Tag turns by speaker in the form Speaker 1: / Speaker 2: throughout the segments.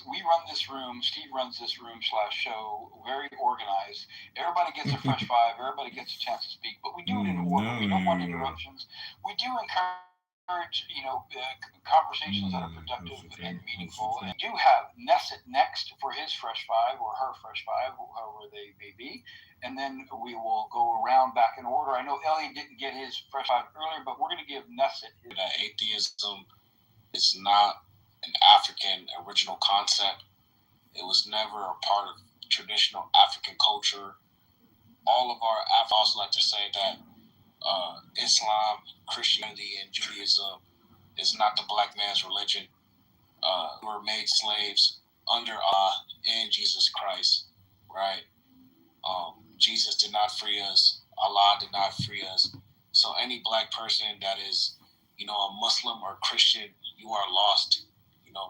Speaker 1: we run this room. Steve runs this room / show very organized. Everybody gets a fresh five. Everybody gets a chance to speak, but we do it in order. We don't want interruptions. We do encourage conversations that are productive and meaningful. And do have Nesset next for his fresh five or her fresh five, however they may be. And then we will go around back in order. I know Elliot didn't get his fresh five earlier, but we're going to give Nesset his.
Speaker 2: Atheism is not an African original concept. It was never a part of traditional African culture. All of our Afros like to say that Islam, Christianity, and Judaism is not the black man's religion. We were made slaves under Allah and Jesus Christ, right? Jesus did not free us. Allah did not free us. So any black person that is, a Muslim or Christian, you are lost.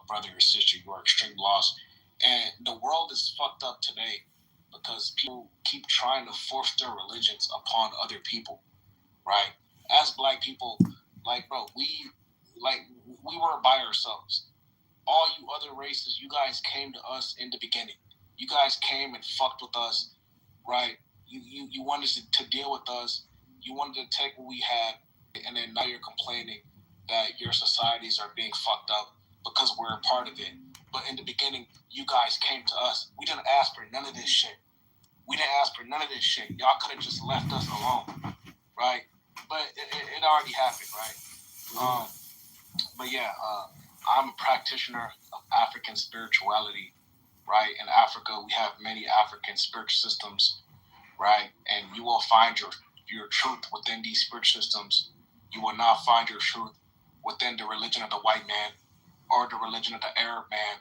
Speaker 2: Brother or sister, you are extremely lost. And the world is fucked up today because people keep trying to force their religions upon other people, right? As black people, bro, we were by ourselves. All you other races, you guys came to us in the beginning. You guys came and fucked with us, right? You wanted to deal with us. You wanted to take what we had, and then now you're complaining that your societies are being fucked up because we're a part of it. But in the beginning, you guys came to us. We didn't ask for none of this shit. Y'all could have just left us alone, right? But it already happened, right? I'm a practitioner of African spirituality, right? In Africa, we have many African spiritual systems, right? And you will find your truth within these spiritual systems. You will not find your truth within the religion of the white man, or the religion of the Arab man,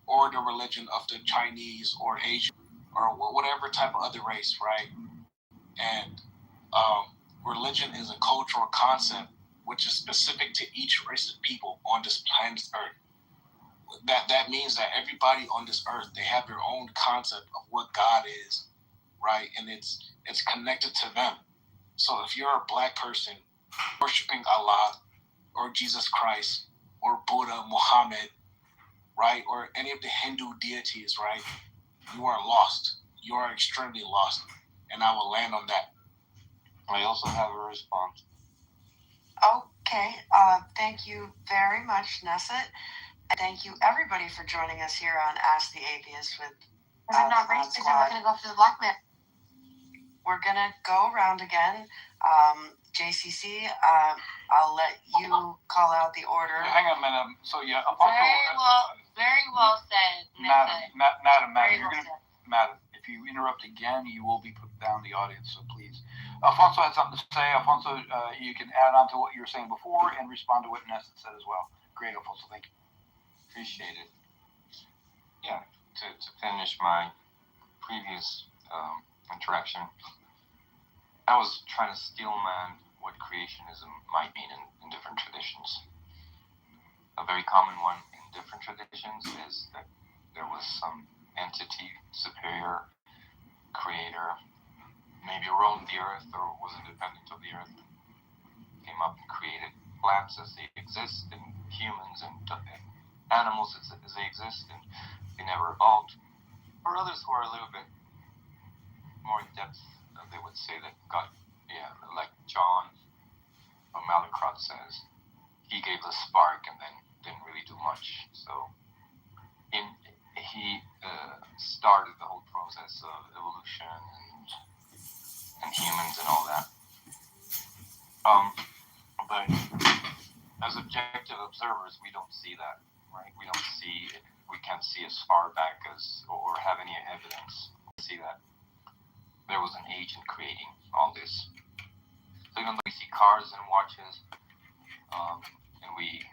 Speaker 2: or the religion of the Chinese or Asian, or whatever type of other race, right? And religion is a cultural concept which is specific to each race of people on this planet Earth. That means that everybody on this earth, they have their own concept of what God is, right? And it's connected to them. So if you're a black person worshiping Allah or Jesus Christ or Buddha, Muhammad, right, or any of the Hindu deities, right, you are lost. You are extremely lost. And I will land on that. I also have a response.
Speaker 3: Okay. Thank you very much, Nesset. And thank you, everybody, for joining us here on Ask the Atheist with
Speaker 4: I'm not racist. I'm going to go for the black man.
Speaker 3: We're going to go around again. JCC, I'll let you call out the order.
Speaker 1: Hang on a minute. So, yeah.
Speaker 4: Very well said.
Speaker 1: Madam, if you interrupt again, you will be put down the audience, so please. Alfonso had something to say. Alfonso, you can add on to what you were saying before and respond to what Nesset said as well. Great, Alfonso. Thank you.
Speaker 5: Appreciate it. Yeah, to finish my previous interaction, I was trying to steelman what creationism might mean in different traditions. A very common one in different traditions is that there was some entity, superior, creator, maybe roamed the earth or was independent of the earth, came up and created plants as they exist, and humans and animals as they exist, and they never evolved. For others who are a little bit more in depth, they would say that God, like John Mallinckrodt says, he gave the spark and then didn't really do much. So he started the whole process of evolution and humans and all that. But as objective observers, we don't see that, right? We can't see as far back as, or have any evidence to see that there was an agent creating all this. So even though we see cars and watches, and we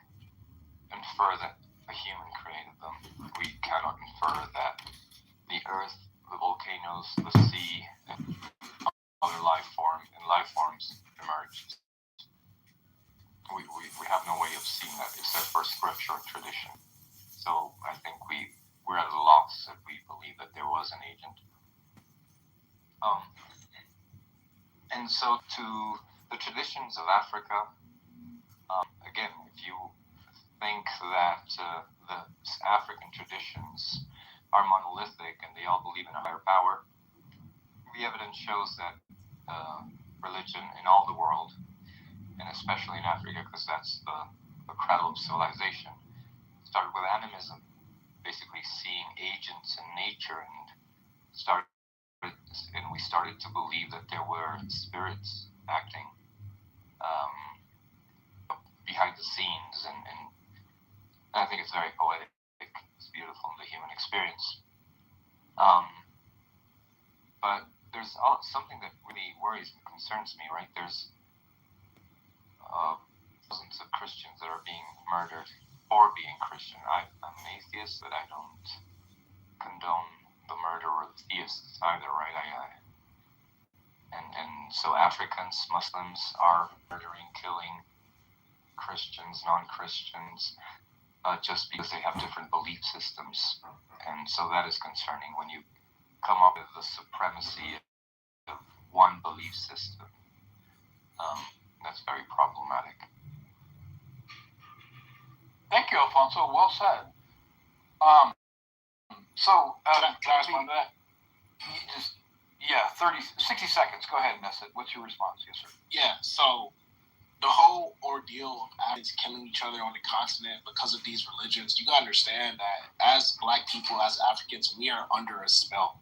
Speaker 5: infer that a human created them, we cannot infer that the earth, the volcanoes, the sea, and other life forms emerged. We have no way of seeing that except for scripture and tradition. So I think we're at a loss if we believe that there was an agent. And so to the traditions of Africa, again, if you think that the African traditions are monolithic and they all believe in a higher power. The evidence shows that religion in all the world, and especially in Africa, because that's the cradle of civilization, started with animism, basically seeing agents in nature, and we started to believe that there were spirits acting behind the scenes, and I think it's very poetic. It's beautiful in the human experience. But there's something that really worries and concerns me, right? There's thousands of Christians that are being murdered for being Christian. I'm an atheist, but I don't condone the murder of theists either, right? And so Africans, Muslims are murdering, killing Christians, non-Christians, just because they have different belief systems. And so that is concerning when you come up with the supremacy of one belief system. That's very problematic.
Speaker 1: Thank you, Alfonso. Well said.
Speaker 2: Can I respond to that?
Speaker 1: 60 seconds. Go ahead, Nessa. What's your response? Yes, sir.
Speaker 2: Yeah, so the whole ordeal of Africans killing each other on the continent because of these religions, you gotta understand that as Black people, as Africans, we are under a spell.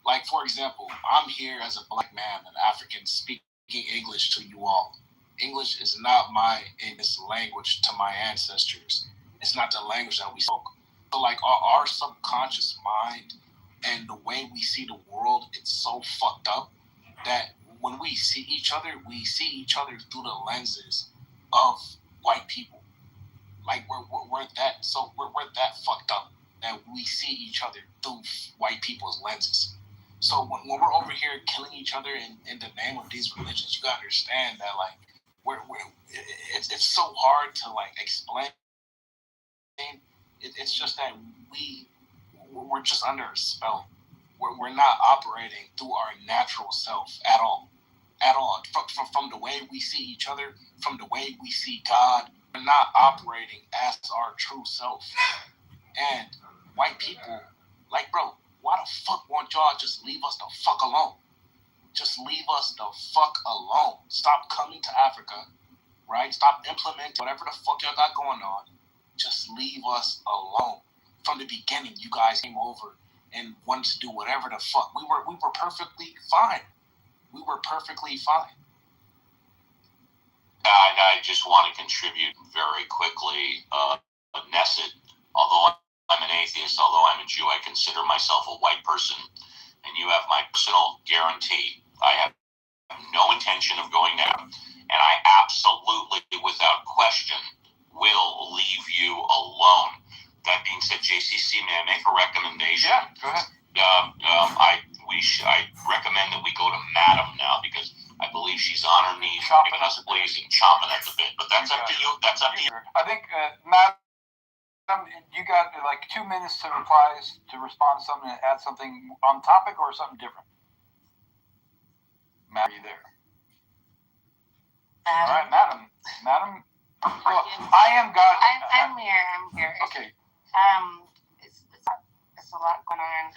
Speaker 2: Like, for example, I'm here as a Black man, an African, speaking English to you all. English is not my English language to my ancestors. It's not the language that we spoke. So, like, our subconscious mind and the way we see the world, it's so fucked up that when we see each other through the lenses of white people. Like, we're that fucked up that we see each other through white people's lenses. So when we're over here killing each other in the name of these religions, you gotta understand that, like, it's so hard to, like, explain. It's just that we're just under a spell. We're not operating through our natural self at all. From the way we see each other, from the way we see God, we're not operating as our true self. And white people, like, bro, why the fuck won't y'all just leave us the fuck alone? Just leave us the fuck alone. Stop coming to Africa, right? Stop implementing whatever the fuck y'all got going on. Just leave us alone. From the beginning, you guys came over and wanted to do whatever the fuck. We were perfectly fine. We were perfectly fine.
Speaker 6: I just want to contribute very quickly. Nesset, although I'm an atheist, although I'm a Jew, I consider myself a white person, and you have my personal guarantee. I have no intention of going down, and I absolutely, without question, will leave you alone. That being said, JCC, may I make a recommendation?
Speaker 1: Yeah, go ahead.
Speaker 6: I recommend that we go to Madam now, because I believe she's on her knees,
Speaker 1: Chomping
Speaker 6: giving us
Speaker 1: at the bit.
Speaker 6: blazing, chomping at the bit. But that's up to you. That's up to you.
Speaker 1: I think, Madam, you got like 2 minutes to respond to something and add something on topic or something different. Madam, are you there? All right, Madam. Well, I am God.
Speaker 4: I'm here.
Speaker 1: Okay.
Speaker 4: It's a lot going on.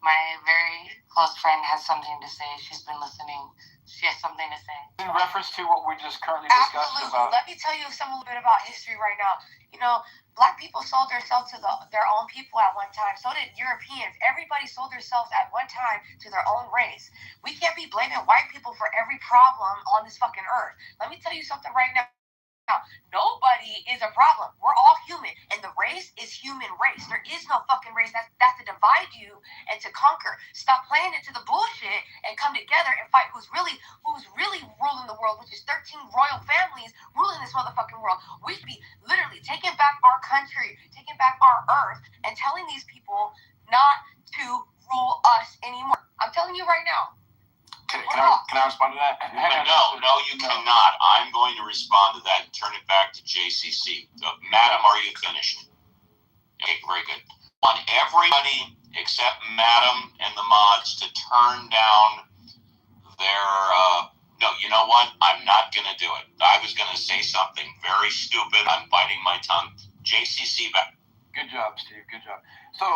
Speaker 4: My very close friend has something to say. She's been listening. She has something to say.
Speaker 1: In reference to what we just currently discussed about.
Speaker 3: Let me tell you some little bit about history right now. You know, Black people sold themselves to their own people at one time. So did Europeans. Everybody sold themselves at one time to their own race. We can't be blaming white people for every problem on this fucking earth. Let me tell you something right now. Nobody is a problem. We're all human, and the race is human race. There is no fucking race that's to divide you and to conquer. Stop playing into the bullshit and come together and fight who's really ruling the world, which is 13 royal families ruling this motherfucking world. We should be literally taking back our country, taking back our earth, and telling these people not to rule us anymore. I'm telling you right now.
Speaker 2: Can I respond to that?
Speaker 6: No, you cannot. I'm going to respond to that and turn it back to JCC. Madam, are you finished? Okay, very good. I want everybody except Madam and the mods to turn down their... No, you know what? I'm not going to do it. I was going to say something very stupid. I'm biting my tongue. JCC, back.
Speaker 1: Good job, Steve. Good job. So,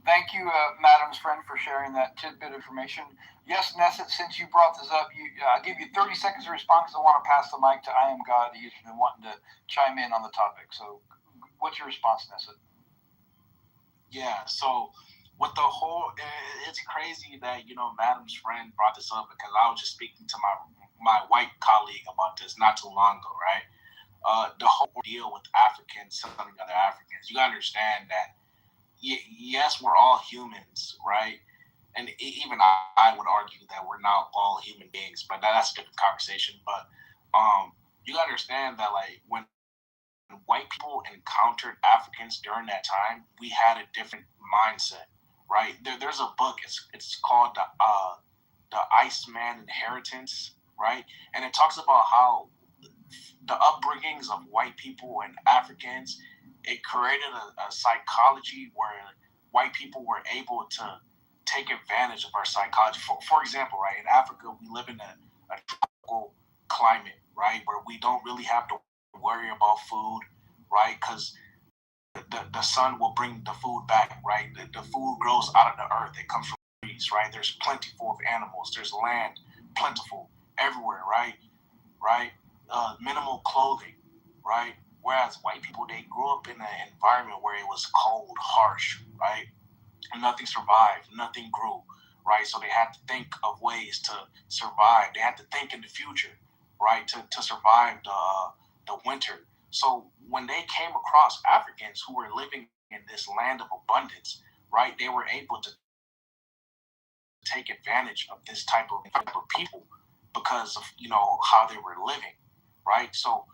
Speaker 1: thank you, Madam's friend, for sharing that tidbit of information. Yes, Nesset, since you brought this up, I'll give you 30 seconds to respond because I want to pass the mic to I Am God. He's been wanting to chime in on the topic. So, what's your response, Nesset?
Speaker 2: Yeah, so with the whole, it's crazy that, Madam's friend brought this up because I was just speaking to my white colleague about this not too long ago, right? The whole deal with Africans selling other Africans. You understand that, yes, we're all humans, right? And even I would argue that we're not all human beings, but that's a different conversation. But you understand that, like, when white people encountered Africans during that time, we had a different mindset, right? There's a book. It's called the Iceman Inheritance, right? And it talks about how the upbringings of white people and Africans, it created a psychology where white people were able to take advantage of our psychology. For example, right, in Africa, we live in a tropical climate, right, where we don't really have to worry about food, right, because the sun will bring the food back, right? The food grows out of the earth. It comes from trees, right? There's plentiful of animals. There's land plentiful everywhere, right? Minimal clothing, right? Whereas white people, they grew up in an environment where it was cold, harsh, right? Nothing survived, nothing grew, right? So they had to think of ways to survive. They had to think in the future, right, to survive the winter. So when they came across Africans who were living in this land of abundance, right, they were able to take advantage of this type of people because of how they were living, right? So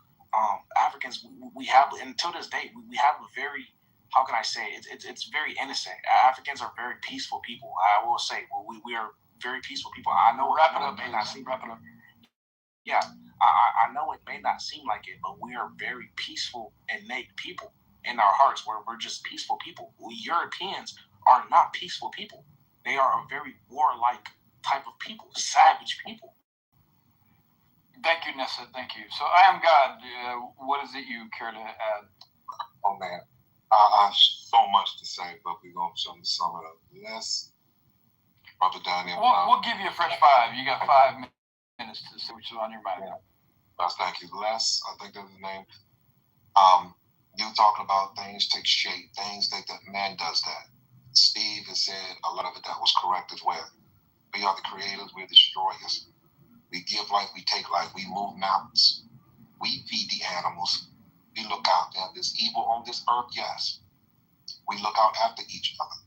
Speaker 2: Africans, we have, and to this day, we have a very, how can I say, it's very innocent. Africans are very peaceful people. I will say, we are very peaceful people. I know
Speaker 1: wrap it up,
Speaker 2: may not seem,
Speaker 1: wrap it up.
Speaker 2: Yeah, I know it may not seem like it, but we are very peaceful, innate people in our hearts. We're just peaceful people. We Europeans are not peaceful people. They are a very warlike type of people, savage people.
Speaker 1: Thank you, Nessa. Thank you. So, I Am God. What is it you care to add?
Speaker 7: Oh, man. I have so much to say, but we're going to sum it up. Let's, Brother Daniel.
Speaker 1: We'll give you a fresh 5. You got 5 minutes to say what's on your mind.
Speaker 7: Yeah. Thank you. Les, I think that's his name. You talking about things take shape, things that man does that. Steve has said a lot of it that was correct as well. We are the creators, we're the destroyers. We give life, we take life, we move mountains. We feed the animals. We look out. There's evil on this earth, yes. We look out after each other.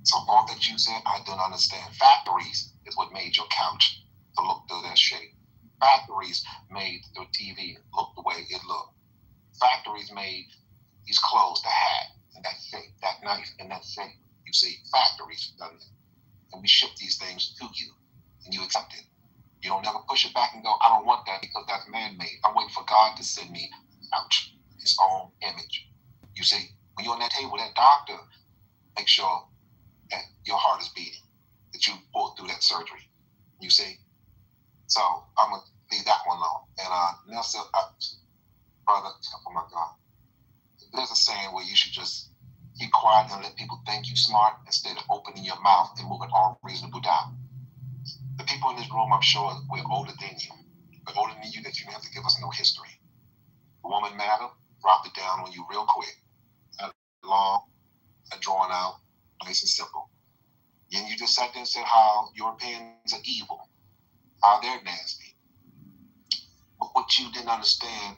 Speaker 7: So all that you said, I don't understand. Factories is what made your couch to look through that shape. Factories made the TV look the way it looked. Factories made these clothes, the hat, and that shape, that knife, and that shape. You see, factories done it. And we ship these things to you, and you accept it. You don't never push it back and go, I don't want that because that's man-made. I'm waiting for God to send me couch, his own image. You see, when you're on that table, that doctor, make sure that your heart is beating, that you pulled through that surgery. You see? So I'm going to leave that one alone. And Nelson, brother, oh my God. There's a saying where you should just keep quiet and let people think you smart instead of opening your mouth and moving all reasonable down. The people in this room, I'm sure we're older than you. We're older than you that you don't have to give us no history. The woman matter, drop it down on you real quick. Long, drawn out, nice and simple. And you just sat there and said how Europeans are evil, how they're nasty. But what you didn't understand,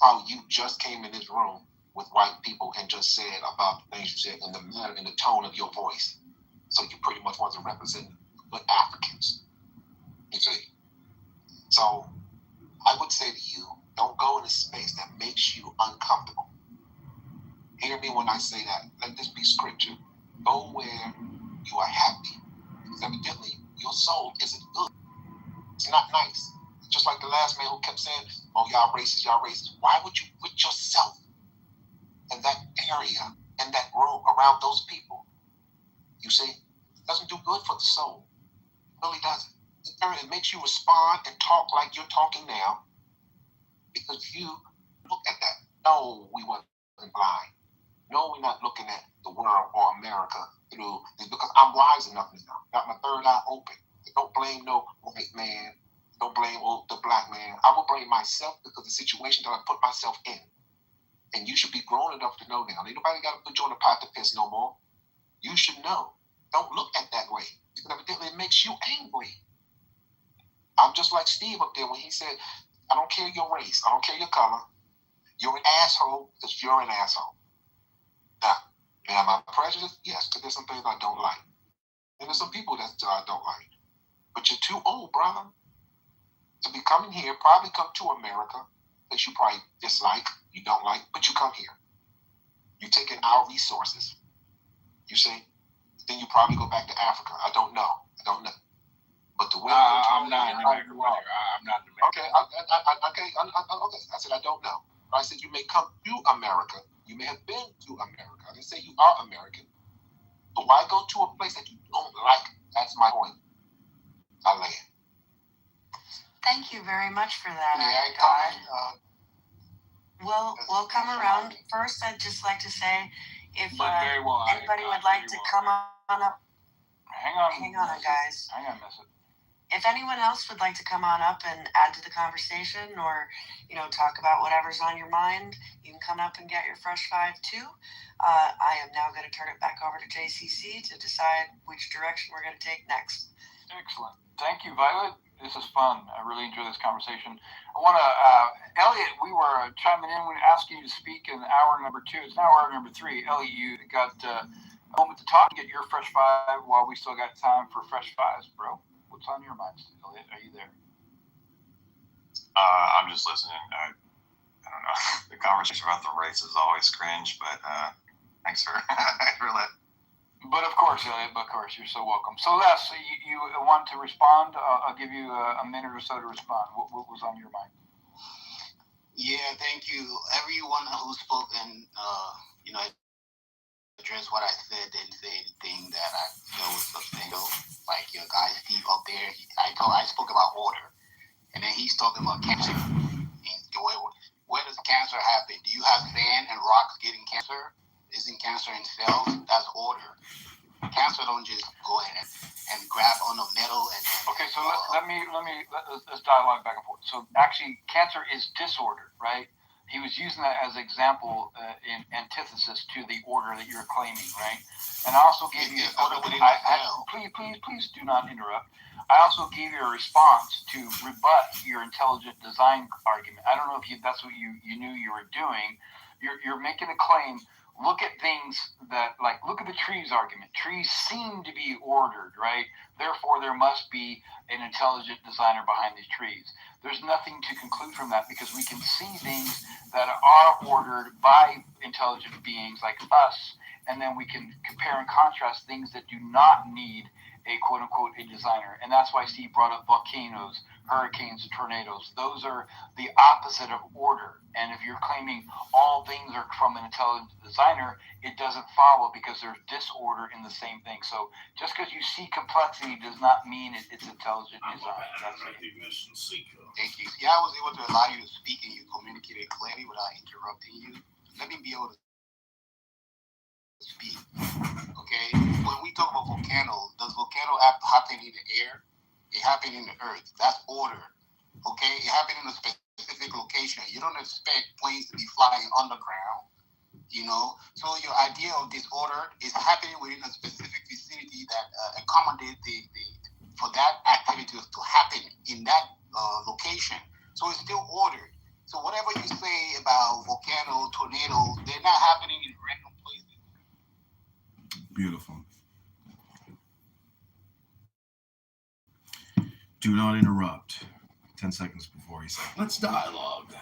Speaker 7: how you just came in this room with white people and just said about the things you said in the manner, in the tone of your voice. So you pretty much wasn't representing good Africans. You see? So I would say to you, don't go in a space that makes you uncomfortable. Hear me when I say that. Let this be scripture. Go where you are happy. Because evidently your soul isn't good. It's not nice. Just like the last man who kept saying, oh, y'all racist, y'all racist. Why would you put yourself in that area, in that room, around those people? You see? It doesn't do good for the soul. It really doesn't. It makes you respond and talk like you're talking now because you look at that. No, we wasn't blind. No, we're not looking at the world or America through this because I'm wise enough now. Got my third eye open. Don't blame no white man. Don't blame the black man. I will blame myself because of the situation that I put myself in. And you should be grown enough to know now. Ain't nobody got to put you on the pot to piss no more. You should know. Don't look at that way because evidently it makes you angry. I'm just like Steve up there when he said, I don't care your race. I don't care your color. You're an asshole because you're an asshole. Now, am I prejudiced? Yes, because there's some things I don't like. And there's some people that I don't like. But you're too old, brother, to be coming here, probably come to America that you probably dislike, you don't like, but you come here. You're taking our resources. You see? Then you probably go back to Africa. I don't know. But the way
Speaker 2: I'm not in America. I'm not in America.
Speaker 7: Okay, okay. I said I don't know. I said you may come to America. You may have been to America. I didn't say you are American. But why go to a place that you don't like? That's my point. I land.
Speaker 4: Thank you very much for that. We'll come around. First, I'd just like to say, if anybody would like to come on up. Hang on, guys.
Speaker 1: Hang on, miss it.
Speaker 4: If anyone else would like to come on up and add to the conversation or, talk about whatever's on your mind, you can come up and get your Fresh Five too. I am now going to turn it back over to JCC to decide which direction we're going to take next.
Speaker 1: Excellent. Thank you, Violet. This is fun. I really enjoy this conversation. I want to, Elliot, we were chiming in when asking you to speak in hour number 2. It's now hour number 3. Elliot, you got a moment to talk, get your Fresh Five while we still got time for Fresh Fives, bro. What's on your mind, Elliot? Are you there?
Speaker 5: I'm just listening. I don't know. The conversation about the race is always cringe, but thanks for that.
Speaker 1: But of course, Elliot, you're so welcome. So Les, you want to respond? I'll give you a minute or so to respond. What was on your mind?
Speaker 8: Yeah, thank you. Everyone who spoke and, addressed what I said, didn't say anything that I felt was substantial. Like your guy Steve up there, I spoke about order. And then he's talking about cancer. Where does cancer happen? Do you have sand and rocks getting cancer? Isn't cancer in cells? That's order. Cancer don't just go ahead and grab on a metal and.
Speaker 1: Okay, so let's dialogue back and forth. So actually, cancer is disorder, right? He was using that as an example in antithesis to the order that you're claiming, right? And I also gave you. Please do not interrupt. I also gave you a response to rebut your intelligent design argument. I don't know if that's what you knew you were doing. You're making a claim. Look at things look at the trees argument. Trees seem to be ordered, right? Therefore, there must be an intelligent designer behind these trees. There's nothing to conclude from that because we can see things that are ordered by intelligent beings like us, and then we can compare and contrast things that do not need a quote-unquote a designer. And that's why Steve brought up volcanoes, hurricanes, and tornadoes. Those are the opposite of order. And if you're claiming all things are from an intelligent designer, it doesn't follow because there's disorder in the same thing. So just because you see complexity does not mean it's intelligent design.
Speaker 8: Thank you. See, I was able to allow you to speak and you communicated clearly without interrupting you. Let me be able to speak. Okay? When we talk about volcanoes, does volcano happen in the air? It happened in the earth. That's order. Okay? It happened in a specific location. You don't expect planes to be flying underground. So your idea of disorder is happening within a specific vicinity that accommodates for that activity to happen in that location. So it's still ordered. So whatever you say about volcanoes, tornadoes, they're not happening in random places.
Speaker 9: Beautiful. Do not interrupt. 10 seconds before he said, let's dialogue.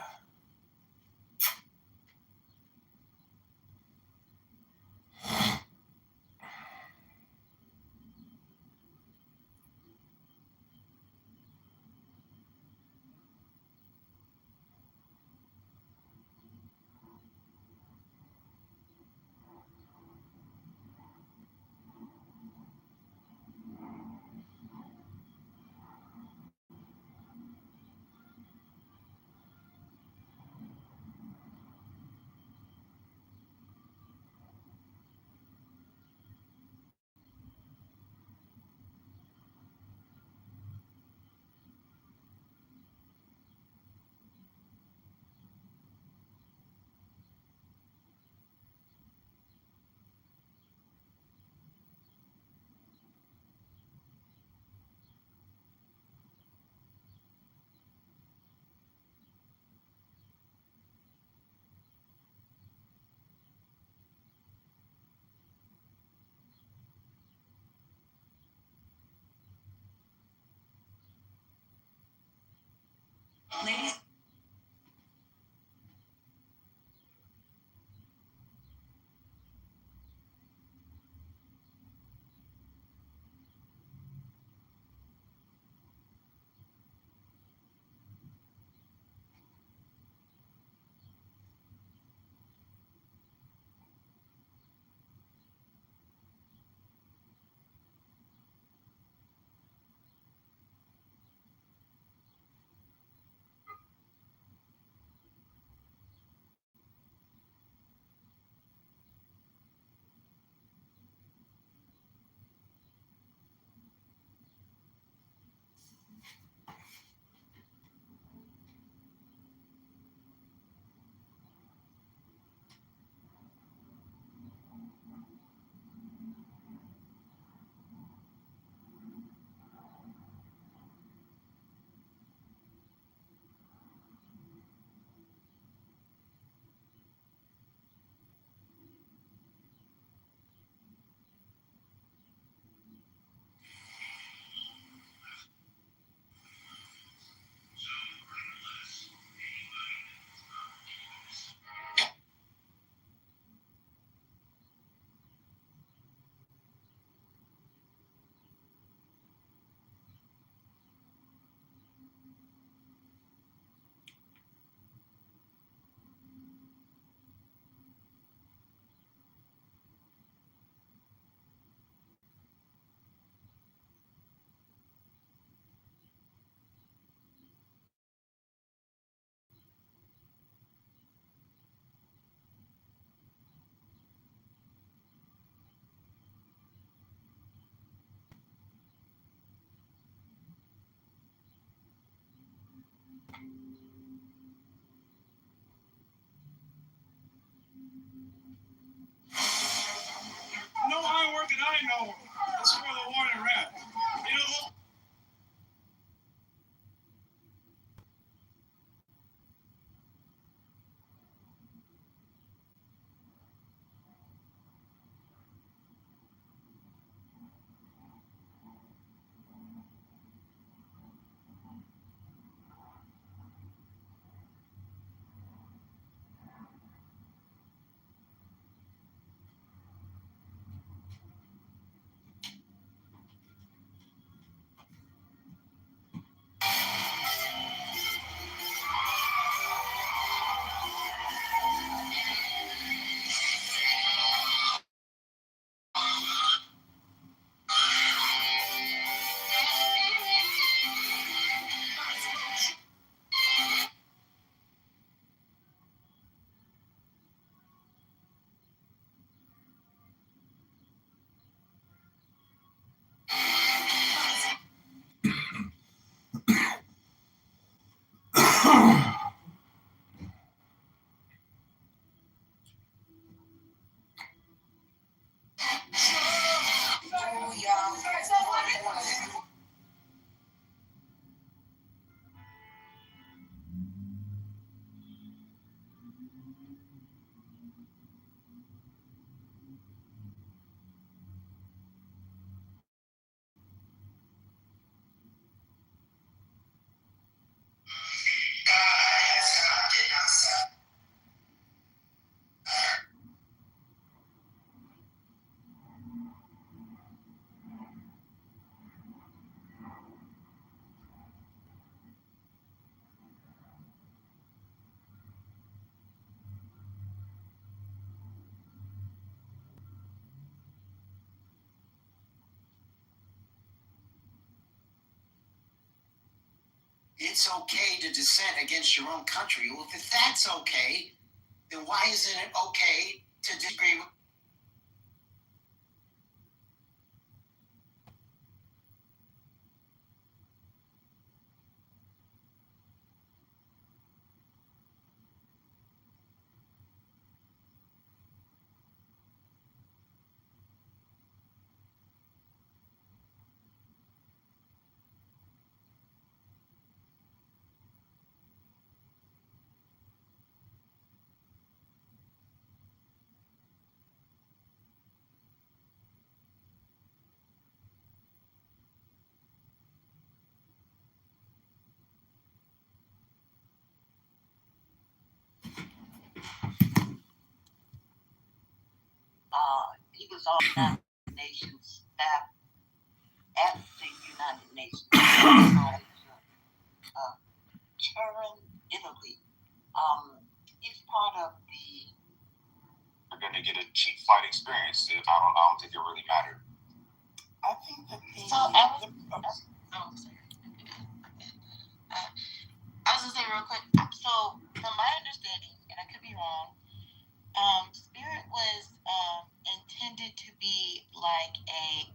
Speaker 4: Ladies.
Speaker 10: No hard work that I know. That's where the water at. You know,
Speaker 11: it's okay to dissent against your own country. Well, if that's okay, then why isn't it okay to disagree with?
Speaker 4: He was on the United Nations staff at the United Nations College, Turin, Italy. He's part of the.
Speaker 2: They're going to get a cheap fight experience. I don't think it really mattered.
Speaker 4: I think that the.
Speaker 12: So I was gonna say real quick. So from my understanding, and I could be wrong, Spirit was intended to be like a.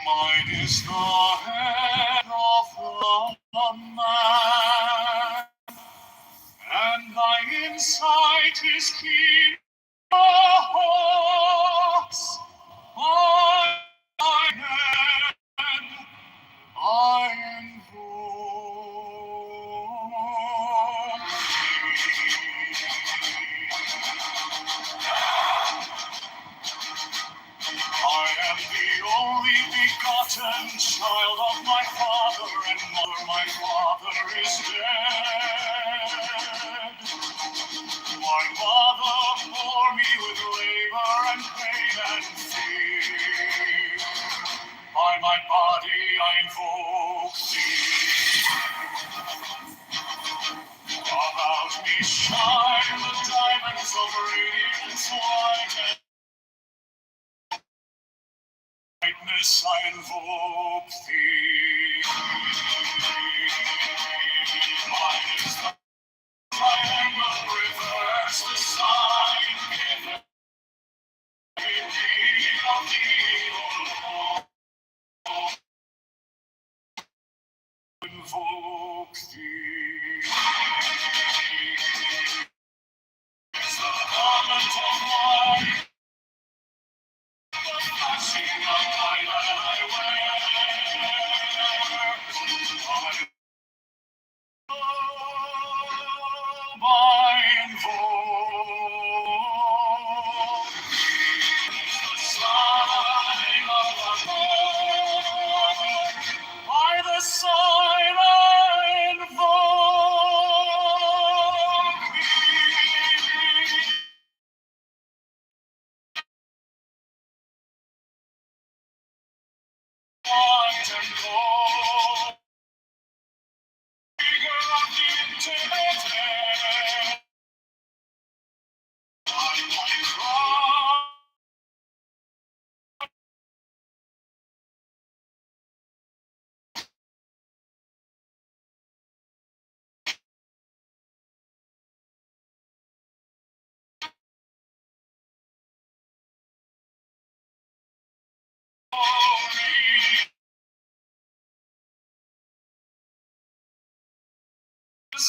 Speaker 10: Mine is the head of the man, and thy insight is keen. Hawks, on thy head I invoke I am the only begotten child of my father and mother. My father is dead. My mother bore me with labor and pain and fear. By my body I invoke thee. About me shine the diamonds of radiance white and brightness I invoke thee. Mine is the triangle, reverse the sign. Indeed of thee, O Lord, invoke thee. Is the garment of white, the flashing of my light I wear. I invoke the sign of the Lord. By the sign I invoke thee. White and gold, figure of the intimidated. I cry.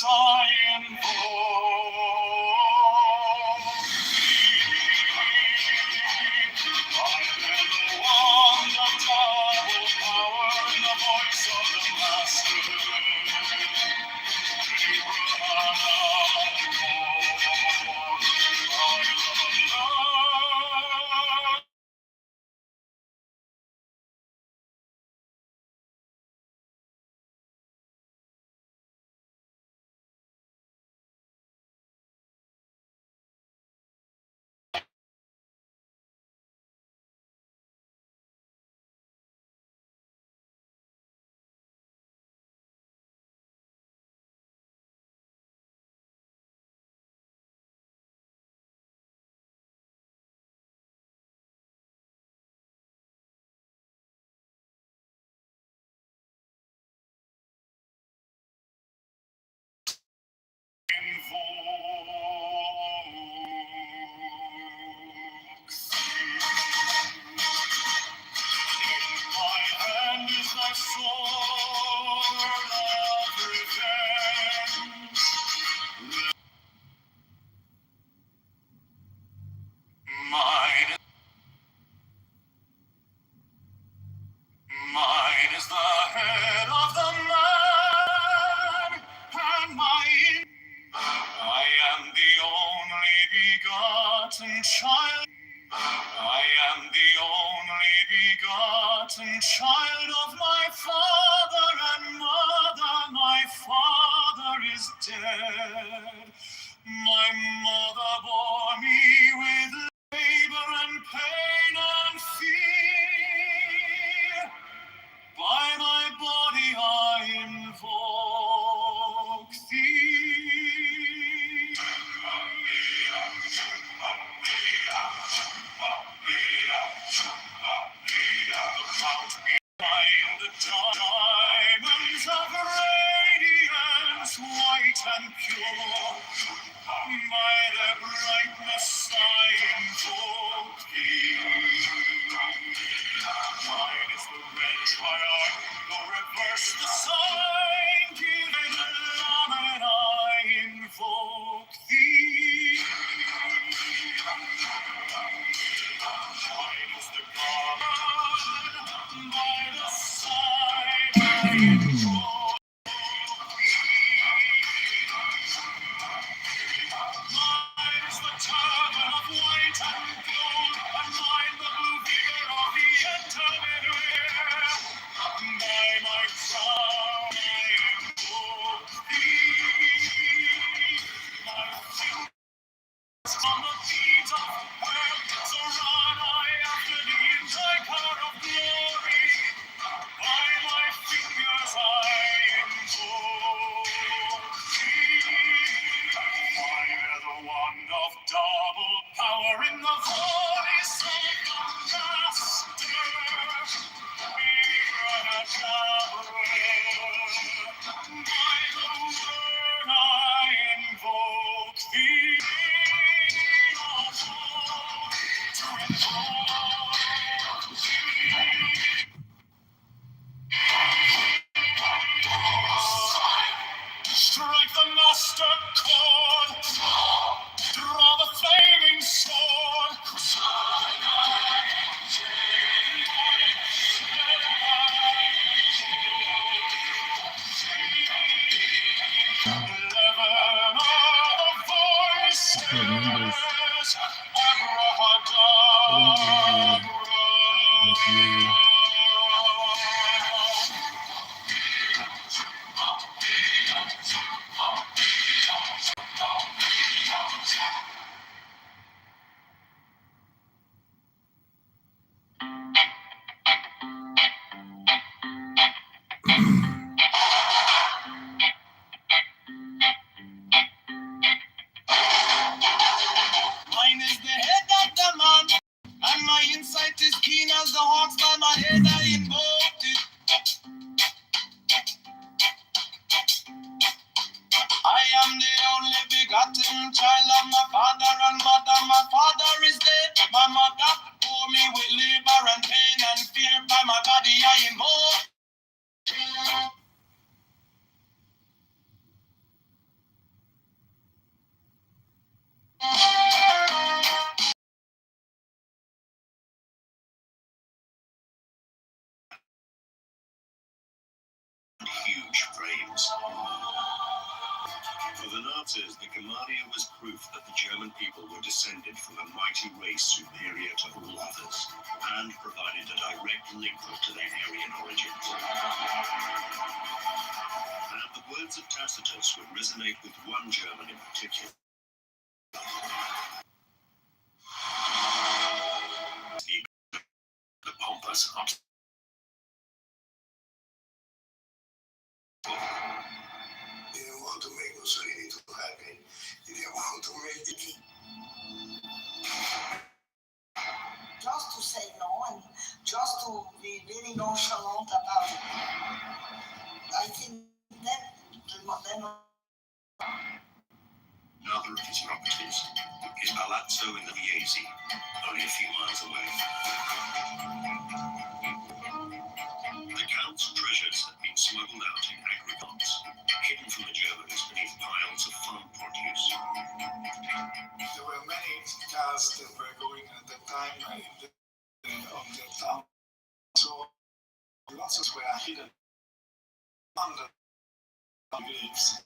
Speaker 10: I invoke Mine is the head of the man, and I am the only begotten child. I am the only begotten child of my father and mother, my father is dead. My mother bore me with labor and pain and fear. By my body I invoke thee. Behind the diamonds of radiance, white and pure, by their brightness I invoke thee. Mine is the red triangle, reverse the sign, give it a and I invoke thee. Mine is the garden, by the side I invoke Mine is the turban of white and gold, and mine the blue vigor of the intermediate. By my crown I invoke thee. My fingers on the beads of the web, so run I after the indicator of glory. By my fingers I invoke thee. I bear the wand of double power in the voice of the Master. By the word I invoke thee. To invoke thee. Strike the master chord, draw the flaming sword. Eleven are the voices, abracadabra. Mine is the head of the man, and my insight is keen as the hawks. By my head I invoked it. I am the only begotten child of my father and mother. My father is dead. My mother bore me with labor and pain and fear. By my body I invoke. Huge frames. For the Nazis, the Germania was proof that the German people were descended from a mighty race superior to all others, and provided a direct link to their Aryan origins. And the words of Tacitus would resonate with one German in particular. The pompous ups. They didn't want to make Mussolini too happy. They didn't want to make it.
Speaker 13: Just to say no and just to be very nonchalant about it. I think that
Speaker 10: Another of his properties is Palazzo in the Viesi, only a few miles away. The Count's treasures had been smuggled out in aggregates, hidden from the Germans beneath piles of farm produce.
Speaker 14: There were many cars that were going at the time on the town, so lots of were hidden under the waves.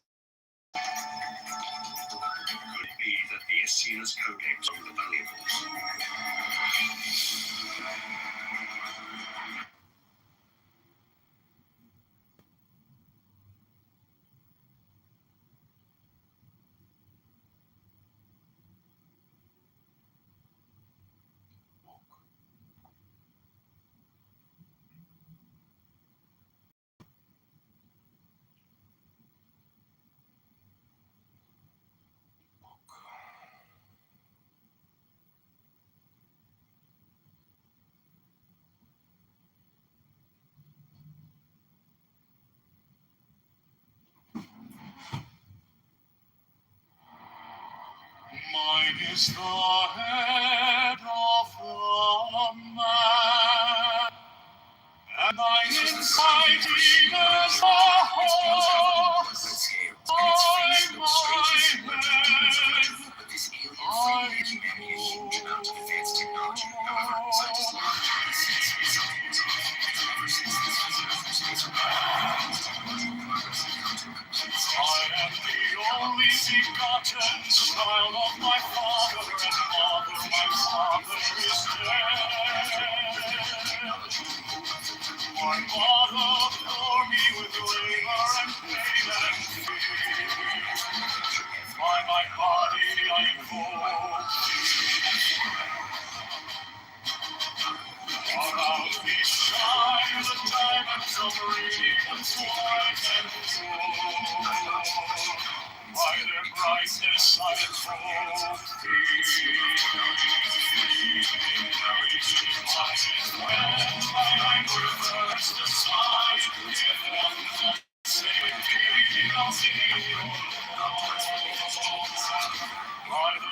Speaker 10: Could it be that the Essina's codex were the valuables? is the head of the man, and thine inside is the whole. I am the only begotten child of my father and mother. My father is dead. My mother bore me with labor and pain and fear. By my body I invoke thee. Around me shine the diamonds of radiance white and pure. By their brightness I invoke thee. When I reverse the side, give them the safety of the by the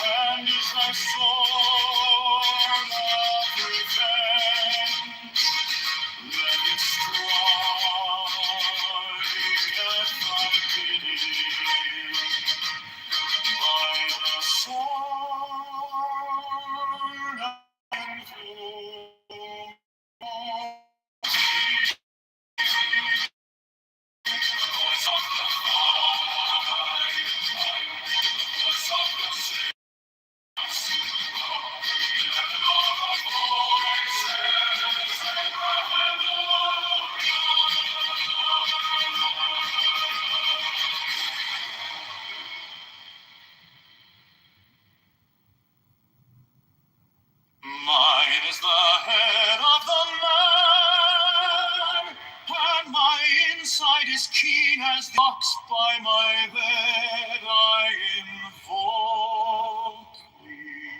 Speaker 10: lands of Mine is the head of the man, and my inside is keen as the ox. By my bed I invoke thee.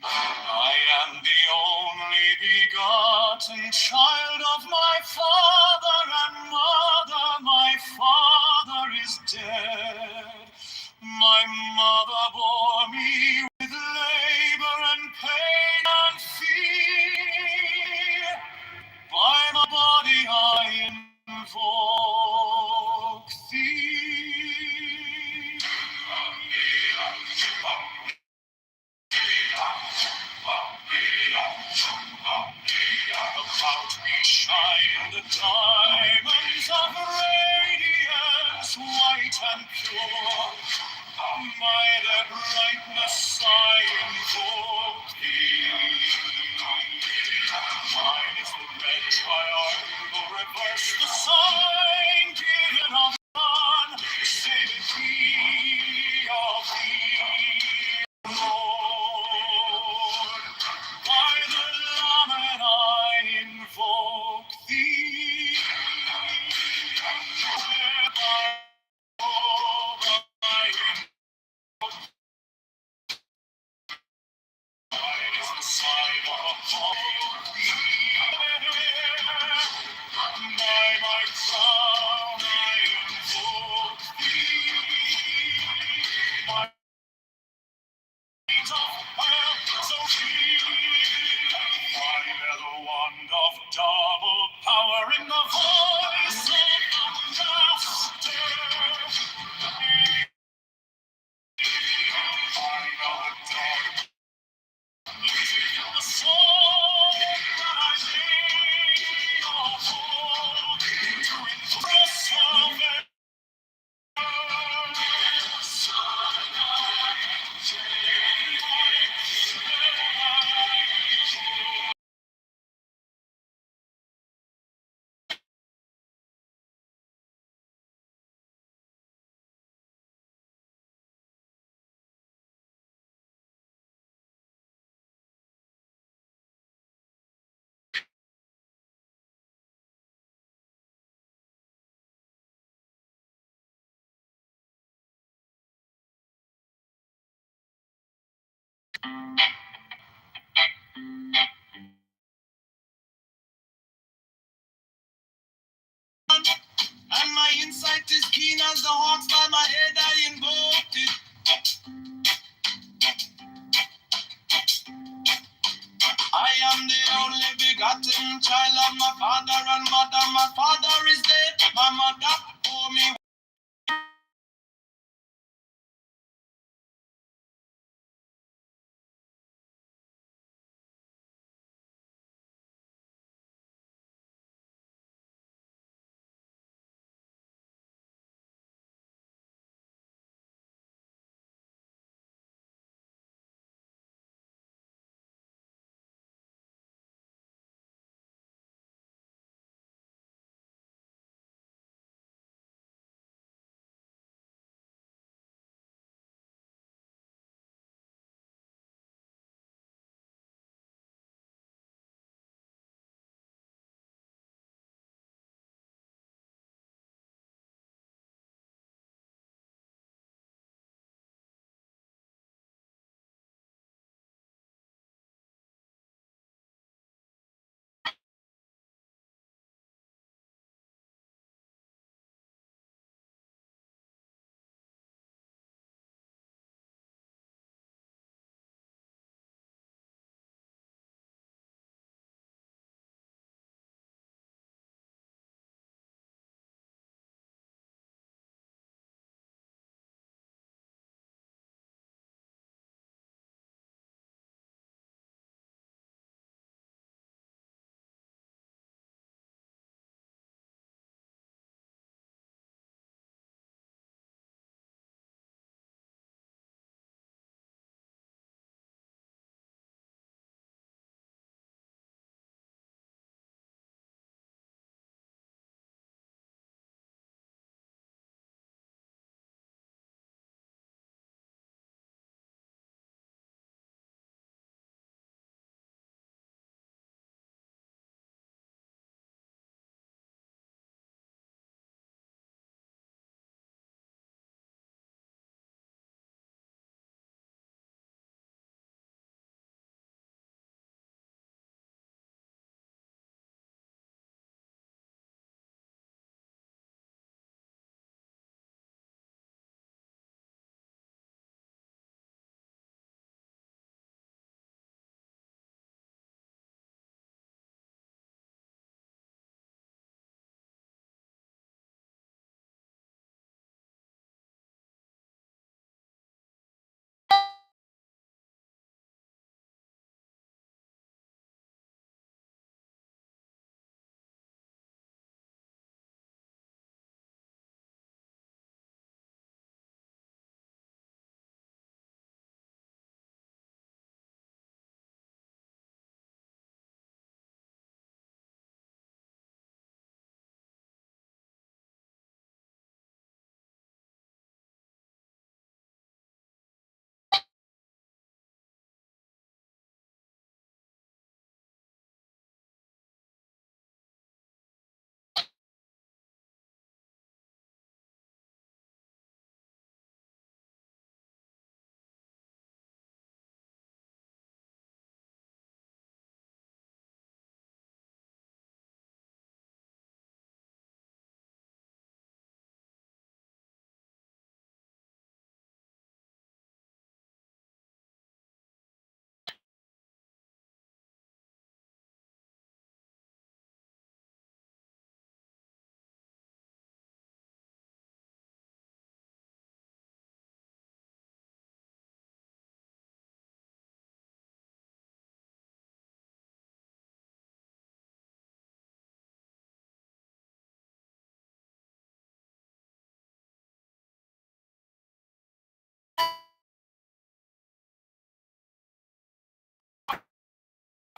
Speaker 10: I am the only begotten child of my father and mother. My father is dead. My mother bore me with labor and pain and fear. By my body I invoke thee. About me shine the diamonds of radiance, white and pure. By their brightness I invoke thee. Mine is the red triangle, reverse the sign, given of sun, saving thee of thee, Lord. By the Lamed I invoke thee. Mine is the sign of authority. By my crown I invoke thee. My feet of fire so free. I bear the wand of double power in the voice of the Master. I know the dark the soul that I made of old to impress salvation. And my insight is keen as the hawks by my head I invoked it. I am the only begotten child of my father and mother. My father is dead, my mother bore me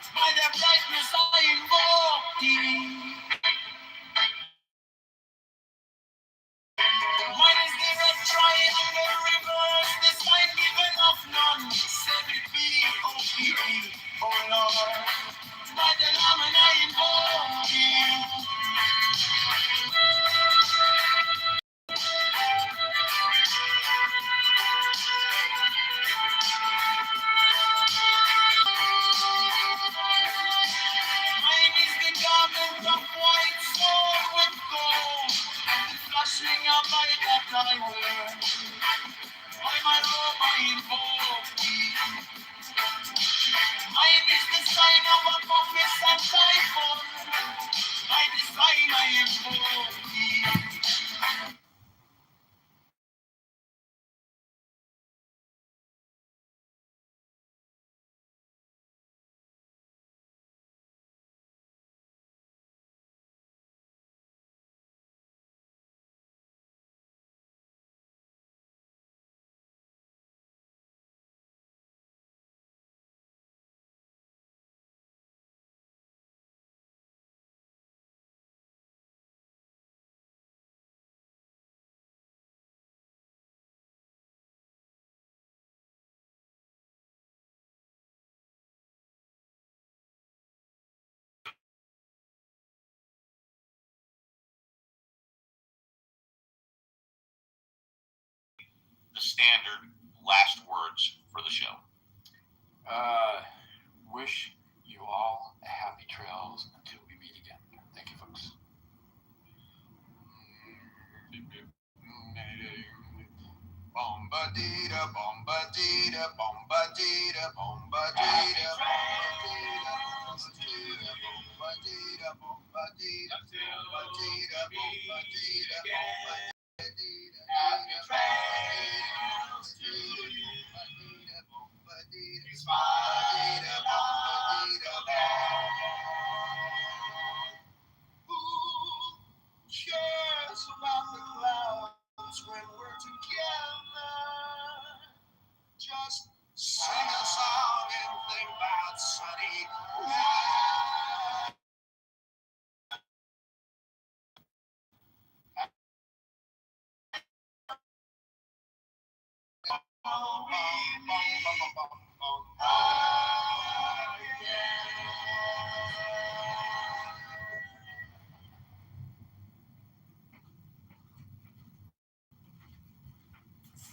Speaker 10: By the brightness I invoke thee. Mine is the red triangle reverse, the sign given of none. Set it be, oh Lord. By the Lamb and I invoke thee. Mine is the garment of white sword with gold, and the flashing of light that I wear. By my robe I invoke thee. Mine is the sign of a promise and typhoon. By the sign I invoke thee.
Speaker 6: The standard last words for the show.
Speaker 1: Wish you all a happy trails until we meet again. Thank you, folks. Bombadita, bombadita, bombadita, bombadita, bombadita, bombadita, bombadita, bombadita, bombadita, bombadita, bombadita. Happy trails to you. Who cares about the clouds when we're together? Just sing a song and think about sunny weather.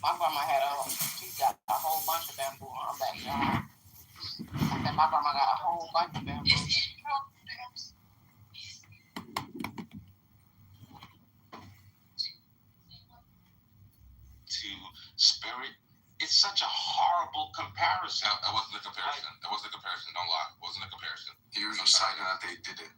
Speaker 12: My grandma had she got a whole bunch of bamboo on her backyard. And my grandma got a whole bunch of bamboo.
Speaker 2: To spirit, it's such a horrible comparison. That wasn't a comparison. That wasn't a comparison. Don't lie. It wasn't a comparison. He was reciting that they did it.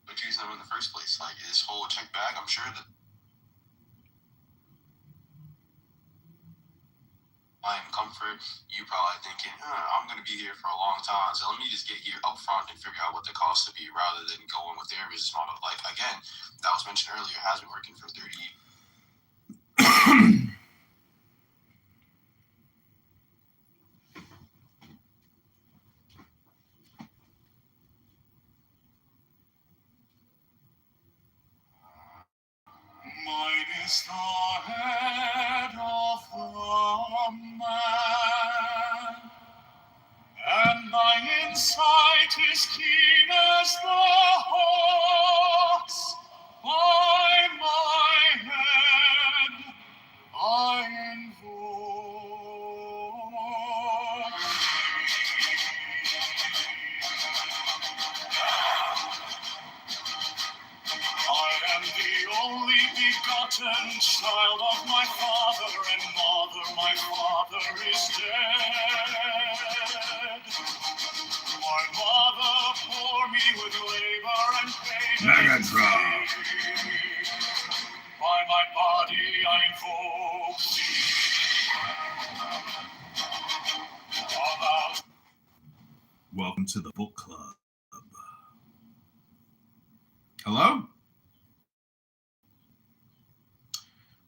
Speaker 2: But choose them in the first place. Like his whole check bag, I'm sure that I am comfort. You probably thinking, I'm going to be here for a long time, so let me just get here up front and figure out what the cost to be, rather than going with their business model. Like again, that was mentioned earlier, has been working for 30 years.
Speaker 10: Mine is the head of the man, and my insight is keen as the hawk's. By my head I invoke child of my father and mother, my father is dead. My mother bore me with labor and pain.
Speaker 9: Mega drop.
Speaker 10: By my body I invoke thee. About
Speaker 9: Welcome to the book club. Hello?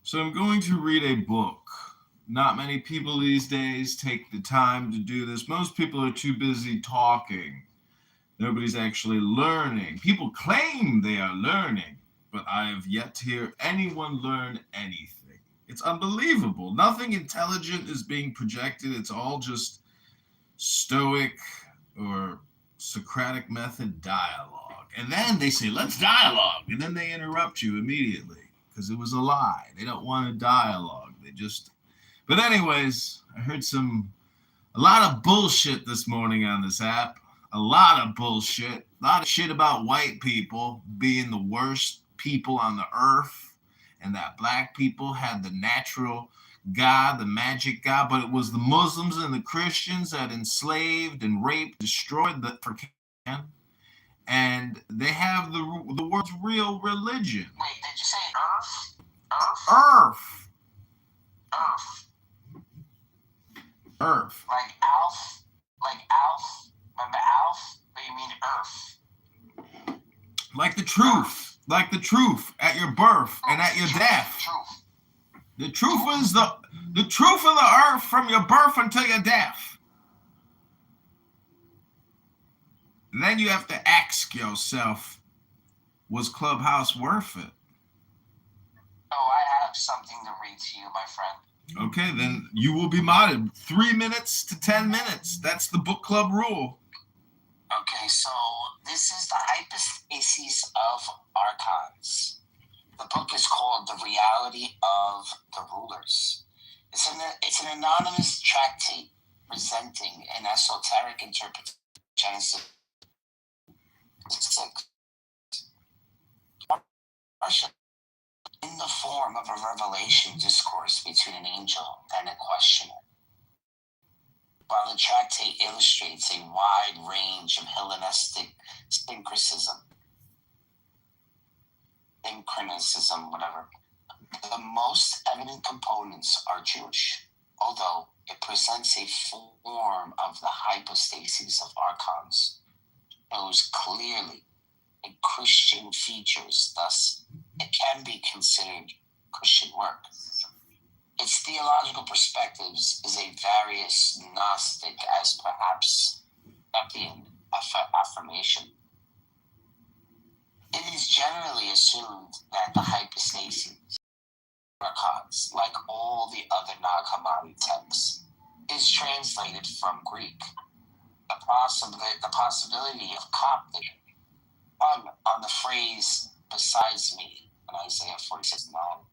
Speaker 9: So I'm going to read a book. Not many people these days take the time to do this. Most people are too busy talking. Nobody's actually learning. People claim they are learning, but I have yet to hear anyone learn anything. It's unbelievable. Nothing intelligent is being projected. It's all just Stoic or Socratic method dialogue. And then they say, let's dialogue. And then they interrupt you immediately because it was a lie. They don't want a dialogue. They just... But anyways, I heard a lot of bullshit this morning on this app. A lot of bullshit. A lot of shit about white people being the worst people on the earth, and that black people had the natural God, the magic God, but it was the Muslims and the Christians that enslaved and raped, destroyed the African, and they have the world's real religion.
Speaker 11: Wait, did you say Earth?
Speaker 9: Earth.
Speaker 11: Earth.
Speaker 9: Earth.
Speaker 11: Like Alf? Like Alf? Remember Alf? Or you mean Earth?
Speaker 9: Like the truth. Like the truth at your birth and at your death.
Speaker 11: Truth.
Speaker 9: The truth is the truth of the earth from your birth until your death. And then you have to ask yourself, was Clubhouse worth it?
Speaker 11: Oh, I have something to read to you, my friend.
Speaker 9: Okay, then you will be modded 3 minutes to 10 minutes. That's the book club rule.
Speaker 11: Okay, so this is the hypostasis of archons. The book is called The Reality of the Rulers. It's an anonymous tractate presenting an esoteric interpretation of Genesis 6. In the form of a revelation discourse between an angel and a questioner. While the tractate illustrates a wide range of Hellenistic syncretism, whatever, the most evident components are Jewish, although it presents a form of the hypostasis of archons, shows clearly in Christian features, thus it can be considered Christian work. Its theological perspectives is a various Gnostic as perhaps Epian affirmation. It is generally assumed that the hypostasis of archons, like all the other Nag Hammadi texts, is translated from Greek. The possibility of Coptic on the phrase "besides me" in Isaiah 46:9,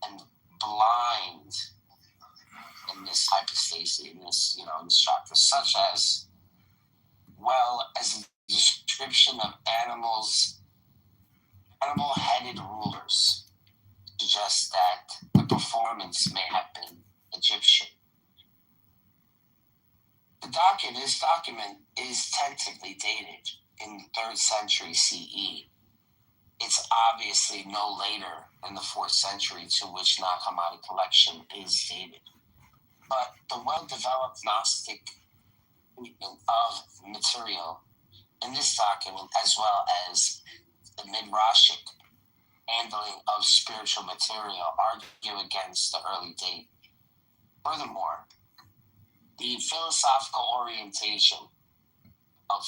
Speaker 11: and blind in this hypostasis, in this chapter, such as well as the description of animal-headed rulers, suggests that the performance may have been Egyptian. This document is tentatively dated in the 3rd century CE. It's obviously no later than the 4th century to which Nag Hammadi collection is dated. But the well-developed Gnostic treatment of material in this document, as well as the Midrashic handling of spiritual material, argue against the early date. Furthermore, the philosophical orientation of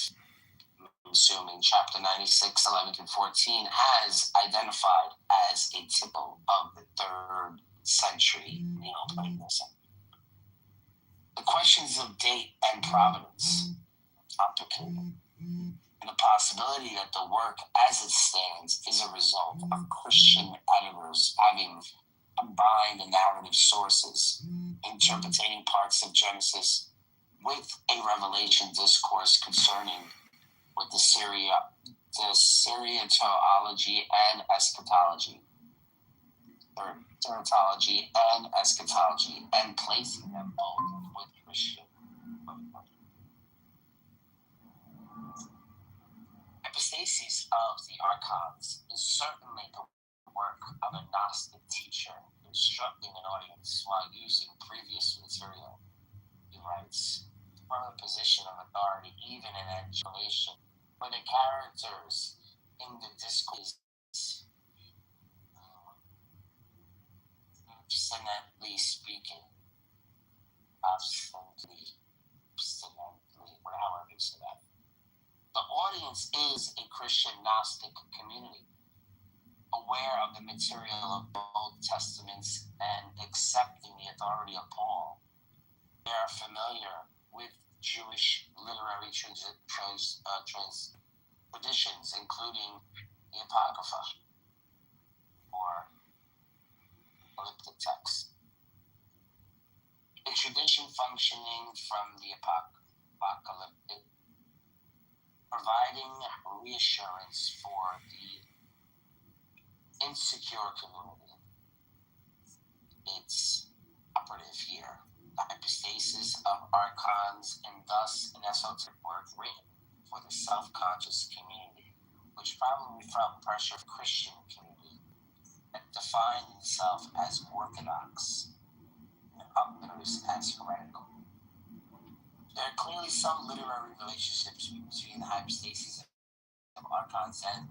Speaker 11: in chapter 96, 11 to 14, has identified as a typical of the 3rd century Neoplatonism. The questions of date and provenance complicated, and the possibility that the work as it stands is a result of Christian editors having combined the narrative sources, interpreting parts of Genesis with a revelation discourse concerning with the Syriateology and eschatology. teratology and eschatology, and placing them both with Christian. Epistasis of the archons is certainly the work of a Gnostic teacher instructing an audience while using previous material. He writes, from a position of authority, even in adulation, where the characters in the discourse obstinately speaking, obstinately, however you say that. The audience is a Christian Gnostic community, aware of the material of both Testaments and accepting the authority of Paul. They are familiar with Jewish literary traditions, including the Apocrypha, or elliptic text. A tradition functioning from the apocalyptic, providing reassurance for the insecure community. It's operative here. The hypostasis of archons and thus an esoteric work written for the self-conscious community, which probably felt pressure of Christian community that defined itself as orthodox and others as heretical. There are clearly some literary relationships between the hypostasis of archons and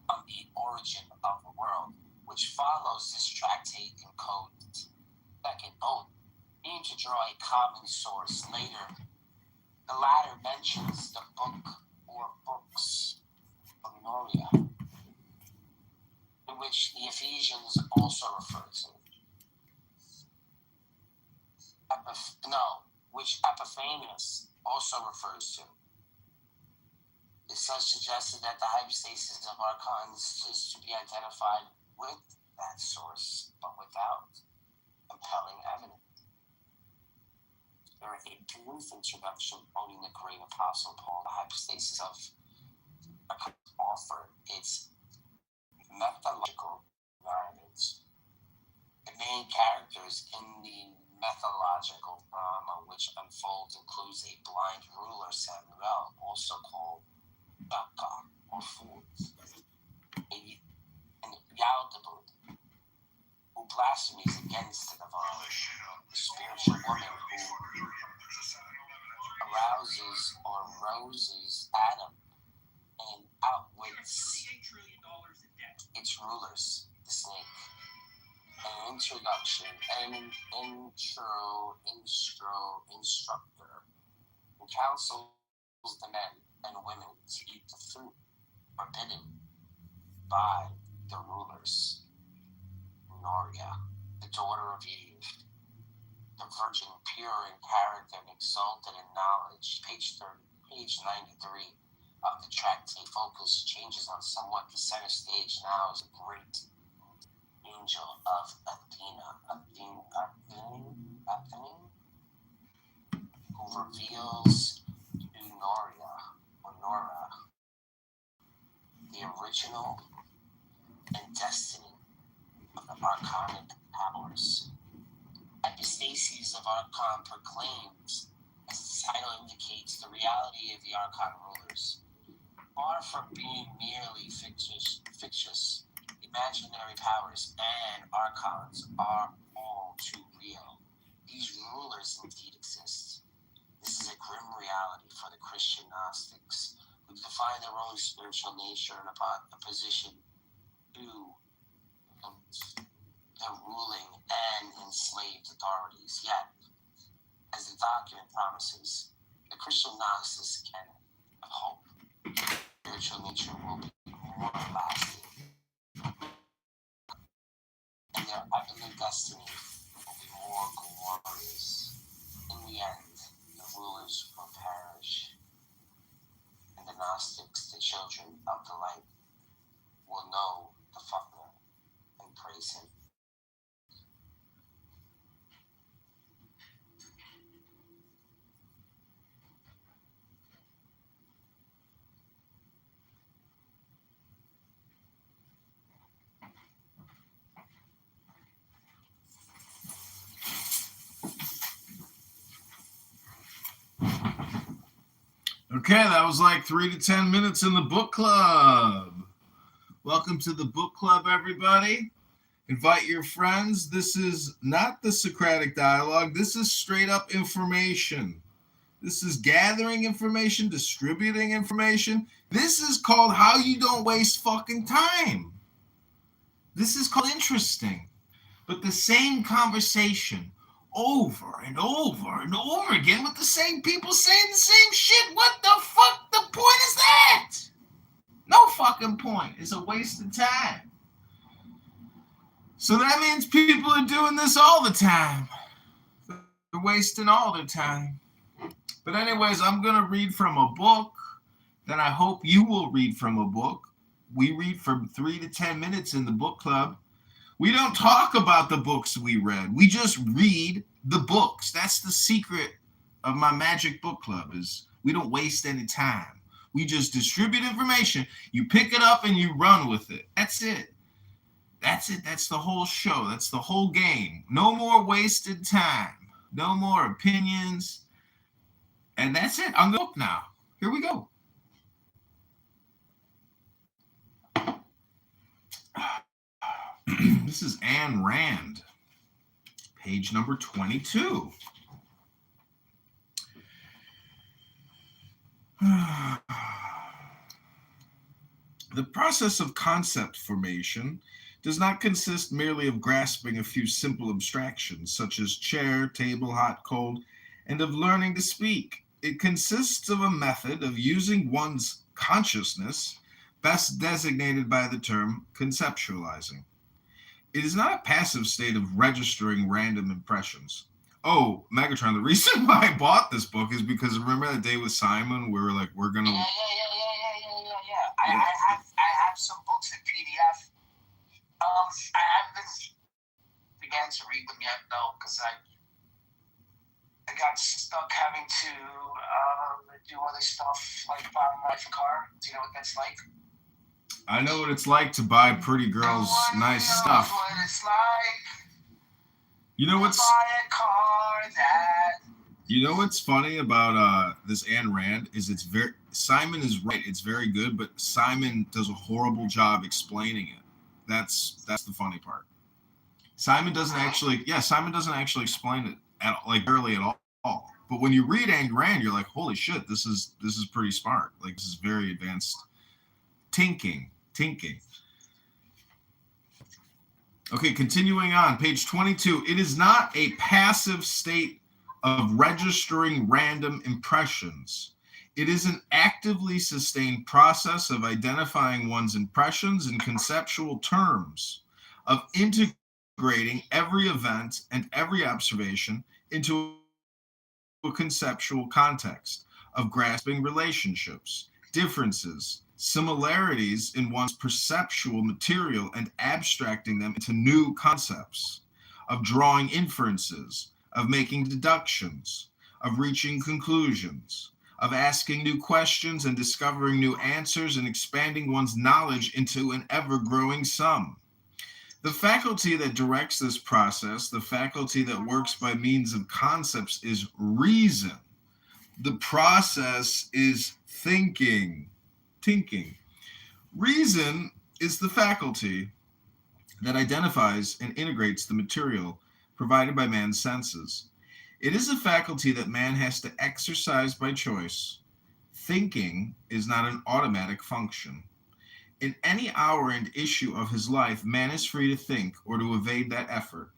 Speaker 11: on the origin of the world, which follows this tractate in code. Second, both aim to draw a common source. Later, the latter mentions the book or books of Noria, in which the Ephesians also refer to. Which Epiphanius also refers to. It suggested that the hypostasis of archons is to be identified with that source, but without compelling evidence. There is a brief introduction quoting the great apostle Paul. The hypostasis of archons offer its mythological narratives. The main characters in the mythological drama which unfolds includes a blind ruler, Samuel, also called Daka, or Fools, and Yaldabaoth, who blasphemes against the divine, the spiritual woman who roses Adam and outwits its rulers, the snake. An introduction and an instructor who counsels the men and women to eat the fruit forbidden by the rulers. Noria, the daughter of Eve, the virgin, pure in character and exalted in knowledge. Page 93 of the tractate focus changes on somewhat the center stage now is a great angel of Athene, who reveals to Nora, the original and destiny of the archonic powers. Epistasis of Archon proclaims, as the title indicates, the reality of the Archon rulers. Far from being merely fictitious, imaginary powers and archons are all too real. These rulers indeed exist. This is a grim reality for the Christian Gnostics, who define their own spiritual nature in opposition to the ruling and enslaved authorities. Yet, as the document promises, the Christian Gnostics can have hope. Spiritual nature will be more lasting, and their heavenly destiny will be more glorious. In the end, the rulers will perish, and the Gnostics, the children of the light, will know the Father and praise Him.
Speaker 9: Okay, that was like 3 to 10 minutes in the book club. Welcome to the book club, everybody. Invite your friends. This is not the Socratic dialogue. This is straight up information. This is gathering information, distributing information. This is called how you don't waste fucking time. This is called interesting. But the same conversation over and over and over again with the same people saying the same shit. What the fuck? The point is that? No fucking point. It's a waste of time. So that means people are doing this all the time. They're wasting all their time. But anyways, I'm going to read from a book. Then I hope you will read from a book. We read from 3 to 10 minutes in the book club. We don't talk about the books we read. We just read the books. That's the secret of my magic book club, is we don't waste any time. We just distribute information. You pick it up and you run with it. That's it. That's it. That's the whole show. That's the whole game. No more wasted time. No more opinions. And that's it. I'm going to book now. Here we go. This is Ayn Rand, page number 22. The process of concept formation does not consist merely of grasping a few simple abstractions, such as chair, table, hot, cold, and of learning to speak. It consists of a method of using one's consciousness, best designated by the term conceptualizing. It is not a passive state of registering random impressions. Oh, Megatron, the reason why I bought this book is because remember that day with Simon, we were like, we're going to...
Speaker 11: Yeah. I have some books in PDF. I haven't began to read them yet, though, because I got stuck having to do other stuff, like buy my car. Do you know what that's like?
Speaker 9: I know what it's like to buy pretty girls nice stuff.
Speaker 11: What it's like.
Speaker 9: You know what's...
Speaker 11: Buy a car that...
Speaker 9: You know what's funny about this Ayn Rand is it's very... Simon is right. It's very good, but Simon does a horrible job explaining it. That's the funny part. Simon doesn't actually explain it barely at all. But when you read Ayn Rand, you're like, holy shit, this is pretty smart. Like, this is very advanced thinking. Okay, continuing on, page 22. It is not a passive state of registering random impressions. It is an actively sustained process of identifying one's impressions in conceptual terms, of integrating every event and every observation into a conceptual context, of grasping relationships, differences, similarities in one's perceptual material and abstracting them into new concepts, of drawing inferences, of making deductions, of reaching conclusions, of asking new questions and discovering new answers and expanding one's knowledge into an ever-growing sum. The faculty that directs this process, the faculty that works by means of concepts, is reason. The process is thinking. Reason is the faculty that identifies and integrates the material provided by man's senses. It is a faculty that man has to exercise by choice. Thinking is not an automatic function. In any hour and issue of his life, man is free to think or to evade that effort.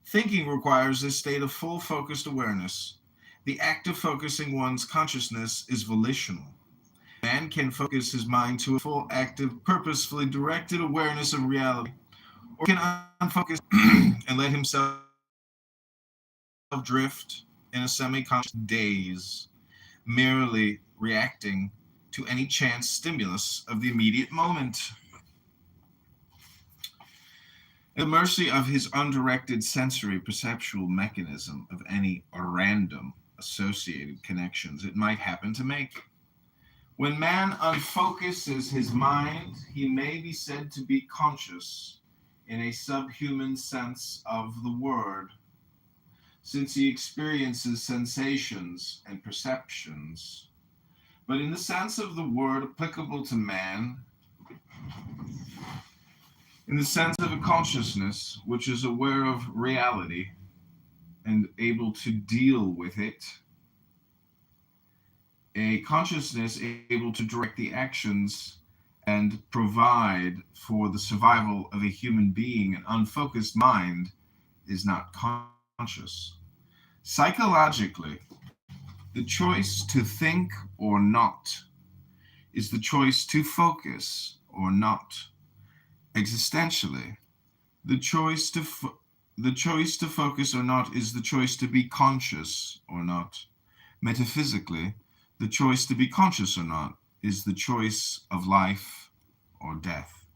Speaker 9: Thinking requires a state of full focused awareness. The act of focusing one's consciousness is volitional. Man can focus his mind to a full, active, purposefully directed awareness of reality, or can unfocus and let himself drift in a semi-conscious daze, merely reacting to any chance stimulus of the immediate moment. At the mercy of his undirected sensory perceptual mechanism of any random associated connections it might happen to make. When man unfocuses his mind, he may be said to be conscious in a subhuman sense of the word, since he experiences sensations and perceptions But in the sense of the word applicable to man, in the sense of a consciousness which is aware of reality and able to deal with it, a consciousness able to direct the actions and provide for the survival of a human being, an unfocused mind is not conscious. Psychologically, the choice to think or not is the choice to focus or not. Existentially, the choice to focus or not is the choice to be conscious or not. Metaphysically, the choice to be conscious or not is the choice of life or death.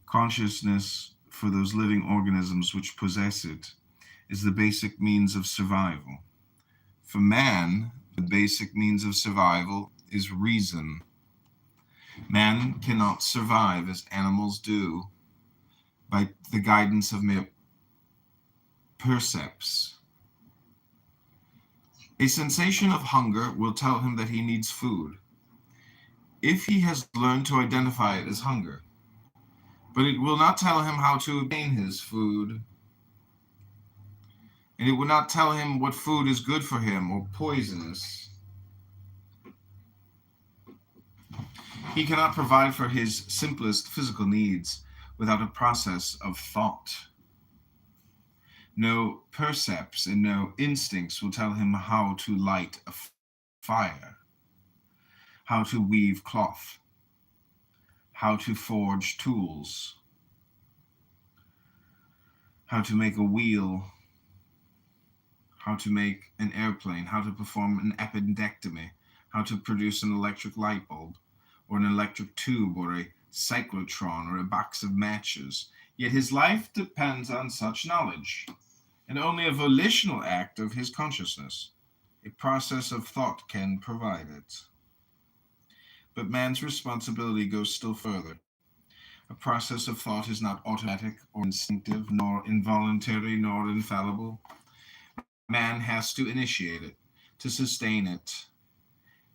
Speaker 9: Consciousness, for those living organisms which possess it, is the basic means of survival. For man, the basic means of survival is reason. Man cannot survive as animals do by the guidance of mere percepts. A sensation of hunger will tell him that he needs food, if he has learned to identify it as hunger. But it will not tell him how to obtain his food, and it will not tell him what food is good for him or poisonous. He cannot provide for his simplest physical needs without a process of thought. No percepts and no instincts will tell him how to light a fire, how to weave cloth, how to forge tools, how to make a wheel, how to make an airplane, how to perform an appendectomy, how to produce an electric light bulb, or an electric tube, or a cyclotron, or a box of matches. Yet his life depends on such knowledge, and only a volitional act of his consciousness, a process of thought, can provide it. But man's responsibility goes still further. A process of thought is not automatic or instinctive, nor involuntary, nor infallible. Man has to initiate it, to sustain it,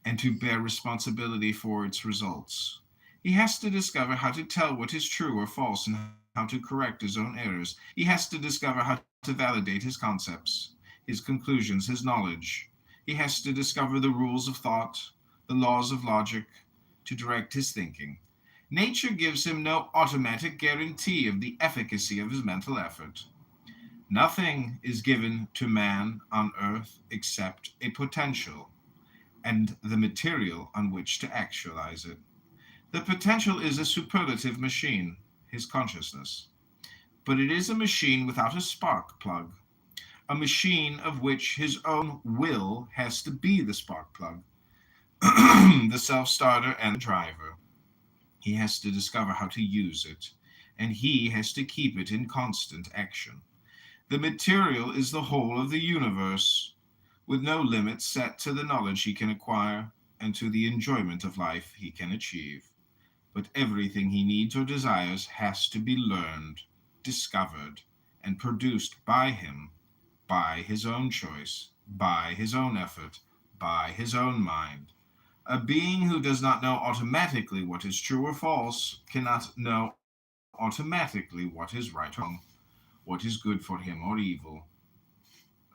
Speaker 9: and to bear responsibility for its results. He has to discover how to tell what is true or false and how to correct his own errors. He has to discover how to validate his concepts, his conclusions, his knowledge. He has to discover the rules of thought, the laws of logic, to direct his thinking. Nature gives him no automatic guarantee of the efficacy of his mental effort. Nothing is given to man on earth except a potential and the material on which to actualize it. The potential is a superlative machine, his consciousness. But it is a machine without a spark plug, a machine of which his own will has to be the spark plug, the self-starter and the driver. He has to discover how to use it, and he has to keep it in constant action. The material is the whole of the universe, with no limits set to the knowledge he can acquire and to the enjoyment of life he can achieve. But everything he needs or desires has to be learned, discovered, and produced by him, by his own choice, by his own effort, by his own mind. A being who does not know automatically what is true or false cannot know automatically what is right or wrong, what is good for him or evil.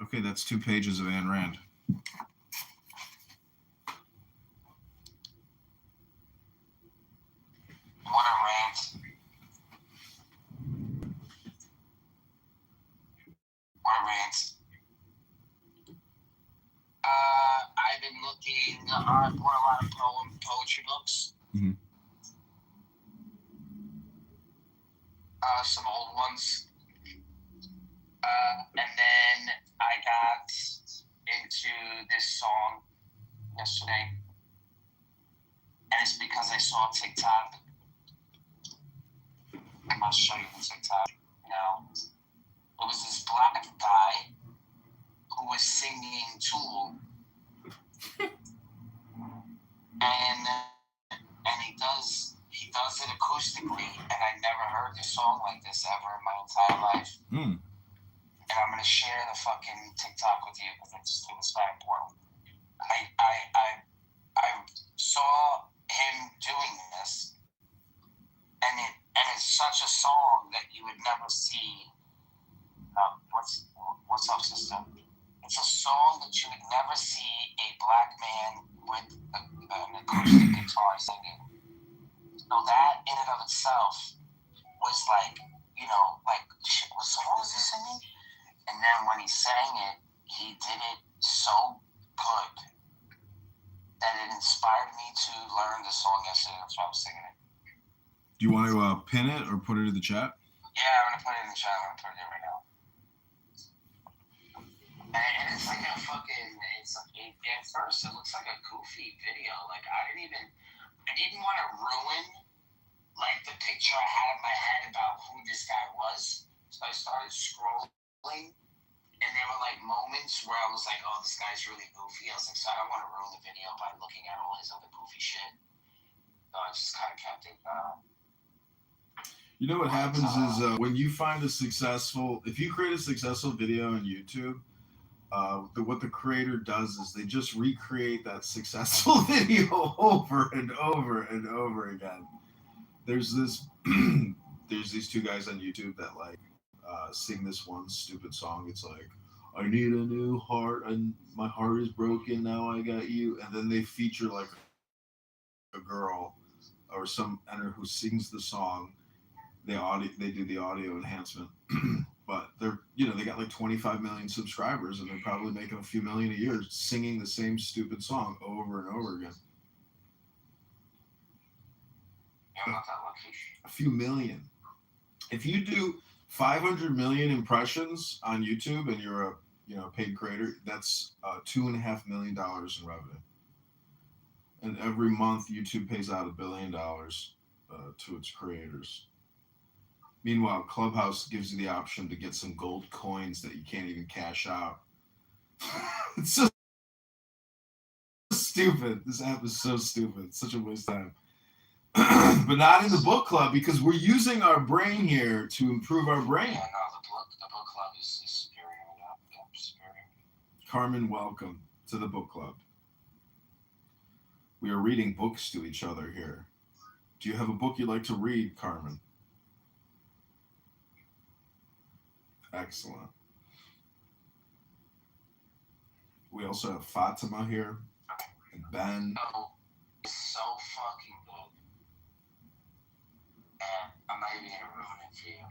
Speaker 9: Okay, that's 2 pages of Ayn Rand.
Speaker 11: What a rant. What a rant. I've been looking, I bought a lot of poetry books.
Speaker 9: Mm-hmm.
Speaker 11: Some old ones. And then I got into this song yesterday. And it's because I saw TikTok. I'll show you the TikTok now. It was this black guy who was singing Tool. and he does it acoustically, and I never heard a song like this ever in my entire life. And I'm gonna share the fucking TikTok with you because it's very important. you would never see a black man with an acoustic guitar singing. So that in and of itself was like, you know, like, shit, what song was he singing? And then when he sang it, he did it so good that it inspired me to learn the song yesterday. That's why I was singing it.
Speaker 9: Do you want to pin it or put it in the chat?
Speaker 11: Yeah, I'm gonna put it in the chat. I'm gonna put it in right now. And it's like a fucking. It's like, at first it looks like a goofy video. Like I didn't want to ruin like the picture I had in my head about who this guy was. So I started scrolling, and there were like moments where I was like, "Oh, this guy's really goofy." I was like, "So I don't want to ruin the video by looking at all his other goofy shit." So I just kind of kept it.
Speaker 9: You know what happens is when you find if you create a successful video on YouTube, what the creator does is they just recreate that successful video over and over and over again. There's these two guys on YouTube that like sing this one stupid song. It's like, I need a new heart and my heart is broken, now I got you. And then they feature like a girl or some who sings the song. They do the audio enhancement, but they got like 25 million subscribers and they're probably making a few million a year singing the same stupid song over and over again. A few million. If you do 500 million impressions on YouTube and you're a paid creator, that's $2.5 million in revenue. And every month YouTube pays out $1 billion to its creators. Meanwhile, Clubhouse gives you the option to get some gold coins that you can't even cash out. It's so stupid. This app is so stupid. It's such a waste of time. But not in the book club, because we're using our brain here to improve our brain.
Speaker 11: Yeah, no, the book club is superior. Yeah, superior.
Speaker 9: Carmen, welcome to the book club. We are reading books to each other here. Do you have a book you'd like to read, Carmen? Excellent. We also have Fatima here and Ben.
Speaker 11: Oh, it's so fucking good. And I'm not even gonna ruin it for you.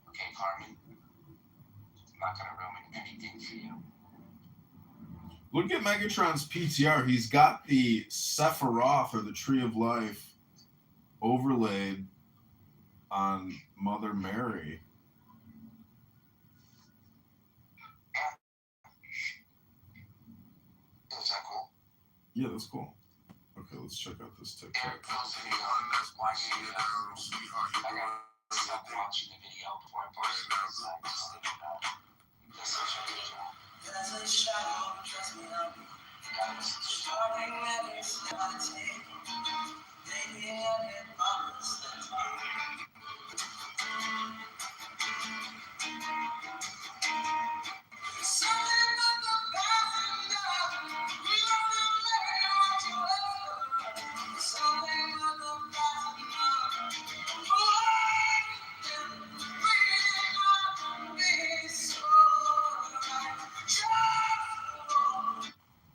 Speaker 11: Okay, Carmen? I'm not gonna ruin anything for you.
Speaker 9: Look at Megatron's PTR. He's got the Sephiroth, or the Tree of Life, overlaid on Mother Mary.
Speaker 11: Is that cool?
Speaker 9: Yeah, that's cool. Okay, let's check out this TikTok.
Speaker 11: I gotta stop watching the video before I post it.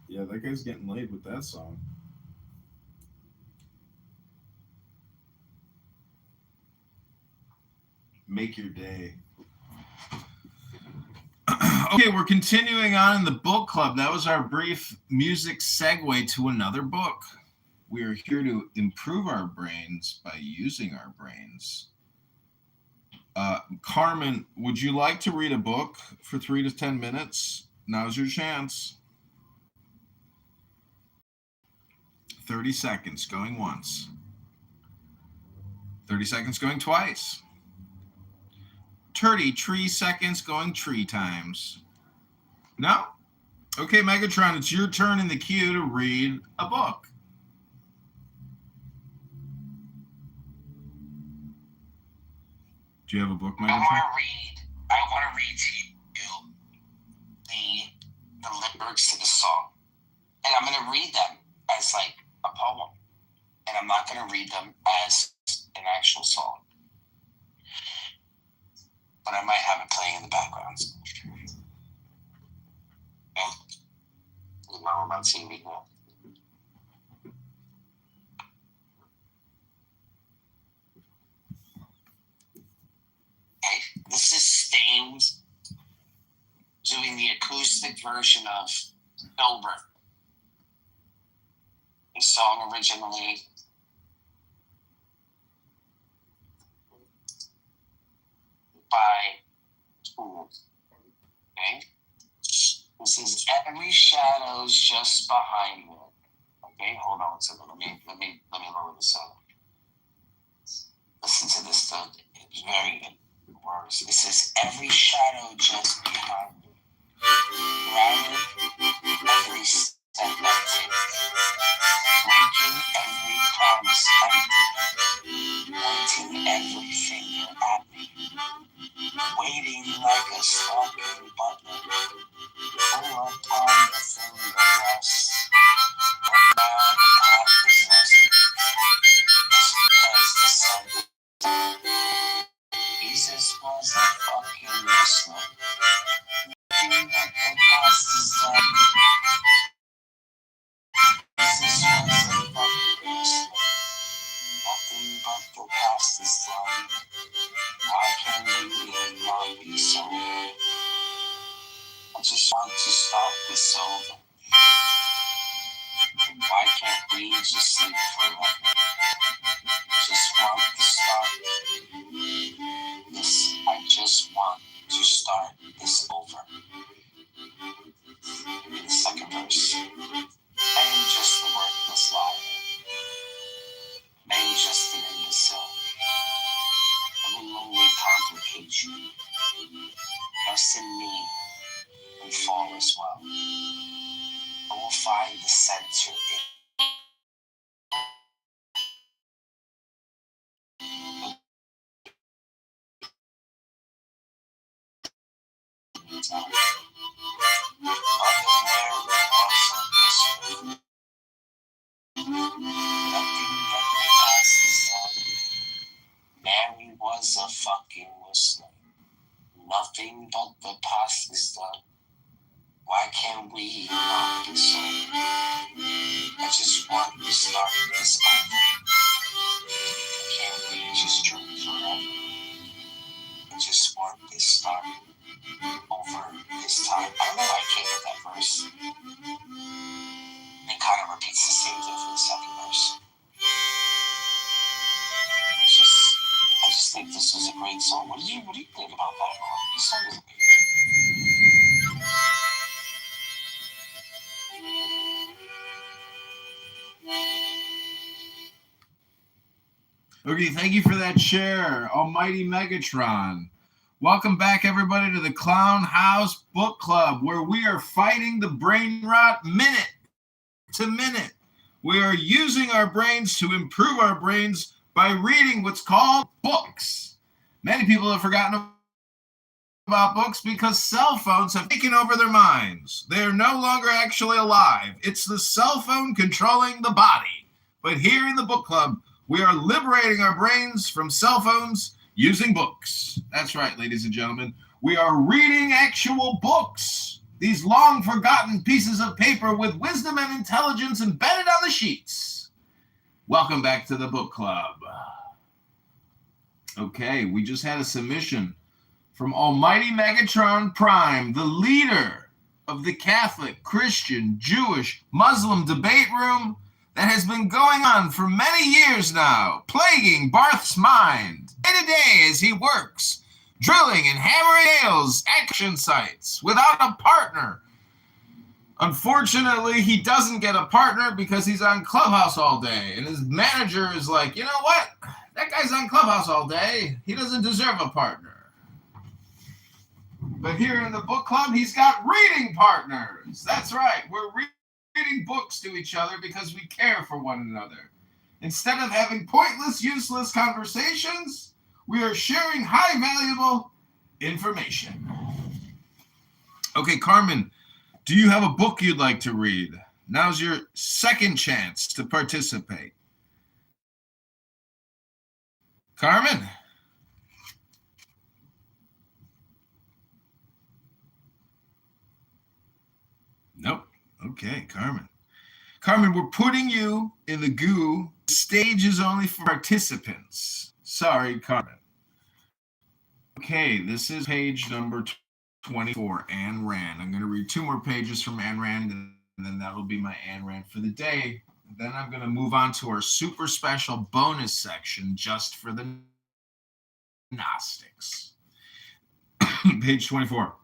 Speaker 9: Yeah, that guy's getting laid with that song. Make your day. Okay, we're continuing on in the book club. That was our brief music segue to another book. We are here to improve our brains by using our brains. Carmen, would you like to read a book for 3 to 10 minutes? Now's your chance. 30 seconds going once. 30 seconds going twice. 33 seconds going 3 times. No? Okay, Megatron, it's your turn in the queue to read a book. Do you have a book, Megatron?
Speaker 11: I want to read to you the lyrics to the song. And I'm going to read them as like a poem. And I'm not going to read them as an actual song. But I might have it playing in the background. Okay. now on my TV now. Hey, this is Stames doing the acoustic version of Kitover. The song originally by Tool. Okay? This is Every Shadow's Just Behind Me. Okay, hold on a second. Let me lower this up. Listen to this though. It's very good words. It says every shadow just behind me. Routed every step I take. Breaking every promise empty. Pointing every finger at me. Waiting like a stalking butler. Pull upon the finger rest. But now the path is lessened. Just because the sun Jesus was a fucking listener. Nothing but the past is done. Jesus was a fucking listener. Nothing but the past is done. Why can't we not be sober? I just want to start this over. Why can't we just sleep forever? Just want to start this. I just want to start this over. In the second verse, I am just a worthless liar. Maybe just an imbecile. I'm a lonely complication. Trust in me and fall as well. I will find the center in time. Mary was a fucking listener. Nothing but the past is done. Why can't we not be so? I just want to start this over. Can't we just drink forever? I just want to start over this time. I don't know why I came with that verse. It kind of repeats the same thing for the second verse. I just think this was a great song. What do you think about that, Ron? This song is amazing.
Speaker 9: Okay, thank you for that share, Almighty Megatron. Welcome back, everybody, to the Clown House Book Club, where we are fighting the brain rot minute to minute. We are using our brains to improve our brains by reading what's called books. Many people have forgotten about books because cell phones have taken over their minds. They are no longer actually alive. It's the cell phone controlling the body. But here in the book club, we are liberating our brains from cell phones using books. That's right, ladies and gentlemen. We are reading actual books. These long forgotten pieces of paper with wisdom and intelligence embedded on the sheets. Welcome back to the book club. Okay, we just had a submission from Almighty Megatron Prime, the leader of the Catholic, Christian, Jewish, Muslim debate room that has been going on for many years now, plaguing Barth's mind day to day as he works, drilling and hammering nails action sites without a partner. Unfortunately, he doesn't get a partner because he's on Clubhouse all day, and his manager is like, you know what? That guy's on Clubhouse all day. He doesn't deserve a partner. But here in the book club, he's got reading partners. That's right. We're reading books to each other because we care for one another. Instead of having pointless, useless conversations, we are sharing high valuable information. Okay, Carmen, do you have a book you'd like to read? Now's your second chance to participate. Carmen? Nope. Okay, Carmen. Carmen, we're putting you in the goo. The stage is only for participants. Sorry, Carmen. Okay, this is page number 24, Ayn Rand. I'm going to read 2 more pages from Ayn Rand, and then that'll be my Ayn Rand for the day. Then I'm going to move on to our super special bonus section just for the Gnostics. Page 24.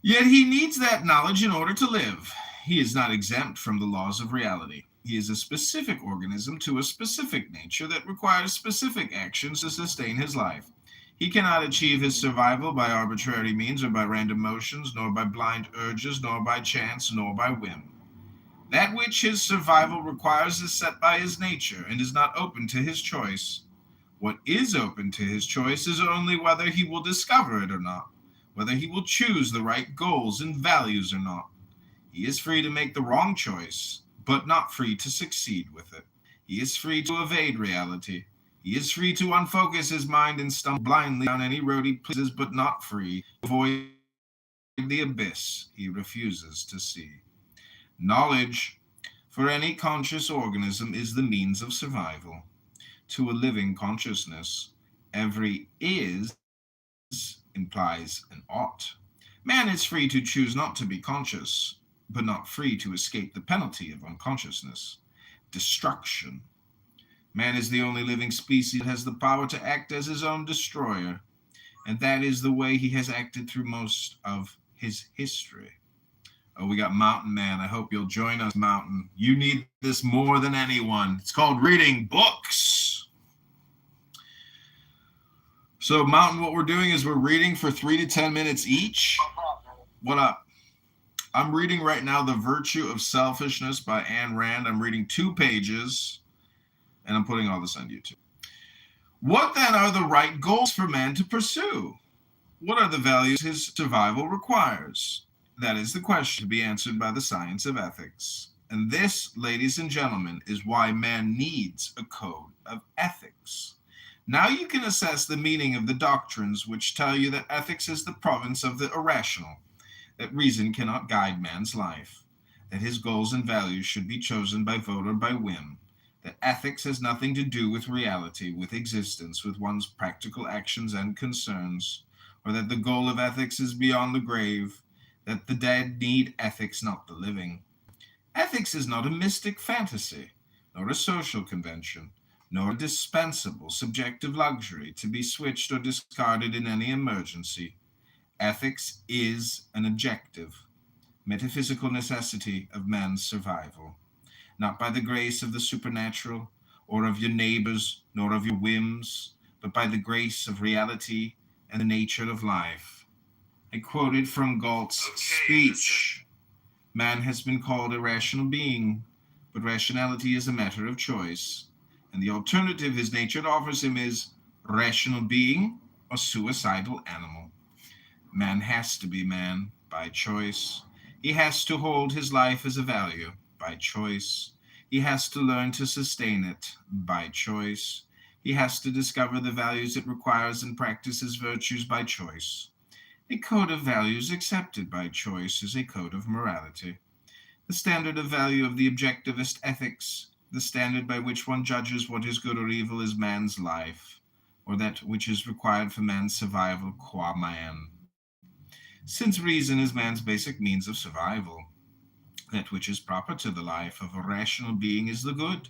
Speaker 9: Yet he needs that knowledge in order to live. He is not exempt from the laws of reality. He is a specific organism to a specific nature that requires specific actions to sustain his life. He cannot achieve his survival by arbitrary means or by random motions, nor by blind urges, nor by chance, nor by whim. That which his survival requires is set by his nature and is not open to his choice. What is open to his choice is only whether he will discover it or not, whether he will choose the right goals and values or not. He is free to make the wrong choice, but not free to succeed with it. He is free to evade reality. He is free to unfocus his mind and stumble blindly down any road he pleases, but not free to avoid the abyss he refuses to see. Knowledge, for any conscious organism, is the means of survival. To a living consciousness, every is implies an ought. Man is free to choose not to be conscious, but not free to escape the penalty of unconsciousness, destruction. Man is the only living species that has the power to act as his own destroyer, and that is the way he has acted through most of his history. Oh, we got Mountain Man. I hope you'll join us, Mountain. You need this more than anyone. It's called reading books. So, Mountain, what we're doing is we're reading for 3 to 10 minutes each. What up? I'm reading right now The Virtue of Selfishness by Ayn Rand. I'm reading 2 pages, and I'm putting all this on YouTube. What then are the right goals for man to pursue? What are the values his survival requires? That is the question to be answered by the science of ethics. And this, ladies and gentlemen, is why man needs a code of ethics. Now you can assess the meaning of the doctrines which tell you that ethics is the province of the irrational, that reason cannot guide man's life, that his goals and values should be chosen by vote or by whim, that ethics has nothing to do with reality, with existence, with one's practical actions and concerns, or that the goal of ethics is beyond the grave, that the dead need ethics, not the living. Ethics is not a mystic fantasy, nor a social convention, nor a dispensable subjective luxury to be switched or discarded in any emergency. Ethics is an objective, metaphysical necessity of man's survival, not by the grace of the supernatural, or of your neighbors, nor of your whims, but by the grace of reality and the nature of life. I quoted from Galt's speech. Man has been called a rational being, but rationality is a matter of choice, and the alternative his nature offers him is rational being or suicidal animal. Man has to be man by choice. He has to hold his life as a value by choice. He has to learn to sustain it by choice. He has to discover the values it requires and practice his virtues by choice. A code of values accepted by choice is a code of morality. The standard of value of the objectivist ethics, the standard by which one judges what is good or evil, is man's life, or that which is required for man's survival qua man. Since reason is man's basic means of survival, that which is proper to the life of a rational being is the good.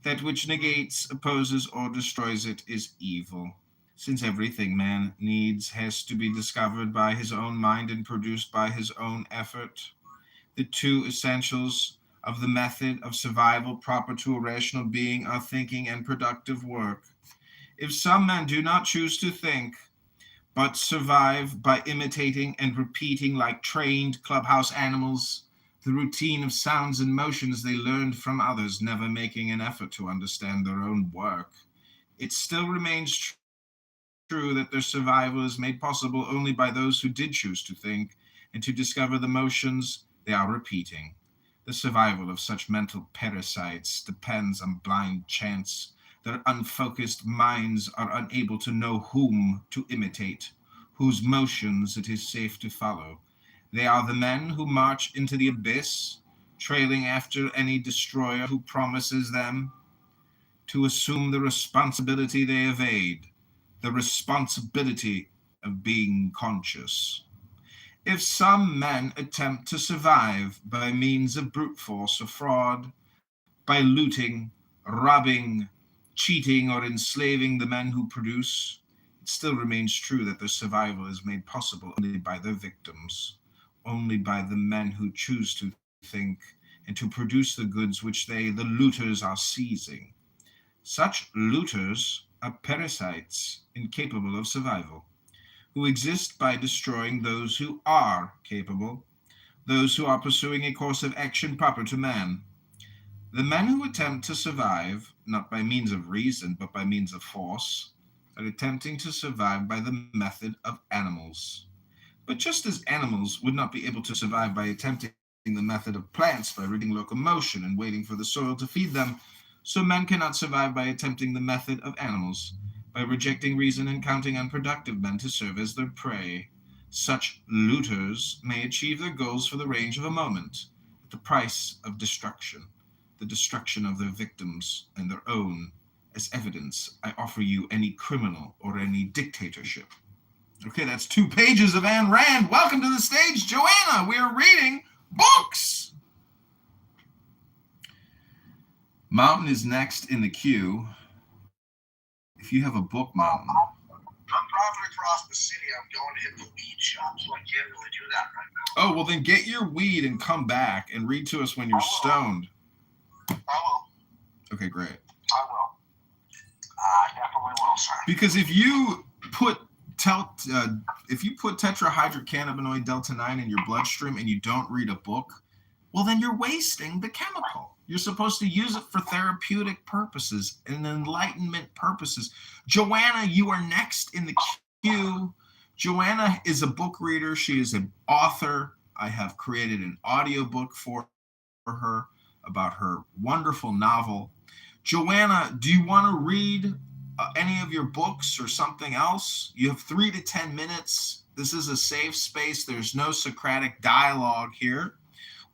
Speaker 9: That which negates, opposes, or destroys it is evil. Since everything man needs has to be discovered by his own mind and produced by his own effort, the 2 essentials of the method of survival proper to a rational being are thinking and productive work. If some men do not choose to think, but survive by imitating and repeating like trained clubhouse animals the routine of sounds and motions they learned from others, never making an effort to understand their own work, it still remains true that their survival is made possible only by those who did choose to think and to discover the motions they are repeating. The survival of such mental parasites depends on blind chance. Their unfocused minds are unable to know whom to imitate, whose motions it is safe to follow. They are the men who march into the abyss, trailing after any destroyer who promises them to assume the responsibility they evade, the responsibility of being conscious. If some men attempt to survive by means of brute force or fraud, by looting, robbing, cheating, or enslaving the men who produce, it still remains true that their survival is made possible only by their victims, only by the men who choose to think and to produce the goods which they, the looters, are seizing. Such looters are parasites incapable of survival, who exist by destroying those who are capable, those who are pursuing a course of action proper to man. The men who attempt to survive, not by means of reason, but by means of force, are attempting to survive by the method of animals. But just as animals would not be able to survive by attempting the method of plants, by rigging locomotion and waiting for the soil to feed them, so men cannot survive by attempting the method of animals, by rejecting reason and counting unproductive men to serve as their prey. Such looters may achieve their goals for the range of a moment, at the price of destruction, the destruction of their victims and their own. As evidence, I offer you any criminal or any dictatorship. Okay, that's 2 pages of Ayn Rand. Welcome to the stage, Joanna. We are reading books. Mountain is next in the queue. If you have a book, Mountain.
Speaker 7: I'm driving across the city. I'm going to hit the weed shop, so I can't really do that right now.
Speaker 9: Oh, well then get your weed and come back and read to us when you're stoned.
Speaker 7: I will.
Speaker 9: Okay, great.
Speaker 7: I will. I definitely will, sir.
Speaker 9: Because if you put tetrahydrocannabinoid delta 9 in your bloodstream and you don't read a book, well then you're wasting the chemical. You're supposed to use it for therapeutic purposes and enlightenment purposes. Joanna, you are next in the queue. Joanna is a book reader. She is an author. I have created an audiobook for her about her wonderful novel. Joanna, do you want to read any of your books or something else? You have 3 to 10 minutes. This is a safe space. There's no Socratic dialogue here.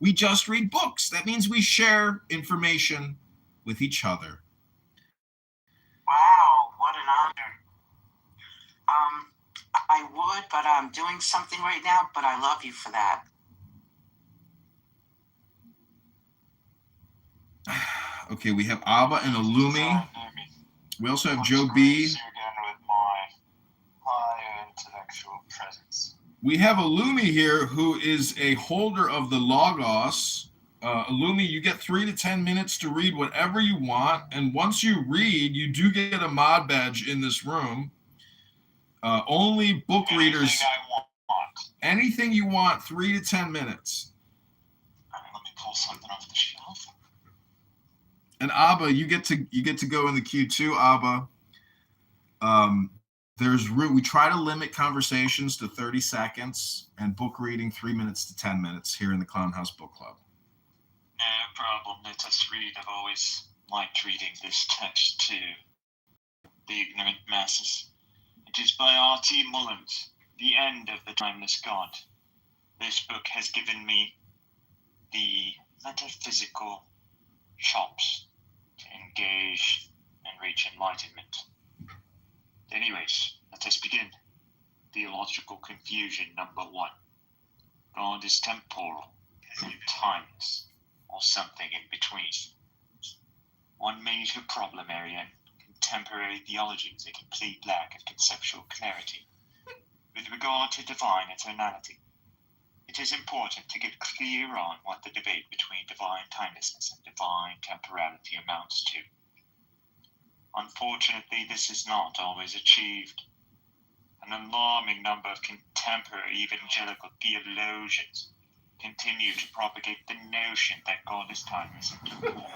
Speaker 9: We just read books. That means we share information with each other.
Speaker 4: Wow, what an honor. I would, but I'm doing something right now, but I love you for that.
Speaker 9: Okay, we have Abba and Illumi. We also have Joe B.
Speaker 14: Again with my high intellectual presence.
Speaker 9: We have Illumi here, who is a holder of the Logos. Illumi, you get 3 to 10 minutes to read whatever you want, and once you read, you do get a mod badge in this room. Only book readers. Anything you want, 3 to 10 minutes.
Speaker 14: Let me pull something off the shelf.
Speaker 9: And Abba, you get to go in the queue too, Abba. There's room. We try to limit conversations to 30 seconds and book reading 3 minutes to 10 minutes here in the Clown House Book Club.
Speaker 15: No problem. Let us read. I've always liked reading this text to the ignorant masses. It is by R.T. Mullins, The End of the Timeless God. This book has given me the metaphysical chops to engage and reach enlightenment. Anyways, let us begin. Theological confusion number 1. God is temporal and timeless, or something in between. One major problem area in contemporary theology is a complete lack of conceptual clarity. With regard to divine eternality, it is important to get clear on what the debate between divine timelessness and divine temporality amounts to. Unfortunately, this is not always achieved. An alarming number of contemporary evangelical theologians continue to propagate the notion that God is timeless and temporal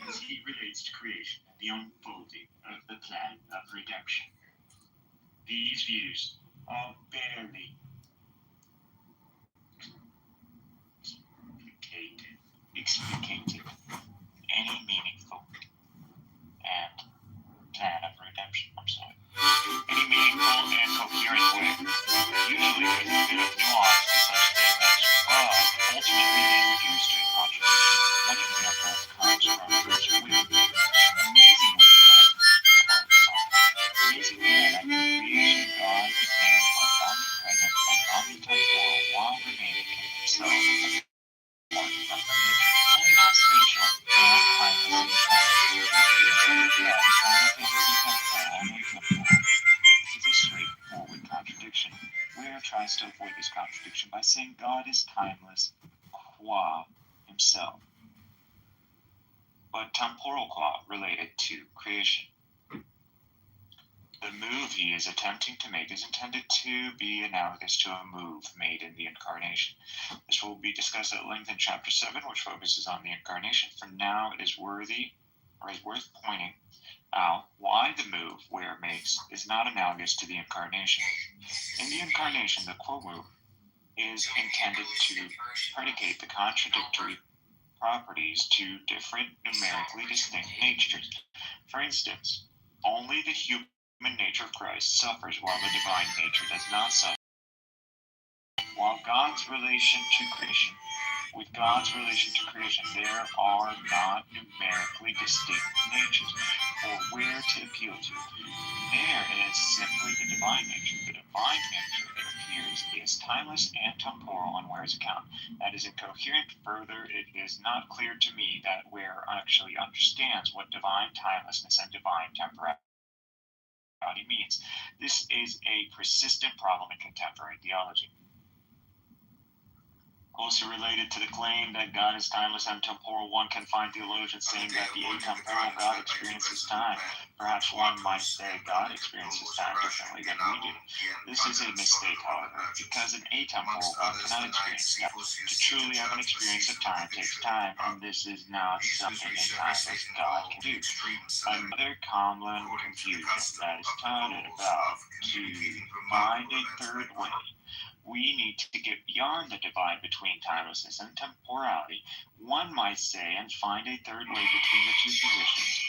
Speaker 15: as he relates to creation and the unfolding of the plan of redemption. These views are barely explicated any meaningful and plan of redemption. Any meaningful and coherent way. Usually there's a bit of nuance to such statements. saying God is timeless qua himself, but temporal qua related to creation. The move he is attempting to make is intended to be analogous to a move made in the Incarnation. This will be discussed at length in Chapter 7, which focuses on the Incarnation. For now, it is worth pointing out why the move Ware makes is not analogous to the Incarnation. In the Incarnation, the quo move is intended to predicate the contradictory properties to different numerically distinct natures. For instance, only the human nature of Christ suffers while the divine nature does not suffer. With God's relation to creation, there are not numerically distinct natures for where to appeal to. There is simply the divine nature. The divine nature, it appears, is timeless and temporal on Ware's account. That is incoherent. Further, it is not clear to me that Ware actually understands what divine timelessness and divine temporality means. This is a persistent problem in contemporary theology. Closely related to the claim that God is timeless and temporal, one can find theologians saying that the atemporal God experiences time. Perhaps one might say God experiences time differently than we do. This is a mistake, however, because an atemporal God cannot experience time. To truly have an experience of time takes time, and this is not something a timeless God can do. Another common confusion that is touted about to find a third way. We need to get beyond the divide between timelessness and temporality, one might say, and find a third way between the two positions.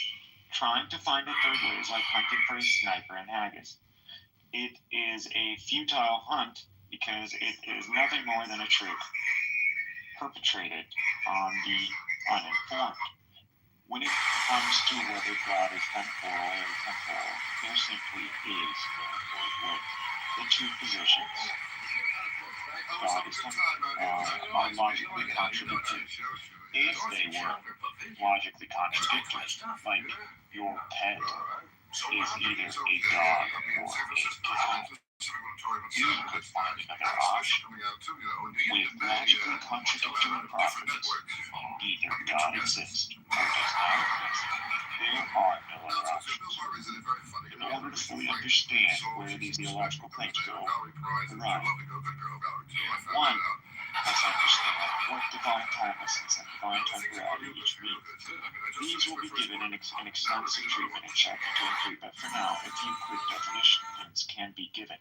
Speaker 15: Trying to find a third way is like hunting for a sniper in haggis. It is a futile hunt because it is nothing more than a trick perpetrated on the uninformed. When it comes to whether God is temporal or atemporal, there simply is no third way. The two positions God is are logically contradictory. If they were logically contradictory, like your pet is either a dog or a cat, you could find another option with logically contradictory properties. Either God exists or does not exist. There are no other options. In order to fully understand where these theological claims go awry, one must understand what divine timelessness and divine temporality each mean. These will be given in extensive treatment in Chapter 2 and 3, but for now, a few quick definitions can be given.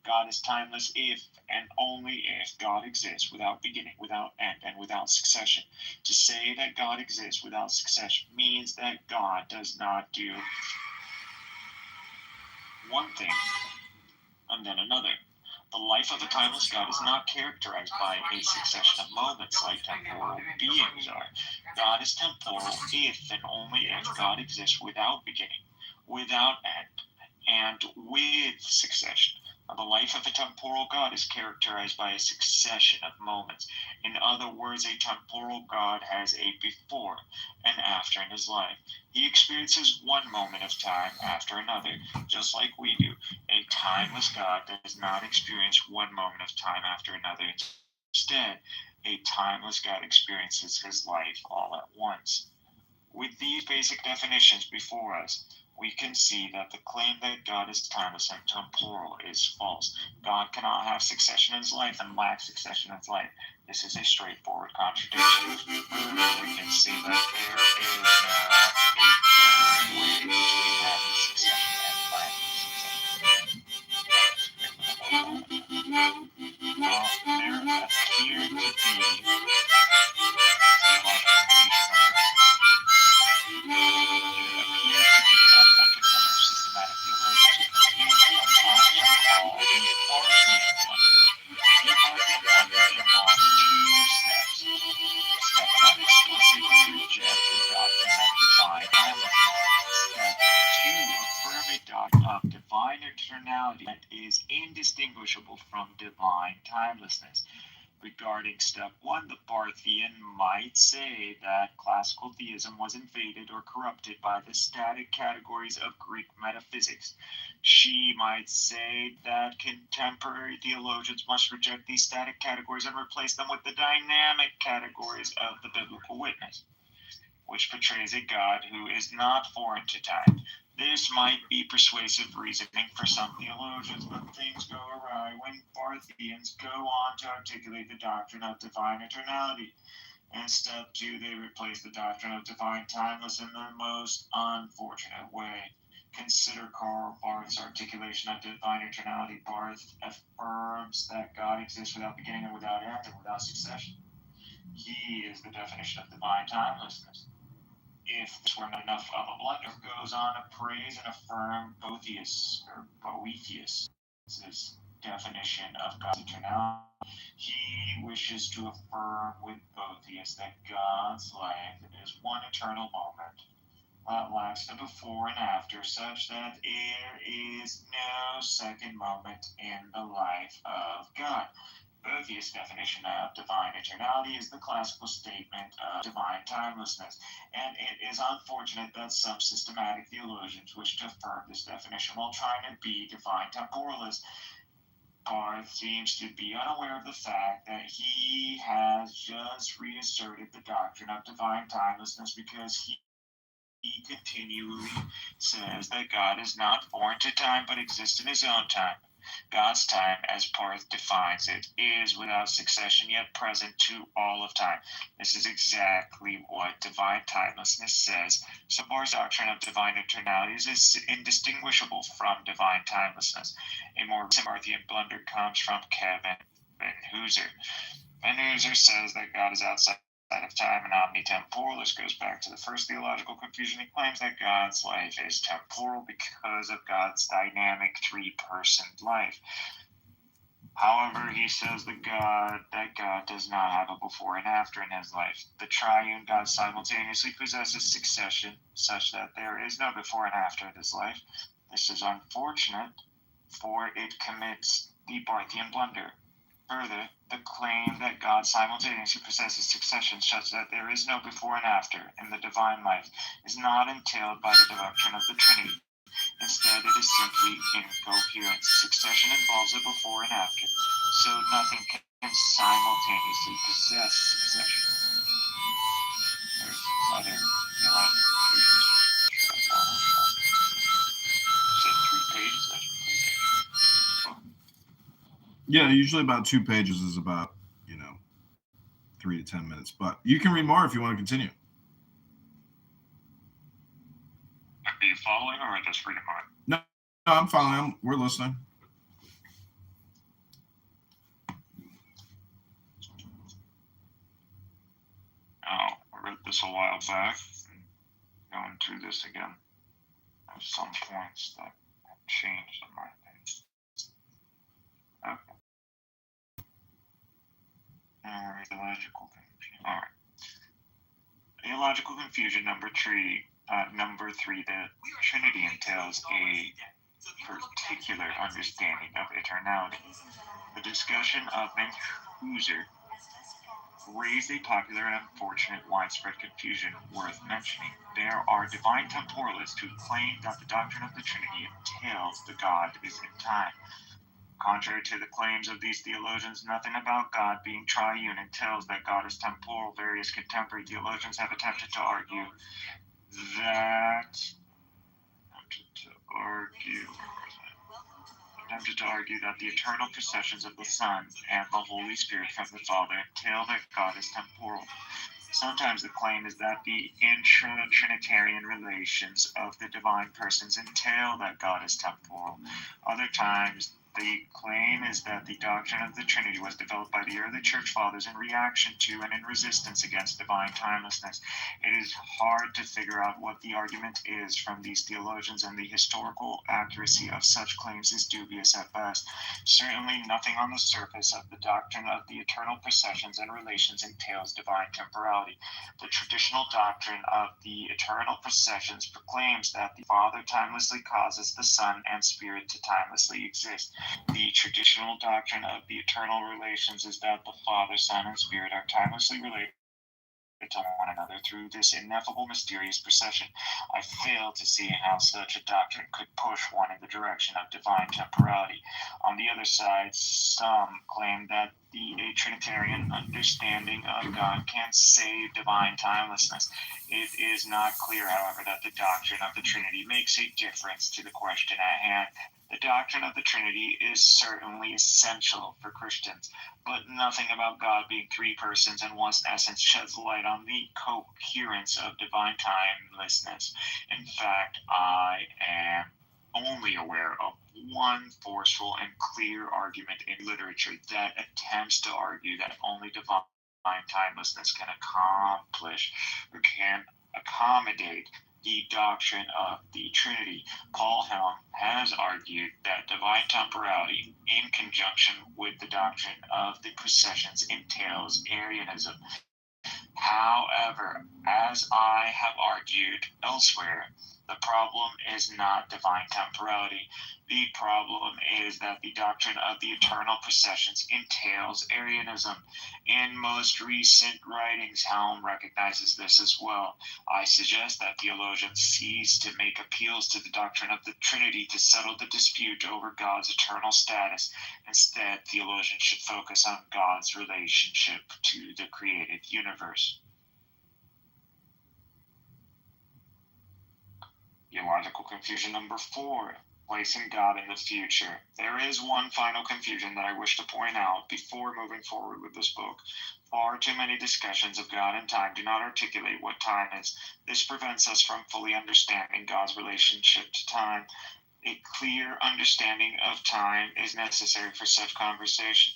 Speaker 15: God is timeless if and only if God exists without beginning, without end, and without succession. To say that God exists without succession means that God does not do one thing and then another. The life of the timeless God is not characterized by a succession of moments like temporal beings are. God is temporal if and only if God exists without beginning, without end, and with succession. The life of a temporal God is characterized by a succession of moments. In other words, a temporal God has a before and after in his life. He experiences one moment of time after another, just like we do. A timeless God does not experience one moment of time after another. Instead, a timeless God experiences his life all at once. With these basic definitions before us, we can see that the claim that God is timeless and temporal is false. God cannot have succession in his life and lack succession in his life. This is a straightforward contradiction. Further, we can see that there is no third way between having succession and lacking succession. Well, there appear to be systematic theologians who continue to accomplish all the authoritative involves two steps. Step one, explicitly reject the doctrine of divine timelessness. Step two, affirm a doctrine of divine eternality that is indistinguishable from divine timelessness. Regarding step 1, the Barthian might say that classical theism was invaded or corrupted by the static categories of Greek metaphysics. She might say that contemporary theologians must reject these static categories and replace them with the dynamic categories of the biblical witness, which portrays a God who is not foreign to time. This might be persuasive reasoning for some theologians, but things go awry when Barthians go on to articulate the doctrine of divine eternality. In step 2, they replace the doctrine of divine timeless in the most unfortunate way. Consider Karl Barth's articulation of divine eternality. Barth affirms that God exists without beginning and without end and without succession. He is the definition of divine timelessness. If this were not enough of a blunder, goes on to praise and affirm Boethius' definition of God's eternality. He wishes to affirm with Boethius that God's life is one eternal moment that lacks the before and after, such that there is no second moment in the life of God. Boethius' definition of divine eternality is the classical statement of divine timelessness, and it is unfortunate that some systematic theologians wish to affirm this definition while trying to be divine temporalists. Barth seems to be unaware of the fact that he has just reasserted the doctrine of divine timelessness because he continually says that God is not foreign to time but exists in his own time. God's time, as Barth defines it, is without succession yet present to all of time. This is exactly what divine timelessness says. So Barth's doctrine of divine eternality is indistinguishable from divine timelessness. A more recent Barthian blunder comes from Kevin Van Hooser. Van Hooser says that God is outside of time and omnitemporal. This goes back to the first theological confusion. He claims that God's life is temporal because of God's dynamic three-person life. However, he says that God does not have a before and after in his life. The triune God simultaneously possesses succession such that there is no before and after in his life. This is unfortunate, for it commits the Barthian blunder. Further, the claim that God simultaneously possesses succession such that there is no before and after in the divine life is not entailed by the doctrine of the Trinity. Instead, it is simply incoherent. Succession involves a before and after, so nothing can simultaneously possess succession. There's other theological conclusions. Said 3 pages. That's 3 pages.
Speaker 9: Yeah, usually about 2 pages is about, 3 to 10 minutes. But you can read more if you want to continue.
Speaker 15: Are you following or just reading more?
Speaker 9: No, I'm following. We're listening.
Speaker 15: Oh, I read this a while back. Going through this again. There's some points that have changed in my opinion. Okay. Alright, theological confusion. Alright. Theological confusion number 3. Number 3, the Trinity entails a particular understanding of eternality. The discussion of Van Hooser raised a popular and unfortunate widespread confusion worth mentioning. There are divine temporalists who claim that the doctrine of the Trinity entails the God is in time. Contrary to the claims of these theologians, nothing about God being triune entails that God is temporal. Various contemporary theologians have attempted to argue that the eternal processions of the Son and the Holy Spirit from the Father entail that God is temporal. Sometimes the claim is that the intra-Trinitarian relations of the divine persons entail that God is temporal. Other times, the claim is that the doctrine of the Trinity was developed by the early church fathers in reaction to and in resistance against divine timelessness. It is hard to figure out what the argument is from these theologians, and the historical accuracy of such claims is dubious at best. Certainly nothing on the surface of the doctrine of the eternal processions and relations entails divine temporality. The traditional doctrine of the eternal processions proclaims that the Father timelessly causes the Son and Spirit to timelessly exist. The traditional doctrine of the eternal relations is that the Father, Son, and Spirit are timelessly related to one another through this ineffable, mysterious procession. I fail to see how such a doctrine could push one in the direction of divine temporality. On the other side, some claim that a Trinitarian understanding of God can save divine timelessness. It is not clear, however, that the doctrine of the Trinity makes a difference to the question at hand. The doctrine of the Trinity is certainly essential for Christians, but nothing about God being three persons in one essence sheds light on the coherence of divine timelessness. In fact, I am only aware of one forceful and clear argument in literature that attempts to argue that only divine timelessness can accomplish or can accommodate the doctrine of the Trinity. Paul Helm has argued that divine temporality, in conjunction with the doctrine of the processions, entails Arianism. However, as I have argued elsewhere, the problem is not divine temporality. The problem is that the doctrine of the eternal processions entails Arianism. In most recent writings, Helm recognizes this as well. I suggest that theologians cease to make appeals to the doctrine of the Trinity to settle the dispute over God's eternal status. Instead, theologians should focus on God's relationship to the created universe. Theological confusion number 4, placing God in the future. There is one final confusion that I wish to point out before moving forward with this book. Far too many discussions of God and time do not articulate what time is. This prevents us from fully understanding God's relationship to time. A clear understanding of time is necessary for such conversation.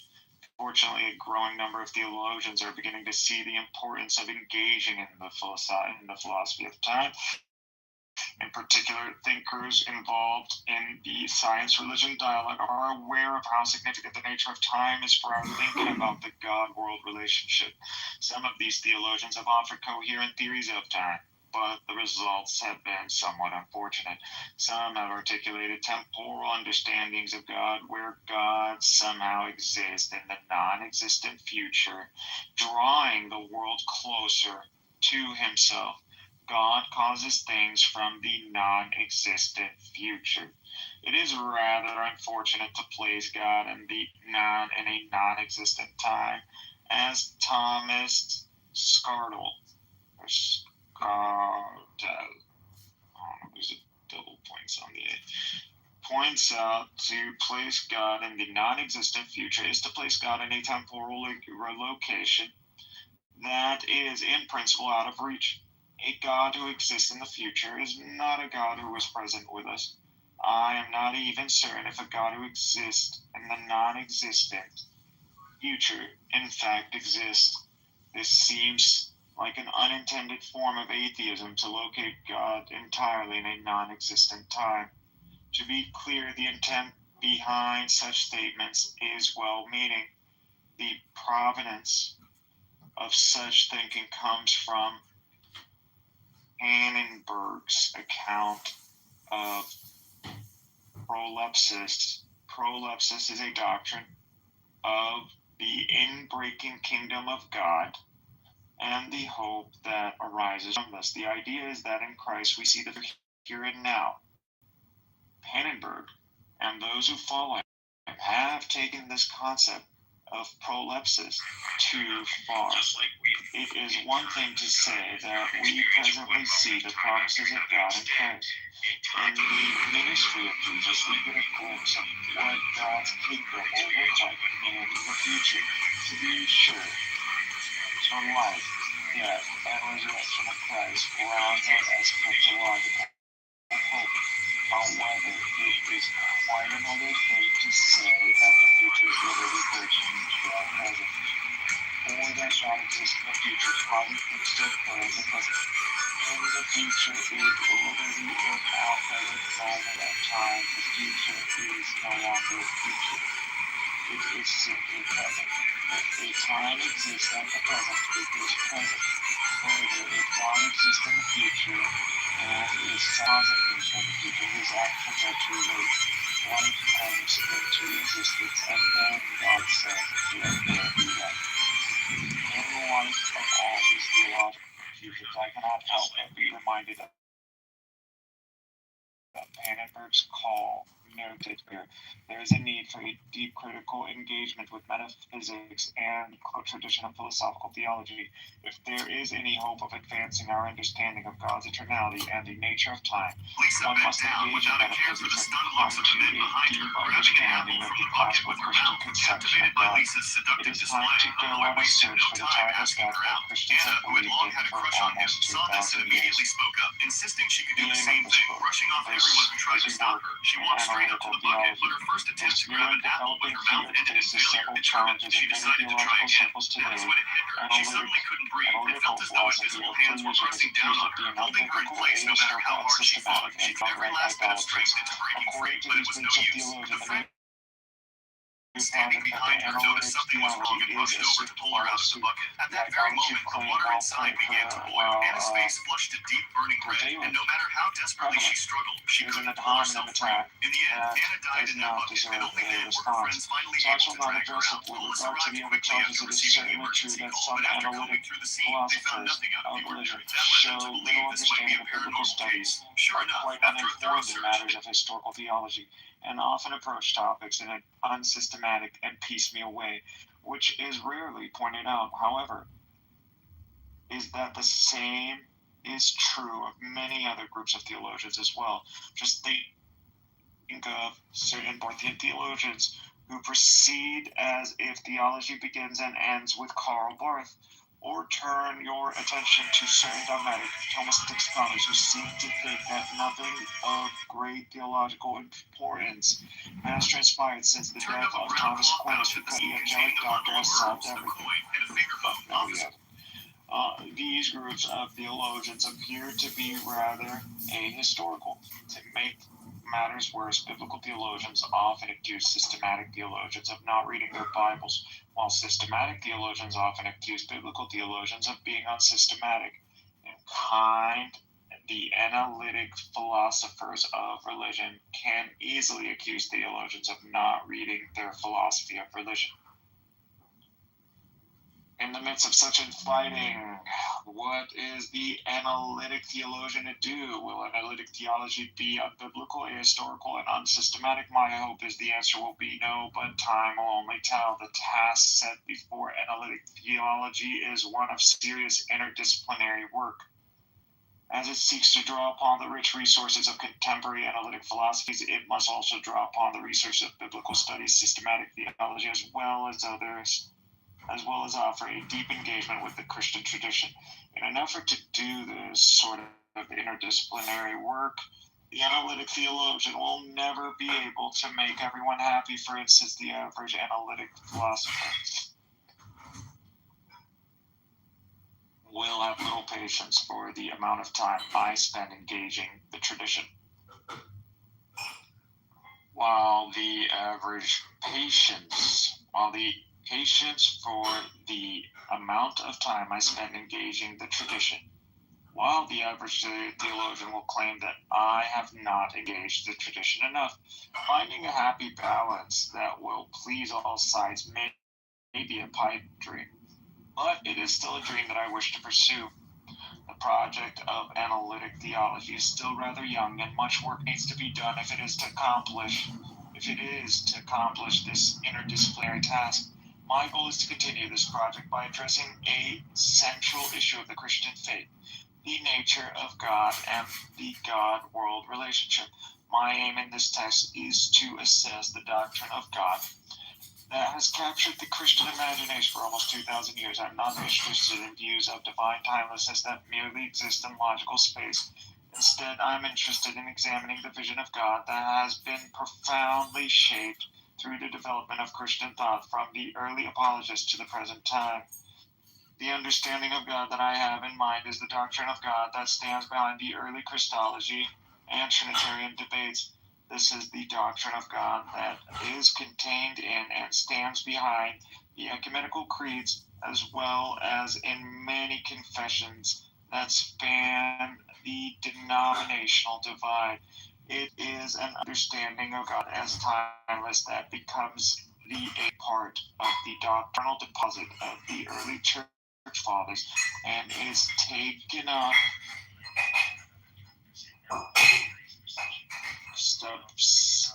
Speaker 15: Fortunately, a growing number of theologians are beginning to see the importance of engaging in the philosophy of time. In particular, thinkers involved in the science-religion dialogue are aware of how significant the nature of time is for our thinking about the God-world relationship. Some of these theologians have offered coherent theories of time, but the results have been somewhat unfortunate. Some have articulated temporal understandings of God, where God somehow exists in the non-existent future, drawing the world closer to himself. God causes things from the non-existent future. It is rather unfortunate to place God in a non-existent time, as Thomas Scartle, or Scartle, there's a double points on the A, points out. To place God in the non-existent future is to place God in a temporal location that is in principle out of reach. A God who exists in the future is not a God who is present with us. I am not even certain if a God who exists in the non-existent future in fact exists. This seems like an unintended form of atheism to locate God entirely in a non-existent time. To be clear, the intent behind such statements is well-meaning. The provenance of such thinking comes from Annenberg's account of prolepsis. Prolepsis is a doctrine of the inbreaking kingdom of God and the hope that arises from this. The idea is that in Christ we see the here and now. Annenberg and those who follow him have taken this concept of prolepsis too far. It is one thing to say that we presently see the promises of God in Christ. In the ministry of Jesus, we get a glimpse of what God's kingdom will look like in the future. To be sure, the life, death, and resurrection of Christ grounds us as Christological hope. However, it is quite another thing to say that the future is literally pertaining to our present, or that God exists in the future, causing things to occur in the present. In the future is literally in our present moment of time. The future is no longer future. It is simply present. If a time exists at the present, it is present. Further, if God exists in the future and is causing things from the future, his actions are too late. life comes into existence, and then God said, let there be light. In the light of all these theological confusions, I cannot help but be reminded of Pannenberg's call noted here. There is a need for a deep critical engagement with metaphysics and traditional philosophical theology. If there is any hope of advancing our understanding of God's eternality and the nature of time, one must engage in metaphysics and come to a deep understanding of the classical Christian conception of God. It is time to go on a search for the time of God that Christians have believed in for almost 2,000 years.
Speaker 10: insisting she could do
Speaker 15: The
Speaker 10: the
Speaker 15: aim
Speaker 10: same
Speaker 15: of this
Speaker 10: thing,
Speaker 15: book
Speaker 10: brushing off everyone who tried to stop her. She walked straight up to the bucket, but her first attempt to grab an apple with her mouth ended in failure. Determined, she decided to try again. That is when it hit her. She suddenly couldn't breathe. It felt as though invisible hands were pressing down on her, holding her in place no matter how hard she fought. She put every last bit of strength into breaking free, but it was no use. The friend standing behind her noticed something was wrong and rushed over to pull her out of the bucket. At that very moment, the water inside began to boil. Anna's face flushed a deep burning red, and no matter how desperately she struggled, she couldn't pull herself free. In the end, Anna died in that bucket, and only then were her friends finally able to drag her out. Police arrived quickly after receiving the emergency call, but after combing through the scene, they found nothing out of the ordinary. That led them to believe this might be a paranormal case. Sure enough, after a thorough search,
Speaker 15: matters of historical theology, and often approach topics in an unsystematic and piecemeal way, which is rarely pointed out. However, is that the same is true of many other groups of theologians as well. Just think of certain Barthian theologians who proceed as if theology begins and ends with Karl Barth, or turn your attention to certain dogmatic Thomistic scholars who seem to think that nothing of great theological importance has transpired since the death of Thomas Aquinas, because the angelic doctor has solved everything. These groups of theologians appear to be rather ahistorical. To make matters worse, biblical theologians often accuse systematic theologians of not reading their Bibles, while systematic theologians often accuse biblical theologians of being unsystematic. In kind, the analytic philosophers of religion can easily accuse theologians of not reading their philosophy of religion. In the midst of such infighting, what is the analytic theologian to do? Will analytic theology be unbiblical, ahistorical, and unsystematic? My hope is the answer will be no, but time will only tell. The task set before analytic theology is one of serious interdisciplinary work. As it seeks to draw upon the rich resources of contemporary analytic philosophies, it must also draw upon the resources of biblical studies, systematic theology, as well as offer a deep engagement with the Christian tradition. In an effort to do this sort of interdisciplinary work, the analytic theologian will never be able to make everyone happy. For instance, the average analytic philosopher will have little patience for the amount of time I spend engaging the tradition, while the patience for the amount of time I spend engaging the tradition, while the average theologian will claim that I have not engaged the tradition enough. Finding a happy balance that will please all sides may be a pipe dream, but it is still a dream that I wish to pursue. The project of analytic theology is still rather young, and much work needs to be done if it is to accomplish this interdisciplinary task. My goal is to continue this project by addressing a central issue of the Christian faith, the nature of God and the God-world relationship. My aim in this text is to assess the doctrine of God that has captured the Christian imagination for almost 2,000 years. I'm not interested in views of divine timelessness that merely exist in logical space. Instead, I'm interested in examining the vision of God that has been profoundly shaped through the development of Christian thought from the early apologists to the present time. The understanding of God that I have in mind is the doctrine of God that stands behind the early Christology and Trinitarian debates. This is the doctrine of God that is contained in and stands behind the ecumenical creeds, as well as in many confessions that span the denominational divide. It is an understanding of God as timeless that becomes the a part of the doctrinal deposit of the early church fathers and is taken up subsequent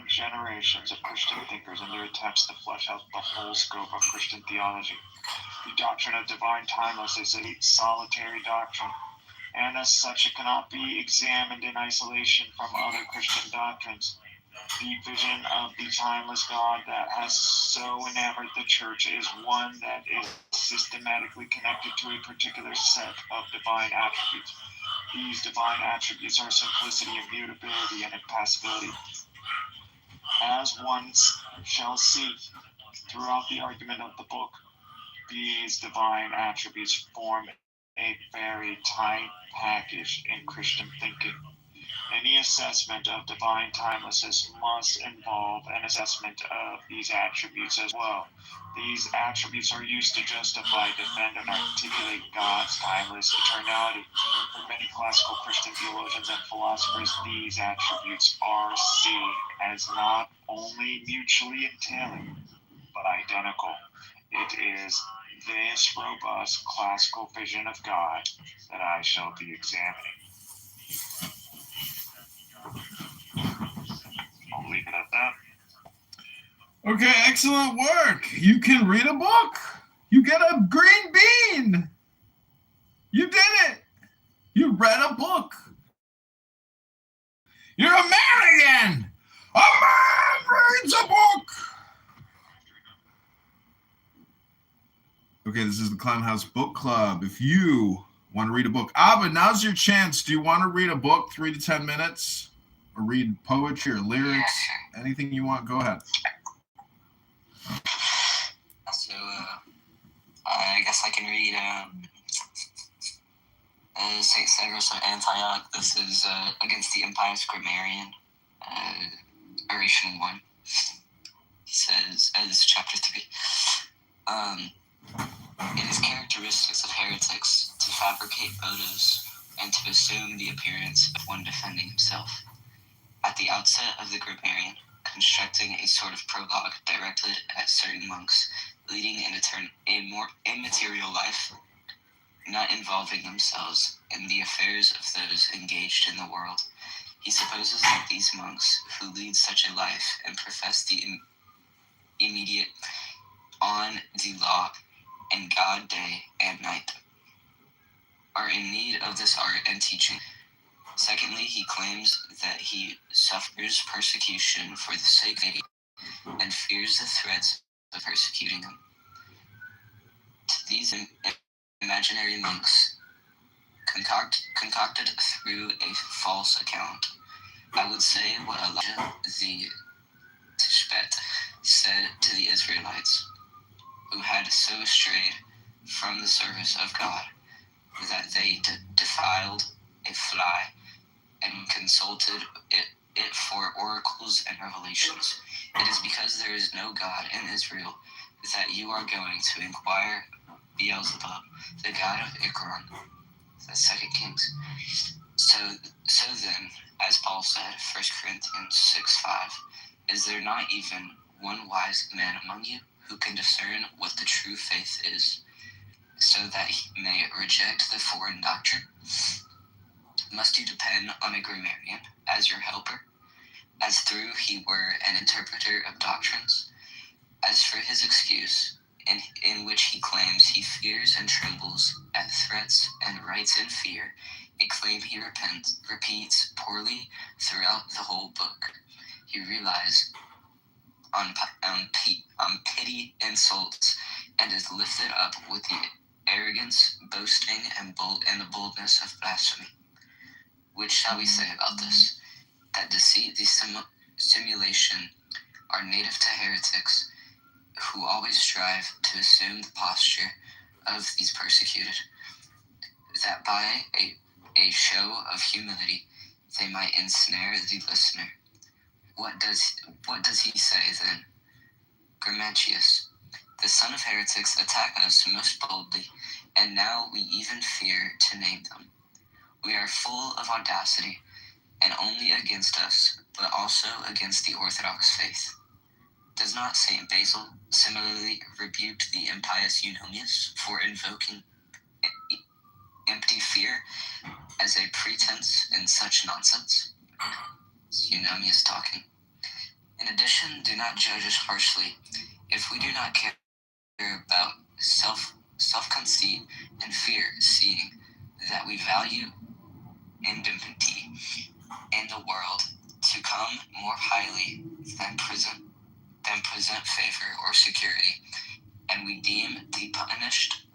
Speaker 15: generations of Christian thinkers in their attempts to flesh out the whole scope of Christian theology. The doctrine of divine timelessness is a solitary doctrine, and as such it cannot be examined in isolation from other Christian doctrines. The vision of the timeless God that has so enamored the church is one that is systematically connected to a particular set of divine attributes. These divine attributes are simplicity, immutability, and impassibility. As one shall see throughout the argument of the book, these divine attributes form a very tight package in Christian thinking. Any assessment of divine timelessness must involve an assessment of these attributes as well. These attributes are used to justify, defend, and articulate God's timeless eternality. For many classical Christian theologians and philosophers, these attributes are seen as not only mutually entailing, but identical. It is this robust classical vision of God that I shall be examining. I'll leave it at that.
Speaker 9: Okay, excellent work. You can read a book. You get a green bean. You did it. You read a book. You're a man again. A man reads a book. Okay, this is the Clown House Book Club. If you want to read a book, Abba, now's your chance. Do you want to read a book, 3 to 10 minutes? Or read poetry or lyrics? Anything you want, go ahead.
Speaker 11: So, I guess I can read St. Severus of Antioch. This is against the impious grammarian, oration 1. He says, this is chapter 3. It is characteristics of heretics to fabricate motives and to assume the appearance of one defending himself. At the outset of the grammarian, constructing a sort of prologue directed at certain monks leading a more immaterial life, not involving themselves in the affairs of those engaged in the world, he supposes that these monks, who lead such a life and profess the immediate on the law and God day and night, are in need of this art and teaching. Secondly, he claims that he suffers persecution for the sake of it and fears the threats of persecuting them. To these imaginary monks, concocted through a false account, I would say what Elijah the Tishbet said to the Israelites, who had so strayed from the service of God that they defiled a fly and consulted it for oracles and revelations. It is because there is no God in Israel that you are going to inquire Beelzebub, the god of Ikron, that's 2 Kings. So then, as Paul said, 1 Corinthians 6:5, is there not even one wise man among you who can discern what the true faith is, so that he may reject the foreign doctrine? Must you depend on a grammarian as your helper, as through he were an interpreter of doctrines? As for his excuse, in which he claims he fears and trembles at threats and writes in fear, a claim he repeats poorly throughout the whole book, he relies on petty insults and is lifted up with the arrogance, boasting, and the boldness of blasphemy. Which shall we say about this? That deceit, the simulation, are native to heretics, who always strive to assume the posture of these persecuted, that by a show of humility they might ensnare the listener. What does he say then? Grammachius, the son of heretics attack us most boldly, and now we even fear to name them. We are full of audacity, and only against us, but also against the Orthodox faith. Does not Saint Basil similarly rebuke the impious Eunomius for invoking empty fear as a pretense in such nonsense? It's Eunomius talking. In addition, do not judge us harshly if we do not care about self-conceit and fear, seeing that we value indemnity in the world to come more highly than present favor or security, and we deem the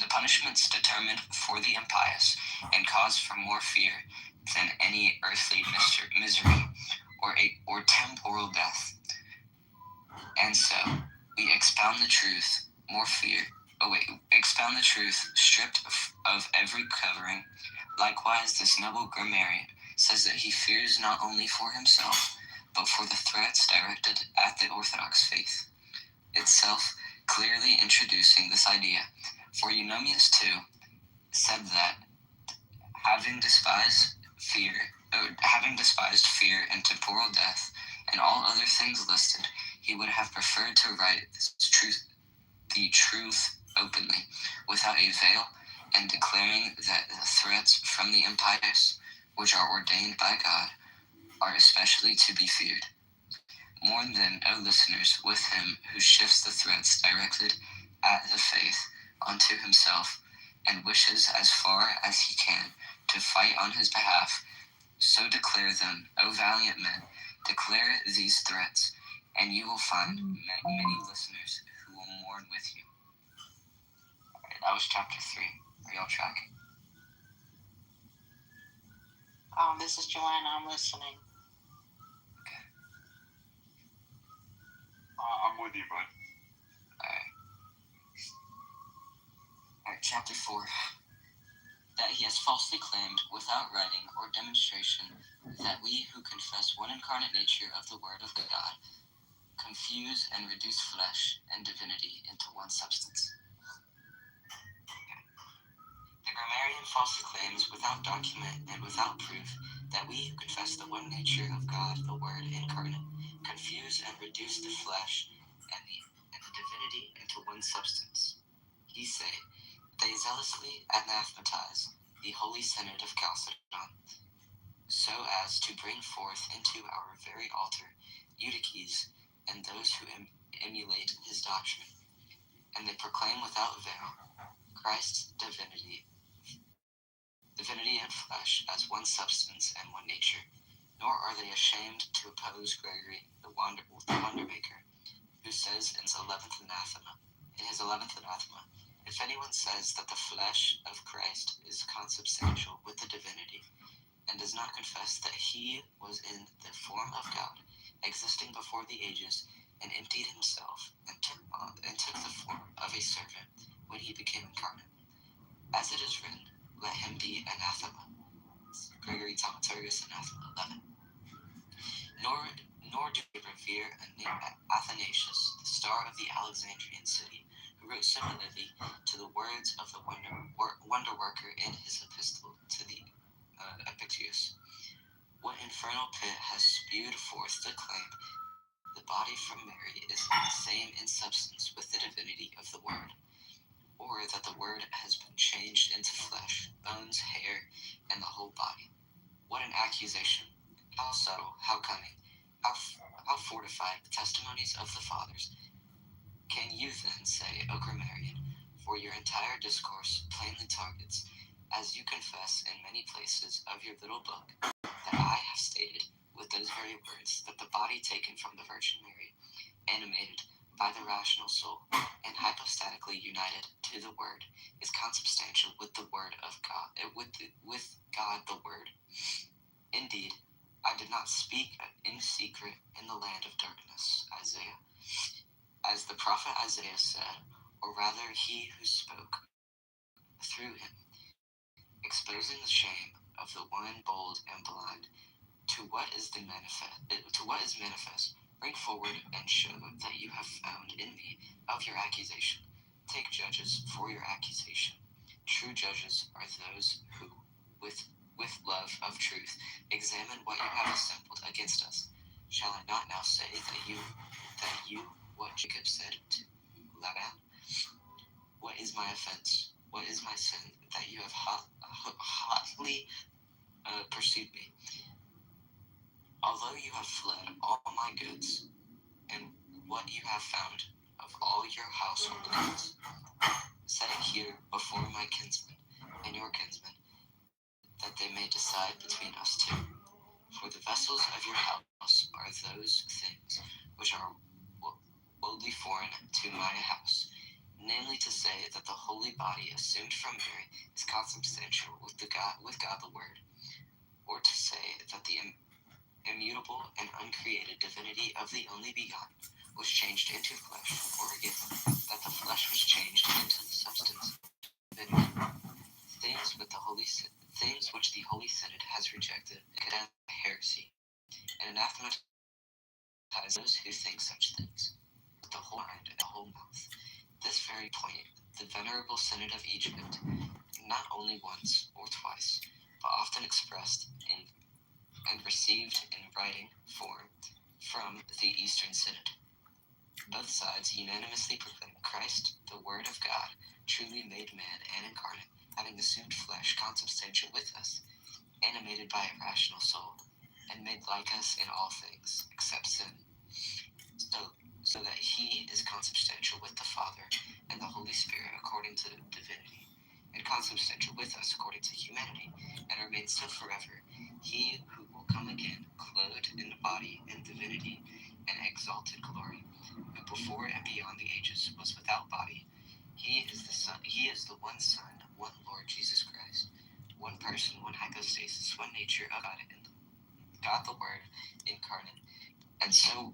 Speaker 11: punishments determined for the impious and cause for more fear than any earthly misery or temporal death. And so we expound the truth stripped of every covering. Likewise, this noble grammarian says that he fears not only for himself, but for the threats directed at the Orthodox faith itself, clearly introducing this idea. For Eunomius too said that having despised fear and temporal death and all other things listed, he would have preferred to write the truth openly, without a veil, and declaring that the threats from the impious, which are ordained by God, are especially to be feared. Mourn then, O listeners, with him who shifts the threats directed at the faith onto himself, and wishes as far as he can to fight on his behalf. So declare them, O valiant men, declare these threats, and you will find many listeners who will mourn with you. Alright, that was chapter 3. Are y'all tracking?
Speaker 12: This is Joanna. I'm listening.
Speaker 11: Okay.
Speaker 15: I'm with you, bud.
Speaker 11: Alright, chapter 4. That he has falsely claimed, without writing or demonstration, that we who confess one incarnate nature of the Word of God confuse and reduce flesh and divinity into one substance. The grammarian falsely claims, without document and without proof, that we who confess the one nature of God, the Word incarnate, confuse and reduce the flesh and the divinity into one substance. He say, they zealously anathematize the holy synod of Chalcedon, so as to bring forth into our very altar Eutyches and those who emulate his doctrine, and they proclaim without veil Christ's divinity and flesh as one substance and one nature. Nor are they ashamed to oppose Gregory the Wonder Maker, who says in his 11th anathema, if anyone says that the flesh of Christ is consubstantial with the divinity, and does not confess that he was in the form of God, existing before the ages, and emptied himself, and took the form of a servant when he became incarnate, as it is written, let him be anathema. Gregory Thaumaturgus, anathema 11. Nor do they revere Athanasius, the star of the Alexandrian city, who wrote similarly to the words of the wonder worker in his epistle to the Epictetus. What infernal pit has spewed forth the claim the body from Mary is the same in substance with the divinity of the Word, or that the Word has been changed into flesh, bones, hair, and the whole body? What an accusation! How subtle, how cunning, how fortified the testimonies of the fathers! Can you then say, O grammarian, for your entire discourse plainly targets, as you confess in many places of your little book, that I have stated with those very words that the body taken from the Virgin Mary, animated by the rational soul, and hypostatically united to the Word, is consubstantial with the Word of God, with God the Word? Indeed, I did not speak in secret in the land of darkness, Isaiah, as the prophet Isaiah said, or rather he who spoke through him, exposing the shame of the one bold and blind to what is manifest. Bring forward and show that you have found in me of your accusation. Take judges for your accusation. True judges are those who, with
Speaker 16: with love of truth. Examine what you have assembled against us. Shall I not now say that you, what Jacob said to Laban? What is my offense? What is my sin that you have hotly pursued me? Although you have fled all my goods, and what you have found of all your household goods, set it here before my kinsmen and your kinsmen, that they may decide between us two. For the vessels of your house are those things which are wholly foreign to my house, namely to say that the holy body assumed from Mary is consubstantial with God the Word, or to say that the immutable and uncreated divinity of the only begotten was changed into flesh, or again, that the flesh was changed into the substance of divinity. Things which the Holy Synod has rejected, condemned heresy, and anathematized those who think such things, with the whole mind and the whole mouth. This very point, the Venerable Synod of Egypt, not only once or twice, but often expressed in and received in writing form from the Eastern Synod. Both sides unanimously proclaim Christ, the Word of God, truly made man and incarnate, having assumed flesh, consubstantial with us, animated by a rational soul, and made like us in all things, except sin, so that he is consubstantial with the Father and the Holy Spirit according to divinity, and consubstantial with us according to humanity, and remains so forever. He who will come again, clothed in the body and divinity and exalted glory, who before and beyond the ages was without body. He is the Son. He is the one Son, one Lord Jesus Christ, one person, one hypostasis, one nature of God, and God the Word incarnate, and so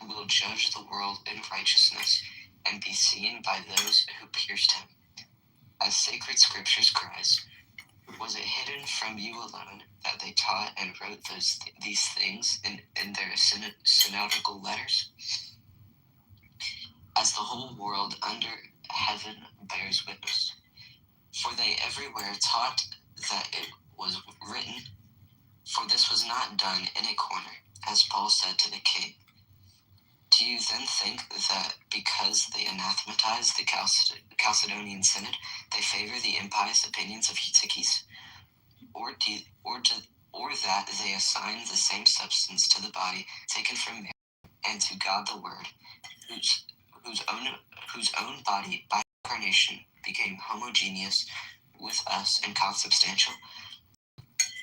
Speaker 16: will judge the world in righteousness, and be seen by those who pierced him. As sacred scriptures cries, was it hidden from you alone that they taught and wrote these things in their synodical letters? As the whole world under heaven bears witness. For they everywhere taught that it was written, for this was not done in a corner, as Paul said to the king. Do you then think that because they anathematize the Chalcedonian Synod, they favor the impious opinions of Eutyches? Or that they assign the same substance to the body taken from Mary and to God the Word, whose own body by incarnation became homogeneous with us and consubstantial?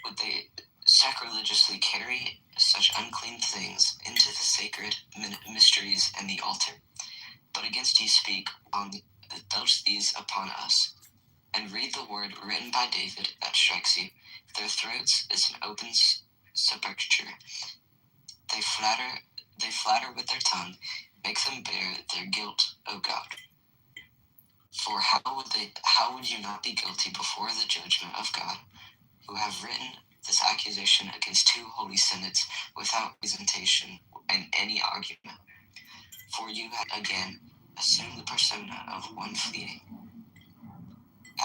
Speaker 16: Would they sacrilegiously carry such unclean things into the sacred mysteries and the altar? But against you speak on these upon us, and read the word written by David that strikes you. Their throats is an open sepulchre. They flatter with their tongue, make them bear their guilt, O God. For how would you not be guilty before the judgment of God, who have written this accusation against two holy synods without presentation and any argument? For you have again assumed the persona of one fleeting.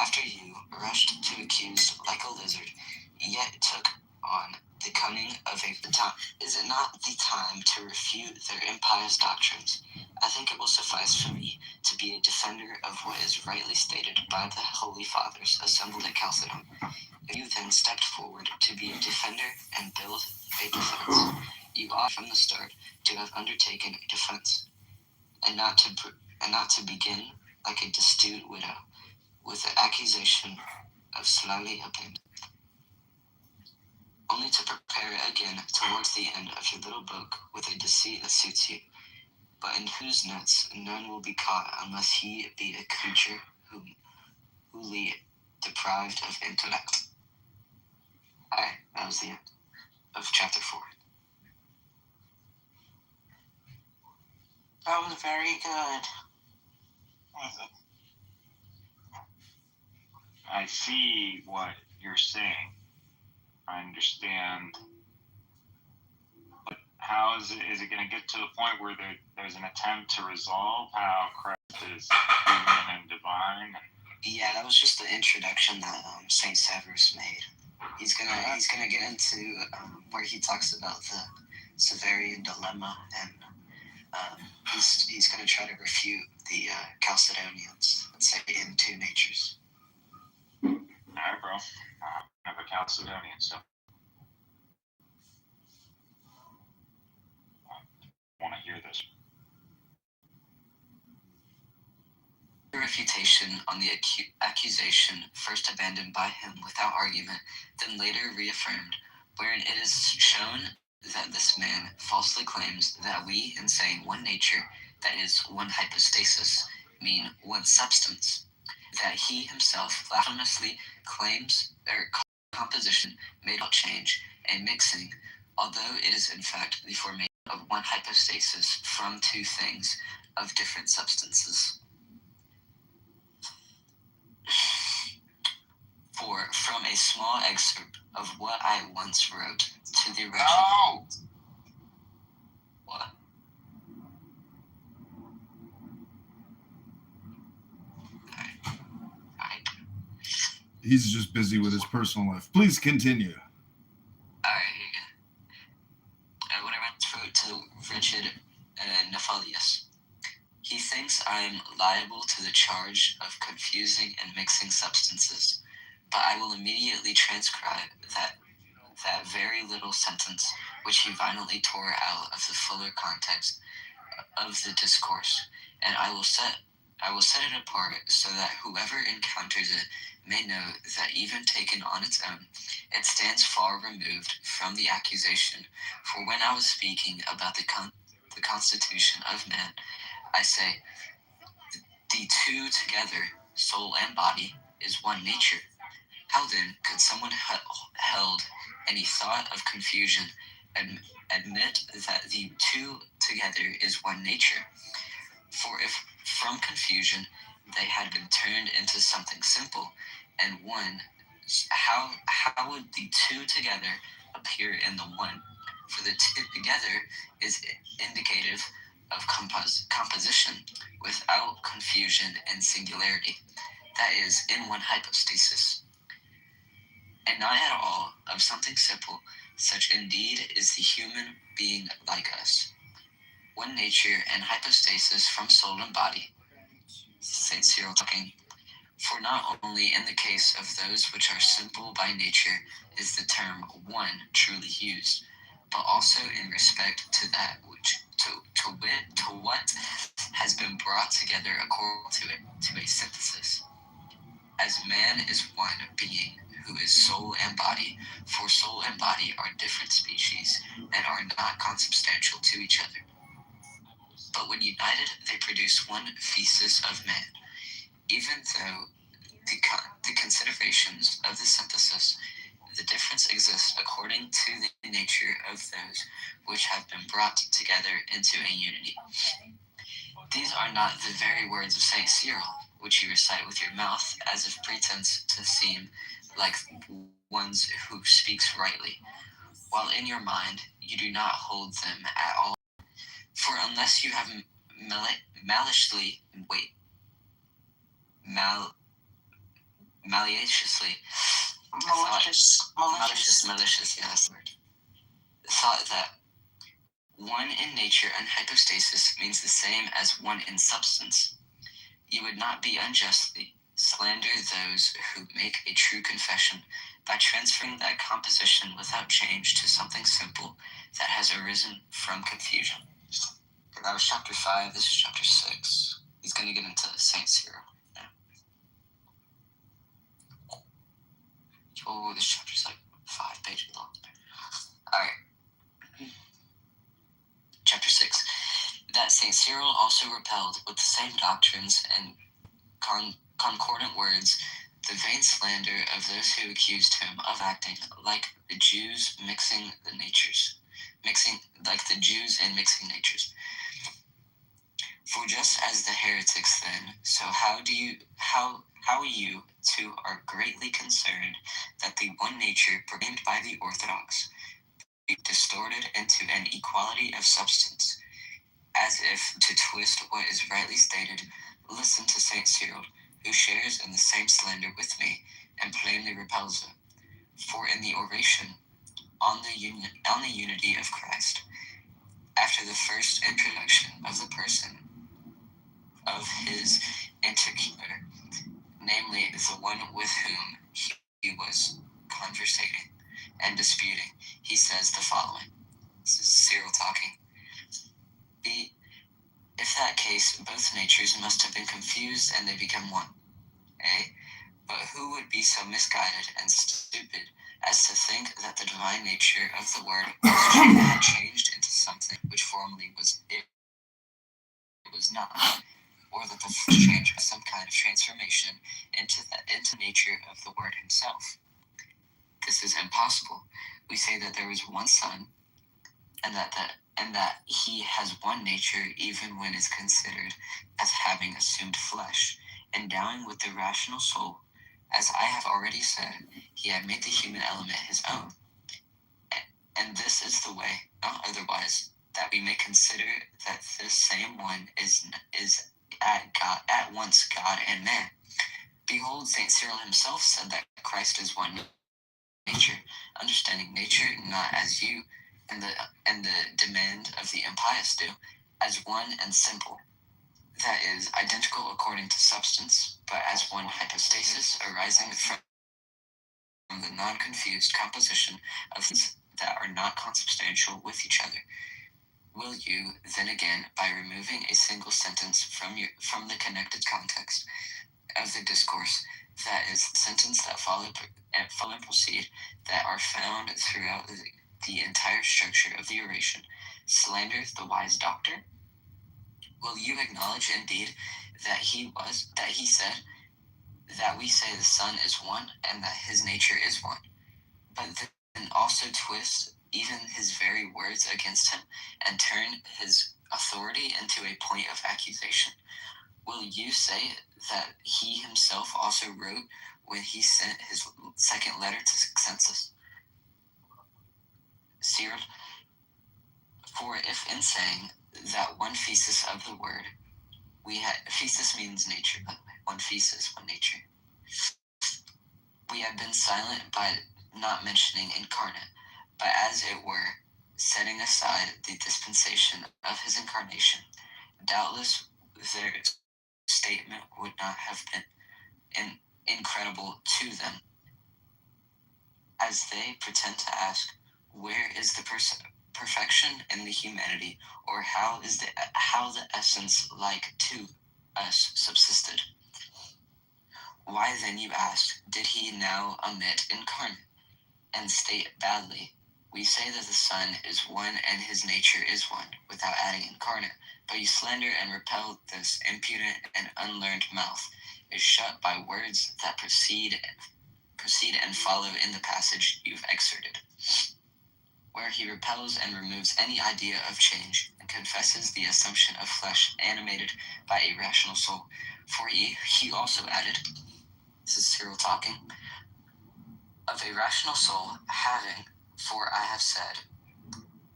Speaker 16: After you rushed to accuse like a lizard, yet took on the cunning of a time. Is it not the time to refute their impious doctrines? I think it will suffice for me to be a defender of what is rightly stated by the Holy Fathers assembled at Chalcedon. If you then stepped forward to be a defender and build a defense, you ought from the start to have undertaken a defense, and not to begin like a destitute widow, with the accusation of slightly abandoned, only to prepare again towards the end of your little book with a deceit that suits you, but in whose nets none will be caught unless he be a creature wholly deprived of intellect. Alright, that was the end of chapter 4.
Speaker 12: That was very good.
Speaker 15: I see what you're saying. I understand. But how is it going to get to a point where there's an attempt to resolve how Christ is human and divine?
Speaker 16: Yeah, that was just the introduction that Saint Severus made. He's gonna get into where he talks about the Severian dilemma, and he's gonna try to refute the Chalcedonians and say in two natures.
Speaker 15: Alright, bro. I'm a Chalcedonian, so I want to hear this.
Speaker 16: The refutation on the accusation, first abandoned by him without argument, then later reaffirmed, wherein it is shown that this man falsely claims that we, in saying one nature, that is, one hypostasis, mean one substance, that he himself blasphemously claims composition made without change, and mixing, although it is in fact the formation of one hypostasis from two things of different substances. For from a small excerpt of what I once wrote to the wretched.
Speaker 8: No!
Speaker 16: What? Alright.
Speaker 9: He's just busy with his personal life. Please continue.
Speaker 16: Alright. What I wrote to Richard Nephalius. He thinks I am liable to the charge of confusing and mixing substances, but I will immediately transcribe that very little sentence which he violently tore out of the fuller context of the discourse, and I will set it apart so that whoever encounters it may know that even taken on its own, it stands far removed from the accusation. For when I was speaking about the constitution of man, I say, the two together, soul and body, is one nature. How then could someone held any thought of confusion admit that the two together is one nature? For if from confusion they had been turned into something simple and one, how would the two together appear in the one? For the two together is indicative of composition without confusion and singularity, that is, in one hypostasis, and not at all of something simple. Such indeed is the human being like us, one nature and hypostasis from soul and body. St. Cyril talking. For not only in the case of those which are simple by nature is the term one truly used, but also in respect to that which to what has been brought together according to a synthesis. As man is one being who is soul and body, for soul and body are different species and are not consubstantial to each other. But when united, they produce one physis of man, even though the considerations of the synthesis, the difference exists according to the nature of those which have been brought together into a unity. These are not the very words of St. Cyril, which you recite with your mouth as if pretense to seem like ones who speaks rightly, while in your mind you do not hold them at all. For unless you have maliciously, thought that one in nature and hypostasis means the same as one in substance, you would not be unjustly slander those who make a true confession by transferring that composition without change to something simple that has arisen from confusion. That was chapter 5, this is chapter 6. He's going to get into St. Cyril. Yeah. Oh, this chapter's like 5 pages long. Alright. Chapter 6. That St. Cyril also repelled with the same doctrines and concordant words the vain slander of those who accused him of acting like the Jews in mixing natures. For just as the heretics then, so how you two are greatly concerned that the one nature proclaimed by the Orthodox be distorted into an equality of substance, as if to twist what is rightly stated. Listen to St. Cyril, who shares in the same slander with me and plainly repels it. For in the oration on the unity of Christ, after the first introduction of the person of his interlocutor, namely the one with whom he was conversating and disputing, he says the following. This is Cyril talking. B. If that case, both natures must have been confused and they become one. A. But who would be so misguided and stupid as to think that the divine nature of the Word had changed into something which formerly was it was not, or that the first change was some kind of transformation into the nature of the Word himself? This is impossible. We say that there is one Son, and that he has one nature, even when is considered as having assumed flesh, endowing with the rational soul. As I have already said, he had made the human element his own. And this is the way, not otherwise, that we may consider that this same one is at once God and man. Behold, St. Cyril himself said that Christ is one nature, understanding nature not as you and the demand of the impious do, as one and simple, that is, identical according to substance, but as one hypostasis arising from the non-confused composition of things that are not consubstantial with each other. Will you, then again, by removing a single sentence from the connected context of the discourse, that is, the sentence that follow and proceed, that are found throughout the entire structure of the oration, slander the wise doctor? Will you acknowledge indeed that he said that we say the Son is one and that his nature is one, but then also twist even his very words against him and turn his authority into a point of accusation? Will you say that he himself also wrote when he sent his second letter to Census? Cyril, for if in saying that one thesis of the word, thesis means nature, by the way, one thesis, one nature, we have been silent by not mentioning incarnate, but as it were, setting aside the dispensation of his incarnation, doubtless their statement would not have been incredible to them, as they pretend to ask, where is the perfection in the humanity, or how the essence like to us subsisted? Why then, you ask, did he now omit incarnate, and state badly, we say that the Son is one and his nature is one, without adding incarnate, but you slander and repel this impudent and unlearned mouth, is shut by words that proceed and follow in the passage you've excerpted, where he repels and removes any idea of change, and confesses the assumption of flesh animated by a rational soul. For he also added, this is Cyril talking, of a rational soul having, for I have said,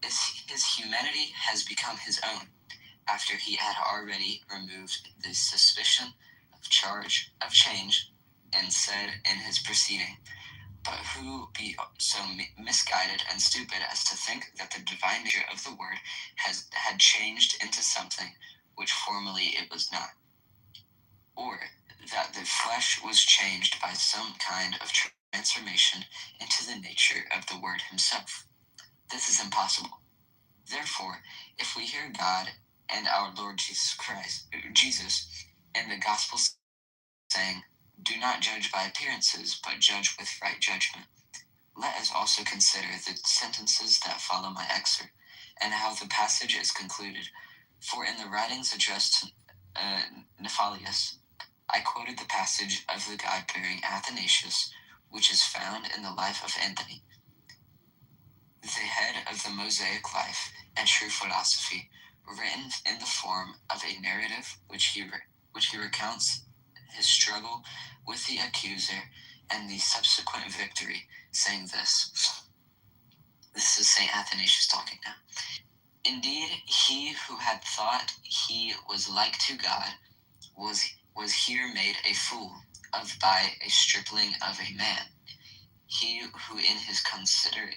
Speaker 16: his humanity has become his own, after he had already removed the suspicion of change, and said in his proceeding, but who be so misguided and stupid as to think that the divine nature of the Word had changed into something which formerly it was not, or that the flesh was changed by some kind of transformation into the nature of the Word himself? This is impossible. Therefore, if we hear God and our Lord Jesus in the gospel saying, do not judge by appearances, but judge with right judgment, let us also consider the sentences that follow my excerpt, and how the passage is concluded. For in the writings addressed to Nephalius, I quoted the passage of the God-bearing Athanasius, which is found in the life of Anthony, the head of the Mosaic life and true philosophy, written in the form of a narrative which he recounts his struggle with the accuser and the subsequent victory, saying this. This is St. Athanasius talking now. Indeed, he who had thought he was like to God was was here made a fool of by a stripling of a man. He who in his conceit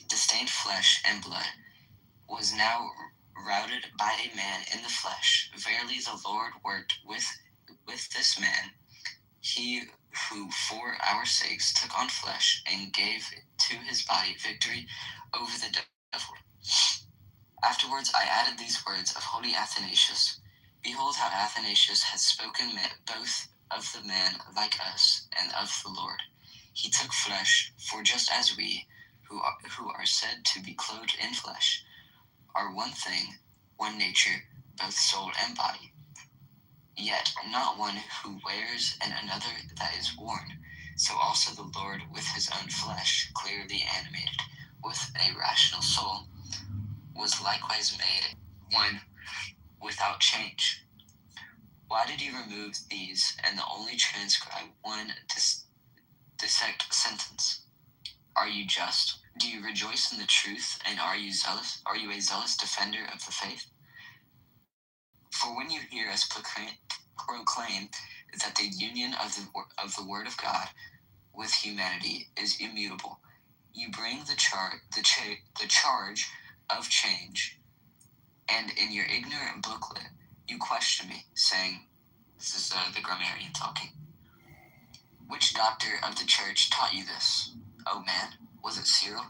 Speaker 16: disdained flesh and blood, was now routed by a man in the flesh. Verily the Lord worked with this man, he who for our sakes took on flesh and gave to his body victory over the devil. Afterwards I added these words of holy Athanasius. Behold how Athanasius has spoken both of the man like us and of the Lord. He took flesh, for just as we, who are said to be clothed in flesh, are one thing, one nature, both soul and body, yet not one who wears and another that is worn, so also the Lord with his own flesh, clearly animated with a rational soul, was likewise made one without change. Why did you remove these and only transcribe one dissect sentence? Are you just? Do you rejoice in the truth, and are you zealous? Are you a zealous defender of the faith? For when you hear us proclaim that the union of the Word of God with humanity is immutable, you bring the charge of change, and in your ignorant booklet you question me, saying, this is the grammarian talking, which doctor of the church taught you this? O man, was it Cyril?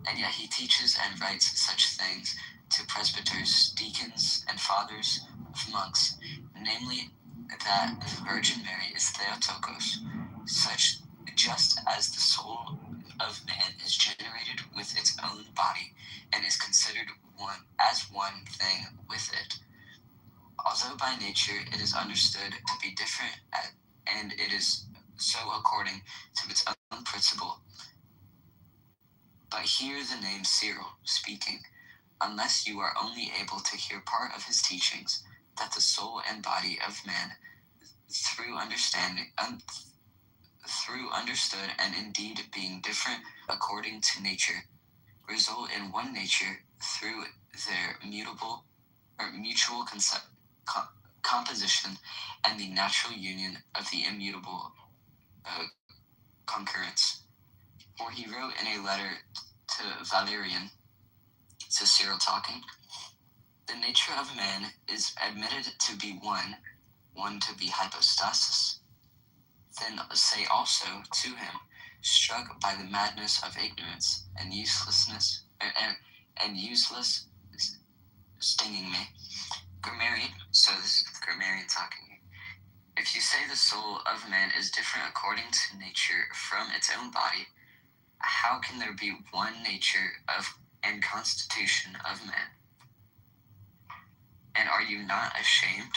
Speaker 16: And yet he teaches and writes such things to presbyters, deacons, and fathers of monks, namely that the Virgin Mary is Theotokos, such just as the soul of man is generated with its own body and is considered one thing with it. Although by nature it is understood to be different, and it is so according to its own principle. But hear the name Cyril speaking, unless you are only able to hear part of his teachings, that the soul and body of man, through understood and indeed being different according to nature, result in one nature through their mutual composition and the natural union of the immutable concurrence. For he wrote in a letter to Valerian, to Cyril talking, the nature of man is admitted to be one to be hypostasis. Then say also to him, struck by the madness of ignorance and uselessness, and useless stinging me. Grammarian, so this is the grammarian talking. If you say the soul of man is different according to nature from its own body, how can there be one nature and constitution of man? And are you not ashamed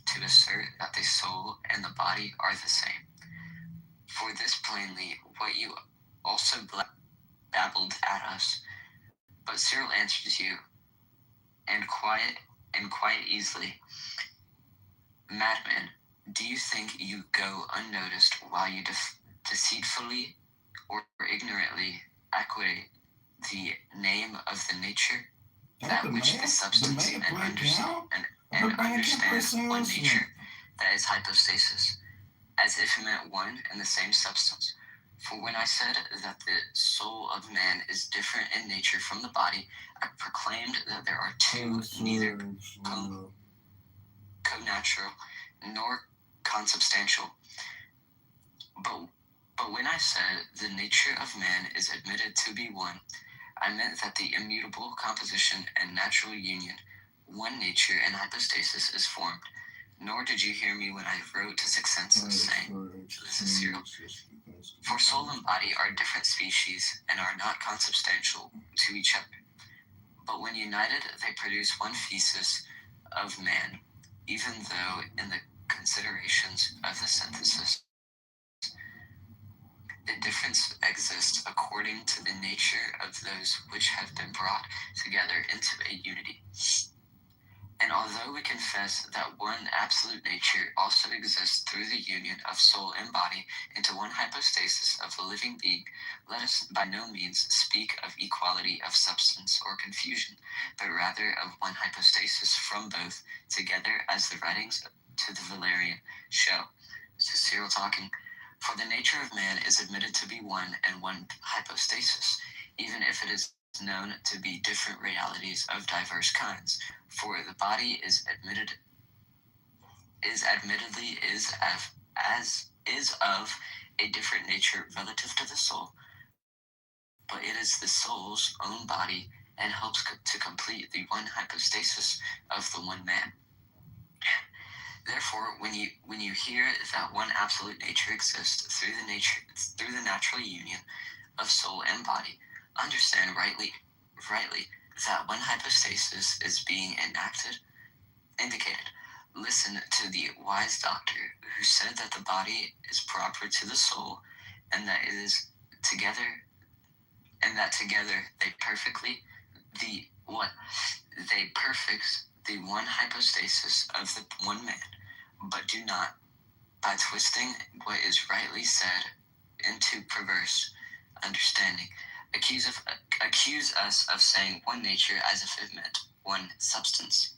Speaker 16: to assert that the soul and the body are the same? For this plainly what you also babbled at us. But Cyril answers you, and quite easily, madman, do you think you go unnoticed while you deceitfully or ignorantly equate the name of the nature, that which the substance and understand one nature, that is hypostasis, as if it meant one and the same substance? For when I said that the soul of man is different in nature from the body, I proclaimed that there are two, neither co-natural nor consubstantial. But when I said the nature of man is admitted to be one, I meant that the immutable composition and natural union, one nature and hypostasis, is formed. Nor did you hear me when I wrote to Sixensis, saying, this is Cyril, for soul and body are different species and are not consubstantial to each other. But when united, they produce one thesis of man, even though in the considerations of the synthesis, the difference exists according to the nature of those which have been brought together into a unity. And although we confess that one absolute nature also exists through the union of soul and body into one hypostasis of the living being, let us by no means speak of equality of substance or confusion, but rather of one hypostasis from both together, as the writings to the Valerian show. So Cyril talking. For the nature of man is admitted to be one and one hypostasis, even if it is known to be different realities of diverse kinds. For the body is of a different nature relative to the soul, but it is the soul's own body and helps to complete the one hypostasis of the one man. Therefore, when you hear that one absolute nature exists through the natural union of soul and body, understand rightly that one hypostasis is being indicated. Listen to the wise doctor who said that the body is proper to the soul, and that it is together they perfect the one hypostasis of the one man, but do not, by twisting what is rightly said into perverse understanding, accuse us of saying one nature as if it meant one substance,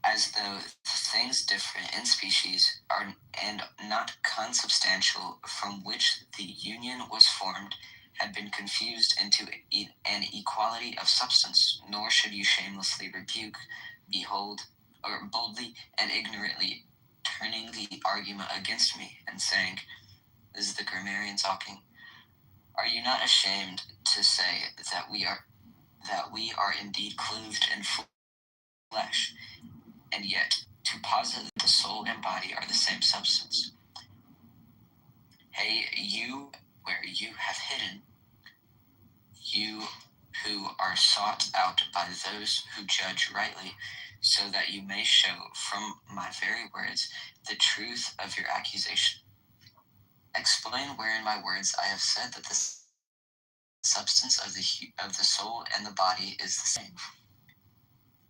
Speaker 16: as though things different in species are and not consubstantial, from which the union was formed, had been confused into an equality of substance. Nor should you shamelessly rebuke, or boldly and ignorantly turning the argument against me and saying, this is the grammarian talking, are you not ashamed to say that we are indeed clothed in flesh, and yet to posit that the soul and body are the same substance? Hey, you where you have hidden, you who are sought out by those who judge rightly, so that you may show from my very words the truth of your accusation. Explain where in my words I have said that the substance of the soul and the body is the same.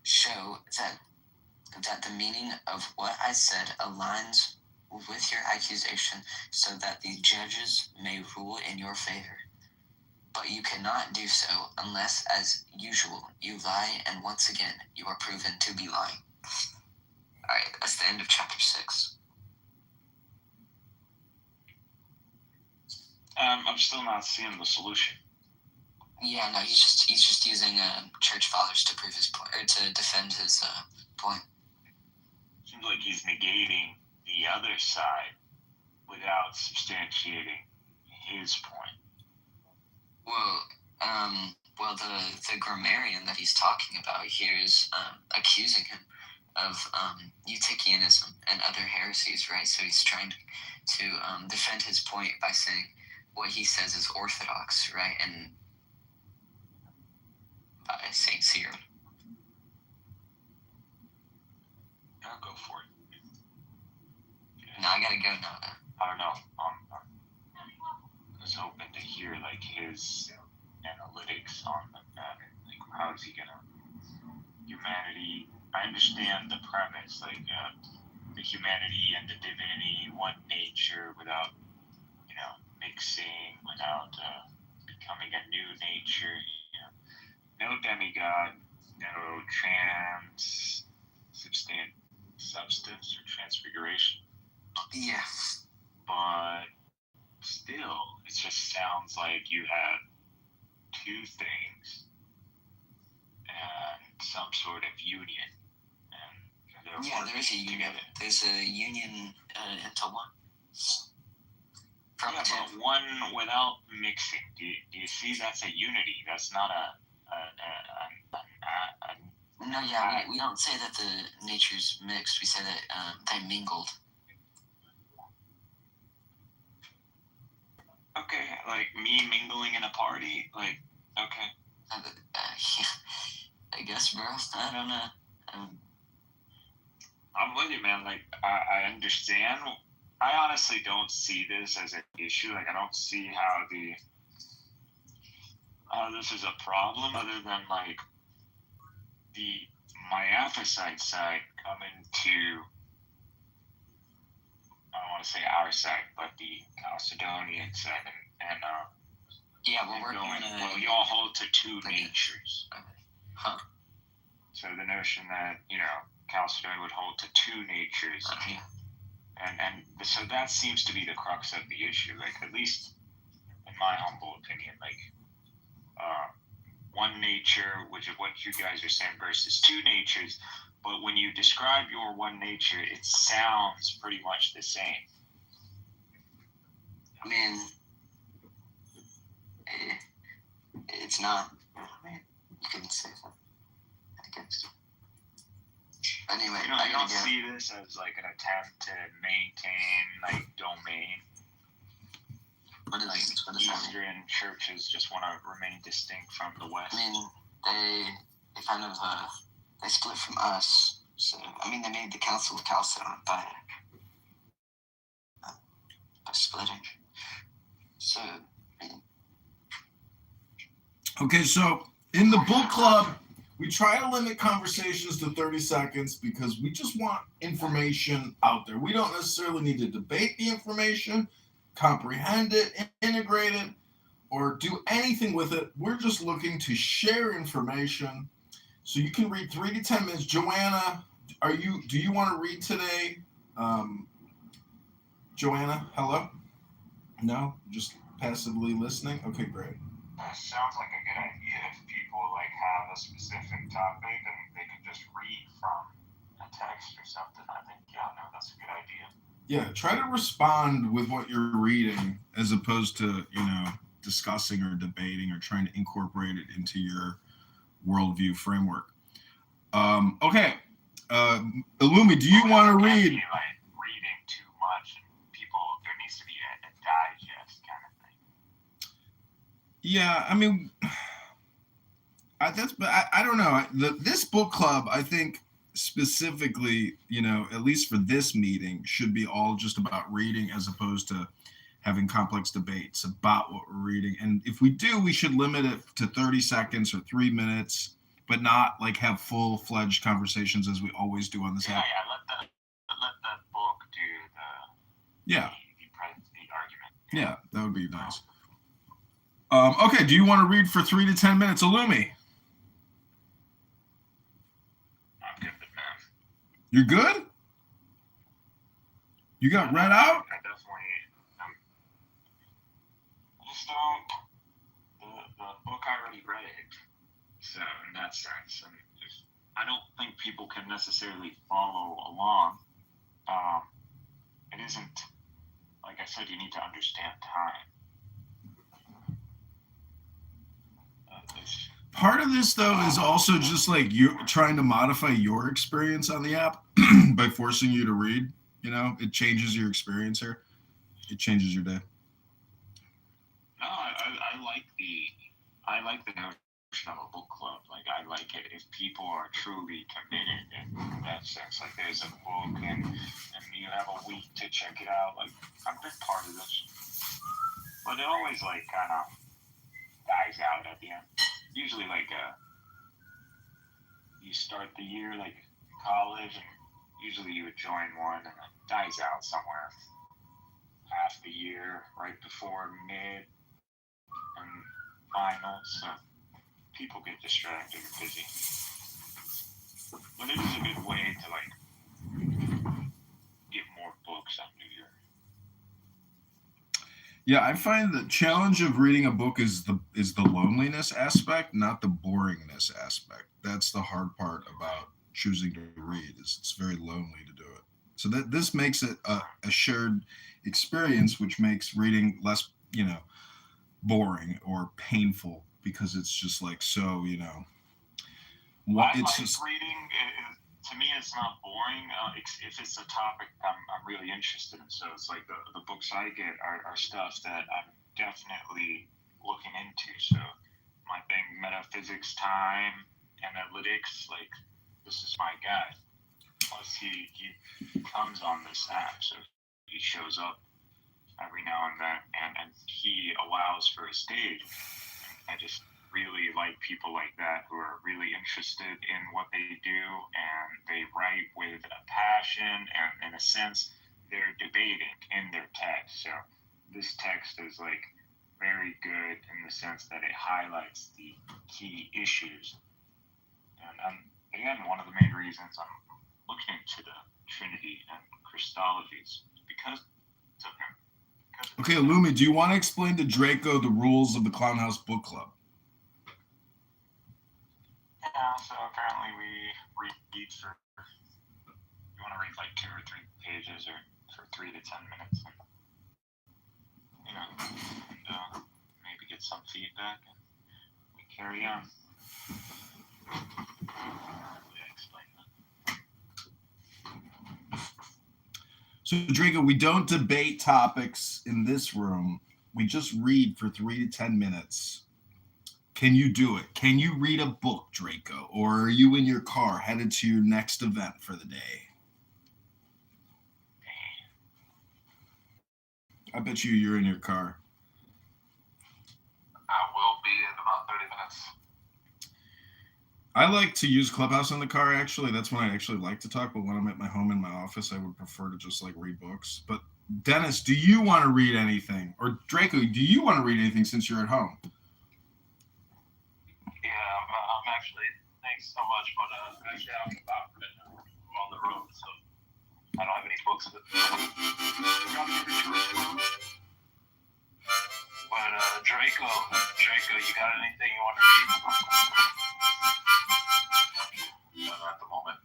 Speaker 16: Show that the meaning of what I said aligns with your accusation, so that the judges may rule in your favor. But you cannot do so unless, as usual, you lie, and once again you are proven to be lying. Alright, that's the end of chapter 6.
Speaker 15: I'm still not seeing the solution.
Speaker 16: Yeah, no, he's just using church fathers to prove his point, or to defend his point.
Speaker 15: Seems like he's negating the other side without substantiating his point.
Speaker 16: Well, the grammarian that he's talking about here is accusing him of Eutychianism and other heresies, right? So he's trying to defend his point by saying what he says is orthodox, right? And by St. Cyril.
Speaker 15: I'll go for it.
Speaker 16: No, I gotta go now.
Speaker 15: I don't know. I was hoping to hear like his analytics on the matter. Like, how is he gonna humanity? I understand the premise, like the humanity and the divinity, one nature, without mixing, without becoming a new nature. No demigod, no substance or transfiguration.
Speaker 16: Yeah.
Speaker 15: But still, it just sounds like you have two things and some sort of union. And
Speaker 16: yeah, there is a union.
Speaker 15: Together.
Speaker 16: There's a union into one.
Speaker 15: Yeah, but one without mixing. Do you see that's a unity? That's not
Speaker 16: No, yeah, we don't say that the natures mixed. We say that they mingled.
Speaker 15: Okay, like me mingling in a party, like, okay.
Speaker 16: I guess, bro. I don't know.
Speaker 15: I'm with you, man. Like, I understand. I honestly don't see this as an issue. Like, I don't see how this is a problem, other than like the Miaphysite side coming to, I don't want to say our side, but the Chalcedonian side, and
Speaker 16: yeah, we're working on
Speaker 15: well, you all hold to two natures.
Speaker 16: Huh.
Speaker 15: So the notion that, Chalcedon would hold to two natures, and so that seems to be the crux of the issue, like, at least in my humble opinion, like, one nature, which is what you guys are saying, versus two natures, but when you describe your one nature, it sounds pretty much the same.
Speaker 16: I mean, it's not. I mean, you can say that. I guess. Anyway,
Speaker 15: I don't see this as like an attempt to maintain like domain.
Speaker 16: What is
Speaker 15: like
Speaker 16: this? What is
Speaker 15: Eastern churches just want to remain distinct from the West.
Speaker 16: I mean, they kind of they split from us. So I mean, they made the Council of Chalcedon by splitting. So. I mean,
Speaker 9: Okay, so in the book club, we try to limit conversations to 30 seconds because we just want information out there. We don't necessarily need to debate the information, comprehend it, integrate it, or do anything with it. We're just looking to share information. So you can read 3 to 10 minutes. Joanna, do you want to read today? Joanna, hello? No? Just passively listening? Okay, great.
Speaker 17: Sounds like a good idea if people like have a specific topic and they can just read from a text or something. I think, that's a good idea.
Speaker 9: Yeah, try to respond with what you're reading as opposed to, discussing or debating or trying to incorporate it into your worldview framework. Okay. Illumi, do you want to read?
Speaker 17: Be, like, reading too much and people, there needs to be a digest kind of thing.
Speaker 9: Yeah, I mean, I don't know. This book club, I think specifically, at least for this meeting, should be all just about reading as opposed to having complex debates about what we're reading. And if we do, we should limit it to 30 seconds or 3 minutes, but not like have full-fledged conversations as we always do on this app.
Speaker 17: Yeah, let that book do the argument.
Speaker 9: Yeah, that would be nice. Okay, do you want to read for 3 to 10 minutes, Illumi?
Speaker 17: I'm good with that.
Speaker 9: You're good? You got read out?
Speaker 17: I definitely. I just don't. The book I already read it, so in that sense, and
Speaker 15: I don't think people can necessarily follow along. It isn't, like I said, you need to understand time.
Speaker 9: Part of this, though, is also just like you trying to modify your experience on the app by forcing you to read. It changes your experience here. It changes your day.
Speaker 15: No, I like the notion of a book club. Like, I like it if people are truly committed in that sense. Like, there's a book and you have a week to check it out. Like, I'm a big part of this. But it always, like, kind of dies out at the end. Usually, like, you start the year, like, college, and usually you would join one, and it dies out somewhere half the year, right before mid and finals, so people get distracted and busy. But it is a good way to, like, get more books under your...
Speaker 9: Yeah, I find the challenge of reading a book is the loneliness aspect, not the boringness aspect. That's the hard part about choosing to read, is it's very lonely to do it. So that this makes it a shared experience, which makes reading less, boring or painful, because it's just like, so,
Speaker 15: it's just reading. To me, it's not boring if it's a topic I'm really interested in. So it's like the books I get are stuff that I'm definitely looking into. So my thing, metaphysics, time, analytics, like, this is my guy. Plus he comes on this app, so he shows up every now and then, and he allows for a stage. I just
Speaker 17: really like people like that who are really interested in what they do, and they write with a passion, and in a sense, they're debating in their text. So this text is like very good in the sense that it highlights the key issues. And again, one of the main reasons I'm looking into the Trinity and Christologies because of him.
Speaker 9: Okay, Lumi, do you want to explain to Draco the rules of the Clown House Book Club?
Speaker 17: Yeah, so apparently we read for, you want to read like 2 or 3 pages or for 3 to 10 minutes. And, you know, and maybe get some feedback and we carry on.
Speaker 9: So, Draco, we don't debate topics in this room. We just read for 3 to 10 minutes. Can you do it? Can you read a book, Draco? Or are you in your car headed to your next event for the day? I bet you're in your car.
Speaker 7: I will be in about 30 minutes.
Speaker 9: I like to use Clubhouse in the car, actually. That's when I actually like to talk. But when I'm at my home in my office, I would prefer to just like read books. But Dennis, do you want to read anything? Or Draco, do you want to read anything since you're at home?
Speaker 18: Yeah, I'm actually, thanks so much, but actually I'm about right now. I'm on the road, so I don't have any books. But Draco, you got anything you want to read? No, not at the moment.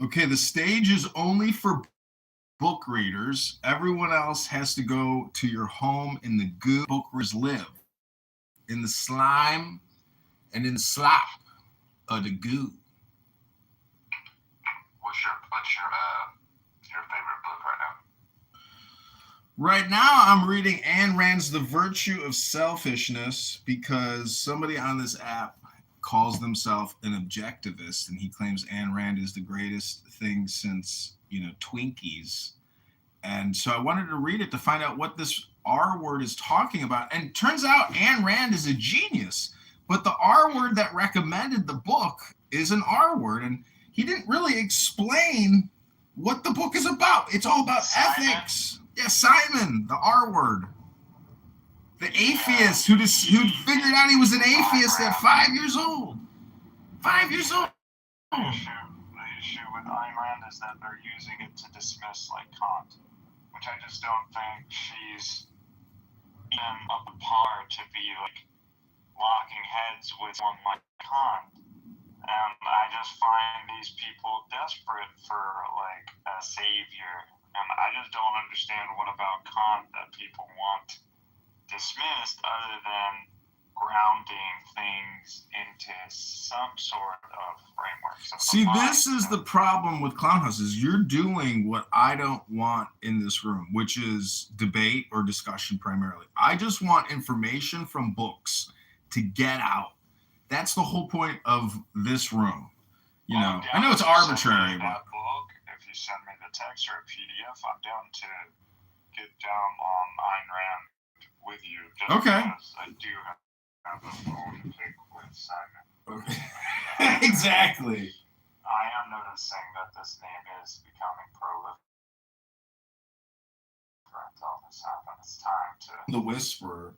Speaker 9: Okay, the stage is only for book readers. Everyone else has to go to your home in the goo book readers live. In the slime and in the slop of the goo.
Speaker 7: What's your favorite book right now?
Speaker 9: Right now, I'm reading Ayn Rand's The Virtue of Selfishness because somebody on this app calls themselves an objectivist, and he claims Ayn Rand is the greatest thing since, Twinkies. And so I wanted to read it to find out what this R word is talking about. And it turns out Ayn Rand is a genius, but the R word that recommended the book is an R word. And he didn't really explain what the book is about. It's all about ethics. Yeah, Simon, the R word. The atheist who figured out he was an atheist at 5 years old. 5 years old.
Speaker 17: The issue with Ayn Rand is that they're using it to dismiss like Kant, which I just don't think she's even of the par to be like locking heads with one like Kant. And I just find these people desperate for like a savior. And I just don't understand what about Kant that people want dismissed other than grounding things into some sort of framework.
Speaker 9: See, this is the problem with Clown House is you're doing what I don't want in this room, which is debate or discussion primarily. I just want information from books to get out. That's the whole point of this room. I know it's arbitrary, but
Speaker 17: book, if you send me the text or a PDF, I'm down to get down on Ayn Rand with you. Just because I do have a phone to pick with Simon.
Speaker 9: Okay. Exactly.
Speaker 17: I am noticing that this name is becoming prolific. Until this happens, it's time to.
Speaker 9: The Whisperer.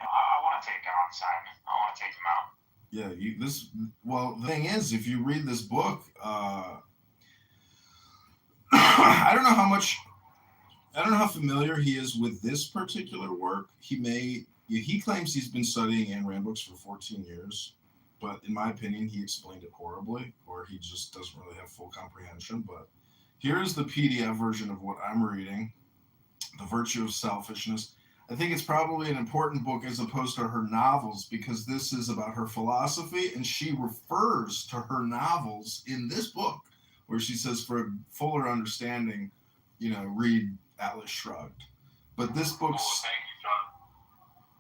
Speaker 17: I want to take on Simon. I want to take him out.
Speaker 9: Yeah, the thing is, if you read this book, I don't know how familiar he is with this particular work. He claims he's been studying Ayn Rand books for 14 years, but in my opinion, he explained it horribly, or he just doesn't really have full comprehension. But here's the PDF version of what I'm reading, The Virtue of Selfishness. I think it's probably an important book as opposed to her novels because this is about her philosophy, and she refers to her novels in this book where she says for a fuller understanding, read Atlas Shrugged. But this book's...
Speaker 18: Oh, thank you, John.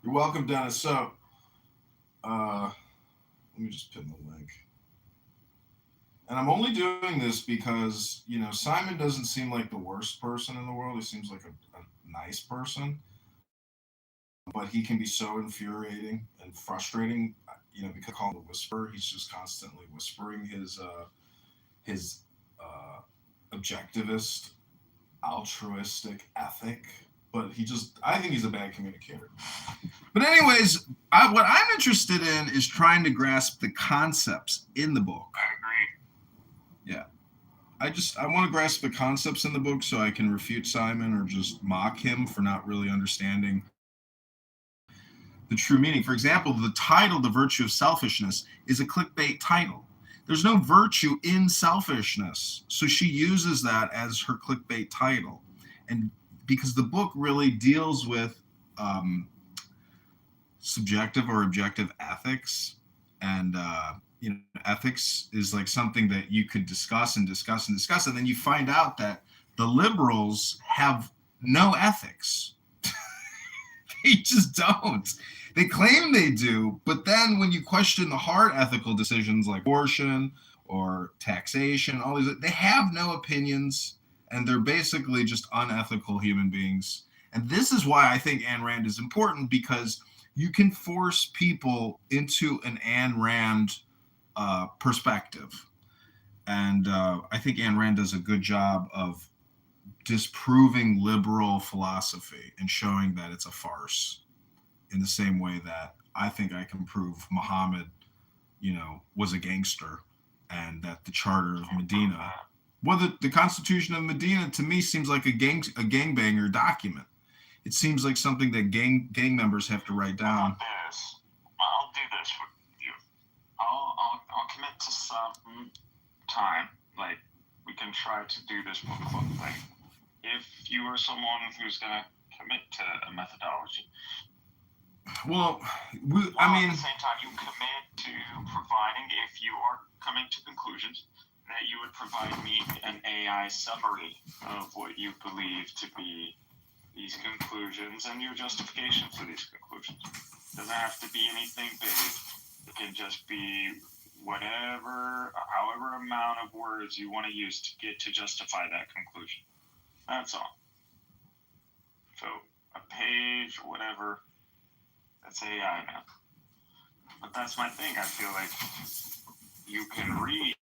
Speaker 9: You're welcome, Dennis. So, let me just pin the link. And I'm only doing this because, Simon doesn't seem like the worst person in the world. He seems like a nice person. but he can be so infuriating and frustrating. Because I call him a whisperer. He's just constantly whispering his objectivist, altruistic ethic. But I think he's a bad communicator. But anyways, what I'm interested in is trying to grasp the concepts in the book.
Speaker 5: I agree.
Speaker 9: Yeah. I want to grasp the concepts in the book so I can refute Simon or just mock him for not really understanding the true meaning. For example, the title, The Virtue of Selfishness, is a clickbait title. There's no virtue in selfishness. So she uses that as her clickbait title. And because the book really deals with subjective or objective ethics, and ethics is like something that you could discuss and discuss and discuss, and then you find out that the liberals have no ethics. They just don't. They claim they do, but then when you question the hard ethical decisions like abortion or taxation, all these, they have no opinions, and they're basically just unethical human beings. And this is why I think Ayn Rand is important, because you can force people into an Ayn Rand perspective. And I think Ayn Rand does a good job of disproving liberal philosophy and showing that it's a farce, in the same way that I think I can prove Muhammad, was a gangster, and that the Charter of Medina, the Constitution of Medina, to me seems like a gangbanger document. It seems like something that gang members have to write down.
Speaker 15: I'll do this with you. I'll commit to some time. Like, we can try to do this book club thing. If you are someone who's gonna commit to a methodology.
Speaker 9: Well,
Speaker 15: at the same time, you commit to providing, if you are coming to conclusions, that you would provide me an AI summary of what you believe to be these conclusions and your justification for these conclusions. It doesn't have to be anything big. It can just be however amount of words you want to use to justify that conclusion. That's all. So a page or whatever, that's AI now. But that's my thing. I feel like you can read,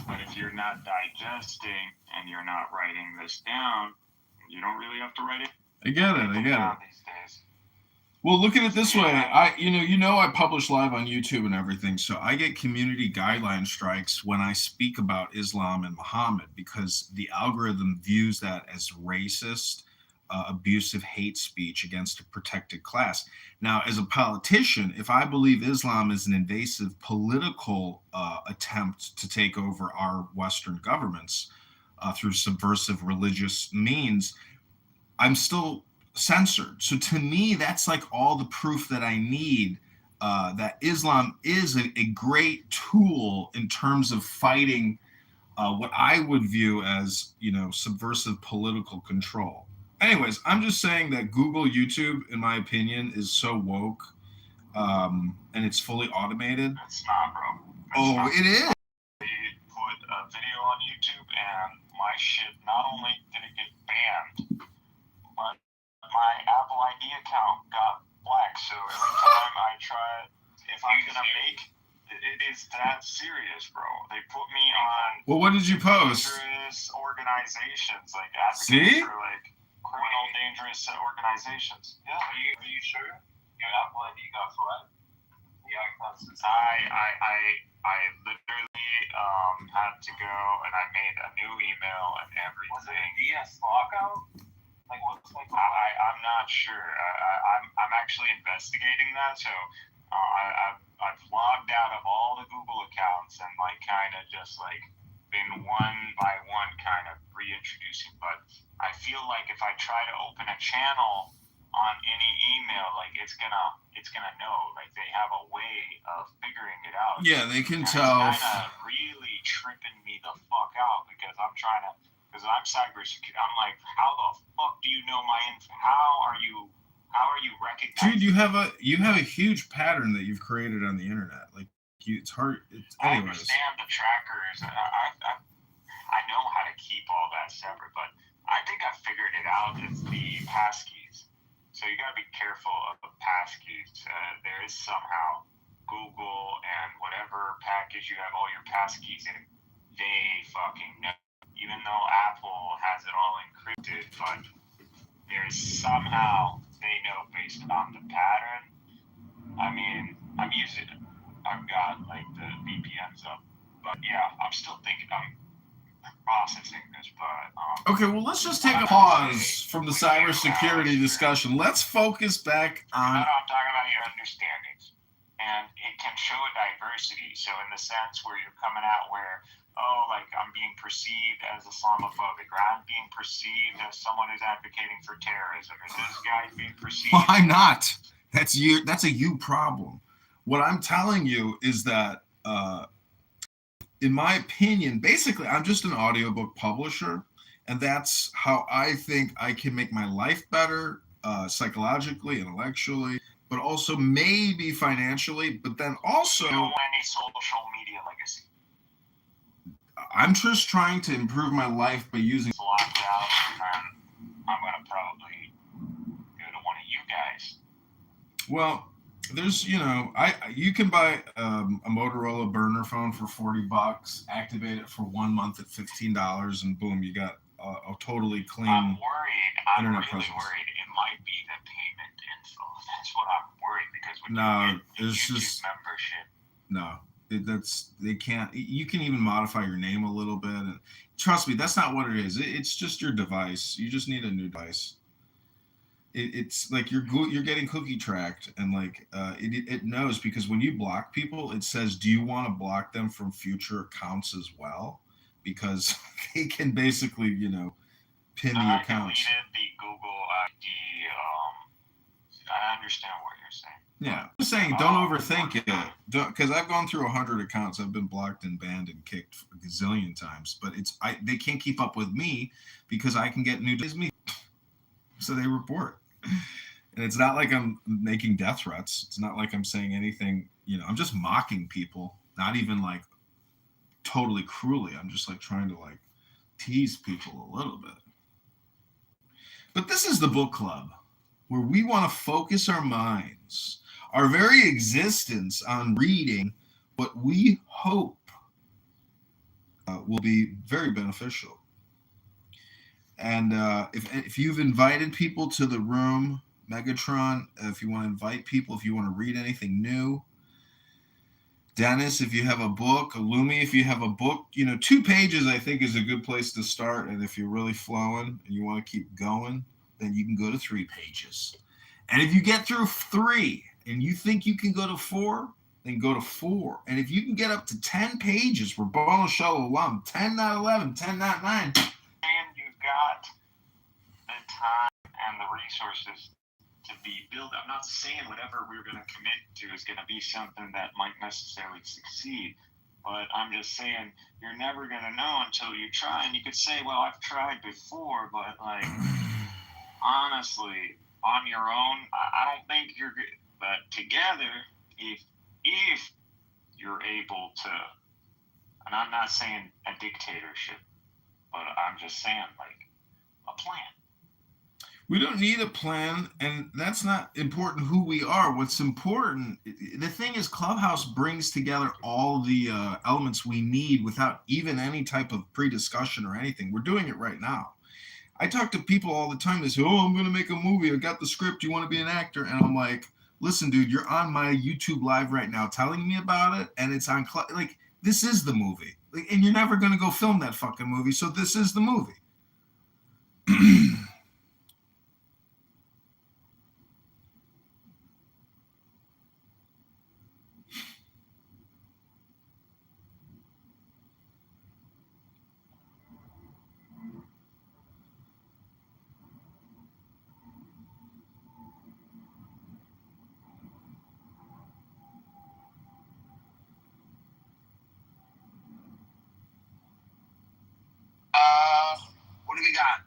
Speaker 15: but if you're not digesting and you're not writing this down, you don't really have to write it.
Speaker 9: I get it.
Speaker 15: These days.
Speaker 9: Well, look at it this way. I publish live on YouTube and everything, so I get community guideline strikes when I speak about Islam and Muhammad, because the algorithm views that as racist, abusive hate speech against a protected class. Now, as a politician, if I believe Islam is an invasive political attempt to take over our Western governments through subversive religious means, I'm still censored. So to me, that's like all the proof that I need that Islam is a great tool in terms of fighting what I would view as, subversive political control. Anyways, I'm just saying that Google, YouTube, in my opinion, is so woke, and it's fully automated.
Speaker 15: It's not, bro.
Speaker 9: It is.
Speaker 15: They put a video on YouTube, and my shit, not only did it get banned, but my Apple ID account got black. So every time I try, if I'm gonna make, it is that serious, bro. They put me on.
Speaker 9: Well, what did you post?
Speaker 15: Dangerous organizations, like advocates for like criminal dangerous organizations. Yeah. Are you sure your Apple ID got flagged? Yeah, I literally had to go and I made a new email and everything. Was it a DS lockout? Like what's like? I'm not sure. I'm actually investigating that. So I've logged out of all the Google accounts and like kind of just like been one by one kind of reintroducing. But I feel like if I try to open a channel on any email, like it's gonna know. Like they have a way of figuring it out.
Speaker 9: Yeah, they can tell.
Speaker 15: It's kind of really tripping me the fuck out because I'm cybersecurity. I'm like, how the fuck do you know my info? How are you recognizing?
Speaker 9: Dude, you have a huge pattern that you've created on the internet. Like it's hard.
Speaker 15: I understand the trackers. I know how to keep all that separate, but I think I figured it out. It's the passkeys.
Speaker 17: So you gotta be careful of the passkeys. There is somehow Google and whatever package you have all your passkeys in, they fucking know. Even though Apple has it all encrypted, but there's somehow they know based on the pattern. I mean, I've got like the VPNs up, but yeah, I'm still thinking, I'm processing this, but
Speaker 9: okay, well, let's just take a pause from the cybersecurity discussion. Let's focus back on.
Speaker 17: I'm talking about your understandings, and it can show a diversity. So in the sense where you're coming out where, oh, like I'm being perceived as Islamophobic, or I'm being perceived as someone who's advocating for terrorism, or this guy's being perceived.
Speaker 9: Well, I'm not. That's you. That's a you problem. What I'm telling you is that, in my opinion, basically, I'm just an audiobook publisher, and that's how I think I can make my life better, psychologically, intellectually, but also maybe financially. But then also,
Speaker 17: you don't want any social media legacy.
Speaker 9: I'm just trying to improve my life by using.
Speaker 17: Locked out, and I'm gonna probably go to one of you guys.
Speaker 9: Well, there's, you can buy a Motorola burner phone for $40, activate it for 1 month at $15, and boom, you got a totally clean
Speaker 17: I'm
Speaker 9: internet
Speaker 17: really
Speaker 9: presence.
Speaker 17: worried it might be the payment info. That's what I'm worried, because when
Speaker 9: No,
Speaker 17: you get
Speaker 9: it's
Speaker 17: YouTube
Speaker 9: just
Speaker 17: membership,
Speaker 9: no. They can't. You can even modify your name a little bit, and trust me, that's not what it is. It's just your device. You just need a new device. It's like you're getting cookie tracked, and like it knows, because when you block people, it says, do you want to block them from future accounts as well? Because they can basically, pin the
Speaker 17: I
Speaker 9: accounts.
Speaker 17: deleted the Google ID. I understand what you're saying.
Speaker 9: Yeah, I'm just saying, don't overthink it. Because I've gone through 100 accounts. I've been blocked and banned and kicked a gazillion times, but they can't keep up with me because I can get new days me. So they report. And it's not like I'm making death threats. It's not like I'm saying anything, I'm just mocking people, not even like totally cruelly. I'm just like trying to like tease people a little bit. But this is the book club, where we want to focus our minds, our very existence, on reading what we hope will be very beneficial. And if you've invited people to the room, Megatron, if you want to invite people, if you want to read anything new, Dennis, if you have a book, Illumi, if you have a book, 2 pages I think is a good place to start. And if you're really flowing and you want to keep going, then you can go to 3 pages. And if you get through 3 and you think you can go to 4, then go to 4. And if you can get up to 10 pages, we're bonus shalom, 10, not 11, 10, not 9.
Speaker 17: And you've got the time and the resources to be built. I'm not saying whatever we're going to commit to is going to be something that might necessarily succeed, but I'm just saying you're never going to know until you try. And you could say, well, I've tried before, but like, honestly, on your own, I don't think you're good. But together, if you're able to, and I'm not saying a dictatorship, but I'm just saying like a plan.
Speaker 9: We don't need a plan, and that's not important who we are. What's important, the thing is, Clubhouse brings together all the elements we need without even any type of pre-discussion or anything. We're doing it right now. I talk to people all the time. They say, oh, I'm going to make a movie. I got the script. You want to be an actor? And I'm like, listen, dude, you're on my YouTube live right now telling me about it, and it's on, like, this is the movie. Like, and you're never going to go film that fucking movie, so this is the movie.
Speaker 7: What do we got?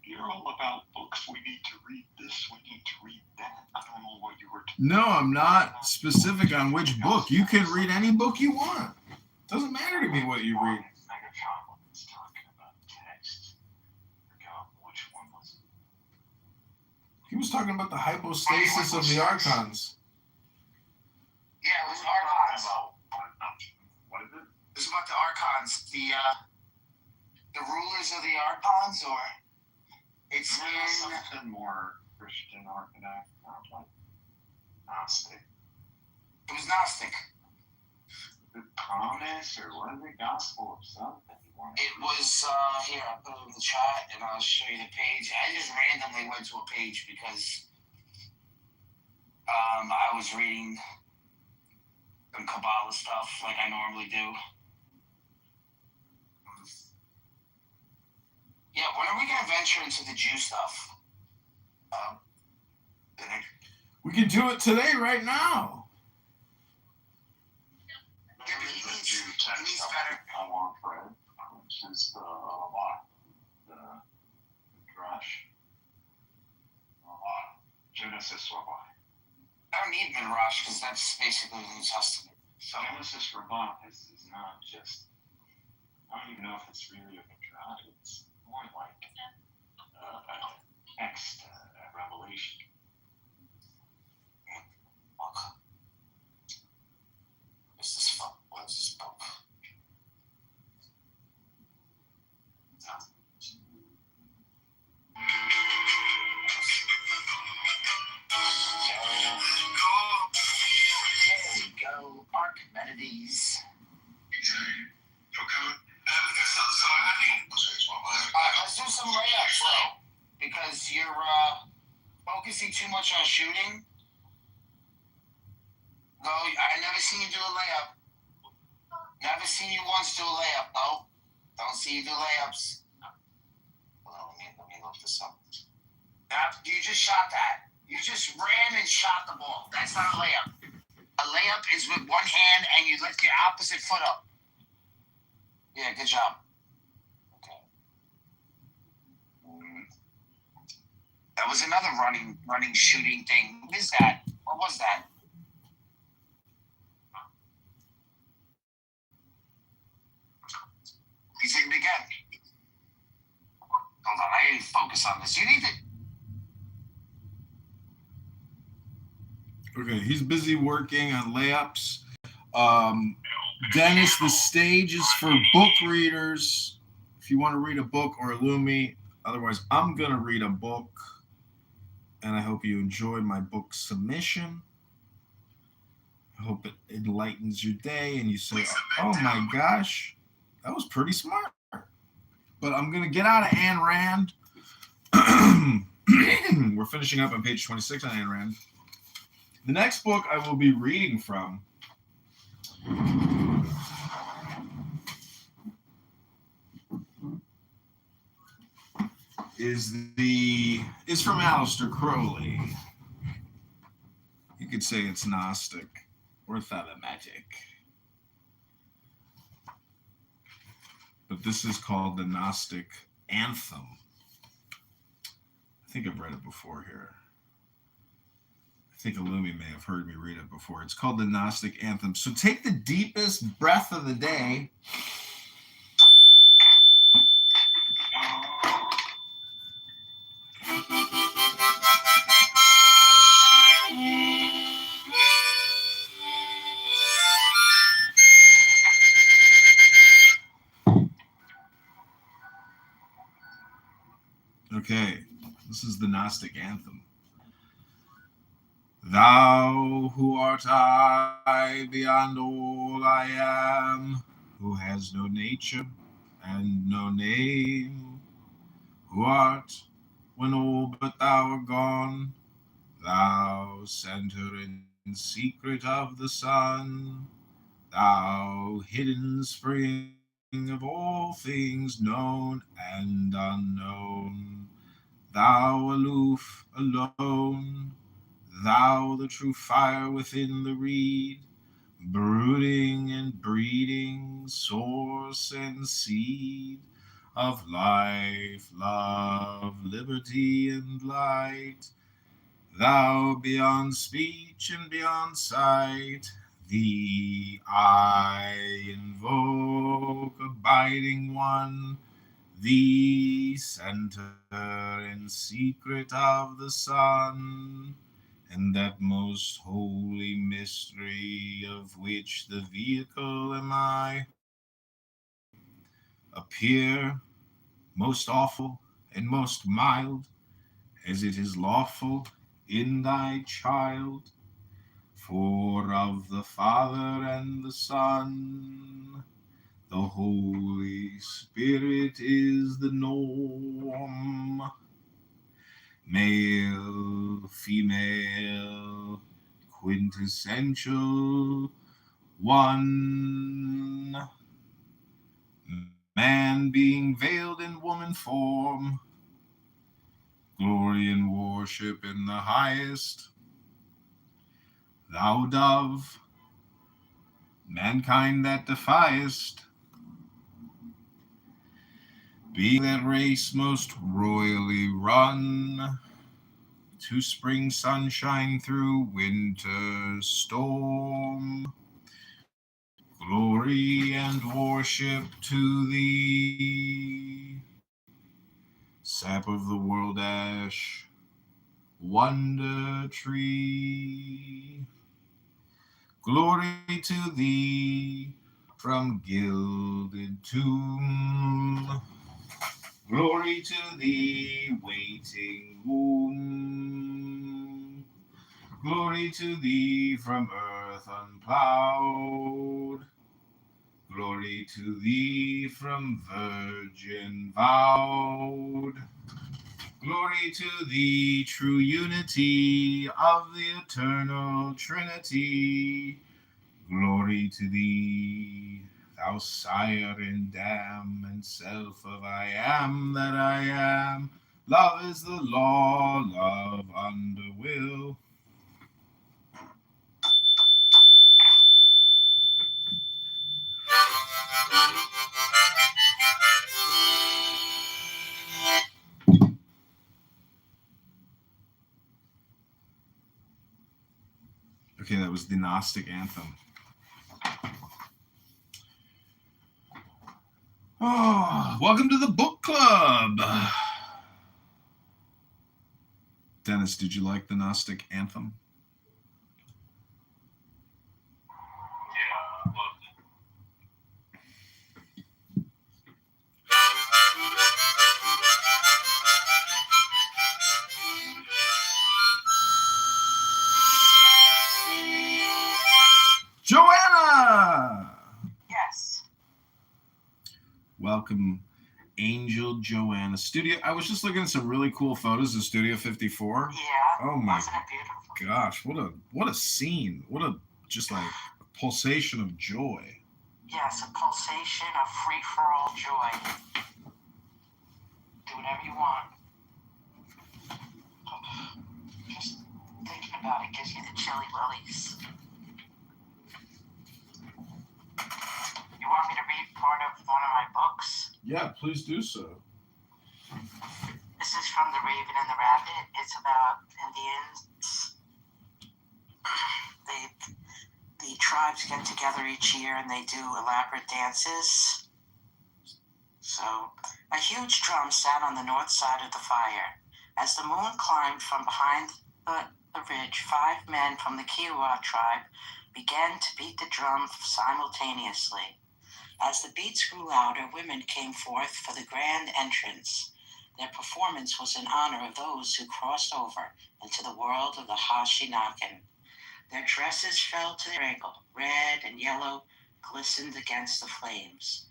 Speaker 17: You're all about books. We need to read this. We need to read that. I don't know what you were talking
Speaker 9: No, I'm not specific on which book. You can read any book you want. Doesn't matter to me what you read.
Speaker 17: Megatron was talking about text.
Speaker 9: He was talking about the hypostasis of the archons.
Speaker 8: Yeah, it was archons.
Speaker 18: What is it?
Speaker 8: It's about the archons, the rulers of the archons, or it's
Speaker 18: something more Christian Orthodox, not like Gnostic.
Speaker 8: It was Gnostic.
Speaker 18: The promise, or what is it? Gospel of something.
Speaker 8: It was here. I'll put it in the chat, and I'll show you the page. I just randomly went to a page because I was reading some Kabbalah stuff like I normally do. Yeah, when are we gonna venture into the Jew stuff?
Speaker 9: We can do it today, right now.
Speaker 8: Yeah, but he needs better.
Speaker 18: I want bread, which is the Midrash. Genesis Rabbah.
Speaker 8: I don't need Midrash because that's basically the New Testament. So
Speaker 18: Genesis Rabbah is not just. I don't even know if it's really a Midrash. It's more like text, revelation.
Speaker 8: What's this book? There we go. Archimedes. Let's do some layups though, because you're focusing too much on shooting. No, I never seen you do a layup. Never seen you once do a layup. No, don't see you do layups. Well, let me look this up. You just shot that. You just ran and shot the ball. That's not a layup. A layup is with one hand and you lift your opposite foot up. Yeah, good job. Okay. That was another running shooting thing. What is that? What was that? He's hitting it again. Hold on, I need to focus on this. You need to.
Speaker 9: Okay, he's busy working on layups. Dennis, the stage is for book readers. If you want to read a book or Illumi, otherwise I'm going to read a book. And I hope you enjoy my book submission. I hope it enlightens your day and you say, oh my gosh, that was pretty smart. But I'm going to get out of Ayn Rand. We're finishing up on page 26 on Ayn Rand. The next book I will be reading from is from Aleister Crowley. You could say it's Gnostic or Thalimagic. But this is called the Gnostic Anthem. I think I've read it before here. I think Illumi may have heard me read it before. It's called the Gnostic Anthem. So take the deepest breath of the day. Okay, this is the Gnostic Anthem. Thou who art I beyond all I am, who has no nature and no name, who art when all but thou art gone, thou center in secret of the sun, thou hidden spring of all things known and unknown, thou aloof, alone, thou the true fire within the reed, brooding and breeding, source and seed of life, love, liberty, and light, thou beyond speech and beyond sight, thee I invoke, abiding one, the center and secret of the sun, and that most holy mystery of which the vehicle am I, appear most awful and most mild, as it is lawful in thy child. For of the Father and the Son, the Holy Spirit is the norm. Male, female, quintessential, one. Man being veiled in woman form, glory and worship in the highest. Thou dove, mankind that defiest, being that race most royally run, to spring sunshine through winter storm. Glory and worship to thee, sap of the world ash, wonder tree. Glory to thee from gilded tomb. Glory to thee, waiting womb. Glory to thee from earth unplowed. Glory to thee from virgin vowed. Glory to thee, true unity of the eternal Trinity. Glory to thee, thou sire and dam and self of I am that I am. Love is the law, love under will. Okay, that was the Gnostic Anthem. Oh, welcome to the book club. Dennis, did you like the Gnostic Anthem?
Speaker 18: Yeah, I loved it.
Speaker 9: Joanna!
Speaker 4: Yes.
Speaker 9: Welcome, Angel Joanna. Studio. I was just looking at some really cool photos of Studio 54.
Speaker 4: Yeah.
Speaker 9: Oh my
Speaker 4: Wasn't it beautiful?
Speaker 9: gosh, what a scene. What a just like a pulsation of joy.
Speaker 4: Yes, a pulsation of free-for-all joy. Do whatever you want. Just thinking about it gives you the chilly willies. You want me to read part of one of my books?
Speaker 9: Yeah, please do so.
Speaker 4: This is from The Raven and the Rabbit. It's about Indians. The tribes get together each year and they do elaborate dances. So, a huge drum sat on the north side of the fire. As the moon climbed from behind the ridge, 5 men from the Kitover tribe began to beat the drum simultaneously. As the beats grew louder, women came forth for the grand entrance. Their performance was in honor of those who crossed over into the world of the Hashi-Naken. Their dresses fell to their ankle. Red and yellow glistened against the flames.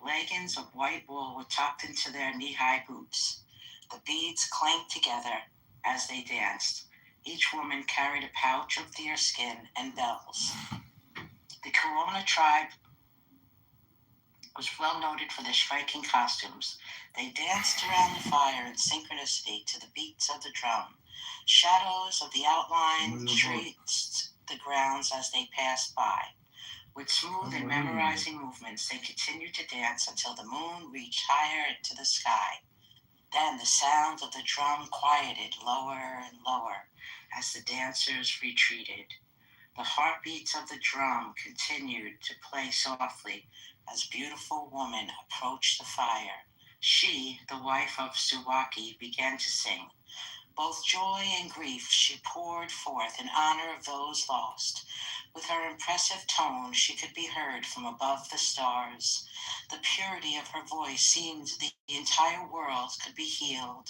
Speaker 4: Leggings of white wool were tucked into their knee-high boots. The beads clanked together as they danced. Each woman carried a pouch of deer skin and bells. The Corona tribe was well noted for their striking costumes. They danced around the fire in synchronicity to the beats of the drum. Shadows of the outline traced the grounds as they passed by. With smooth and memorizing movements, they continued to dance until the moon reached higher into the sky. Then the sound of the drum quieted lower and lower as the dancers retreated. The heartbeats of the drum continued to play softly as beautiful women approached the fire.
Speaker 19: She, the wife of Suwaki, began to sing. Both joy and grief she poured forth in honor of those lost. With her impressive tone, she could be heard from above the stars. The purity of her voice seemed the entire world could be healed.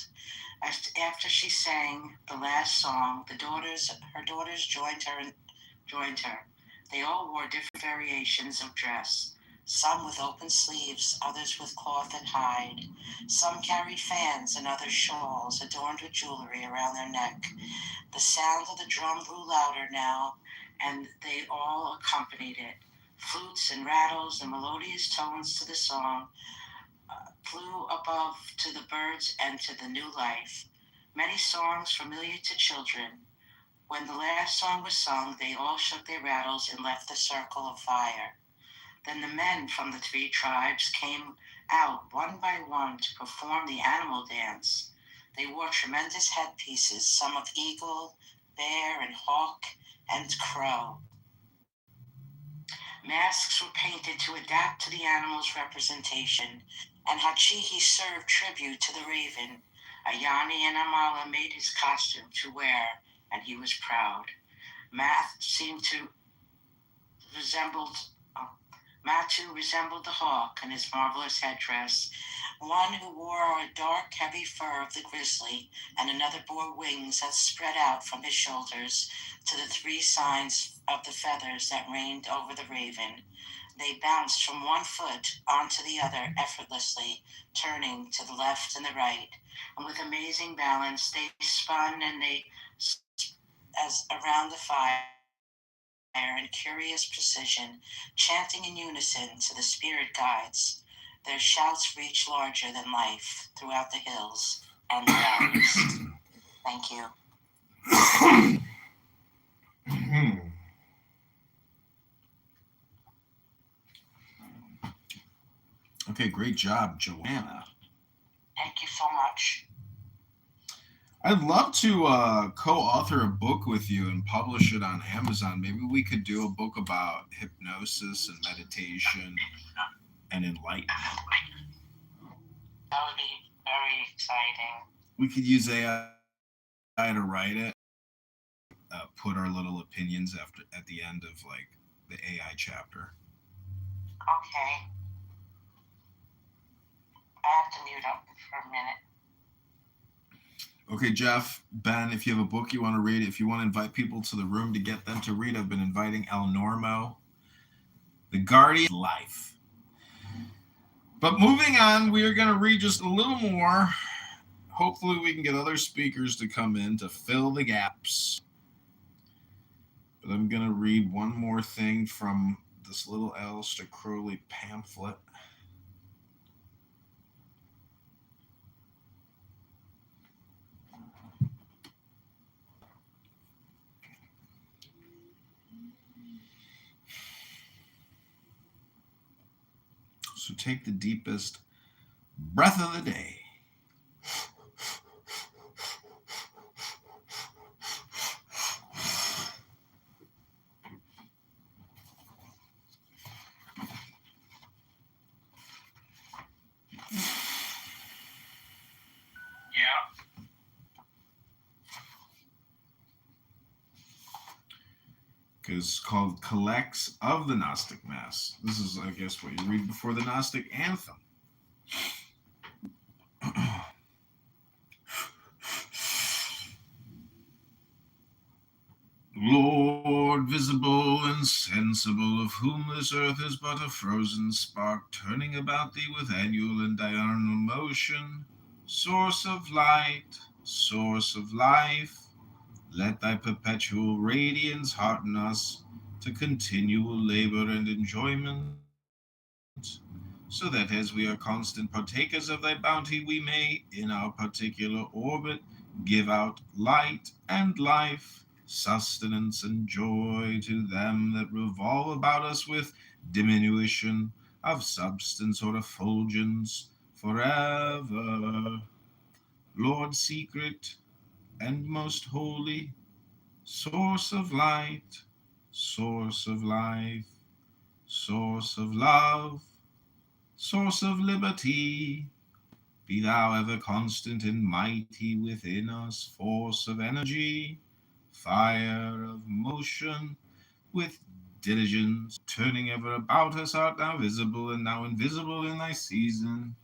Speaker 19: After she sang the last song, her daughters joined her. They all wore different variations of dress. Some with open sleeves, others with cloth and hide. Some carried fans and others shawls adorned with jewelry around their neck. The sound of the drum grew louder now, and they all accompanied it. Flutes and rattles and melodious tones to the song flew above to the birds and to the new life. Many songs familiar to children. When the last song was sung, they all shook their rattles and left the circle of fire. Then the men from the 3 tribes came out one by one to perform the animal dance. They wore tremendous headpieces, some of eagle, bear, and hawk, and crow. Masks were painted to adapt to the animal's representation, and Hachihi served tribute to the raven. Ayani and Amala made his costume to wear, and he was proud. Matu resembled the hawk in his marvelous headdress. One who wore a dark, heavy fur of the grizzly, and another bore wings that spread out from his shoulders to the 3 signs of the feathers that reigned over the raven. They bounced from one foot onto the other effortlessly, turning to the left and the right. And with amazing balance, they spun as around the fire in curious precision, chanting in unison to the spirit guides. Their shouts reached larger than life throughout the hills and the valleys. Thank you.
Speaker 9: Okay, great job, Joanna.
Speaker 19: Thank you so much.
Speaker 9: I'd love to co-author a book with you and publish it on Amazon. Maybe we could do a book about hypnosis and meditation and enlightenment.
Speaker 19: That would be very exciting.
Speaker 9: We could use AI to write it, put our little opinions at the end of like the AI chapter.
Speaker 19: Okay. I have to mute up for a minute.
Speaker 9: Okay, Jeff, Ben, if you have a book you want to read, if you want to invite people to the room to get them to read, I've been inviting El Normo, The Guardian of Life. But moving on, we are going to read just a little more. Hopefully we can get other speakers to come in to fill the gaps. But I'm going to read one more thing from this little Aleister Crowley pamphlet. So take the deepest breath of the day. Is called Collects of the Gnostic Mass. This is, I guess, what you read before the Gnostic Anthem. Lord, visible and sensible, of whom this earth is but a frozen spark, turning about thee with annual and diurnal motion, source of light, source of life, let thy perpetual radiance hearten us to continual labor and enjoyment, so that as we are constant partakers of thy bounty, we may, in our particular orbit, give out light and life, sustenance and joy to them that revolve about us with diminution of substance or effulgence forever. Lord, secret and most holy, source of light, source of life, source of love, source of liberty, Be thou ever constant and mighty within us, force of energy, fire of motion, with diligence, turning ever about us, art thou visible and thou invisible in thy season.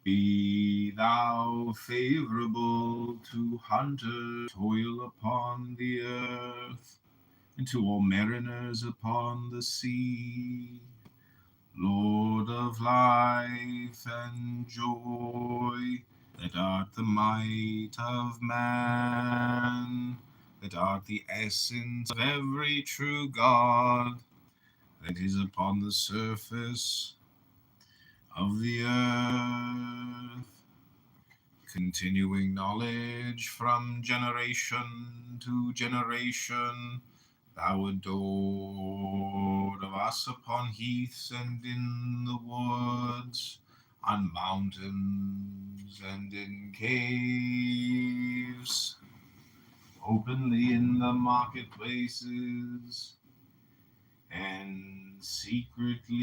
Speaker 9: Be thou favorable to hunters, toil upon the earth, and to all mariners upon the sea. Lord of life and joy, that art the might of man, that art the essence of every true God, that is upon the surface of the earth, continuing knowledge from generation to generation. Thou adored of us upon heaths and in the woods, on mountains and in caves, openly in the marketplaces, and secretly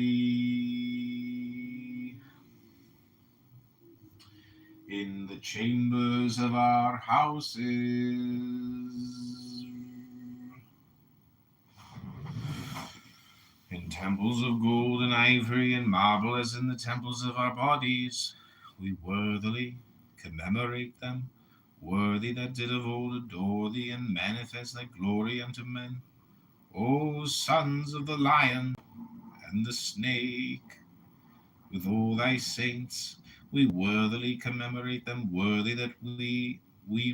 Speaker 9: in the chambers of our houses, in temples of gold and ivory and marble, as in the temples of our bodies, we worthily commemorate them, worthy that did of old adore thee and manifest thy glory unto men. O sons of the lion and the snake, with all thy saints, we worthily commemorate them, worthy that we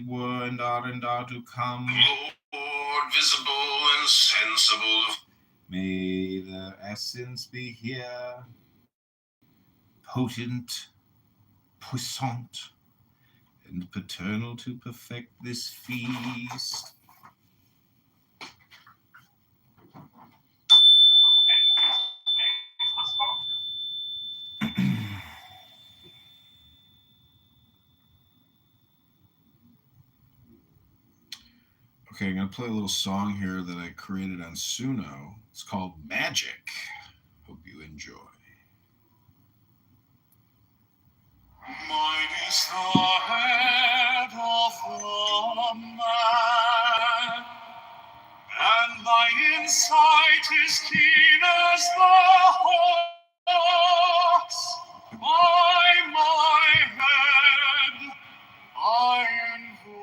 Speaker 9: were and are to come. Lord, visible and sensible, may their essence be here, potent, puissant, and paternal to perfect this feast. Okay, I'm going to play a little song here that I created on Suno. It's called Magic. Hope you enjoy.
Speaker 10: Mine is the head of the man, and my insight is keen as the hawk's. By my head I invoke.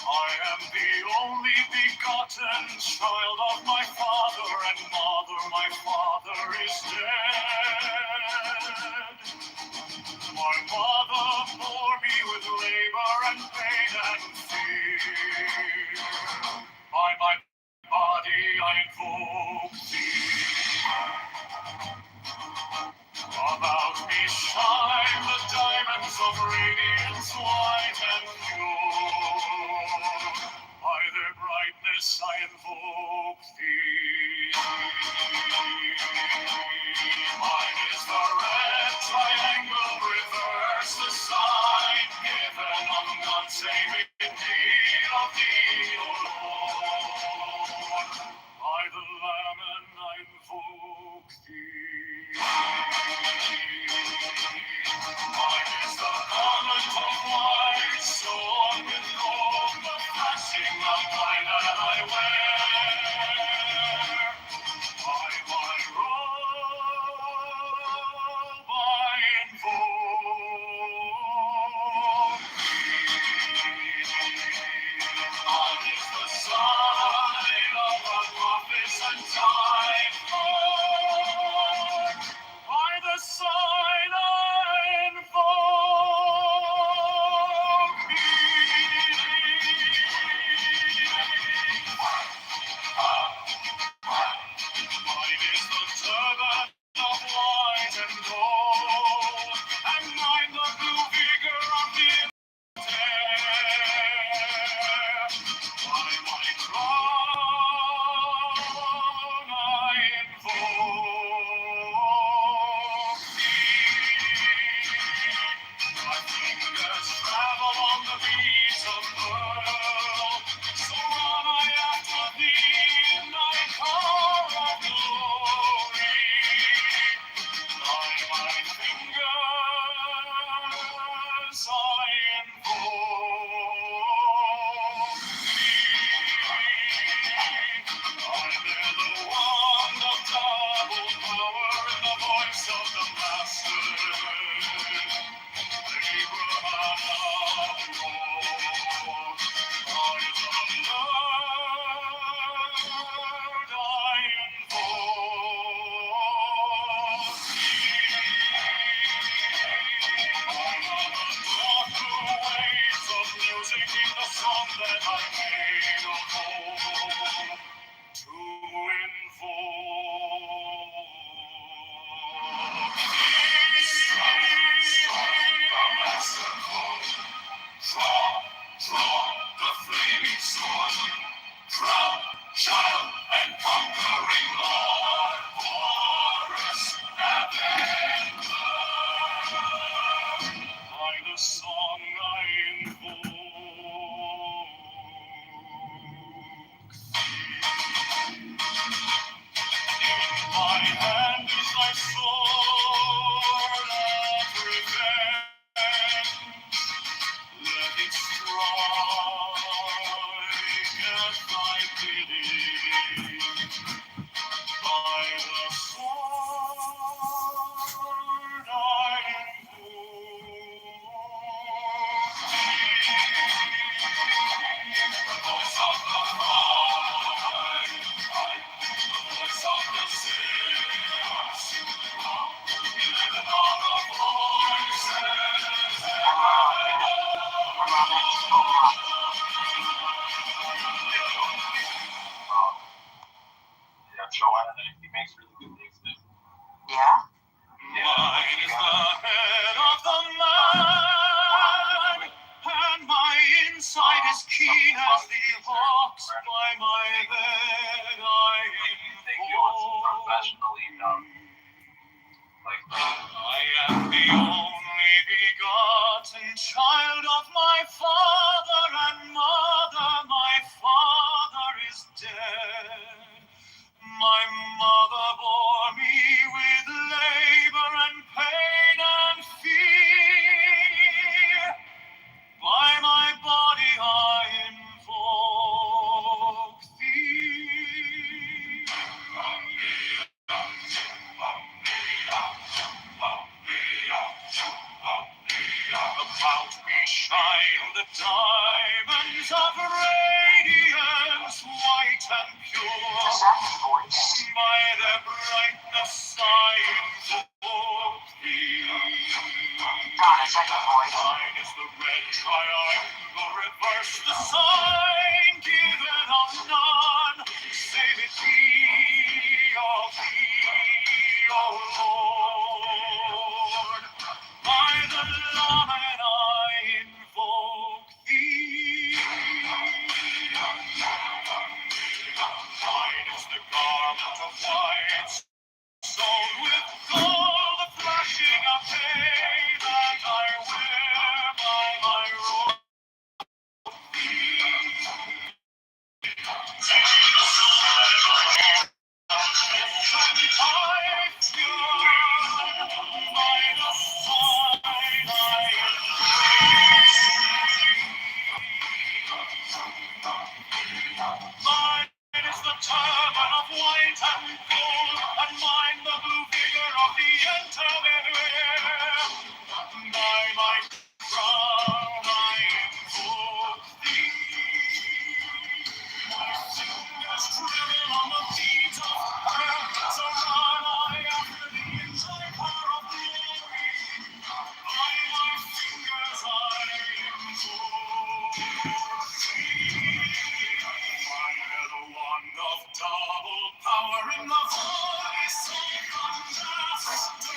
Speaker 10: I am the only begotten child of my father and mother. My father is dead. My mother bore me with labor and pain and fear. By my body I invoke thee. About me shine the diamonds of radiance white and pure. By their brightness I invoke thee. Mine is the red triangle, reverse the sign, given on God's saving deed of thee, O Lord. By the Lamb and I invoke thee. Mine is the garment of white, sewn with gold, the flashing of mine that I wear. By my robe I invoke thee. Mine is the sign of the prophets and time. voice of the masses. Child and conquering Lord, Horus, by the song I invoke. In my hand is thy sword of revenge. Let it strike at thy bidding. By the sword I invoke the voice of the cry, the voice of the sinners, living on the voices.
Speaker 5: Yeah, Joanne, he makes really good things.
Speaker 4: Yeah?
Speaker 10: Mine is the head of the man, and my inside is keen as the hawk's. By my head I invoke.
Speaker 5: Professionally done.
Speaker 10: I am the only begotten child of my father and mother. My father is dead. My mother bore me with labor and pain and fear. By my body I invoke thee. About me shine the diamonds of radiance, white and pure. By their brightness I invoke thee. Mine is the red triangle, reverse the sign, given of none, save it be of thee, O Lord. By the Laman I invoke thee. Mine is the garment of white, sewn with gold, the flashing of day that I wear by my robe. Mine is the turban of white and gold, and mine the blue vigor of the intermediate. By my crown I invoke thee. My fingers tremble on the feet of earth, so run I after the inside power of glory. By my fingers I invoke thee. Under the wand of double power in the voice of the master.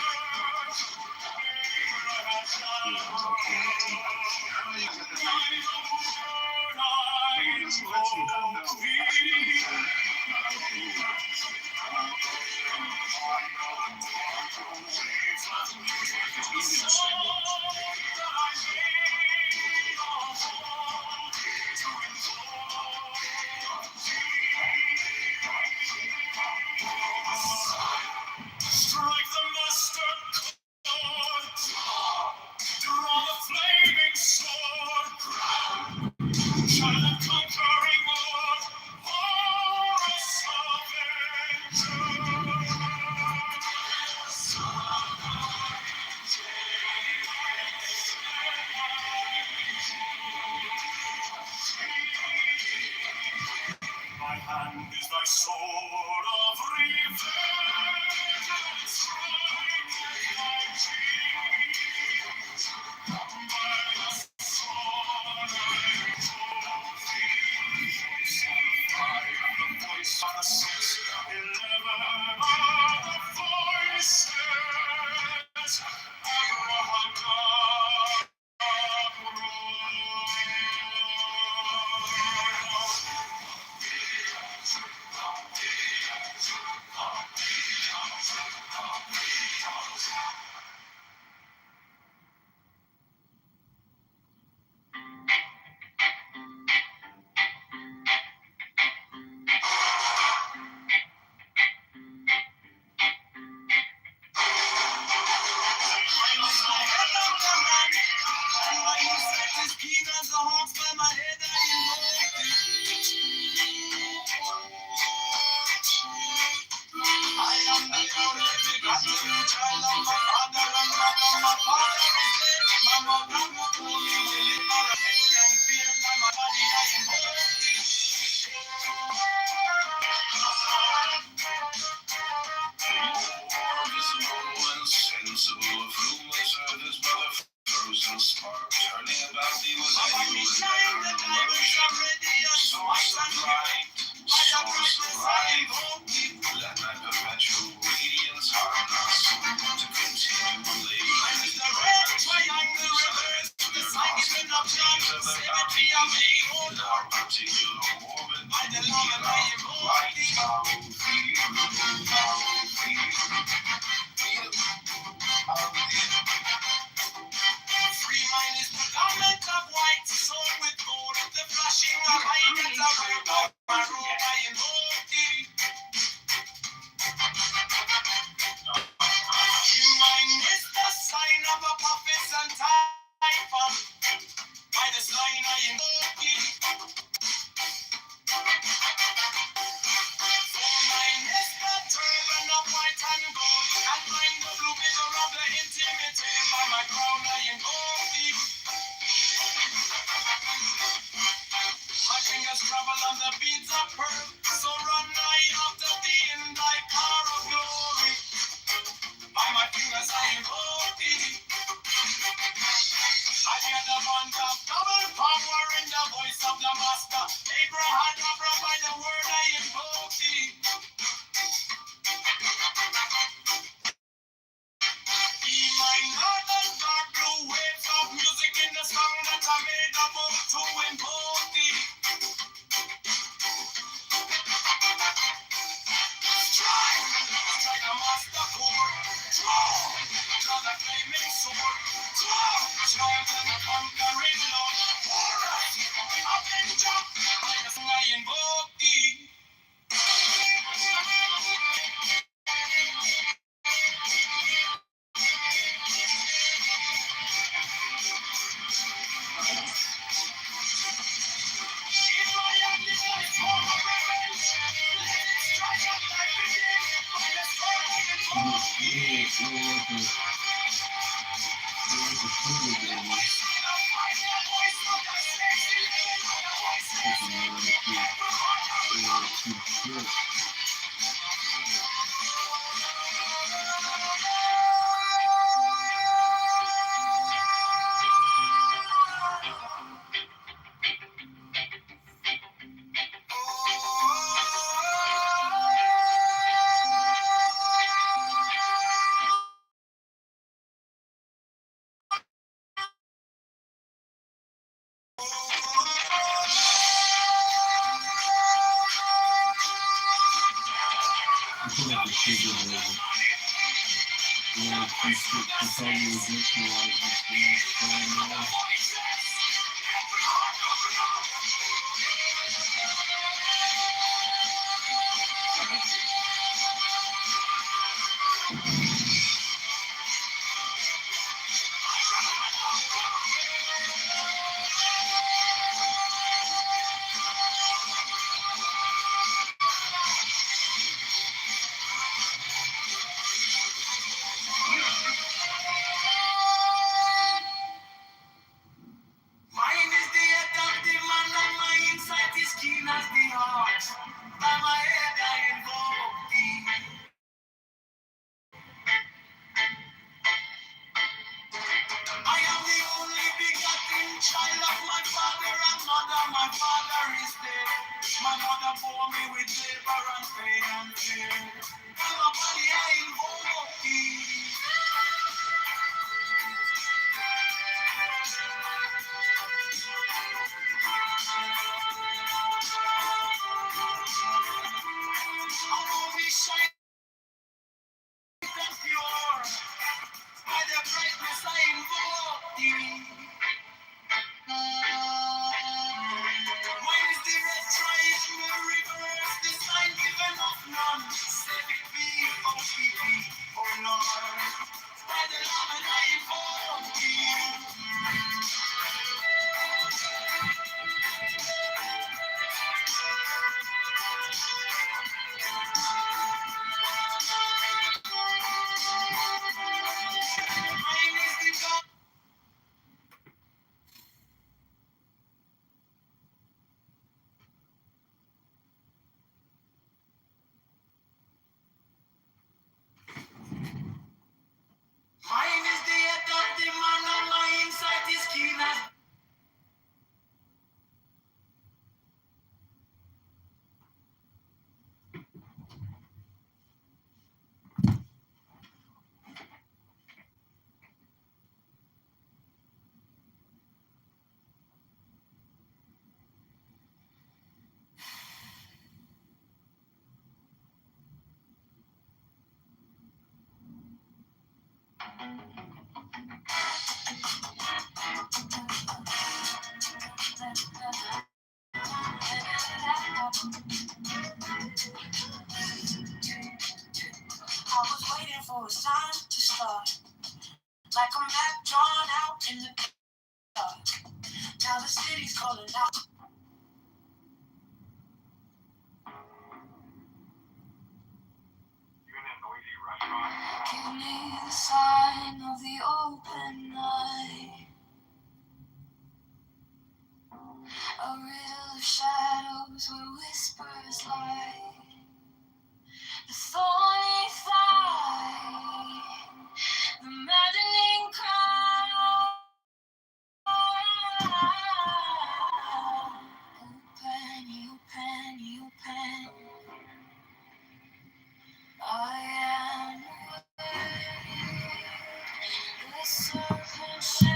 Speaker 10: Frozen spark turning about thee was shine the diamonds are radiant, source of light, source of life. Let thy perpetual radiance harden us to continually. I'm the red triangle reverse, the sign of infinity of the in our particular orbit. By the love of my light, free mind is the garment of white, soul with gold, the flashing of light is a red of my robe, I invoke thee. Mine is the sign of a prophet and typhon, by the sign I invoke thee. For mine is the turban of white and gold, and mine the blue vision of the intimate, by my crown I invoke thee. My fingers travel on the beads of pearl, so run I after thee in thy car of glory. By my fingers I invoke thee. I hear the bond of double power in the voice of the master. Abraham, by the word I invoke thee. Be my northern dark blue waves of music in the song that I made up to invoke thee. Strike the master chord. Draw the flaming sword. Triumph in the conquering Lord. Horus, Avenger, by the song I invoke thee. In my hand is thy sword of revenge. Let it strike up thy beginning. By the sword I invoke thee. Mine is the head of the man, and my insight is keen as the heart. By my head I invoke thee. I am the only begotten child of my father and mother. My father is dead. My mother bore me with labor and pain and fear. By my body I invoke thee. Although we shine and pure, by the brightness I invoke thee. Mine is the red triangle reverse, the sign given of none. Save it be, oh keep me, oh Lord. By the love and I invoke thee. Mine is the God. I was waiting for a sign to start, like a map drawn out in the dark. Now the city's calling out. Give me the sign of the open night, a riddle of shadows where whispers lie. The thorny thigh, the maddening cry. Open. I am the serpent shades.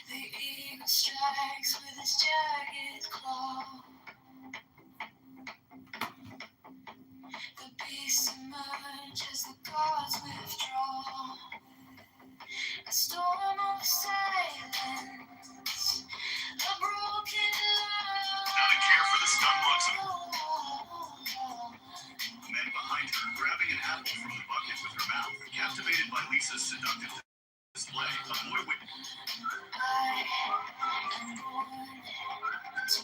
Speaker 10: The eagle strikes with its jagged claw. The beasts emerge as the gods withdraw. A storm of silence, a broken love.
Speaker 20: Not a care for the stun bugs. The man behind her, grabbing an apple from the bucket with her mouth, captivated by Lisa's seductive display. A boy with
Speaker 10: I am born to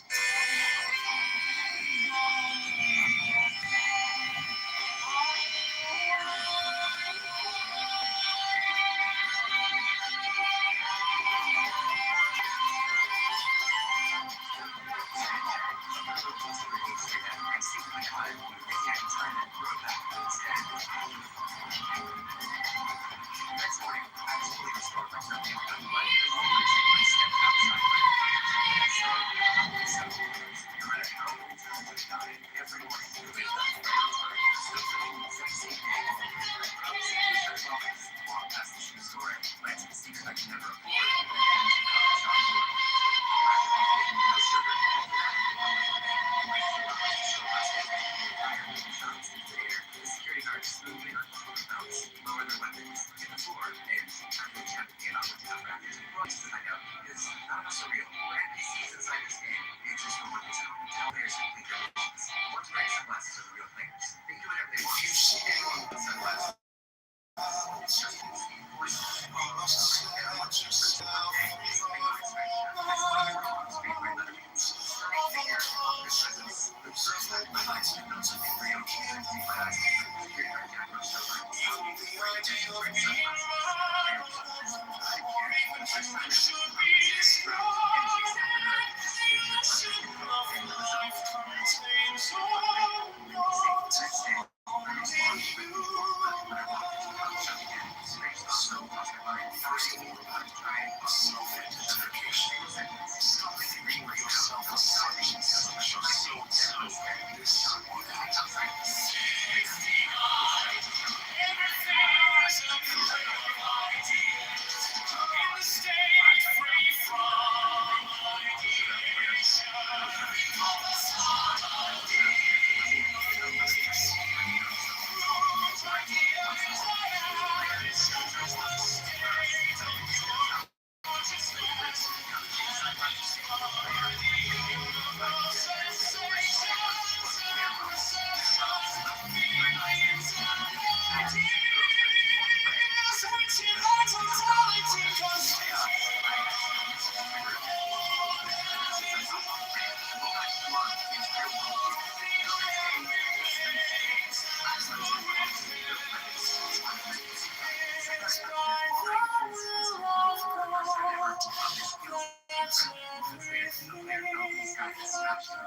Speaker 10: Desires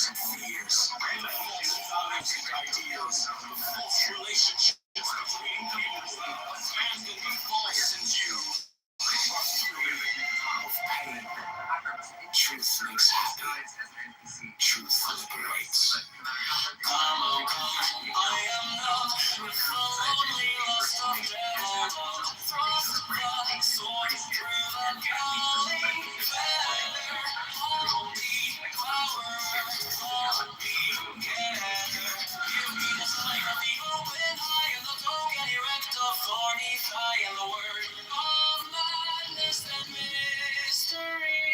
Speaker 10: and fears, ideals, false relationships between people, and the false in you are fury of pain. Truth makes happy. Truth liberates. Come on, come. I am not the lonely lost of devil. Thrust the sword through the galley. Hold me, power, hold me together. Give me the sight of the open eye and the token erect of thorny thigh and the word of madness and mystery.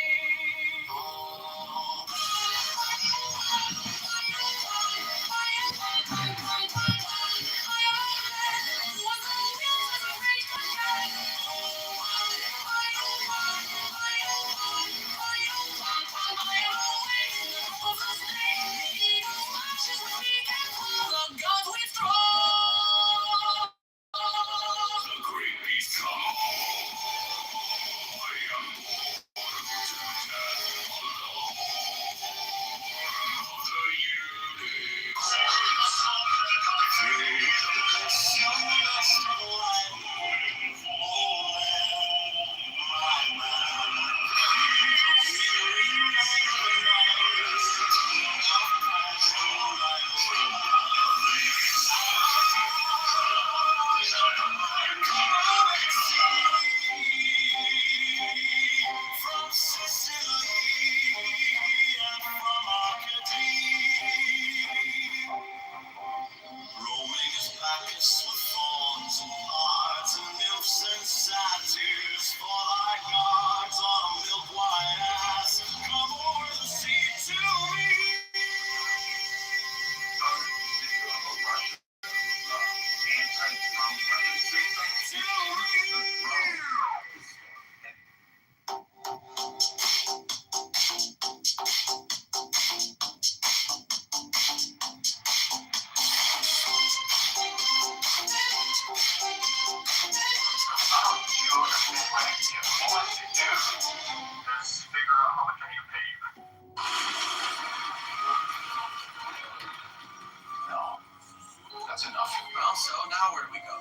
Speaker 20: That's enough. Well, so now where do we go?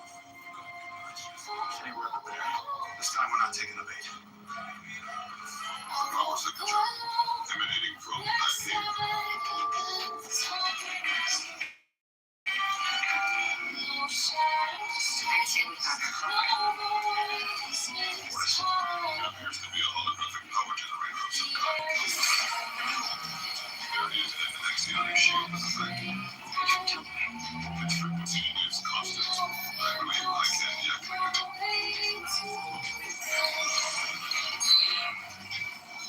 Speaker 20: Anywhere but there. This time we're not taking the bait. Power signature emanating from that cave. It appears to be a holographic power generator of some kind. There is an axionic shield in effect. Its frequency is constant. I believe I can deactivate it.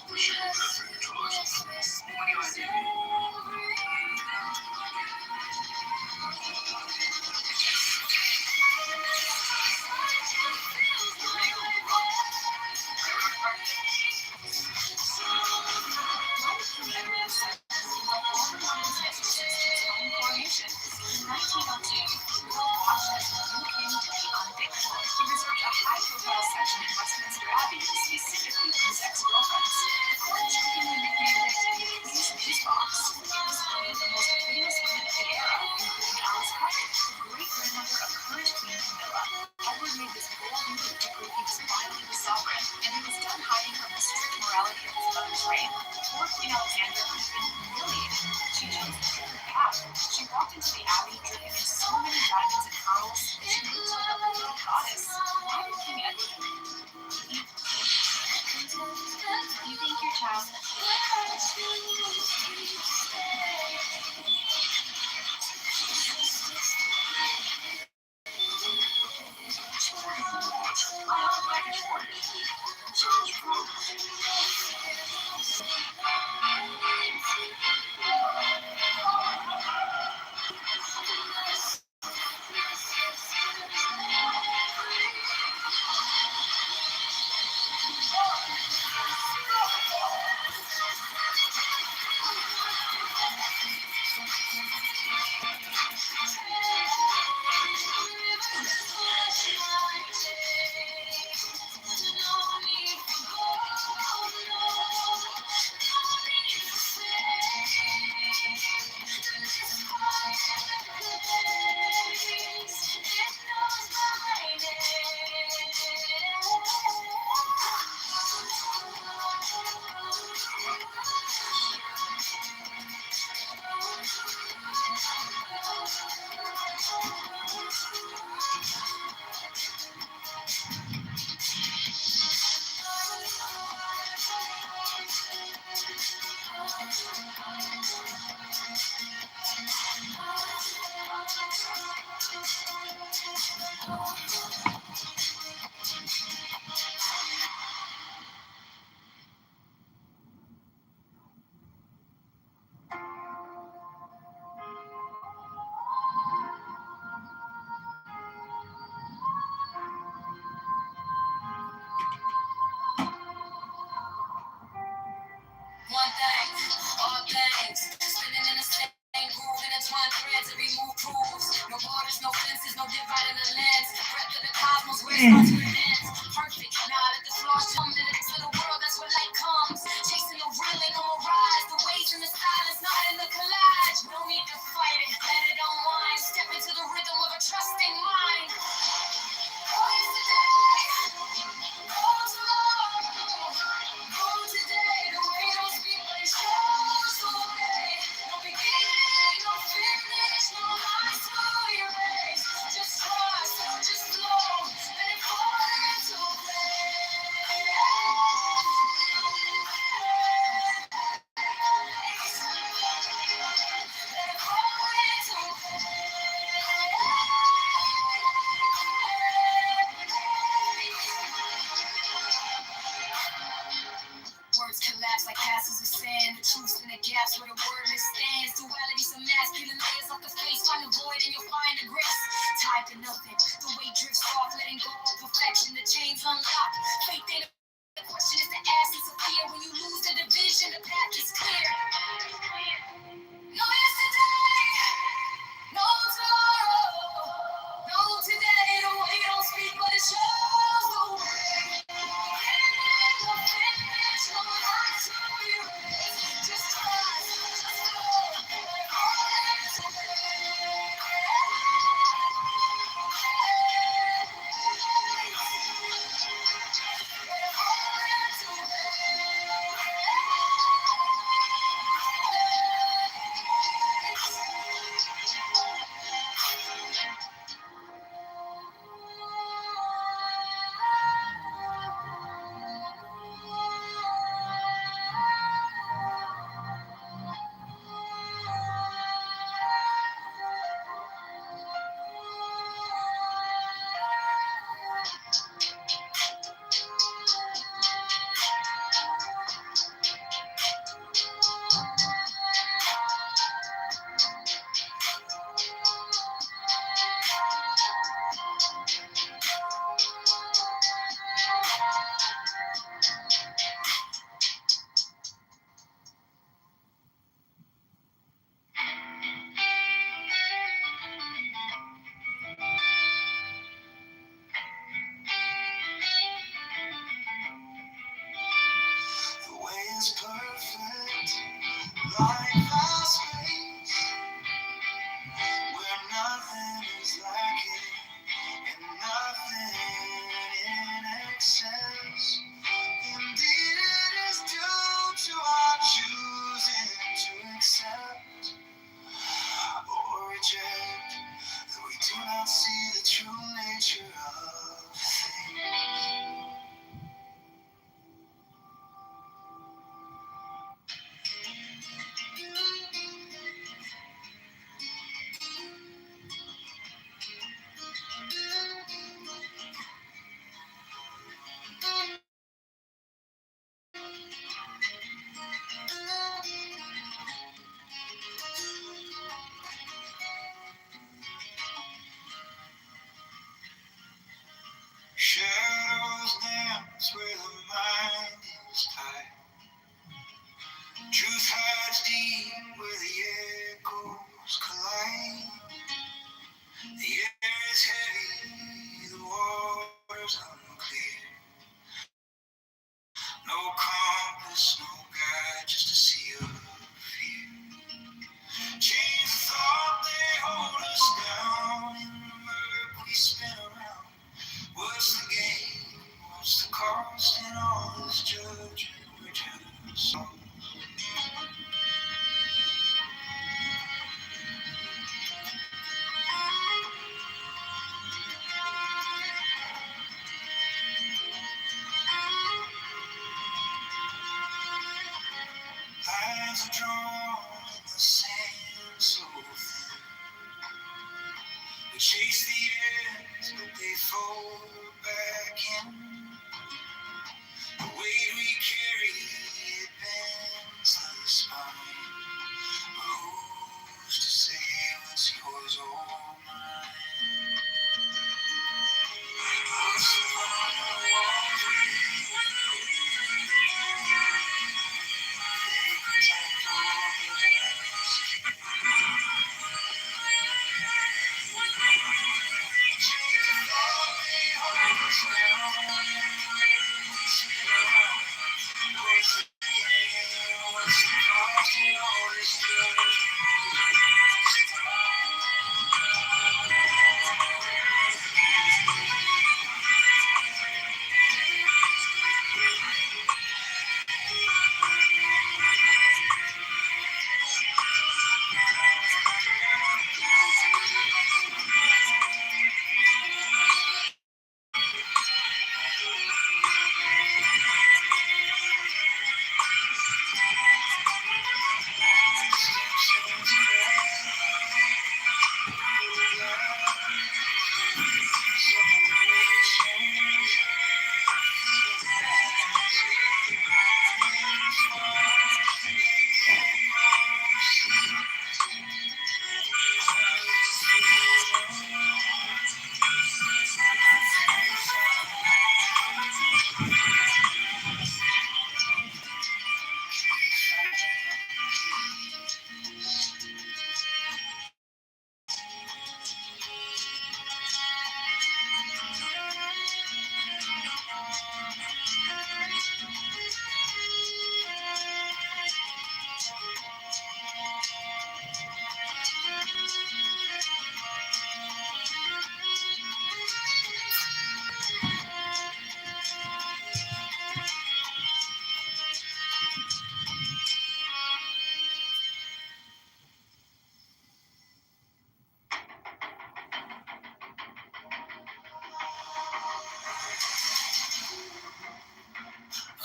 Speaker 20: The shield has been neutralized. What do I do? One thing, all things, spinning in the same groove, intertwined threads and remove proofs. No borders, no fences, no dividing the lens. Breath of the cosmos, where it starts, where it ends. Perfect, now let the flaws jump in the next little world, that's where light comes. Chasing the real, ain't no mirage. The waves in the silence, not in the collage. No need to fight it, let it unwind. Step into the rhythm of a trusting mind. Oh, yesterday, oh, tomorrow, oh, today. The way don't speak, but it shows the way. No beginning, no finish, no lines to erase. Just trust, just flow, let it fall into Words collapse like castles of sand. The truth's in the gaps where the wordless stands. Duality, some masculine layers off the face. Find the void and you'll find the grace. Tied to nothing. The weight drifts off, letting go of perfection. The chains unlock. Faith ain't the question, is the essence of fear. When you lose the division, the path is clear. No yesterday, no tomorrow, no today. The way don't speak, but it shows the way. No finish, no line to erase. Just trust, just flow, let it fall into
Speaker 10: The way is perfect, like the space where nothing is lacking and nothing in excess. Indeed, it is due to our choosing to accept or reject that we do not see the true nature of things.
Speaker 20: reach the ends, but they fold back in. The weight we carry, it bends the spine. Who's to say what's yours or mine? What's upon the wall? They protect all the lives. Chains of love, they hold us down. What's the gain? What's the cost in all this love?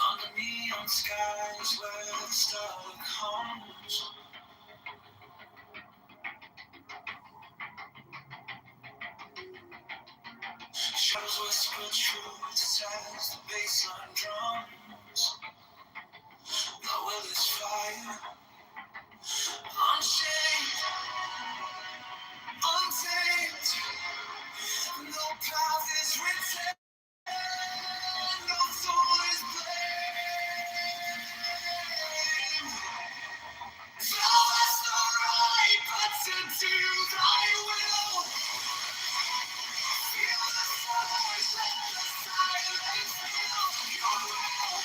Speaker 20: On the neon skies where the star comes, shadows whisper truths as the bassline drums. The will is fire, unchained, untamed. No path is written, no soul is blamed. Thou hast no right but to do thy will. Feel the stars, let the silence fill your will.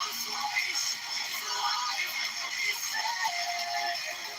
Speaker 20: On place, life is saved.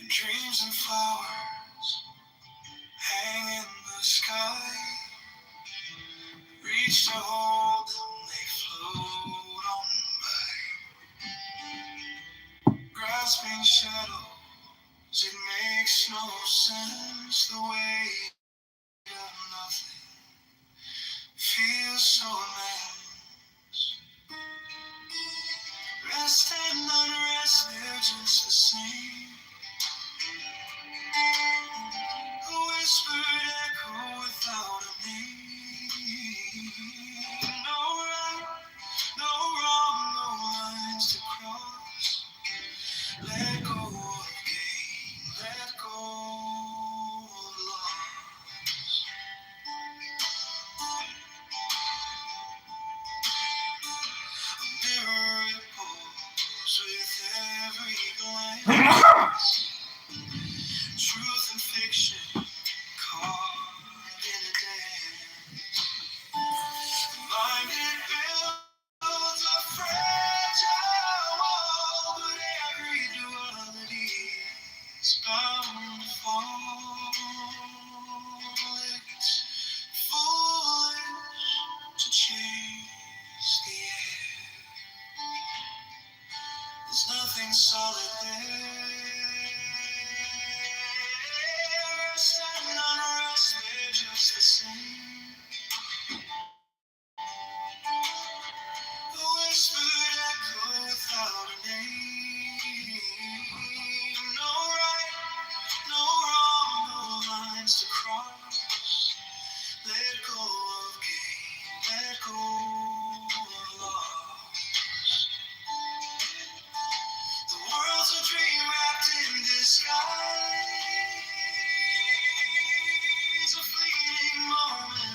Speaker 10: Dreams and flowers hang in the sky. Reach to hold them, they float on by. Grasping shadows, it makes no sense. The weight of nothing feels so immense. Rest and unrest, they're just the same. A whispered echo without a name. No right, no wrong, no lines to cross. Let go of gain, let go of loss. A mirror ripples with every glance. Truth and fiction caught in a dance. Mind it builds a fragile wall, but every duality is bound to fall. It's foolish to chase the air. There's nothing solid there. Rest and unrest, they're just the same. A whispered echo without a name. No right, no wrong, no lines to cross. Let go of gain, let go of loss. The world's a dream wrapped in disguise. A fleeting moment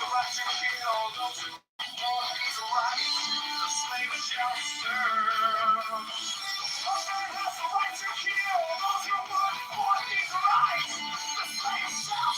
Speaker 10: the right to kill, those who want his right, the slave shall serve. The man has the right to kill, those who want his right, the slave shall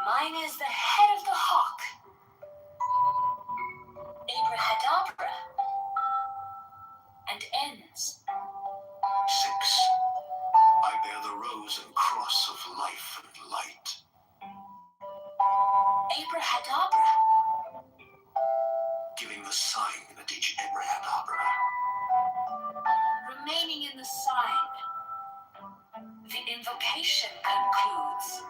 Speaker 20: Mine is the head of the hawk, abracadabra, and ends.
Speaker 10: 6. I bear the rose and cross of life and light.
Speaker 20: Abracadabra,
Speaker 10: Giving the sign that each abracadabra
Speaker 20: remaining in the sign. The invocation concludes.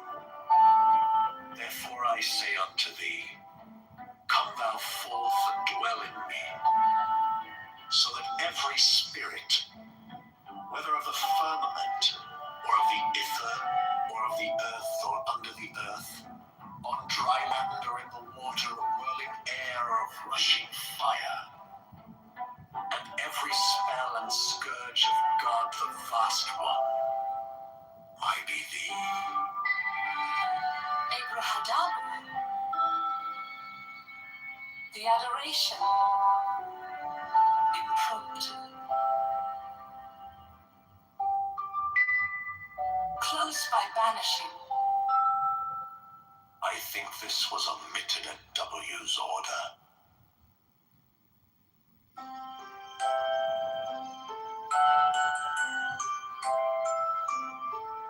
Speaker 10: Therefore I say unto thee, come thou forth and dwell in me, so that every spirit, whether of the firmament, or of the ether, or of the earth, or under the earth, on dry land or in the water, whirling air or of rushing fire, and every spell and scourge of God the Vast One, might be thee.
Speaker 20: Abracadabra, the adoration, impromptu. Close by banishing.
Speaker 10: I think this was omitted at W's order.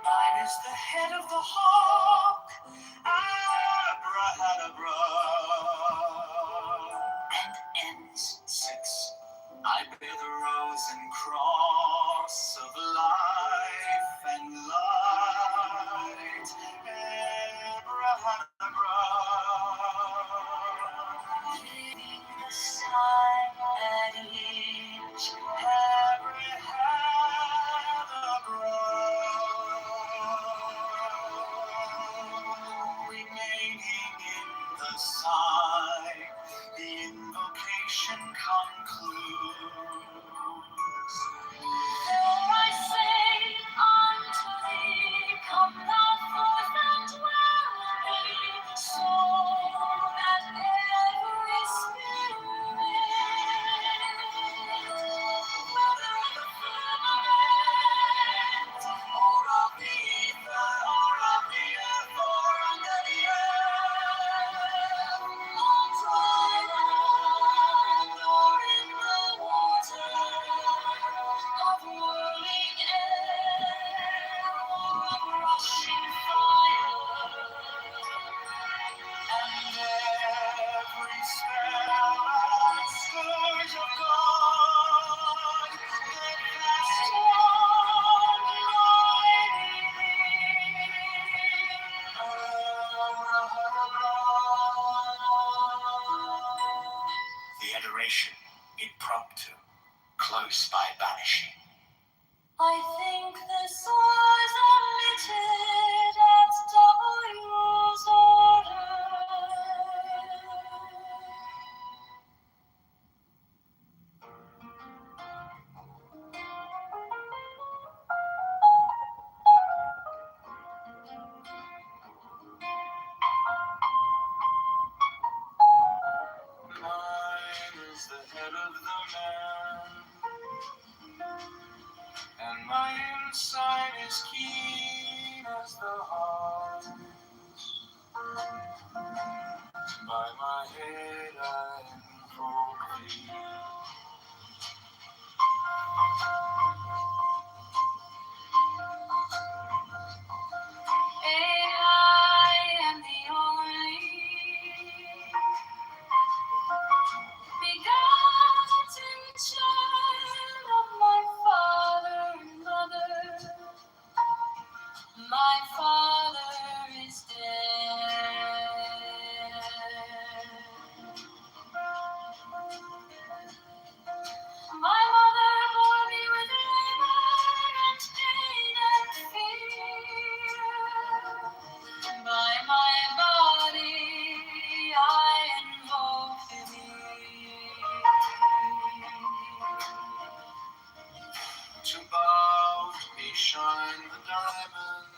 Speaker 20: Mine is the head of the hawk, abracadabra, and ends.
Speaker 10: 6. I bear the rose and cross of life and light. Abracadabra.
Speaker 20: Giving the sign at each abracadabra.
Speaker 10: Remaining in the sign, the invocation concludes.
Speaker 20: Therefore I say unto thee, come thou forth and dwell in me, so that every spirit, whether of the firmament, or of the ether, or of the earth, or under the earth, on dry land or in the water, of whirling air or of rushing fire,
Speaker 10: And every spell and scourge of God, the Vast One, mighty thee. The adoration, impromptu, close by banishing.
Speaker 20: I think this was omitted at W's order.
Speaker 10: Mine is the head of the man, and my inside is keen as the heart.
Speaker 9: by my head I invoke thee.
Speaker 20: I am the only begotten child of my father and mother. My father is dead. My mother bore me with labor and pain and fear. By my body I invoke thee. To bow to me shine the diamond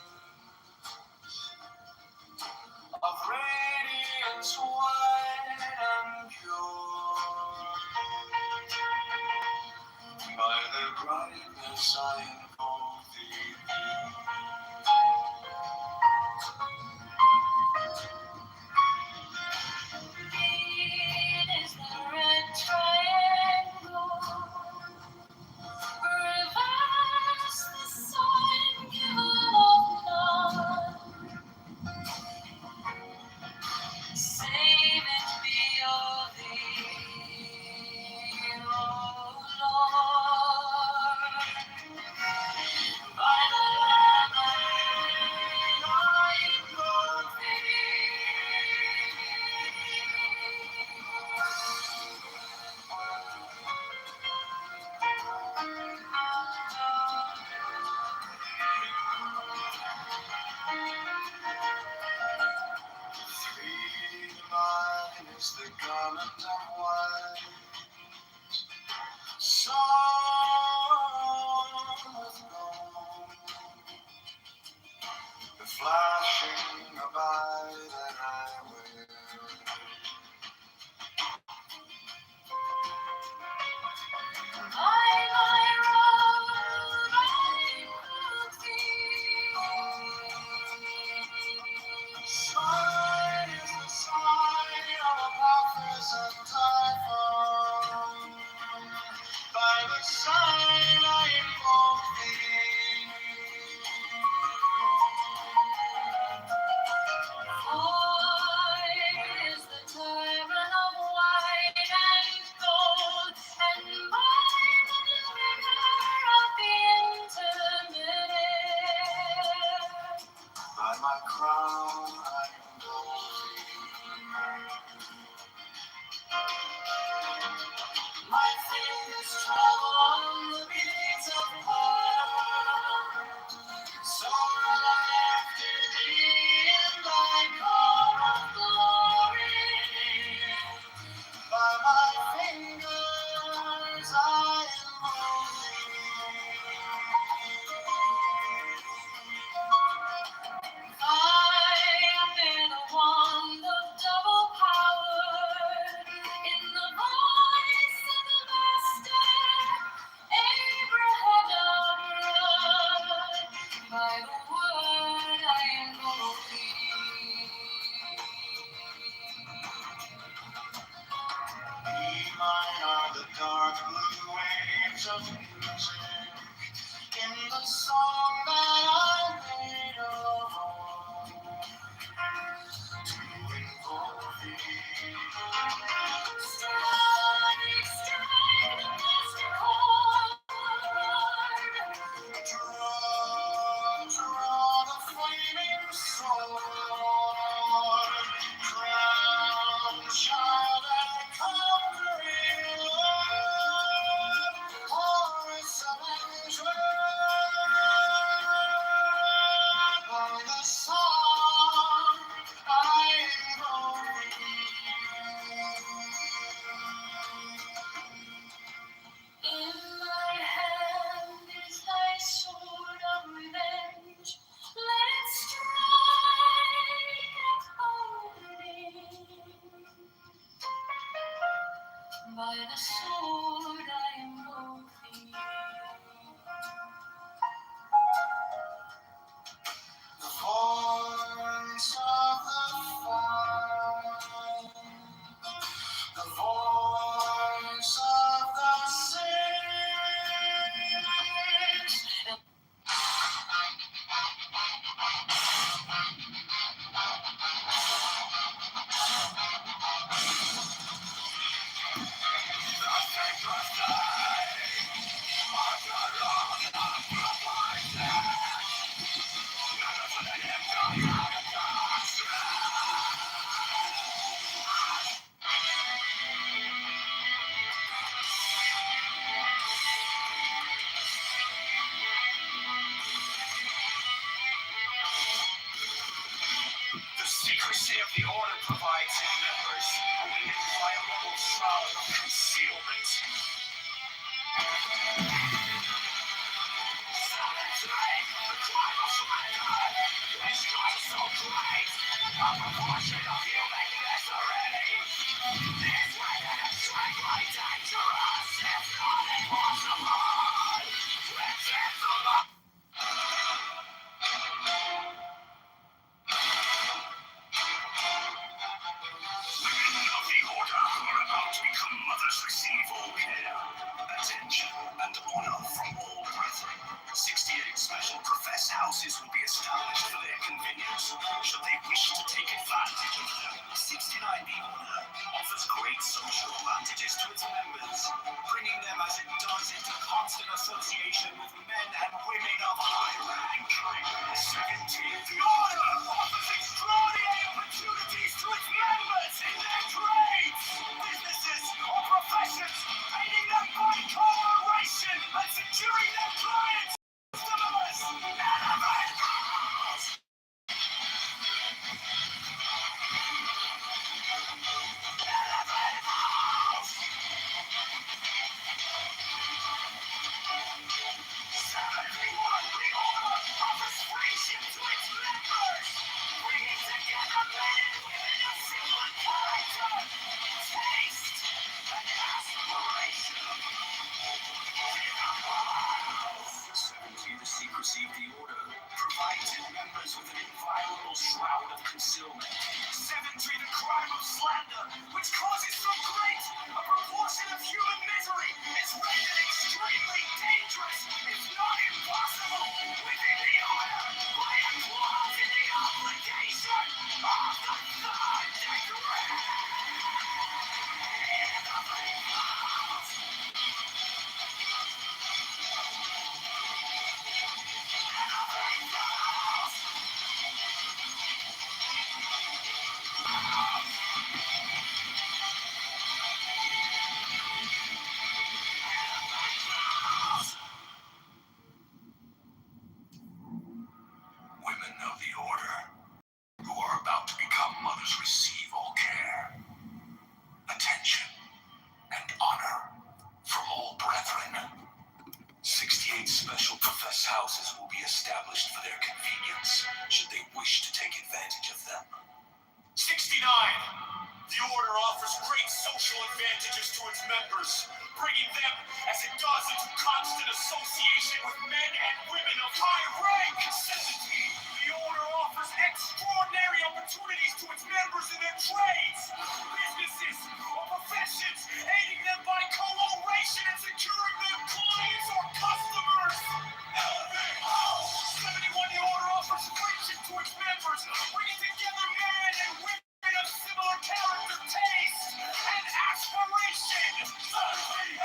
Speaker 20: of radiance white and pure. By the brightness I invoke thee. Green is the red triangle. Reverse the sign given of none. Save it be of thee, O Lord. By the Lamb I invoke Mine is the garment of white, sown with gold, the flashing of eye that I wear. By my robe I clothe thee. Sign is the sign of a magnificent typhoon. By the sign I invoke thee. I is the turban of white and gold, and mine the river of the intermediate. By my crown I invoke thee. My fingers travel on the beads of pearl. So will I after thee in thy car of glory. By my fingers I invoke I bear the wand of double power. In secrecy of the order provides its members with an inviolable shroud of concealment. Cemetery, the crime of surrender, is not so great. A proportion of human misery is within extremely dangerous, if not impossible. It's insolent. Women of the order who are about to become mothers receive all care, attention, and honor from all brethren. 68 special professed houses will be established for their convenience, should they wish to take advantage of them. 69 the order offers great social advantages to its members, bringing them as it does into constant association with men and women of high rank. 70 the order offers extraordinary opportunities to its members in their trades, businesses, or professions, aiding them by cooperation and securing their clients. Customers, elevators! Elevators! 71 the order offers friendship to its members, bringing together men and women of similar character, taste, and aspiration. 70 the secrecy of the order provides its members with an inviolable shroud of concealment. 70 the crime of slander, which causes so great a proportion of human misery, is rendered extremely dangerous, if not impossible, within the order by a clause in the obligation of the third degree. Women of the order who are about to become mothers receive all care, attention, and honor from all brethren. 68 special professed houses will be established for their convenience, should they wish to take advantage of them. 69. The order offers great social advantages to its members, bringing them, as it does, into constant association with men and women of high rank. 70. The order offers extraordinary opportunities to its members in their trades, businesses, or professions, aiding them by cooperation and securing their clients or customers. 71. The order offers friendship to its members, bringing together men and women of similar character, taste, and aspiration. 72.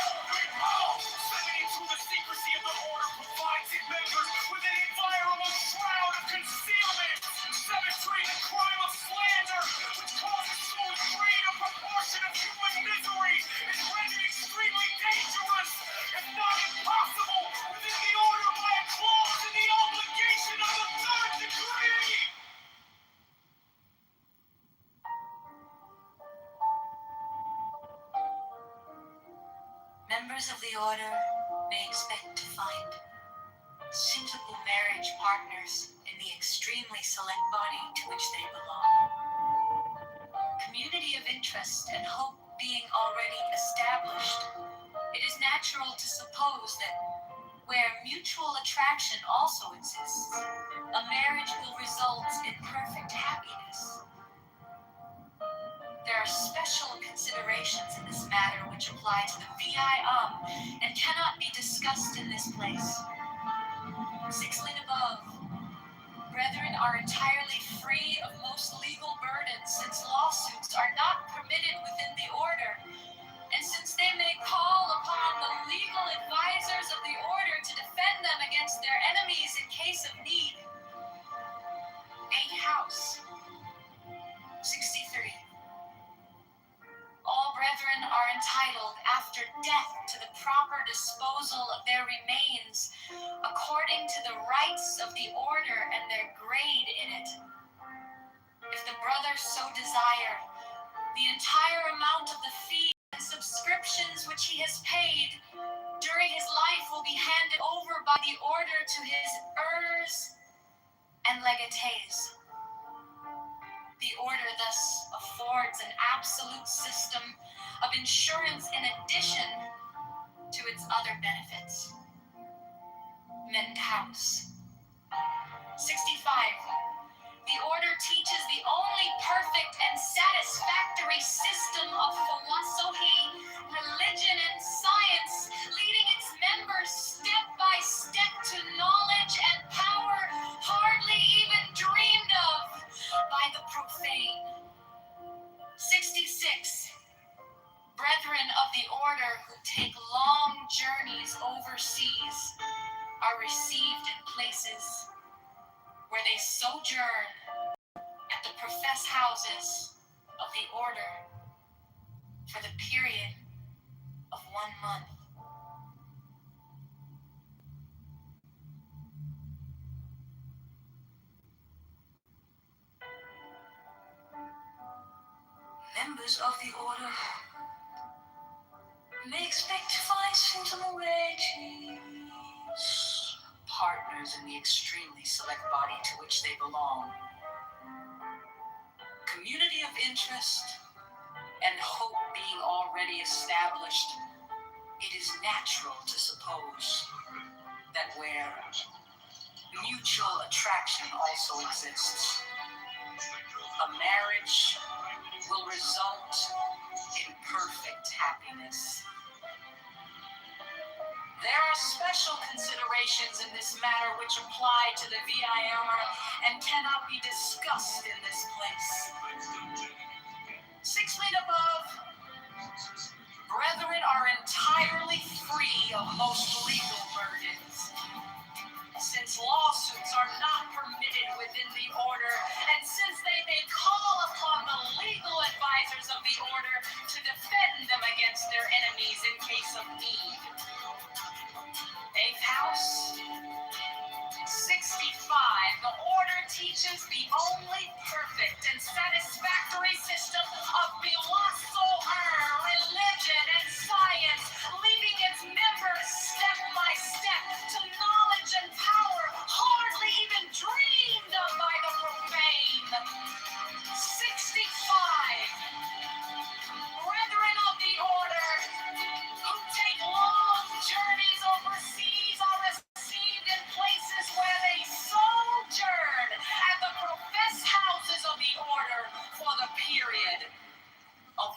Speaker 20: The secrecy of the order provides its members with an inviolable shroud of concealment. 73. The crime of slander, which causes so great a proportion of human misery, is rendered extremely dangerous, if not impossible, within the order by a clause in the obligation of the third degree.
Speaker 21: Members of the order may expect to find suitable marriage partners in the extremely select body to which they belong. Community of interest and hope being already established, it is natural to suppose that where mutual attraction also exists, a marriage will result in perfect happiness. There are special considerations in this matter which apply to the VI and cannot be discussed in this place. 6 above, brethren are entirely free of most legal burdens, since lawsuits are not permitted within the order, and since they may call upon the legal advisors of the order to defend them against their enemies in case of need. 8 house. 63. All brethren are entitled after death to the proper disposal of their remains according to the rights of the order and their grade in it. If the brother others so desire, the entire amount of the fee and subscriptions which he has paid during his life will be handed over by the order to his heirs and legatees. The order thus affords an absolute system of insurance in addition to its other benefits. Mint House. 65. The order teaches the only perfect and satisfactory system of philosophy, religion, and science, leading its members step by step to knowledge and power hardly even dreamed of by the profane. 66. Brethren of the order who take long journeys overseas are received in places where they sojourn at the profess houses of the order for the period of 1 month. Members of the order may expect to find suitable wages, partners in the extremely select body to which they belong, community of interest, and hope being already established, it is natural to suppose that where mutual attraction also exists, a marriage will result in perfect happiness. There are special considerations in this matter which apply to the VIR and cannot be discussed in this place. 6 feet above, brethren are entirely free of most legal burdens. Since lawsuits are not permitted within the order, and since they may call upon the legal advisors of the order to defend them against their enemies in case of need. 8th house. 65. The order teaches the only perfect and satisfactory system of philosophy, religion, and science, leading its members step by step to knowledge and power hardly even dreamed of by the profane. 65. Brethren of the order who take long journeys overseas are received in places where they sojourn at the professed houses of the order for the period of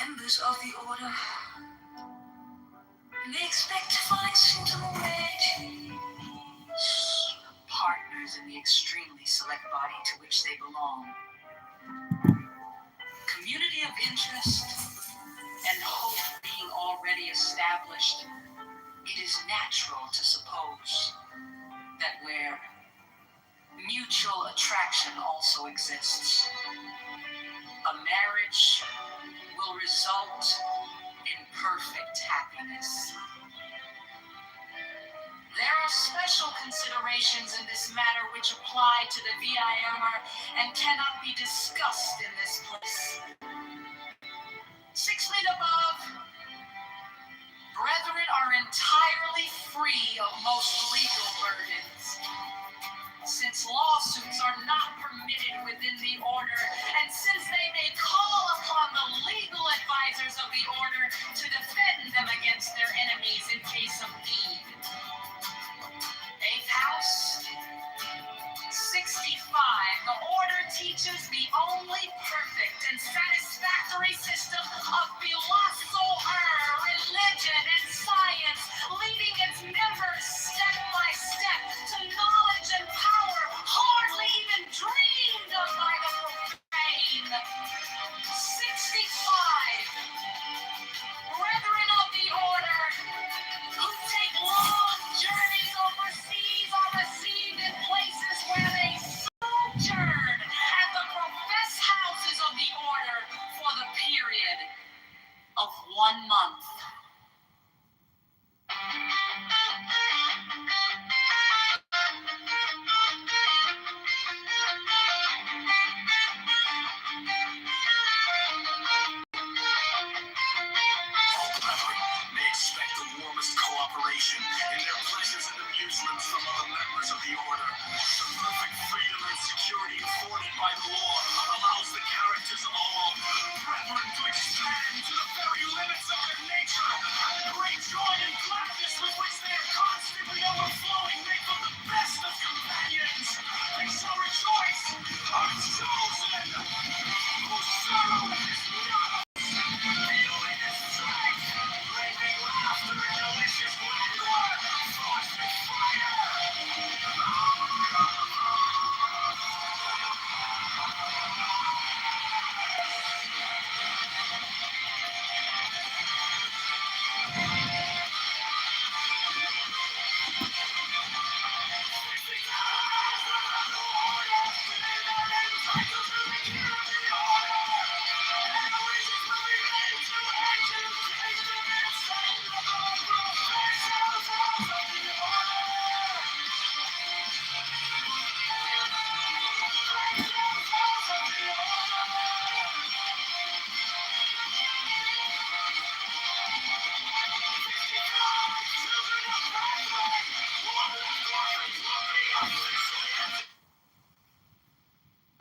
Speaker 20: members of the order, they expect to find suitable partners in the extremely select body to which they belong. Community of interest and hope being already established, it is natural to suppose that where mutual attraction also exists, a marriage will result in perfect happiness. There are special considerations in this matter which apply to the VIMer and cannot be discussed in this place. 6 feet above, brethren are entirely free of most legal burdens, since lawsuits are not permitted within the order, and since they may call upon the legal advisors of the order to defend them against their enemies in case of need. 8th house, 65. The order teaches the only perfect and satisfactory system of religion and science, leading its members step by step to knowledge and power hardly even dreamed of by the profane. 65. Brethren of the order, who take long journeys overseas are received in places where they sojourn at the professed houses of the order for the period of 1 month.
Speaker 10: Cooperation in their pleasures and amusements from other members of the order. The perfect freedom and security afforded by the law allows the characters of all brethren to expand to the very limits of their nature, and the great joy and gladness with which they are constantly overflowing make them the best of companions. They shall rejoice, are chosen, whose sorrow is not feeling is strength, leaving laughter and delicious languor, frosted fire.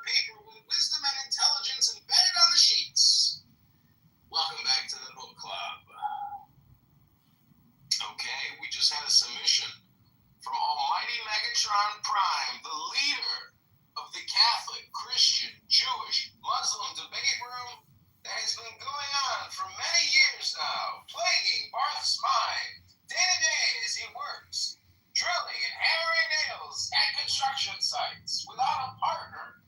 Speaker 10: Paper with wisdom and intelligence embedded on the sheets. Welcome back to the book club. Okay, we just had a submission from Almighty Megatron Prime, the leader of the Catholic, Christian, Jewish, Muslim debate room that has been going on for many years now, plaguing Barth's mind day to day as he works, drilling and hammering nails at construction sites without a partner.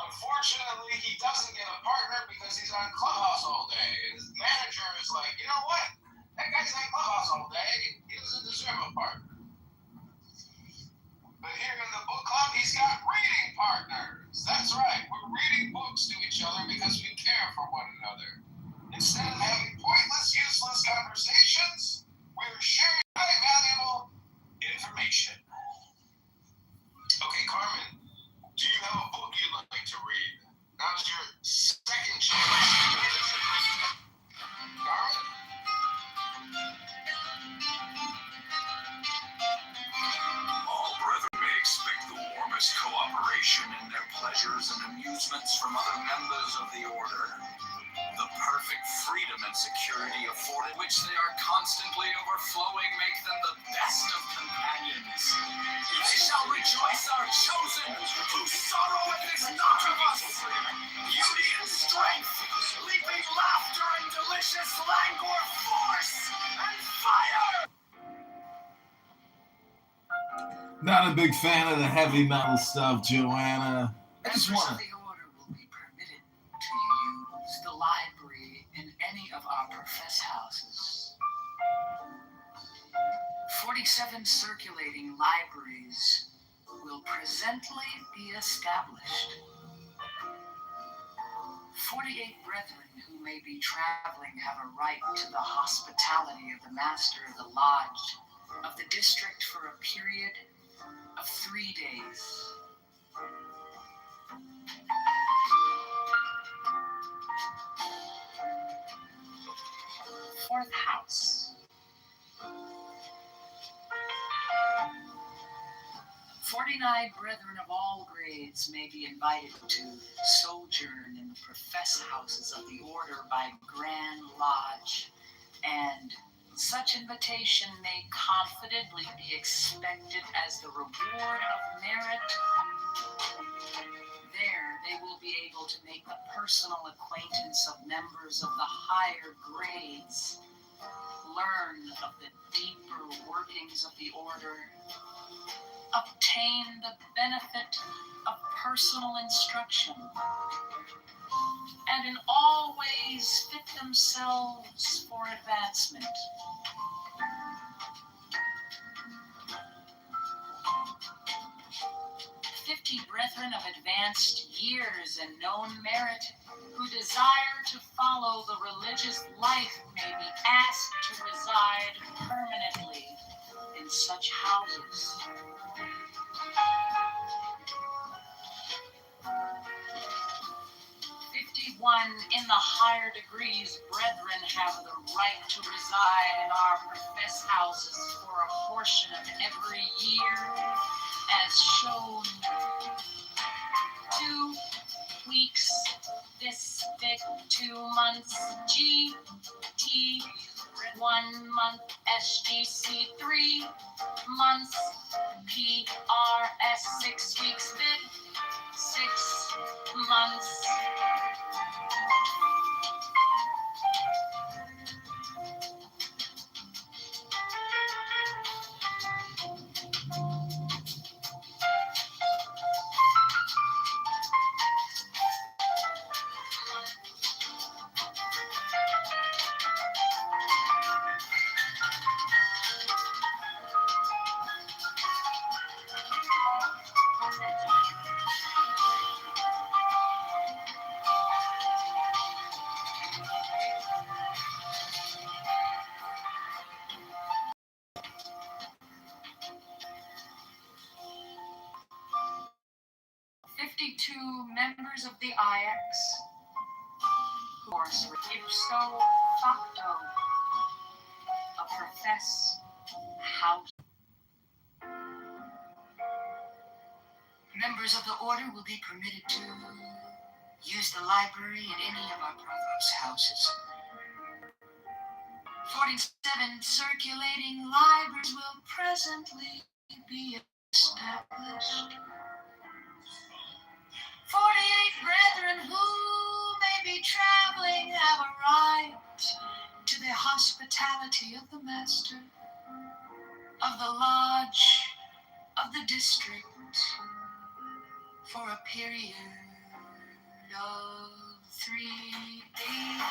Speaker 10: Unfortunately, he doesn't get a partner because he's on Clubhouse all day. His manager is like, you know what? That guy's on Clubhouse all day. He doesn't deserve a partner. But here in the book club, he's got reading partners. That's right. We're reading books to each other because we care for one another. Instead of having pointless, useless conversations, we're sharing very valuable information. Okay, Carmen, do you have a book you'd like to read? Now's your second chance. Carmen? All brethren may expect the warmest cooperation in their pleasures and amusements from other members of the order. The perfect freedom and security afforded which they are constantly overflowing make them the best of companions. They shall rejoice our chosen, whose sorrow is not of us. Beauty and strength, leaping laughter delicious languor force and fire!
Speaker 9: Not a big fan of the heavy metal stuff, Joanna. I just want to.
Speaker 3: The order will be permitted to use the library in any of our profess houses. 47 circulating libraries will presently be established. 48 brethren who may be traveling have a right to the hospitality of the master of the lodge of the district for a period of 3 days. Fourth house. 49 brethren of all grades may be invited to sojourn in the profess houses of the order by Grand Lodge, and such invitation may confidently be expected as the reward of merit. There they will be able to make the personal acquaintance of members of the higher grades, learn of the deeper workings of the order, obtain the benefit of personal instruction, and in all ways fit themselves for advancement. Brethren of advanced years and known merit who desire to follow the religious life may be asked to reside permanently in such houses. In the higher degrees, brethren have the right to reside in our profess houses for a portion of every year, as shown 2 weeks, this fit 2 months, GT 1 month, SGC 3 months, PRS 6 weeks, fit 6 months. Members of the IX, who are ipso facto a profess house. Members of the order will be permitted to use the library in any of our provost houses. 47 circulating libraries will presently be established. 48 brethren who may be traveling have a right to the hospitality of the master of the lodge of the district for a period of 3 days.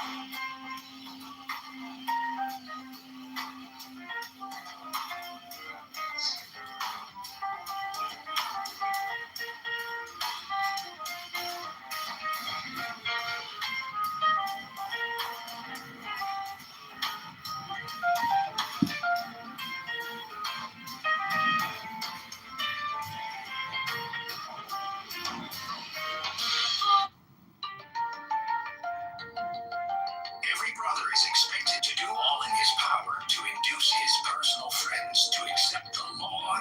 Speaker 10: Every brother is expected to do all in his power to induce his personal friends to accept the law.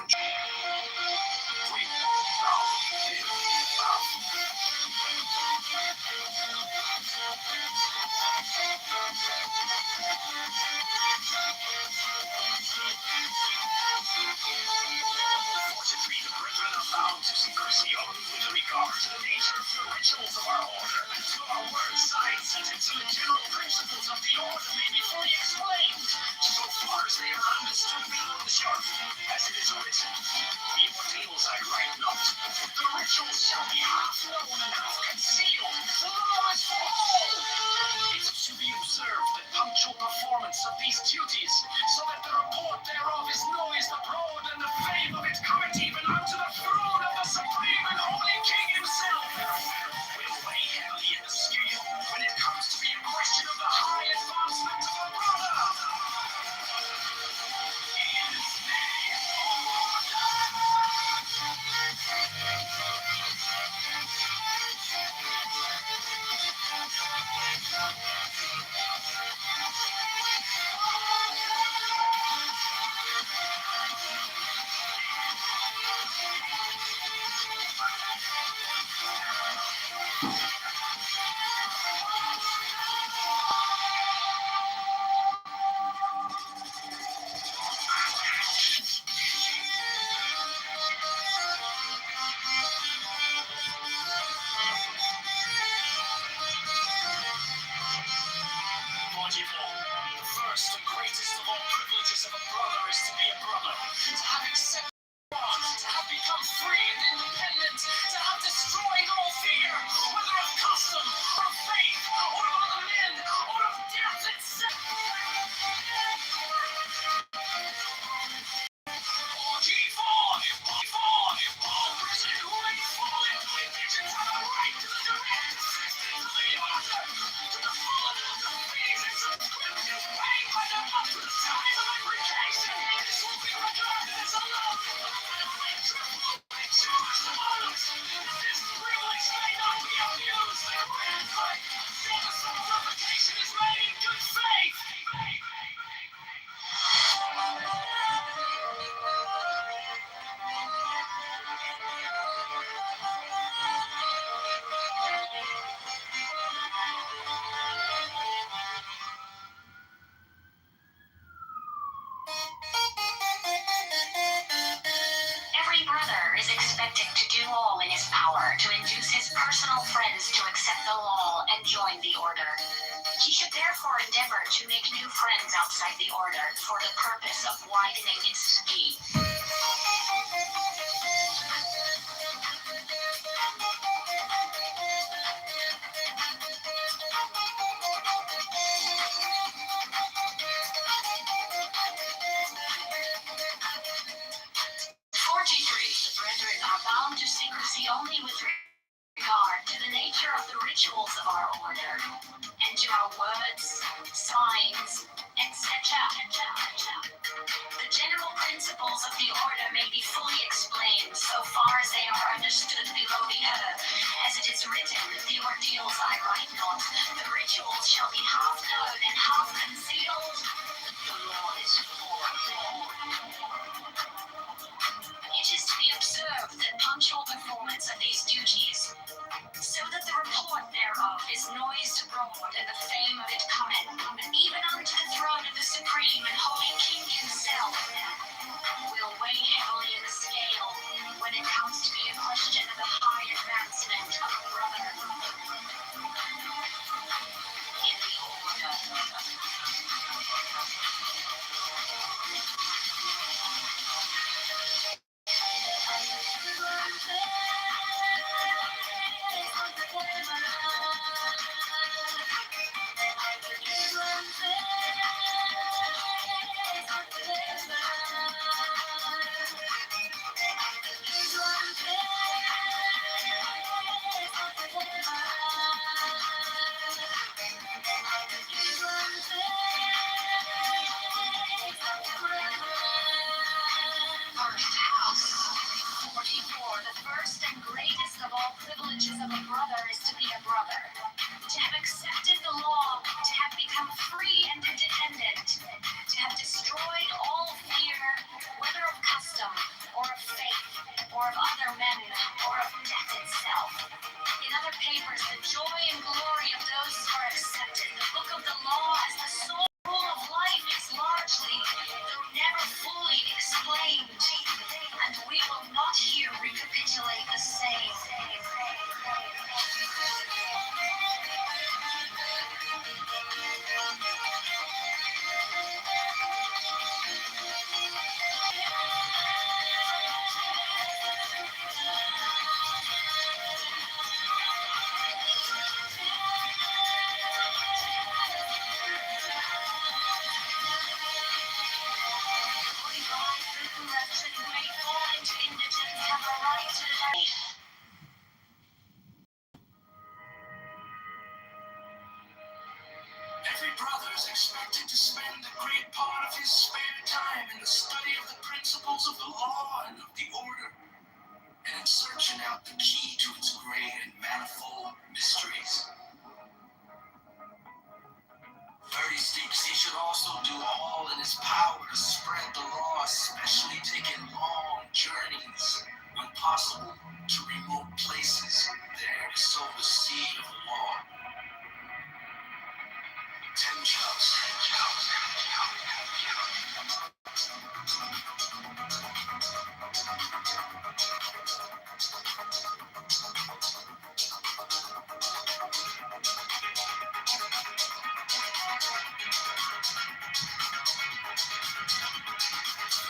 Speaker 10: Fortunately, the brethren are bound to secrecy only with regard to the nature of the rituals of our order, so our word signs set it to the general principle. principles of the order may be fully explained, so far as they are understood below the surface, as it is written. The ordeals I write not. The rituals shall be half known and half concealed. The law is for all. It's to be observed the punctual performance of these duties, so that the report thereof is noised abroad, and the fame of it cometh even unto the throne of the supreme and holy King himself. Will weigh heavily in the scale when it comes to be a question of the high advancement of a brother. The first and greatest of all privileges of a brother is to be a brother, to have accepted God, to have become free and independent, to have destroyed all fear, whether of custom, or of faith, or of other men, or of death itself. Every brother is expected to do all in his power to induce his personal friends to accept the law and join the order. He should therefore endeavor to make new friends outside the order for the purpose of widening its scheme. 43. The brethren are bound to secrecy only with regard to the nature of the rituals of our order, and to our words, signs, etc. The general principles of the order may be fully explained so far as they are understood below the earth, as it is written, the ordeals I write not, the rituals shall be half known and half concealed. The law is for all. It is to be observed that punctual performance of these duties, so that the report thereof is noised abroad, and the fame of it cometh even unto the throne of the supreme and holy King himself, will weigh heavily in the scale when it comes to be a question of the high advancement of a brother in the order.
Speaker 20: brother is expected to spend a great part of his spare time in the study of the principles of the law and of the order, and in searching out the key to its great and manifold mysteries. 36, he should also do all in his power to spread the law, especially taking long journeys, when possible, to remote places, there to sow the seed of the law. 10 jobs.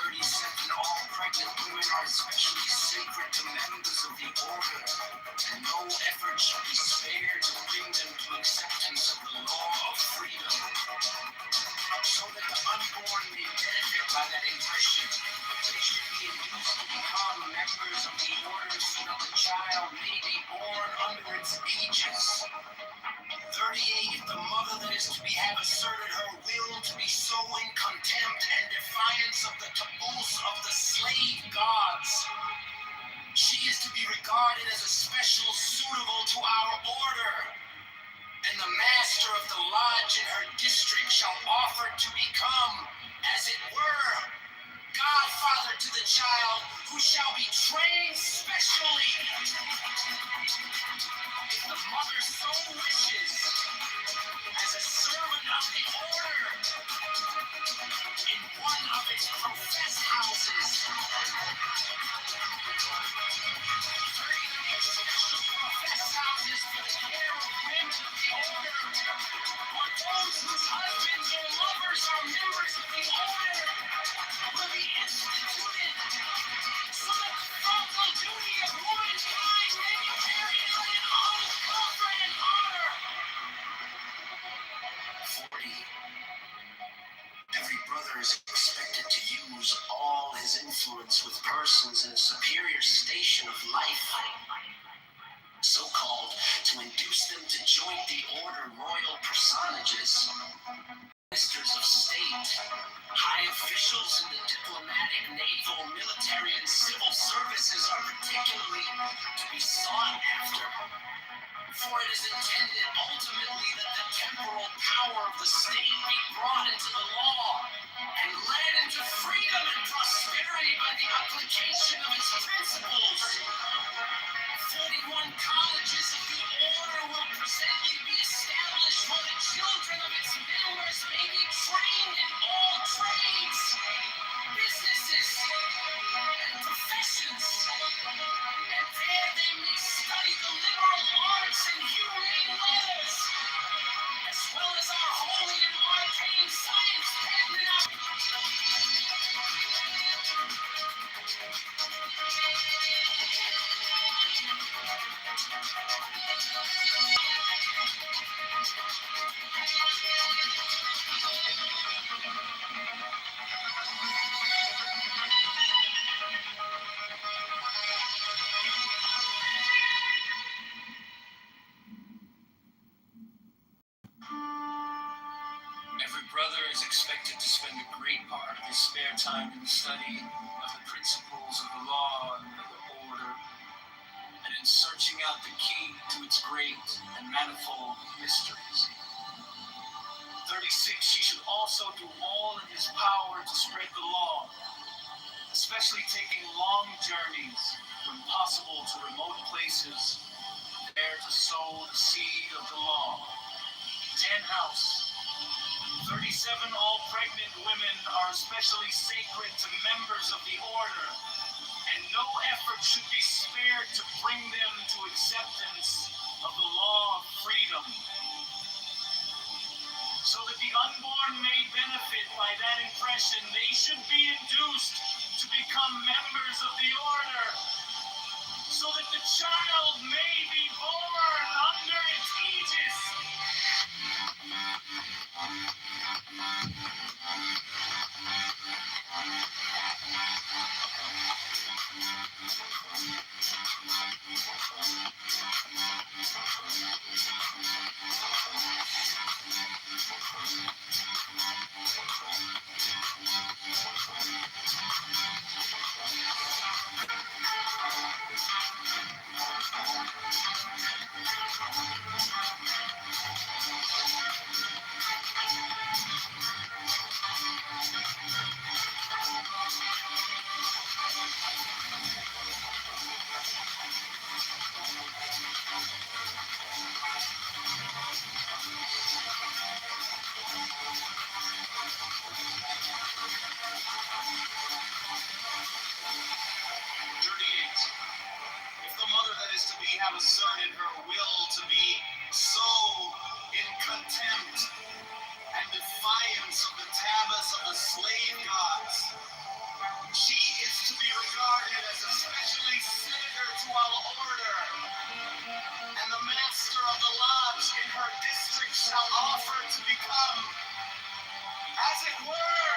Speaker 20: 37, all pregnant women are especially sacred to members of the order, and no effort should be spared to bring them to acceptance of the law of freedom, so that the unborn may benefit by that impression. They should be induced to become members of the order so that the child may be born under its aegis. 38, the mother that is to be have asserted her will to be so in contempt and defiance of the taboos of the slave gods, she is to be regarded as especially suitable to our order, and the master of the lodge in her district shall offer to become, as it were, godfather to the child, who shall be trained specially, if the mother so wishes, as a servant of the order in one of its professed houses. 38 special professed houses for the care of women of the order, or those whose husbands or lovers are members of the order, will be instituted, so that the frontal duty of womankind may be carried out in all comfort and honor. 40. Every brother is expected to use all his influence with persons in a superior station of life, so-called, to induce them to join the order royal personages, ministers of state, high officials in the diplomatic, naval, military, and civil services are particularly to be sought after. For it is intended ultimately that the temporal power of the state be brought into the law and led into freedom and prosperity by the application of its principles. 41 colleges of the order will presently be established where the children of its members may be trained in all trades, businesses, and professions, and there they may study the liberal arts and humane letters, as well as our holy and arcane science patent. Every brother is expected to spend a great part of his spare time in the study of the principles of the law and the order, and in searching out the key to its great and manifold mysteries. 36, he should also do all in his power to spread the law, especially taking long journeys, when possible, to remote places, there to sow the seed of the law. 10 house. 37, all pregnant women are especially sacred to members of the order, and no effort should be spared to bring them to acceptance of the law of freedom, so that the unborn may benefit by that impression. They should be induced to become members of the order, so that the child may be born under its aegis.
Speaker 10: asserted her will to be so in contempt and defiance of the tablets of the slave gods. She is to be regarded as a specially senator to our order, and the master of the lodge in her district shall offer to become, as it were,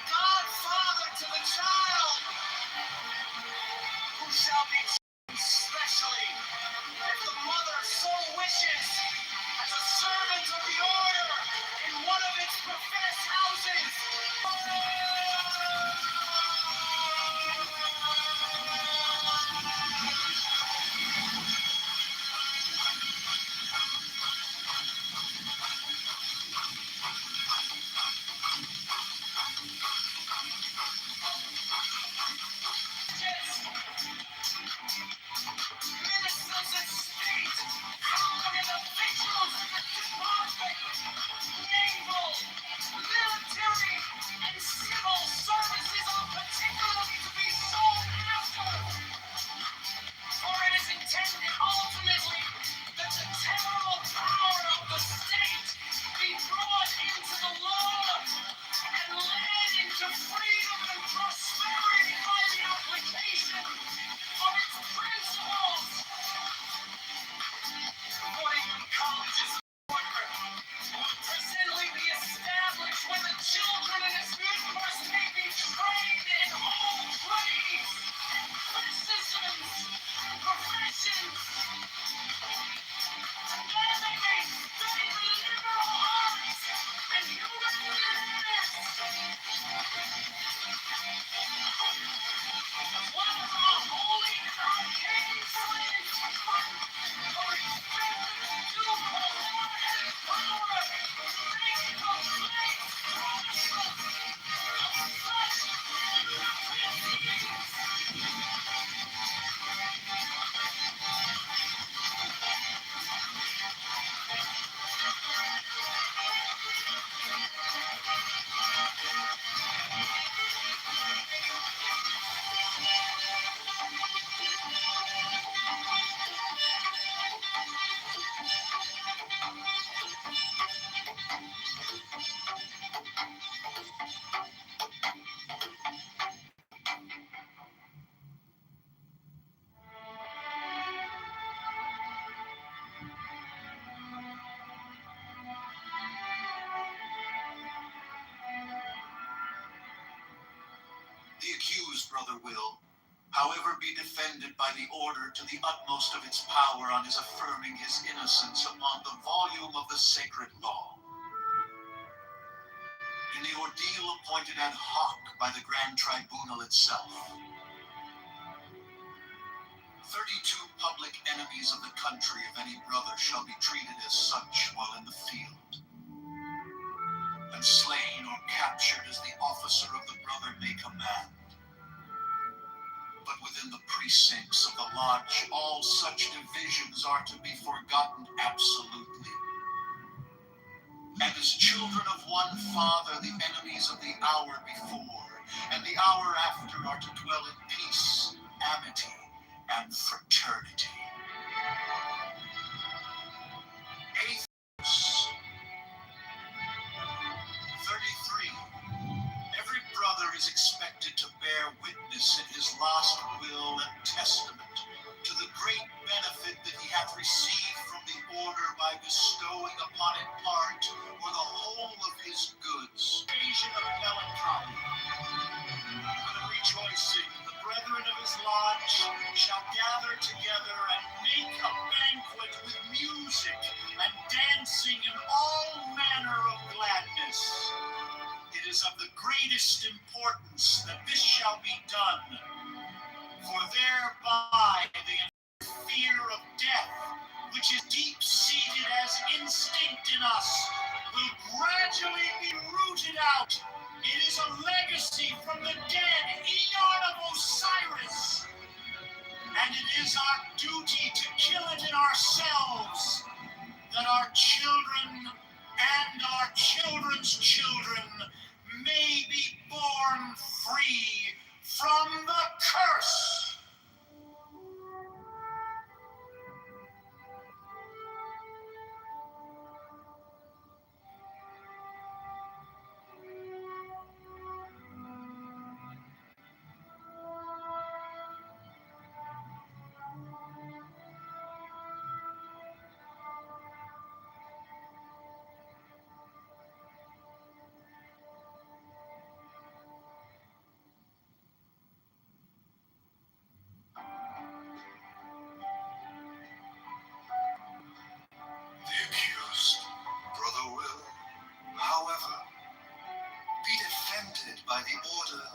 Speaker 10: godfather to the child, who shall be chosen specially, if the mother so wishes, as a servant of the order in one of its professed houses. Ministers of state, prominent officials in the department, naval, military, and civil services are particularly to be sought after. For it is intended ultimately that the temporal power of the state be brought into the law and led into freedom and prosperity by the application of its principles. According to colleges order will presently be established where the children in its universe may be trained in all trades, precisions, professions, and there they may study the liberal arts and human affairs, as well as our holy and arcane science, are expected to perform and power to make the place prosperous of such beings. The accused, Brother Will, however, be defended by the order to the utmost of its power on his affirming his innocence upon the volume of the sacred law. In the ordeal appointed ad hoc by the Grand Tribunal itself, 32 public enemies of the country of any brother shall be treated as such while in the field, and slain or captured as the officer of the brother may command. But within the precincts of the lodge, all such divisions are to be forgotten absolutely. And as children of one Father, the enemies of the hour before and the hour after are to dwell in peace, amity, and fraternity. Athos 33. Every brother is expected to bear witness in his last will and testament to the great benefit that he hath received from the order by bestowing upon it part or the whole of his goods. Occasion of melancholy. With a rejoicing, the brethren of his lodge shall gather together and make a banquet with music and dancing and all manner of gladness. It is of the greatest importance that this shall be done, for thereby the fear of death, which is deep-seated as instinct in us, will gradually be rooted out. It is a legacy from the dead Eon of Osiris, and it is our duty to kill it in ourselves, that our children and our children's children may be born free from the curse.
Speaker 20: the order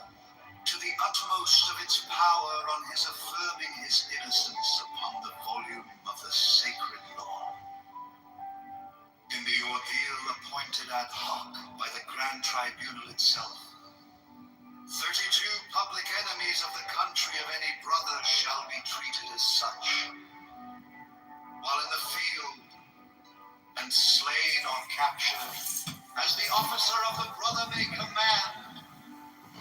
Speaker 20: to the utmost of its power on his affirming his innocence upon the volume of the sacred law. In the ordeal appointed ad hoc by the Grand Tribunal itself, 32 public enemies of the country of any brother shall be treated as such, while in the field and slain or captured, as the officer of the brother may command.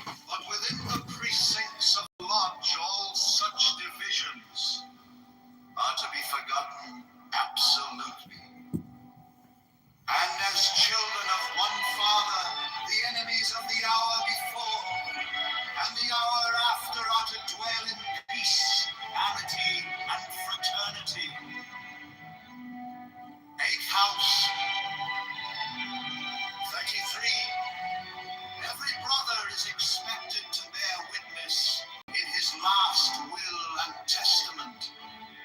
Speaker 20: But within the precincts of the lodge, all such divisions are to be forgotten absolutely. And as children of one Father, the enemies of the hour before and the hour after are to dwell in peace, amity, and fraternity. 8th House, 33. Every brother is expected to bear witness in his last will and testament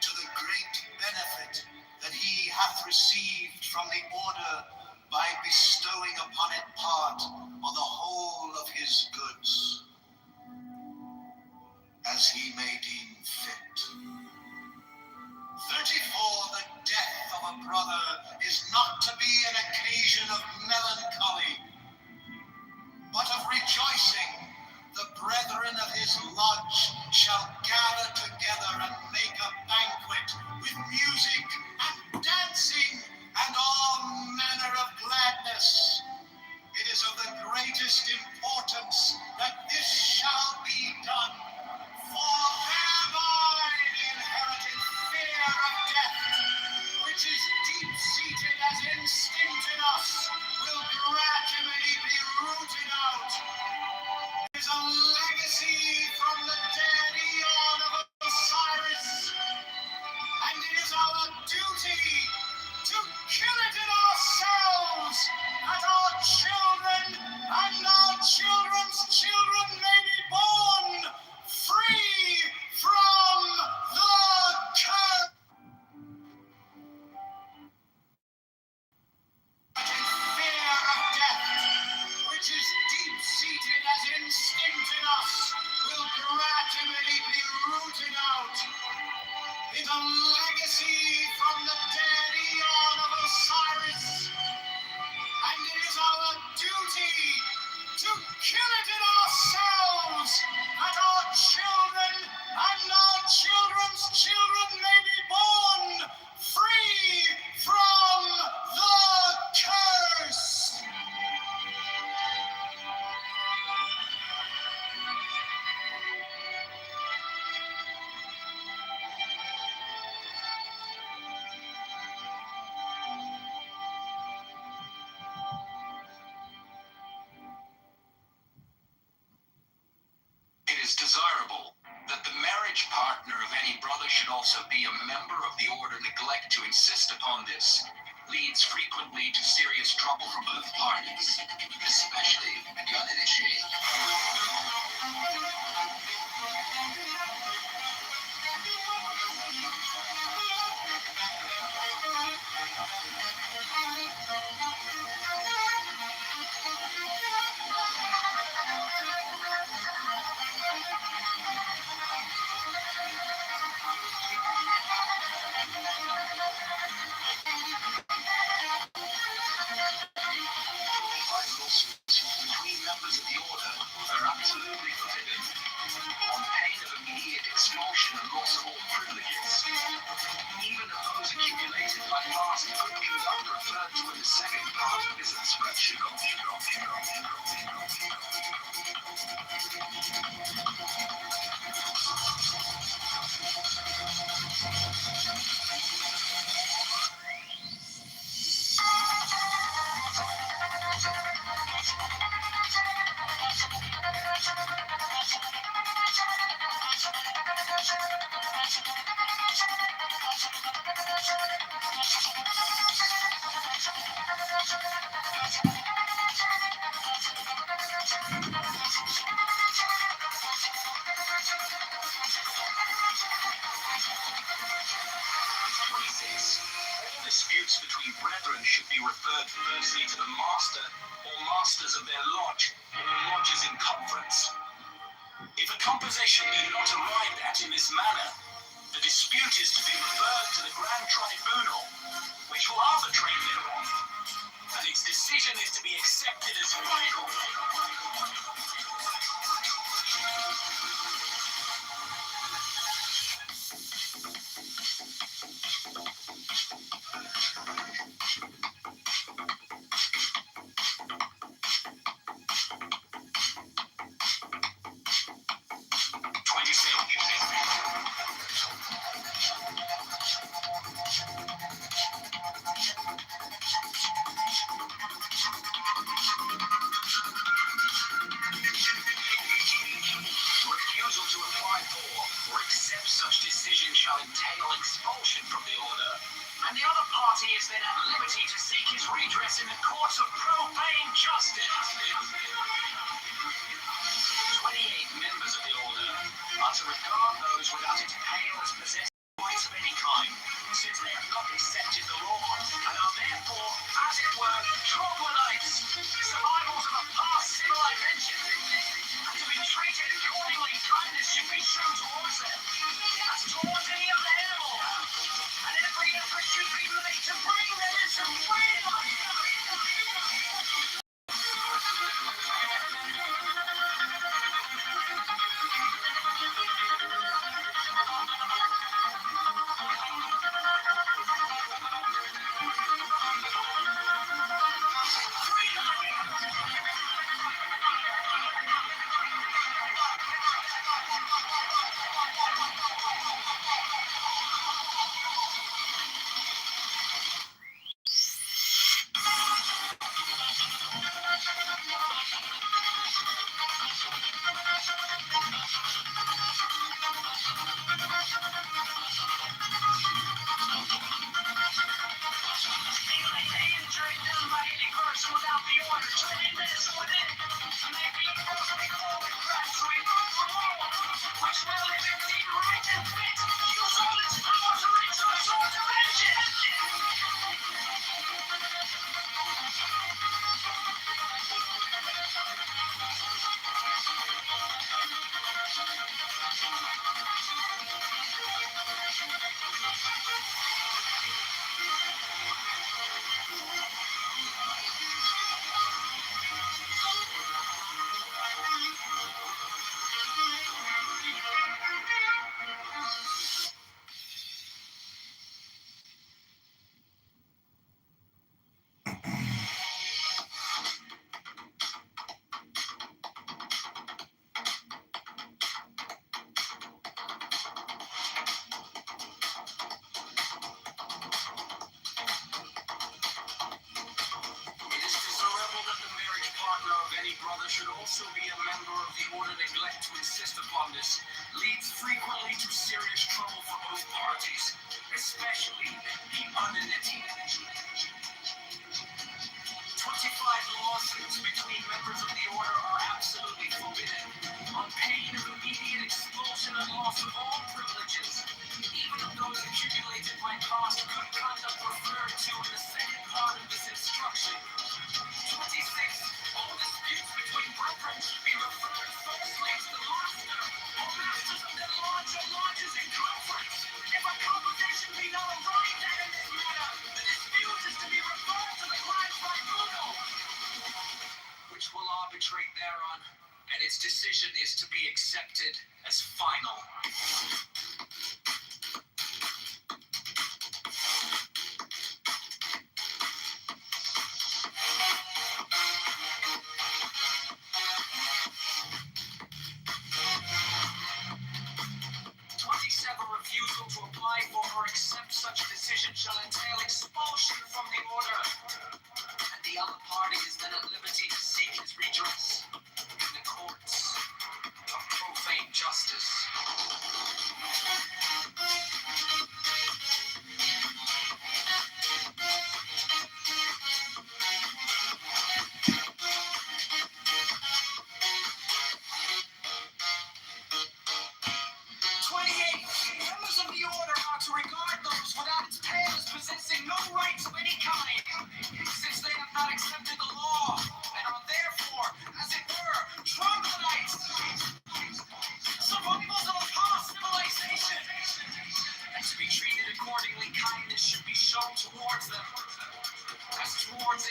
Speaker 20: to the great benefit that he hath received from the order by bestowing upon it part or the whole of his goods, as he may deem fit. 34. The death of a brother is not to be an occasion of melancholy, but of rejoicing. The brethren of his lodge shall gather together and make a banquet with music and dancing and all manner of gladness. It is of the greatest importance that this shall be done, for thereby the inherited fear of death, which is deep-seated as instinct in us, will gradually be rooted out. It is a legacy from the dead eon of Osiris, and it is our duty to kill it in ourselves, that our children and our children's children may be born free from the curse. Fear of death, which is deep-seated as instinct in us, will gradually be rooted out. It's a legacy from the dead eon of Osiris, and it is our duty to kill it in ourselves, that our children and our children's children may be born free from the curse. It is desirable that the marriage partner of any brother should also be a member of the order. Neglect to insist upon this leads frequently to serious trouble for both parties, especially the uninitiated. Between members of the order are absolutely forbidden, on pain of immediate expulsion and loss of all privileges. Even of those accumulated by past good conduct referred to in the second part of this inscription.
Speaker 10: referred firstly to the master or masters of their lodge or lodges in conference. If a composition be not arrived at in this manner, the dispute is to be referred to the Grand Tribunal, which will arbitrate thereon, and its decision is to be accepted as final. Refusal to apply for or accept such decision shall entail expulsion from the order, and the other party is then at liberty to seek his redress in the courts of profane justice. 28 members of the order are to regard those without its pale as possessing rights of any kind, since they have not accepted the law, and are therefore, as it were, troglodytes, survivals of a past civilization, and to be treated accordingly. Kindness should be shown towards them, as towards any other animal, and every effort should be made to bring them into freedom. Should also be a member of the order. Neglect to insist upon this leads frequently to serious trouble for both parties, especially the uninitiated. 25 lawsuits between members of the order are absolutely forbidden, on pain of immediate expulsion and loss of all privileges, even of those accumulated by past good conduct referred to in the second part of this instruction. 26. All disputes between brethren should be referred firstly to the master or masters of their lodge or lodges in conference. If a composition be not arrived at in this manner, the dispute is to be referred to the Grand Tribunal, which will arbitrate thereon, and its decision is to be accepted as final. Refusal to apply for or accept such a decision shall entail expulsion from the order, and the other party is then at liberty to seek his redress in the courts of profane justice.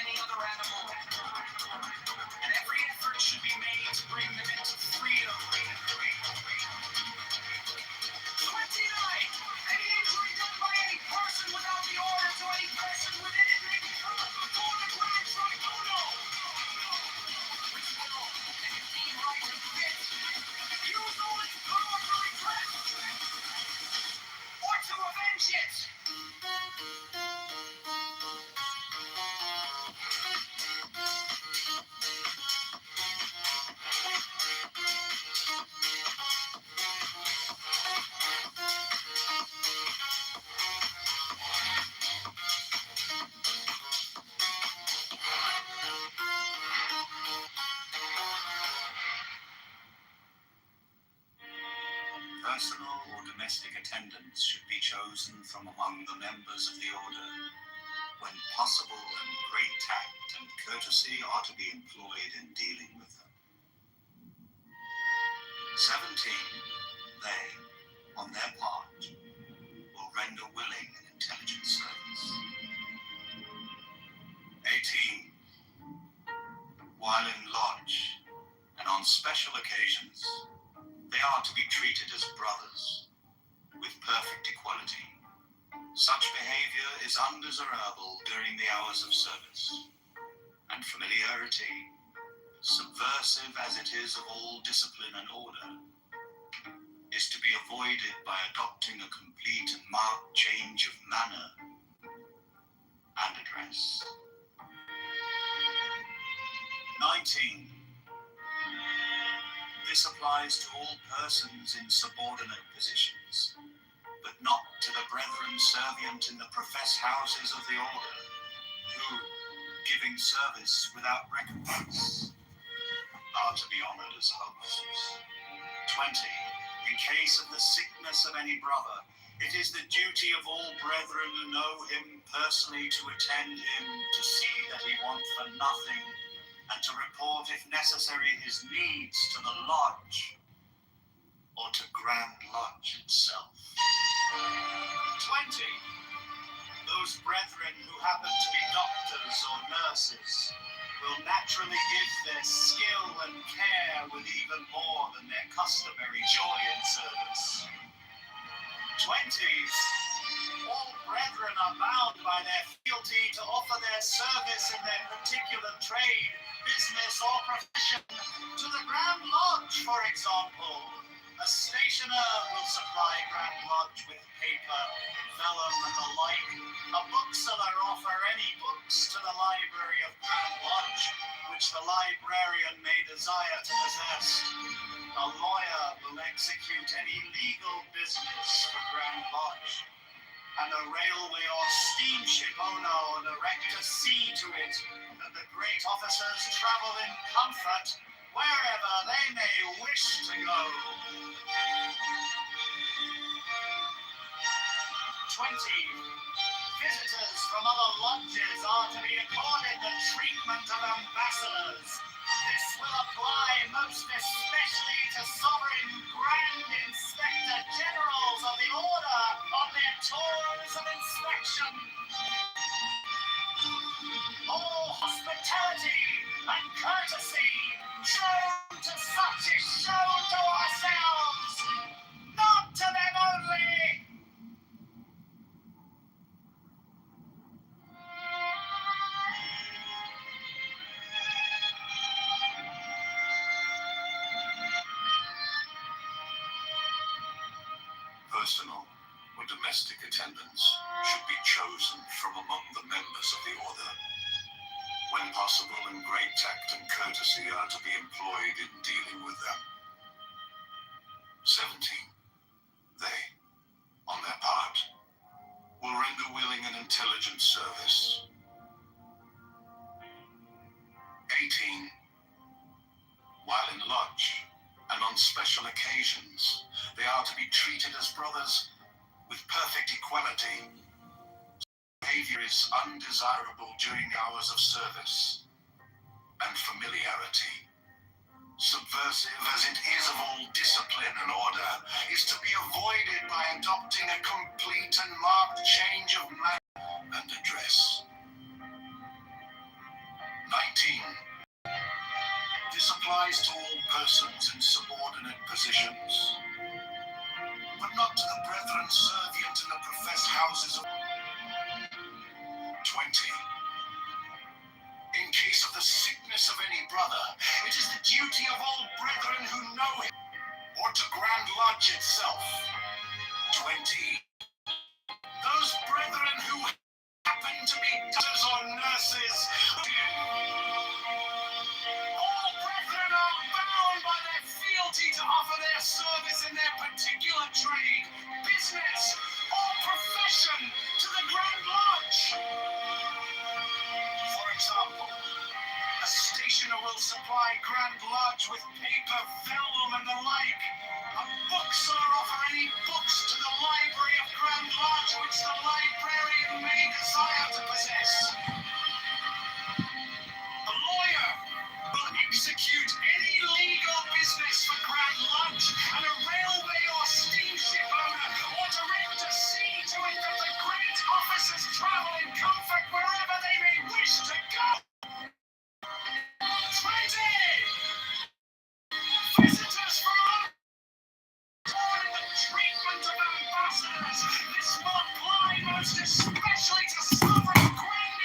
Speaker 10: any other animal. And every effort should be made to bring them into freedom. 29. Any injury done by any person without the order to any person within it may be brought before the Grand Tribunal, which will, if deemed right and fit, use all its power to redress or to avenge it. Personal or domestic attendants should be chosen from among the members of the order. When possible, and great tact and courtesy are to be employed in dealing with them. 17. They, on their part, will render willing and intelligent service. 18. While in lodge and on special occasions, they are to be treated as brothers, with perfect equality. Such behavior is undesirable during the hours of service, and familiarity, subversive as it is of all discipline and order, is to be avoided by adopting a complete and marked change of manner and address. 19. This applies to all persons in subordinate positions, but not to the brethren servient in the professed houses of the order, who, giving service without recompense, are to be honored as hosts. 20. In case of the sickness of any brother, it is the duty of all brethren who know him personally to attend him, to see that he want for nothing, and to report, if necessary, his needs to the lodge or to Grand Lodge itself. 20. Those brethren who happen to be doctors or nurses will naturally give their skill and care with even more than their customary joy in service. 20. All brethren are bound by their fealty to offer their service in their particular trade, business, or profession to the Grand Lodge, for example. A stationer will supply Grand Lodge with paper, vellum, and the like. A bookseller offer any books to the library of Grand Lodge, which the librarian may desire to possess. A lawyer will execute any legal business for Grand Lodge. And a railway or steamship owner will erect a sea to it, that the great officers travel in comfort wherever they may wish to go. 20. Visitors from other lodges are to be accorded the treatment of ambassadors. This will apply most especially to sovereign Grand Inspector Generals of the Order on their tours of inspection. All hospitality and courtesy shown to such is shown to ourselves, not to them only. Personal or domestic attendants should be chosen from among the members of the order. When possible, and great tact and courtesy are to be employed in dealing with them. 17. They, on their part, will render willing and intelligent service. 18. While in lodge and on special occasions, they are to be treated as brothers with perfect equality. Behavior is undesirable during hours of service, and familiarity, subversive as it is of all discipline and order, is to be avoided by adopting a complete and marked change of manner and address.
Speaker 20: 19. This applies to all persons in subordinate positions, but not to the brethren servient in the professed houses of 20. In case of the sickness of any brother, it is the duty of all brethren who know him, or to Grand Lodge itself. 20. Those brethren who happen to be doctors or nurses. All brethren are bound by their fealty to offer their service in their particular trade, business, or profession to the Grand Lodge. For example, a stationer will supply Grand Lodge with paper, vellum, and the like. A bookseller offer any books to the library of Grand Lodge which the librarian may desire to possess. A lawyer will execute any legal business for Grand Lodge, and a railway or steamship owner or direct to see to it that the great officers travel in comfort wherever they may wish to go. 20! Visitors from in the treatment of ambassadors. This will apply most especially to sovereign grand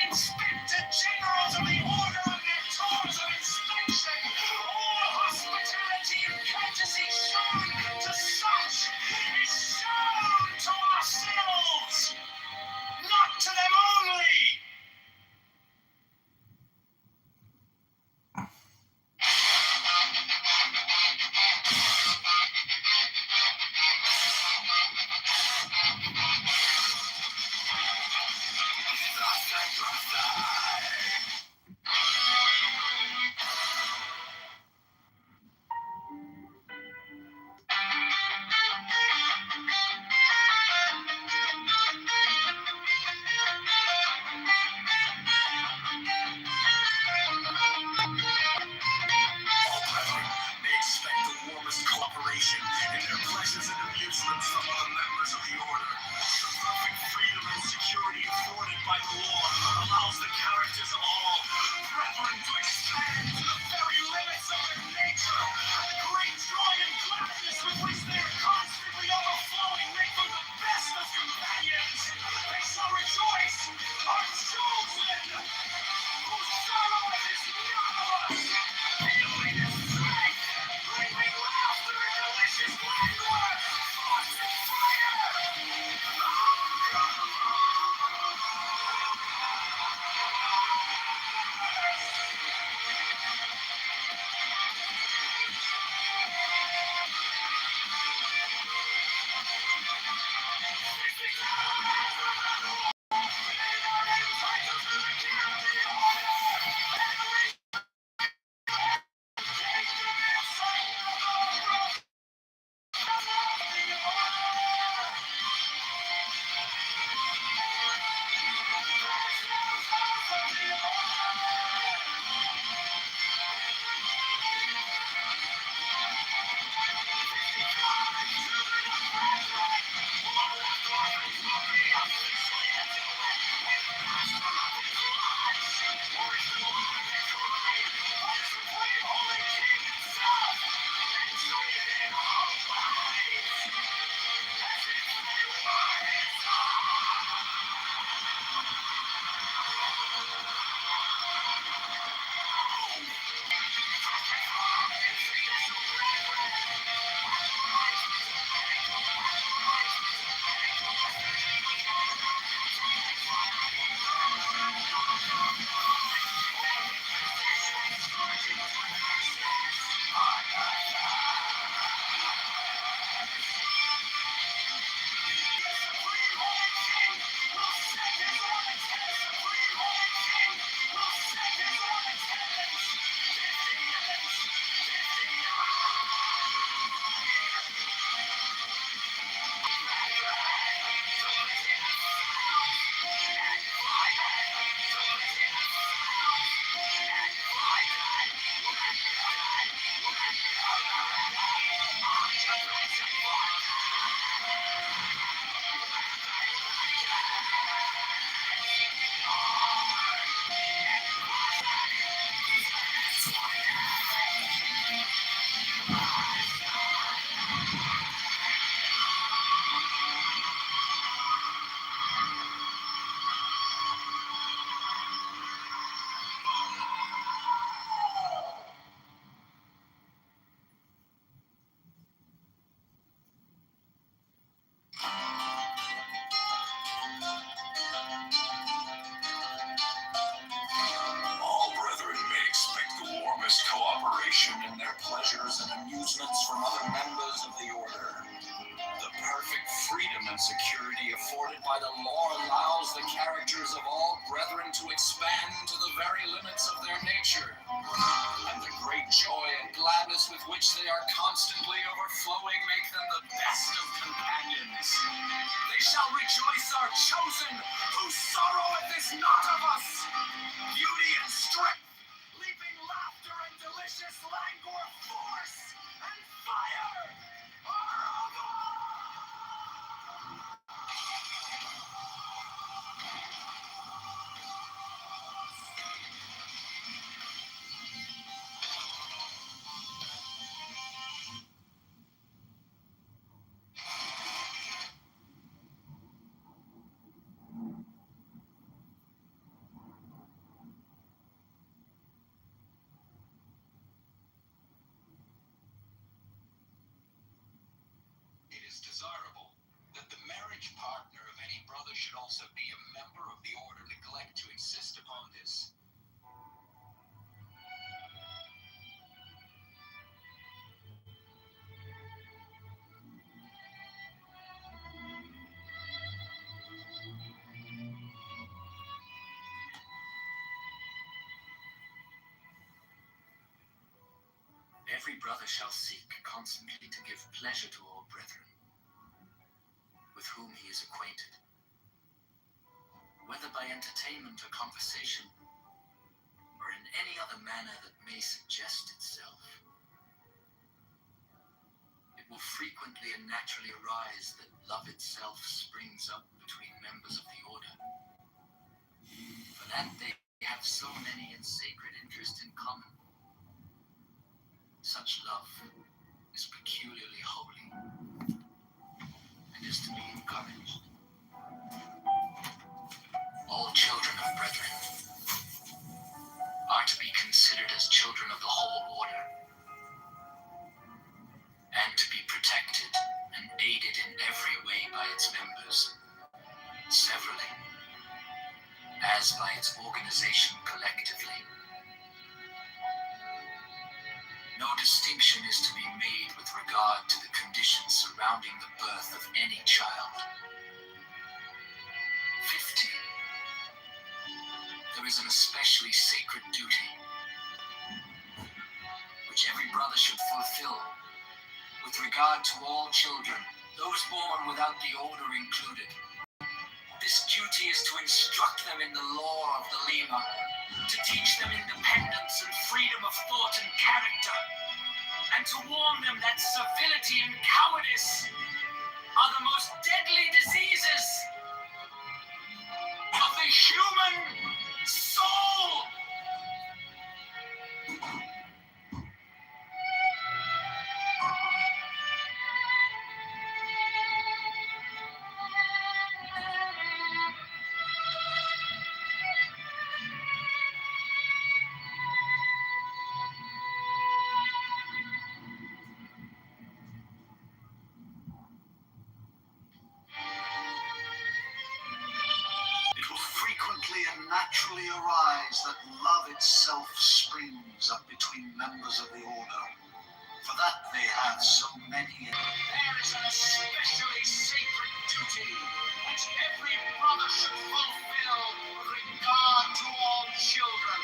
Speaker 13: guarded by the law allows the characters of all brethren to expand to the very limits of their nature, and the great joy and gladness with which they are constantly overflowing make them the best of companions. They shall rejoice our chosen, whose sorroweth is not of us. Beauty and strength, leaping laughter and delicious languor, force and fire are of us. It is desirable that the marriage partner of any brother should also be a member of the order. Neglect to insist upon this. Every brother shall seek constantly to give pleasure to all brethren with whom he is acquainted, whether by entertainment or conversation, or in any other manner that may suggest itself. It will frequently and naturally arise that love itself springs up between members of the order, for that they have so many and sacred interests in common. Such love is peculiarly holy and is to be encouraged. All children of brethren are to be considered as children of the whole order, and to be protected and aided in every way by its members, severally, as by its organization collectively. No distinction is to be made with regard to the conditions surrounding the birth of any child. 50. There is an especially sacred duty which every brother should fulfill with regard to all children, those born without the order included. This duty is to instruct them in the law of the Lima, to teach them independence and freedom of thought and character, and to warn them that servility and cowardice are the most deadly diseases of the human soul. It will frequently and naturally arise that love itself springs up between members of the order, for that they have so many. There is an especially sacred duty which every brother should fulfill with regard to all children,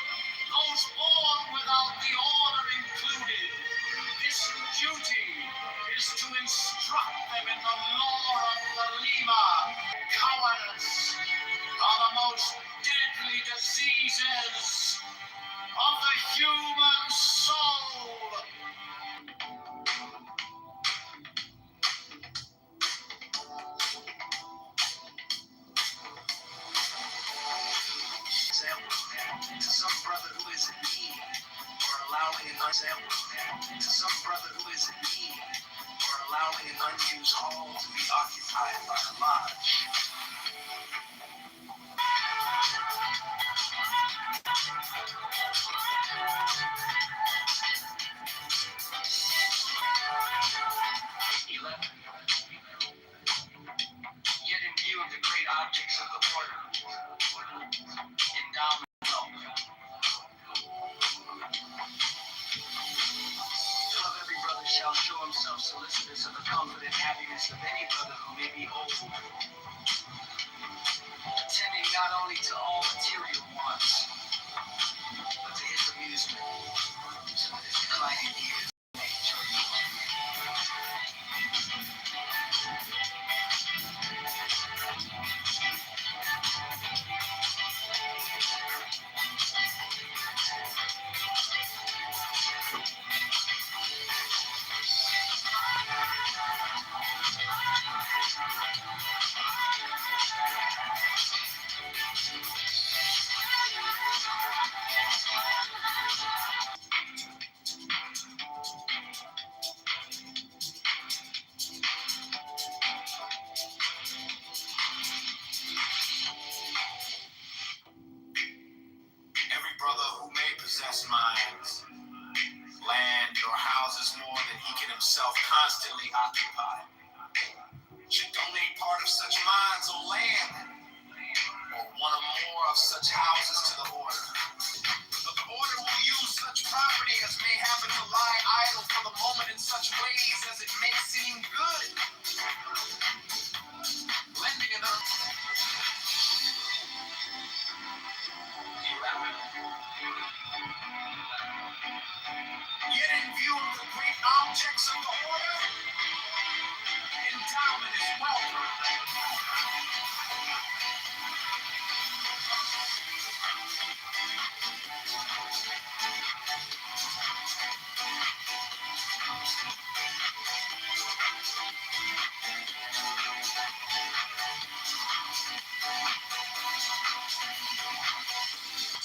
Speaker 13: those born without the order included. This duty is to instruct them in the law of the Lima. Cowardice are the most deadly diseases of the human soul. To some brother who is in need, or allowing an example to some brother who is in need, or allowing an unused hall to be occupied by a lodge. Yet in view of the great objects of the order, endowment, of every brother shall show himself solicitous of the comfort and happiness of any brother who may be old, not only to all material wants, but to his amusement. So that his declining years may enjoy every brother who may possess mines, land, or houses more than he can himself constantly occupy should donate part of such mines or land, or one or more of such houses to the order. But the order will use such property as may happen to lie idle for the moment in such ways as it may seem good. Lending it up. Yet in view of the great objects of the order, endowment is welcome.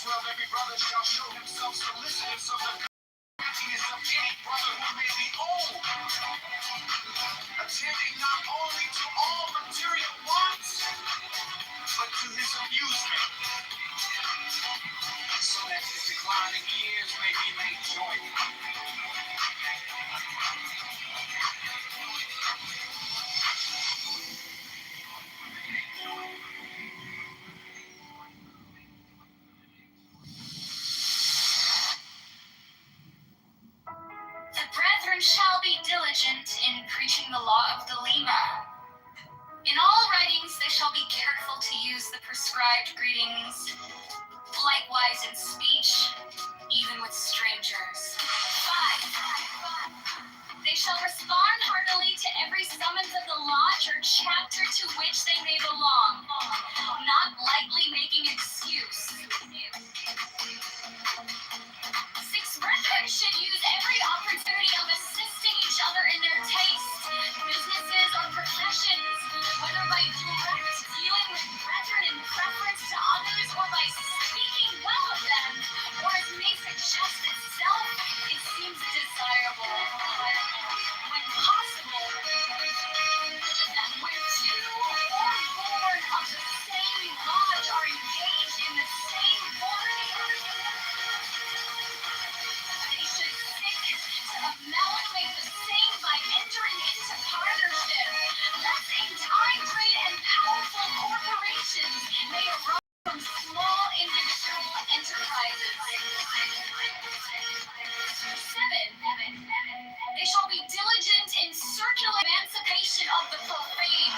Speaker 13: 12, every brother shall show himself solicitous of the happiness of any brother who may be old, attending not only to all material wants, but to his amusement, so that his declining years may be made joyful.
Speaker 21: The brethren shall be diligent in preaching the law of the Lima. In all writings they shall be careful to use the prescribed greetings, likewise in speech, even with strangers. 5. They shall respond heartily to every summons of the lodge or chapter to which they may belong, not lightly making excuse. 6. Brethren should use every opportunity of assisting each other in their tastes, businesses, or professions, whether by direct dealing with brethren in preference to others, or by speaking well of them, or as may suggest itself, it seems desirable, when possible, that when 2 or more of the same lodge are engaged in the same work, they should seek to amalgamate the same by entering into partnership, lest in time great and powerful corporations may arise from small individual enterprises. 7. They shall be diligent in circular emancipation of the profane.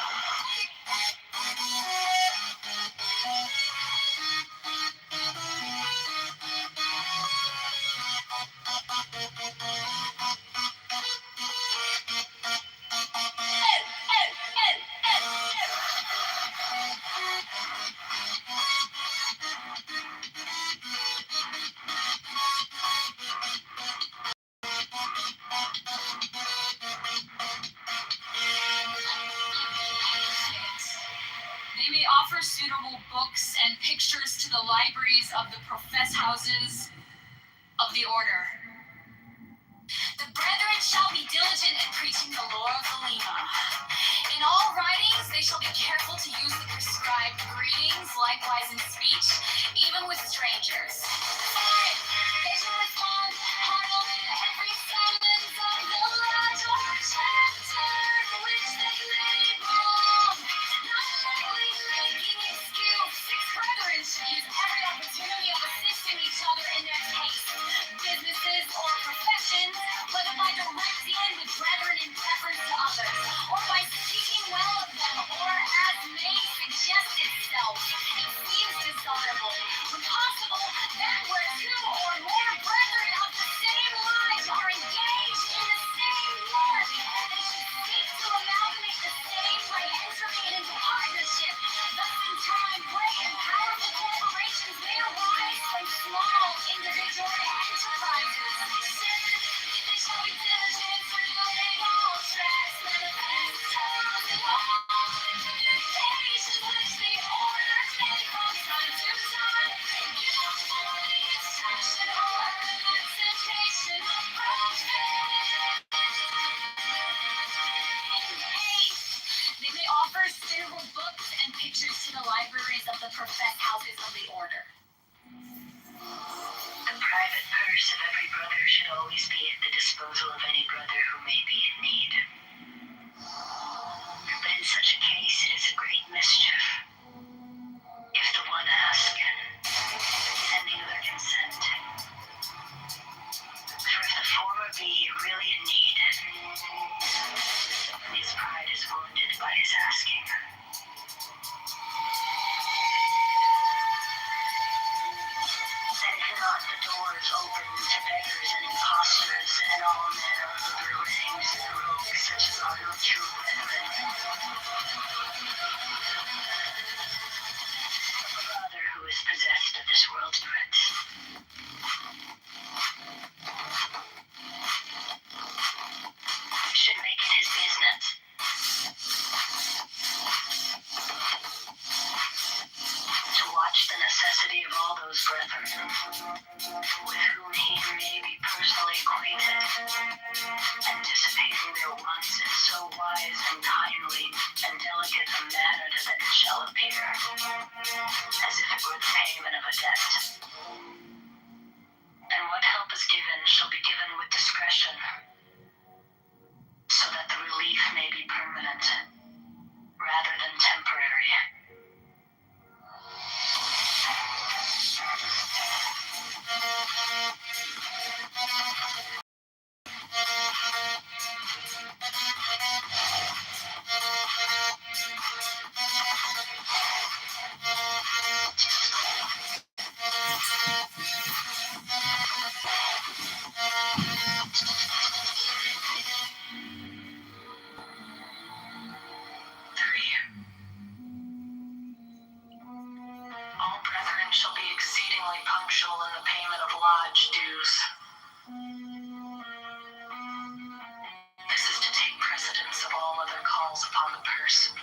Speaker 21: They may offer suitable books and pictures to the libraries of the profess houses of the order. The brethren shall be diligent in preaching the law of the Lima. In all writings they shall be careful to use the prescribed greetings, likewise in speech, even with strangers. 5. They shall respond heartily to every summons of the lodge or chapter to which they may belong, not lightly making excuse. 6. Brethren should use every opportunity of assisting each other in their tastes, businesses, or professions, whether by direct dealing with brethren in preference to others, or by speaking well of them, or as may suggest itself. It seems purse of every brother should always be at the disposal of any brother who may be in need. But in such a case, it is a great mischief if the one asking and the other consent. For if the former be really in need, his pride is wounded by his asking. And cannot the doors open to beggars and impostors and all manner of other rags and rogues such as are no true brethren? A brother who is possessed of this world's prince. Should make it his business to watch the necessity of all those brethren with whom he may be personally acquainted, anticipating their wants in so wise and kindly and delicate a manner that it shall appear as if it were the payment of a debt. And what help is given shall be given with discretion, so that the relief may be permanent rather than temporary. All brethren shall be exceedingly punctual in the payment of lodge dues. This is to take precedence of all other calls upon the purse.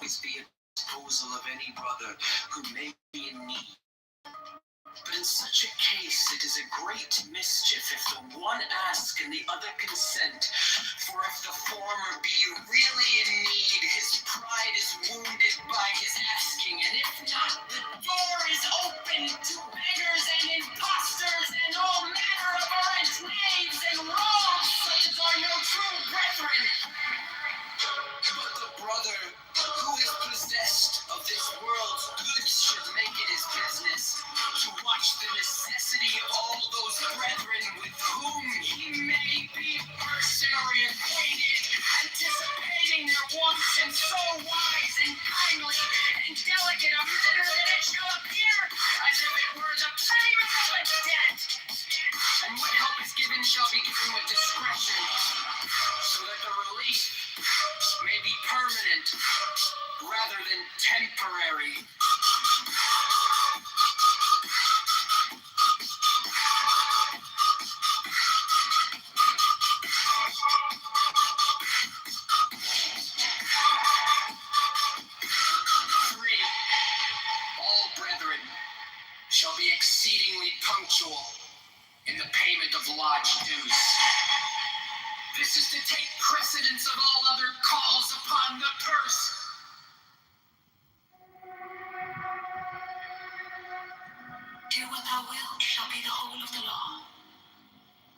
Speaker 6: Always be at the disposal of any brother who may be in need. But in such a case, it is a great mischief if the one ask and the other consent. For if the former be really in need, his pride is wounded by his asking. And if not, the door is open to beggars and impostors and all manner of errant knaves and rogues, such as are no true brethren. But the brother who is possessed of this world's goods should make it his business to watch the necessity of all those brethren with whom he may be personally acquainted, anticipating their wants in so wise and kindly and delicate a manner that it shall be exceedingly punctual in the payment of lodge dues. This is to take precedence of all other calls upon the purse.
Speaker 21: Do what thou wilt shall be the whole of the law.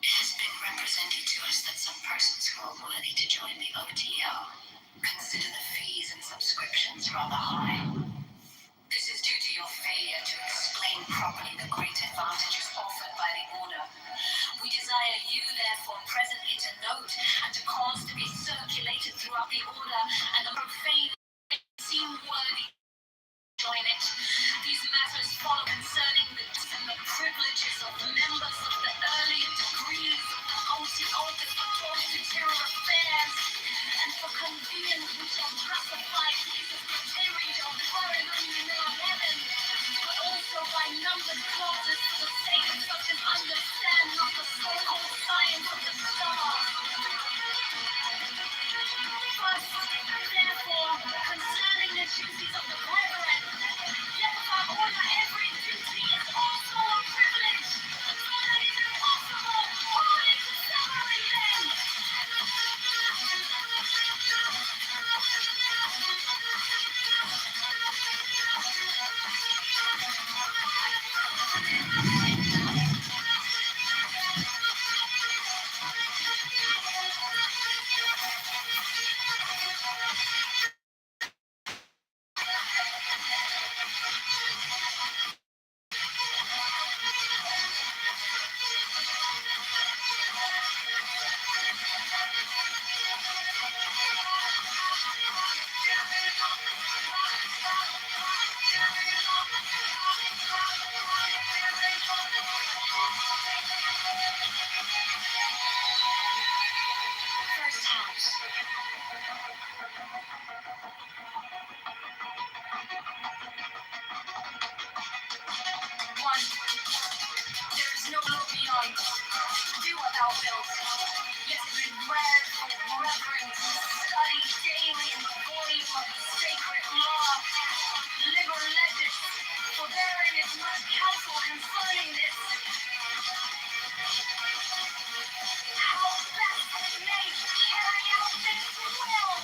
Speaker 21: It has been represented to us that some persons who are worthy to join the OTO consider the fees and subscriptions rather high. This is due to your failure to explain properly the great advantages offered by the order. We desire you, therefore, presently to note and to cause to be circulated throughout the order, and the profane seem worthy to join it. These matters follow concerning the duties and the privileges of members of the earlier degrees of the OTO that pertain to general affairs, and for convenience we shall classify these as material of foreign heaven, but also by numbered clauses for the sake of such as understand not the so-called science of the stars. First, therefore, concerning the duties of the brethren, yet without order every duty is also a privilege, so that it is impossible wholly to separate them. First house. One. There is no law beyond. Do what thou wilt. Yet it is read for reverence, study daily in the volume of the sacred law. Liber legis, for therein is much counsel concerning this. How best we may carry out this will.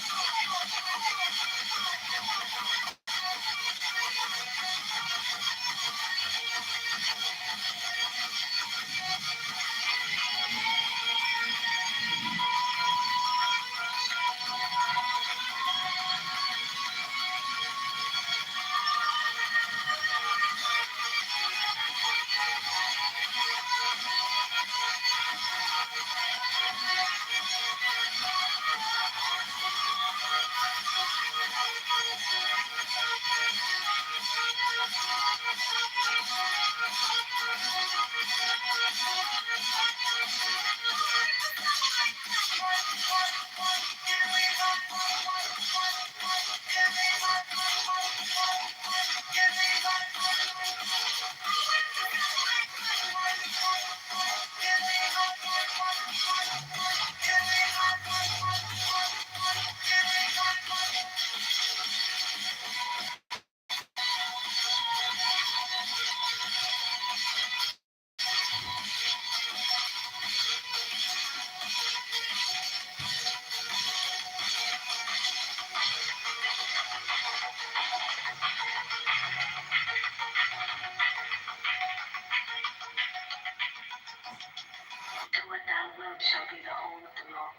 Speaker 21: Do what thou wilt shall be the whole of the law.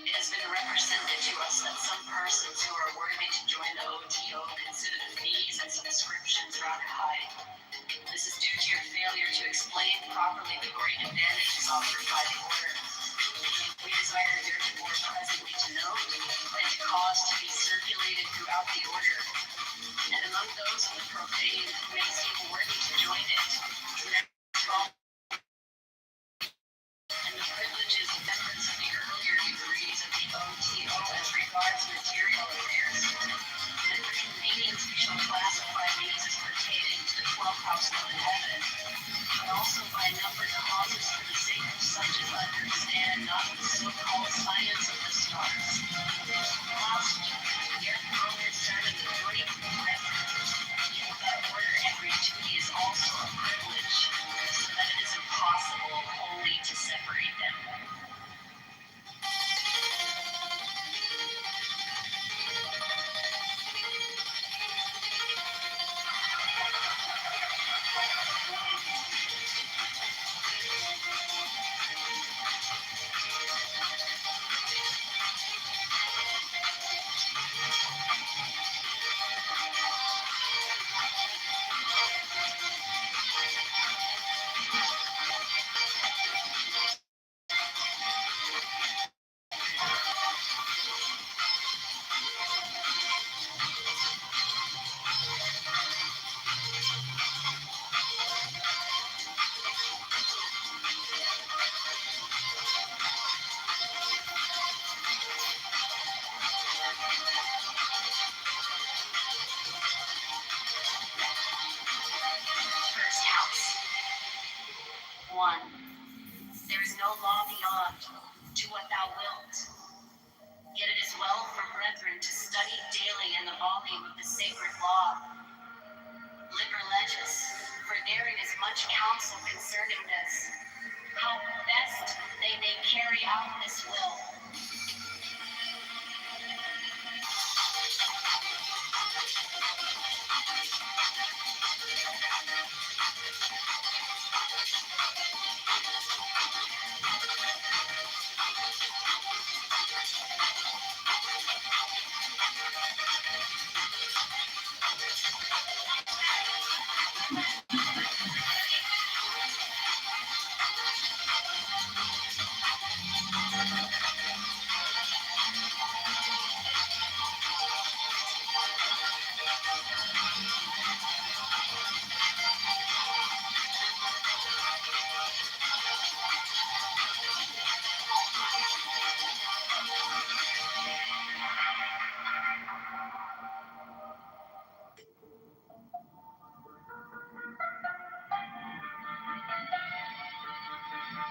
Speaker 21: It has been represented to us that some persons who are worthy to join the OTO consider the fees and subscriptions rather high. This is due to your failure to explain properly the great advantages offered by the order. We desire therefore presently to note and to cause to be circulated throughout the order, and among those of the profane who may seem worthy to join it, and the privileges of members of the earlier degrees of the OTO as regards material affairs. And for convenience we shall classify these as pertaining to the 12th house of heaven, but also by numbered clauses for the sake of such
Speaker 3: to understand not the so-called science of the stars. Last week, the Earth program started to break the record. Yet that order every duty is also a privilege, so that it is impossible wholly to separate them. First house. 1. There is no law beyond. Do what thou wilt. Yet it is well for brethren to study daily in the volume of the sacred law. Liber legis, for therein is much counsel concerning this, how best they may carry out this will.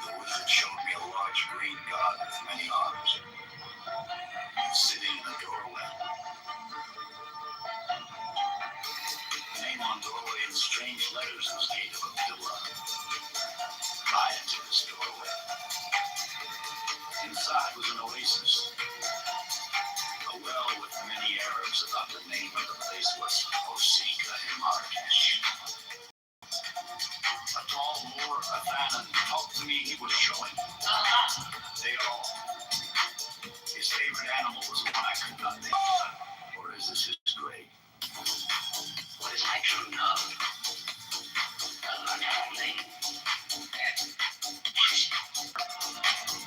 Speaker 13: The wizard showed me a large green god with many arms, sitting in a doorway. The name on doorway in strange letters was Gate of a Pillar. I entered this doorway. Inside was an oasis. A well with many Arabs about the name of the place was Osika in Marrakesh. A tall Moor, Athanan, talked to me he was showing. They all. His favorite animal was one I could not name. Or is this his grave? What is my true love? Unhappily.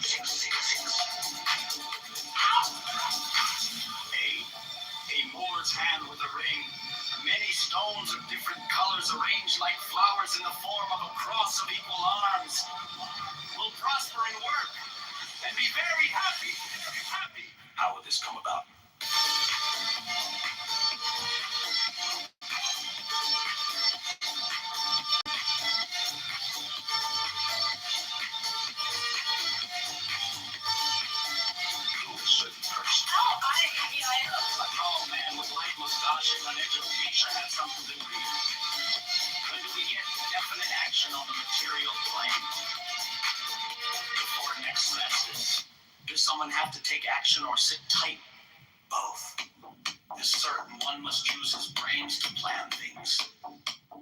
Speaker 13: 666. A Moor's hand with a ring. Many stones of different colors arranged like flowers in the form of a cross of equal arms. Will prosper in work and be very happy. How would this come about? A tall man with light mustache and an edge of feature had something to read. When do we get definite action on the material plane? Before next semester. Does someone have to take action or sit tight? Both. Is certain one must use his brains to plan things.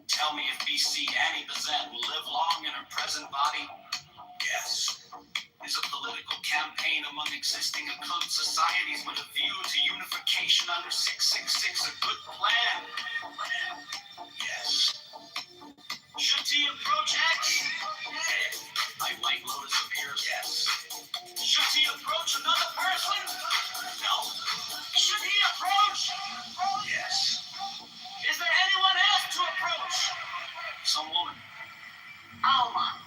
Speaker 13: Tell me if BC Annie Bazette will live long in her present body? Yes. Is a political campaign among existing occult societies with a view to unification under 666 a good plan? Yes. Should he approach X? My White Lotus appears? Yes. Should he approach another person? No. Should he approach? Yes. Is there anyone else to approach? Some woman. Alma.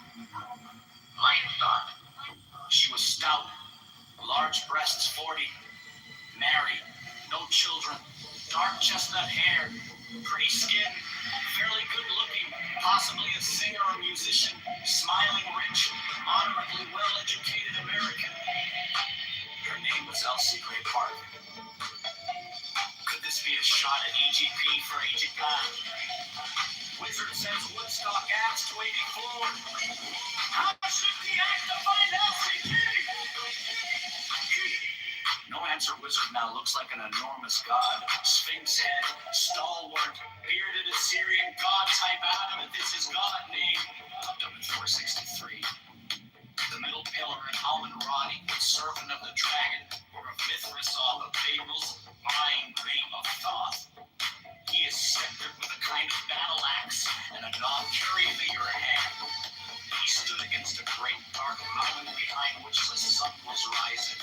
Speaker 13: Light thought. She was stout, large breasts 40, married, no children, dark chestnut hair, pretty skin,
Speaker 6: Fairly good looking, possibly a singer or musician, smiling rich, honorably well-educated American. Her name was Elsie Gray Park. Could this be a shot at EGP for Agent God? Wizard says Woodstock adds to 84. How should he act to find LCG? No answer. Wizard now looks like an enormous god. Sphinx head, stalwart, bearded Assyrian god type adamant. This is God name. Abdomen 463. The middle pillar in Alman-Radi, servant of the dragon, or a Mithras of Babel's mind ring of Thoth. He is sceptered with a kind of battle axe and a knob carrying the your hand. He stood against a great dark mountain behind which the sun was rising.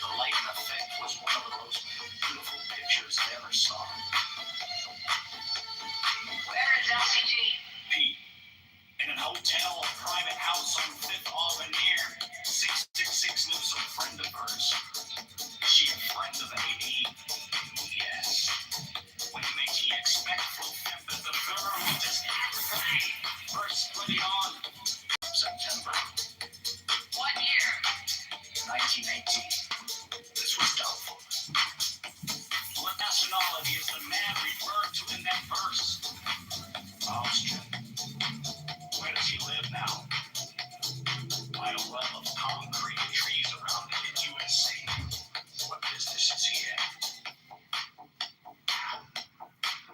Speaker 6: The light and effect was one of the most beautiful pictures I ever saw.
Speaker 21: Where is LCG?
Speaker 6: Pete, in an hotel, a private house on 5th Avenue. 666 lives a friend of hers. Is she a friend of AD? Yes. When may he expect from him that the verb just acts right? First put it on September.
Speaker 21: What year?
Speaker 6: 1918. This was doubtful. What nationality is the man referred to in that verse? Austrian. Where does he live now? By a well of concrete and trees around it in USA. What business is he in?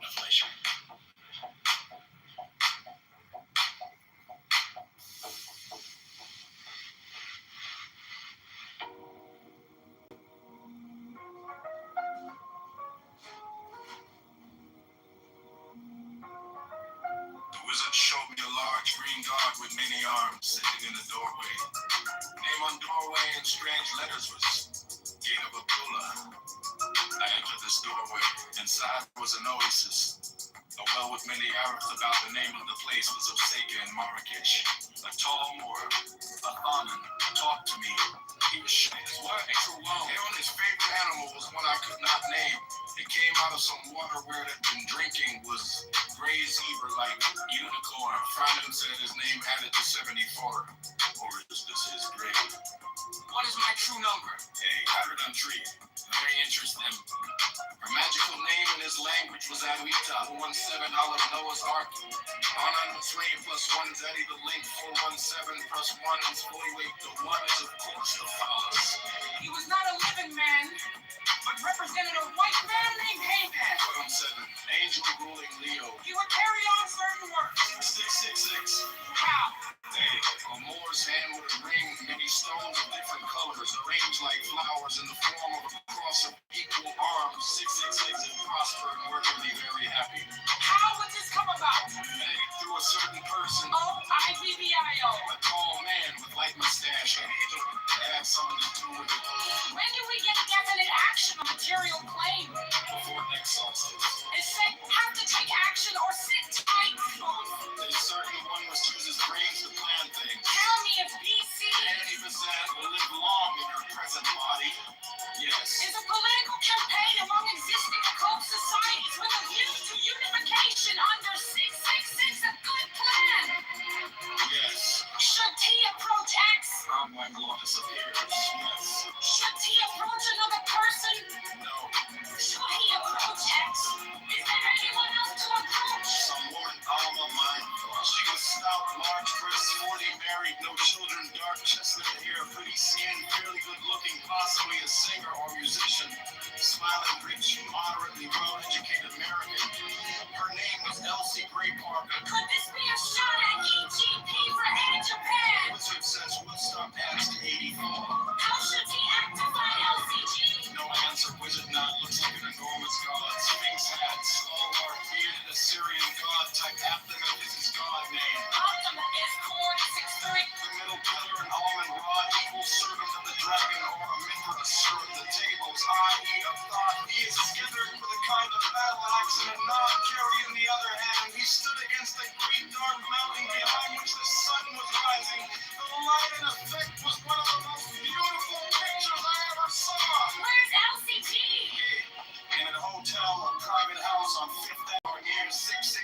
Speaker 6: Inflation.
Speaker 7: The wizard showed me a large green god with many arms sitting in the doorway. Name on doorway in strange letters was Gate of Abdullah. I entered this doorway. Inside was an oasis. A well with many Arabs about the name of the place was Osaka in Marrakesh. A tall Moor, Athanan, talked to me. He was shy as what? And his favorite animal was one I could not name. It came out of some water where it had been drinking, was gray zebra like unicorn. Found him, said his name added to 74. Or is this his grave?
Speaker 6: What is my true number?
Speaker 7: Hey, Hydrodon tree. Very interesting. Her magical name in his language was Anuita. 417 out of Noah's Ark. On flame plus 1 is Eddie the link. 417 plus 1 is 48. The 1 is of course the phallus.
Speaker 6: He was not a living man, but represented a white man named Haman.
Speaker 7: 417. Angel ruling Leo.
Speaker 6: He would carry on certain works.
Speaker 7: 666.
Speaker 6: How?
Speaker 7: Hey, a Moor's hand with a ring, many stones of different colors, arranged like flowers in the form of a cross of equal arms. 666 and prosper and workily very happy.
Speaker 6: How would this come about?
Speaker 7: Hey, through a certain person.
Speaker 6: O-I-B-B-I-O.
Speaker 7: A tall man with light mustache and angel had something to do with it.
Speaker 6: When do we get definite action on material claim?
Speaker 7: Before next solstice.
Speaker 6: Is said have to take action or sit tight?
Speaker 7: They certain one must use his brains to plan things.
Speaker 6: Tell me it's BC.
Speaker 7: 80% will live long in her present body. Yes.
Speaker 6: Is a political campaign among existing occult societies with a view to unification under 666 a good plan?
Speaker 7: Yes.
Speaker 6: Should T approach X?
Speaker 7: My law disappears. Yes.
Speaker 6: Should T approach another person?
Speaker 7: No.
Speaker 6: Should he approach X? Is there anyone else to approach?
Speaker 7: Someone Alma mine. She was stout, large breasts, 40, married, no children, dark chestnut hair, pretty skin, fairly good looking, possibly a singer or musician. Smiling, rich, moderately well-educated American. Her name was Elsie Gray Park.
Speaker 6: Could this be a shot at EGP for Air Japan?
Speaker 7: Wizard says Woodstock adds to 84.
Speaker 6: How should he act to find LCG?
Speaker 7: No answer. Wizard nod looks like an enormous god. Sphinx hat, stalwart, bearded Assyrian god type abdomen is his god name.
Speaker 6: Optima is 463.
Speaker 7: The middle pillar and Alman-Radi, equal servant of the dragon or a Mithras, serve the tables, i.e. of thought. He is together with a kind of battle axe and a knob carrying in the other hand. He stood against a great dark mountain behind which the sun was rising. The light and effect was one of the most beautiful pictures I ever saw.
Speaker 6: Where's LCG?
Speaker 7: In a hotel or private house on 5th Avenue near 666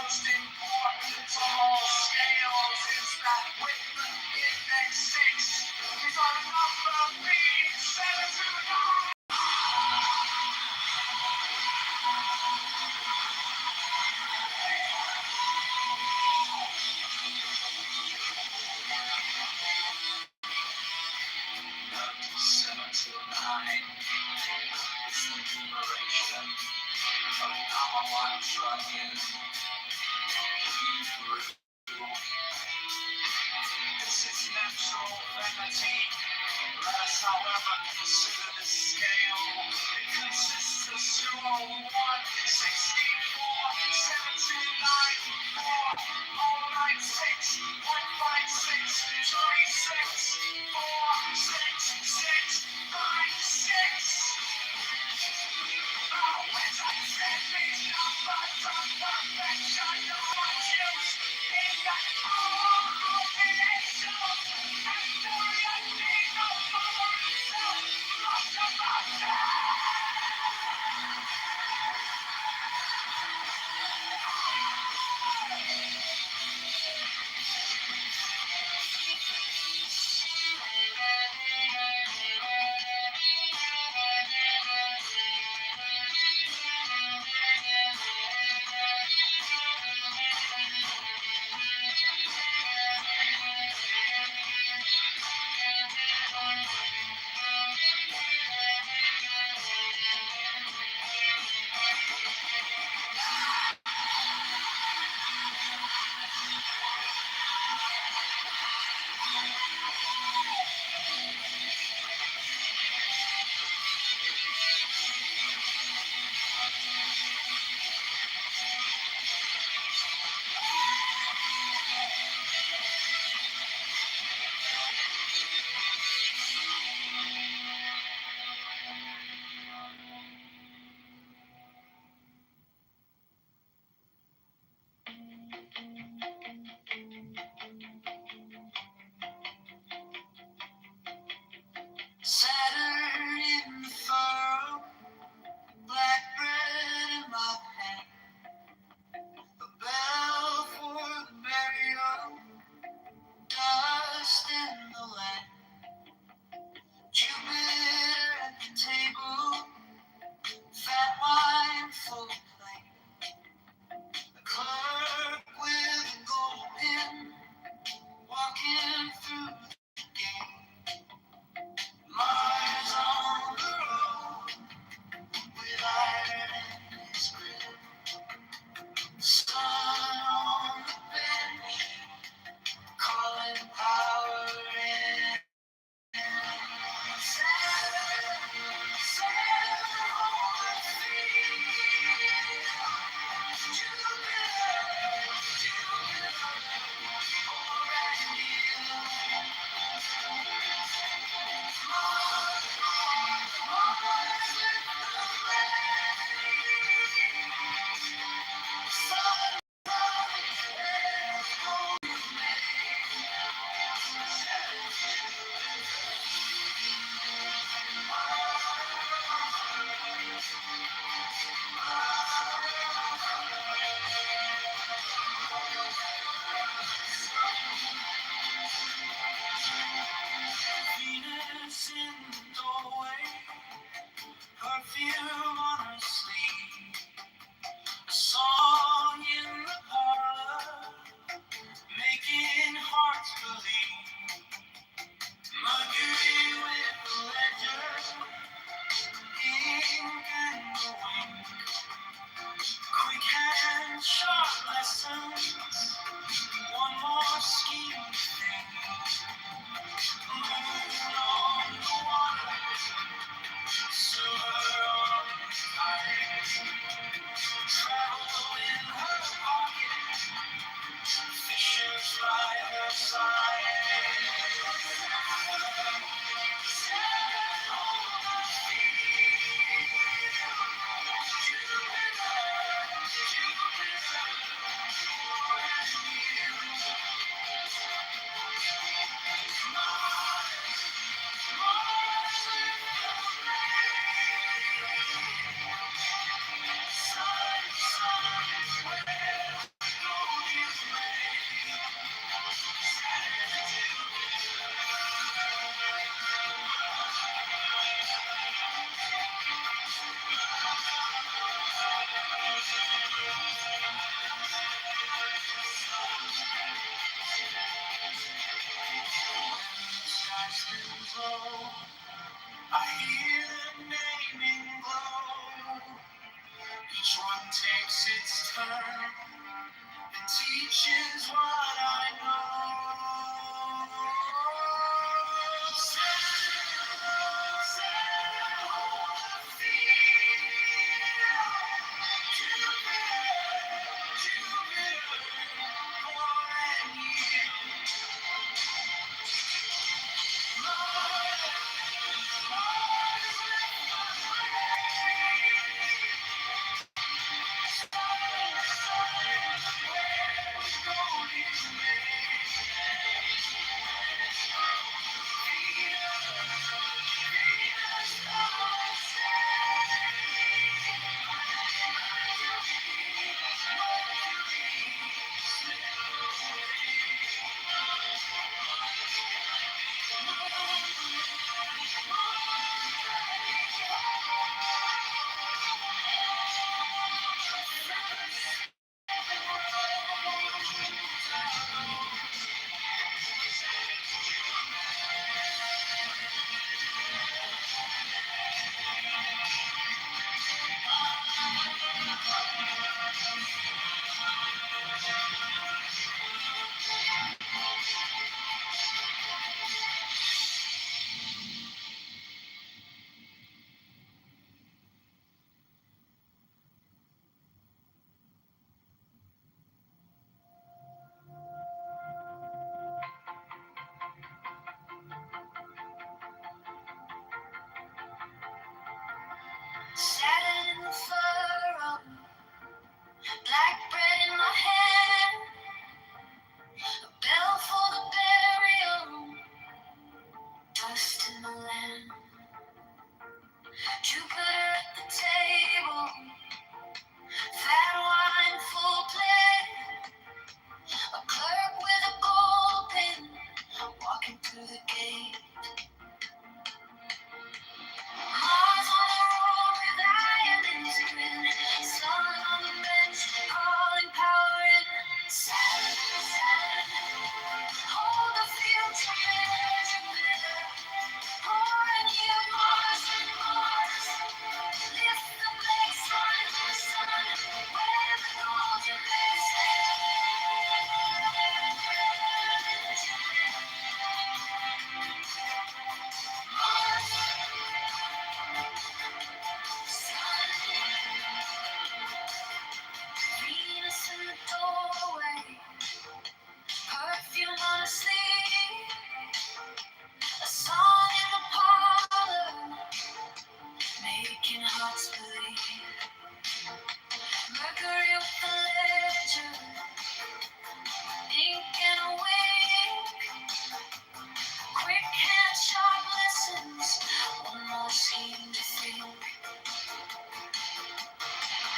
Speaker 13: most important of all scales is that with the index 6, these are the number being 7 to 9. Seven to 9 is the numeration of number one trucking. This is natural vanity. Let us, however, consider the scale. It consists of 0, 1, 64, 7, 2, 9, 4, all 9, 6, 1, 5, 6, 3, 6, 4, 6, 6, 5, 6. Oh, which I said these numbers of perfection don't use in the whole combination. And do you need no power itself? Much about Saturn in the furrow, black bread in my hand, a bell for the burial, dust in the land. Jupiter at the table, fat wine full of plate, a clerk with a gold pin, walking through the gate. My
Speaker 10: I hear them naming glow. Each one takes its turn and teaches what I know. Stand on the field. Jupiter, pour and yield. Satin in the furrow, black bread in my hand, a bell for the burial, dust in the land. Jupiter at the table, fat wine full plate, a clerk with a gold pen, walking through the gate. Mars on the road with iron in his grin, sun on the bench, calling power in. Saturn, hold the field to measure. Pour and yield Mars and Mars. Lift the black sun, where the golden rays Venus in the doorway, perfume on a sleeve, a song in the parlor, making hearts believe. Mercury with the ledger, ink and a wink, quick hand sharp lessons, one more scheme to think.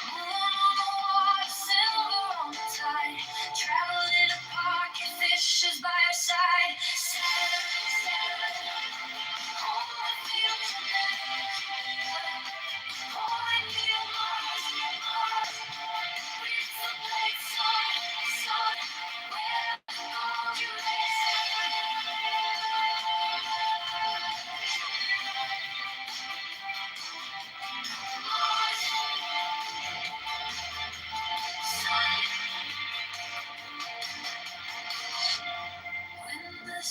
Speaker 10: Moon on the water, silver on the tide, travel in a pocket, fishes by her side. Saturn, hold the field together. Point you Mars, Mars, with the black sun, where the golden rays When the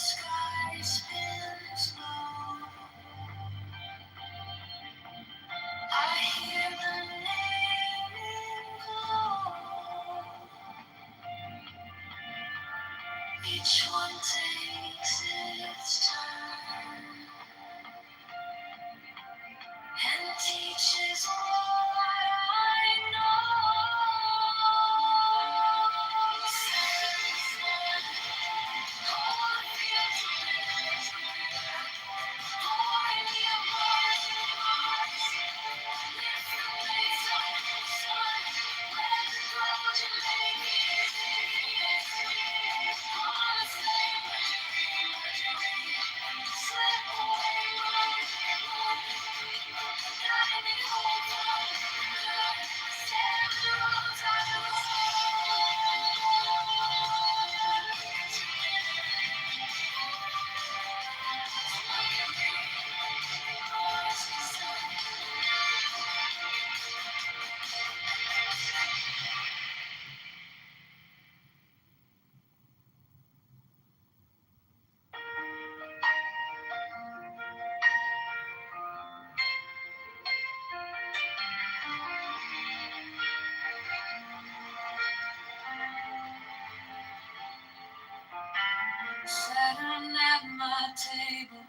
Speaker 21: my table,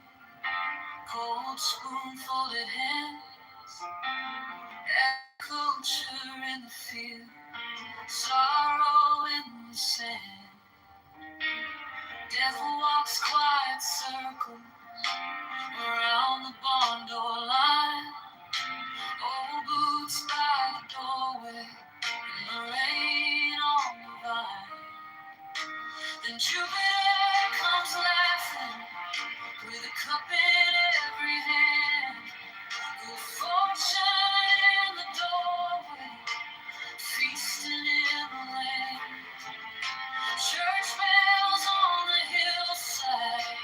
Speaker 21: cold spoon folded hands, agriculture in the field, sorrow in the sand. Death walks quiet circles around the barn door line. Old boots by the doorway, and the rain on the vine. Then Jupiter comes laughing, with a cup in every hand. Good fortune in the doorway, feasting in the land. Church bells on the hillside,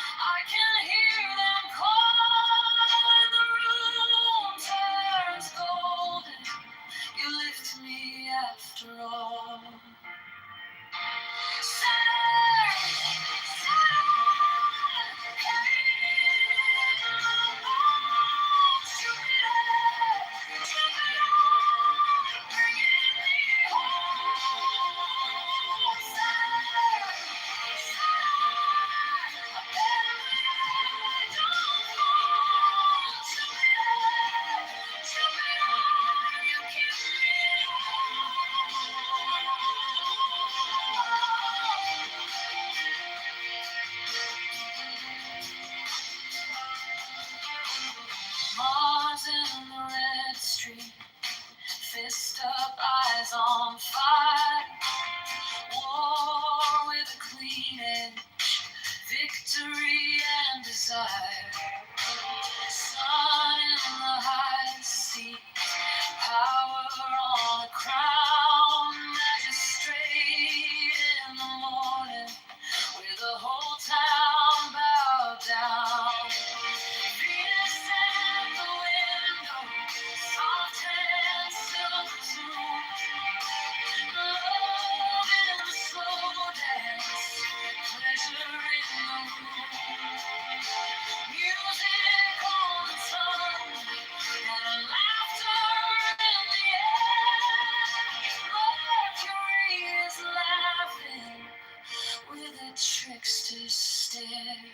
Speaker 21: I can hear them call, and the room turns golden. You lift me after all. Mars in the red street, fist up, eyes on fire. War with a clean edge, victory and desire. Sun in the high seat, power on a crown. Magistrate in the morning, with the whole town bowed down. Venus at the window, soft hands silk tune. Love in the slow dance, pleasure in the room. Music on the tongue, and laughter in the air. Mercury is laughing with a trickster's stare.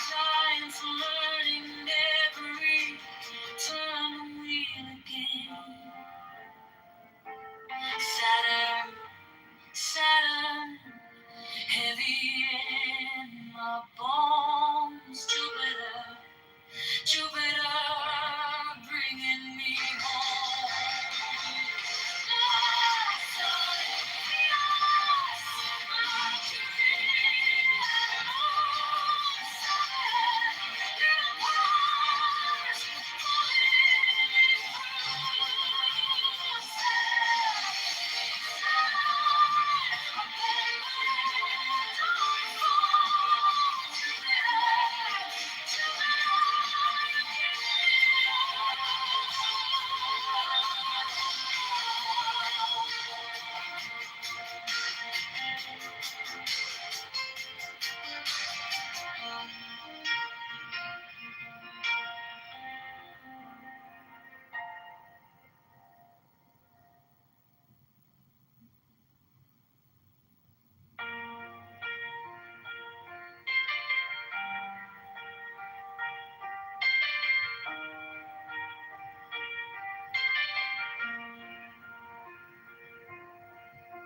Speaker 21: Science learning every turn the wheel again. Saturn, Saturn, heavy in my bones. Jupiter, Jupiter, bringing me home.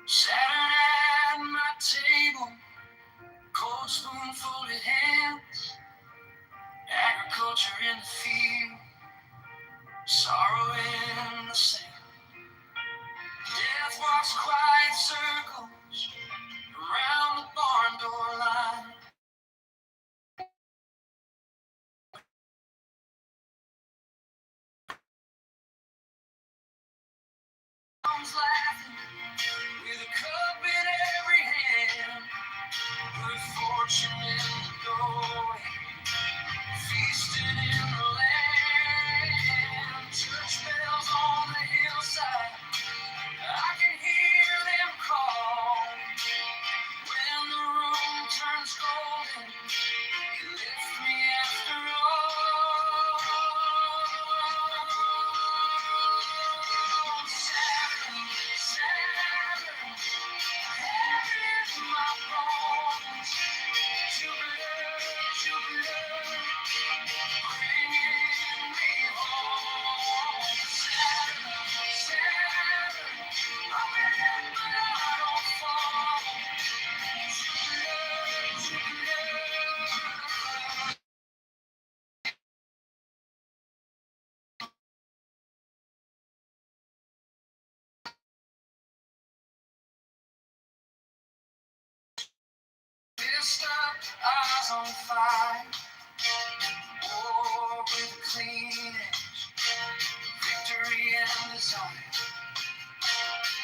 Speaker 21: Saturn at my table, cold spoon folded hands, agriculture in the field, sorrow in the sand.
Speaker 20: comes laughing with a cup in every hand. Good fortune in the doorway, feasting in the land. Church bells on the hillside, I can hear them call. When the room turns golden, you lift me after all. Saturn, Saturn, heaven in my bones. Jupiter, Jupiter, bringing me home. Saturn, Saturn, I'm in but I don't fall. Jupiter, Jupiter. Fist up, eyes on fire. War with a clean edge. Victory and desire.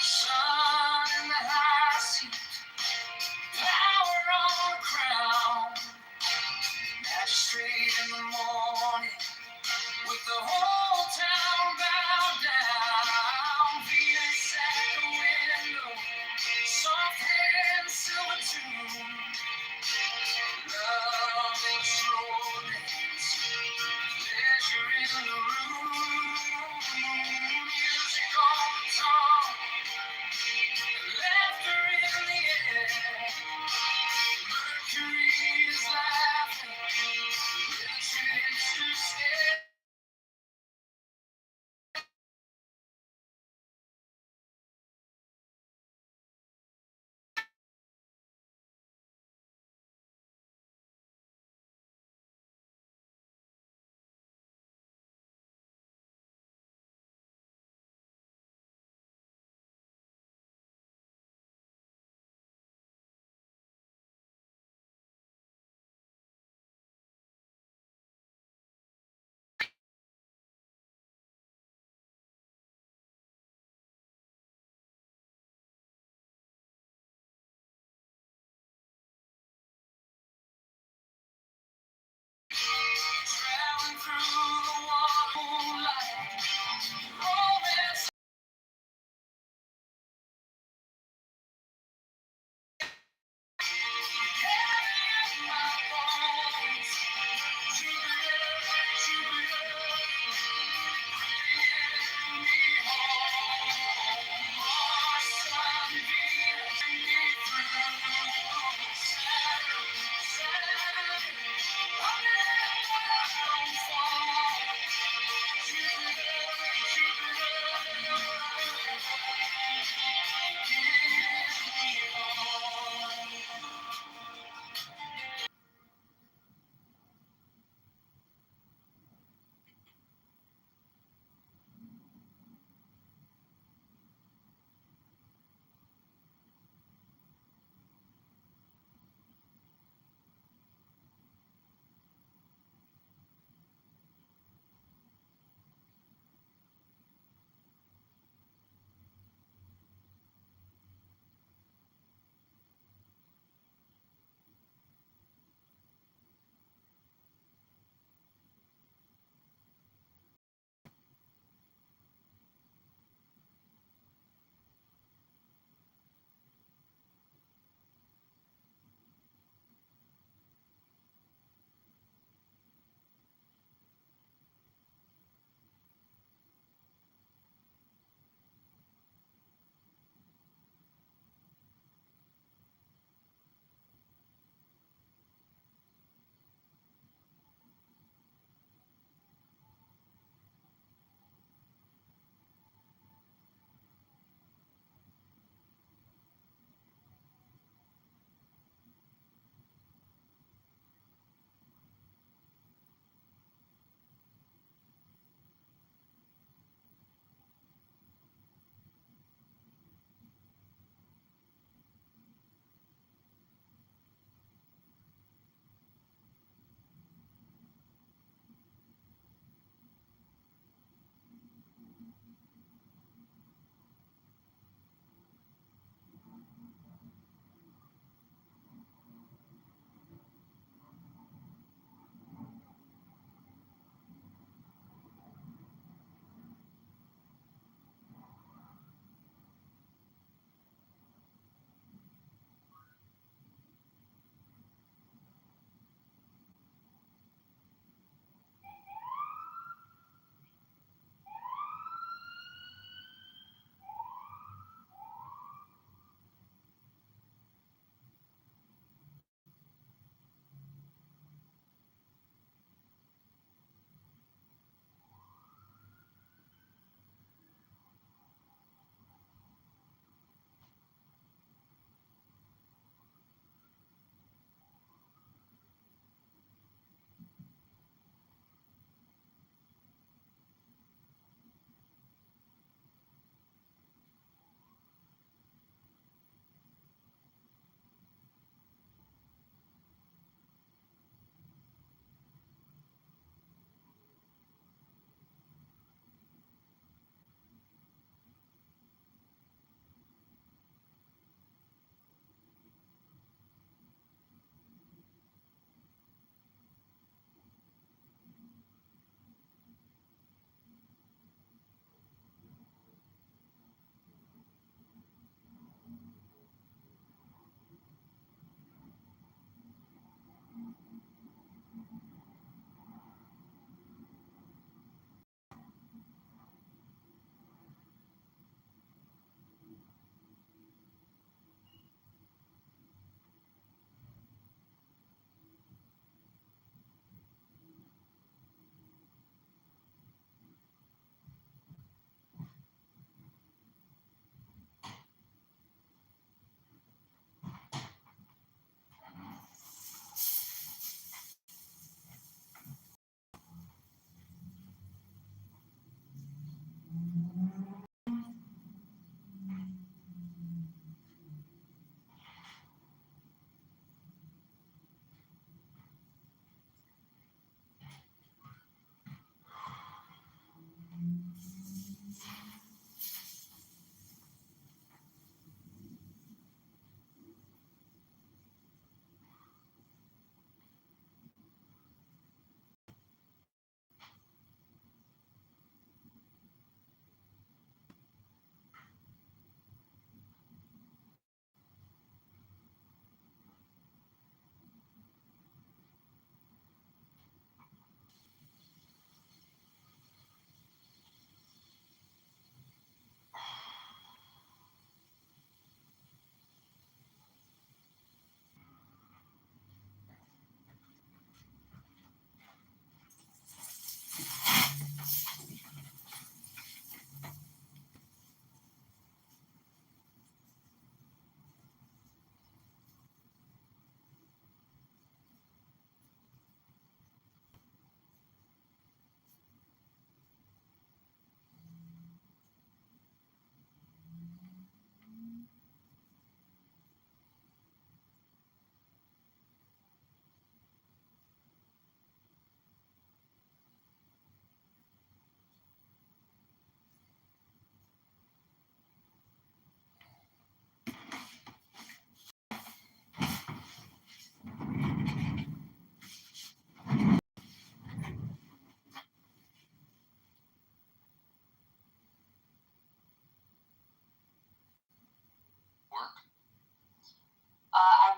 Speaker 20: Sun in the high seat. Power on the crown. Magistrate in the morning. With the whole town bowed down. Venus at the window. Soft hand, silver tune. Love extraordinary.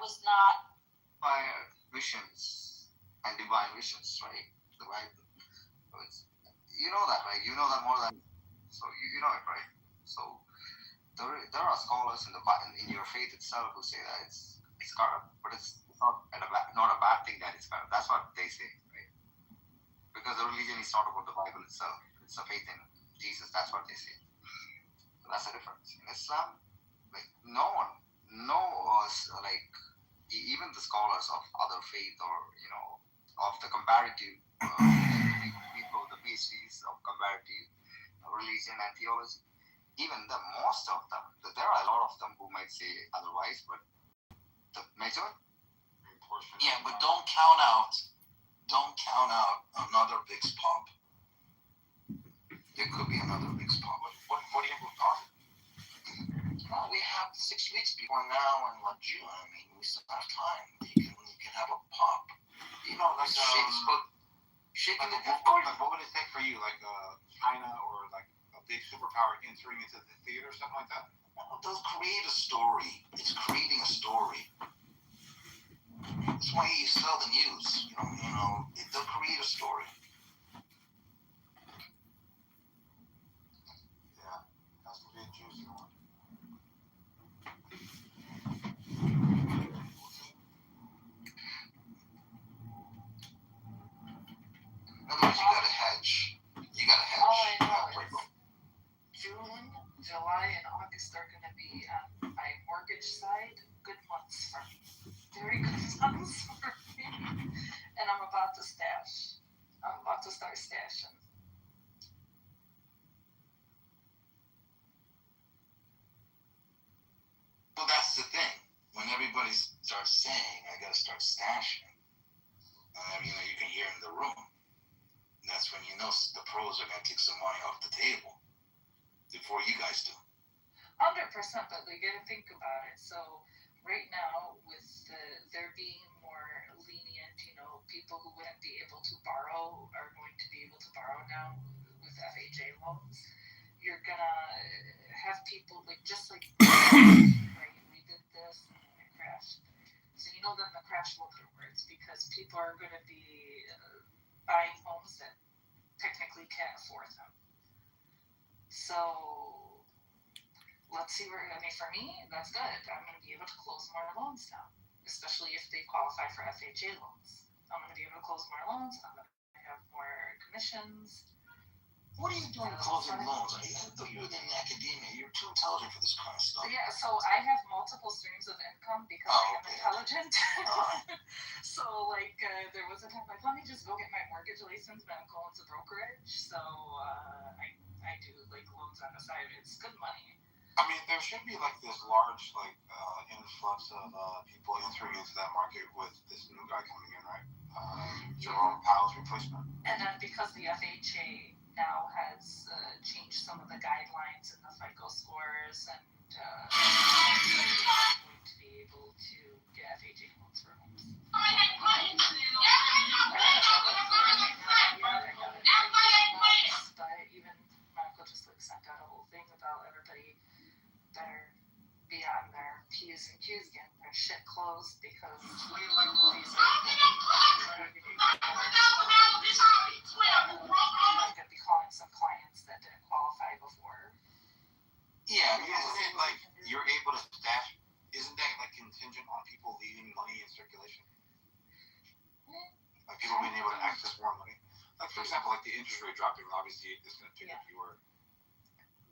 Speaker 12: was not
Speaker 8: my visions and divine visions, right? Divine. You know that, right? You know that more than so you know it, right? So there are scholars in your faith itself who say that it's corrupt, but it's not a bad thing that it's corrupt. That's what they say, right? Because the religion is not about the Bible itself; it's a faith in Jesus. That's what they say. So that's the difference. In Islam, like even the scholars of other faith or of the comparative people, the PhDs of comparative religion and theology, even most of them, there are a lot of them who might say otherwise, but the majority portion.
Speaker 1: Yeah, but don't count out another big pop. There could be another big pop.
Speaker 8: What do you think of?
Speaker 1: Well, we have 6 weeks before now and June. I mean, we still have time. You can have a pop.
Speaker 8: Like
Speaker 1: shaking the
Speaker 8: what would it take for you, like China or like a big superpower entering into the theater, something like that?
Speaker 1: Well, they'll create a story. It's creating a story. That's why you sell the news. They'll create a story.
Speaker 8: Yeah, has to be a juicy one.
Speaker 1: In other words, you gotta hedge.
Speaker 4: All I know is June, July, and August are going to be on my mortgage side good months for me. Very good months for me. And I'm about to stash. I'm about to start stashing.
Speaker 1: Well, that's the thing. When everybody starts saying, I gotta start stashing, and you can hear in the room, that's when you know the pros are gonna take some money off the table before you guys do.
Speaker 4: 100%, but you gotta think about it. So right now, with there being more lenient, people who wouldn't be able to borrow are going to be able to borrow now with FHA loans. You're gonna have people just like right, we did this and then it crashed. So then the crash will get worse because people are gonna be buying homes that technically can't afford them. So let's see for me, that's good. I'm going to be able to close more loans now, especially if they qualify for FHA loans. I'm going to be able to close more loans. I'm going to have more commissions.
Speaker 1: What are you doing closing loans? I thought you were in academia. You're too intelligent for this kind of stuff.
Speaker 4: Yeah, so I have multiple streams of income because I am intelligent. So, there was a time, let me just go get my mortgage license, but I'm going to brokerage. So, I do, loans on the side. It's good money.
Speaker 8: I mean, there should be, this large, influx of people entering into that market with this new guy coming in, right? Jerome Powell's replacement.
Speaker 4: And then because the FHA now has changed some of the guidelines in the FICO scores and going to be able to get FHA loans for homes. But even Michael just sent out a whole thing about everybody better be on their P's and Q's getting their shit closed because these are going to be calling some clients that didn't qualify before.
Speaker 8: Yeah, isn't it you're able to stash? Isn't that contingent on people leaving money in circulation? People being able to access more money. For example, the interest rate dropping, obviously it's going to pick up your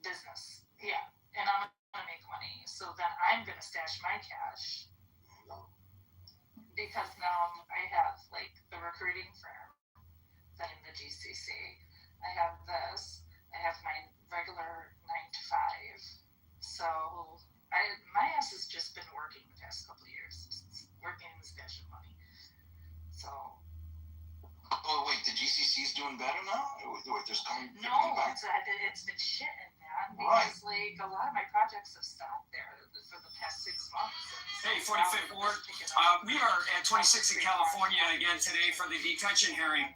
Speaker 4: business. Yeah, and I'm going to make money, so then I'm going to stash my cash because now I have the recruiting firm, then in the GCC, I have this, I have my regular 9 to 5. So my ass has just been working the past couple of years, working and stashing money. So.
Speaker 1: Oh wait, the GCC's doing better now? Wait, there's coming.
Speaker 4: No, it's been shitting, man. Because a lot of my projects have stopped there for the past 6 months.
Speaker 22: Hey, 45th Ward. We are at 26 in California again today for the detention hearing.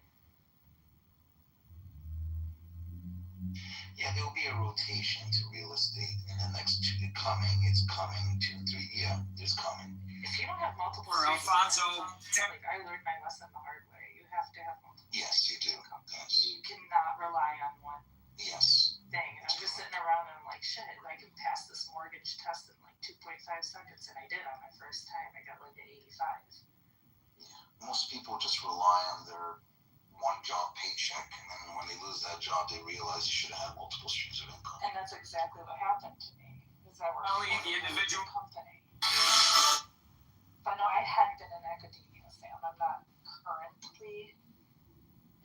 Speaker 1: Yeah, there will be a rotation to real estate in the next it's coming 2, 3, yeah, it's coming.
Speaker 4: If
Speaker 12: If you don't have multiple
Speaker 22: Or
Speaker 12: streams of
Speaker 22: Alfonso,
Speaker 12: income, like I learned my lesson the hard way. You have to have multiple.
Speaker 1: Yes, you do. Yes.
Speaker 12: You cannot rely on one
Speaker 1: Yes.
Speaker 12: thing. And I'm just sitting around and I'm like, shit, I can pass this mortgage test in like 2.5 seconds, and I did on my first time. I got like an 85.
Speaker 1: Most people just rely on their one job paycheck, and then when they lose that job, they realize you should have multiple streams of income.
Speaker 12: And that's exactly what happened to me. Is I worked
Speaker 22: Oh,
Speaker 12: for
Speaker 22: the individual
Speaker 12: company. But no, I had been in academia, Sam. I'm not currently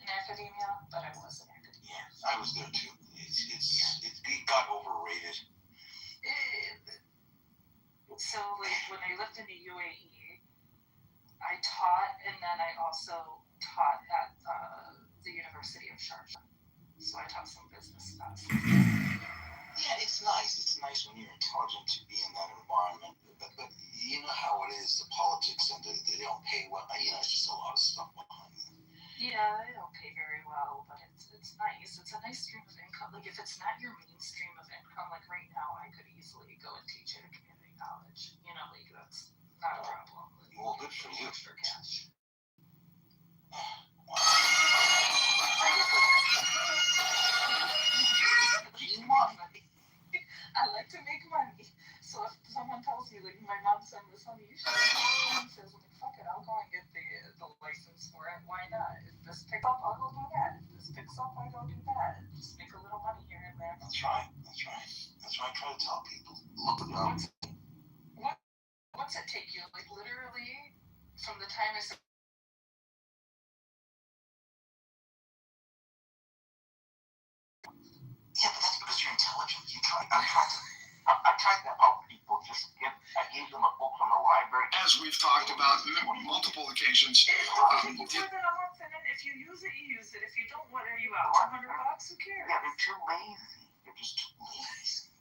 Speaker 12: in academia, but I was in academia.
Speaker 1: Yeah, I was there too. It got overrated.
Speaker 12: So like when I lived in the UAE, I taught, and then I also taught at the University of Sharjah. So I taught some business classes.
Speaker 1: Yeah, it's nice. It's nice when you're intelligent to be in that environment. But you know how it is, the politics, and they don't pay well. You know, it's just a lot of stuff behind it.
Speaker 12: Yeah, they don't pay very well, but it's nice. It's a nice stream of income. Like if it's not your main stream of income, like right now, I could easily go and teach at a community college. You know, like that's not a problem.
Speaker 1: Well, good for you.
Speaker 12: For cash. I like to make money. So if someone tells me, like, my mom sent this honey, you should have says, like, fuck it, I'll go and get the license for it. Why not? If this picks up, I'll go do that. If this picks up, I go do that. Just make a little money here and there.
Speaker 1: That's right. That's right. That's what I try to tell people. Look at them.
Speaker 12: What's it take you? Like, literally, from the time I said,
Speaker 1: yeah, but that's because you're intelligent. I tried to help people. I gave them a book from the library.
Speaker 2: As we've talked about multiple occasions.
Speaker 12: More than a month, and then if you use it, you use it. If you don't, what are you out? $100? Who cares?
Speaker 1: Yeah, they're too lazy. They're just too lazy.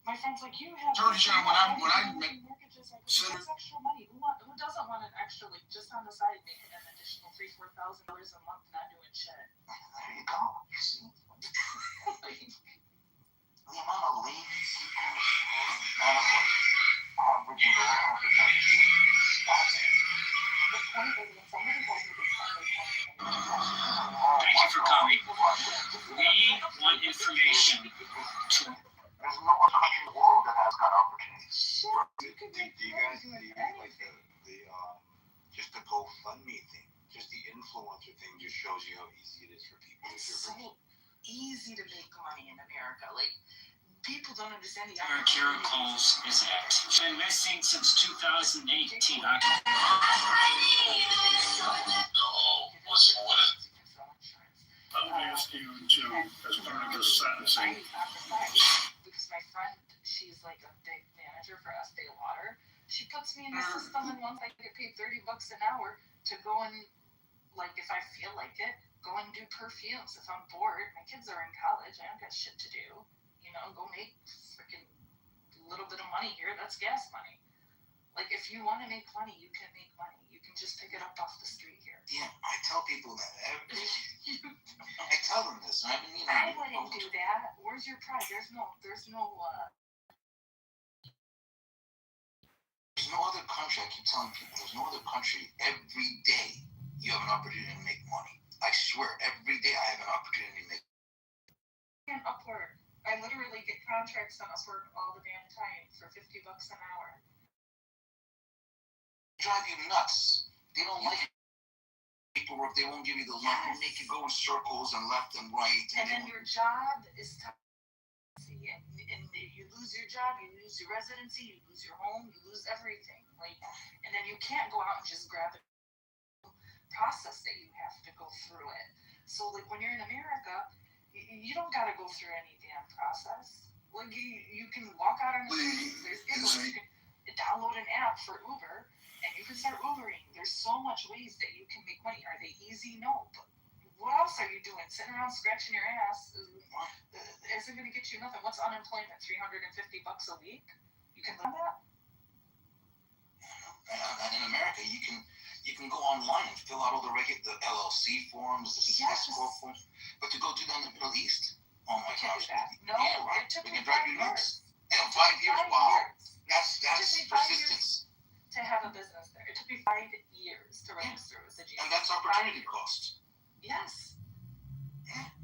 Speaker 12: My friends like you have.
Speaker 2: Tony John, when I
Speaker 12: mortgages, like, what's extra money? Who doesn't want an extra, like, just on the side, making an additional $3,000-4,000 a month, not doing shit?
Speaker 1: There you go. You see. The amount of lazy people in this world, none of us average in the world is like
Speaker 12: The point is, when somebody tells me to stop, they tell me
Speaker 22: Thank you for coming. We want information to.
Speaker 1: There's no other country in the world that has got opportunities.
Speaker 8: Do you guys like the just the GoFundMe thing? Just the influencer thing just shows you how easy it is for people.
Speaker 12: It's so easy to make money in America. Like, people don't understand the
Speaker 22: Where Karen Coles is at. Been missing since 2018.
Speaker 2: I would ask you to, as part of this sentencing.
Speaker 12: Because my friend, she's like a big manager for Estee Lauder. She puts me in the system, and once I get paid $30 an hour to go and, like, if I feel like it, go and do perfumes. If I'm bored, my kids are in college, I don't got shit to do. You know, go make freaking little bit of money here. That's gas money. Like, if you want to make money, you can make money. You can just pick it up off the street here.
Speaker 1: Yeah, I tell people that. I tell them this. I mean, you know,
Speaker 12: I wouldn't do that. Where's your pride? There's no
Speaker 1: other country. I keep telling people, there's no other country. Every day you have an opportunity to make money. I swear, every day I have an opportunity to make
Speaker 12: money. Upwork. I literally get contracts on Upwork all the damn time for $50 an hour.
Speaker 1: Drive you nuts. They don't like paperwork. They won't give you the loan. They make you go in circles and left and right.
Speaker 12: And then your job is tough. And you lose your job, you lose your residency, you lose your home, you lose everything. Like, and then you can't go out and just grab it. Process that you have to go through it. So, like, when you're in America, you don't got to go through any damn process. Like, you can walk out on the street. There's Uber. You can download an app for Uber, and you can start Ubering. There's so much ways that you can make money. Are they easy? No. But what else are you doing? Sitting around scratching your ass isn't going to get you nothing. What's unemployment? $350 a week? You can live on that?
Speaker 1: And in America, you can go online and fill out all the LLC forms, the escrow forms. But to go do that in the Middle East, oh my gosh.
Speaker 12: No,
Speaker 1: yeah, right.
Speaker 12: It took
Speaker 1: we
Speaker 12: me
Speaker 1: can drive
Speaker 12: 5
Speaker 1: you
Speaker 12: years.
Speaker 1: nuts. Yeah, 5 years. Wow. That's persistence.
Speaker 12: me 5 years to register as a GC.
Speaker 1: And that's opportunity cost.
Speaker 12: Yes.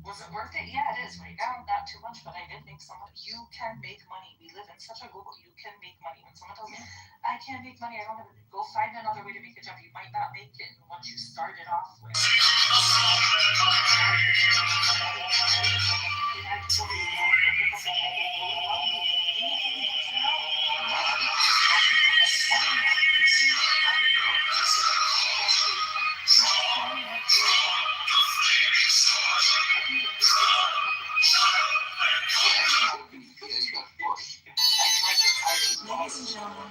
Speaker 12: Was it worth it? Yeah, it is right now. Not too much, but I did make some money. You can make money. We live in such a global. You can make money. When someone tells me, I can't make money, I don't have it. Go find another way to make a job. You might not make it in what you started off with.
Speaker 19: Ladies and gentlemen,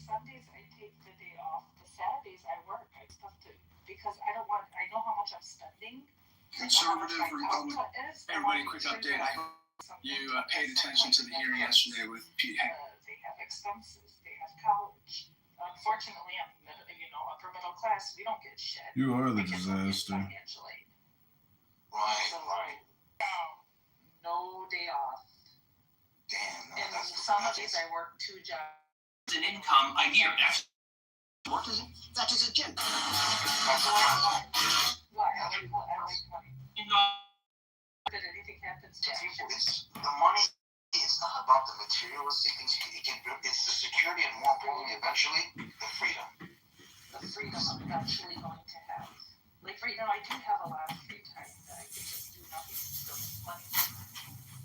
Speaker 12: Sundays I take the day off. The Saturdays I work. I stuff to because I don't want. I know how much I'm spending.
Speaker 2: Conservative, Republican. Everybody, quick update. I hope you paid attention to the hearing yesterday with Pete Hank.
Speaker 12: They have expenses. They have college. Unfortunately, I'm upper middle class. We don't get shit.
Speaker 9: You are the disaster.
Speaker 12: Financially.
Speaker 1: Right.
Speaker 12: No day off.
Speaker 1: Damn.
Speaker 12: And some days I work 2 jobs.
Speaker 6: An income a year. What is it? That is a gem.
Speaker 12: Why? I like money. That anything happens to me.
Speaker 1: The money. It's not about the materialistic things. It's the security and more importantly, eventually, the freedom.
Speaker 12: The freedom I'm eventually going to have. Like right now, I do have a lot of free time that I can just do nothing and still make money.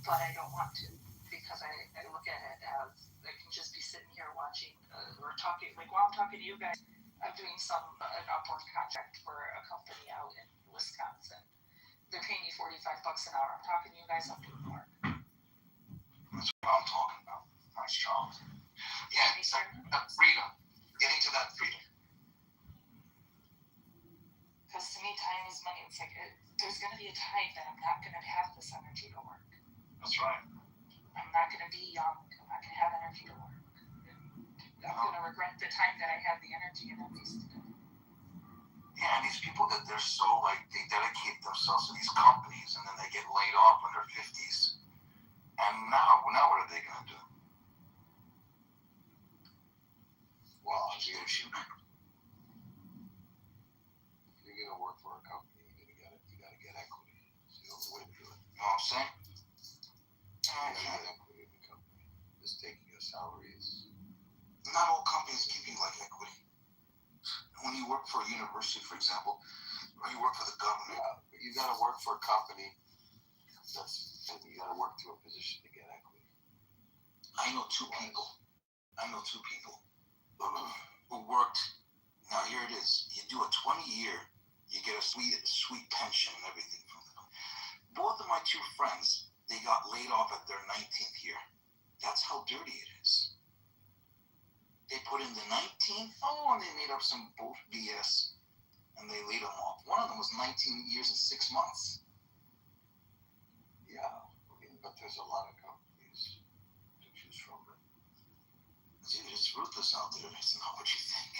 Speaker 12: But I don't want to because I look at it as I can just be sitting here watching or talking. Like while I'm talking to you guys, I'm doing an Upwork contract for a company out in Wisconsin. They're paying me $45 an hour. I'm talking to you guys. I'm doing work.
Speaker 1: That's what I'm talking about. Nice job. Yeah, it's like that freedom. Getting to that freedom.
Speaker 12: Because to me, time is money. It's like there's going to be a time that I'm not going to have this energy to work.
Speaker 1: That's right.
Speaker 12: I'm not going to be young. I'm not going to have energy to work. I'm going to regret the time that I had the energy and I wasted it.
Speaker 1: Yeah, and these people that they're so they dedicate themselves to these companies and then they get laid off in their 50s. And now what are they going to do?
Speaker 7: Well, you're gonna work for a company. You gotta get equity. It's the only way to do it.
Speaker 1: You know what I'm saying?
Speaker 7: You gotta get equity in the company. Just taking your salary is.
Speaker 1: Not all companies give you equity. When you work for a university, for example, or you work for the government,
Speaker 7: but you gotta work for a company. And you gotta work to a position to get equity.
Speaker 1: I know two people who worked. Now here it is. You do a 20-year, you get a sweet pension and everything from them. Both of my 2 friends, they got laid off at their 19th year. That's how dirty it is. They put in the 19th, and they made up some BS, and they laid them off. One of them was 19 years and 6 months.
Speaker 7: Yeah, but there's a lot of companies to choose from.
Speaker 1: Dude, it's ruthless out there. It's not what you think.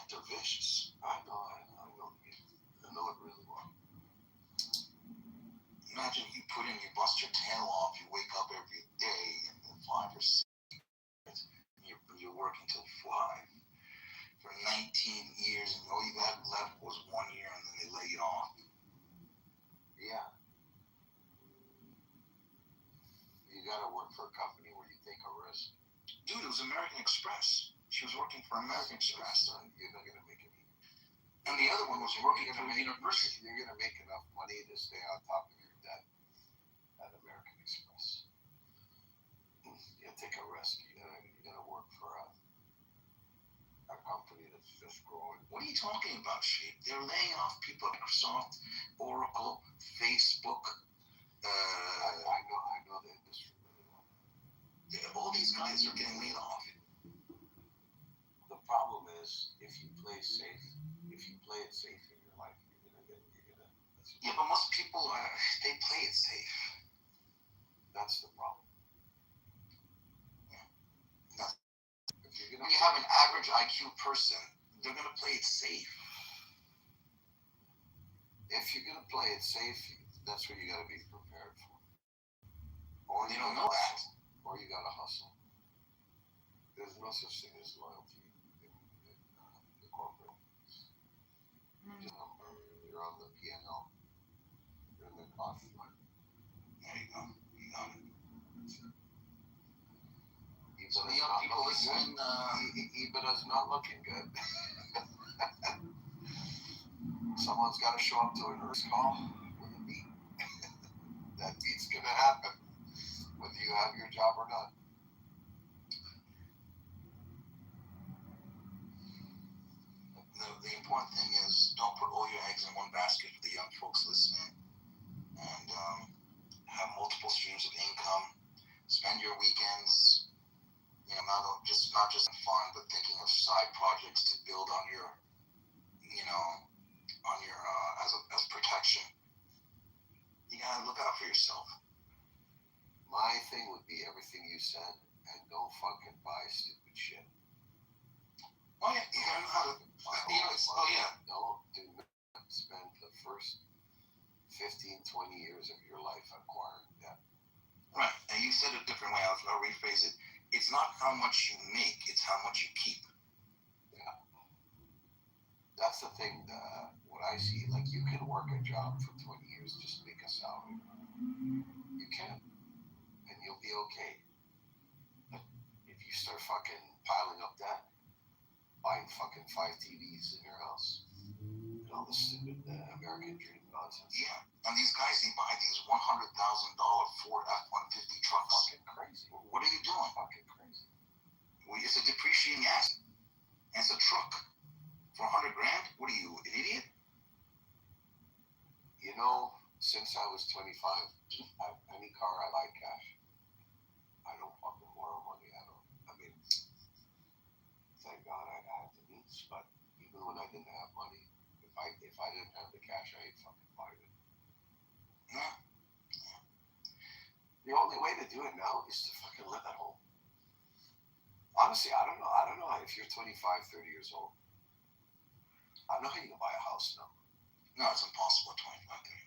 Speaker 1: They're vicious.
Speaker 7: I know it really well.
Speaker 1: Imagine you bust your tail off, you wake up every day and then 5 or 6 years, and you're working till 5 for 19 years, and all you got left was 1 year, and then they lay you off.
Speaker 7: Yeah. You gotta work for a company where you take a risk.
Speaker 1: Dude, it was American Express. She was working for American Express.
Speaker 7: You're not gonna make it.
Speaker 1: And the other one was working for the university.
Speaker 7: You're gonna make enough money to stay on top of your debt at American Express. You gotta take a risk. You gotta work for a company that's just growing.
Speaker 1: What are you talking about, Sheep? They're laying off people at Microsoft, Oracle, Facebook.
Speaker 7: I know the industry really well.
Speaker 1: All these guys are getting laid off.
Speaker 7: The problem is, if you play it safe in your life, you're
Speaker 1: Yeah, but most people, they play it safe.
Speaker 7: That's the problem.
Speaker 1: No. When you have an average IQ person, they're going to play it safe.
Speaker 7: If you're going to play it safe, that's what you got to be prepared for.
Speaker 1: Or they don't know that.
Speaker 7: Or you got to hustle. There's no such thing as loyalty in the corporate. Just you're on the P&L. You're in the cost line.
Speaker 1: There you go. You got it.
Speaker 7: So the young people listening, EBITDA's not looking good. Someone's got to show up to a nurse call with a beat. That beat's going to happen, whether you have your job or not.
Speaker 1: The important thing is don't put all your eggs in one basket for the young folks listening, and have multiple streams of income. Spend your weekends, not just fun, but thinking of side projects to build on your, as protection. You gotta look out for yourself.
Speaker 7: My thing would be everything you said, and don't fucking buy stupid shit.
Speaker 1: Oh yeah, you gotta know how to.
Speaker 7: Don't do not spend the first 15, 20 years of your life acquiring debt.
Speaker 1: Right, and you said it a different way. I'll rephrase it. It's not how much you make; it's how much you keep.
Speaker 7: Yeah, that's the thing. What I see, like you can work a job for 20 years, just make a salary. You can, and you'll be okay. But if you start fucking piling up debt, buying fucking 5 TVs in your house, and all this stupid American dream nonsense.
Speaker 1: Yeah, and these guys, they buy these $100,000 Ford F-150 trucks.
Speaker 7: Fucking crazy.
Speaker 1: What are you doing?
Speaker 7: Fucking crazy.
Speaker 1: Well, it's a depreciating asset. And it's a truck for $100,000. What are you, an idiot?
Speaker 7: Since I was 25, any car I buy cash. I don't fucking borrow money. I mean, thank God I had the means, but even when I didn't have money, if I didn't have the cash, I ain't fucking buying it.
Speaker 1: Yeah.
Speaker 7: The only way to do it now is to fucking live at home. Honestly, I don't know if you're 25, 30 years old. I don't know how you can buy a house now.
Speaker 1: No, it's impossible at 25, 30.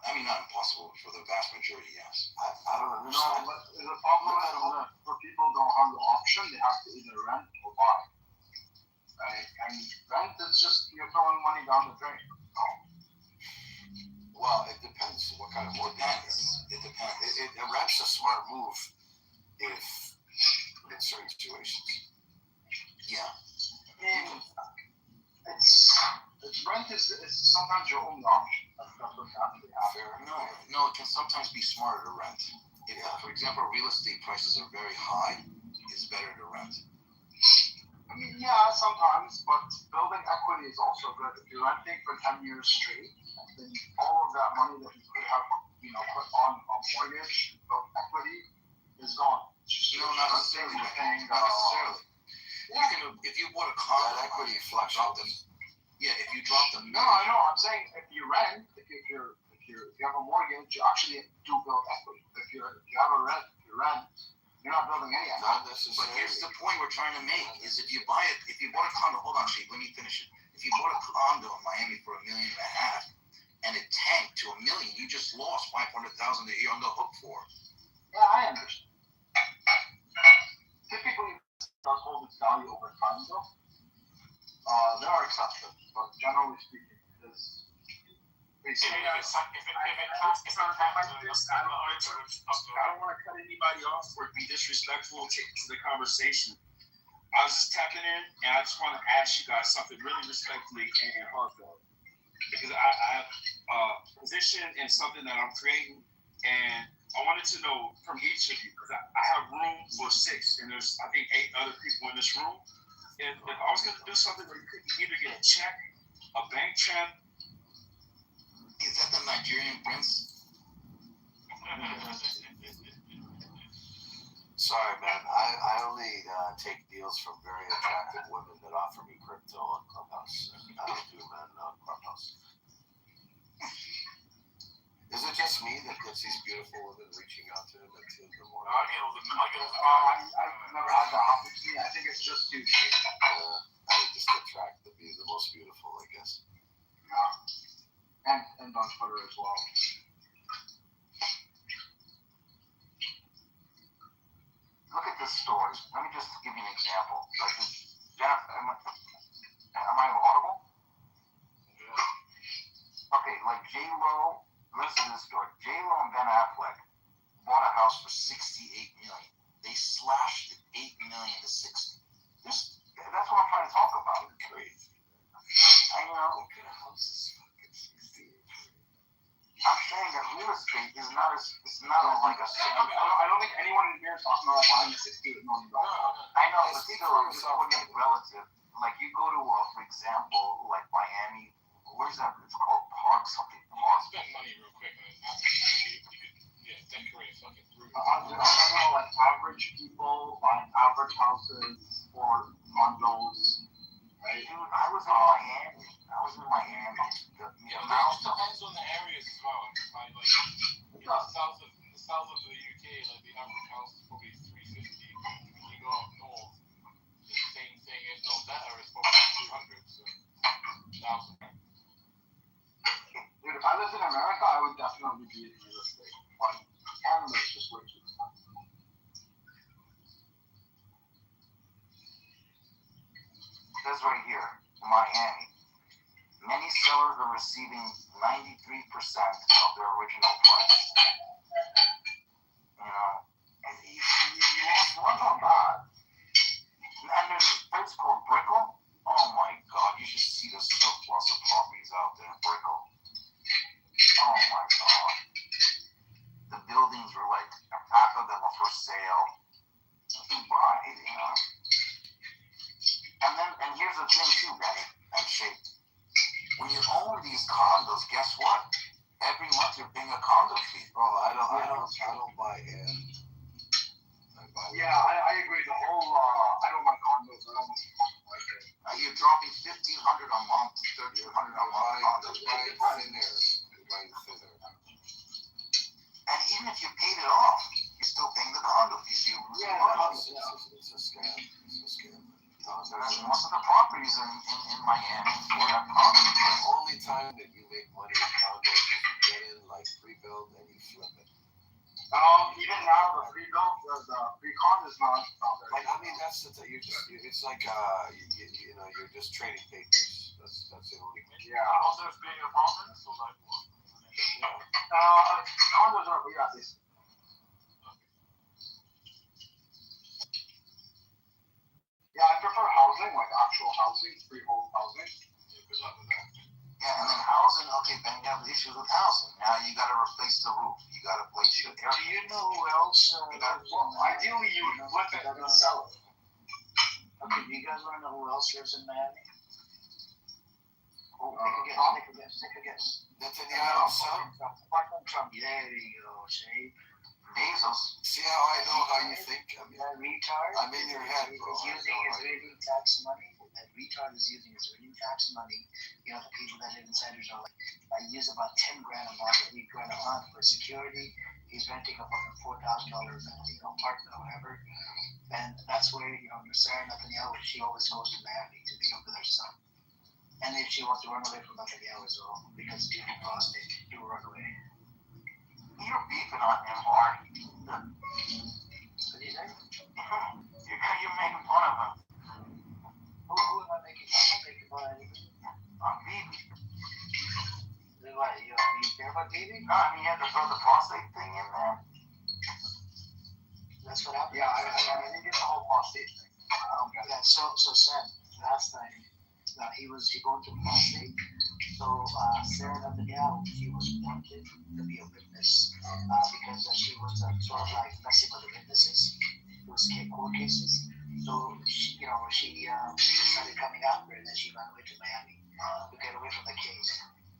Speaker 1: I mean, not impossible for the vast majority, yes.
Speaker 7: I don't understand.
Speaker 8: No, but the problem is for people who don't have the option, they have to either rent or buy. Right? And rent is just you're throwing money down the drain.
Speaker 7: Well, it depends what kind of mortgage.
Speaker 1: It depends.
Speaker 7: Rent's a smart move if in certain situations.
Speaker 1: Yeah.
Speaker 8: Rent is sometimes your only option.
Speaker 1: No, it can sometimes be smarter to rent. If, for example, real estate prices are very high, it's better to rent.
Speaker 8: I mean, yeah, sometimes, but building equity is also good. If you're renting for 10 years straight, then all of that money that you could have, put on a mortgage, built equity, is gone.
Speaker 1: No, not necessarily. Not necessarily. You can, if you bought a car,
Speaker 7: that equity fluctuates.
Speaker 1: Yeah, if you drop them.
Speaker 8: No, I know. I'm saying if you rent, if you have a mortgage, you actually do build equity. If you have a rent, you're not building any equity.
Speaker 7: Not necessarily.
Speaker 1: But here's the point we're trying to make: is if you bought a condo. Hold on, Chief. Let me finish it. If you bought a condo in Miami for $1.5 million, and it tanked to $1 million, you just lost $500,000 that you're on the hook for.
Speaker 8: Yeah, I understand. Typically, it does hold its value over time, though. There are exceptions, but generally speaking, it is. I
Speaker 11: don't want to cut anybody off or be disrespectful to the conversation. I was just tapping in, and I just want to ask you guys something really respectfully and heartfelt. Because I have a position in something that I'm creating, and I wanted to know from each of you, because I have room for 6, and there's, I think, 8 other people in this room. If I was going to do something where you could either get a check, a bank check.
Speaker 1: Is that the Nigerian prince?
Speaker 7: Sorry, man. I only take deals from very attractive women that offer me crypto on Clubhouse. I don't do men on Clubhouse. Is it just me that gets these beautiful women reaching out to him at 2 in the morning?
Speaker 8: I've never had that opportunity. I think it's just too cheap.
Speaker 7: I would just attract the most beautiful, I guess.
Speaker 8: Yeah. And on Twitter as well.
Speaker 1: Look at this story. Let me just give you an example. Like this, Jennifer, am I audible? Yeah. Okay, like J-Lo, listen to this story. J-Lo and Ben Affleck bought a house for $68 million. They slashed it $8 million to 60. That's what I'm trying to talk about.
Speaker 7: It's crazy.
Speaker 1: I know.
Speaker 7: What kind of house is fucking 68?
Speaker 1: I'm saying that real estate is not like a.
Speaker 8: I don't think anyone in here is talking about buying a $68 million house.
Speaker 1: I know, but still, I'm just putting it relative. Like you go to, for example, like Miami. Where's that? It's called Park something.
Speaker 11: Spend money real quick on it. You could decorate a fucking room.
Speaker 8: I'm talking about like average people buying average houses or condos.
Speaker 1: Right? Dude, I was in Miami.
Speaker 11: It depends on the areas as well. Like in the south of the UK, like the average house is probably $350. When you go up north, the same thing, if not better, it's probably $200. So, $1,000.
Speaker 8: Dude, if I lived in America, I would definitely be in real estate. But Canada's just way too expensive.
Speaker 1: This right here, Miami. Many sellers are receiving 93% of their original price. You know, and you lost one on God. And there's this place called Brickell. Oh my God, you should see the surplus of properties out there in Brickell. Oh my God. The buildings were like, half of them are for sale. You buy, you know. And here's the thing too, Benny and Shake. When you own these condos, guess what? Every month you're paying a condo fee.
Speaker 7: Oh, I don't buy air.
Speaker 8: I agree. The whole I don't like condos. I don't like it.
Speaker 1: You're dropping $1,500 a month, $1,300 a month condos.
Speaker 7: You're buying thinner.
Speaker 1: And even if you paid it off, you're still paying the condo fee. So
Speaker 7: It's a scam. It's a scam.
Speaker 1: Most of the properties in Miami for that property.
Speaker 7: The only time that you make money in condos is you get in like pre-built and you flip it.
Speaker 8: Even now the pre-built, the pre-con is not very.
Speaker 7: Like, I mean, that's the thing. It's like you're just trading papers. That's the only thing.
Speaker 8: Yeah.
Speaker 11: Condos being apartments or like what?
Speaker 8: Condos are this. Yeah, I prefer housing, like actual housing, freehold housing.
Speaker 11: Yeah, good luck with that.
Speaker 1: Yeah, and then housing, okay, then you have issues with housing. Now you got to replace the roof. You got to replace your air.
Speaker 8: Do you know who else? Ideally, you would flip it and sell it.
Speaker 13: Okay, do you guys want to know who else lives in Miami? Take a guess.
Speaker 7: Netanyahu, son?
Speaker 13: Apart from Trump, there you go, see?
Speaker 1: Bezos.
Speaker 7: See how I know how you think? I mean,
Speaker 13: that retard
Speaker 7: I'm in your head, bro.
Speaker 13: is using Israeli tax money. That retard is using Israeli tax money. You know, the people that live inside Israel, I use about $10,000 a month, $8,000 a month for security. He's renting a fucking $4,000 apartment or whatever. And that's where, Sarah Netanyahu, she always goes to Miami to meet up with her son. And if she wants to run away from Netanyahu as well, because he's a prostate, he will run away.
Speaker 1: You're beefing on him hard.
Speaker 13: What do you think?
Speaker 1: You're making fun of him.
Speaker 13: Who am I making fun of? I'm making fun of anything.
Speaker 1: I'm beefing.
Speaker 13: What, you care about beefing?
Speaker 1: No, I mean, you have to throw the prostate thing in there.
Speaker 13: That's what happened?
Speaker 8: Yeah, I think it's the whole prostate thing. I don't get it.
Speaker 13: Yeah, so Sam, last time, he going to prostate. So Sarah Netanyahu, she was wanted to be a witness because she was sort of like messing with the witnesses. It was court cases. So she started coming after her, and then she ran away to Miami to get away from the case.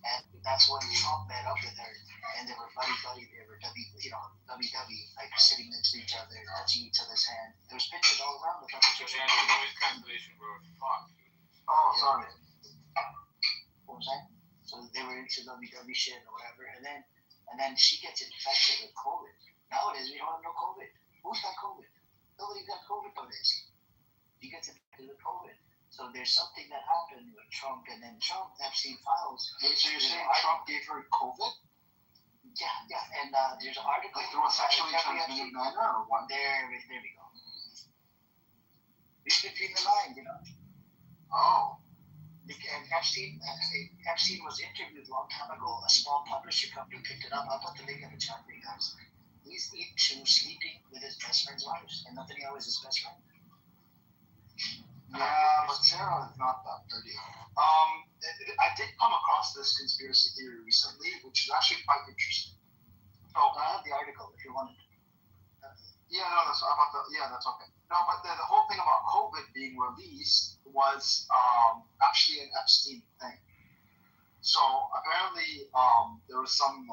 Speaker 13: And that's when Trump met up with her, and they were buddy. They were like sitting next to each other, touching each other's hand. There was pictures all around the country.
Speaker 11: Noise cancellation, bro. Fuck.
Speaker 8: Oh, sorry.
Speaker 13: What was that? So they were into WWE shit or whatever, and then
Speaker 6: and then she gets infected with COVID. Nowadays, we don't have no COVID. Who's got COVID? Nobody got COVID nowadays. He gets infected with COVID. So there's something that happened with Trump, and then Trump Epstein files.
Speaker 8: Wait, so you're saying Trump gave her COVID?
Speaker 6: Yeah, and there's an article.
Speaker 8: Like through a sexually transmitted manner, or what?
Speaker 6: There we go. Read between the lines, you know.
Speaker 8: Oh.
Speaker 6: And Epstein was interviewed a long time ago. A small publisher company picked it up. I'll put the link in the chat for you guys. He's sleeping with his best friend's wives, and Nathaniel is his best friend.
Speaker 8: Yeah, but Sarah is not that dirty. I did come across this conspiracy theory recently, which is actually quite interesting.
Speaker 6: Oh, I have the article if you want it.
Speaker 8: Yeah, no, that's okay. No, but the whole thing about COVID being released was actually an Epstein thing. So apparently, there was some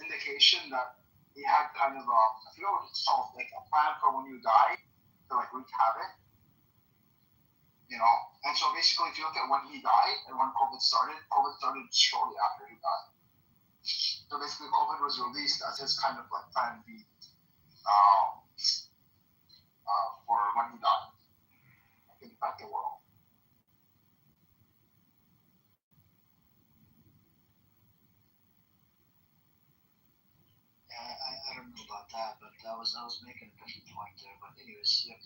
Speaker 8: indication that he had kind of I forget what it's called, like a plan for when you die to wreak havoc. You know, and so basically, if you look at when he died and when COVID started shortly after he died. So basically, COVID was released as his kind of plan B for when he died. I think infect the world.
Speaker 6: I don't know about that, but I was making a different point there. But anyways, yeah.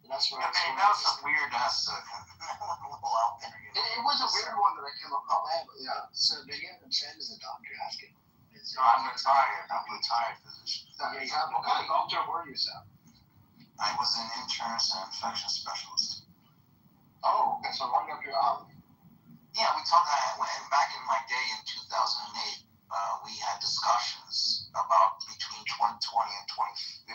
Speaker 6: That's where
Speaker 8: that was some weird ass little out there. You know? It was a weird one that I came across.
Speaker 6: Yeah. So Benny Sam is a doctor. Ask him.
Speaker 8: No, I'm retired physician.
Speaker 6: Yeah.
Speaker 8: What kind of doctor were you, Sam?
Speaker 7: I was an internist and infection specialist.
Speaker 8: Oh, okay. So long up your alley.
Speaker 7: Yeah, we talked back in my day in 2008. We had discussions about between 2020 and 2025.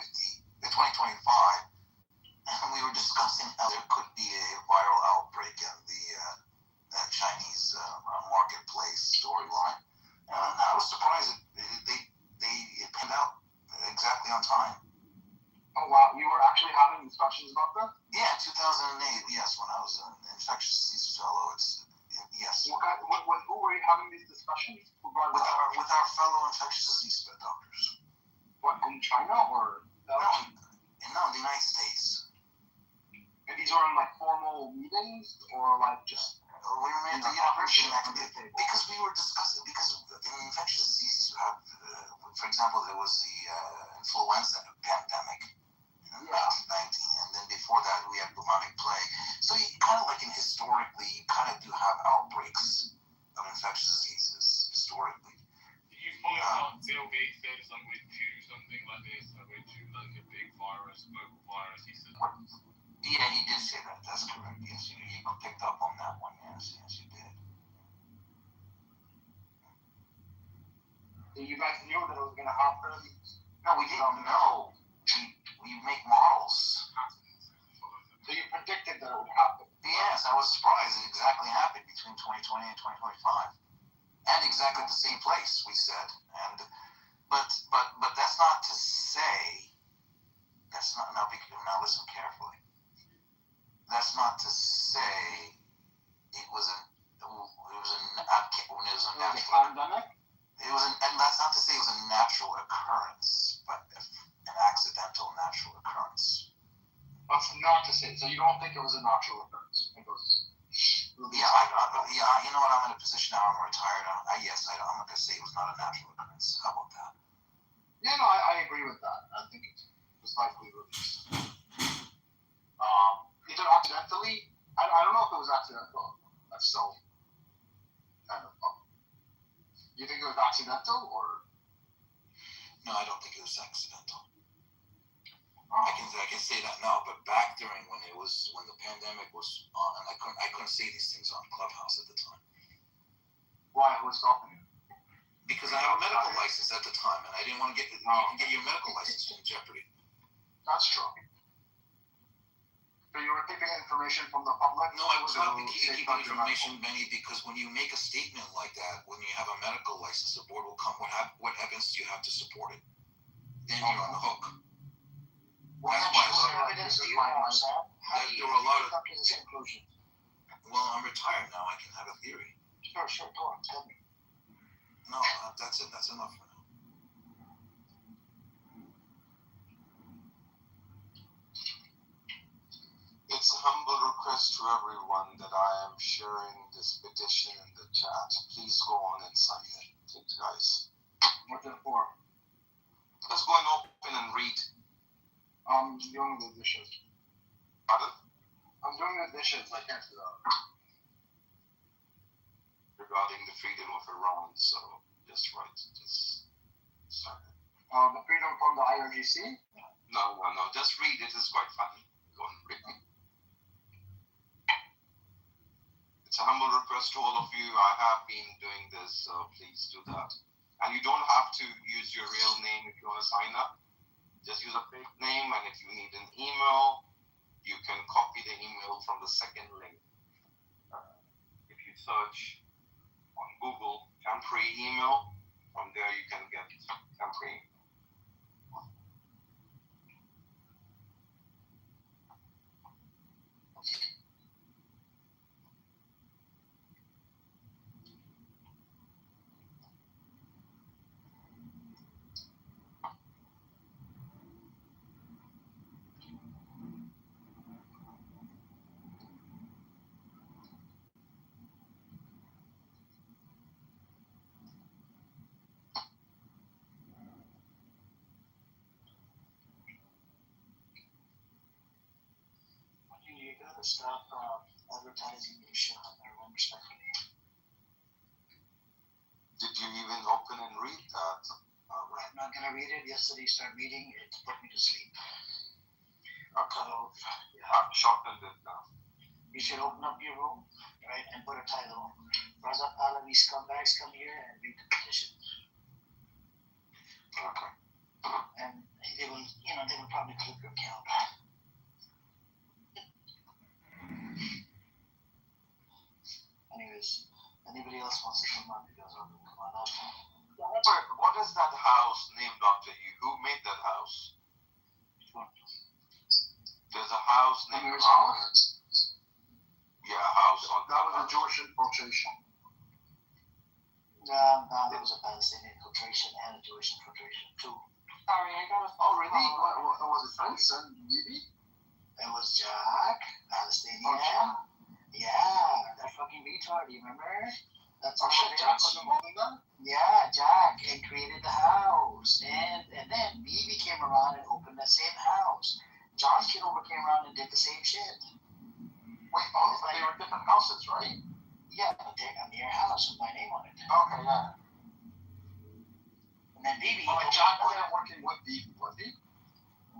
Speaker 7: And we were discussing how there could be a viral outbreak in the Chinese marketplace storyline. And I was surprised it panned out exactly on time.
Speaker 8: Oh wow, you were actually having discussions about that?
Speaker 7: Yeah, 2008. Yes, when I was an infectious disease fellow. Yes.
Speaker 8: Who were you having these discussions?
Speaker 7: With our fellow infectious disease doctors.
Speaker 8: What, in China or?
Speaker 7: No, in the United States.
Speaker 8: And these are in formal meetings or just?
Speaker 7: We were at the university because we were discussing, because in infectious diseases you have, for example, there was the influenza pandemic in 1919, and then before that we had bubonic plague. So you kind of historically, you kind of do have outbreaks of infectious diseases historically.
Speaker 14: Do you follow what Bill Gates said something like this, like a big virus, global virus? He said.
Speaker 7: Yeah, he did say that. That's correct. Yes, you picked up on that one. Yes, you did.
Speaker 8: So you guys knew that it was going to happen?
Speaker 7: No, we didn't know. We make models.
Speaker 8: So you predicted that it would happen?
Speaker 7: Yes, I was surprised it exactly happened between 2020 and 2025, and exactly the same place. We said, but that's not to say. That's not now. Listen carefully. That's not to say it was a natural.
Speaker 8: Pandemic?
Speaker 7: And that's not to say it was a natural occurrence, but an accidental natural occurrence.
Speaker 8: That's not to say. So you don't think it was a natural occurrence? It was.
Speaker 7: Yeah. You know what? I'm in a position now. I'm retired. Yes, I'm not gonna say it was not a natural occurrence. How about that?
Speaker 8: Yeah, no, I agree with that. I think it was likely released. Either accidentally. I don't know if it was accidental. That's still kind of. You think it was accidental or?
Speaker 7: No, I don't think it was accidental. I can say that now, but back during when the pandemic was on, and I couldn't say these things on Clubhouse at the time.
Speaker 8: Why? What's stopping you?
Speaker 7: Because I have a medical license at the time, and I didn't want to get. You can get your medical license in jeopardy.
Speaker 8: That's true. So you were keeping information from the public?
Speaker 7: No, I was not keeping information, Benny, because when you make a statement like that, when you have a medical license, the board will come. What evidence do you have to support it? Then you're on the hook. That's why
Speaker 6: evidence do you have, Sam? How do you come to this conclusion?
Speaker 7: Well, I'm retired now. I can have a theory.
Speaker 6: Sure. Go on. Tell me.
Speaker 7: No, that's it. That's enough for now. It's a humble request to everyone that I am sharing this petition in the chat. Please go on and sign it, please, guys.
Speaker 8: What's it for?
Speaker 7: Let's go and open and read.
Speaker 8: I'm doing the dishes.
Speaker 7: Pardon?
Speaker 8: I'm doing the dishes. I can't do that.
Speaker 7: Regarding the freedom of Iran, so just right, just sign it.
Speaker 8: The freedom from the IRGC?
Speaker 7: No, just read it. It's quite funny. Go and read it. It's a humble request to all of you. I have been doing this, so please do that. And you don't have to use your real name if you want to sign up. Just use a fake name, and if you need an email, you can copy the email from the second link. If you search on Google temporary email, from there you can get temporary.
Speaker 13: You gotta stop advertising your shit on their own respectfully.
Speaker 7: Did you even open and read that?
Speaker 13: I'm not gonna read it. Yesterday, start reading it put me to sleep.
Speaker 7: Okay.
Speaker 13: So,
Speaker 7: I've shortened it now.
Speaker 13: you should open up your room, right, and put a title. Raza Pahlavi scumbags come here and read the petition.
Speaker 7: Okay.
Speaker 13: And they will, they will probably click your account. Anyways, anybody else wants to come on, you guys are welcome to come on up.
Speaker 7: What is that house named after you? Who made that house? There's a house named
Speaker 8: house?
Speaker 7: Yeah, a house on
Speaker 8: that was a Jewish infiltration.
Speaker 13: No, there was a Palestinian infiltration and a Jewish infiltration too.
Speaker 12: Sorry, I got a
Speaker 8: Oh, really? What was it? Benson? Maybe?
Speaker 13: It was Jack, Palestinian.
Speaker 8: Oh, Jack?
Speaker 13: Yeah, that fucking retard, you remember? That's
Speaker 8: Oh, shit, Jack was involved in that?
Speaker 13: Yeah, Jack, and created the house. And then Bibi came around and opened that same house. John Kitover came around and did the same shit.
Speaker 8: Wait, they were different houses, right?
Speaker 13: Yeah, but they're on your house with my name on it.
Speaker 8: Okay, yeah.
Speaker 13: And then Bibi.
Speaker 8: Oh, like Jack wasn't working with Bibi, was he?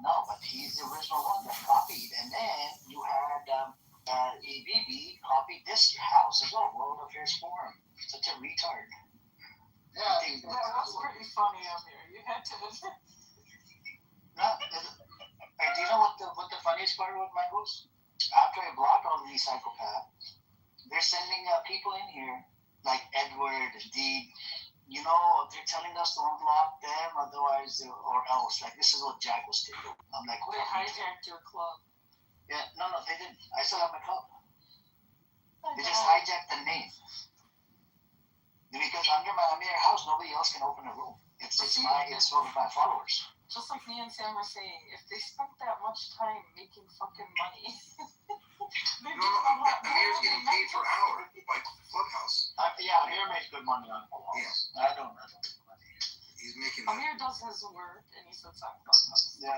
Speaker 13: No, but he's the original one that copied. And then you had Bibi copied this house as well, World Affairs Forum. Such a retard.
Speaker 12: Yeah, that's pretty funny out there. You had to.
Speaker 13: And do you know what the funniest part about mine was? After I blocked all these psychopaths, they're sending people in here like Edward and Deed. They're telling us to unblock them, otherwise, or else. Like, this is what Jack was doing. I'm like,
Speaker 12: They hijacked your club.
Speaker 13: Yeah, no, they didn't. I still have my club. They just hijacked the name. Because under your house, nobody else can open a room. It's sort of my followers.
Speaker 12: Just like me and Sam were saying, if they spent that much time making fucking money,
Speaker 7: Amir's getting paid per hour by Clubhouse.
Speaker 13: Amir makes good money on Clubhouse. Yeah. I don't make money.
Speaker 7: He's making
Speaker 12: Amir does his work, and he sits on Clubhouse.
Speaker 7: Yeah,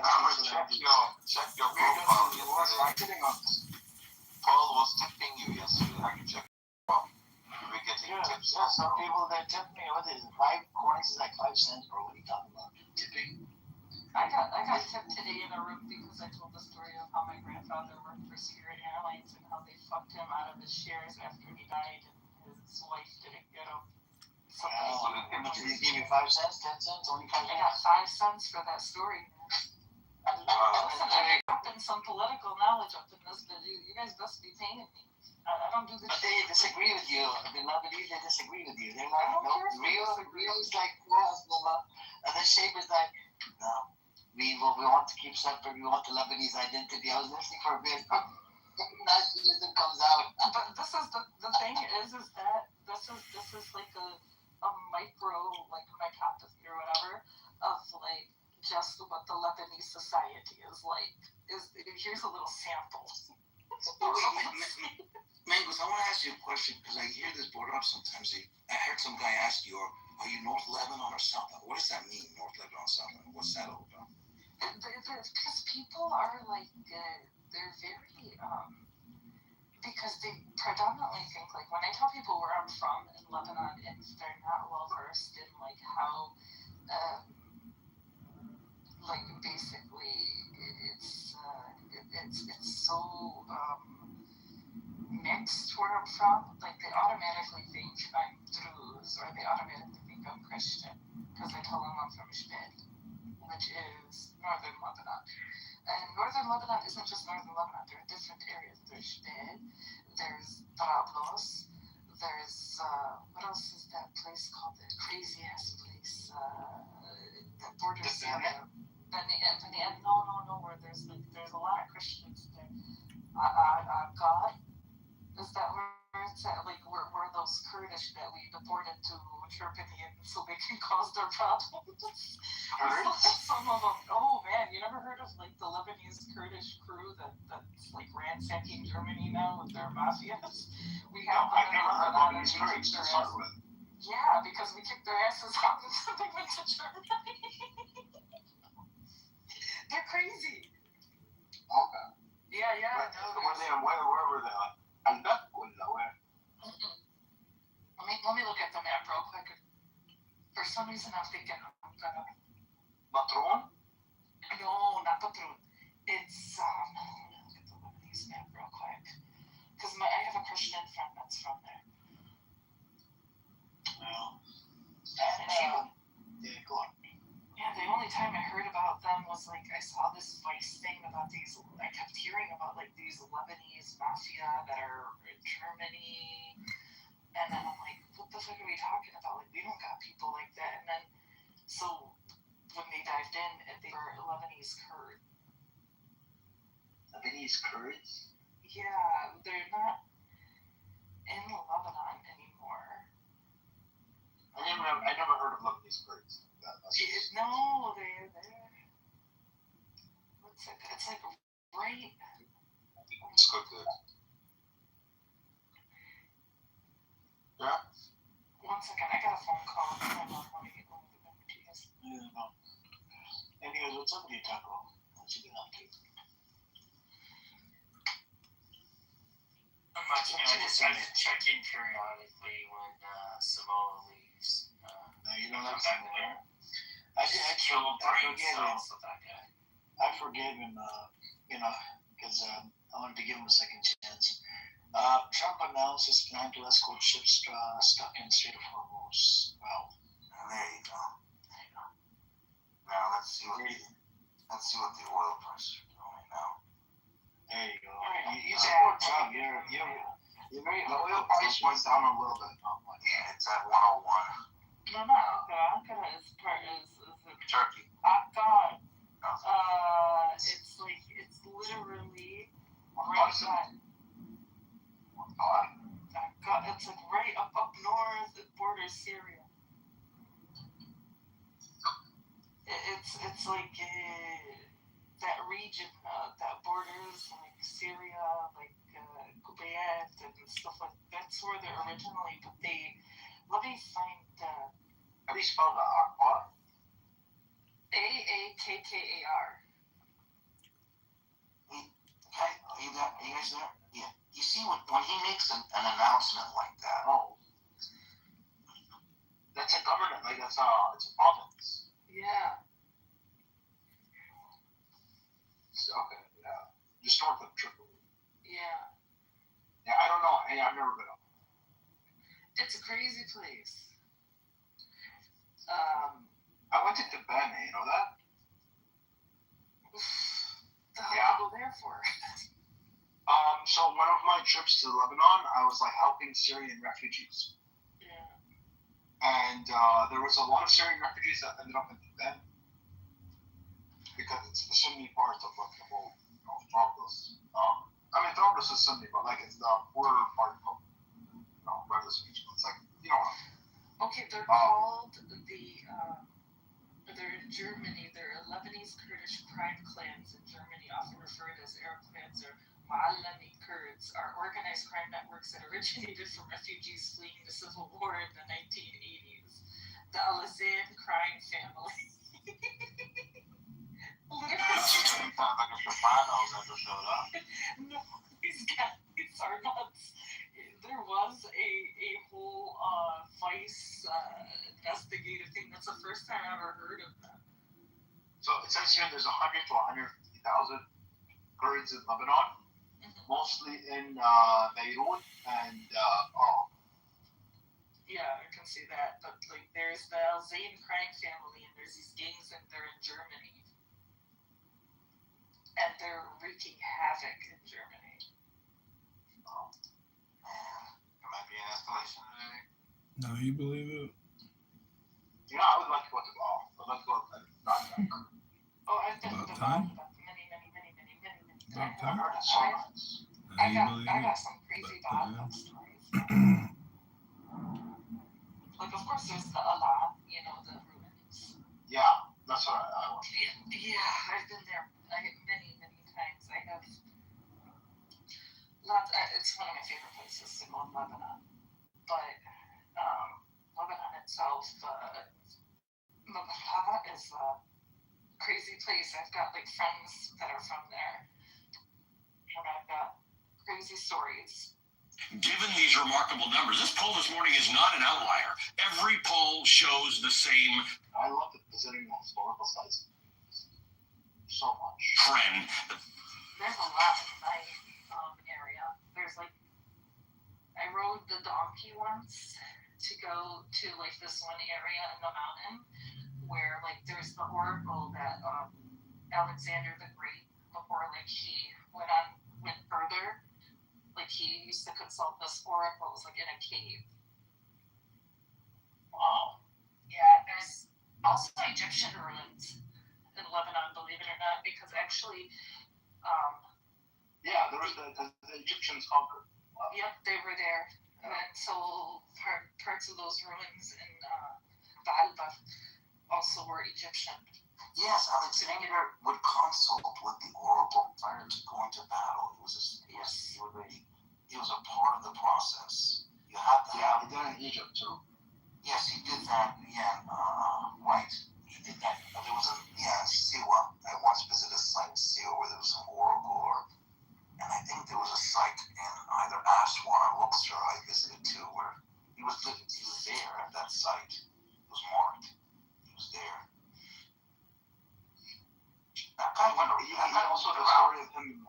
Speaker 7: check your profile yesterday. Paul was tipping you yesterday. I can check. You were getting tips.
Speaker 13: Yeah, some people that tip me, what is it, 5 coins is like 5 cents, bro. What are you talking about? Tipping?
Speaker 12: I got tipped today in a room because I told the story of how my grandfather worked for Spirit Airlines and how they fucked him out of his shares after he died and his wife didn't get him.
Speaker 13: How much did he give you? 5 cents? 10 cents? Only 5 cents?
Speaker 12: I got 5 cents for that story. Listen, I got some political knowledge up in this video. You guys must be paying me. I don't do this.
Speaker 13: But they disagree with you. The Lebanese, they disagree with you. They're like, no, real is like, and the shape is like, no. We want to keep separate. We want the Lebanese identity. I was listening for a bit. Nationalism comes out.
Speaker 12: But this is the thing is that this is like micro, like micropathy or whatever, of like just what the Lebanese society is like. Here's a little sample.
Speaker 1: Mangoes, I want to ask you a question because I hear this brought up sometimes. I heard some guy ask you, are you North Lebanon or South Lebanon? What does that mean, North Lebanon, South Lebanon? What's that all about?
Speaker 12: Because people are like, they're very, because they predominantly think, like, when I tell people where I'm from in Lebanon, and they're not well versed in like how, like basically it's so mixed where I'm from. Like they automatically think I'm Druze or they automatically think I'm Christian because I tell them I'm from Jbel, which is northern Lebanon. And northern Lebanon isn't just northern Lebanon. There are different areas. There's Jbel, there's Trablus, there's what else is that place called? The crazy ass place that borders Syria. No, where there's a lot of Christians there. God, is that where it's at? Like where those Kurdish that we deported to Germany so they can cause their problems. Some of them. Oh man, you never heard of like the Lebanese Kurdish crew that's like ransacking Germany now with their mafias? We have.
Speaker 8: I've never heard of Lebanese Kurds to start with.
Speaker 12: Yeah, because we kicked their asses out and they went to Germany. They're crazy.
Speaker 8: Okay.
Speaker 12: Yeah.
Speaker 8: Where were they? I'm not going nowhere.
Speaker 12: Let me look at the map real quick. For some reason, I'm thinking I'm gonna.
Speaker 8: Matron?
Speaker 12: No, not Patron. It's let me look at the Lebanese map real quick. Because I have a Christian friend that's from there.
Speaker 8: Well,
Speaker 12: Yeah, go on. Yeah, the only time I heard about them was like I saw this Vice thing about these. I kept hearing about like these Lebanese mafia that are in Germany, and then I'm like, what the fuck are we talking about? Like we don't got people like that. And then so when they dived in, they were Lebanese Kurd.
Speaker 8: Lebanese Kurds?
Speaker 12: Yeah, they're not in Lebanon anymore.
Speaker 8: I never heard of Lebanese Kurds.
Speaker 12: No, they're there. It's like right.
Speaker 7: It's good. Yeah.
Speaker 12: One second, I got a phone call. I want to get over the number to you guys.
Speaker 8: Yeah, no. Anyways, what's up with you, Taco? What you been up to?
Speaker 15: Not much. I just check in periodically when Simone leaves.
Speaker 8: No, you don't like Simone. I forgave him, because I wanted to give him a second chance. Trump announced his plan to escort ships stuck in the Strait of Hormuz. Well,
Speaker 1: there you go. Now let's see what the oil prices are doing now.
Speaker 8: There you go. You support Trump. You're very. The oil price went down a little bit.
Speaker 1: Yeah, it's at 101.
Speaker 12: No, Ankara is
Speaker 1: Turkey.
Speaker 12: God. It's literally right by. God, it's like right up north. It borders Syria. It's like that region that borders like Syria, like Kuwait and stuff like that's where they're originally. But let me find.
Speaker 8: How do you spell the R?
Speaker 12: Aakkar.
Speaker 1: Are you guys there? Yeah. You see when he makes an announcement like that.
Speaker 8: Oh. That's a government. Like it's a province.
Speaker 12: Yeah.
Speaker 8: Okay. Yeah. Just north of Tripoli.
Speaker 12: Yeah.
Speaker 8: Yeah. I don't know. Hey, I've never been up.
Speaker 12: It's a crazy place.
Speaker 8: I went to Tibet, you know that?
Speaker 12: The hell did you go there for?
Speaker 8: So one of my trips to Lebanon, I was like helping Syrian refugees.
Speaker 12: Yeah.
Speaker 8: And there was a lot of Syrian refugees that ended up in Tibet because it's the Sunni part of the whole Trablus. Trablus is Sunni, but like it's the poorer part of where this region. It's like
Speaker 12: Okay, they're called they're in Germany. They're Lebanese Kurdish crime clans in Germany, often referred as Arab clans or Ma'alami Kurds, are organized crime networks that originated from refugees fleeing the civil war in the 1980s. The Al-Azan crime family.
Speaker 8: Sounds like a Sopranos episode, huh?
Speaker 12: No, these guys are nuts. There was a whole Vice investigative thing. That's the first time I ever heard of that.
Speaker 8: So it says here there's 100 to 150,000 Kurds in Lebanon, mostly in Beirut and
Speaker 12: Yeah, I can see that. But like, there's the Al-Zain crime family, and there's these gangs, and they're in Germany, and they're wreaking havoc in Germany.
Speaker 8: There might be an escalation today.
Speaker 9: No, you believe it?
Speaker 8: Yeah, I would like to go to ball. I'd like to go to
Speaker 12: Oh, I've been
Speaker 9: About
Speaker 12: to
Speaker 9: time?
Speaker 12: many times.
Speaker 9: About time?
Speaker 8: I've heard it so much.
Speaker 9: Now you believe
Speaker 12: I
Speaker 9: it?
Speaker 12: got some crazy Baal stories. Like, of course, there's the Allah, the ruins.
Speaker 8: Yeah, that's what I want.
Speaker 12: Yeah, I've been there many times. I have lots. It's one of my favorite places to go in Lebanon. But Lebanon itself, Lebanon is a crazy place. I've got like friends that are from there, and I've got crazy stories.
Speaker 10: Given these remarkable numbers, this poll this morning is not an outlier. Every poll shows the same
Speaker 8: I love visiting the historical sites so much.
Speaker 10: trend.
Speaker 12: There's a lot in my area. There's like, I rode the donkey once to go to like this one area in the mountain where like there's the oracle that Alexander the Great, before like he went further, like he used to consult this oracles like in a cave.
Speaker 8: Wow.
Speaker 12: Yeah, there's also Egyptian ruins in Lebanon, believe it or not, because actually,
Speaker 8: Yeah, there was the Egyptians conquered.
Speaker 12: yep, they were there. And so parts of those ruins in Baalbek also were Egyptian.
Speaker 6: Yes, Alexander would consult with the oracle prior to going to battle. It was a part of the process. You had to
Speaker 8: Yeah, he did it in Egypt too.
Speaker 6: Yes, he did that. Yeah, right. He did that. There was Siwa. I once visited a site in Siwa where there was an oracle, and I think there was a site in either Aswan or Luxor I visited too, where he was there at that site. It was marked. He was there.
Speaker 8: Also the story of him,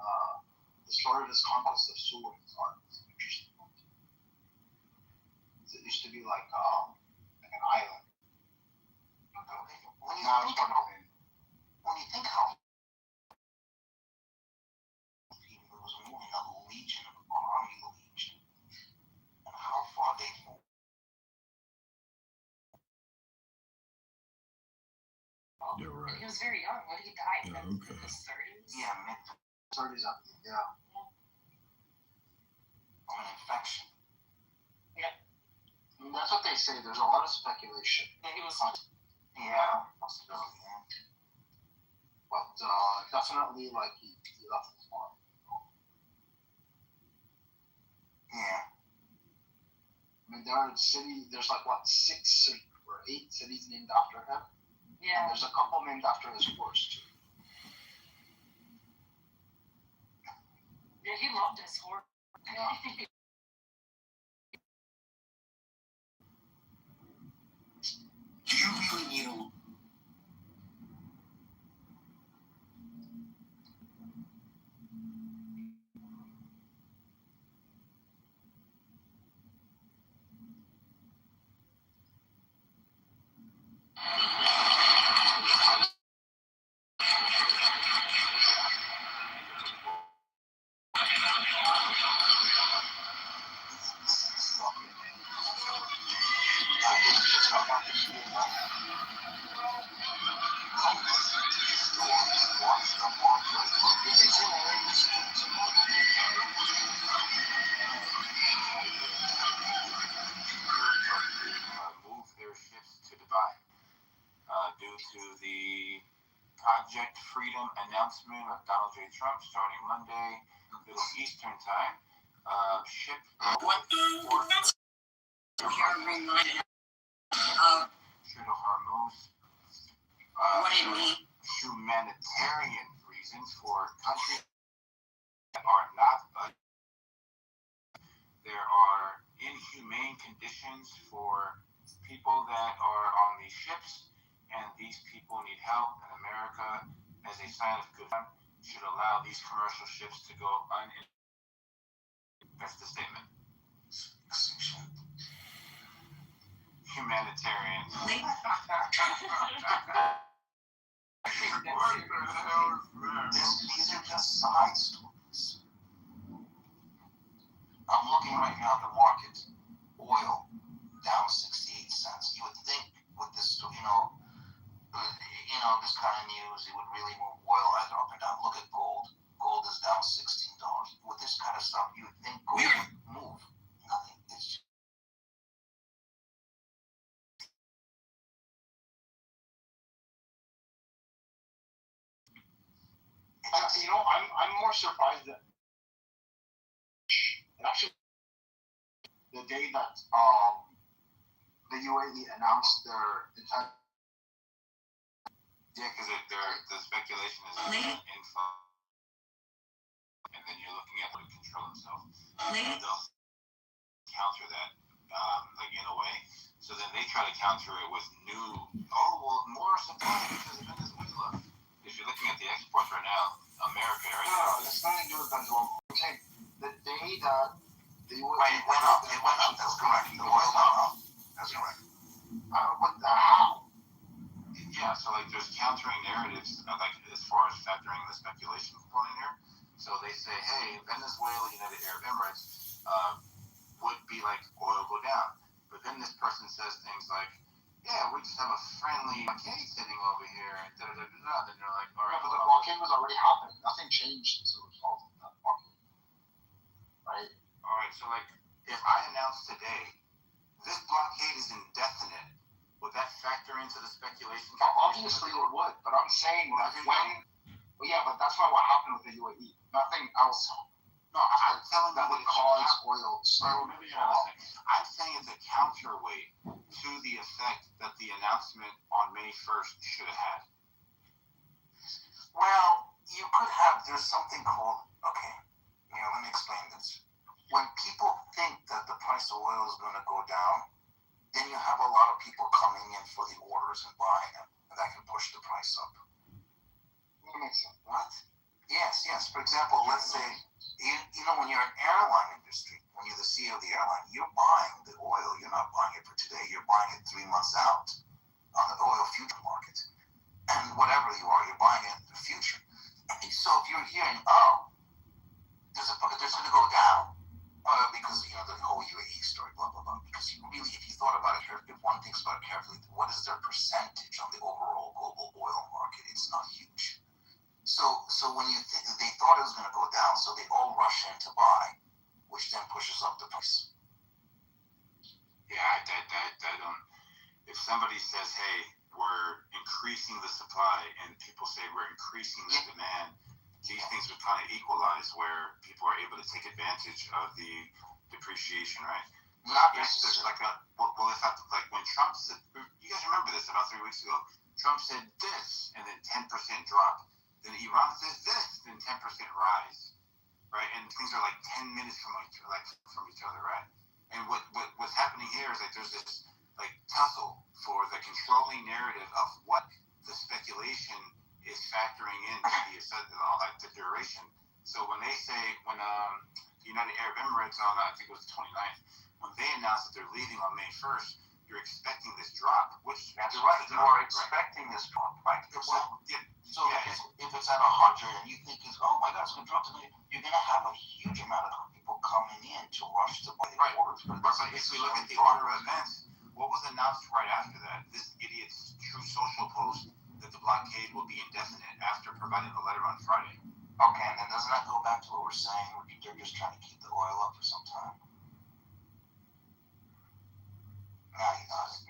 Speaker 8: the story of his conquest of Suwa is interesting. It used to be like an island.
Speaker 6: When you think how he was moving a legion, an army legion, and how far they moved.
Speaker 9: You're right.
Speaker 12: He was very young. When he died,
Speaker 9: Yeah,
Speaker 12: in
Speaker 9: okay.
Speaker 12: his 30s.
Speaker 6: Yeah, mid-30s, yeah. Of an infection.
Speaker 12: Yep.
Speaker 8: And that's what they say. There's a lot of speculation.
Speaker 12: Yeah, he was.
Speaker 6: Yeah, possibility.
Speaker 8: But definitely, like he left his mark.
Speaker 6: Yeah.
Speaker 8: I mean, there's like what, 6 or 8 cities named after him.
Speaker 12: Yeah.
Speaker 8: And there's a couple named after his horse too.
Speaker 12: Yeah, he loved his horse.
Speaker 6: Do you really need a
Speaker 16: Project Freedom announcement of Donald J. Trump starting Monday, Middle Eastern time. Ship
Speaker 19: We are reminded of
Speaker 16: Hormuz.
Speaker 19: what it means.
Speaker 16: Humanitarian reasons for countries that are not. There are inhumane conditions for people that are on these ships, and these people need help. And America, as a sign of good, should allow these commercial ships to go uninterrupted. That's the statement. Humanitarian.
Speaker 1: These are just side stories. I'm looking right now at the market. Oil down 68 cents. You would think with this, this kind of news, it would really move oil either up or down. Look at gold. Gold is down $16. With this kind of stuff, you would think gold would move. Nothing. It's just
Speaker 8: I'm more surprised that actually the day that the UAE announced their intent.
Speaker 16: Yeah, because the speculation is info, and then you're looking at how to control himself. They'll counter that, in a way. So then they try to counter it with more supply because of Venezuela. If you're looking at the exports right now, America right now.
Speaker 8: No, it's nothing to do with Venezuela. Okay, the day that the UAE
Speaker 1: it went up. That's correct. The oil went up. That's correct.
Speaker 8: What the hell?
Speaker 16: Yeah, so there's countering narratives as far as factoring the speculation component here. So they say, hey, Venezuela, United Arab Emirates would be like oil go down. But then this person says things like, yeah, we just have a friendly blockade sitting over here, and da-da-da-da-da. Then they're like, all right.
Speaker 8: But the blockade was already happening. Nothing changed as a result of that blockade. Right?
Speaker 16: All right, so if I announce today, this blockade is indefinite, would that factor into the speculation?
Speaker 8: Obviously it would, but I'm saying that but that's not what happened with the UAE. Nothing else.
Speaker 16: No, I'm telling
Speaker 8: that would cause oil to
Speaker 16: slow. I'm saying it's a counterweight to the effect that the announcement on May 1st should have had.
Speaker 1: Well, you could have, there's something called, let me explain this. When people think that the price of oil is going to go down, then you have a lot of people coming in for the orders and buying them, and that can push the price up.
Speaker 8: That makes sense.
Speaker 1: What? Yes. For example, let's say, when you're in airline industry, when you're the CEO of the airline, you're buying the oil. You're not buying it for today. You're buying it 3 months out on the oil future market. And whatever you are, you're buying it in the future. So if you're hearing, there's going to go down because, the whole UAE story, blah, blah, blah. Because if you thought about it, if one thinks about it carefully, what is their percentage on the overall global oil market? It's not huge. So when they thought it was going to go down, so they all rush in to buy, which then pushes up the price.
Speaker 16: Yeah, I don't. If somebody says, hey, we're increasing the supply, and people say we're increasing the demand, these things would kind of equalize where people are able to take advantage of the depreciation, right?
Speaker 1: Not
Speaker 16: necessarily. When Trump said, you guys remember this about 3 weeks ago, Trump said this, and then 10% drop. Then Iran says this, then 10% rise, right? And things are 10 minutes from each other, right? And what's happening here is there's this tussle for the controlling narrative of what the speculation is factoring into all that duration. So when they say the United Arab Emirates on I think it was the 29th, when they announced that they're leaving on May 1st, you're expecting this drop, which
Speaker 1: that's right. You are expecting this drop, right? If it's at 100 and you think oh my God, it's going to drop today, you're going to have a huge amount of people coming in to rush to buy the orders.
Speaker 16: But if we look at the order of events, what was announced right after that? This idiot's True Social post that the blockade will be indefinite after providing the letter on Friday.
Speaker 1: Okay, and then doesn't that go back to what we're saying? They're just trying to keep the oil up for some time. Now you got it.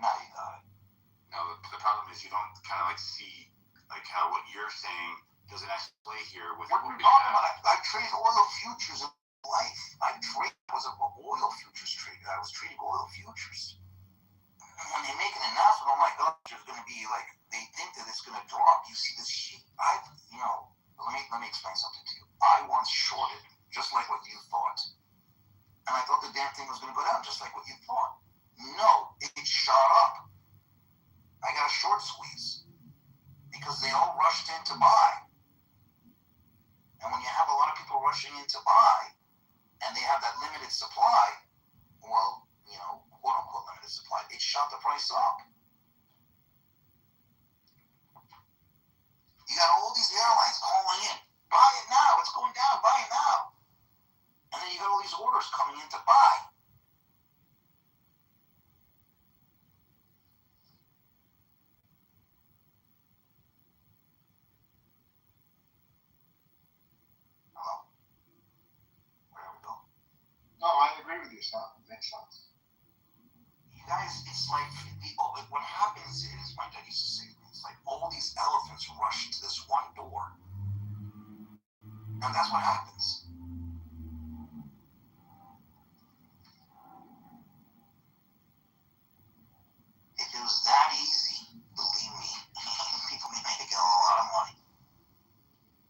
Speaker 16: No, the problem is you don't kind of see like how what you're saying doesn't actually play here with
Speaker 1: What are you talking about? I traded oil futures in life. I was an oil futures trader. I was trading oil futures. And when they make an announcement, oh my God, there's going to be like, they think that it's going to drop. You see this sheet. Let me explain something to you. I once shorted, just like what you thought. And I thought the damn thing was going to go down, just like what you thought. No, it shot up. I got a short squeeze because they all rushed in to buy. And when you have a lot of people rushing in to buy, and they have that limited supply, well, quote unquote limited supply, it shot the price up. You got all these airlines calling in, buy it now, it's going down, buy it now. And then you got all these orders coming in to buy. Hello? Where we go?
Speaker 8: No, I agree with you, Scott. It makes sense.
Speaker 1: You guys, it's like what happens is, my dad used to say, it's like all these elephants rush to this one door. And that's what happens. If it was that easy, believe me, people would be making a lot of money.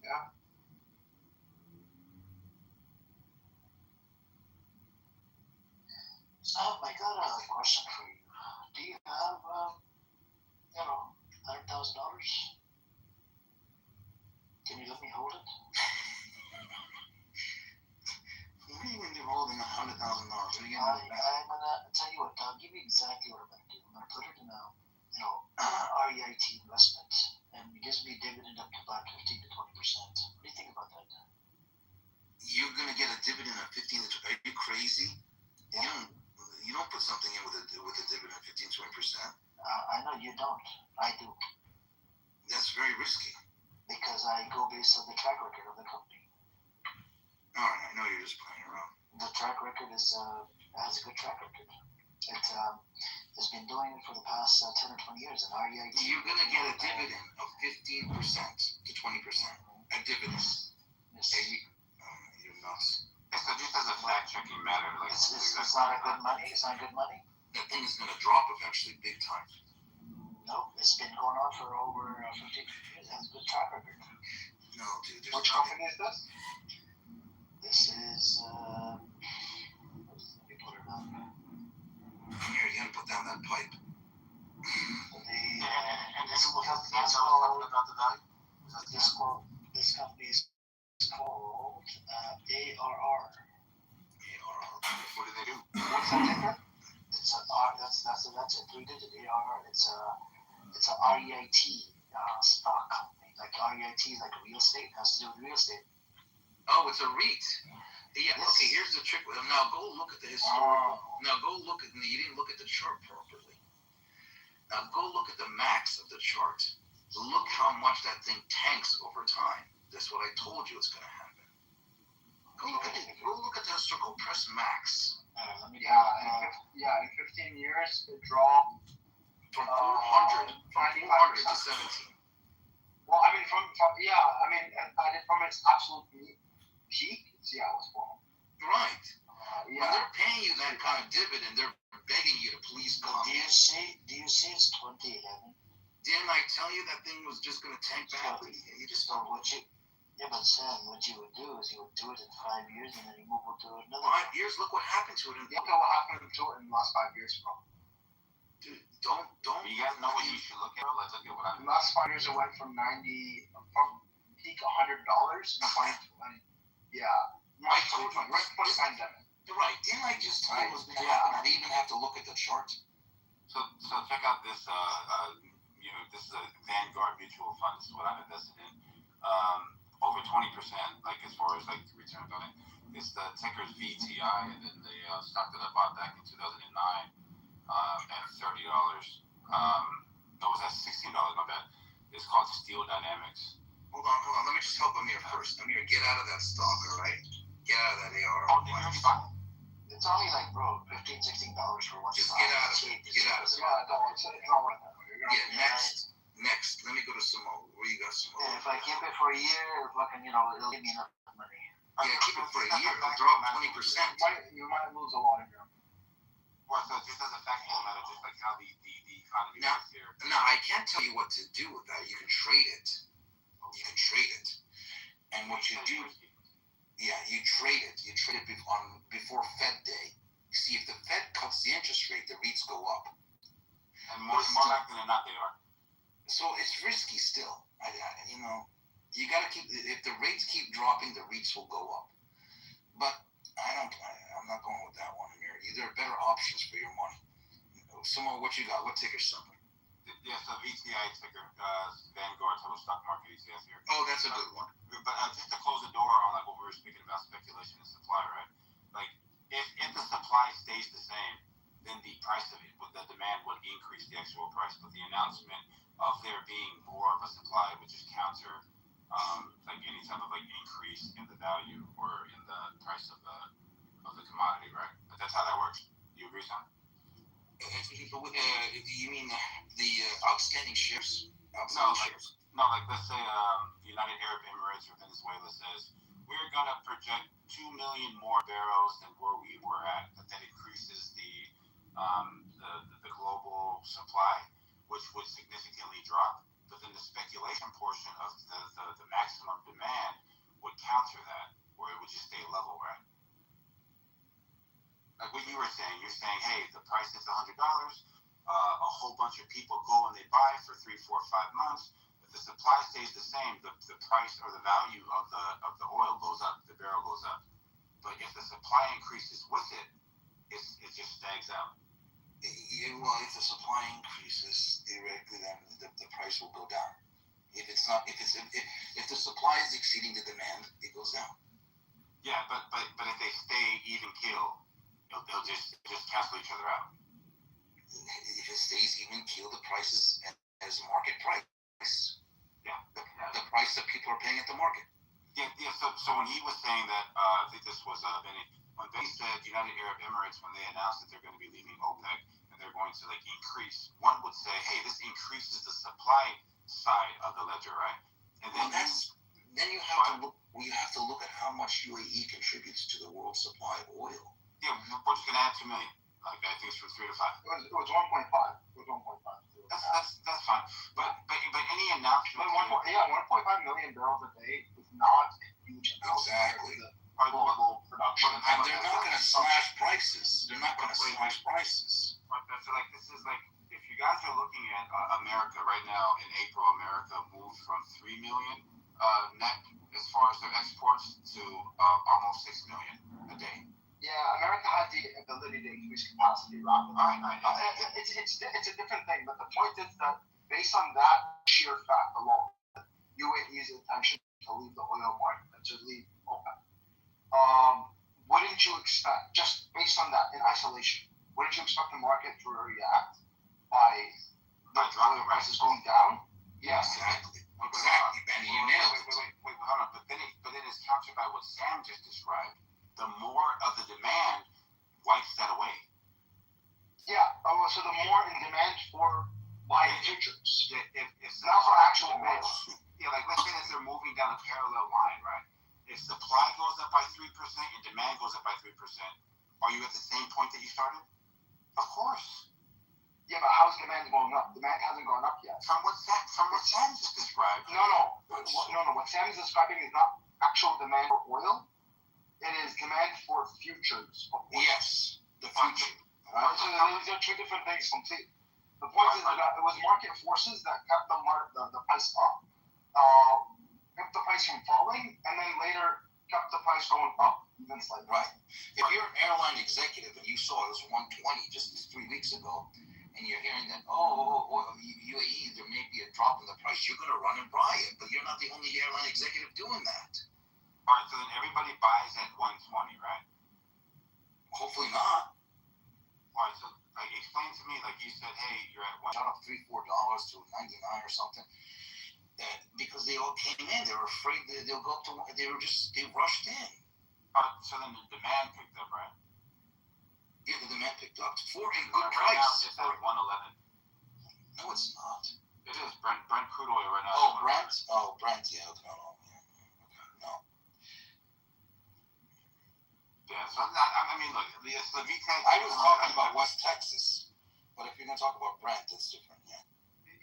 Speaker 8: Yeah.
Speaker 13: So, I got a question for you. Do you have, $100,000? Can you let me hold it?
Speaker 1: What are you going to do holding $100,000? What are you going to do?
Speaker 13: I'm gonna tell you what. I'll give you exactly what I'm gonna do. I'm gonna put it in a, REIT investment, and it gives me a dividend up to about 15 to 20%. What do you think about that?
Speaker 1: You're going to get a dividend of 15 to 20%. Are you crazy?
Speaker 13: Yeah.
Speaker 1: You don't put something in with a dividend of 15 to 20%.
Speaker 13: I know you don't. I do.
Speaker 1: That's very risky.
Speaker 13: Because I go based on the track record of the company.
Speaker 1: All right, I know you're just playing around.
Speaker 13: The track record has a good track record. It's been doing it for the past 10 or 20 years. And REIT.
Speaker 1: You're going to get a dividend of 15% to 20%. A dividend.
Speaker 13: Yes.
Speaker 1: You're nuts.
Speaker 16: So just as a fact-checking matter, like
Speaker 13: It's not a good money. It's not good money.
Speaker 1: That thing is going to drop eventually, big time.
Speaker 13: No, it's been going on for over 15 years. It has a good track record.
Speaker 1: No, dude.
Speaker 8: Which company is this?
Speaker 13: This is, let me put it on.
Speaker 1: Here, you got to put down that pipe.
Speaker 13: This company is called, this company is called ARR.
Speaker 16: What do they do?
Speaker 13: What's that ticker? It's a that's a 3-digit ARR. It's a REIT stock company. Like REIT is like real estate. It has to do with real estate.
Speaker 1: Oh, it's a REIT. Yeah.
Speaker 13: Yes.
Speaker 1: Okay. Here's the trick. Now go look at the historical. Now go look at. You didn't look at the chart properly. Now go look at the max of the chart. Look how much that thing tanks over time. That's what I told you it's going to happen. Go look at it. Go look at the historical. Go press max.
Speaker 8: In 15 years, it dropped
Speaker 1: from 400 to 17.
Speaker 8: Well, I mean, from its absolute peak, it was wrong.
Speaker 1: Right. When they're paying you that kind of dividend, they're begging you to please come.
Speaker 13: Do you see it's 2011?
Speaker 1: Didn't I tell you that thing was just going to tank back? You just don't.
Speaker 13: Yeah, but Sam, what you would do is you would do it in 5 years and then you move on to another.
Speaker 1: 5 years? Look what happened to it.
Speaker 8: Look at what happened to it in the last 5 years, bro.
Speaker 1: Dude, don't.
Speaker 16: You guys know what you should look at? Let's look at what happened.
Speaker 8: In the last 5 years, it went from peak $100 in 2020. Yeah.
Speaker 1: I told you.
Speaker 8: Right before the pandemic.
Speaker 1: You're right. Didn't I just tell you it was going to happen? I didn't even have to look at the chart.
Speaker 16: So check out this. This is a Vanguard mutual fund. This is what I'm invested in. Over 20%, like as far as like the returns on it. It's the ticker's VTI, and then the stock that I bought back in 2009 at $30. No, it was at $16. My bad. It's called Steel Dynamics.
Speaker 1: Hold on. Let me just help Amir first. Amir, get out of that stock, all right? Get out of that AR.
Speaker 16: Oh, did you already buy it?
Speaker 13: It's only like, bro, $15, $16 for one
Speaker 1: Just
Speaker 13: stock.
Speaker 1: get out of it. Get out of it.
Speaker 8: Yeah, no, it's not worth it.
Speaker 1: Yeah, next. Next, let me go to Samoa. Where you got Samoa?
Speaker 13: Yeah, if I keep it for a year, fucking, it'll give me enough money.
Speaker 1: Yeah, keep it for a year. It'll drop 20%.
Speaker 2: You might lose a lot of your.
Speaker 16: Well, so just as a factual matter, just like how the economy
Speaker 1: Now,
Speaker 16: is here.
Speaker 1: now, I can't tell you what to do with that. You can trade it. You can trade it. And what you do, yeah, you trade it. You trade it before Fed Day. You see, if the Fed cuts the interest rate, the REITs go up.
Speaker 16: And more likely than not, they are.
Speaker 1: So it's risky still. You got to keep. If the rates keep dropping, the REITs will go up. But I'm not going with that one here. There are better options for your money. Samoa, what you got? What ticker symbol?
Speaker 16: Yeah, so VTI ticker, Vanguard Total Stock Market ETF here.
Speaker 1: Oh, that's a good one.
Speaker 16: But just to close the door on like what we were speaking about, speculation and supply, right? Like if the supply stays the same, then the price of it, the demand would increase the actual price. But the announcement of there being more of a supply would just counter like any type of like increase in the value or in the price of the commodity, right? But that's how that works. Do you agree, Sam?
Speaker 1: You mean the outstanding shares?
Speaker 16: No, like let's say United Arab Emirates or Venezuela says we're gonna project 2 million more barrels than where we were at, but that increases the global supply, which would significantly drop. But then the speculation portion of the maximum demand would counter that, where it would just stay level, right? Like what you were saying, you're saying, hey, the price is $100. A whole bunch of people go and they buy for 3, 4, 5 months. If the supply stays the same, the price or the value of the oil goes up, the barrel goes up. But if the supply increases with it, it just stags out.
Speaker 1: Well, if the supply increases, theoretically, then the price will go down. If the supply is exceeding the demand, it goes down.
Speaker 16: Yeah, but if they stay even keel, they'll just cancel each other out.
Speaker 1: If it stays even keel, the price is as market price.
Speaker 16: Yeah.
Speaker 1: The price that people are paying at the market.
Speaker 16: Yeah. So when he was saying that, I think this was Benny. When Benny said United Arab Emirates, when they announced that they're going to be leaving OPEC and they're going to like increase, one would say, hey, this increases the supply side of the ledger, right? And then
Speaker 1: then you have to look at how much UAE contributes to the world supply of oil.
Speaker 16: Yeah, we're just going to add 2 million. Like I think it's from 3 to 5.
Speaker 2: It was 1.5. It was 1.5.
Speaker 16: That's fine. But any announcement?
Speaker 2: 1.5 million barrels a day is not a huge amount.
Speaker 1: Exactly.
Speaker 2: Global production.
Speaker 1: And they're not going to slash prices. They're not going to slash prices.
Speaker 16: So like this is like if you guys are looking at America right now in April, America moved from 3 million net as far as their exports to almost 6 million a day.
Speaker 2: Yeah, America has the ability to increase capacity rapidly. It's a different thing, but the point is that based on that sheer fact alone, UAE's intention to leave the oil market and to leave OPEC, wouldn't you expect, just based on that in isolation, wouldn't you expect the market to react by oil prices going down?
Speaker 1: Yes, exactly. Exactly, Benny, you nailed it.
Speaker 16: Wait, hold on. But then it is countered by what Sam just described. The more of the demand wipes that away.
Speaker 2: Yeah. So the more in demand for buying futures.
Speaker 16: Yeah, if
Speaker 2: not for actual oil.
Speaker 16: Yeah, like let's say that they're moving down a parallel line, right? If supply goes up by 3% and demand goes up by 3%, are you at the same point that you started? Of course.
Speaker 2: Yeah, but how's demand going up? Demand hasn't gone up yet.
Speaker 16: From what Sam just described.
Speaker 2: No. What Sam is describing is not actual demand for oil. It is demand for futures of oil.
Speaker 1: Yes, the future.
Speaker 2: So those are two different things completely. The point is that it was market forces that kept the price up, kept the price from falling, and then later kept the price going up even slightly.
Speaker 1: Right. If you're an airline executive and you saw it was 120 just 3 weeks ago, and you're hearing that, UAE, there may be a drop in the price, you're going to run and buy it, but you're not the only airline executive doing that.
Speaker 16: All right, so then everybody buys at 120, right?
Speaker 1: Hopefully not.
Speaker 16: All right, so like explain to me, like you said, hey, you're at
Speaker 1: $1, up $3-4 to 99 or something. Because they all came in, they were afraid they'll go up to. They rushed in.
Speaker 16: So then the demand picked up, right?
Speaker 1: Yeah, the demand picked up for a good price.
Speaker 16: Right now it's at 111.
Speaker 1: No, it's not.
Speaker 16: It is Brent crude oil right now.
Speaker 1: Oh, Brent. Oh, Brent. Yeah. Okay. No.
Speaker 16: Yeah. So I mean, look, the VTEC.
Speaker 1: I was talking about West Texas, but if you're gonna talk about Brent, it's different. Yeah.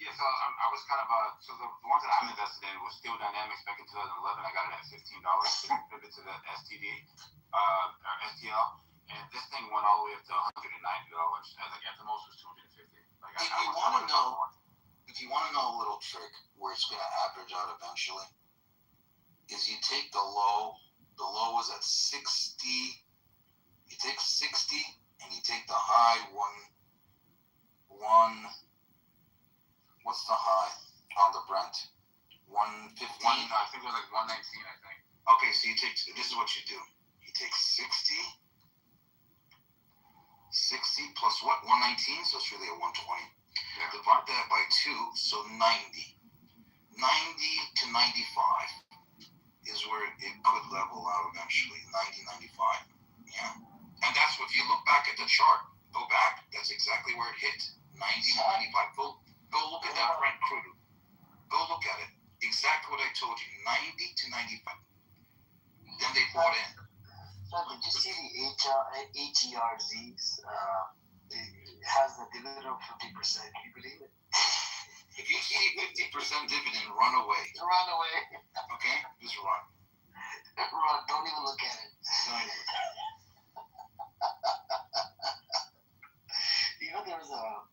Speaker 16: Yeah, so I was kind of so the ones that I'm invested in was Steel Dynamics back in 2011. I got it at $15 to pivot to the STD or STL, and this thing went all the way up to $190. Like at the most was $250. Like
Speaker 1: If you want to know a little trick where it's gonna average out eventually, is you take the low. The low is at 60. You take 60 and you take the high one. What's the high on the Brent? 115?
Speaker 16: I think it was like 119, I think.
Speaker 1: Okay, so this is what you do. You take 60 plus what? 119, so it's really a 120. Yeah. Divide that by 2, so 90. 90 to 95 is where it could level out eventually. 90, 95. Yeah. And that's what, if you look back at the chart, go back, that's exactly where it hit. 90 to 95. Go look at that Brent crude. Go look at it. Exactly what I told you. 90 to 95. Then they bought in.
Speaker 17: So did you see the HERZs? It has a dividend of 50%. Can you believe it?
Speaker 1: If you see 50% dividend, run away.
Speaker 17: Run away.
Speaker 1: Okay? Just run.
Speaker 17: Run. Don't even look at it. You know, there was a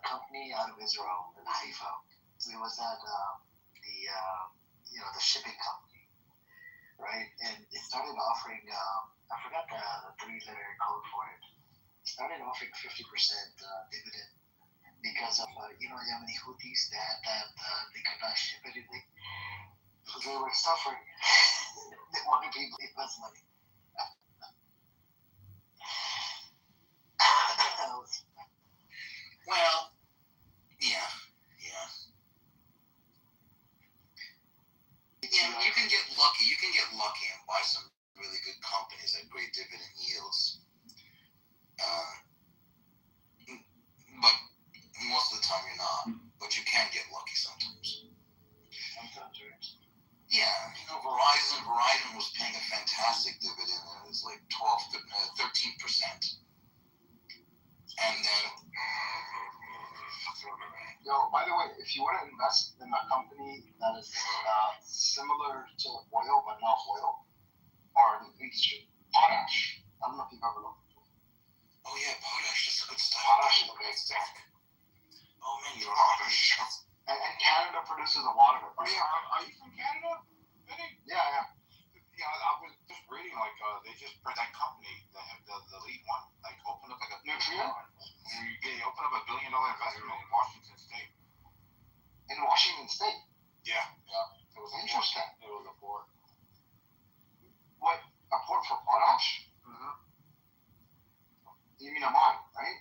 Speaker 17: company out of Israel in Haifa. So it was at the shipping company, right? And it started offering I forgot the 3-letter code for it. It started offering 50% dividend because of Yemeni Houthis that they could not ship anything. So they were suffering. They wanted people to invest money.
Speaker 1: Well, yeah. Yeah, you can get lucky. You can get lucky and buy some really good companies at great dividend yields. But most of the time you're not. But you can get lucky sometimes.
Speaker 17: Sometimes, right?
Speaker 1: Yeah, Verizon was paying a fantastic dividend. It was like 13%. And then,
Speaker 2: yo, by the way, if you want to invest in a company that is similar to oil but not oil, or the industry, potash. I don't know if you've ever looked into it.
Speaker 1: Oh yeah, potash. That's a good stuff.
Speaker 2: Potash is a great stuff.
Speaker 1: Oh man, you're potash.
Speaker 2: And Canada produces a lot of it.
Speaker 16: Yeah, are you from Canada?
Speaker 2: Yeah, I am.
Speaker 16: Yeah, I was just reading they just that company, the lead one, opened up a
Speaker 2: Nutrient?
Speaker 16: They opened up $1 billion investment in Washington State.
Speaker 2: In Washington State?
Speaker 16: Yeah. It was
Speaker 2: interesting.
Speaker 16: It was a port.
Speaker 2: What? A port for potash?
Speaker 16: Mm-hmm.
Speaker 2: You mean a mine, right?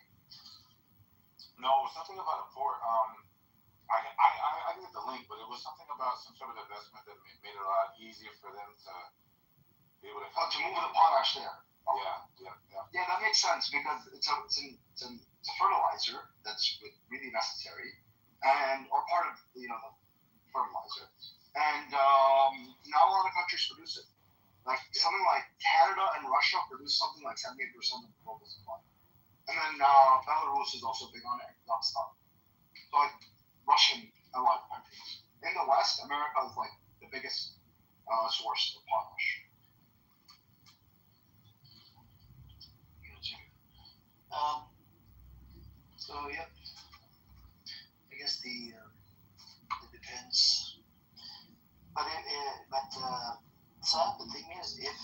Speaker 16: No, it was something about a port. I didn't get the link, but it was something about some sort of investment that made it a lot easier for them to be able to.
Speaker 2: To move the potash there.
Speaker 16: Yeah.
Speaker 2: Yeah, that makes sense because it's a fertilizer that's really necessary, or part of the fertilizer, and not a lot of countries produce it. Something like Canada and Russia produce something like 78% of the global supply, and then Belarus is also big on it. That stuff. So Russian allied countries. In the West, America is the biggest source of potash.
Speaker 17: So yeah, I guess it depends. But the thing is, if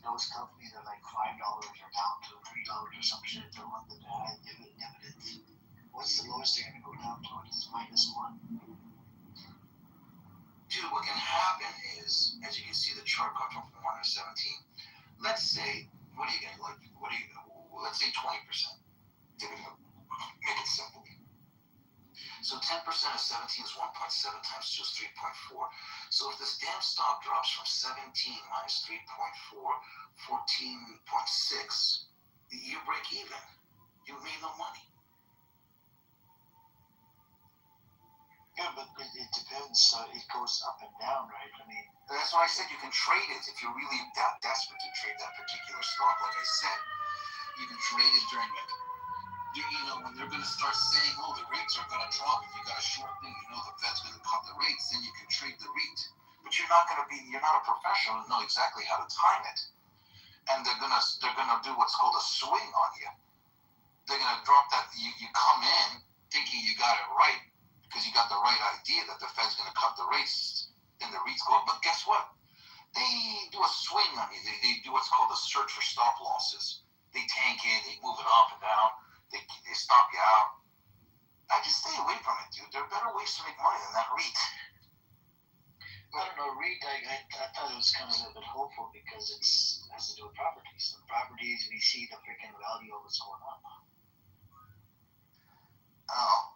Speaker 17: those companies are like $5 or down to $3 or some shit, the one that had dividends, what's the lowest they're gonna go down to? It's -1.
Speaker 1: Dude, what can happen is, as you can see, the chart got from 117. Let's say, let's say 20%. Make it simple. So 10% of 17 is 1.7 times 2 is 3.4. So if this damn stock drops from 17 minus 3.4, 14.6, you break even. You made no money.
Speaker 17: Yeah, but it depends. It goes up and down, right? I mean,
Speaker 1: that's why I said you can trade it if you're really that desperate to trade that particular stock. Like I said, you can trade it during like, when they're going to start saying, oh, the rates are going to drop. If you got a short thing, the Fed's going to cut the rates, then you can trade the REIT. But you're not a professional to know exactly how to time it. And they're gonna do what's called a swing on you. They're gonna drop that. You come in thinking you got it right because you got the right idea that the Fed's gonna cut the rates and the REITs go up. But guess what? They do a swing on you. They do what's called a search for stop losses. They tank it. They move it up and down. They stop you out. I just stay away from it, dude. There are better ways to make money than that REIT.
Speaker 17: I don't know, REIT, I thought it was kind of a bit hopeful because it has to do with properties. The properties, we see the freaking value of what's going on.
Speaker 1: Oh.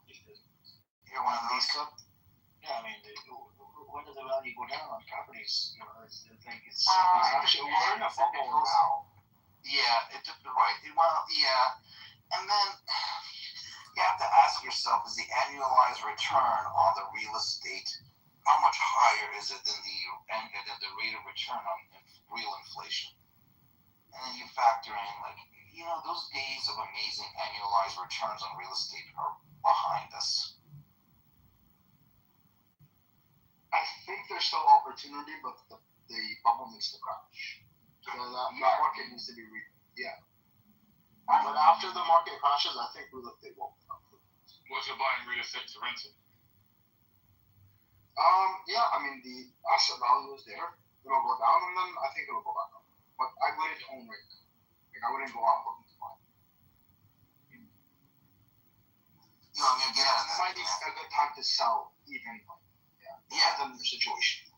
Speaker 1: You're one of these?
Speaker 17: Yeah, I mean, when does the value go down on properties? It's
Speaker 2: Actually, we're in a bubble now.
Speaker 1: Yeah, right. Well, yeah. And then you have to ask yourself, is the annualized return on the real estate, how much higher is it than the rate of return on real inflation? And then you factor in, those days of amazing annualized returns on real estate are behind us.
Speaker 2: I think there's still opportunity, but the bubble needs to crash. So that market needs to be yeah. But after the market crashes, I think real estate will come.
Speaker 14: What's your buying real estate to rent it?
Speaker 2: Yeah, I mean, the asset value is there. It'll go down, and then I think it'll go back up. But I wouldn't own right now. I wouldn't go out looking to buy.
Speaker 1: I'm going to get out of that.
Speaker 2: It might be a good time to sell, even. Depends on your situation.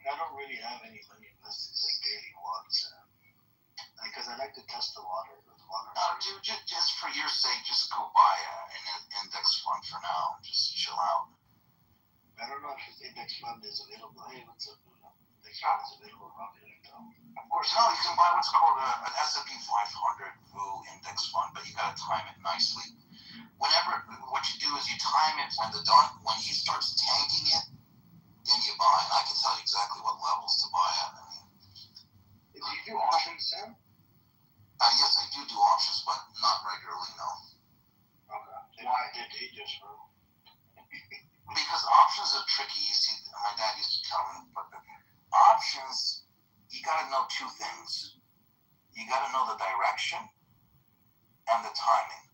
Speaker 17: I don't really have any money invested like daily once. Because I like to test the water.
Speaker 1: No, dude, just for your sake, just go buy an index fund for now. Just chill out.
Speaker 17: I don't know if the index fund is available. Hey, what's up? Index fund is available probably like that.
Speaker 1: Of course, no, you can buy what's called an S&P 500 VU index fund, but you got to time it nicely. What you do is you time it when he starts tanking it, then you buy. And I can tell you exactly what levels to buy at.
Speaker 2: Do you do options, Sam?
Speaker 1: Yes, I do options, but not regularly, no.
Speaker 17: Okay. Why did they just roll?
Speaker 1: Because options are tricky. You see, my dad used to tell me, but options, you got to know two things. You got to know the direction and the timing.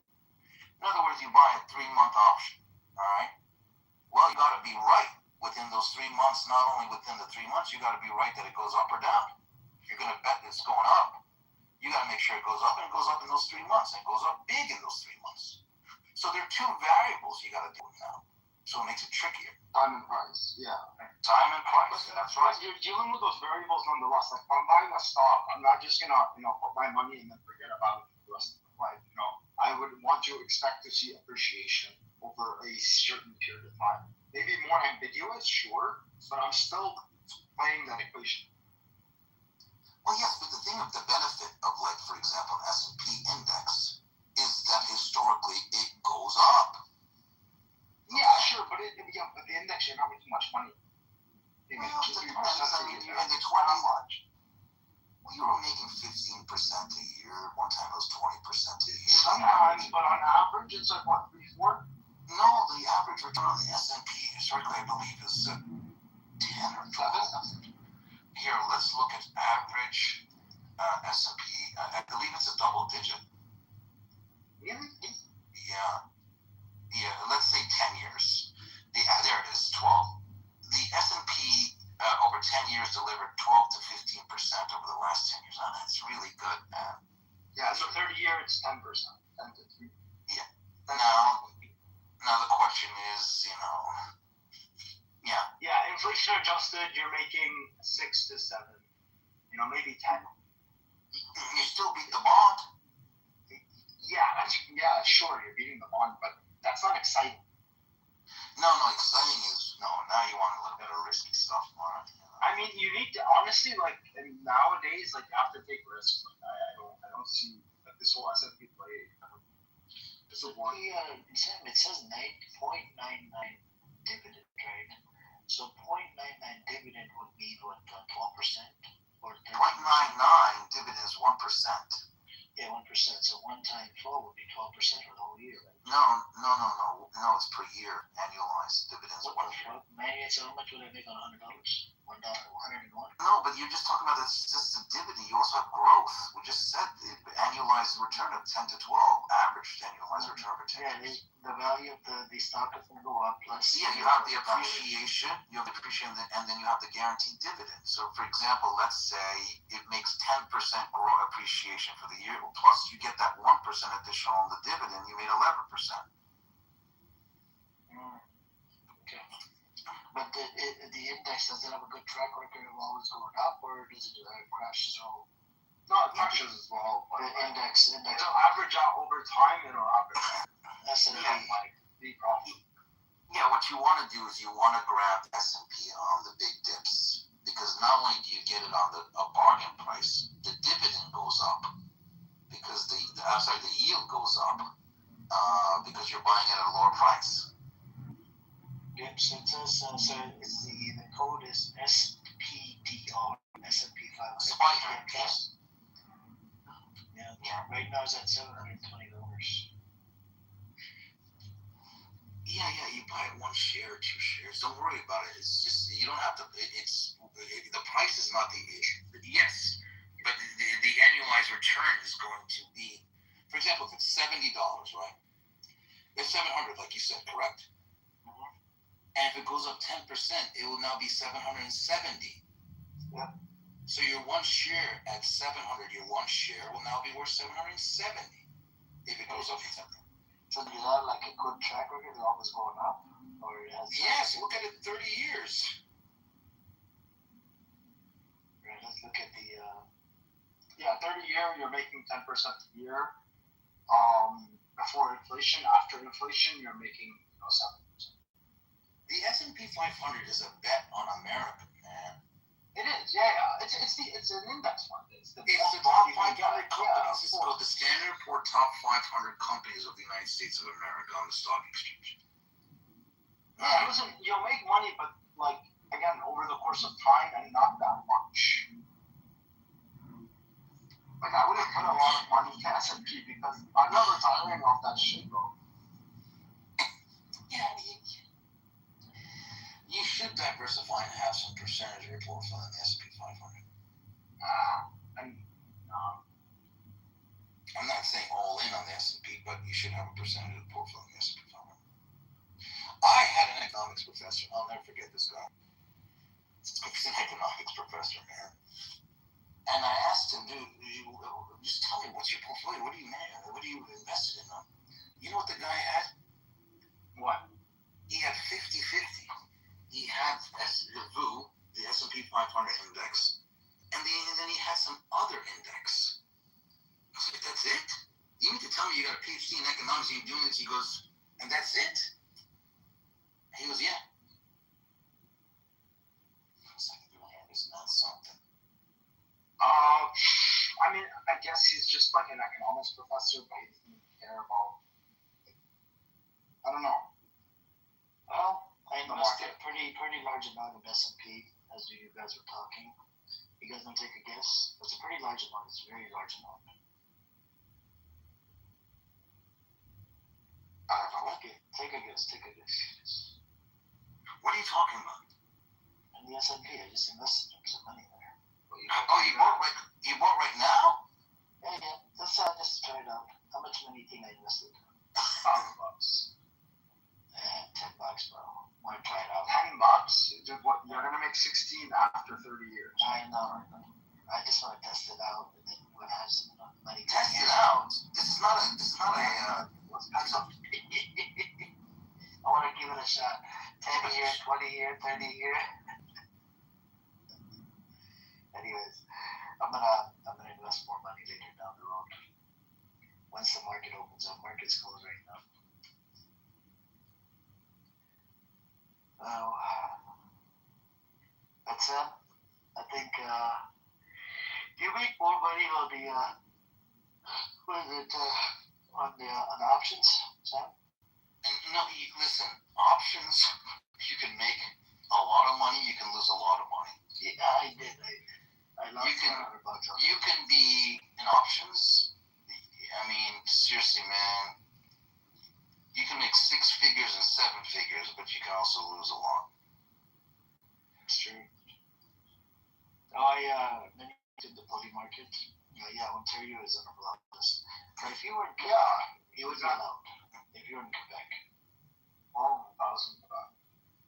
Speaker 1: In other words, you buy a 3-month option, all right? Well, you got to be right within those 3 months. Not only within the 3 months, you got to be right that it goes up or down. If you're going to bet it's going up, you got to make sure it goes up, and it goes up in those 3 months, and it goes up big in those 3 months. So there are two variables you got to deal with now. So it makes it trickier.
Speaker 2: Time and price, yeah.
Speaker 1: Time and price, that's right.
Speaker 2: You're dealing with those variables nonetheless. Like, if I'm buying a stock, I'm not just gonna, put my money and then forget about it for the rest of my life. I would want to expect to see appreciation over a certain period of time. Maybe more ambiguous, sure, but I'm still playing that equation.
Speaker 1: Well, yes, but the benefit of, like, for example, an S&P index is that historically it goes up.
Speaker 2: Yeah, sure, but the index, you're not making much money.
Speaker 1: Well, it depends. I mean, in the 20s, we were making 15% a year. One time it was 20% a year.
Speaker 2: Sometimes, but on average, it's like, what, 3-4?
Speaker 1: No, the average return on the S&P historically, I believe, is 10 or 12. Here, let's look at average S&P. I believe it's a double digit.
Speaker 2: Really?
Speaker 1: Yeah, let's say 10 years. There it is, 12. The S&P over 10 years delivered 12 to 15% over the last 10 years. Now, that's really good, man.
Speaker 2: Yeah, so 30 years, 10%. 10 to 3.
Speaker 1: Yeah. Now the question is,
Speaker 2: Yeah, inflation adjusted, you're making 6 to 7. Maybe 10.
Speaker 1: You still beat the bond.
Speaker 2: Yeah, sure, you're beating the bond, but that's not exciting.
Speaker 1: No, exciting is, now you want a little bit of risky stuff, Mark.
Speaker 2: I mean, you need to, honestly, and nowadays, you have to take risks. I don't see, this whole S&P play.
Speaker 17: Sam, it says 9.99 dividend right? So 0.99 dividend would be what, 12% or 13%?
Speaker 7: 0.99 dividend is 1%.
Speaker 17: Yeah, 1%. So 1 times 12 would be 12% for the whole year, right?
Speaker 7: No. It's per year. Annualized dividends.
Speaker 17: What the fuck? Man, so how much would I make on $100? $101?
Speaker 7: No, but you're just talking about this just a dividend. You also have growth. We just said the annualized return of 10 to 12, average annualized return over 10 years.
Speaker 17: The value of the stock is going to go up plus.
Speaker 7: Yeah, you have the appreciation, and then you have the guaranteed dividend. So, for example, let's say it makes 10% appreciation for the year, plus you get that 1% additional on the dividend, you made 11%.
Speaker 17: Okay. But the index, does it have a good track record of always going up, or does it crash as well?
Speaker 2: No, it crashes as well.
Speaker 17: The index.
Speaker 2: It'll average out over time. It'll average out.
Speaker 17: S&P.
Speaker 2: Be profitable.
Speaker 7: Yeah, what you want to do is you want to grab S&P on the big dips, because not only do you get it on a bargain price, the dividend goes up because the yield goes up because you're buying it at a lower price.
Speaker 17: Yep. So it says it's the code is SPDR, S&P 500.
Speaker 7: Spike.
Speaker 17: Yeah. Right now it's at $720.
Speaker 7: Yeah, you buy 1 share, 2 shares. Don't worry about it. It's just, you don't have to, the price is not the issue. Yes, but the annualized return is going to be, for example, if it's $70, right? It's 700, like you said, correct?
Speaker 17: Mm-hmm.
Speaker 7: And if it goes up 10%, it will now be 770.
Speaker 17: Yep.
Speaker 7: So your 1 share at 700, your 1 share will now be worth 770 if it goes up 10%.
Speaker 17: So do you have like a good track record? Is it always going up? Or it has
Speaker 7: yes, look at it 30 years.
Speaker 17: Right, let's look at the
Speaker 2: 30 year you're making 10% a year. Before inflation, after inflation you're making 7%.
Speaker 7: The S&P 500 is a bet on America, man.
Speaker 2: It is, yeah. It's an index fund. It's the
Speaker 7: top 500 companies. It's called the Standard & Poor's top 500 companies of the United States of America on the stock exchange.
Speaker 2: Yeah, listen, you'll make money, but like again, over the course of time, and not that much. Like I wouldn't put a lot of money to S&P because I'm not retiring off that shit, bro.
Speaker 7: Yeah, you should diversify and have some percentage of your portfolio in the S&P 500. I'm not saying all in on the S&P, but you should have a percentage of the portfolio in the S&P 500. I had an economics professor. I'll never forget this guy. He's an economics professor, man. And I asked him, dude, just tell me, what's your portfolio? What do you invested in? You know what the guy had?
Speaker 2: What?
Speaker 7: He had 50-50. He had the S&P 500 index, and then he had some other index. I was like, that's it? You mean to tell me you got a PhD in economics and you're doing this? He goes, and that's it? He goes, yeah. I was like, man, isn't that something?
Speaker 2: I mean, I guess he's just like an economics professor, but he doesn't care about. I don't know.
Speaker 17: Well, I invested a pretty large amount of S&P as you guys were talking. You guys want to take a guess? It's a pretty large amount. It's a very large amount. Okay, take a guess.
Speaker 7: What are you talking about?
Speaker 17: In the S&P, I just invested some money there.
Speaker 7: You bought right now?
Speaker 17: Yeah. Just try it out. How much money do you think I invested?
Speaker 2: $1,000.
Speaker 17: $10, bro. Want to try it out?
Speaker 2: $10? Dude, what? You're gonna make 16 after 30 years.
Speaker 17: I know. I just want to test it out, and then when I have some money.
Speaker 7: Test it out. This is not a.
Speaker 17: I want to give it a shot. 10 year, 20 year, 30 year. Anyways, I'm gonna invest more money later down the road. Once the market opens up, market's closed right now. That's it. I think you make more money on the on the options, Sam?
Speaker 7: No, listen, options
Speaker 1: You can make a lot of money. You can lose a lot of money.
Speaker 17: Yeah, I did. I lost $100
Speaker 1: You can be in options. I mean, seriously, man. You can make 6 figures and 7 figures, but you can also lose a lot.
Speaker 17: It's true. I did the bully market. Yeah, Ontario is on a block list. But if you were in Quebec, you would be allowed. If you're in Quebec.
Speaker 2: Oh, 1,000 for that.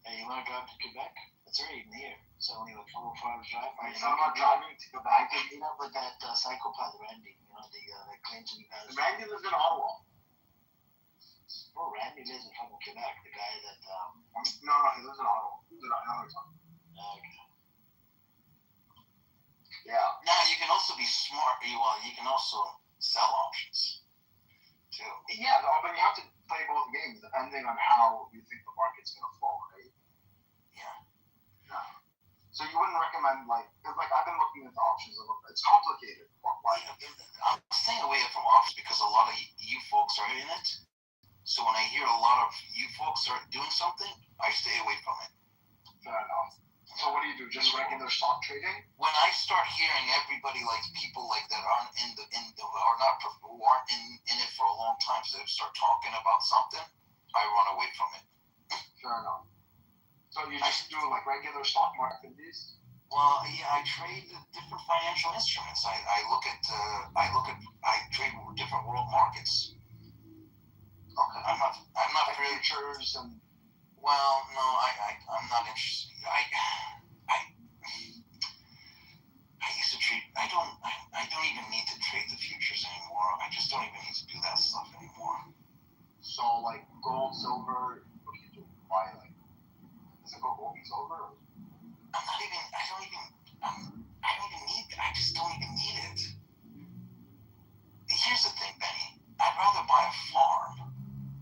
Speaker 17: Hey, you want to drive to Quebec? It's already near. It's only like 4 hours drive.
Speaker 2: It's not about driving to Quebec.
Speaker 17: I could meet up with that psychopath Randy. You know, the claims to be guys.
Speaker 2: Randy lives in Ottawa.
Speaker 17: Oh, Randy lives in fucking Quebec. The guy that
Speaker 2: No, he lives in Ottawa.
Speaker 17: Okay.
Speaker 2: Yeah.
Speaker 1: Now you can also be smart. You can also sell options too.
Speaker 2: Yeah, but you have to play both games depending on how you think the market's gonna flow, right?
Speaker 1: Yeah.
Speaker 2: So you wouldn't recommend because I've been looking into options a little bit. It's complicated.
Speaker 1: I'm staying away from options because a lot of you folks are in it. So when I hear a lot of you folks are doing something, I stay away from it.
Speaker 2: Fair enough. So what do you do? Just regular stock trading?
Speaker 1: When I start hearing everybody people like that aren't in it for a long time, so they start talking about something, I run away from it.
Speaker 2: Fair enough. So you just do regular stock market activities?
Speaker 1: Well, yeah, I trade different financial instruments. I trade different world markets.
Speaker 2: Okay.
Speaker 1: I'm not really
Speaker 2: futures and.
Speaker 1: Well, no, I'm not interested. I used to trade. I don't even need to trade the futures anymore. I just don't even need to do that stuff anymore.
Speaker 2: So gold, silver, what do you do? Buy does it go gold and silver?
Speaker 1: I just don't even need it. Here's the thing, Benny. I'd rather buy a farm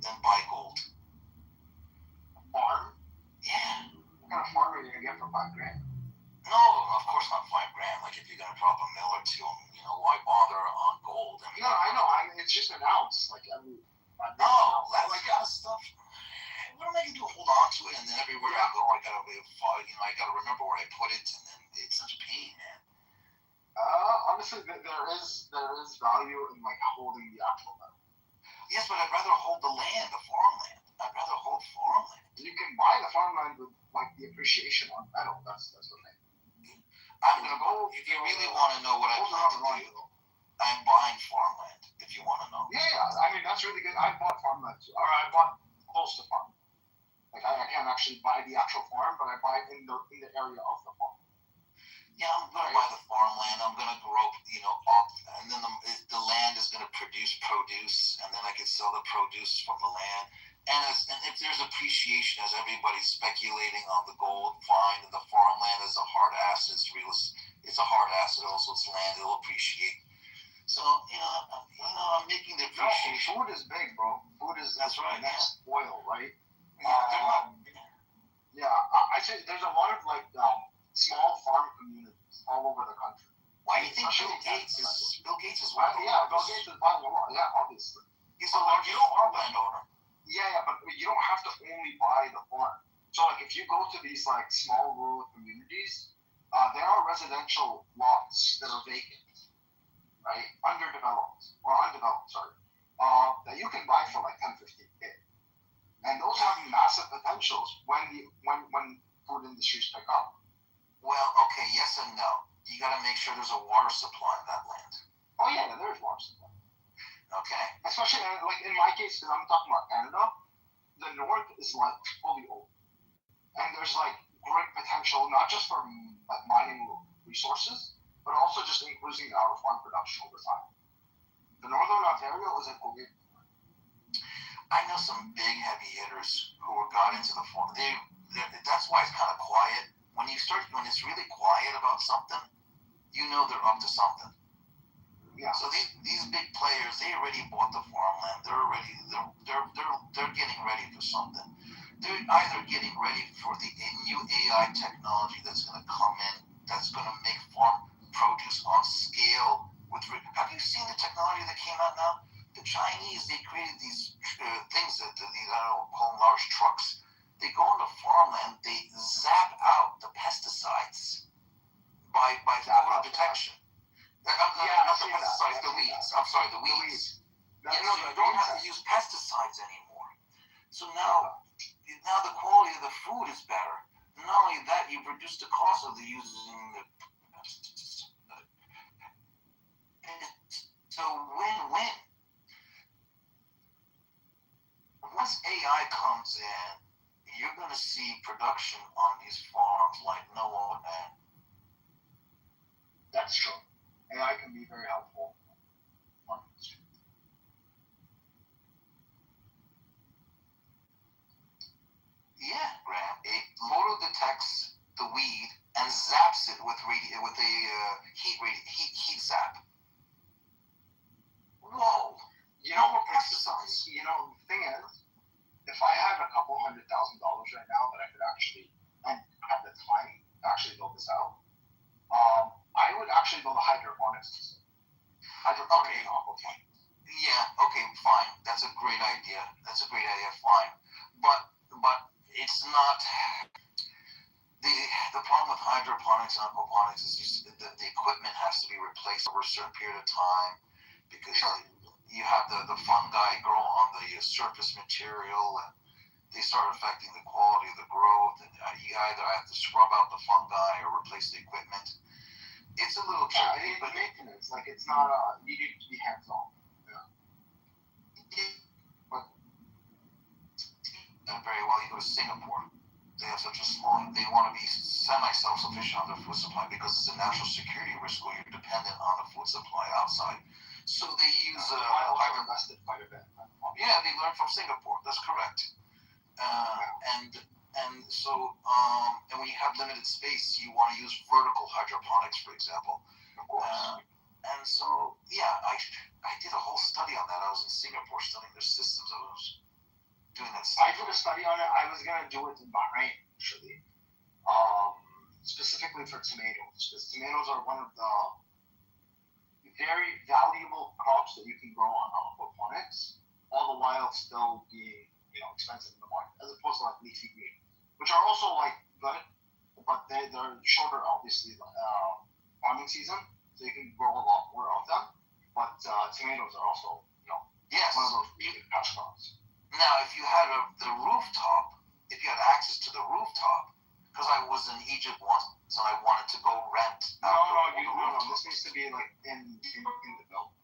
Speaker 1: than buy gold.
Speaker 2: A farm?
Speaker 1: Yeah.
Speaker 2: What kind of farm are you gonna get for $5,000?
Speaker 1: No, of course not $5,000. If you're gonna drop a mill or two, why bother on gold?
Speaker 2: No, I know. It's just an ounce.
Speaker 1: That kind of stuff. What am I gonna do? Hold on to it, and then everywhere I go, I gotta remember where I put it, and then it's such a pain, man.
Speaker 2: Honestly, there is value in holding the actual metal.
Speaker 1: Yes, but I'd rather hold the land, the farmland. I'd rather hold farmland.
Speaker 2: You can buy the farmland with the appreciation on metal. That's the thing.
Speaker 1: I'm gonna go. If you really want to know what I plan to do, I'm buying farmland. If you want to know.
Speaker 2: Yeah. I mean that's really good. I bought farmland too, or I bought close to farm. I can't actually buy the actual farm, but I buy it in the area of the farm.
Speaker 1: Yeah, I'm gonna buy the farmland. I'm gonna grow, up, and then the land is gonna produce produce, and then I can sell the produce from the land. And if there's appreciation, as everybody's speculating on the gold find, and the farmland is a hard asset, it's a hard asset. Also, it's land; it'll appreciate. So I'm making the appreciation.
Speaker 2: No, food is big, bro. Food is
Speaker 1: that's right.
Speaker 2: Next oil, right?
Speaker 1: Yeah,
Speaker 2: I say there's a lot of small farm communities all over the country.
Speaker 1: Why do you think Bill Gates is one of the
Speaker 2: Bill Gates is buying a lot. Yeah, obviously.
Speaker 1: He's the largest farmland owner.
Speaker 2: Yeah, but you don't have to only buy the farm. So if you go to these small rural communities, there are residential lots that are vacant, right? Undeveloped, sorry. That you can buy for $10-15K. And those have massive potentials when food industries pick up.
Speaker 1: Well, okay, yes and no. You got to make sure there's a water supply in that land.
Speaker 2: Oh yeah, there's water supply.
Speaker 1: Okay.
Speaker 2: Especially in my case, because I'm talking about Canada, the north is fully open, and there's great potential not just for mining resources, but also just increasing our farm production over time. The northern Ontario is a great.
Speaker 1: I know some big heavy hitters who got into the farm. That's why it's kind of quiet. When it's really quiet about something, they're up to something.
Speaker 2: Yeah.
Speaker 1: So these big players, they already bought the farmland. They're getting ready for something. They're either getting ready for the new AI technology that's going to come in, that's going to make farm produce on scale. Have you seen the technology that came out now? The Chinese, they created these things that I don't know, call them large trucks. They go into farmland pesticides, the weeds. I'm sorry, the weeds. Yeah, so you don't have to use pesticides anymore. So now the quality of the food is better. Not only that, you reduce the cost of the using the pesticides. So win-win. Once AI comes in, you're going to see production on these farms like no other, man.
Speaker 2: That's true. AI can be very helpful.
Speaker 1: Yeah, Graham. It photo detects the weed and zaps it with a heat zap. Whoa!
Speaker 2: You know what pesticides? You know, the thing is, if I had a couple $100,000 right now that I could actually, and at the time, actually build this out, I would actually build a hydroponics system. Hydroponic and aquaponics.
Speaker 1: Yeah. Okay. Fine. That's a great idea. Fine. But it's not. The problem with hydroponics and aquaponics is the equipment has to be replaced over a certain period of time because you have the fungi grow on the surface material and they start affecting the quality of the growth, and you either have to scrub out the fungi or replace the equipment. It's a little tricky,
Speaker 2: but maintenance, like it's not you need to be hands on.
Speaker 1: Very well, you go to Singapore. They have such a small. They want to be semi-self-sufficient on their food supply because it's a national security risk where you're dependent on the food supply outside. So they use
Speaker 2: invested quite a bit.
Speaker 1: Yeah, they learned from Singapore. That's correct. And when you have limited space, you want to use vertical hydroponics, for example.
Speaker 2: Of course.
Speaker 1: And so, yeah, I did a whole study on that. I was in Singapore studying their systems. I was doing that study.
Speaker 2: I did a study on it. I was going to do it in Bahrain, actually. Specifically for tomatoes. Because tomatoes are one of the very valuable crops that you can grow on aquaponics, all the while still being, expensive in the market, as opposed to like leafy green, which are also like good, but they're shorter, obviously, farming season, so you can grow a lot more of them. But tomatoes are also, one of those big cash crops.
Speaker 1: Now, if you had the rooftop, if you had access to the rooftop, because I was in Egypt once, so I wanted to go rent.
Speaker 2: No. This needs to be like in the building.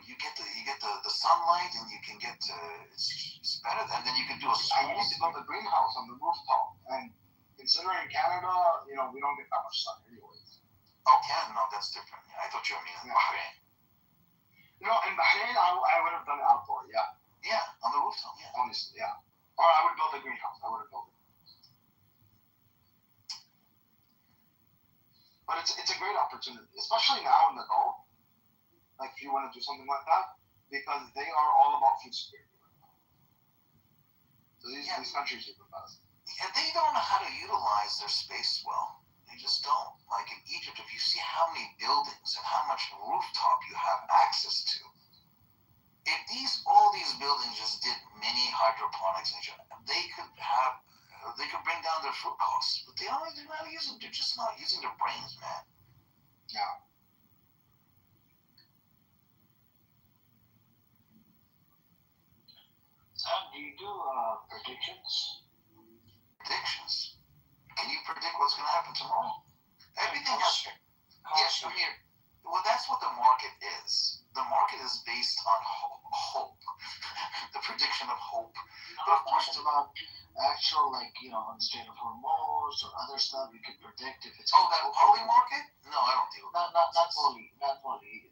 Speaker 1: You get the sunlight, and you can get it's better. And then you can do a.
Speaker 2: I need to build a greenhouse on the rooftop, and considering Canada, we don't get that much sun anyways.
Speaker 1: Oh, Canada, no, that's different. I thought you were meaning Bahrain.
Speaker 2: In Bahrain, I would have done it outdoor. Yeah.
Speaker 1: Yeah, on the rooftop. Yeah.
Speaker 2: Honestly, yeah. Or I would build a greenhouse. But it's a great opportunity, especially now in the Gulf. Like if you want to do something like that, because they are all about food security right now. So these countries are the best.
Speaker 1: Yeah, they don't know how to utilize their space well. They just don't. Like in Egypt, if you see how many buildings and how much rooftop you have access to. If all these buildings just did mini hydroponics, they could bring down their food costs. But they're not using. They're just not using their brains, man.
Speaker 2: Yeah.
Speaker 17: Sam, do you do predictions?
Speaker 1: Predictions? Can you predict what's going to happen tomorrow? Everything has. Yes, I'm here. Well, that's what the market is. The market is based on hope. The prediction of hope.
Speaker 17: But of course, about actual, unstable hormones or other stuff you can predict if it's.
Speaker 1: Oh, that poly market? No, I don't deal with that.
Speaker 17: Not poly.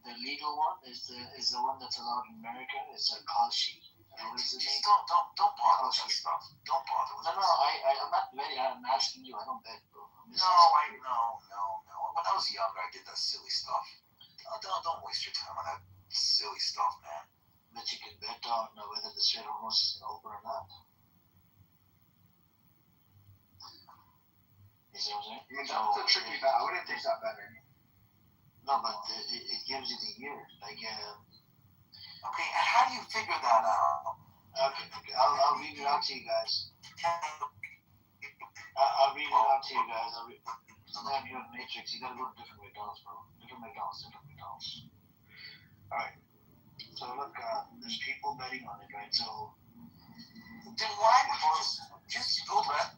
Speaker 17: The legal one is the one that's allowed in America. It's a Kalshi.
Speaker 1: Don't bother with that stuff. Don't bother with that.
Speaker 17: No, I'm not ready. I'm asking you. I don't bet, bro.
Speaker 1: No. When I was younger, I did that silly stuff. Don't waste your time on that silly stuff, man.
Speaker 17: But you can bet on whether the Strait of Hormuz is going to open or not. You see what I'm saying?
Speaker 2: That's a tricky bet. I wouldn't take that bet anymore.
Speaker 17: No, but it gives you the year.
Speaker 1: Okay, and how do you figure that out?
Speaker 17: Okay. I'll read it out to you guys. I'll read it out to you guys. Sometimes you're in Matrix, you gotta go to different McDonald's, bro. Different McDonald's. Alright. So look, there's people betting on it, right? So
Speaker 16: Then why would you just go back,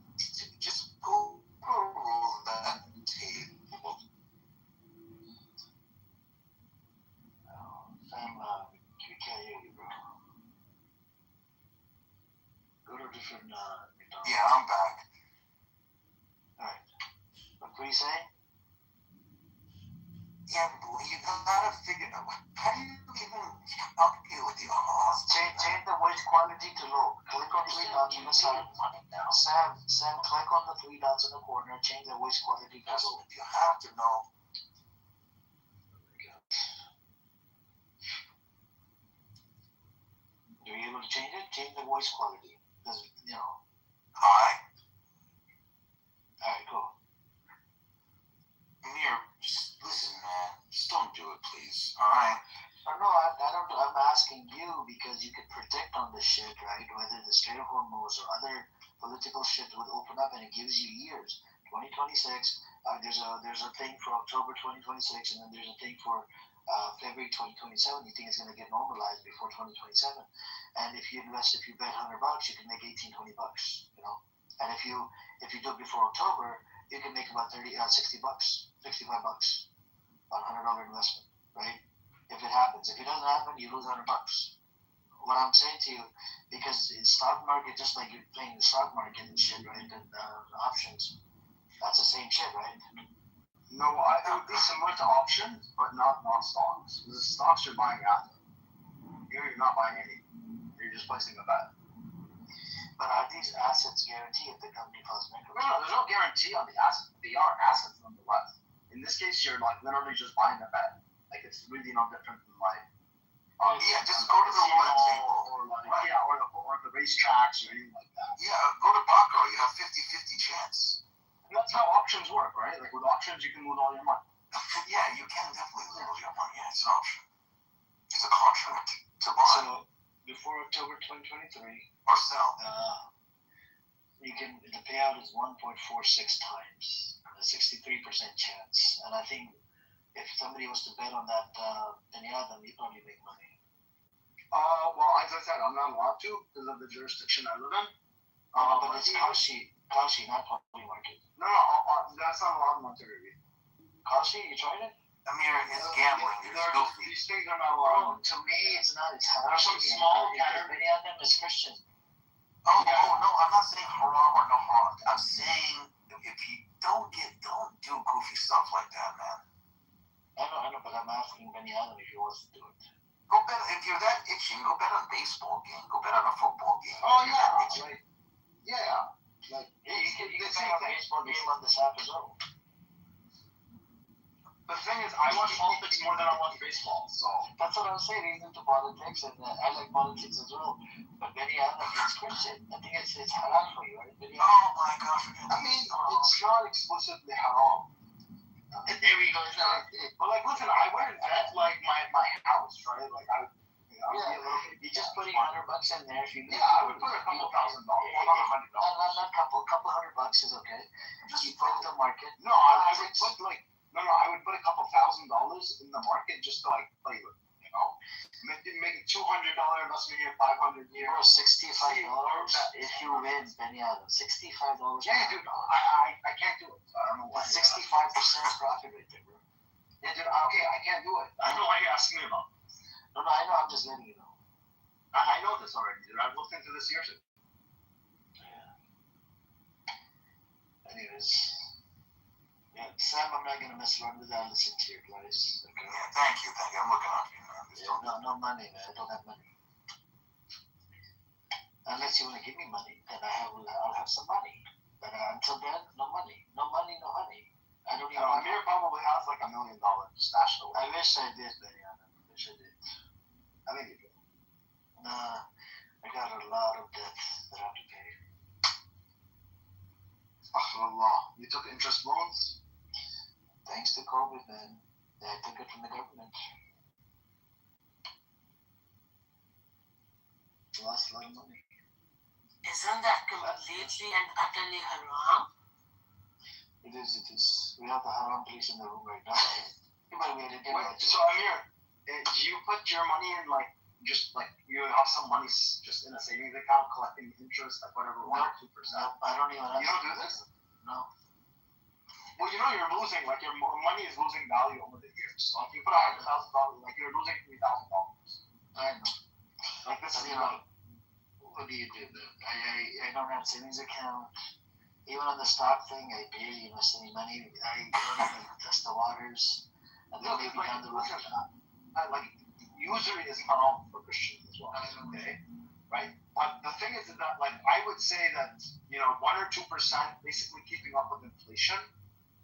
Speaker 16: just go roll that table?
Speaker 17: Sam, we can't hear you, bro. Go to a different McDonald's.
Speaker 16: Yeah, I'm back.
Speaker 17: Alright. What were you saying?
Speaker 16: Yeah, boy, you gotta figure out how do you even up here with the odds?
Speaker 17: Change the voice quality to low. Click on three dots on the side. Sam, click on the three dots in the corner. Change the voice quality to low.
Speaker 16: You have to know.
Speaker 17: Are you able to change it? Change the voice quality. Because, you know.
Speaker 16: Alright.
Speaker 17: Alright, cool.
Speaker 16: Amir, just listen, man. Just don't do it, please. Alright?
Speaker 17: No, I don't. I'm asking you because you could predict on this shit, right? Whether the Strait of Hormuz or other political shit would open up, and it gives you years. 2026. There's a thing for October 2026, and then there's a thing for February 2027. You think it's gonna get normalized before 2027? And if you bet $100, you can make 18, $20, you know. And if you do it before October, you can make about $60, $65 on $100 investment, right? If it happens. If it doesn't happen, you lose $100. What I'm saying to you, because in stock market, just like you're playing the stock market and shit, right, and options, that's the same shit, right?
Speaker 2: No, it would be similar to options, but not stocks. Because stocks you're buying assets. Here you're not buying anything. You're just placing a bet.
Speaker 17: But are these assets guaranteed if the company falls bankrupt?
Speaker 2: No, there's no guarantee on the assets. They are assets nonetheless. In this case, you're like literally just buying a bet. Like it's really no different than like
Speaker 16: just go to the roulette table.
Speaker 2: Or like or the racetracks or anything like that.
Speaker 16: Yeah, go to Baco. You have 50-50 chance.
Speaker 2: And that's how options work, right? Like with options, you can lose all your money.
Speaker 16: Yeah, you can definitely lose your money. Yeah, it's an option. It's a contract to buy.
Speaker 17: So before October 2023,
Speaker 16: or sell.
Speaker 17: The payout is 1.46 times, a 63% chance, and I think if somebody was to bet on that, then you probably make money.
Speaker 2: Well, as I said, I'm not allowed to because of the jurisdiction I live in.
Speaker 17: But it's Kashi, not public market.
Speaker 2: No, that's not allowed in Ontario.
Speaker 17: Kashi, you tried it?
Speaker 16: Amir, it's gambling.
Speaker 2: These things are not allowed.
Speaker 17: To me, it's not. It's haram.
Speaker 2: There's some small
Speaker 17: Many of them is Christian.
Speaker 16: No, I'm not saying haram or no harm. I'm saying if you don't do goofy stuff like that, man.
Speaker 17: I know, but I'm asking Benny Adam if he wants to do it.
Speaker 16: Go bet if you're that itching. Go bet on a baseball game. Go bet on a football game.
Speaker 2: Oh yeah, right. Yeah.
Speaker 17: Like you can bet on a baseball game on this app as well.
Speaker 2: The thing is, I watch politics more than I watch baseball, so
Speaker 17: that's what I was saying. He's into politics, and I like politics as well. But Benny Adam is Christian. I think it's halal for you, right?
Speaker 16: Oh my gosh!
Speaker 2: I mean, it's not explicitly haram.
Speaker 17: There we go.
Speaker 2: But like, listen, I wouldn't bet like my house, right? Like
Speaker 17: you're just putting $100 in there. If you
Speaker 2: I would put a couple $1,000. Well, not $100.
Speaker 17: Not a couple $100 is okay. You put the market.
Speaker 2: No, I would put like I would put a couple $1,000 in the market just to like play with, you know. Make a $200 investment here, $500 here.
Speaker 17: Bro, $65 if you win, Benny Adam. $65.
Speaker 2: Yeah, dude, I can't do it. I don't know why.
Speaker 17: That's 65% profit right there, bro.
Speaker 2: Yeah, dude. Okay, I can't do it. I don't know why you're asking me about.
Speaker 17: No, I know. I'm just letting you know.
Speaker 2: I know this already, dude. I've looked into this years ago.
Speaker 17: Yeah. Anyways. Yeah, Sam, I'm not gonna mess around with that. Listen to your advice. Okay.
Speaker 16: Yeah, thank you. I'm looking out for you, man.
Speaker 17: No money, man. I don't have money. Unless you want to give me money, then I'll have some money. But until then, no money. No money, no honey. I don't even.
Speaker 2: Amir probably has like $1 million stashed away.
Speaker 17: I wish I did, Benny. I wish I did.
Speaker 2: I think you do.
Speaker 17: Nah, I got a lot of debt that I have to pay.
Speaker 2: Allah. You took interest loans?
Speaker 17: Thanks to COVID, man. I took it from the government. Lost a lot of money.
Speaker 19: Isn't that completely and utterly haram?
Speaker 17: It It is. We have the haram police in the room right now.
Speaker 2: So Amir, do you put your money in just you have some money just in a savings account collecting interest, like whatever, 1 or 2%?
Speaker 17: No, I don't even.
Speaker 2: You don't do this?
Speaker 17: No.
Speaker 2: Well, you're losing. Like your money is losing value over the years. Like you put $100,000, like you're losing $3,000.
Speaker 17: I know.
Speaker 2: Like this is
Speaker 17: what do you do? I don't have savings account. Even on the stock thing, I barely invest any money. I don't even test the waters. And then maybe down the road.
Speaker 2: Like usury is haram for Christians as well. Okay, right? But the thing is that I would say that 1 or 2% basically keeping up with inflation.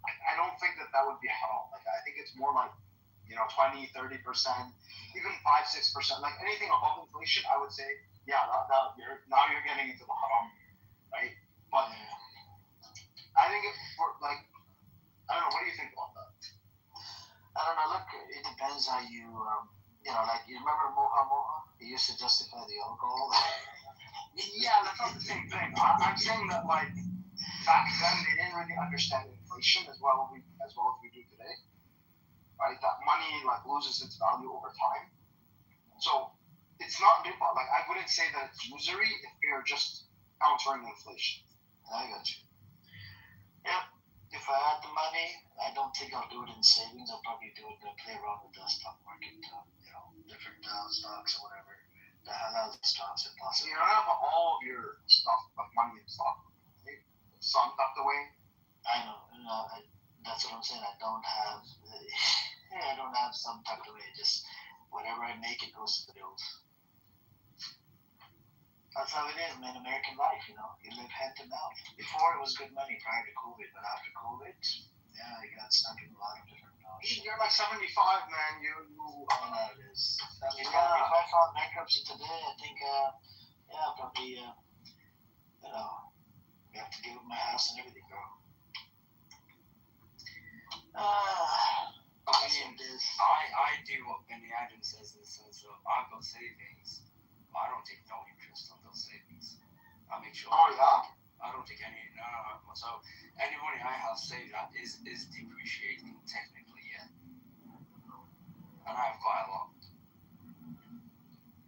Speaker 2: I don't think that would be haram. Like I think it's more like 20, 30%, even 5, 6%. Like anything above inflation, I would say now you're getting into the haram, right? But I think I don't know. What do you think about that?
Speaker 17: I don't know. Look, it depends how you, like you remember Moha? He used to justify the alcohol.
Speaker 2: Yeah, that's not the same thing. I'm saying that back then they didn't really understand inflation as well as we do today, right? That money loses its value over time. So it's not riba. Like I wouldn't say that it's usury if you're just countering inflation.
Speaker 17: I got you. Yeah. If I had the money, I don't think I'll do it in savings. I'll probably do it to play around with the stock market, different stocks or whatever. The halal stocks if possible.
Speaker 2: You don't have all of your stuff, like money in stock, right? Some tucked away.
Speaker 17: I know. That's what I'm saying. I don't have some tucked away. Just whatever I make, it goes to the bills. That's how it is, man. American life, you live hand to mouth. Before it was good money prior to COVID, but after COVID, you got stuck in a lot of different shit.
Speaker 2: You're like 75, man. You
Speaker 17: it is. If I filed bankruptcy today, I think, probably, you have to give up my house and everything, bro.
Speaker 5: I do what Benny Adams says in the sense of I've got savings. I don't take no interest on those savings. I make sure.
Speaker 2: Oh yeah.
Speaker 5: I don't take any. No. So any money I have saved that is depreciating technically, yeah. And I have quite a lot.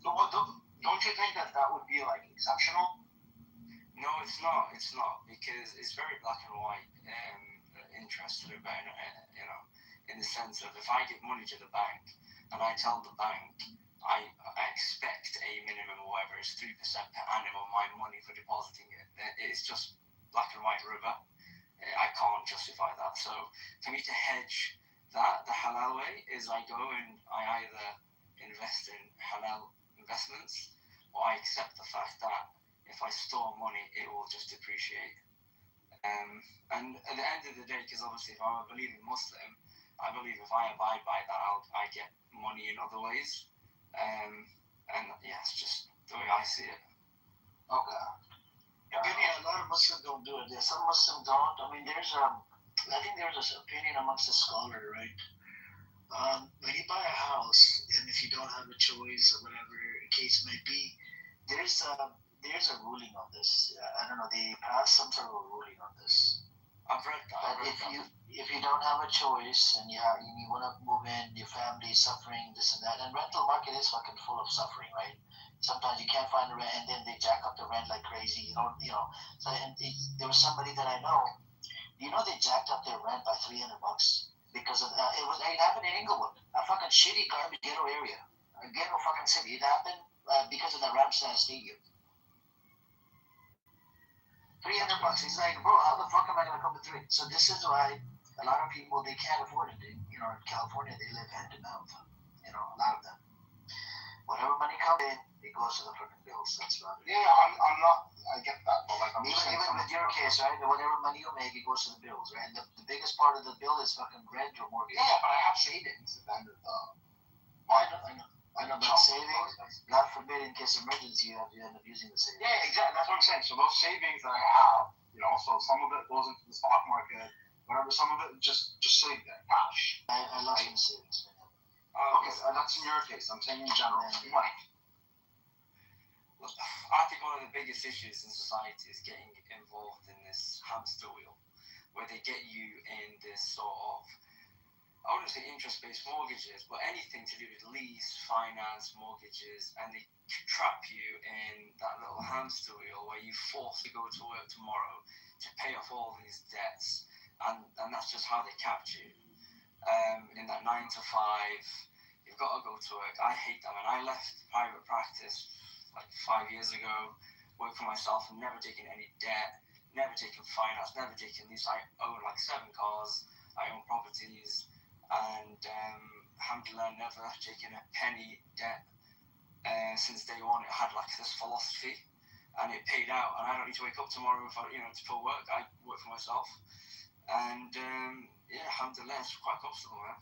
Speaker 2: So don't you think that would be exceptional?
Speaker 5: No, it's not. It's not because it's very black and white. Interested about in the sense of if I give money to the bank and I tell the bank I expect a minimum of whatever is 3% per annum on my money for depositing it, it's just black and white riba. I can't justify that. So for me to hedge that, the halal way is I go and I either invest in halal investments or I accept the fact that if I store money, it will just depreciate. And at the end of the day, because obviously if I'm a believing Muslim, I believe if I abide by that, I get money in other ways. And it's just the way I see it.
Speaker 17: Okay. A lot of Muslims don't do it. Some Muslims don't. I mean, I think there's this opinion amongst the scholar, right? When you buy a house, and if you don't have a choice or whatever the case may be, there's a ruling on this. I don't know. They passed some sort of a ruling on this.
Speaker 5: I've read that.
Speaker 17: If you don't have a choice and you want to move in, your family is suffering, this and that, and rental market is fucking full of suffering, right? Sometimes you can't find the rent, and then they jack up the rent like crazy. So there was somebody that I know. They jacked up their rent by $300 because of it happened in Inglewood, a fucking shitty garbage ghetto area, a ghetto fucking city. It happened because of the Ramsar Stadium. $300. He's like, bro, how the fuck am I gonna come with $3? So this is why a lot of people they can't afford it. In California they live hand to mouth. A lot of them. Whatever money comes in, it goes to the fucking bills. That's about it.
Speaker 2: Yeah, I'm not. I get that, but I'm
Speaker 17: even with your case, right? Whatever money you make, it goes to the bills, right? And the biggest part of the bill is fucking rent or mortgage.
Speaker 2: Yeah, but I have savings at the end of the.
Speaker 17: I know, but savings, God forbid, in case of emergency, you end up using the savings.
Speaker 2: Yeah, exactly. That's what I'm saying. So those savings that I have, so some of it goes into the stock market, whatever. Some of it just sitting there, cash.
Speaker 17: I love some savings.
Speaker 2: Okay, that's in your case. I'm saying in general.
Speaker 5: I think one of the biggest issues in society is getting involved in this hamster wheel. where they get you in this sort of, I wouldn't say interest-based mortgages, but anything to do with lease, finance, mortgages, and they trap you in that little hamster wheel where you're forced to go to work tomorrow to pay off all these debts, and that's just how they capture you. In that 9 to 5, you've got to go to work. I hate that, man. I left private practice like 5 years ago, worked for myself, and never taken any debt, never taken finance, never taken lease. I own like 7 cars, I own properties, and alhamdulillah, never taken a penny debt since day one. It had like this philosophy, and it paid out. And I don't need to wake up tomorrow for work. I work for myself, and yeah, alhamdulillah, it's quite comfortable, man.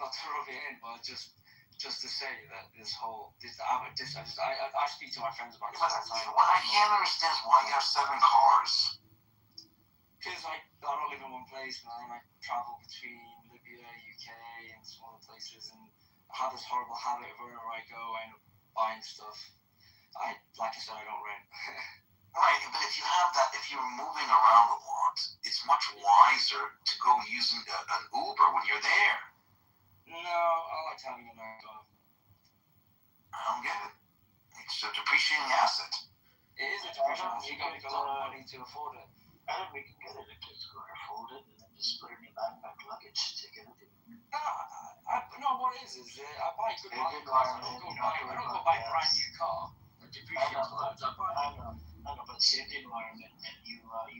Speaker 5: Not to rub it in, but just to say that I speak to my friends about this all the time.
Speaker 7: What I can't understand is why you have 7 cars.
Speaker 5: Because I don't live in one place, man. I travel between Libya, UK, and some other places, and I have this horrible habit of wherever I go, I end up buying stuff. Like I said, I don't rent.
Speaker 7: Right, but if you have that, if you're moving around a lot, it's much wiser to go using an Uber when you're there.
Speaker 5: No, I like having a nice car.
Speaker 7: I don't get it. It's a depreciating asset.
Speaker 5: It is a depreciating asset. You got to make a lot of money to afford it.
Speaker 17: I think we can get it if it's going to fold it and then just put it in your backpack luggage to get it.
Speaker 5: No, what it is I buy good market cars. I don't go buy a brand new car that depreciates loads.
Speaker 17: I know, but save the environment and you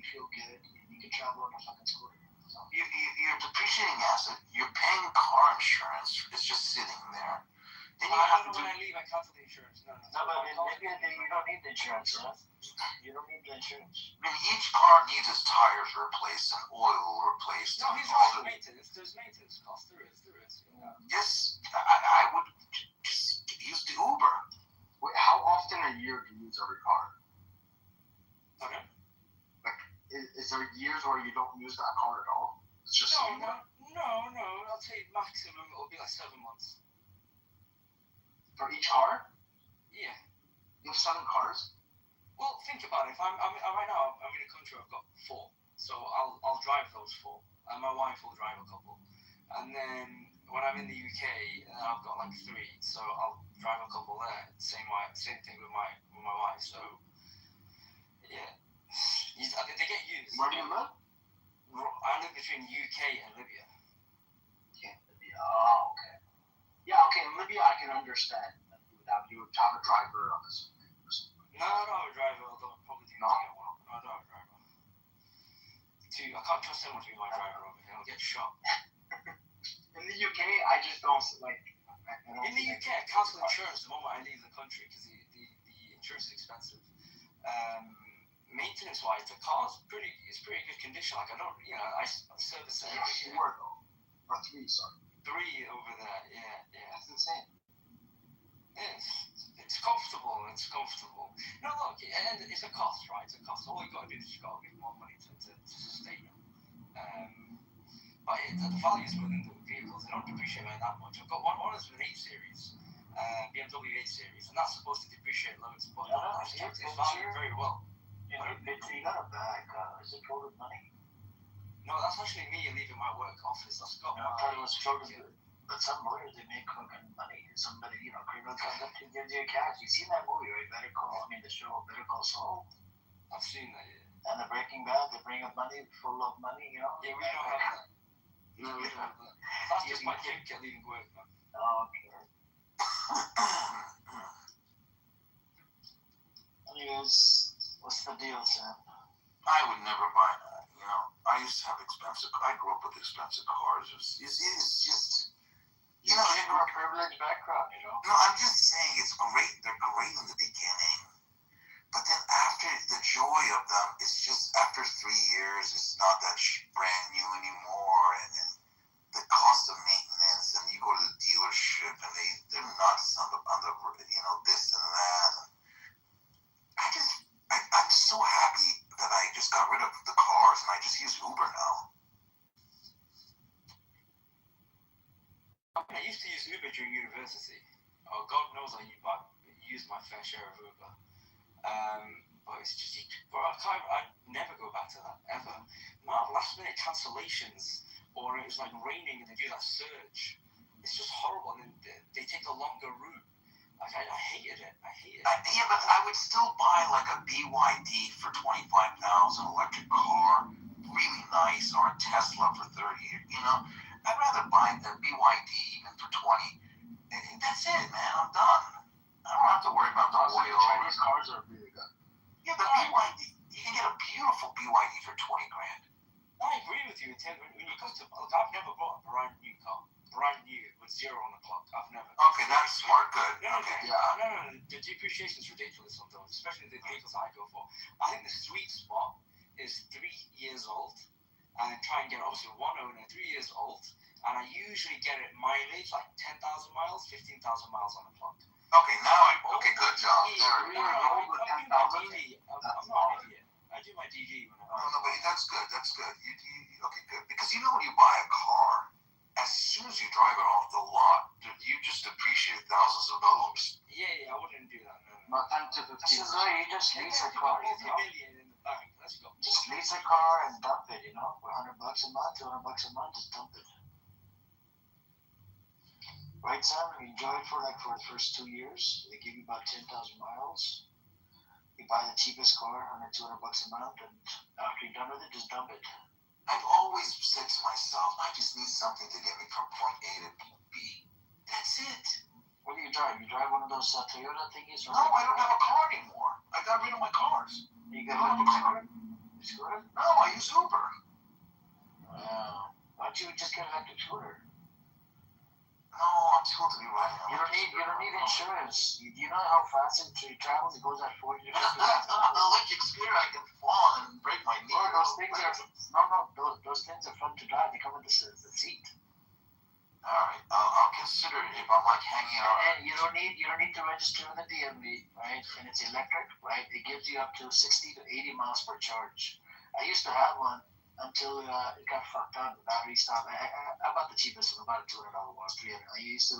Speaker 17: feel good and you can travel on a fucking scooter. So.
Speaker 7: You're depreciating asset. You're paying car insurance. It's just sitting there. Then you have to.
Speaker 5: When I leave, I cancel the insurance. No,
Speaker 17: but in Libya, you don't need the insurance, huh? You don't need the insurance.
Speaker 7: I mean, each car needs its tires replaced and oil replaced.
Speaker 5: No, he's right. Maintenance. There's maintenance costs. There is. Yeah.
Speaker 7: Yes, I would just use the Uber.
Speaker 2: Wait, how often a year do you use every car?
Speaker 5: Okay.
Speaker 2: Like, is there years where you don't use that car at all? It's just
Speaker 5: no. I'll say maximum it'll be like 7 months.
Speaker 2: For each car?
Speaker 5: Yeah.
Speaker 2: You have 7 cars?
Speaker 5: Well, think about it. If I'm right now, I'm in a country. I've got 4, so I'll drive those 4, and my wife will drive a couple. And then when I'm in the UK, I've got like 3, so I'll drive a couple there. Same thing with my wife. So yeah, they get used.
Speaker 2: Where do you live?
Speaker 5: I live between UK and Libya.
Speaker 2: Yeah, Libya. Oh, okay. Yeah, okay. In Libya, I can understand. You would have a driver on this.
Speaker 5: No, I don't have a driver, although I probably do not get one. No, I don't have a driver. I can't trust anyone to be my driver over here. I'll get shot.
Speaker 2: In the UK, I just don't like.
Speaker 5: In the UK, I cancel insurance the moment I leave the country because the insurance is expensive. Maintenance-wise, the car's pretty good condition. Like I service it every year.
Speaker 2: 4 though, or 3, sorry.
Speaker 5: 3 over there. Yeah.
Speaker 2: That's insane.
Speaker 5: It's comfortable. No, look, and it's a cost, right? It's a cost. All you got to do is you got to give more money to sustain it. But the values within the vehicles, they don't depreciate by that much. I've got one is an 8 Series, BMW 8 Series, and that's supposed to depreciate loads, but it's valued very well.
Speaker 17: You got a bag. Is it filled with money?
Speaker 5: No, that's actually me leaving my work office. That's got my.
Speaker 17: I was filled with. But some lawyers, they make fucking money. Somebody, criminal conduct gives you cash. You seen that movie, right? The show Better Call Saul.
Speaker 5: I've seen that, yeah.
Speaker 17: And the Breaking Bad, they bring up money, full of money,
Speaker 5: Yeah, we don't have that. No, we don't have that. That's just my drink at leaving work, man.
Speaker 17: Okay. Anyways, what's the deal, Sam?
Speaker 7: I would never buy that. I used to have I grew up with expensive cars. It's just.
Speaker 17: You're a privileged background,
Speaker 7: No, I'm just saying it's great. They're great in the beginning. But then after the joy of them, it's just after 3 years, it's not that brand new anymore. And then the cost of maintenance, and you go to the dealership and they're nuts on the this and that. I'm so happy that I just got rid of the cars and I just use Uber now.
Speaker 5: I used to use Uber during university. Oh, God knows I used my fair share of Uber. but it's just, I'd never go back to that, ever. Not last minute cancellations, or it was like raining and they do that surge. It's just horrible, and then they take a longer route. Like, I hated it.
Speaker 7: Yeah, but I would still buy like a BYD for $25,000 electric car, really nice, or a Tesla for 30. You know, I'd rather buy a BYD even for 20. And that's it, man. I'm done. I don't have to worry about the oil.
Speaker 2: Chinese cars are really good.
Speaker 7: Yeah, but BYD, you can get a beautiful BYD for 20 grand.
Speaker 5: I agree with you in terms when you go to, like, I've never bought a brand new car. Brand new with 0 on the clock. I've never.
Speaker 7: Okay, that's smart. Good.
Speaker 5: No,
Speaker 7: Okay.
Speaker 5: no. The depreciation is ridiculous on those, especially the vehicles I go for. I think the sweet spot is 3 years old, and try and get obviously one owner, 3 years old, and I usually get it mileage like 10,000 miles, 15,000 miles on the clock.
Speaker 7: Okay, good job.
Speaker 5: I'm not an idiot. I do my DD when
Speaker 7: No, but that's good. Okay, good. Because you know when you buy a car, as soon as you drive it off the lot, you just appreciate thousands of dollars.
Speaker 5: Yeah, I wouldn't do that.
Speaker 2: No, 10 to 15.
Speaker 17: This is why you just lease a car, you know?
Speaker 5: Multi-million in the bank. Let's go.
Speaker 17: Just lease a car and dump it, you know? For $100 a month, $200 a month, just dump it. Right, Sam? You enjoy it for the first 2 years. They give you about 10,000 miles. You buy the cheapest car, $100, $200 a month, and after you're done with it, just dump it.
Speaker 7: I've always said to myself, I just need something to get me from point A to point B. That's it.
Speaker 17: What do you drive? You drive one of those Toyota thingies?
Speaker 7: No, I don't have a car anymore. I got rid of my cars.
Speaker 17: You got rid of your car? Scooter?
Speaker 7: No, I use Uber.
Speaker 17: Why don't you just get an electric scooter?
Speaker 7: No, I'm told to be riding.
Speaker 17: You don't need insurance. Do you know how fast it travels? It goes at 40 to 50 miles an
Speaker 7: On
Speaker 17: hour.
Speaker 7: the electric scooter, I can fall and break my knee.
Speaker 17: Those things are fun to drive. They come with the seat.
Speaker 7: All right, I'll consider it if I'm like hanging out.
Speaker 17: And you don't need to register with the DMV, right? And it's electric, right? It gives you up to 60 to 80 miles per charge. I used to have one until it got fucked up. The battery stopped. I bought the cheapest one, about a $200 one, $300. I used to,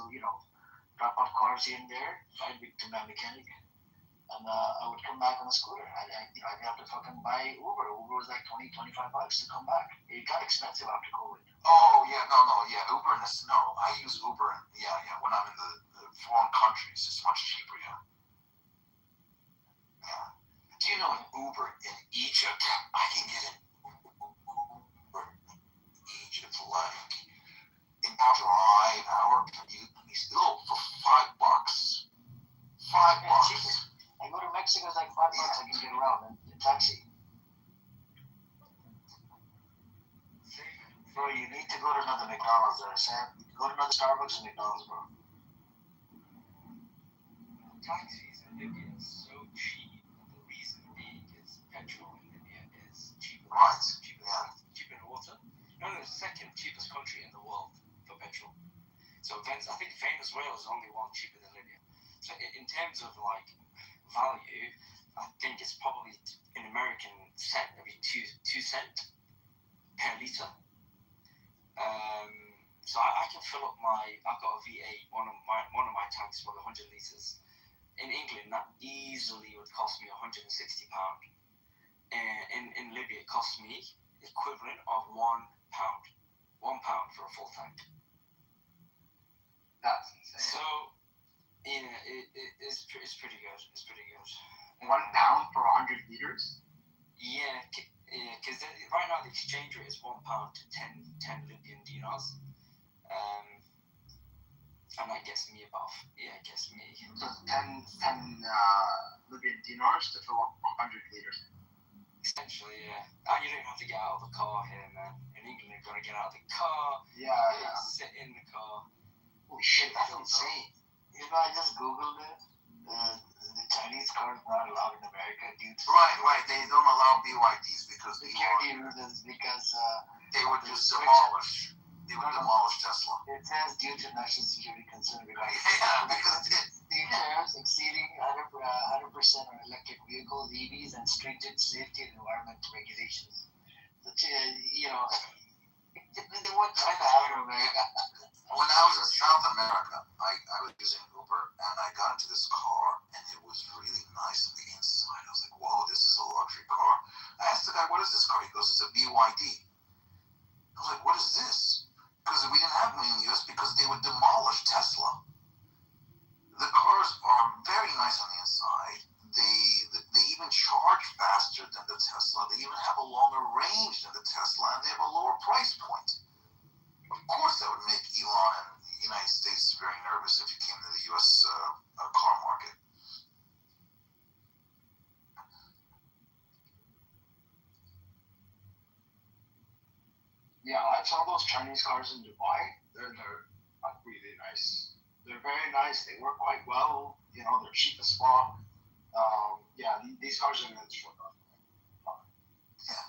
Speaker 17: drop off cars here and there, right, to my mechanic, and I would come back on a scooter. I'd have to fucking buy Uber. Uber was like $20, $25 to come back. It got expensive after COVID.
Speaker 7: Oh yeah, no, yeah, Uber in the snow. I use Uber, yeah. When I'm in the foreign countries, it's much cheaper, yeah. Do you know an Uber in Egypt? I can get an Uber in Egypt like in drive-hour commute, still for $5. $5.
Speaker 17: I go to Mexico, it's like $5. I can get around in taxi. Bro, you need to go to another McDonald's there, Sam. Go to another Starbucks and McDonald's, bro.
Speaker 5: Taxis in Libya is so cheap. The reason being is petrol in Libya is cheaper.
Speaker 7: Right.
Speaker 5: Cheaper than water. No, the second cheapest country in the world for petrol. So I think Venezuela is only one cheaper than Libya. So in terms of like value, I think it's probably in American cent, maybe 2 cents per liter. So I can fill up I've got a V8, one of my tanks for 100 liters. In England, that easily would cost me £160. In Libya, it costs me the equivalent of £1. £1 for a full tank.
Speaker 2: That's insane.
Speaker 5: So, it's pretty good. It's pretty good.
Speaker 2: £1 for 100 liters?
Speaker 5: Yeah, because right now the exchange rate is £1 to 10 Libyan dinars. And that gets me
Speaker 2: So 10 Libyan dinars to fill up 100 liters.
Speaker 5: Essentially, yeah. And you don't have to get out of the car here, man. In England, you've got to get out of the car.
Speaker 2: Yeah.
Speaker 5: Sit in the car.
Speaker 17: Holy shit, that's insane. I just Googled it. The Chinese cars not allowed in America due to...
Speaker 7: Right. They don't allow BYDs because
Speaker 17: security reasons, because...
Speaker 7: they would just demolish. They would demolish Tesla.
Speaker 17: It says due to national security concern regarding
Speaker 7: because
Speaker 17: the tariffs exceeding 100% on electric vehicles, EVs, and stringent safety and environmental regulations. But, they want China out of America.
Speaker 7: When I was in South America, I was using Uber, and I got into this car, and it was really nice on the inside. I was like, whoa, this
Speaker 2: Chinese cars in Dubai, they're not really nice. They're very nice. They work quite well. You know, they're cheap as fuck. Yeah, these cars are going to short off.
Speaker 7: Yeah.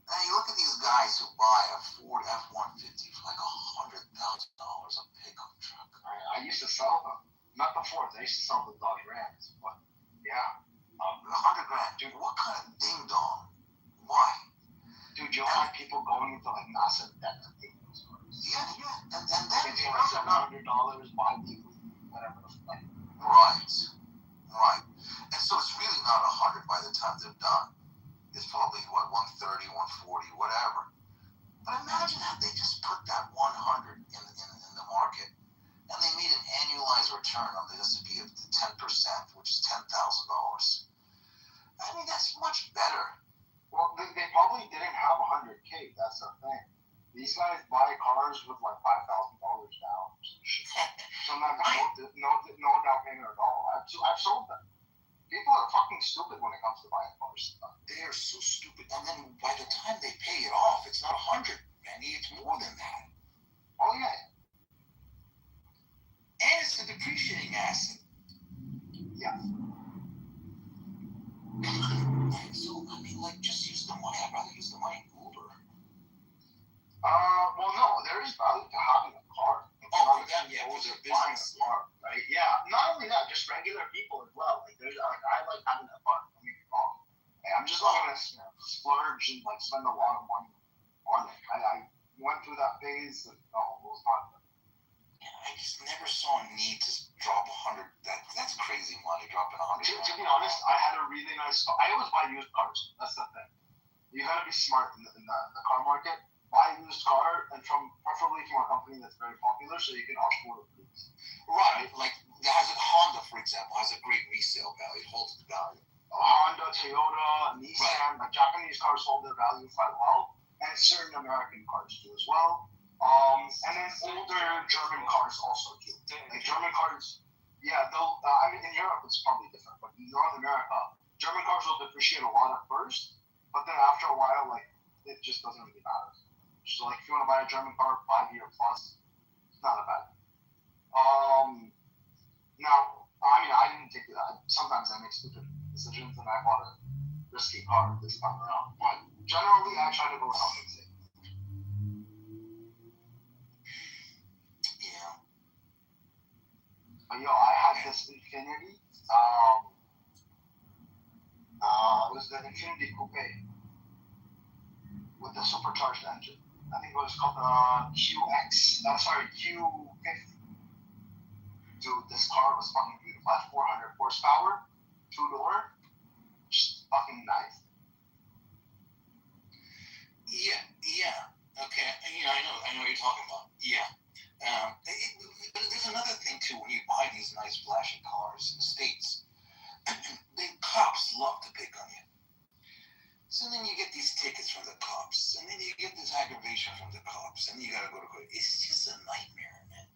Speaker 7: Now you look at these guys who buy a Ford F-150 for like $100,000 a pickup truck.
Speaker 2: I used to sell them. Not the Fords. I used to sell the Dodge Rams. But yeah,
Speaker 7: $100,000, dude. What kind of ding dong? Why?
Speaker 2: Dude, you'll find people going into like massive debt to take those cars.
Speaker 7: Yeah. And then
Speaker 2: they pay like $700 bi-weekly, whatever the fuck.
Speaker 7: Right. And so it's really not 100 by the time they're done. It's probably, 130, 140, whatever. But imagine if they just put that 100 in the market and they made an annualized return on the S&P of 10%, which is $10,000. I mean, that's much better.
Speaker 2: Well, they probably didn't have 100K. That's the thing. These guys buy cars with like $5,000 down. So no down payment at all. I've sold them. People are fucking stupid when it comes to buying cars.
Speaker 7: They are so stupid. And then by the time they pay it off, it's not 100, Manny. It's more than that.
Speaker 2: Oh, yeah.
Speaker 7: And it's a depreciating asset.
Speaker 2: Yeah.
Speaker 7: So, I mean, like, just use the money. I'd rather use the money in Uber.
Speaker 2: Well, no. There is value to having a car.
Speaker 7: For them, yeah. Or their
Speaker 2: buying
Speaker 7: business.
Speaker 2: a car, right? Yeah. Not only that, just regular people as well. Like, I like having a car. Don't get me wrong. Like, I'm just not gonna splurge and like spend a lot of money on it. I went through that phase, and no, it was not good.
Speaker 7: Yeah, I just never saw a need to drop 100. That's crazy money, dropping 100.
Speaker 2: To be honest, I had a really nice car. I always buy used cars. That's the thing. You gotta be smart in the car market. Buy a used car, and preferably from a company that's very popular, so you can afford it.
Speaker 7: Right. Like Honda, for example, has a great resale value. It holds its value.
Speaker 2: Honda, Toyota, Nissan, like Japanese cars hold their value quite well, and certain American cars do as well. And then older German cars also do. Like German cars, yeah, they'll. I mean, in Europe it's probably different, but in North America, German cars will depreciate a lot at first, but then after a while, like it just doesn't really matter. So like if you want to buy a German car, 5-year plus, it's not that bad. Now, I mean, I didn't take that. Sometimes I make stupid decisions, and I bought a risky car this time around. But generally, I try to go with something safe.
Speaker 7: Yeah.
Speaker 2: But I had this Infiniti. It was the Infiniti Coupe with the supercharged engine. I think it was called the Q50. Dude, this car was fucking beautiful. At 400 horsepower, 2-door, just fucking nice.
Speaker 7: Yeah. Okay. I know what you're talking about. Yeah. But there's another thing too. When you buy these nice flashy cars in the States, the cops love to pick on you. So then you get these tickets from the cops, and then you get this aggravation from the cops, and you gotta go to court. It's just a nightmare, man.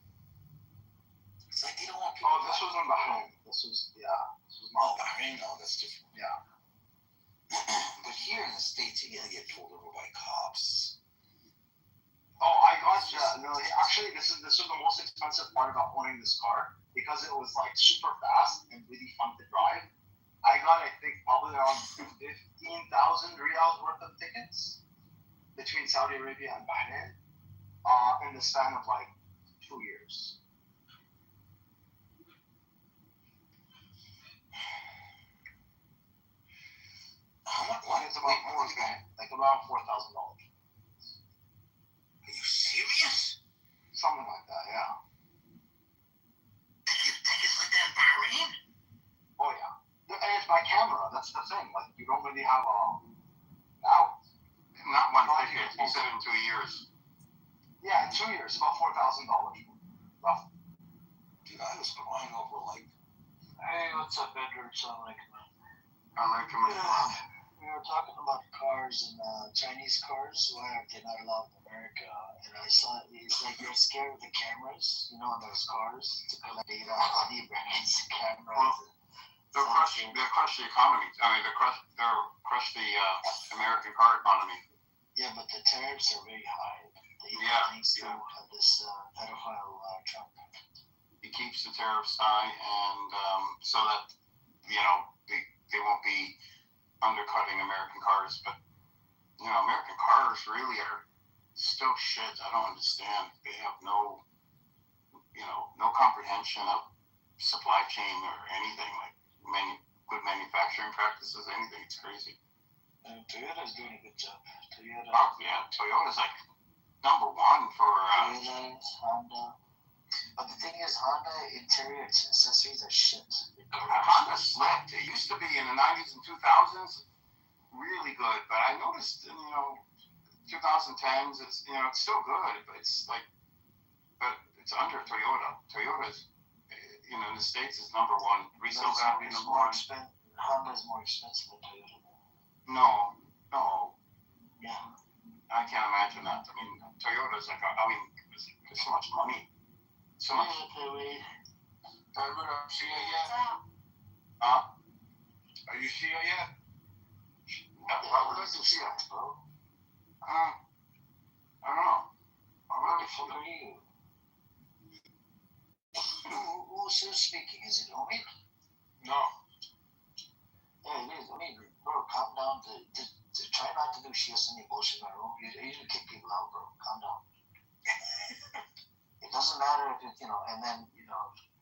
Speaker 7: It's like they don't want people.
Speaker 2: Oh, this was in Bahrain. This was not.
Speaker 7: Bahrain, no, that's different.
Speaker 2: Yeah.
Speaker 7: But here in the States, you're gonna get pulled over by cops.
Speaker 2: Oh, I got no. Actually, this was the most expensive part about owning this car because it was like super fast and really fun to drive. I got, I think, probably around 15,000 riyals worth of tickets between Saudi Arabia and Bahrain in the span of like 2 years.
Speaker 7: How much?
Speaker 2: It's about more than like around $4,000.
Speaker 7: Are you serious?
Speaker 2: Something like that, yeah.
Speaker 7: Tickets like that in Bahrain?
Speaker 2: Oh yeah. And it's by camera. That's the thing. Like you don't really have now.
Speaker 8: Not one ticket. You said in 2 years.
Speaker 2: Yeah, in 2 years, about $4,000 roughly.
Speaker 7: Dude, I was crying over like.
Speaker 17: Hey, what's up, Edward?
Speaker 2: We
Speaker 17: were talking about cars and Chinese cars. Why are they not allowed in America? And I saw it's like you're scared of the cameras, on those cars to collect data on the American cameras.
Speaker 8: They'll crush the economy. I mean, they'll crush the American car economy.
Speaker 17: Yeah, but the tariffs are very high. Thanks to this pedophile Trump.
Speaker 7: He keeps the tariffs high, and so that they won't be undercutting American cars. But American cars really are still shit. I don't understand. They have no comprehension of supply chain or anything, like good manufacturing practices, anything. It's crazy.
Speaker 17: Toyota's doing a good job.
Speaker 7: Toyota's like number one for
Speaker 17: Toyota, Honda. But the thing is, Honda interior accessories are shit.
Speaker 7: Honda slipped. It used to be in the 90s and 2000s really good, but I noticed in 2010s it's it's still good, but it's under Toyota. Toyota's in the States is number one. Resale value number one.
Speaker 17: Honda is more expensive than Toyota.
Speaker 7: No.
Speaker 17: Yeah.
Speaker 7: I can't imagine that. I mean, Toyota's like, there's so much money. So much.
Speaker 8: Are you Shia yet?
Speaker 7: Why would I do Shia, bro? I don't know.
Speaker 17: What the fuck are you? Who's speaking? Is it Omi?
Speaker 8: No.
Speaker 17: Yeah, it is. I mean, bro, calm down. Try not to do Shia Sunni bullshit in my room. You usually kick people out, bro. Calm down. It doesn't matter if it's, and then,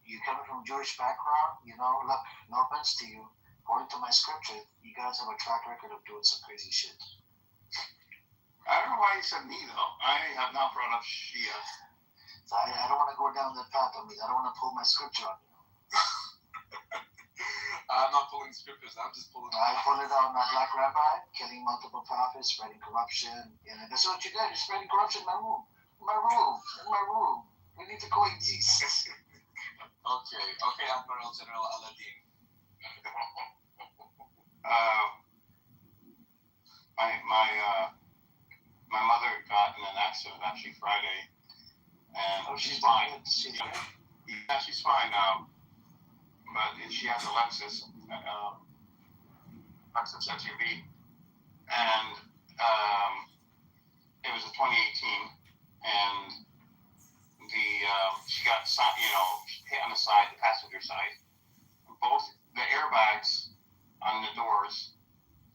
Speaker 17: you coming from Jewish background, look, no offense to you. According to my scripture, you guys have a track record of doing some crazy shit.
Speaker 7: I don't know why you said me, though. I have not brought up Shia.
Speaker 17: So I don't want to go down that path. I don't want to pull my scripture on you.
Speaker 8: I'm not pulling scriptures. I'm just pulling.
Speaker 17: I pull it on my black rabbi, killing multiple prophets, spreading corruption. And that's what you did. You're spreading corruption in my room. In my room. We need to coexist.
Speaker 8: Okay, Admiral General Aladdin.
Speaker 7: My mother got in an accident actually Friday, and she's fine. Yeah, she's fine now. But she has a Lexus SUV, and it was a 2018, and she got hit on the side, the passenger side. Both the airbags on the doors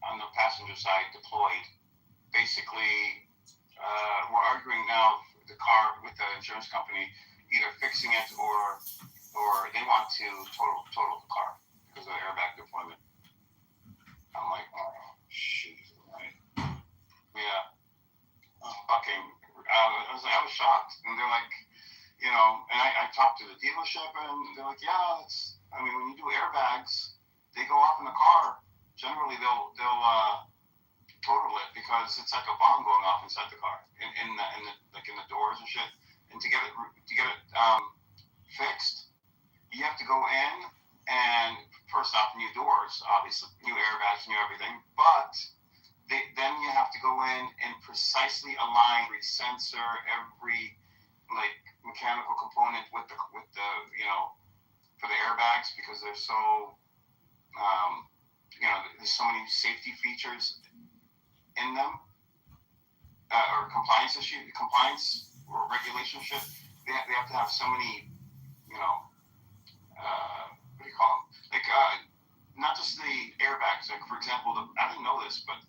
Speaker 7: on the passenger side deployed. Basically, we're arguing now the car with the insurance company, either fixing it or they want to total the car because of the airbag deployment. I'm like, oh, shit, right? Yeah. Fucking, I was shocked. And they're like, and I talked to the dealership and they're like, yeah, when you do airbags, they go off in the car. Generally, they'll total it because it's like a bomb going off inside the car in the doors and shit. And to get it fixed, you have to go in and first off new doors, obviously new airbags, new everything. But then you have to go in and precisely align every sensor, every mechanical component with the for the airbags because they're so there's so many safety features in them or compliance or regulation shit. They have to have so many what do you call them? Not just the airbags. Like for example, I didn't know this, but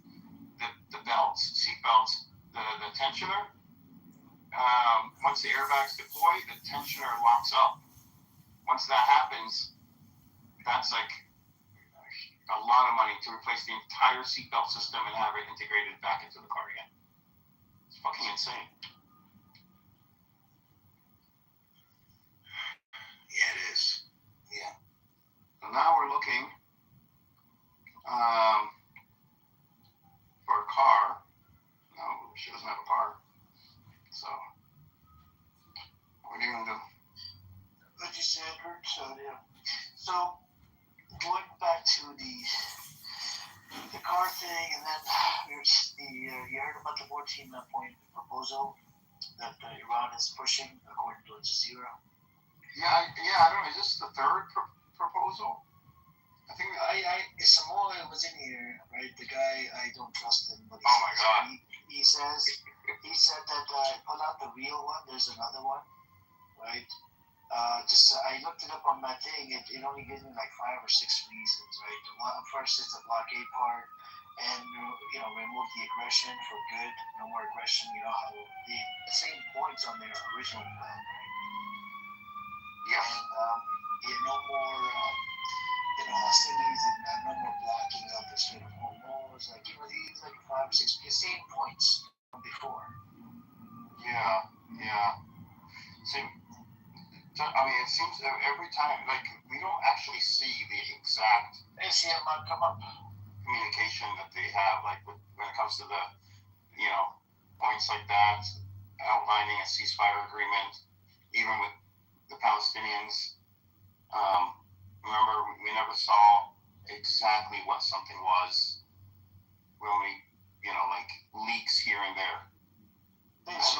Speaker 7: the belts, seat belts, the tensioner. Once the airbags deploy, the tensioner locks up. Once that happens, that's like a lot of money to replace the entire seatbelt system and have it integrated back into the car again. It's fucking insane. Yeah, it is. Yeah. So now we're looking for a car. No, she doesn't have a car. So, what are you gonna do?
Speaker 17: What you said, Kurt. So, going back to the car thing, and then there's you heard about the 14-point proposal that Iran is pushing, according to Al Jazeera.
Speaker 7: Yeah, I don't know. Is this the third proposal? I think
Speaker 17: Samoa was in here, right? The guy, I don't trust him. But
Speaker 7: oh my God.
Speaker 17: he said that pull out the real one. There's another one, right? I looked it up on my thing. It only gives me like 5 or 6 reasons, right? First, it's the blockade part, and remove the aggression for good. No more aggression. You know how the same points on their original plan, right?
Speaker 7: Yes.
Speaker 17: And no more hostilities and no more blocking of the Strait of Hormuz. These like 5 or 6 the same points from before.
Speaker 7: Yeah. So, I mean, it seems every time, like, we don't actually see the exact
Speaker 17: come up
Speaker 7: communication that they have, like, when it comes to the, points like that, outlining a ceasefire agreement, even with the Palestinians. Remember, we never saw exactly what something was. We only, leaks here and there.
Speaker 17: They said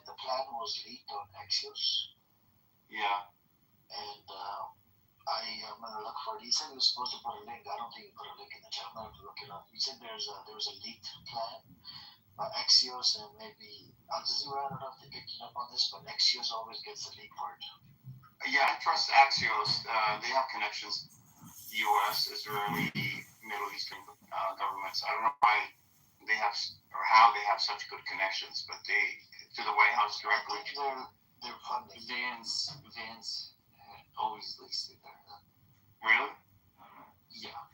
Speaker 17: the plan was leaked on Axios.
Speaker 7: Yeah.
Speaker 17: And I'm gonna look for it. He said he was supposed to put a link. I don't think he put a link in the chat. I'm gonna have to look it up. He said there was a leaked plan by Axios and maybe Al Jazeera. I don't know if they picked it up on this, but Axios always gets the leak part.
Speaker 7: Yeah, I trust Axios. They have connections. U.S., Israeli, Middle Eastern governments. I don't know why they have or how they have such good connections, but to the White House directly.
Speaker 17: They're funding.
Speaker 5: Vance always leaks it there.
Speaker 7: Really?
Speaker 5: Yeah.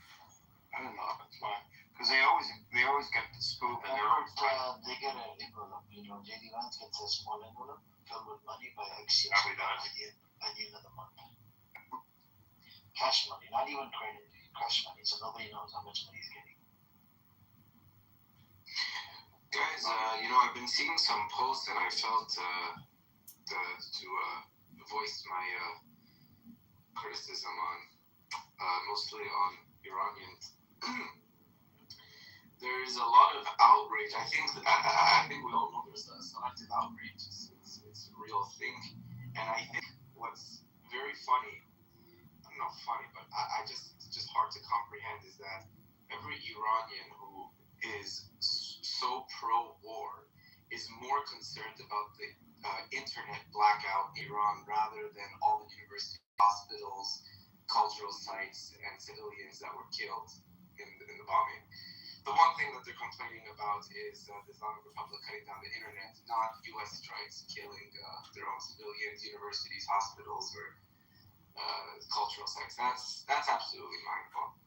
Speaker 7: I don't know. That's why. Because they always get the scoop, and
Speaker 17: they get an envelope. JD Vance gets a small envelope filled with money by Axios by the end of the month. Cash money, not even credit. Cash money, so nobody knows how much money he's getting.
Speaker 3: Guys, I've been seeing some posts, and I felt to voice my criticism on, mostly on Iranians. There's a lot of outrage. I think we all know there's a selective outrage. It's a real thing, and I think what's very funny, not funny, but it's just hard to comprehend, is that every Iranian who is so pro-war is more concerned about the internet blackout in Iran rather than all the university hospitals, cultural sites, and civilians that were killed in the bombing. The one thing that they're complaining about is the Islamic Republic cutting down the internet, not U.S. strikes killing their own civilians, universities, hospitals, or cultural sites. That's absolutely mindful.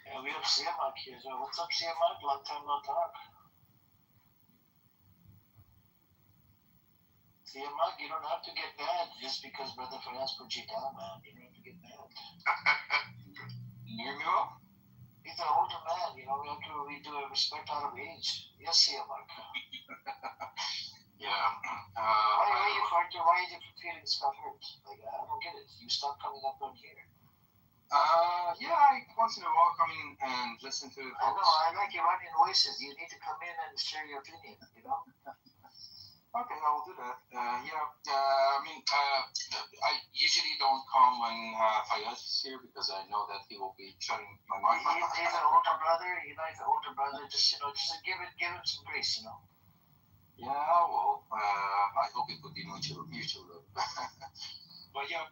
Speaker 17: Yeah, we have CMAC here. So what's up, CMAC? Long time no talk. CMAC, you don't have to get mad just because Brother Faraz put you down, man. You don't have to get mad.
Speaker 7: You hear me well?
Speaker 17: He's an older man, we do respect out of age. Yes, CMAC.
Speaker 7: Yeah.
Speaker 17: Why are you feeling hurt? Like, I don't get it. You stop coming up on here.
Speaker 3: Yeah, once in a while come in and listen to.
Speaker 17: I know. I like Iranian voices. You need to come in and share your opinion.
Speaker 3: Okay, I will do that. I usually don't come when Fayaz is here because I know that he will be shutting my mic.
Speaker 17: He's an older brother. He's an older brother. Just give him some grace.
Speaker 3: Yeah, well, I hope it would be mutual. But yeah,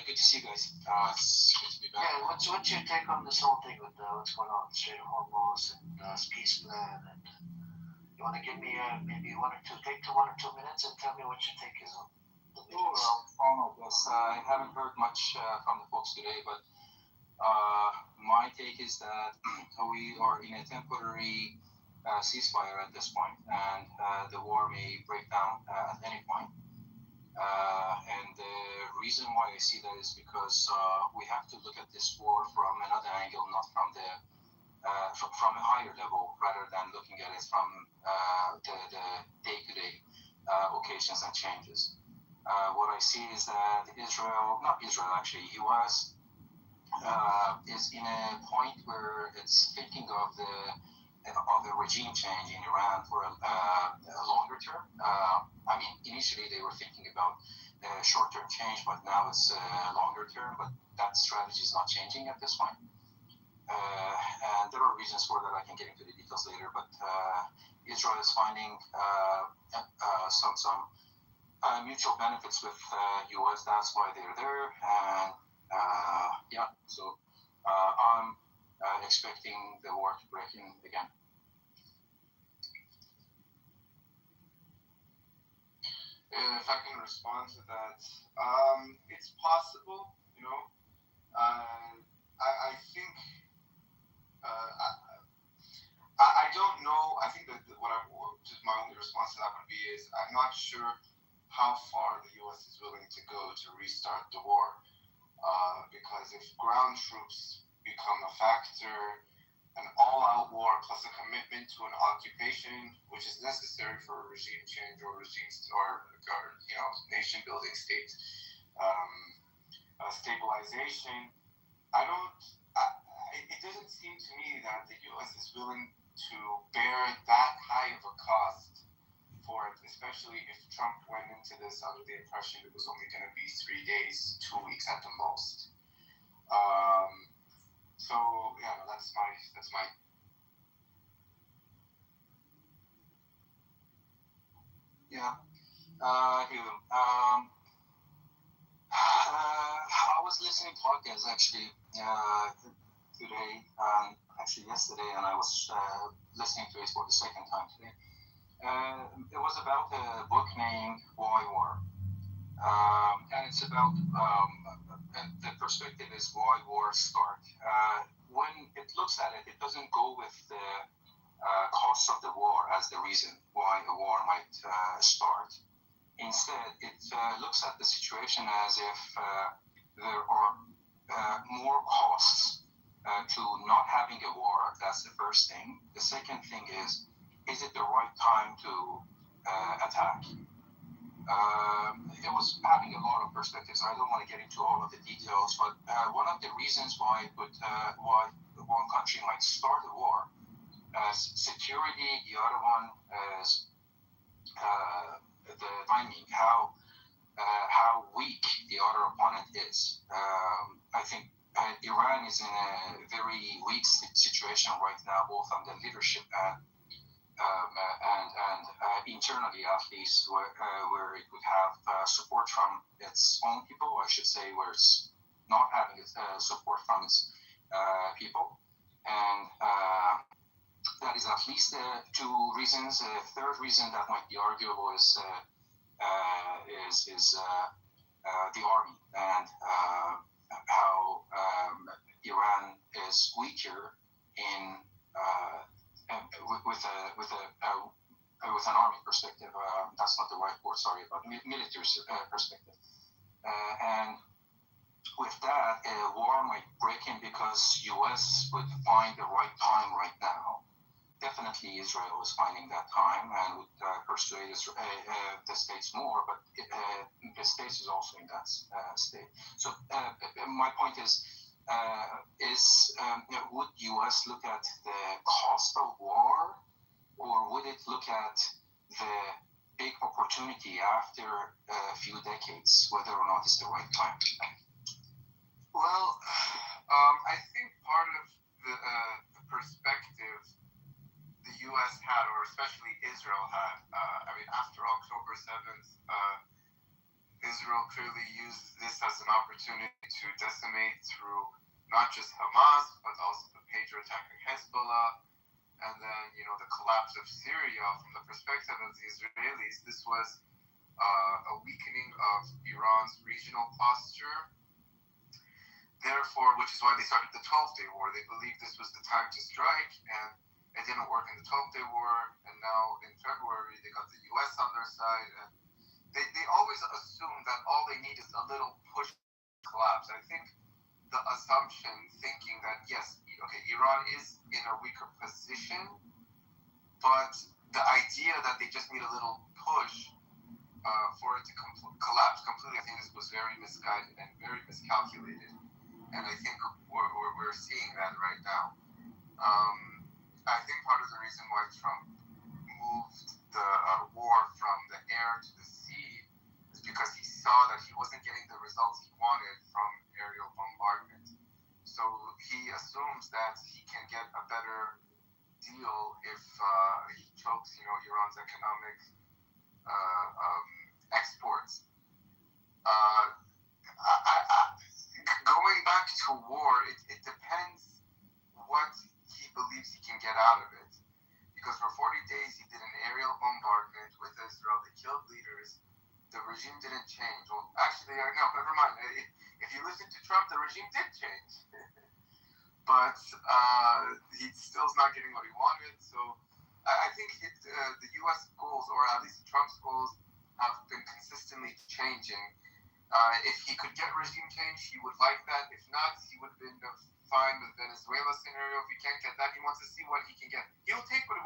Speaker 3: good to see you guys. It's good to be back.
Speaker 17: Yeah, what's your take on this whole thing with what's going on, Strait of Hormuz and peace plan? And you want to give me maybe take 1 or 2 minutes and tell me what your take is on the news?
Speaker 3: Yes, I haven't heard much from the folks today, but my take is that we are in a temporary ceasefire at this point, and the war may break down at any point. And the reason why I see that is because we have to look at this war from another angle, not from from a higher level, rather than looking at it from the day-to-day occasions and changes. What I see is that U.S. Is in a point where it's thinking of the regime change in Iran for a longer term. Initially they were thinking about short-term change, but now it's longer term. But that strategy is not changing at this point.
Speaker 18: and there are reasons for that. I can get into the details later, but Israel is finding some mutual benefits with U.S. That's why they're there, and so I'm expecting the war to break in again.
Speaker 3: If I can respond to that, it's possible, you know. I think I don't know. I think that just my only response to that would be is I'm not sure how far the U.S. is willing to go to restart the war, because if ground troops become a factor, an all-out war plus a commitment to an occupation, which is necessary for a regime change or nation-building state stabilization. It doesn't seem to me that the U.S. is willing to bear that high of a cost for it, especially if Trump went into this under the impression it was only going to be 3 days, 2 weeks at the most. So yeah, that's my.
Speaker 18: Yeah. I was listening to podcasts actually today, actually yesterday, and I was listening to it for the second time today. It was about a book named Why War, and it's about the perspective is why wars start. When it looks at it, it doesn't go with the cost of the war as the reason why a war might start. Instead, it looks at the situation as if there are more costs to not having a war. That's the first thing. The second thing is it the right time to attack? It was having a lot of perspectives. I don't want to get into all of the details, but one of the reasons why one country might start a war as security, the other one as the timing, how weak the other opponent is. I think Iran is in a very weak situation right now, both on the leadership and internally, at least, where it would have support from its own people, I should say, where it's not having support from its people, and that is at least two reasons. A third reason that might be arguable is the army and how Iran is weaker in with an army perspective. That's not the right word. Sorry, about military perspective. And with that, a war might break in because U.S. would find the right time right now. Definitely Israel is finding that time and would persuade the states more, but the states is also in that state. So my point is would U.S. look at the cost of war, or would it look at the big opportunity after a few decades, whether or not it's the right time?
Speaker 3: Well, I think part of the perspective the U.S. had, or especially Israel had, after October 7th, Israel clearly used this as an opportunity to decimate through not just Hamas, but also the Patriot attacking Hezbollah, and then, the collapse of Syria. From the perspective of the Israelis, this was a weakening of Iran's regional posture. Therefore, which is why they started the 12-day war. They believed this was the time to strike, and it didn't work in the 12-day war. And now in February, they got the U.S. on their side. And they always assume that all they need is a little push to collapse. I think the assumption, thinking that, yes, okay, Iran is in a weaker position, but the idea that they just need a little push for it to collapse completely, I think this was very misguided and very miscalculated. And I think we're seeing that right now. I think part of the reason why Trump moved the war from the air to the sea is because he saw that he wasn't getting the results he wanted from aerial bombardment. So he assumes that he can get a better deal if he chokes, Iran's economic exports. Going back to war, it depends what he believes he can get out of it. Because for 40 days he did an aerial bombardment with Israel. They killed leaders. The regime didn't change. Well, actually, no, never mind. If you listen to Trump, the regime did change. But he still's not getting what he wanted. So I think the U.S. goals, or at least Trump's goals, have been consistently changing. If he could get regime change, he would like that. If not, he would have been fine with Venezuela scenario. If he can't get that, he wants to see what he can get. He'll take what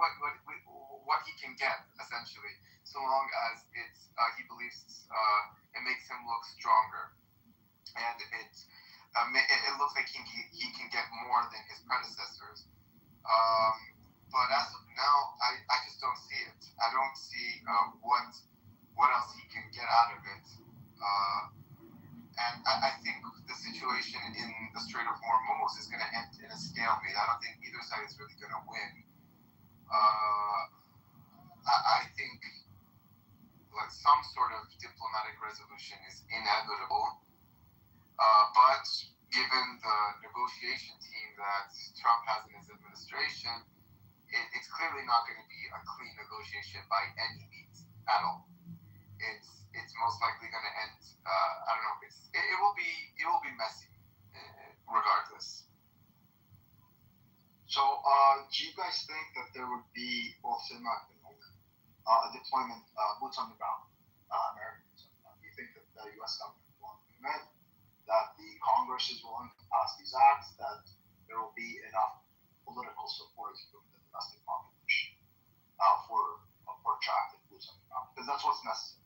Speaker 3: he can get, essentially, so long as he believes it makes him look stronger. And it looks like he can get more than his predecessors. But as of now, I just don't see it. I don't see what else he can get out of it. And I think the situation in the Strait of Hormuz is going to end in a stalemate. I don't think either side is really going to win. I think like some sort of diplomatic resolution is inevitable. But given the negotiation team that Trump has in his administration, it's clearly not going to be a clean negotiation by any means at all. It's most likely going to end. I don't know. It will be messy, regardless.
Speaker 2: So, do you guys think that there would be, well, a deployment, boots on the ground, Americans? Do you think that the U.S. government will implement, that the Congress is willing to pass these acts, that there will be enough political support from the domestic population for attracting boots on the ground? Because that's what's necessary.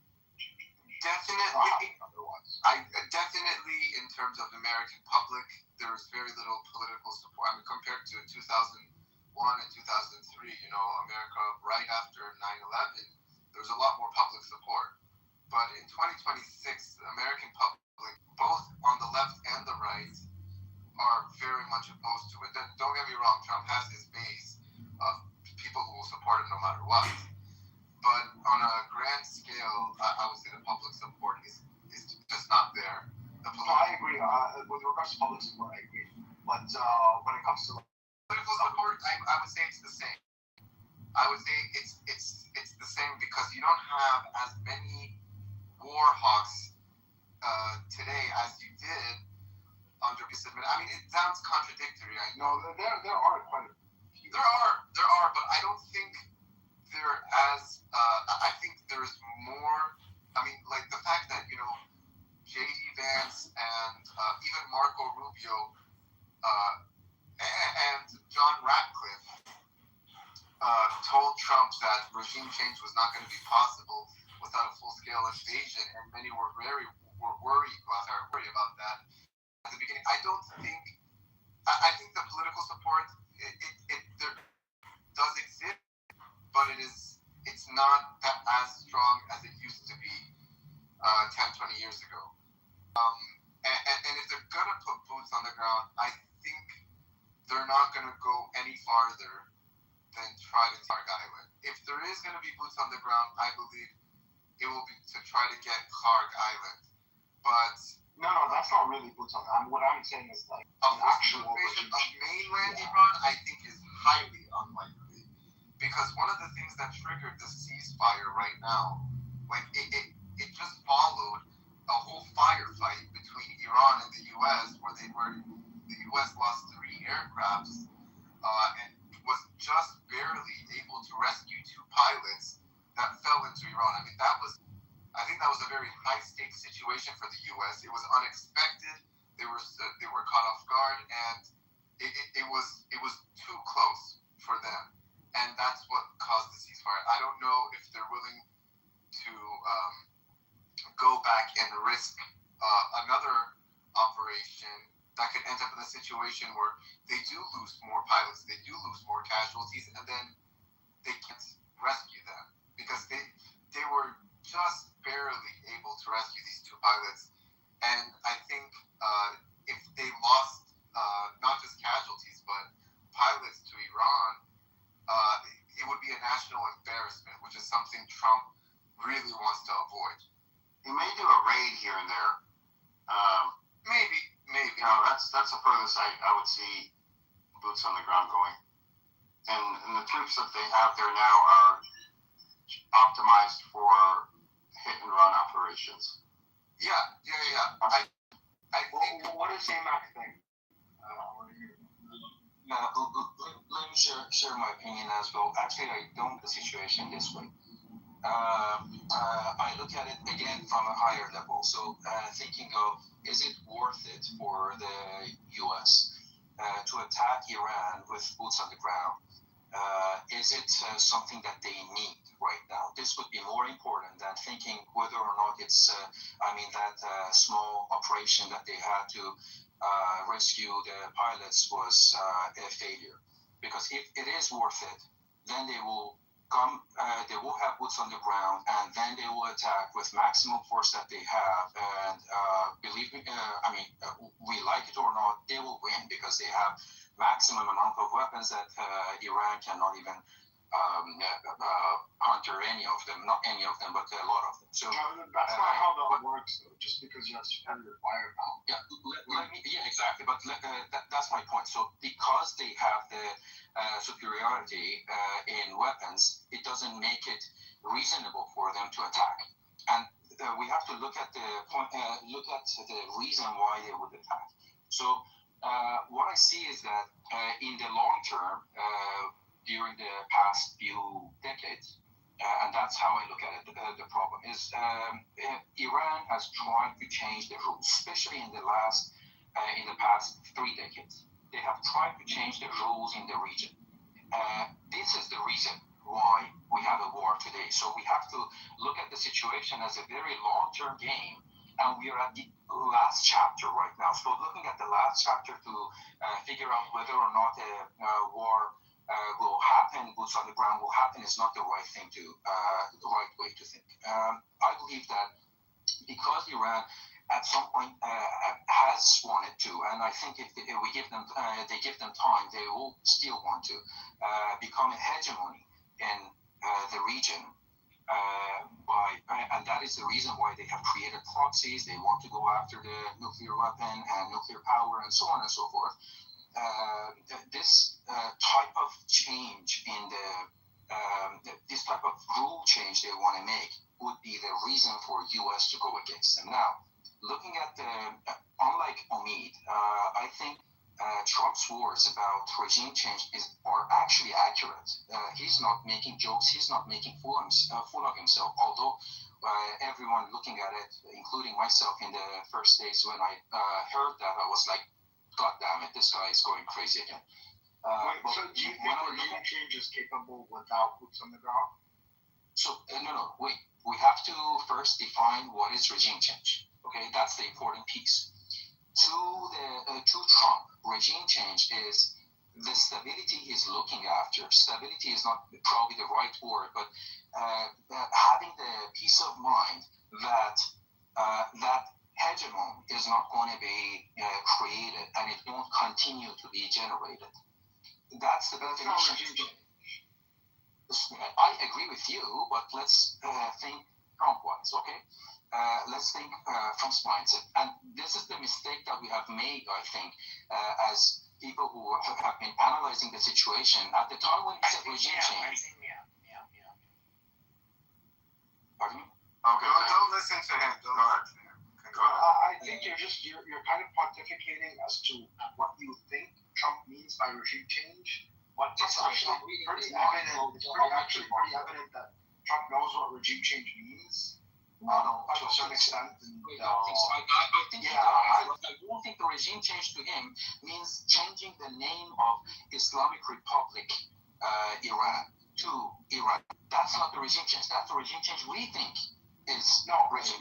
Speaker 3: Definitely, in terms of the American public, there was very little political support. I mean, compared to 2001 and 2003, America right after 9/11, there was a lot more public support. But in 2026, the American public, both on the left and the right, are very much opposed to it. Don't get me wrong, Trump has his base of people who will support him no matter what. But on a grand scale, I would say the public support is just not there.
Speaker 2: I agree. With regards to public support, I agree. But when it comes to
Speaker 3: political support, I would say it's the same. I would say it's the same because you don't have as many war hawks today as you did under this administration. I mean, it sounds contradictory. I know
Speaker 2: there are quite a few.
Speaker 3: There are, but I don't think they're as. I think there's more. I mean, like the fact that J.D. Vance and even Marco Rubio and John Ratcliffe told Trump that regime change was not going to be possible without a full-scale invasion, and many were worried about that at the beginning. I don't think. I think the political support there does exist, but it's not as strong as it used to be 10, 20 years ago. And if they're going to put boots on the ground, I think they're not going to go any farther than try to Targ Island. If there is going to be boots on the ground, I believe it will be to try to get Targ Island. But
Speaker 2: no, that's not really boots on the ground. What I'm saying is like an actual
Speaker 3: invasion of mainland Iran, I think is highly unlikely. Because one of the things that triggered the ceasefire right now, like it just followed a whole firefight between Iran and the U.S. where the U.S. lost 3 aircrafts and was just barely able to rescue 2 pilots that fell into Iran. I mean, I think that was a very high stakes situation for the U.S. It was unexpected. They were caught off guard, and it was too close for them. And that's what caused the ceasefire. I don't know if they're willing to go back and risk another operation that could end up in a situation where they do lose more pilots, they do lose more casualties, and then they can't rescue them because they were just barely able to rescue these 2 pilots. And I think if they lost not just casualties, but pilots to Iran, it would be a national embarrassment, which is something Trump really wants to avoid.
Speaker 7: He may do a raid here and there.
Speaker 3: Maybe.
Speaker 7: No, that's the furthest I would see boots on the ground going. And the troops that they have there now are optimized for hit and run operations.
Speaker 3: Yeah. I think.
Speaker 2: What does AMAC think?
Speaker 18: Let me share my opinion as well. Actually, I don't the situation this way. I look at it again from a higher level. So thinking of, is it worth it for the U.S. To attack Iran with boots on the ground? Is it something that they need right now? This would be more important than thinking whether or not it's, that small operation that they had to rescue the pilots was a failure. Because if it is worth it, then they will come, they will have boots on the ground, and then they will attack with maximum force that they have. And believe me, we like it or not, they will win because they have maximum amount of weapons that Iran cannot even counter any of them. Not any of them, but a lot of them. So
Speaker 2: that's not how that works, though. Just because you have superior firepower.
Speaker 18: Yeah, exactly. But that's my point. So because they have the superiority in weapons, it doesn't make it reasonable for them to attack. And we have to look at the reason why they would attack. So what I see is that in the long term, during the past few decades, and that's how I look at it, the problem is Iran has tried to change the rules, especially in the past 3 decades. They have tried to change the rules in the region. This is the reason why we have a war today. So we have to look at the situation as a very long-term game, and we are at the last chapter right now. So looking at the last chapter to figure out whether or not a war will happen, boots on the ground will happen, is not the right thing to, the right way to think. I believe that because Iran at some point has wanted to, and I think if we give them, they give them time, they will still want to become a hegemony in the region. And that is the reason why they have created proxies. They want to go after the nuclear weapon and nuclear power and so on and so forth. This type of change in this type of rule change they want to make would be the reason for U.S. to go against them. Now, looking at unlike Omid, I think Trump's words about regime change are actually accurate. He's not making jokes. He's not making fool of himself. Although everyone looking at it, including myself in the first days when I heard that, I was like, God damn it, this guy is going crazy again.
Speaker 2: So do you think regime change is capable without boots on the ground?
Speaker 18: So, no, wait. We have to first define what is regime change. Okay, that's the important piece. To Trump, regime change is the stability he's looking after. Stability is not probably the right word, but having the peace of mind that that hegemon is not going to be created and it won't continue to be generated. That's the definition. I agree with you, but let's think Trump-wise, okay? Let's think Trump's mindset. And this is the mistake that we have made, I think, as people who have been analyzing the situation. At the time when he said regime change... Pardon me?
Speaker 3: Okay, don't listen to him. Go ahead.
Speaker 2: I think you're kind of pontificating as to what you think Trump means by regime change. But it's actually pretty evident. It's pretty evident that Trump knows what regime change means.
Speaker 18: No,
Speaker 2: to a certain extent.
Speaker 18: I don't think the regime change to him means changing the name of Islamic Republic Iran to Iran. That's not the regime change. That's the regime change we think is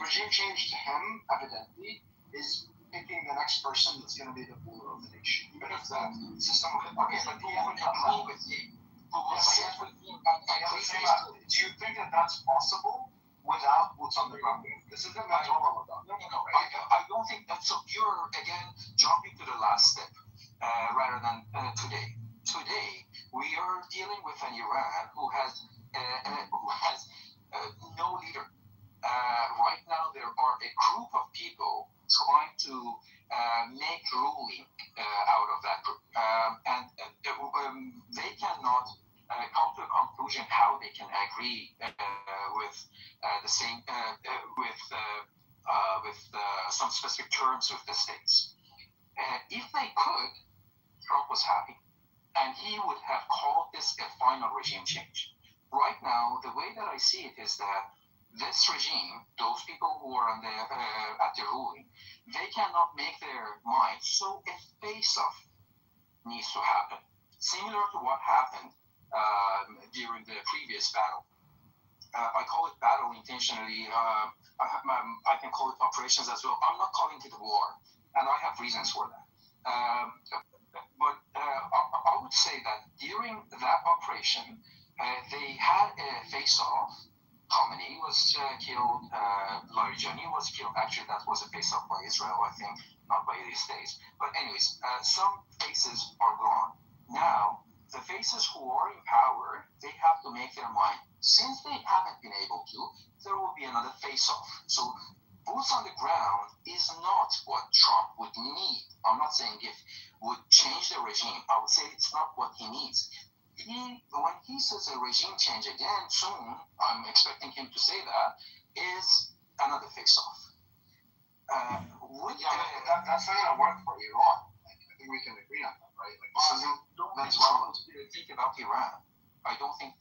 Speaker 2: regime change to him, evidently, is picking the next person that's going to be the ruler of the nation. Even if that system of it. Okay, but he hasn't agree with you. Do you think that that's possible without boots on the ground? This isn't that all about.
Speaker 18: No. I don't think that. So you're again jumping to the last step. rather than today. Today, we are dealing with an Iran who has no leader. Right now, there are a group of people trying to make ruling out of that group, and they cannot come to a conclusion how they can agree with the same with some specific terms with the states. If they could, Trump was happy, and he would have called this a final regime change. Right now, the way that I see it is that this regime, those people who are at the ruling, they cannot make their mind, so a face-off needs to happen. Similar to what happened during the previous battle. I call it battle intentionally. I can call it operations as well. I'm not calling it war, and I have reasons for that. But I would say that during that operation, they had a face-off. Khamenei was killed, Larijani was killed. Actually, that was a face-off by Israel, I think, not by the States. But anyways, some faces are gone. Now, the faces who are in power, they have to make their mind. Since they haven't been able to, there will be another face-off. So boots on the ground is not what Trump would need. I'm not saying if would change the regime. I would say it's not what he needs. When he says a regime change again soon, I'm expecting him to say that, is another face-off.
Speaker 2: That's not going to work for Iran. I think we can agree on that, right?
Speaker 18: Venezuela would think about Iran. I don't think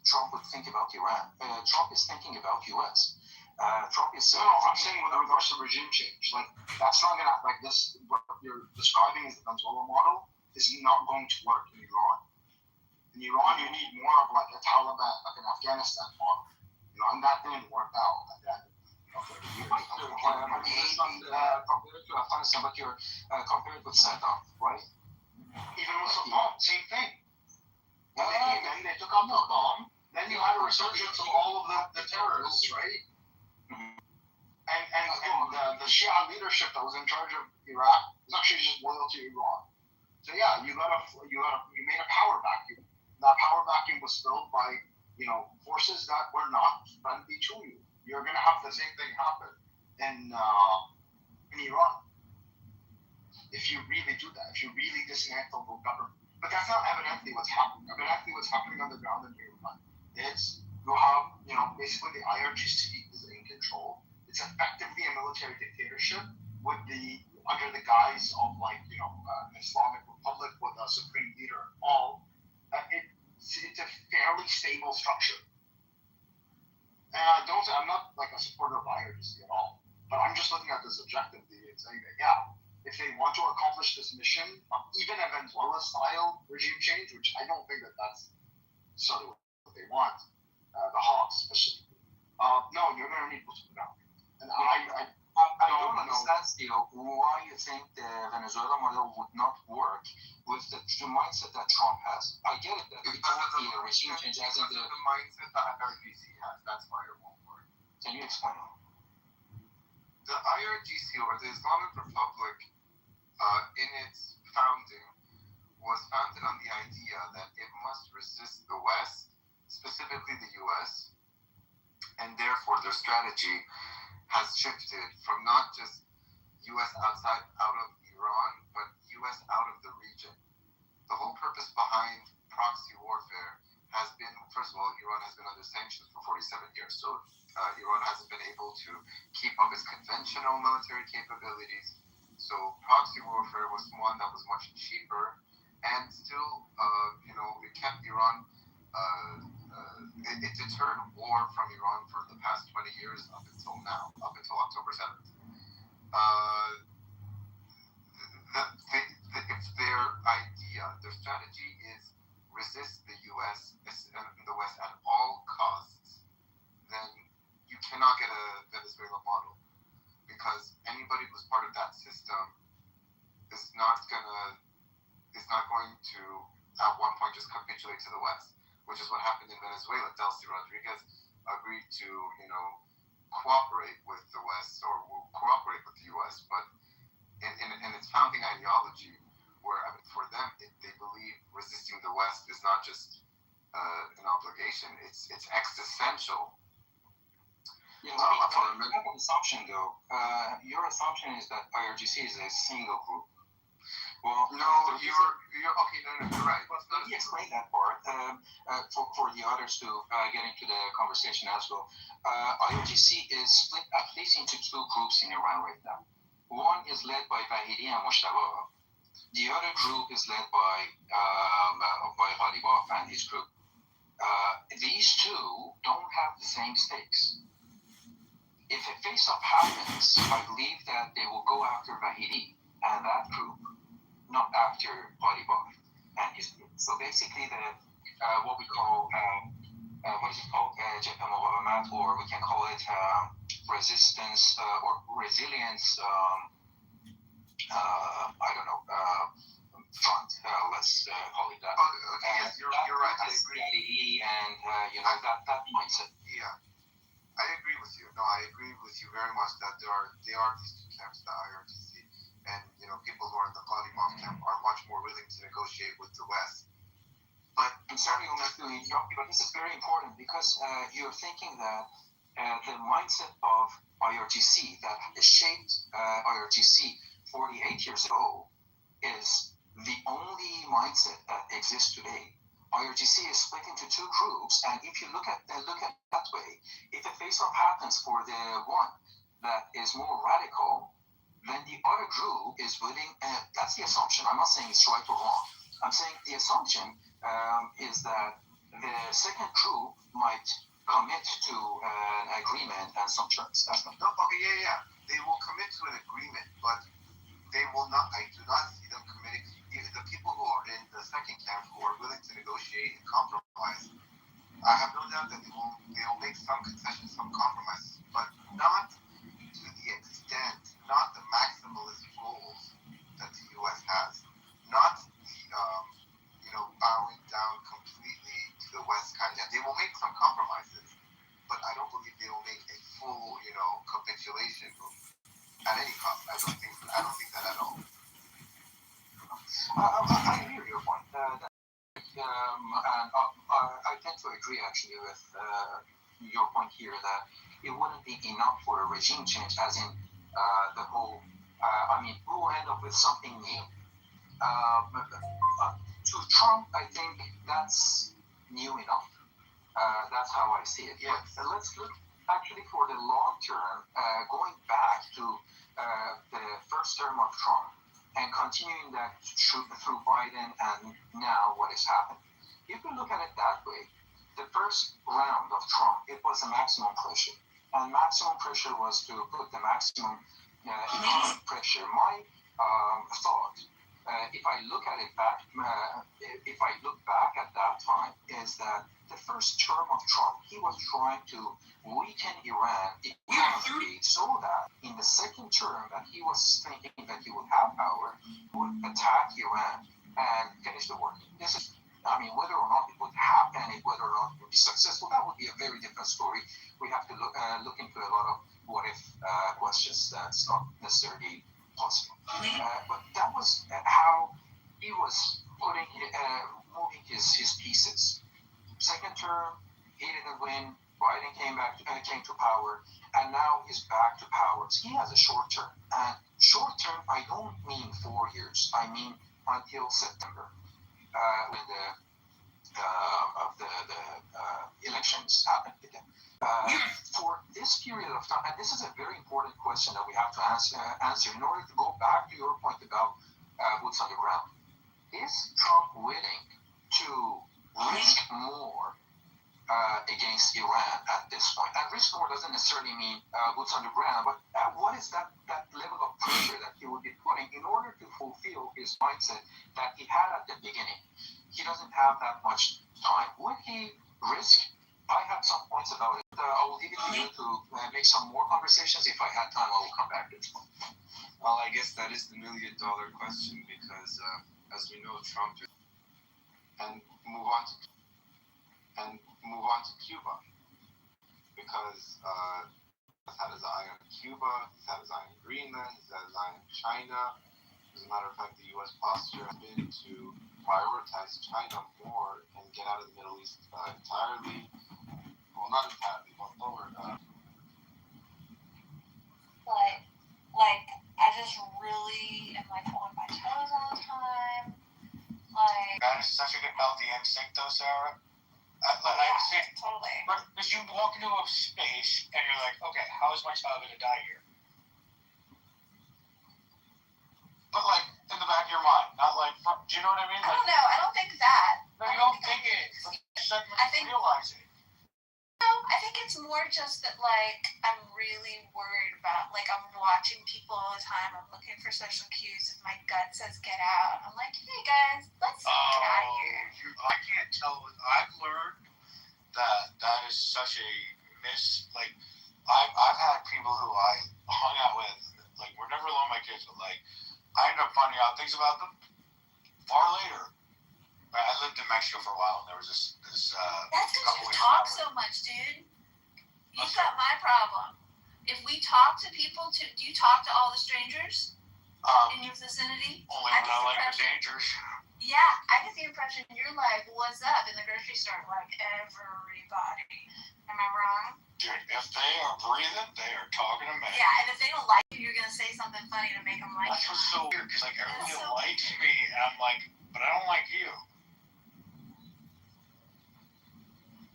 Speaker 18: Trump would think about Iran. Trump is thinking about U.S. Trump is.
Speaker 2: I'm saying with regards to regime change, that's not going to, this, what you're describing as the Venezuela model is not going to work in Iran. In Iran, you need more of a Taliban, an Afghanistan model, and that didn't work out at the end of the year.
Speaker 18: Compared to Afghanistan, but you're compared with Saddam, right?
Speaker 2: Even with Saddam, same thing. When they came in, they took out the bomb, then you had a resurgence of all of the terrorists, right? And the Shia leadership that was in charge of Iraq was actually just loyal to Iran. So yeah, you made a power vacuum. That power vacuum was filled by, forces that were not friendly to you. You're going to have the same thing happen in Iran. If you really do that, if you really dismantle the government. But that's not evidently what's happening. Evidently what's happening on the ground in Iran is you have, basically the IRGC is in control. It's effectively a military dictatorship under the guise of an Islamic republic with a supreme leader and all. It's a fairly stable structure. And I'm not a supporter of IRGC at all, but I'm just looking at this objectively and saying that, if they want to accomplish this mission of even a Venezuela-style regime change, which I don't think that's sort of what they want, the Hawks especially, no, you're going to need boots on the ground. And
Speaker 18: I don't understand still why you think the Venezuela model would not work with the mindset that Trump has. I get it that it won't be a regime change as in the
Speaker 3: mindset that IRGC has. That's why it won't work.
Speaker 18: Can you explain?
Speaker 3: The IRGC, or the Islamic Republic, in its founding, was founded on the idea that it must resist the West, specifically the U.S., and therefore their strategy has shifted from not just U.S. out of Iran, but U.S. out of the region. The whole purpose behind proxy warfare has been, first of all, Iran has been under sanctions for 47 years, so Iran hasn't been able to keep up its conventional military capabilities. So proxy warfare was one that was much cheaper, and still, it kept Iran. It deterred war from Iran for the past 20 years up until now, up until October 7th. If their idea, their strategy is resist the U.S. and the West at all costs, then you cannot get a Venezuela model, because anybody who's part of that system is not going to at one point just capitulate to the West, which is what happened in Venezuela. Delcy Rodriguez agreed to, cooperate with the West or cooperate with the U.S., but in its founding ideology, where
Speaker 7: for them, they believe resisting the West is not just an obligation; it's existential.
Speaker 18: Yeah, let me make an assumption though. Your assumption is that IRGC is a single group. Well,
Speaker 7: no, you're okay. No, you're right.
Speaker 18: Let me explain that part for the others to get into the conversation as well. IRGC is split at least into two groups in Iran right now. One is led by Vahidi and Mushtaba. The other group is led by Ghalibaf and his group. These two don't have the same stakes. If a face-off happens, I believe that they will go after Vahidi and that group, not after Ghalibaf and his group. So basically, what we call what is it called? Jabhat Muqawamat, or we can call it resistance or resilience. I don't know. Front. Let's call it that.
Speaker 7: Okay, yes, you're right. I agree.
Speaker 18: And that mindset.
Speaker 7: Yeah, I agree with you. No, I agree with you very much that there are these two camps, the IRGC, and people who are in the Ghalibaf camp are much more willing to negotiate with the West.
Speaker 18: But I'm sorry to interrupt you, but this is very important because you're thinking that the mindset of IRGC that shaped IRGC 48 years ago is the only mindset that exists today. IRGC is split into two groups, and if you look at that way, if a face-off happens for the one that is more radical, then the other group is willing. That's the assumption. I'm not saying it's right or wrong. I'm saying the assumption is that the second group might commit to an agreement and some terms. That's not.
Speaker 7: Okay, yeah. They will commit to an agreement, but they will not. I do not see them committing. The people who are in the second camp who are willing to negotiate and compromise, I have no doubt that they will make some concessions, some compromises, but not to the extent, not the maximalist goals that the U.S. has, not the bowing down completely to the West kind of. They will make some compromises, but I don't believe they will make a full, capitulation at any cost. I don't think that at all.
Speaker 18: I hear your point. And I tend to agree actually with your point here that it wouldn't be enough for a regime change, as in the whole. We'll end up with something new. To Trump, I think that's new enough. That's how I see it.
Speaker 7: Yes.
Speaker 18: But let's look actually for the long term, going back to the first term of Trump and continuing that through Biden and now what is happening. You can look at it that way. The first round of Trump, it was a maximum pressure. And maximum pressure was to put the maximum economic pressure. My thought, if I look at it back, if I look back at that time, is that the first term of Trump, he was trying to weaken Iran economically so that in the second term that he was thinking that he would have power, he would attack Iran and finish the war. This is, whether or not it would happen, whether or not it would be successful, that would be a very different story. We have to look into a lot of what-if questions. That's not necessarily possible. But that was how he was moving his pieces. Second term, he didn't win. Biden came to power, and now he's back to power. So he has a short term. And short term, I don't mean 4 years. I mean until September, when the elections happen again. For this period of time, and this is a very important question that we have to answer in order to go back to your point about boots on the ground. Is Trump willing to risk more against Iran at this point? And risk more doesn't necessarily mean boots on the ground, but what is that level of pressure that he would be putting in order to fulfill his mindset that he had at the beginning? He doesn't have that much time. Would he risk? I have some points about it. I will leave it to you to make some more conversations. If I had time, I will come back to this one.
Speaker 3: Well, I guess that is the $1 million question because, as we know, Trump is.
Speaker 7: And move on to Cuba, because he's had his eye on Cuba, he's had his eye on Greenland, he's had his eye on China, As a matter of fact, the U.S. posture has been to prioritize China more and get out of the Middle East entirely. Well, not entirely, but lower.
Speaker 12: Like, I just really am like on my toes all the time. Like,
Speaker 8: That is such a good healthy instinct, though, Sarah. I understand.
Speaker 12: Totally.
Speaker 8: But you walk into a space and you're like, okay, how is my child going to die here? But like in the back of your mind, not like, do you know what I mean?
Speaker 12: I don't know. I don't think that.
Speaker 8: No, you don't think it.
Speaker 12: I think
Speaker 8: realize it.
Speaker 12: No, I think it's more just that, like, I'm really worried about, like, I'm watching people all the time. I'm looking for social cues. If my gut says get out, I'm like, hey, guys, let's get out of here.
Speaker 8: I can't tell. I've learned that is such a like, I've had people who I hung out with, like, we're never alone with my kids, but, like, I end up finding out things about them far later. I lived in Mexico for a while, and there was this
Speaker 12: That's because you talk so much, dude. You've got my problem. If we talk to people, do you talk to all the strangers in your vicinity?
Speaker 8: Only when I like the dangers.
Speaker 12: Yeah, I get the impression you're like, what's up in the grocery store? Like, everybody. Am I wrong?
Speaker 8: Dude, if they are breathing, they are talking to me.
Speaker 12: Yeah, and if they don't like you, you're going to say something funny to make them like you.
Speaker 8: That's what's so weird, because, like, everybody likes me, and I'm like, but I don't like you.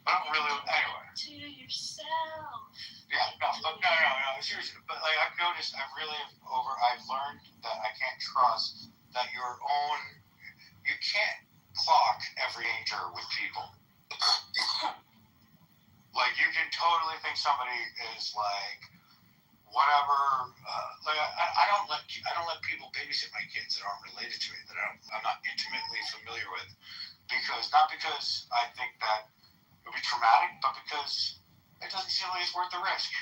Speaker 8: But I'm really, anyway.
Speaker 12: To yourself.
Speaker 8: Yeah, no, seriously. But, like, I've noticed, I've learned that I can't trust that you can't clock every danger with people. Like, you can totally think somebody is, like, whatever, like, I don't let people babysit my kids that aren't related to me, that I'm not intimately familiar with, not because I think that it would be traumatic, but because it doesn't seem like it's worth the risk.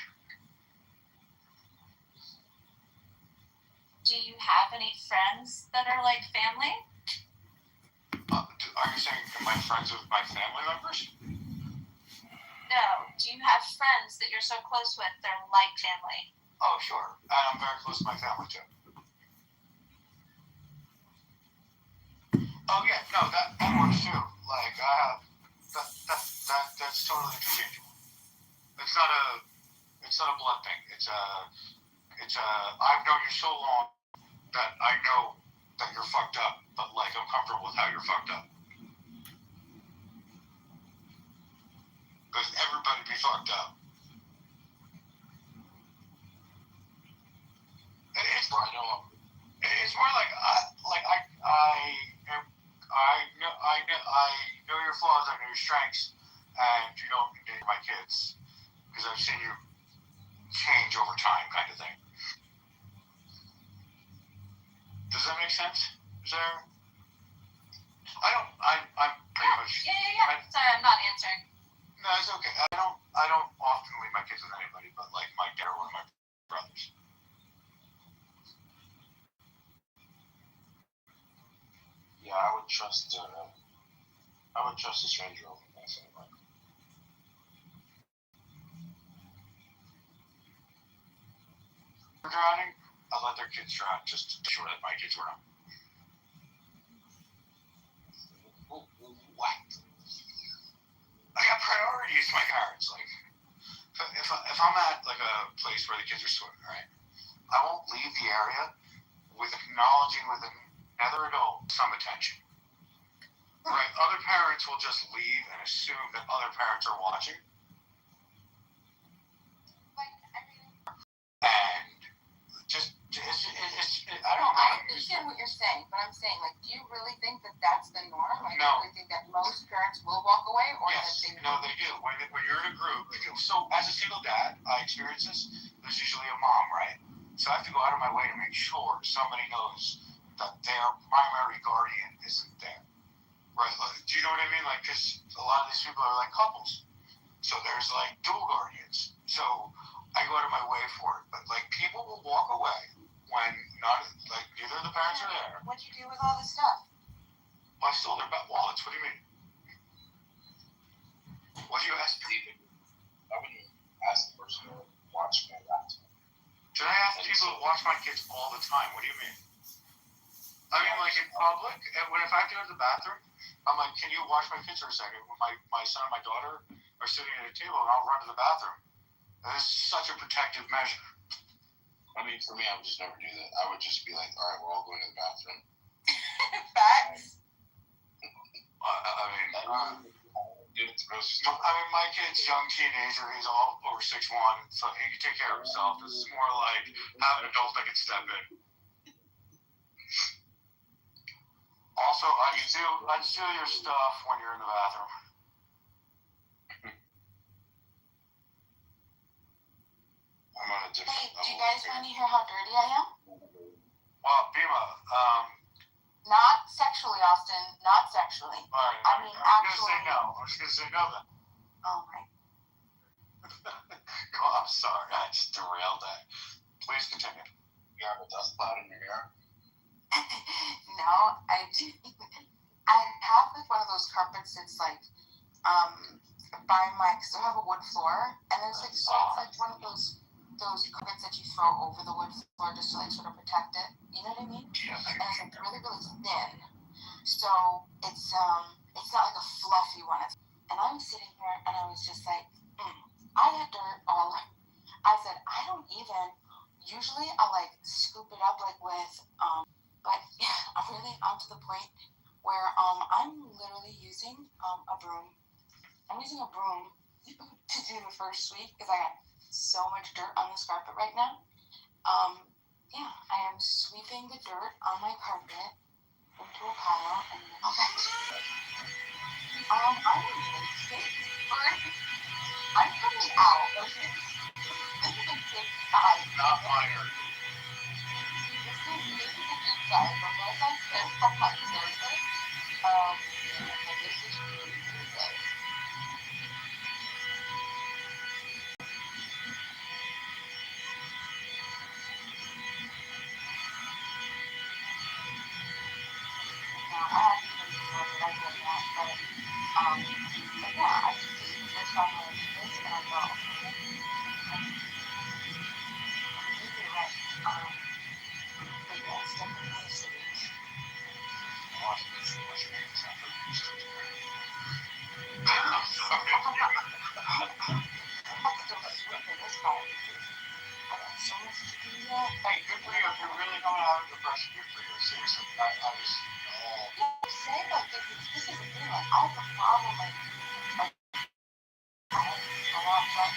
Speaker 12: Do you have any friends that are like family?
Speaker 8: Are you saying am I friends with my family members?
Speaker 12: No. Do you have friends that you're so close with they're like family?
Speaker 8: Oh, sure. I'm very close to my family, too. Oh, yeah, no, that works, too. Like, I have, that's totally interchangeable. It's not a blood thing. I've known you so long that I know that you're fucked up, but, like, I'm comfortable with how you're fucked up. Because everybody be fucked up. It's more like I know your flaws, I know your strengths, and you don't engage my kids because I've seen you change over time, kind of thing. Does that make sense? I'm pretty much.
Speaker 12: Yeah. Sorry, I'm not answering.
Speaker 8: No, it's okay. I don't often leave my kids with anybody, but like my dad or one of my brothers. Yeah, I would trust a stranger over myself. Drowning, I let their kids drown just to ensure that my kids were not. What? I got priorities, my parents. Like, if I'm at like a place where the kids are swimming, right? I won't leave the area with acknowledging with another adult some attention. Right? Other parents will just leave and assume that other parents are watching. And I don't know.
Speaker 20: I understand what you're saying, but I'm saying, like, do you really think that that's the norm? Like,
Speaker 8: No.
Speaker 20: do you think that most parents will walk away, or
Speaker 8: Yes.
Speaker 20: that they
Speaker 8: No, they do. When you're in a group, so as a single dad, I experience this. There's usually a mom, right? So I have to go out of my way to make sure somebody knows that their primary guardian isn't there, right? Like, do you know what I mean? Like, because a lot of these people are like couples, so there's like dual guardians. So I go out of my way for it, but like people will walk away when neither of the parents are there.
Speaker 20: What'd you do with all this stuff?
Speaker 8: Well, I stole their wallets. What do you mean? What do you ask people?
Speaker 7: I wouldn't ask the person to watch my laptop.
Speaker 8: Should I ask people to watch my kids all the time? What do you mean? I mean, like in public, and if I have to go to the bathroom, I'm like, can you watch my kids for a second? When my son and my daughter are sitting at a table, and I'll run to the bathroom. And this is such a protective measure.
Speaker 7: I mean, for me, I would just never do that. I would just be like, all right, we're all going to the bathroom.
Speaker 12: Facts.
Speaker 8: My kid's young teenager. He's all over 6'1", so he can take care of himself. This is more like have an adult that can step in. Also, I'd steal your stuff when you're in the bathroom.
Speaker 7: I'm on a different
Speaker 12: Hey,
Speaker 7: level.
Speaker 12: do you guys want to hear how dirty I am?
Speaker 8: Well, Bima,
Speaker 12: Not sexually, Austin. Not sexually.
Speaker 8: all right.
Speaker 12: I mean,
Speaker 8: I'm
Speaker 12: actually.
Speaker 8: gonna say no. I'm just gonna say no then.
Speaker 12: Oh my.
Speaker 8: I'm sorry. I just derailed that. Please continue.
Speaker 7: You have a dust cloud in your hair?
Speaker 12: No, I do. I have like one of those carpets that's like, by my, cause I have a wood floor, and there's like, so it's like one of those carpets that you throw over the wood floor just to like sort of protect it. You know what I mean?
Speaker 8: Yeah.
Speaker 12: And it's like really, really thin. So it's not like a fluffy one. And I was sitting here and I was just like, I had dirt all over. I said, I don't even, usually I'll like scoop it up like with, but yeah, I'm really to the point where I'm literally using a broom. I'm using a broom to do the first sweep because I got so much dirt on this carpet right now. Yeah, I am sweeping the dirt on my carpet into a pile and then I'll back to it. I'm really sick. I'm coming out. Okay? This is a good size.
Speaker 8: Not minor.
Speaker 12: This is a good size. But once I start from my surface, this is really good. Now, I have to make sure that I get that, but yeah, I just see this on my this and I go, okay. You're right. But yeah, it's definitely a stage.
Speaker 8: Hey, good for you. If you're really going out of depression, good for you. Seriously, I was.
Speaker 12: You say like this is the thing. Like I have a problem. Like I have a lot of like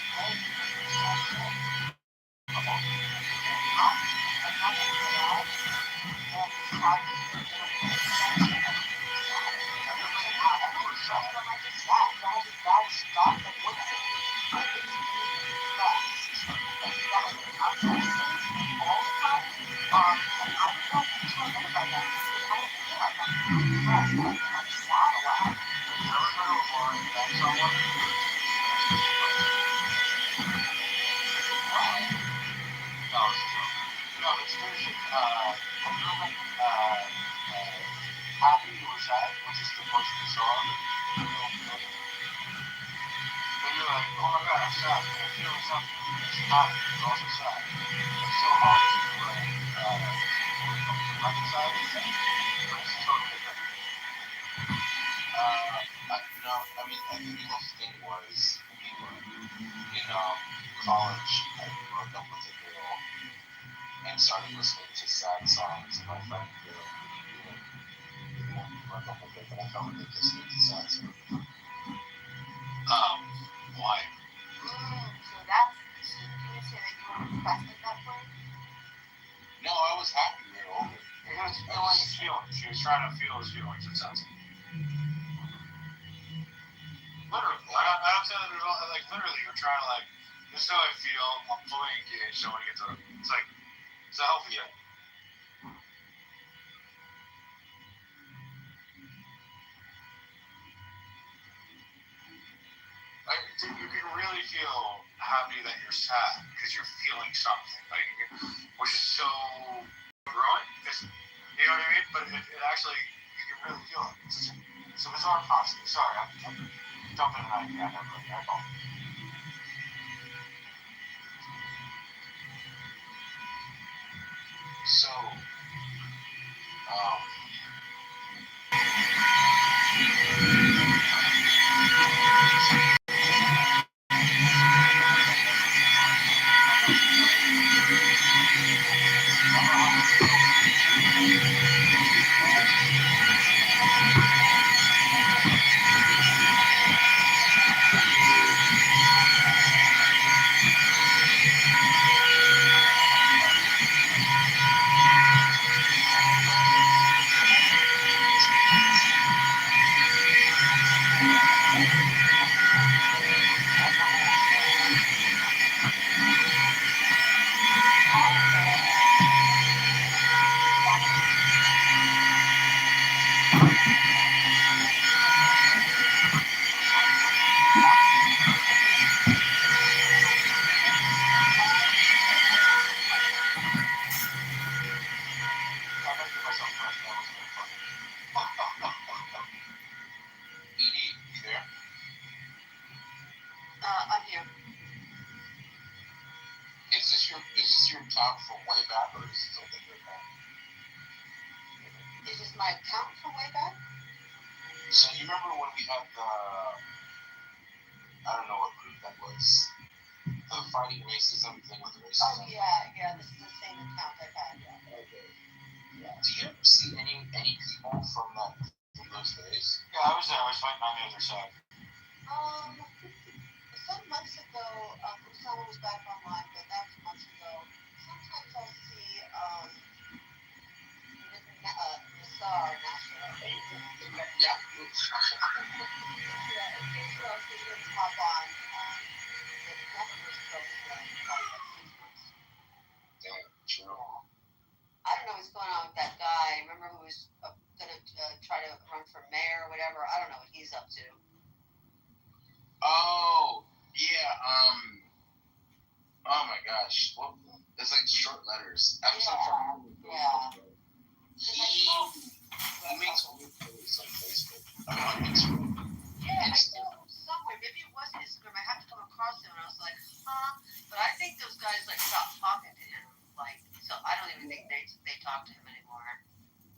Speaker 8: Happy was that, which is the most bizarre. But you're like, oh my god, I'm sad. I'm feeling something. It's happy, it's also sad. It's so hard to reconcile these things. But it's totally different.
Speaker 7: I mean, I think the whole thing was in college, I broke up with a girl and started listening to sad songs. And my friend broke up with her, but I felt like listening to sad songs.
Speaker 8: Why?
Speaker 12: So that's, can you say that you were depressed at that point?
Speaker 7: No, I was happy we were over.
Speaker 8: He was feeling his feelings. He was trying to feel his feelings, it sounds like. Literally. I don't say that there's all, like, literally, you're trying to, like, this is how I feel. I'm fully engaged. I want to get to it. It's like, it's a healthy thing. Like, you can really feel happy that you're sad because you're feeling something, like, which is so growing. You know what I mean? But it actually, you can really feel it. It's a bizarre process. Sorry, I'm jumping in and out of that.
Speaker 7: So,
Speaker 20: I'm here.
Speaker 7: Is this your account from way back, or is it something different?
Speaker 20: Is this my account from way back?
Speaker 7: So you remember when we had the, I don't know what group that was, the fighting racism thing with racism?
Speaker 20: Oh yeah, this is the same account I've had, yeah.
Speaker 7: Okay. Yeah. Do you ever see any people from those days?
Speaker 4: Yeah, I was there. I was fighting on the other side.
Speaker 20: Some months ago, Usama was back online, but that was months ago. Sometimes I'll see Nassar.
Speaker 7: Yeah.
Speaker 20: Occasionally I'll see him pop on. But nothing was close to like 6 months.
Speaker 7: Damn, true.
Speaker 20: I don't know what's going on with that guy. Remember who was going to try to run for mayor or whatever? I don't know what he's up to.
Speaker 7: Oh, yeah, oh my gosh. Well, it's like short letters.
Speaker 20: Yeah.
Speaker 7: He makes videos on Facebook. On Instagram.
Speaker 20: Yeah, I saw him somewhere. Maybe it was Instagram. I have to come across him, and I was like, huh? But I think those guys like stopped talking to him. Like, so I don't even think they talk to him anymore.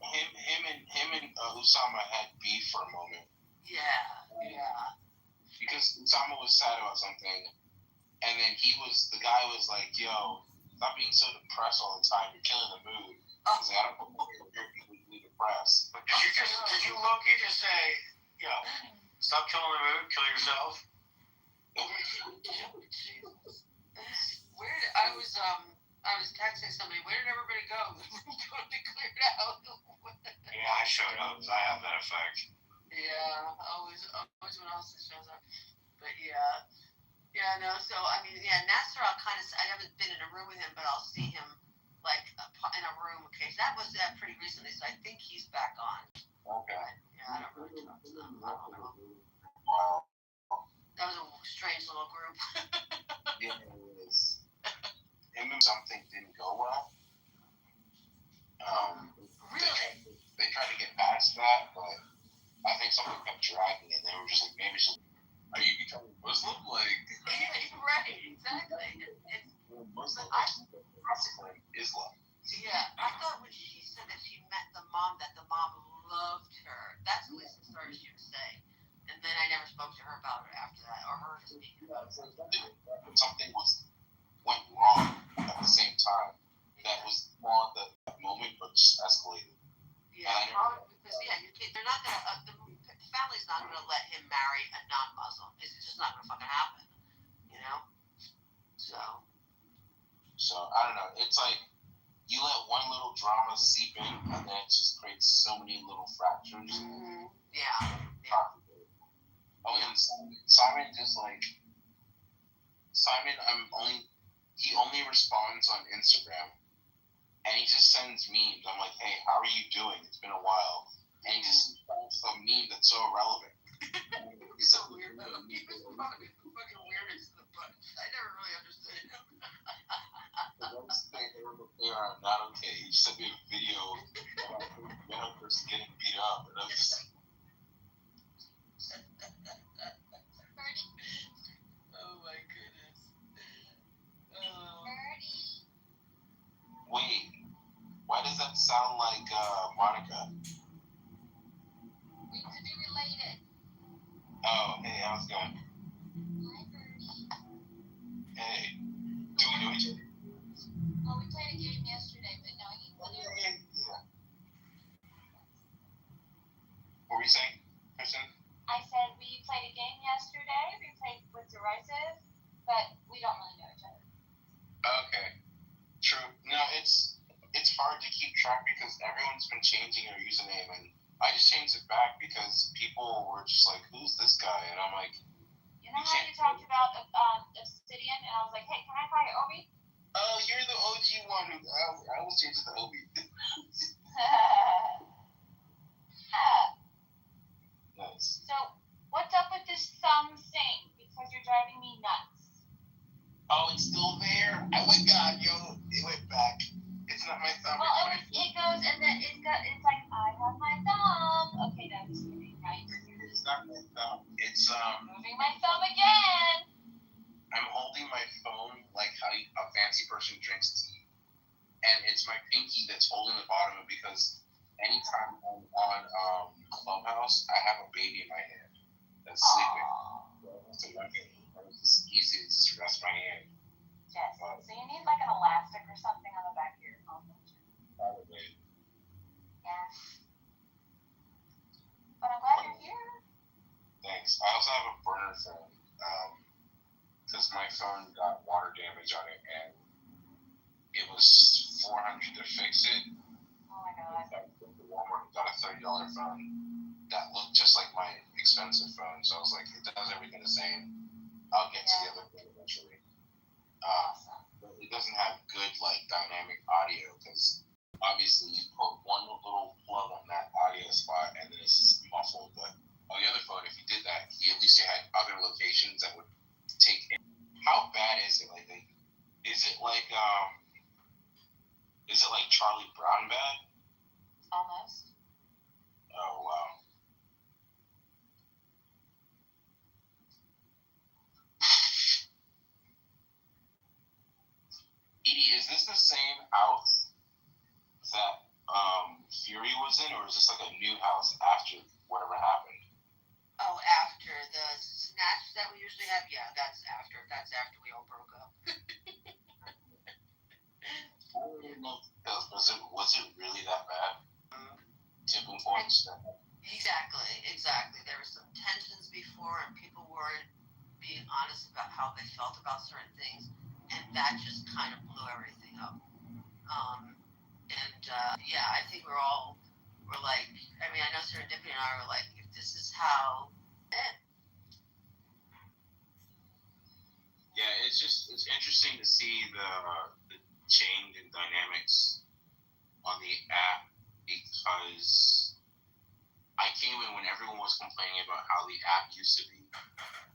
Speaker 7: Him and Usama had beef for a moment.
Speaker 20: Yeah.
Speaker 7: Because Usama was sad about something, and then the guy was like, yo, stop being so depressed all the time. You're killing the mood. He's like, I don't want to hear people be depressed.
Speaker 4: But did you low-key just say, yo, stop killing the mood, kill yourself?
Speaker 20: I was texting somebody, where did everybody go? The room totally cleared out.
Speaker 4: Yeah, I showed up. I have that effect.
Speaker 20: Yeah, always when Austin shows up. But yeah, no. So I mean, Nasser, I haven't been in a room with him, but I'll see him like in a room occasionally. That was pretty recently, so I think he's back on.
Speaker 7: Okay.
Speaker 20: Yeah, I don't really talk to them. I don't know.
Speaker 7: Wow.
Speaker 20: That was a strange little group.
Speaker 7: Yeah, it was. Something didn't go well.
Speaker 20: Really?
Speaker 7: They tried to get past that, but I think something kept dragging, and they were just like, maybe are you becoming Muslim? Like,
Speaker 20: yeah, right, exactly.
Speaker 7: Muslim, Islam.
Speaker 20: Yeah, I thought when she said that she met the mom, that the mom loved her. That's at least the story she was saying. And then I never spoke to her about it after that, or her to speak about it.
Speaker 7: Something went wrong at the same time. That was more at the moment, but just escalated.
Speaker 20: Yeah, because they're not gonna. The family's not gonna let him marry a non-Muslim. It's just not gonna fucking happen. You know. So
Speaker 7: I don't know. It's like you let one little drama seep in, and then it just creates so many little fractures.
Speaker 20: Mm-hmm. Yeah.
Speaker 7: Oh, and Simon just like he only responds on Instagram, and he just sends memes. I'm like, hey, how are you doing? It's been a while, and he just posts a meme that's so irrelevant.
Speaker 20: He's so weird though. He was probably the fucking weirdest of the bunch. I never really understood him.
Speaker 7: They are not okay. He sent me a video of a young person getting beat up, and I was just.
Speaker 20: Oh my goodness.
Speaker 7: Wait, why does that sound like Monica.
Speaker 21: We could be related.
Speaker 7: Oh, hey, how's it going?
Speaker 21: Hi, Bernie.
Speaker 7: Hey, do we know each other?
Speaker 21: Oh, we played a game yesterday, but no, you couldn't.
Speaker 7: Yeah. What were you saying, Kristen?
Speaker 21: I said we played a game yesterday. We played with Derisive, but we don't really know each other.
Speaker 7: Okay, true. No, it's hard to keep track because everyone's been changing their username, and I just changed it back because people were just like, "Who's this guy?" And I'm like,
Speaker 21: You know how you talked about Obsidian, and I was like, hey, can I buy Obi?
Speaker 7: "Oh, you're the OG one who I was changing to Obi." Nice.
Speaker 21: So, what's up with this thumb thing? Because you're driving me nuts.
Speaker 7: Oh, it's still there. Oh my God, yo, it went back. It's not my thumb.
Speaker 21: Well, it goes, and then it's like, I have my thumb. Okay, no, just kidding, right?
Speaker 7: It's not my thumb. It's
Speaker 21: Moving my thumb again.
Speaker 7: I'm holding my phone like how a fancy person drinks tea, and it's my pinky that's holding the bottom of it because anytime I'm on Clubhouse, I have a baby in my hand that's sleeping. So it's just easy to just rest my hand.
Speaker 21: Yes. So you need like an elastic or something on the back of your phone.
Speaker 7: Probably.
Speaker 21: Yeah. But I'm glad you're here.
Speaker 7: Thanks. I also have a burner phone because my phone got water damage on it, and it was $400 to fix it.
Speaker 21: Oh my God.
Speaker 7: I went to Walmart and got a $30 phone that looked just like my expensive phone. So I was like, it does everything the same. I'll get to the other thing eventually. But it doesn't have good like dynamic audio because obviously you put one little plug on that audio spot and then it's just muffled. But on the other phone, if you did that, at least you had other locations that would take in. How bad is it? Like, is it like Charlie Brown bad?
Speaker 21: Almost.
Speaker 7: Oh wow. Edie, is this the same house that Fury was in, or is this like a new house after whatever happened?
Speaker 20: Oh, after the snatch that we usually have? Yeah, that's after. That's after we all broke up.
Speaker 7: Was it really that bad? Tipping points?
Speaker 20: Exactly. There were some tensions before, and people weren't being honest about how they felt about certain things, and that just kind of blew everything up. Yeah, I think we're like, I mean, I know Serendipity and I were like, if this is how,
Speaker 7: Yeah, it's interesting to see the change in dynamics on the app because I came in when everyone was complaining about how the app used to be,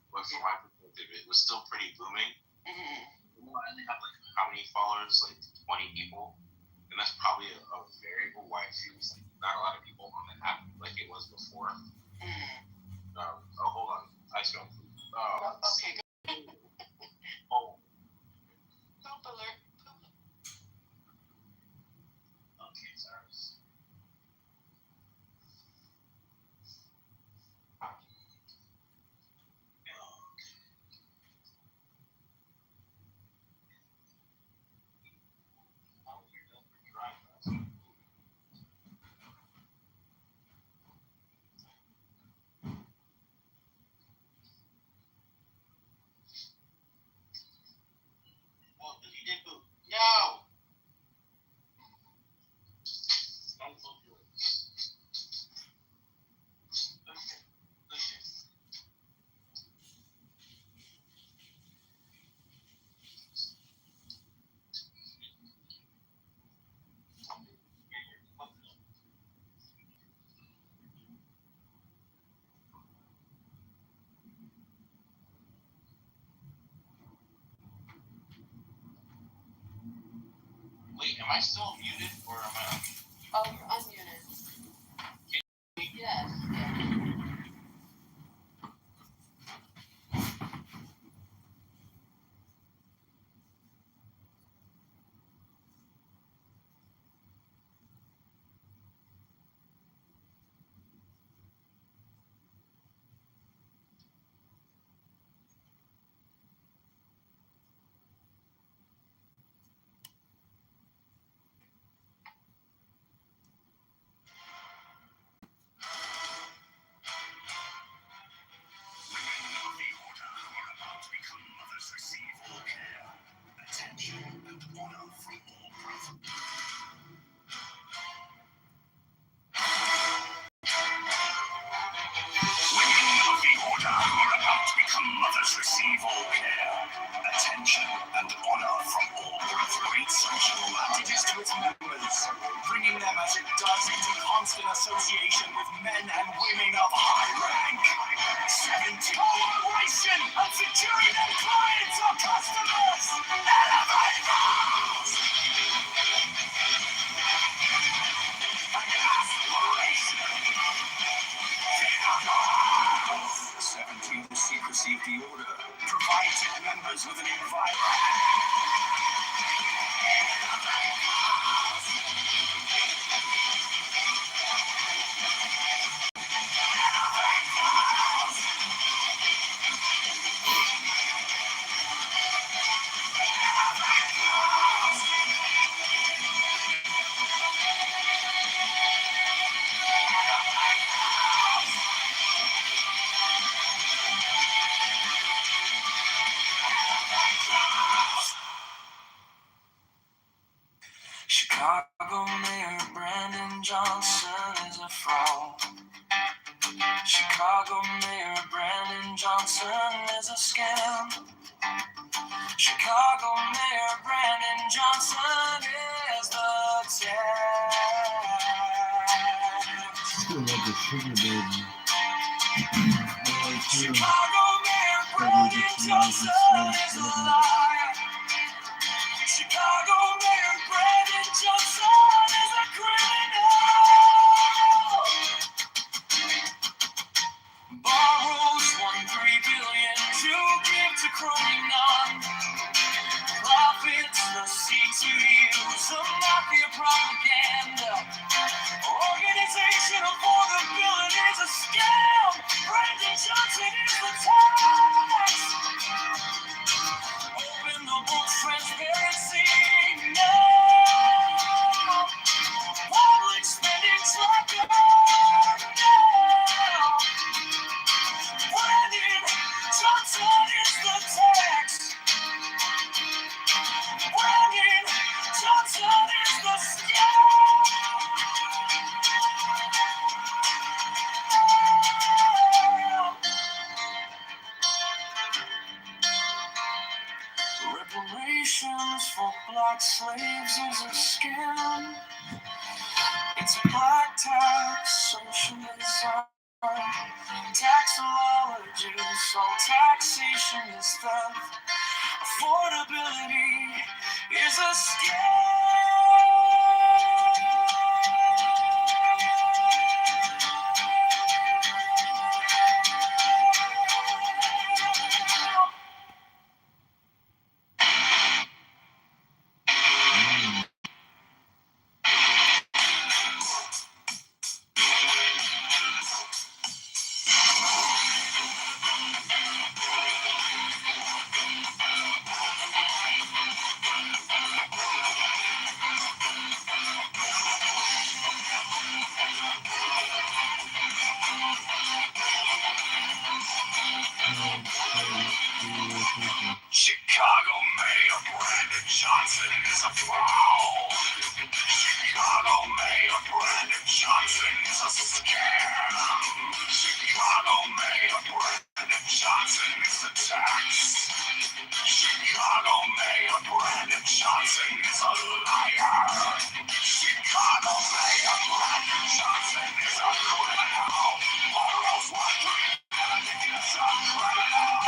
Speaker 7: but from my perspective, it was still pretty booming. And they have like how many followers? Like 20 people, and that's probably a variable why it seems like not a lot of people on the app like it was before. Oh, hold on, I smell food.
Speaker 20: okay.
Speaker 7: Oh.
Speaker 20: Poop alert.
Speaker 7: Okay, sorry. No! Wait, am I still muted or am I?
Speaker 20: Oh, you're unmuted. Yes.
Speaker 10: its members, bringing them as it does into constant association with men and women of high rank. 17 cooperation and securing their clients or customers. Elevate those! And aspiration. 17th secrecy of the order provides its members with an environment. Chicago Mayor Brandon Johnson is a fraud. Chicago Mayor Brandon Johnson is a scam. Chicago Mayor Brandon Johnson is the
Speaker 9: Still love the sugar baby.
Speaker 10: Chicago Mayor Brandon Johnson is a liar. Chicago Mayor Brandon Johnson is a criminal. Borrows $1.3 billion to give to crony none. Profits the seats to use the mafia propaganda. Organization affordability is a scam. Brandon Johnson is the tax. Open the books, transparency now. Public spending tracker now. Brandon Johnson is the tax. Brandon Johnson is the scam. Reparations for black slaves is a scam. It's a black tax, socialism, taxology, so taxation is theft. Affordability is a Chicago Mayor Brandon Johnson is a fraud. Chicago Mayor Brandon Johnson is a scam. Chicago Mayor Brandon Johnson is a tax. Chicago Mayor Brandon Johnson is a liar. Chicago Mayor Brandon Johnson is a criminal. Borrows $1 billion is a criminal.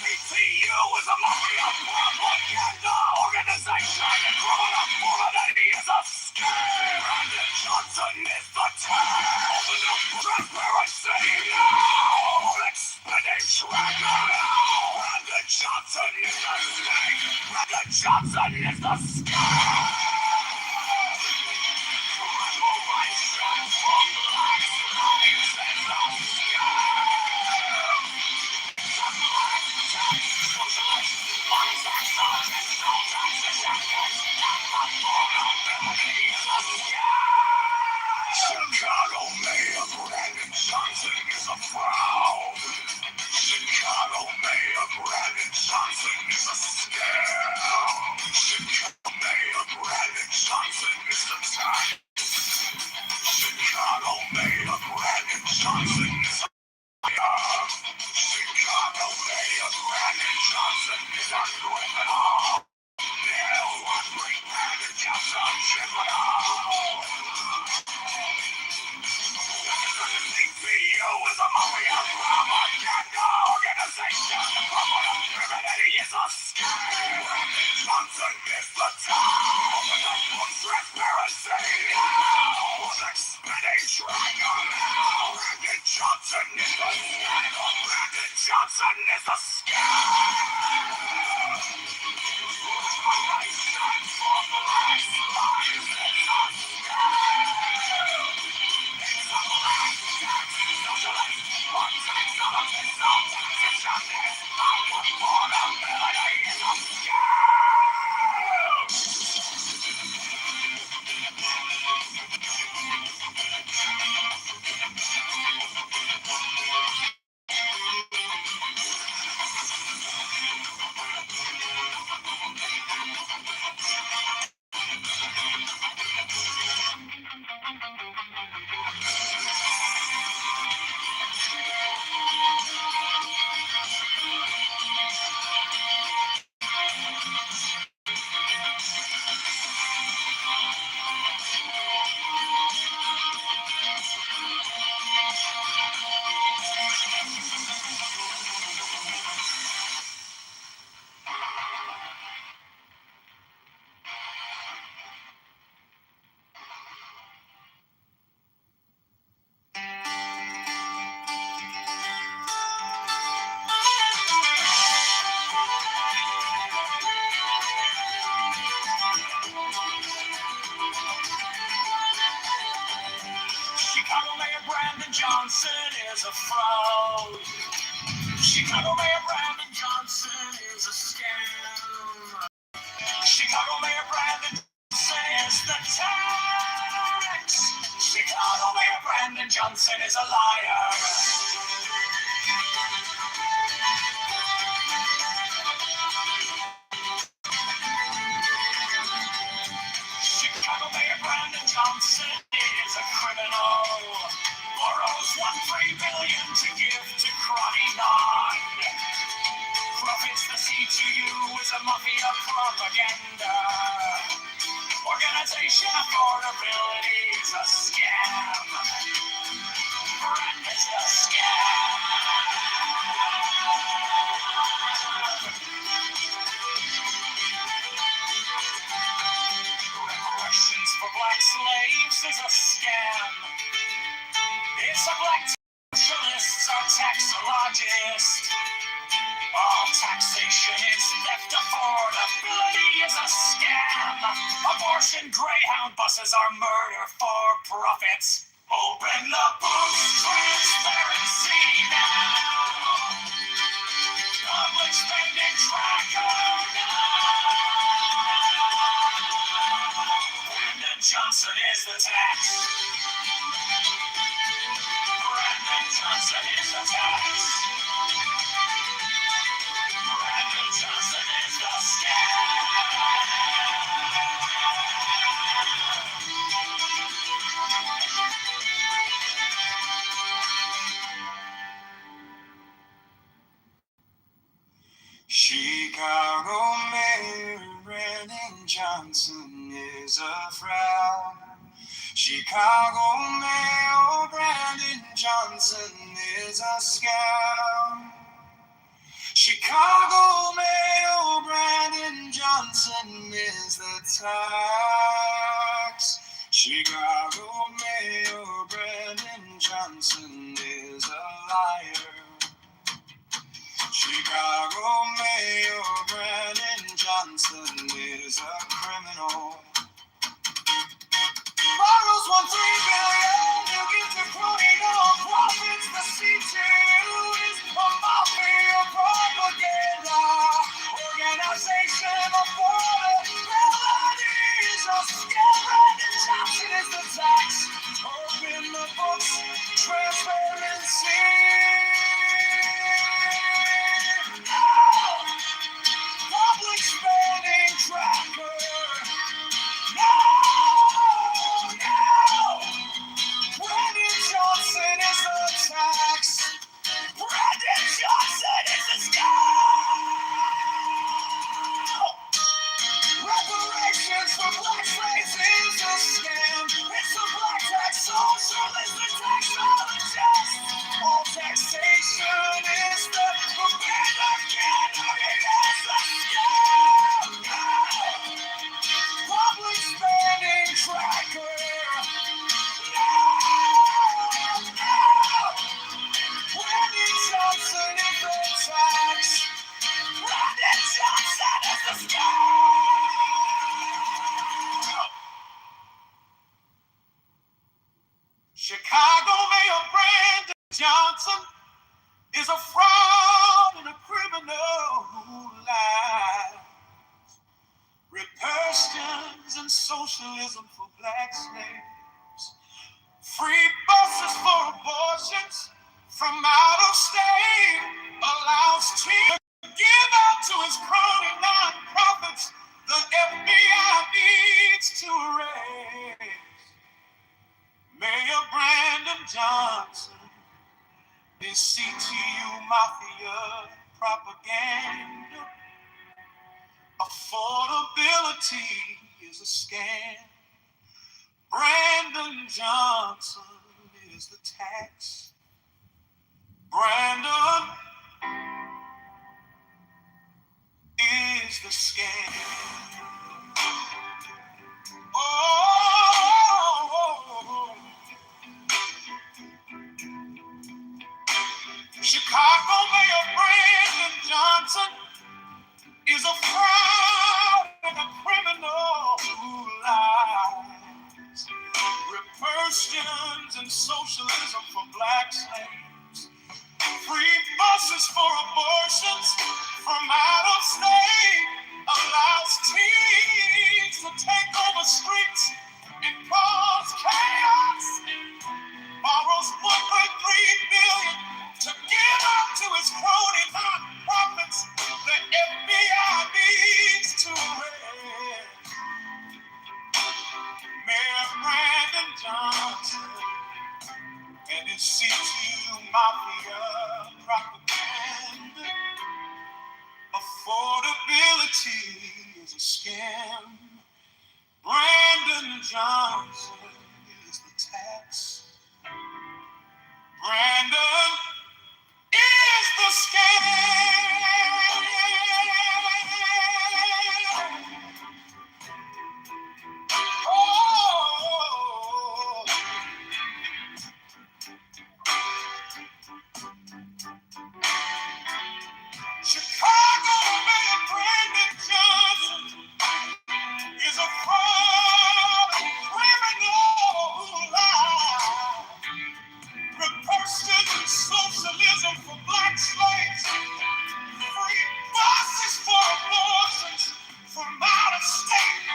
Speaker 10: PTU is a mafia propaganda organization. Criminal affordability is a scam. Brandon Johnson is the tax. Transparency now. Expending tracker now. Brandon Johnson is the snake. Brandon Johnson is the scam. Reparations for black slaves is a scam. Chicago Mayor Brandon Johnson is a fraud. Chicago Mayor Brandon Johnson is a scam. Chicago Mayor Brandon Johnson is the town. Transparency now. Spinning triangle. Brandon Johnson is the scandal. Brandon Johnson is the scandal. I stand for black lives. It's a scandal. It's a black tax. Socialist. One tax of a pistol. It's justice. Our affordability is a scandal. Chicago Mayor Brandon Johnson is a fraud. Chicago Mayor Brandon Johnson is a scam. Chicago Mayor Brandon Johnson is the tax. Chicago Mayor Brandon Johnson is a liar. Chicago Mayor Brandon Johnson is a criminal. Borrows $1.3 billion to give to Crotty Nine. Profits the C2U is a mafia propaganda. Organization affordability is a scam. Brand is a scam. Reparations for black slaves is a scam. It's a black socialists are taxologists. All taxation is theft. Affordability is a scam. Abortion Greyhound buses are murder for profits. Open the books, transparency now. Public spending tracker now. Brandon Johnson is the tax. Brandon Johnson is the tax. Brandon Johnson is the scam. Chicago Mayor Brandon Johnson is a fraud. Chicago Mayor Brandon Johnson is a scam. Chicago Mayor Brandon Johnson is the tax. Chicago Mayor Brandon Johnson is a liar. Chicago Mayor Brandon Johnson is a criminal. Borrows $1.3 billion to give to crony non-profits. The C2 is a mafia propaganda. Organization affordability is a scam. Brandon Johnson is the tax. Open the books, transparency. Public spending tracker. No! socialism for black slaves. Free buses for abortions from out of state. Allows teens to give out to his crony nonprofits the FBI needs to erase. Mayor Brandon Johnson, this CTU mafia propaganda. Affordability is a scam. Brandon Johnson is the tax. Brandon is the scam. Oh, Chicago Mayor Brandon Johnson is a fraud and a criminal who lies. Repercussions and socialism for black slaves. Free buses for abortions from out of state. Allows teens to take over streets and cause chaos. Borrows $1.3 billion to give out to his crony nonprofits. The FBI needs to arrest Mayor Brandon Johnson and his CTU mafia propaganda. Affordability is a scam. Brandon Johnson is the tax. Brandon is the scam. Oh, Chicago Mayor Brandon Johnson is a fraud, criminal who lies. Reverses socialism for black slaves. Free buses for abortions from out of state.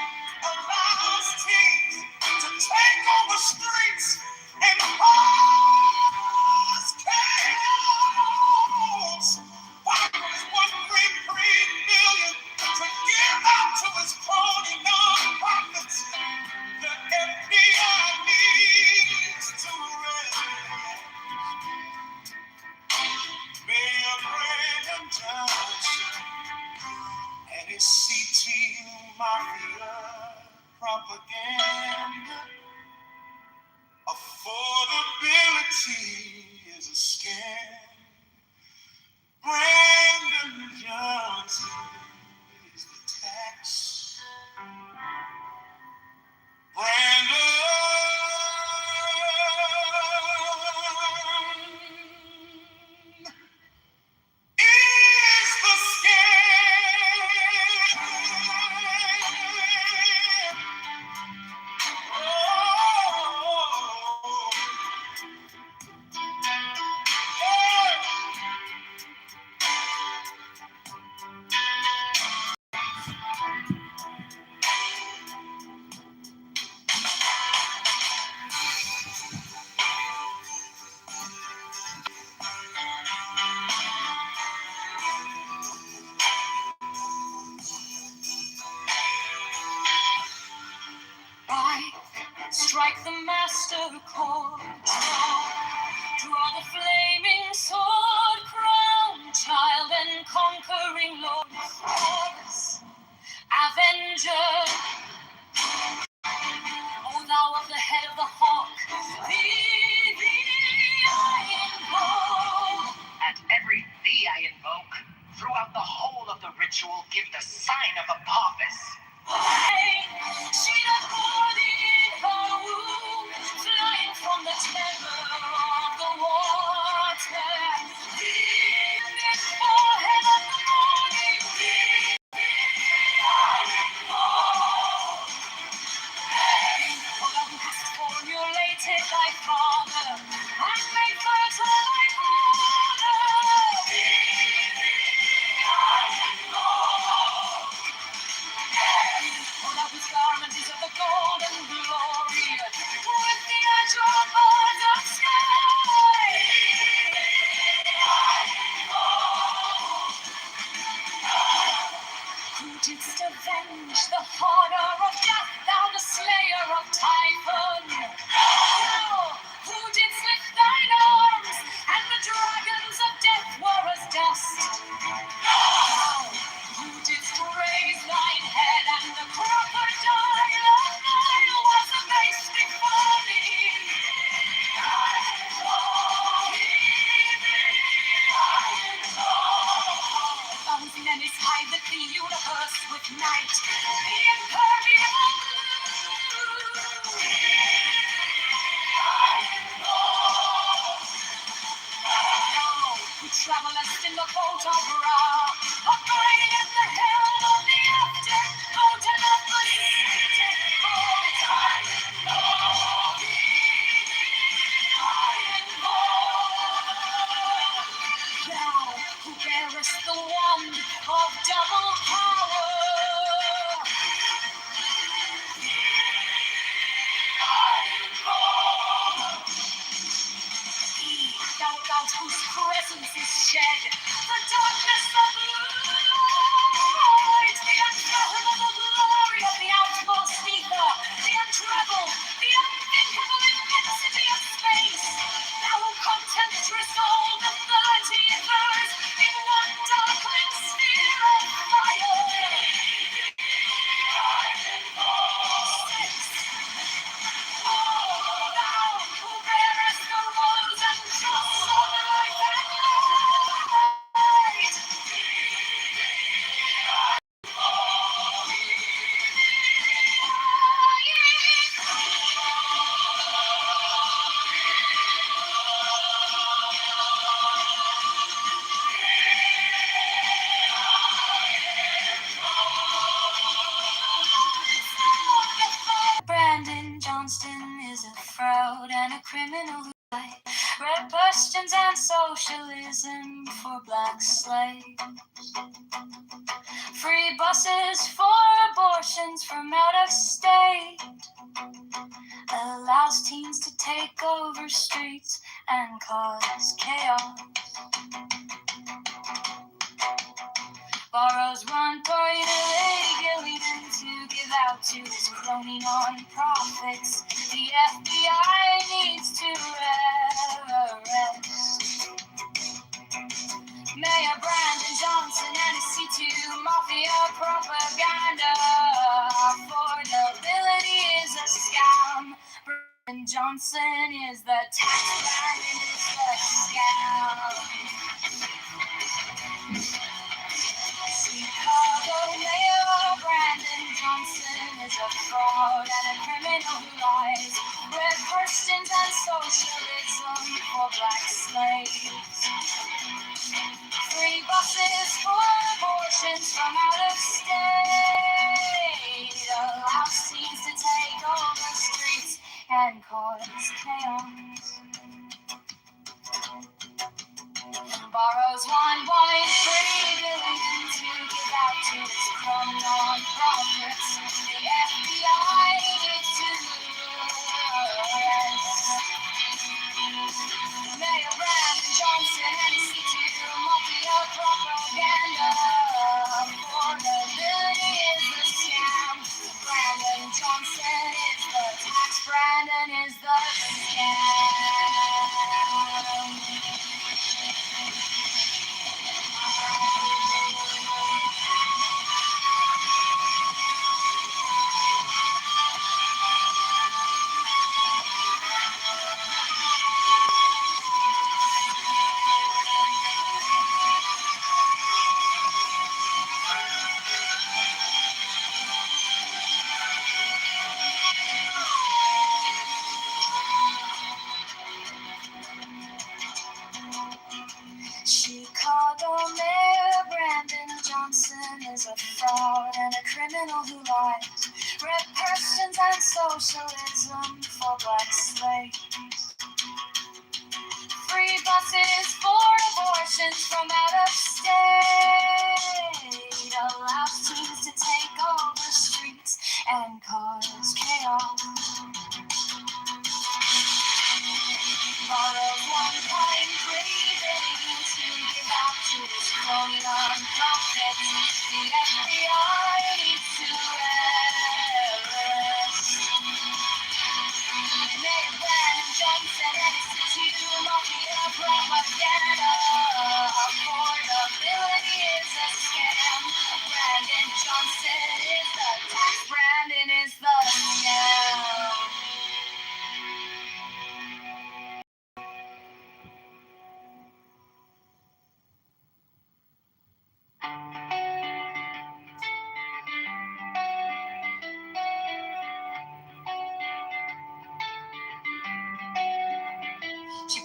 Speaker 10: Allows teens to take over streets and cause chaos. Borrows $1.3 billion to give out to his crony nonprofits. The FBI needs to arrest Mayor Brandon Johnson and his CTU mafia propaganda. Affordability is a scam. Brandon Johnson is the tax. Brandon is the scam.
Speaker 11: Strike the master chord, draw the flaming sword, crown child and conquering lord, Horus, avenger, O thou of the head of the hawk, thee I invoke. At every thee I invoke, throughout the whole of the ritual, give the sign of Apophis. She that bore thee in her womb, flying from the terror of the water. Thee in this forehead of the morning, thee I invoke. For thou hast formulated thy father, and made fertile thy father. Thee I invoke.
Speaker 10: avenge the horror of death, thou the slayer of Typhon. Thou who didst lift thine arms, and the dragons of death were as dust. Thou who didst raise thine head, and the crocodile of Nile was abased before thee. Bones menace hide the universe with night, the impermeable blue. Thou who travelest in the boat of Ra, abiding at the helm of the afterboat and of the sated boat. Thou who bearest the wand of double power. Thou about whose presence is shed the darkness of light, the unfathomable glory of the outmost ether, the untroubled, the unthinkable immensity of space. Thou who contemptuous all the 30 ethers in one darkling sphere of fire. Thou who bearest the rose and dross of life and light. Brandon Johnston is a fraud and a criminal who lied. Red questions and socialism for black slaves. Free buses for abortions from out of state. Allows teens to take over streets and cause chaos. Borrows $1.8 billion to give out to his crony non-profits. The FBI needs to arrest Mayor Brandon Johnson and his C2 Mafia propaganda. Affordability is a scam. Brandon Johnson is the tax man and is the scam. Chicago Mayor Brandon Johnson is a fraud and a criminal who lies. Red Christians and socialism for black slaves. Free buses for abortions from out of state. Allows teens to take over streets and cause chaos. Borrows $1.3 billion to give out to his crumb non-profits. The FBI needs to arrest Mayor Brandon Johnson and his C2 Mafia propaganda. Affordability is a scam. Brandon Johnson is the tax. Brandon is the scam. Chicago Mayor Brandon Johnson is a fraud and a criminal who lies. Red persons and socialism for black slaves. Free buses for abortions from out of state. Allows teens to take over streets and cause chaos. Borrows $1.3 billion to give out to his crony non-profits. The FBI needs to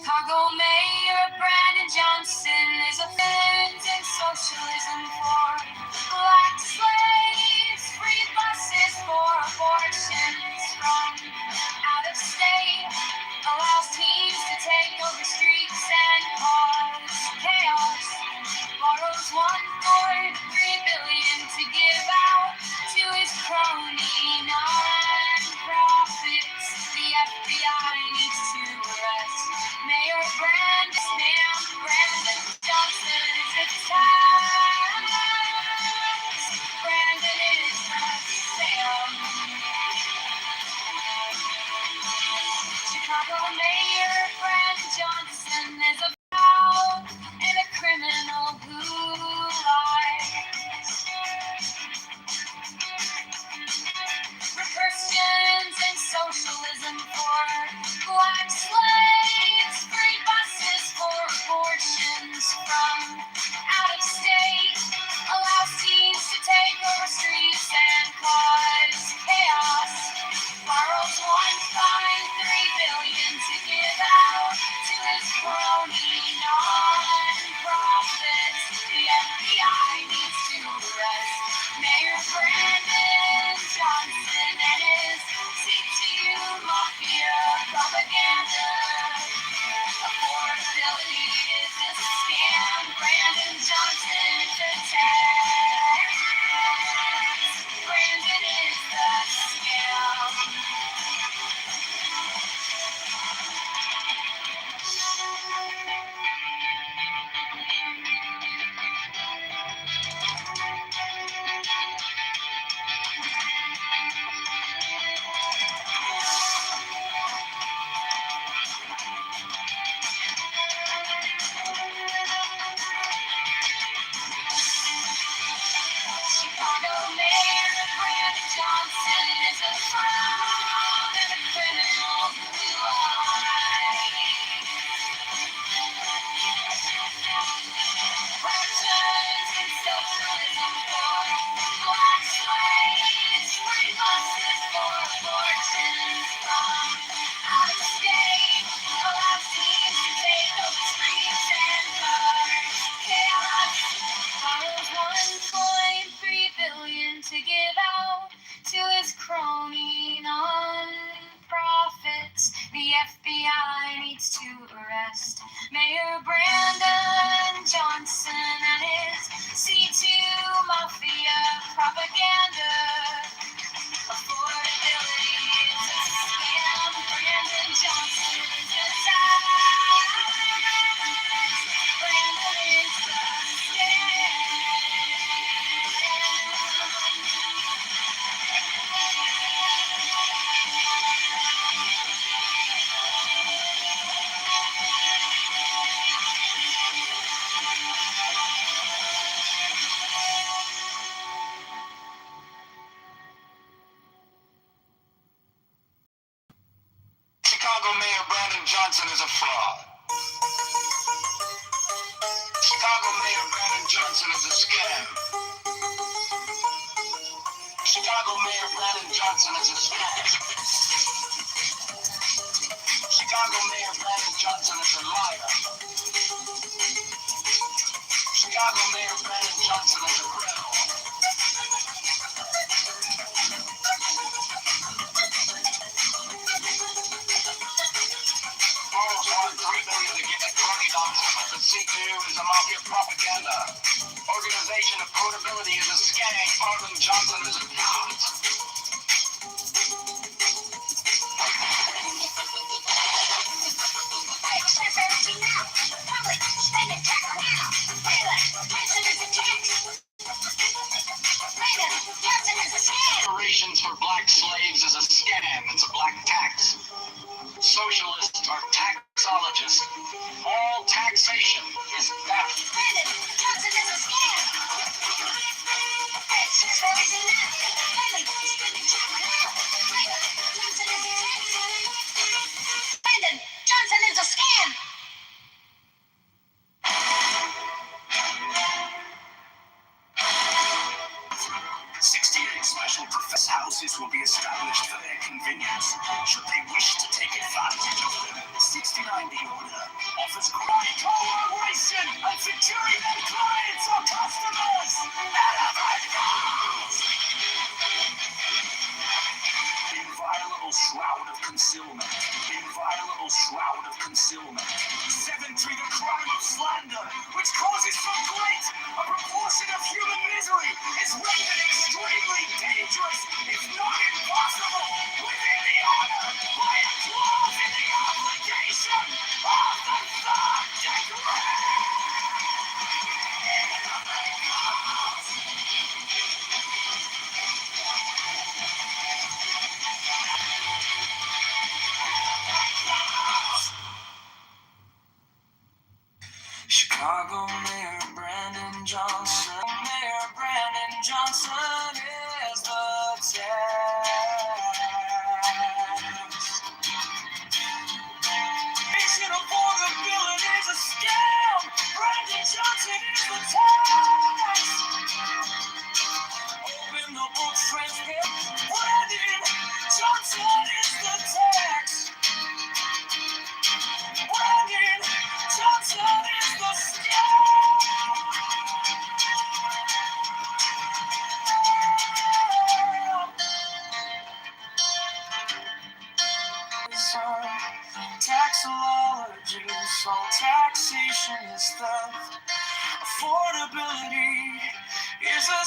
Speaker 10: Chicago Mayor Brandon Johnson is a friend in socialism for black slaves, free buses for abortions from out of state, allows teens to take over streets and cause chaos, borrows $1.3 billion to give out to his crony non-profits. The FBI needs to arrest Mayor Brandon Johnson is a tax. Brandon is a scam. Chicago Mayor Brandon Johnson is a fraud and a criminal who lies. For Christians and socialism for black slaves, free buses for abortions from out of state, allows teens to take over streets and cause chaos, borrows $1.3 billion to give out to his crony non-profits. The FBI needs to arrest Mayor Brandon Johnson and his CTU mafia propaganda. Affordability is a scam. Brandon Johnson is a tax. Brandon is the scam. Chicago Mayor Brandon Johnson is a fraud and a criminal who lies. Fractions in socialism for black slaves, free buses for abortions from out of state, allows teens to take over streets and cars. Chaos, borrows $1.3 billion to give out to his crony non-profits. The FBI needs to arrest Mayor Brandon Johnson and his C2 mafia propaganda. Affordability is a scam. Brandon Johnson is a tax. Brandon is a scam.
Speaker 15: Chicago Mayor Brandon Johnson is a fraud. Chicago Mayor Brandon Johnson is a scam. Chicago Mayor Brandon Johnson is a scam. Chicago Mayor Brandon Johnson is a liar. Chicago Mayor Brandon Johnson is a criminal. Borrows $1.3 billion to get the crony nonsense. The C2 is a mafia propaganda. Organization affordability is a scam. Brandon Johnson is a fraud. Reparations for black slaves is a scam. It's a black tax. Socialists are taxologists. All taxation is theft.
Speaker 10: Brandon Johnson is a scam. It's just raising that. Brandon Johnson is a tax. Brandon Johnson is a scam.
Speaker 6: 68 special profess houses will be established for their convenience, should they wish to take advantage of them.
Speaker 10: 69 the order. Offers great collaboration and securing their clients or customers. Elevate goals! Inviolable shroud of concealment. Inviolable shroud of concealment. 7-3 the crime of slander, which causes so great a proportion of human misery, is rendered extremely dangerous, if not impossible, within the honor by a clause in the obligation of the third degree. Chicago Mayor Brandon Johnson. Mayor Brandon Johnson is the tax. Nation affordability is a scam. Brandon Johnson is the tax. Open the books, transcript. Brandon Johnson is the tax. Brandon Johnson is the scam. Taxology, so taxation is theft. Affordability is a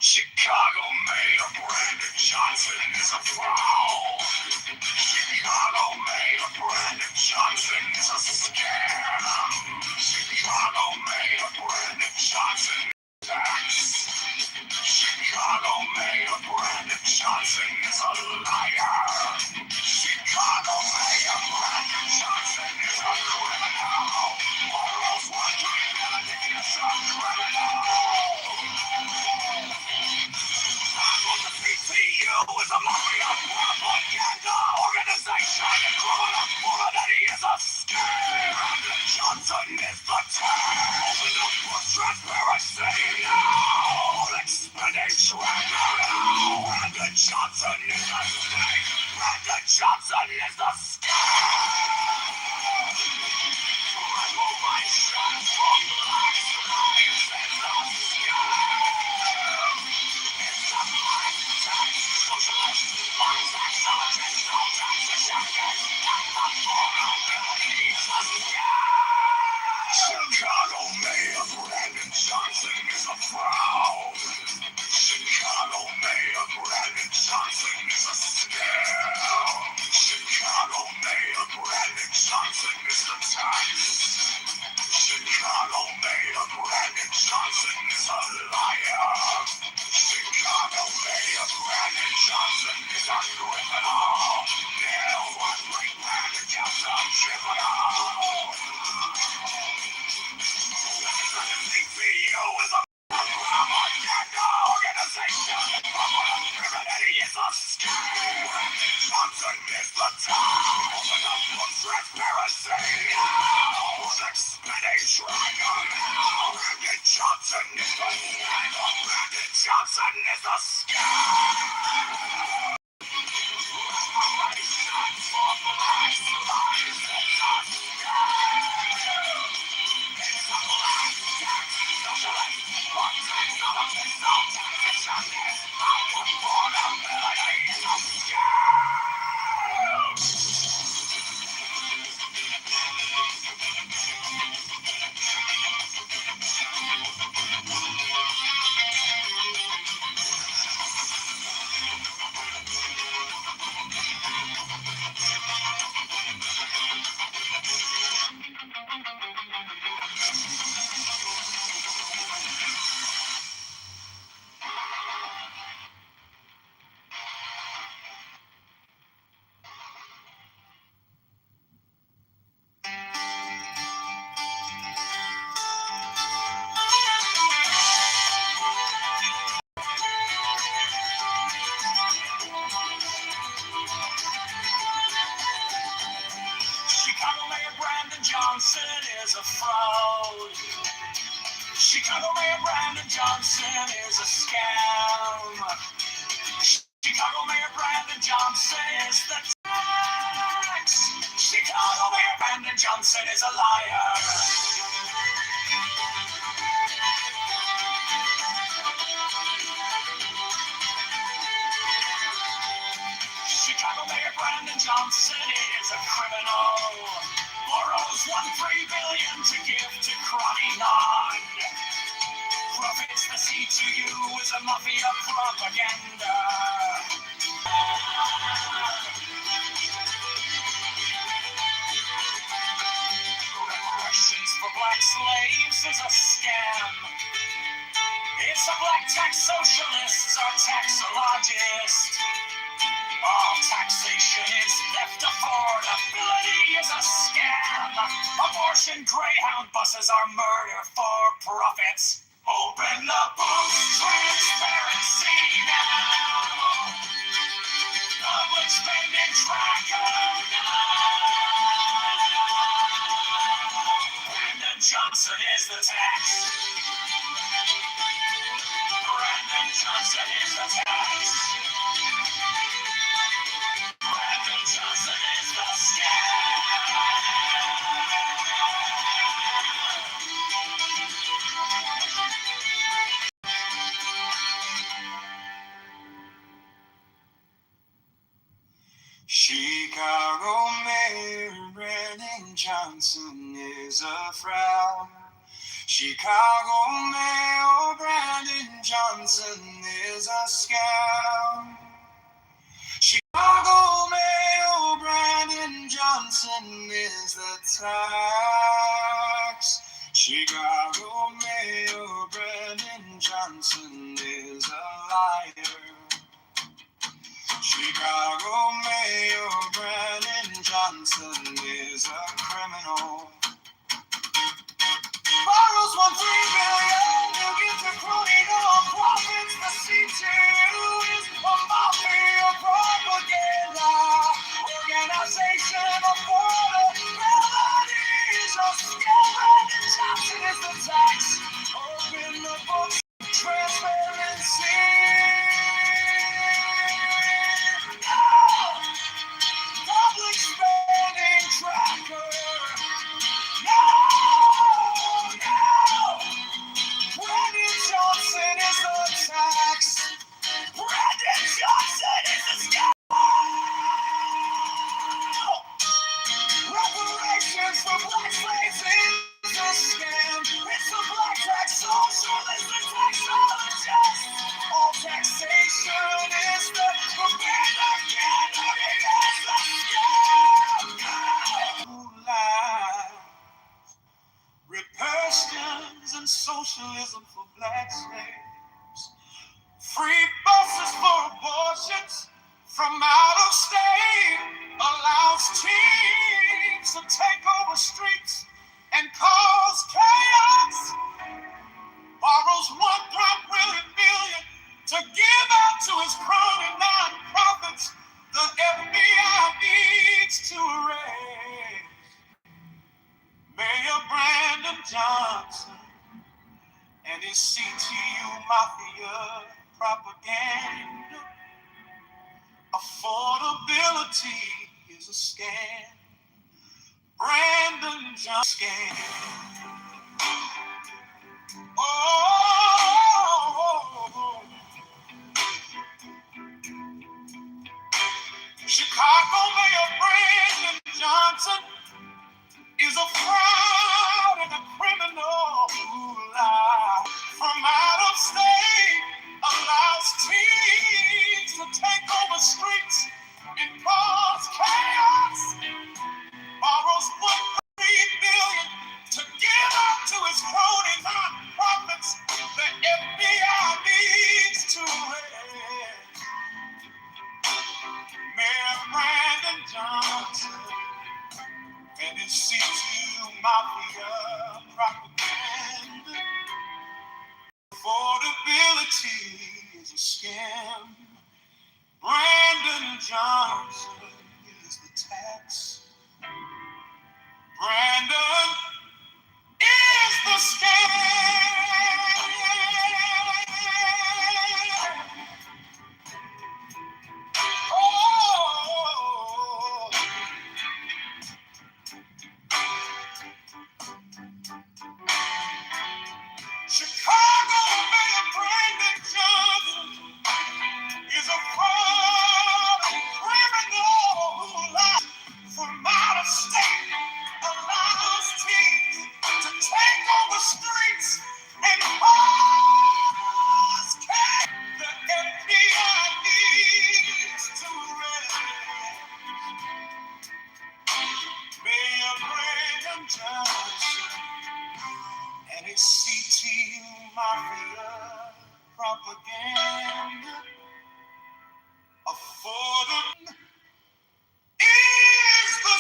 Speaker 10: Chicago Mayor Brandon Johnson is a fraud. Chicago Mayor Brandon Johnson is a scam. Chicago Mayor Brandon Johnson is tax. Chicago Mayor Brandon Johnson is a liar. Chicago Mayor Brandon Johnson is a criminal. Morals, one criminality is a criminal. PCU is a mafia propaganda organization. And criminal morality is a scam. Brandon Johnson is the tax. Open up for transparency now. Expenditure now. Brandon Johnson is a snake. Brandon Johnson is the scam. Removation from black slaves is a scam. It's a black tax socialist, black tax socialist, no taxation, and the vulnerability is a scam. Chicago Mayor Brandon Johnson is a fraud. Chicago Mayor Brandon Johnson is a scam. Chicago Mayor is a fraud. Chicago Mayor Brandon Johnson is a scam. Chicago Mayor Brandon Johnson is the tax. Chicago Mayor Brandon Johnson is a liar. Chicago Mayor Brandon Johnson is a criminal. Borrows $1.3 billion to give to Cromie-Non. Profits the C2U is a mafia propaganda. Reparations for black slaves is a scam. It's a black tax socialists are taxologists. All taxation is theft. Affordability is a scam. Abortion Greyhound buses are murder for profits. Open the books, transparency now. Public spending tracker now. Brandon Johnson is the tax. Brandon Johnson is the tax. Brandon Johnson is the scam. Chicago Mayor Brandon Johnson is a fraud. Chicago Mayor Brandon Johnson is a scam. Chicago Mayor Brandon Johnson is the tax. Chicago Mayor Brandon Johnson is a liar. Chicago Mayor Brandon Johnson is a criminal. Borrows $1.3 billion to give to Cromie-Non. Profits the C2U is a mafia propaganda. Organization of affordability is a scam. Brandon Johnson is the tax. Open the books, transparency. Public spending tracker. No! Brandon Johnson is the tax. Brandon Johnson is the scam. Reparations for black slaves is a scam. It's a black tax socialist and taxologist. All taxation is the propaganda. It is a scam. Reparations and socialism for black slaves. Free buses for abortions from out of state. Allows teens to take over streets and cause chaos. Borrows $1.3 billion to give out to his crony non-profits. The FBI needs to arrest Mayor Brandon Johnson and his CTU mafia propaganda. Affordability is a scam. Brandon Johnson scam. Oh, Chicago Mayor Brandon Johnson is a fraud and a criminal who lies from out of state, allows teens to take over streets and cause chaos, borrows $1.3 billion to give up to his crony non-profits. The FBI needs to arrest Mayor Brandon Johnson and his C2 mafia propaganda. Affordability is a scam. Brandon Johnson is the tax. Brandon Johnson, NACT mafia propaganda. Affordable is the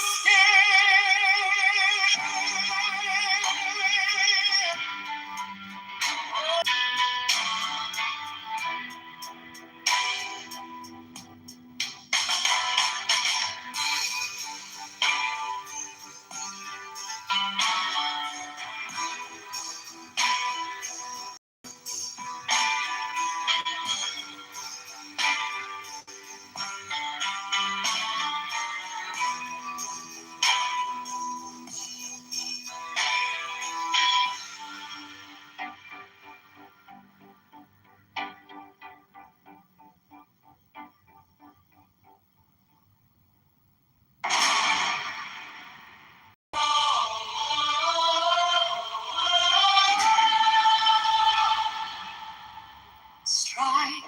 Speaker 11: Strike,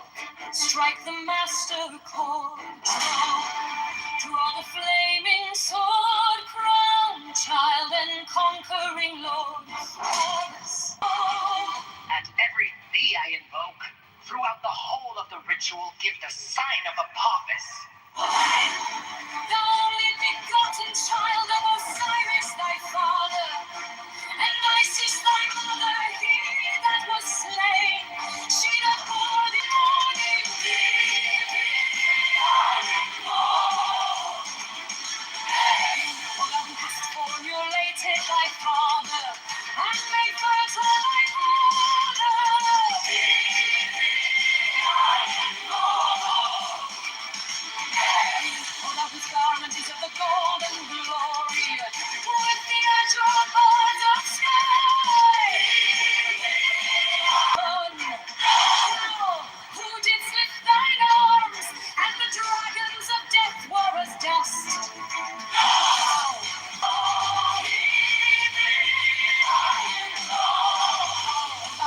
Speaker 11: strike the master chord. Draw the flaming sword, crown child and conquering lord. Chorus.
Speaker 15: At every thee I invoke, throughout the whole of the ritual, give the sign of Apophis.
Speaker 11: The only begotten child of Osiris thy father, and Isis thy mother, he that was slain. She that bore the morning for thou hast formulated thy father, and made fertile thy for thou whose garment is of the golden glory, with the azure birds of sky. Who didst lift thine arms, and the dragons of death were as dust.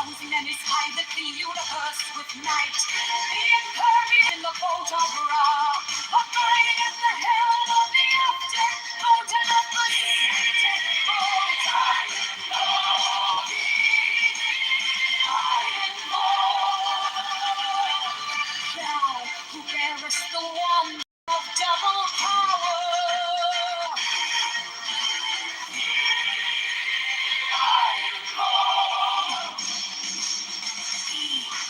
Speaker 11: Whose menace hideth the universe with night, the impervious in the bolt of Ra, abiding in the helm of the after, mountain of the Thou who bearest the wand of double power.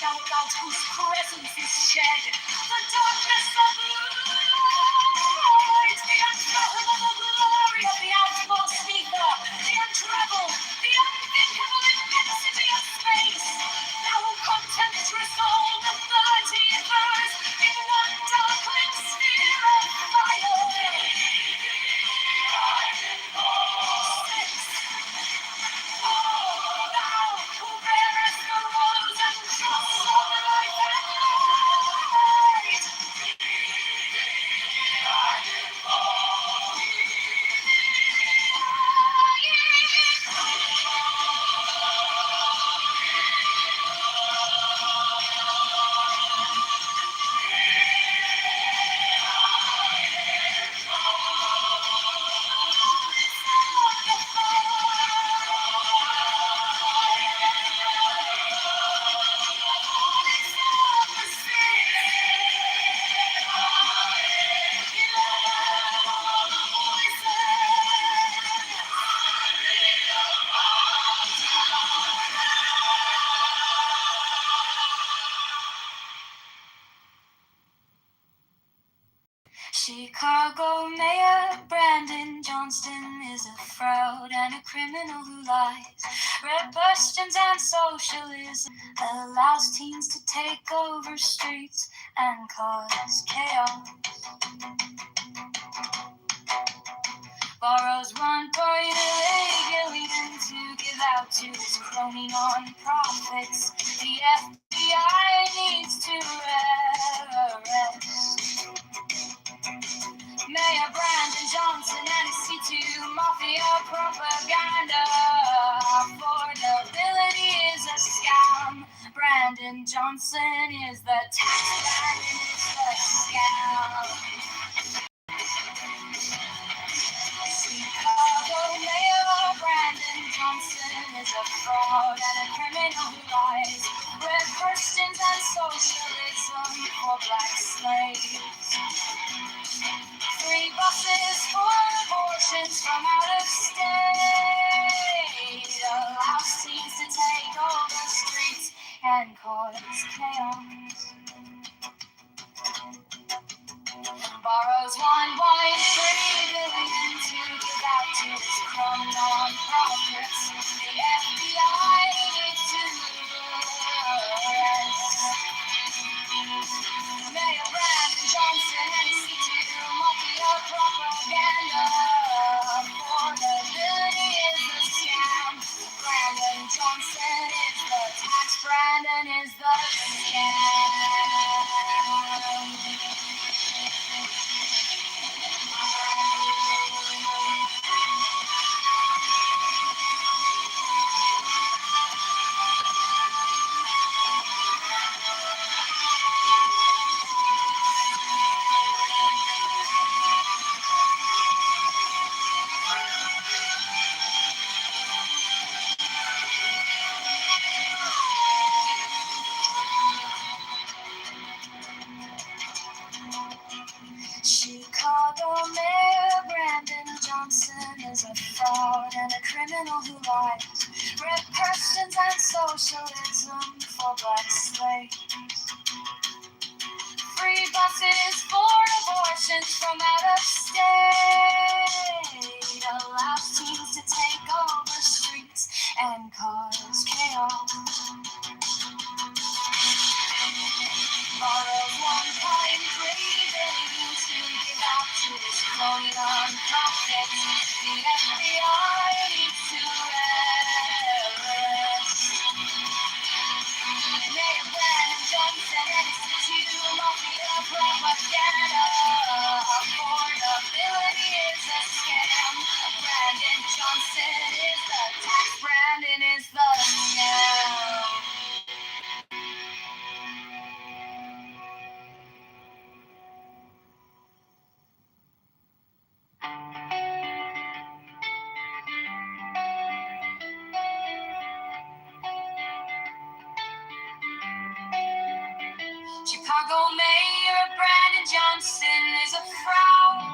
Speaker 11: Thou about whose presence is shed the darkness of light, the unfathomable glory of the outmost ether, the untroubled, the unthinkable immensity of space. Thou who contemptest all the 30 ethers in one darkling sphere of fire. Thou who bearest the rose and dross of life and light. Chicago Mayor Brandon Johnston is a fraud and a criminal who lies. Red questions and socialism allows teens to take over streets and cause chaos. Borrows $1.8 billion to give out to his crony non-profits. The FBI needs to arrest Mayor Brandon Johnson and his C2 Mafia propaganda. Affordability is a scam. Brandon Johnson is the tax man and is the scam. Chicago Mayor
Speaker 10: fraud and a criminal who lies. Red Christians and socialism for black slaves. Free buses for abortions from out of state. Allows teens to take over streets and cause chaos. Borrows 1.3 billion to give out to his crumb non-profits. The FBI needs to arrest Mayor Brandon Johnson and C2 mafia propaganda. Affordability is a scam. Brandon Johnson is the tax. Brandon is the scam. Chicago Mayor Brandon Johnson is a fraud and a criminal who lies. Repressions and socialism for black slaves. Free buses for abortions from out of state. Allows teens to take over streets and cause chaos. Borrows 1.3 billion to give out to his crony non-profits. The FBI needs to arrest Mayor Brandon Johnson and Institute Mafia propaganda. Affordability is a scam. Brandon Johnson is the tax. Brandon is the scam. Chicago Mayor Brandon Johnson is a fraud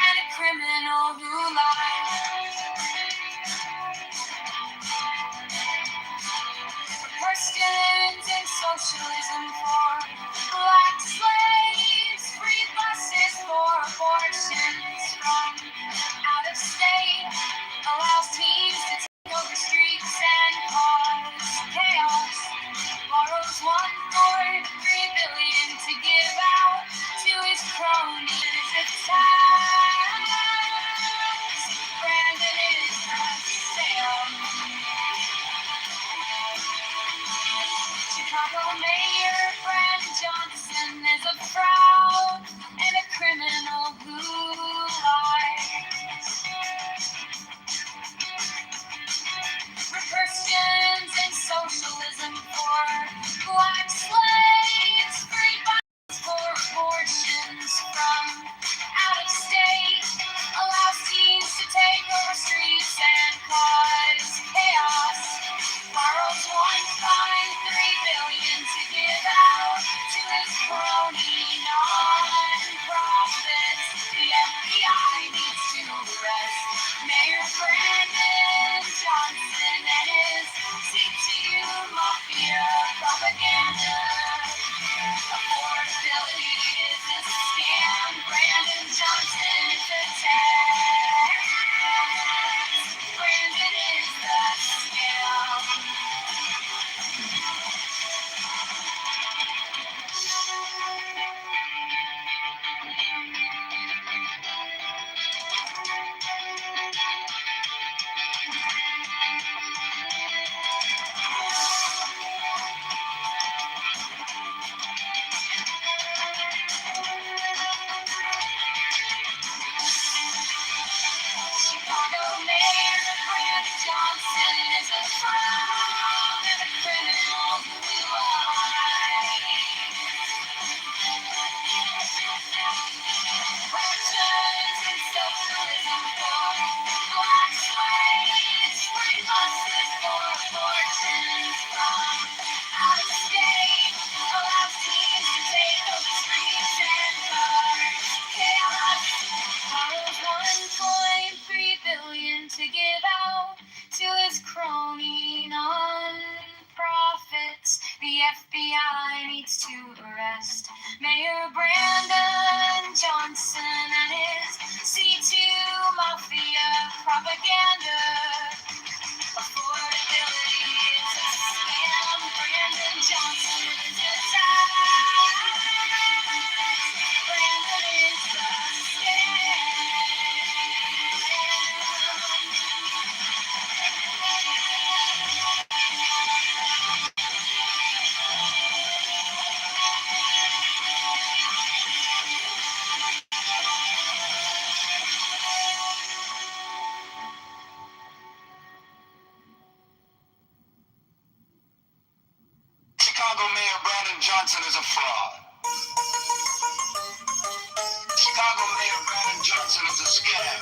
Speaker 10: and a criminal who lies. Christians and socialism for black slaves. Free buses for abortions from out of state. Allows teens to take over streets and cause chaos. Borrows 1.3 billion to give
Speaker 11: Mayor Brandon Johnson and his C2 Mafia propaganda. Affordability is a scam. Brandon Johnson is a tax. Brandon is a scam.
Speaker 15: Chicago Mayor Brandon Johnson is a fraud. Chicago Mayor Brandon Johnson is a scam.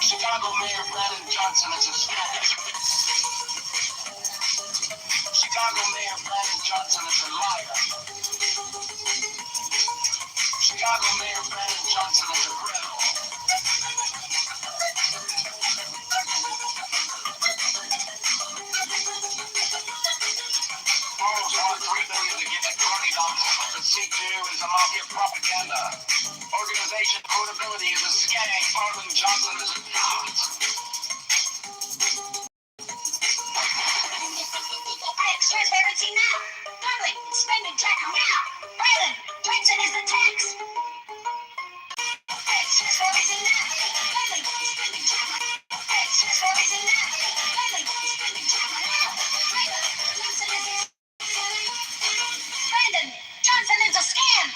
Speaker 15: Chicago Mayor Brandon Johnson is a scam. Chicago Mayor Brandon Johnson is a liar. Chicago Mayor Brandon Johnson is a criminal. Boroughs want $3 billion to get their money done. The C2 is a mafia propaganda. Organization portability is a scam. Brandon Johnson is a cop.
Speaker 11: Transparency now. Public spending tracker now. Brandon Johnson is the tax. Transparency now. Public spending tracker. Transparency now. Public spending tracker now. Brandon Johnson is a Brandon Johnson is a scam.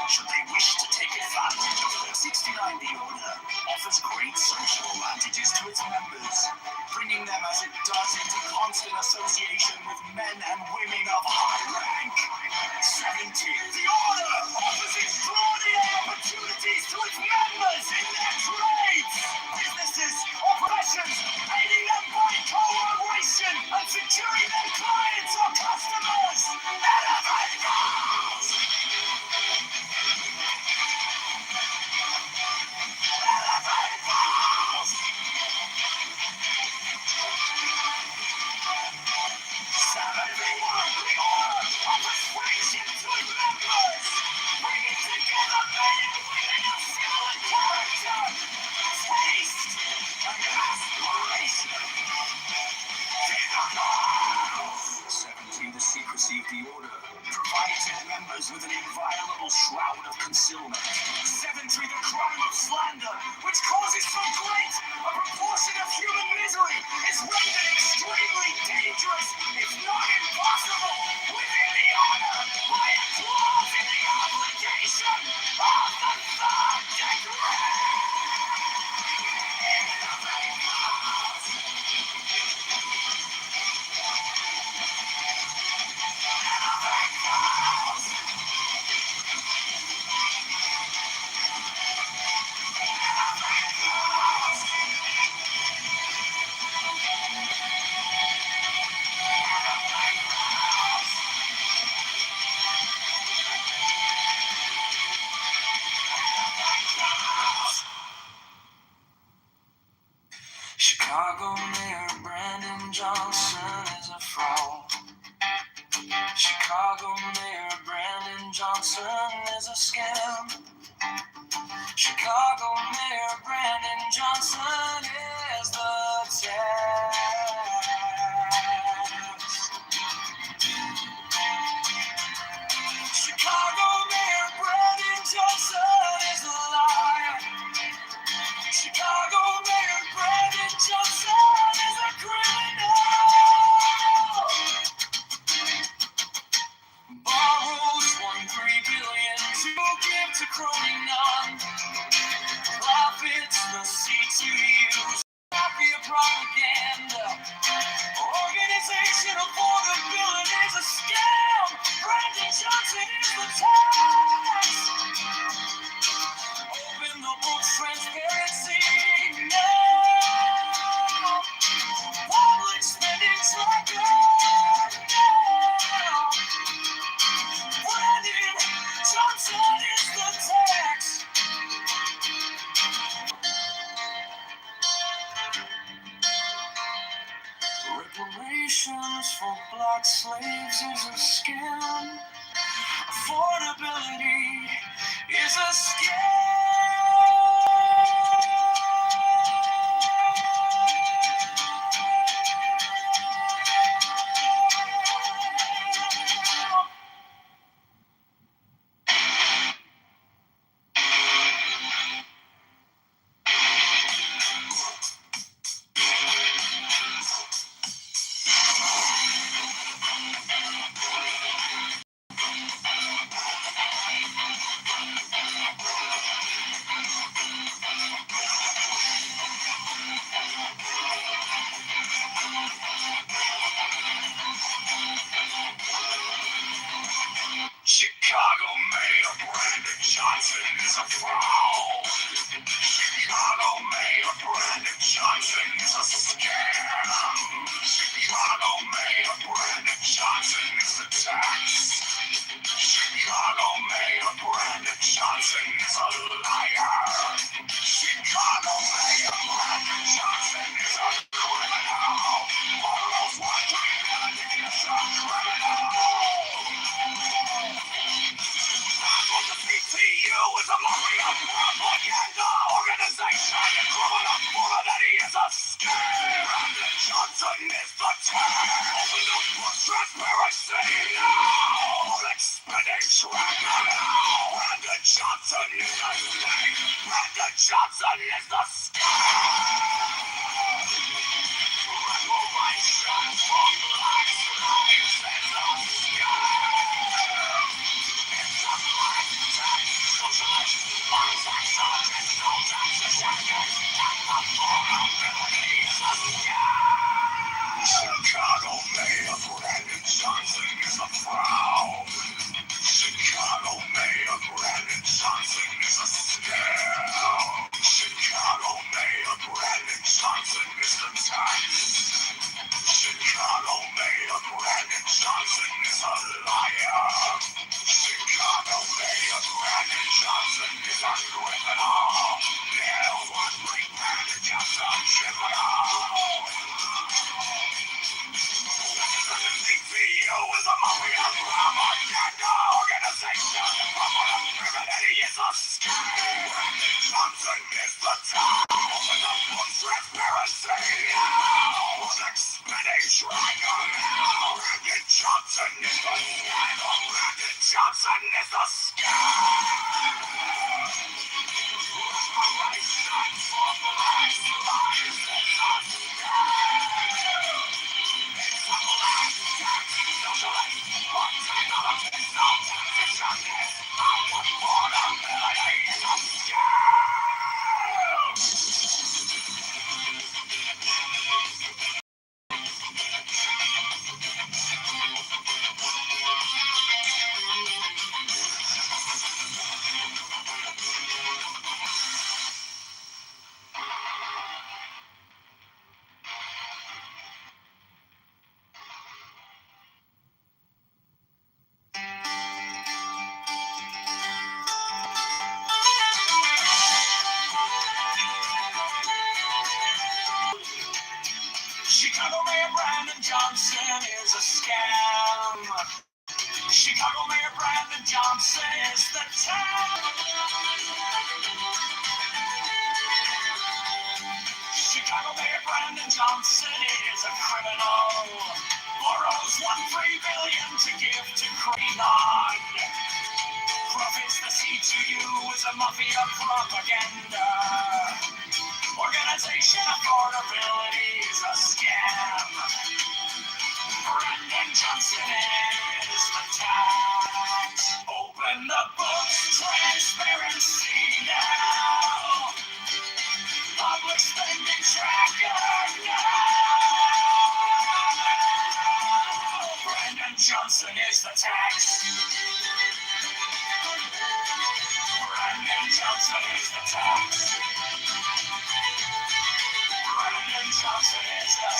Speaker 10: Should they wish to take advantage of her, 69 The Order offers great social advantages to its members, bringing them as it does into constant association with men and women of high rank. 70 The Order offers extraordinary opportunities to its members in their trades, businesses, or professions, aiding them by cooperation and securing their clients or customers. Elevate goals! The secrecy of the order provides its members with an inviolable shroud of concealment. 7 the crime of slander, which causes so great a proportion of human misery, is rendered extremely dangerous, if not impossible, within the order by a clause in the obligation of the third degree. Chicago Mayor Brandon Johnson is a fraud. Chicago Mayor Brandon Johnson is a scam. Chicago Mayor Brandon Johnson is the tax. Chicago Mayor Brandon Johnson is a liar. Chicago Mayor Brandon Johnson is a criminal. Borrows $1.3 billion to give to crony none. Profits the C2 use. reparations for black slaves is a scam. Affordability is a scam. Chicago Mayor Brandon Johnson is a fraud. Chicago Mayor Brandon Johnson is a scam. Chicago Mayor Brandon Johnson is a tax. Chicago Mayor Brandon Johnson is a liar. Chicago Mayor Brandon Johnson is a criminal. All those white women is a criminal. PTU is a mafia propaganda organization. Criminality is a scam. Brandon Johnson is the tag. Open up for transparency now. Expedition now. Brandon Johnson is the snake. Brandon Johnson is the scam. Reparation for black slaves is a scam. It's a black tax, socialist, black taxation, no taxation, and affordability is a scam. Chicago Mayor Brandon Johnson is a fraud. Chicago Mayor Brandon Johnson is a scam. Chicago Mayor Brandon Johnson is the tax. Chicago Mayor Brandon Johnson is a liar. Chicago Mayor Brandon Johnson is a criminal. Nails one bring Brandon Johnson criminal. CPU is a mafia propaganda organization. Criminality is a scam. Brandon Johnson is the top. Open up for transparency now. Expedition now. Brandon Johnson is the scandal. Brandon Johnson is the scam. Reparation for black slaves is a scam. It's a black tax, socialist, black technology, no taxation, our affordability is a scam. Chicago Mayor Brandon Johnson is a scam. Chicago Mayor Brandon Johnson is the tag. Chicago Mayor Brandon Johnson is a criminal. Borrows $1.3 billion to give to Crenon. Profits the C2U is a mafia propaganda. Organization affordability is a scam. Brandon Johnson is the tax. Open the books, transparency now. Public spending tracker now. Brandon Johnson is the tax. Brandon Johnson is the tax. Brandon Johnson is the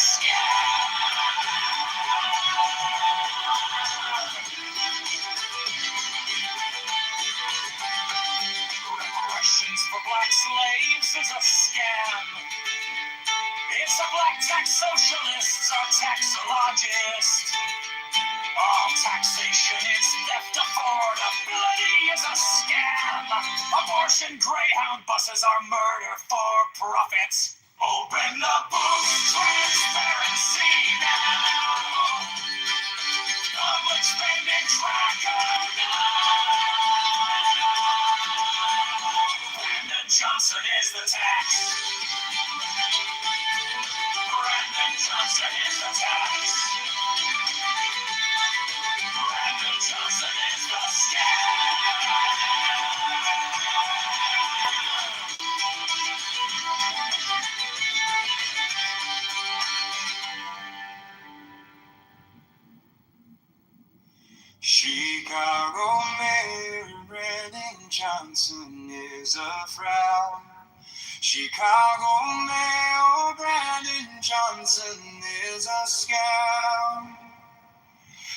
Speaker 15: Socialists are taxologists. All taxation is theft. Affordability is a scam. Abortion greyhound buses are murder for profits. Open the books, transparency now. Public spending tracker now. Brandon Johnson is the tax. Brandon Johnson is the tax. Brandon Johnson is the Chicago Mayor Brandon Johnson is a frown. Chicago Mayor Brandon Johnson is a scam.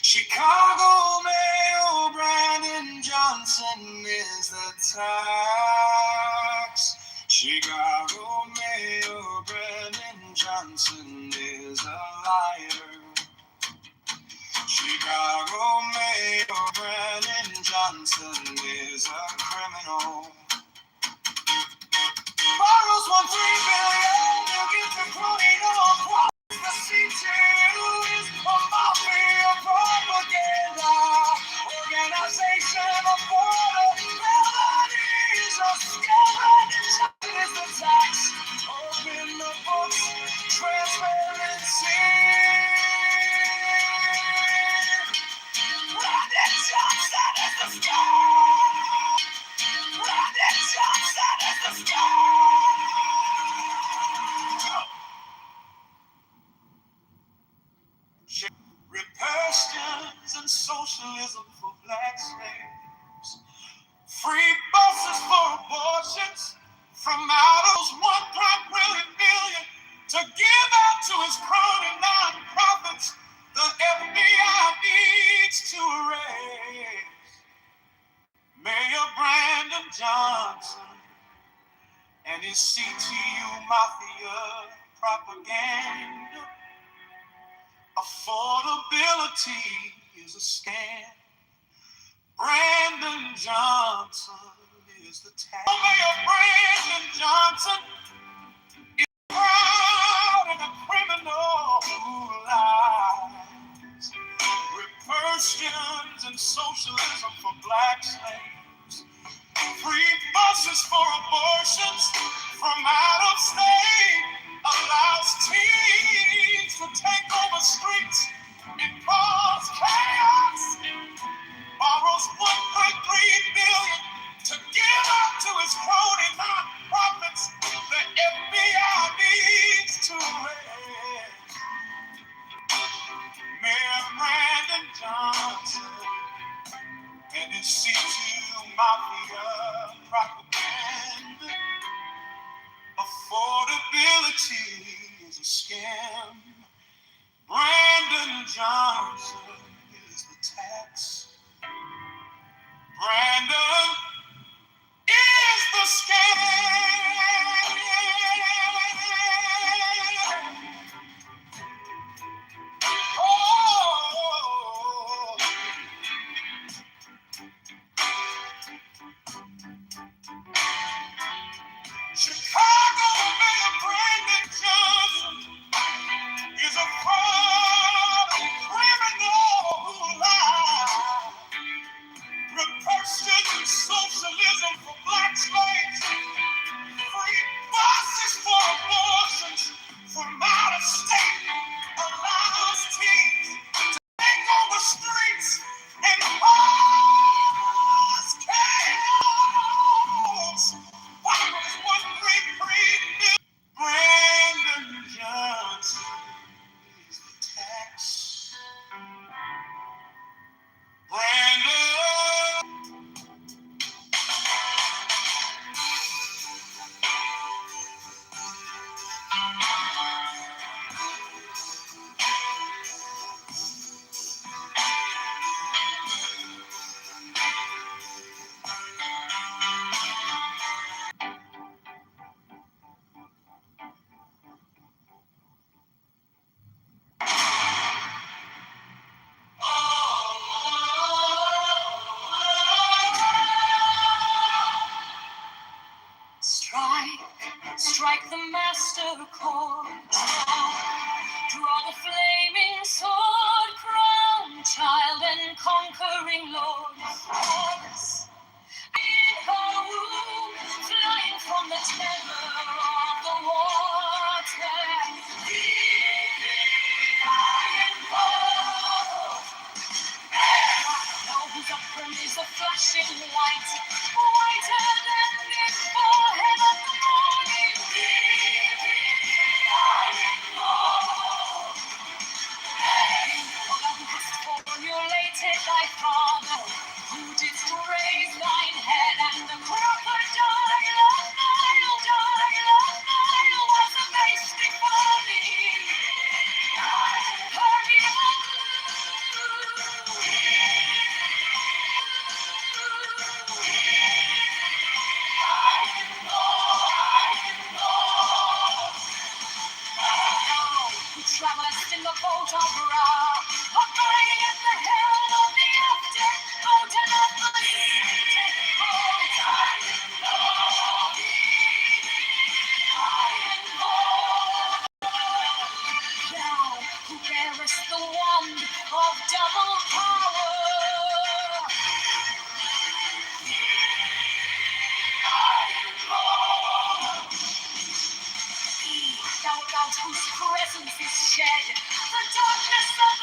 Speaker 15: Chicago Mayor Brandon Johnson is the tax. Chicago Mayor Brandon Johnson is a liar. Chicago Mayor Brandon Johnson is a criminal. Borrows $1.3 billion, you get to crony no profits. The CTU is a mafia propaganda organization of affordability is a scam. Brandon Johnson is the tax. Open the books, transparency. Brandon Johnson is the scam. Brandon Johnson is the scam. Repercussions and socialism for black slaves. Free buses for abortions from out of those $1.1 billion to give out to his crony non-profits. The FBI needs to erase Mayor Brandon Johnson and his CTU mafia propaganda. Affordability is a scam. Brandon Johnson is the tax. Mayor Brandon Johnson is proud of a criminal who lies. Repercussions and socialism for black slaves. Free buses for abortions from out of state allows teens to take over streets and cause chaos. Borrows $1.3 billion to give out to his crony non-profits. The FBI needs to arrest Mayor Brandon Johnson and his CTU mafia propaganda. Affordability is a scam. Brandon Johnson is the tax. Brandon is the scam. Oh. Chicago Mayor Brandon Johnson is a fraud, a criminal who lies. Repercussions and socialism for black slaves. in the boat of Ra, abiding at the helm of the afterboat and of the sainted boat. Thou who bearest the wand of double power, thou about whose presence is shed the darkness of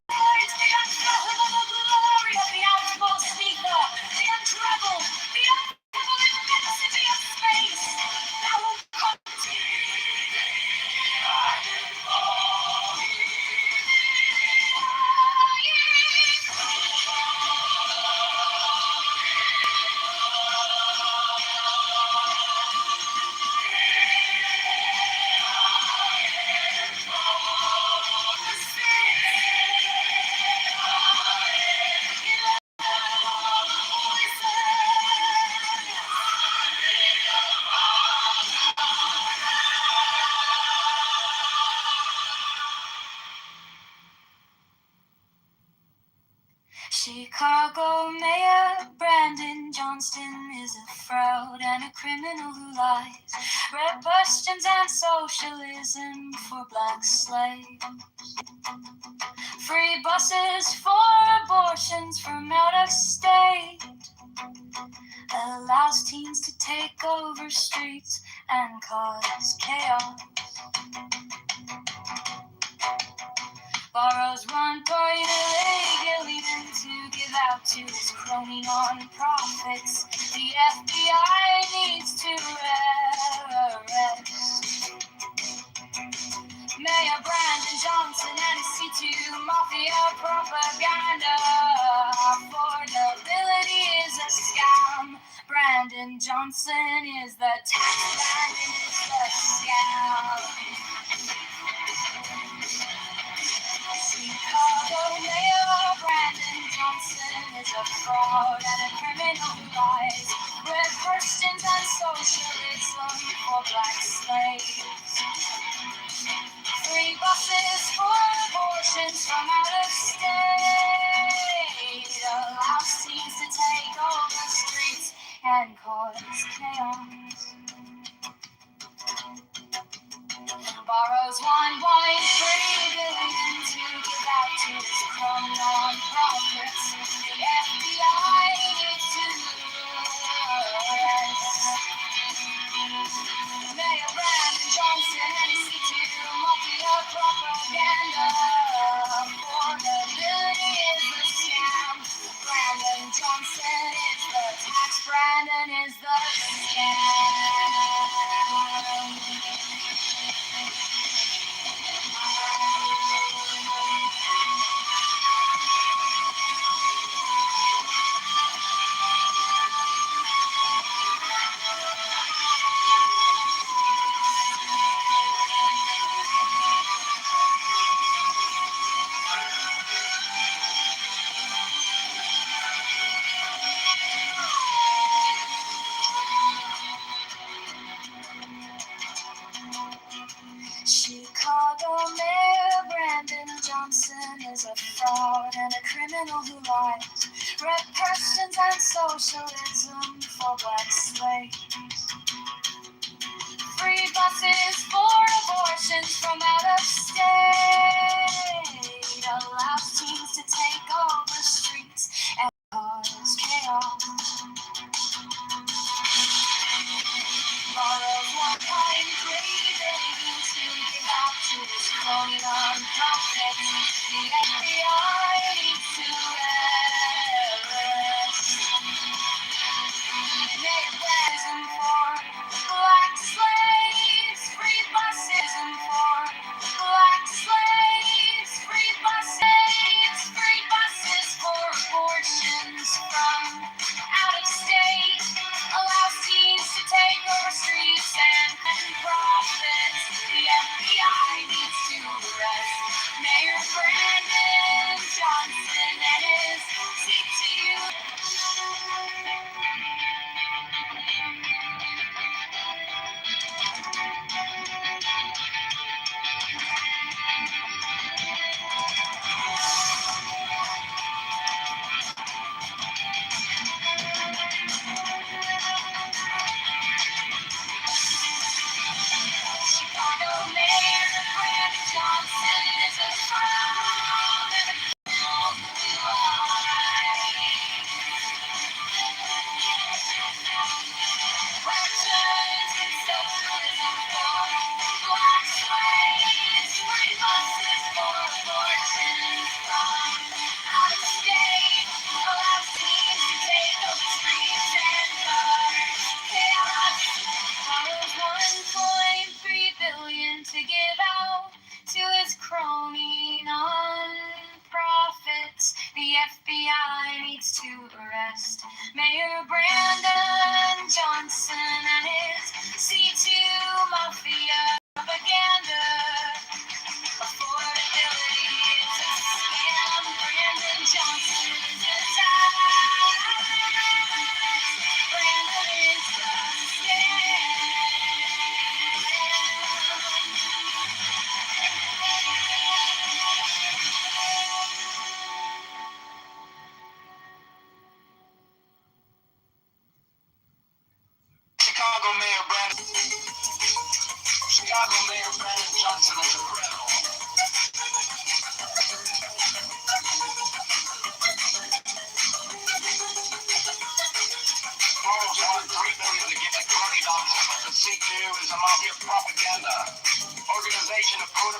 Speaker 15: light, the unfathomable glory of the outmost ether, the untraveled, the unfathomable immensity of space, thou who Chicago Mayor Brandon Johnston is a fraud and a criminal who lies. Red questions and socialism for black slaves. Free buses for abortions from out of state. Allows teens to take over streets and cause chaos. Borrows $1 billion illegally then to give out to his crony non-profits. The FBI needs to arrest Mayor Brandon Johnson and his C2 Mafia propaganda. Affordability is a scam. Brandon Johnson is the tax. Brandon is the scam. Chicago Mayor Brandon Johnson is a fraud and a criminal who lies. Red Christians and socialism for black slaves. Free buses for abortions from out of state. Allows teens to take over streets and cause chaos. Borrows $1.3 billion to give out to his crumb non-profits. The FBI needs to arrest Mayor Brandon Johnson and his C2 Mafia propaganda. Affordability is a scam. Brandon Johnson is the tax. Brandon is the scam. Chicago Mayor Brandon Johnson is a fraud and a criminal who lies. Red persons and socialism for black slaves. Free buses for abortions from out of state. Allows teens to take over streets and cause chaos. Borrows $1.3 billion to give out to his crony non-profits. The FBI needs to arrest Mayor Brandon for black slaves. Free buses for black slaves. Free buses. Free buses for abortions from out of state. Allows teens to take over streets and profits. The FBI needs to arrest Mayor Brandon Johnson and his CTU.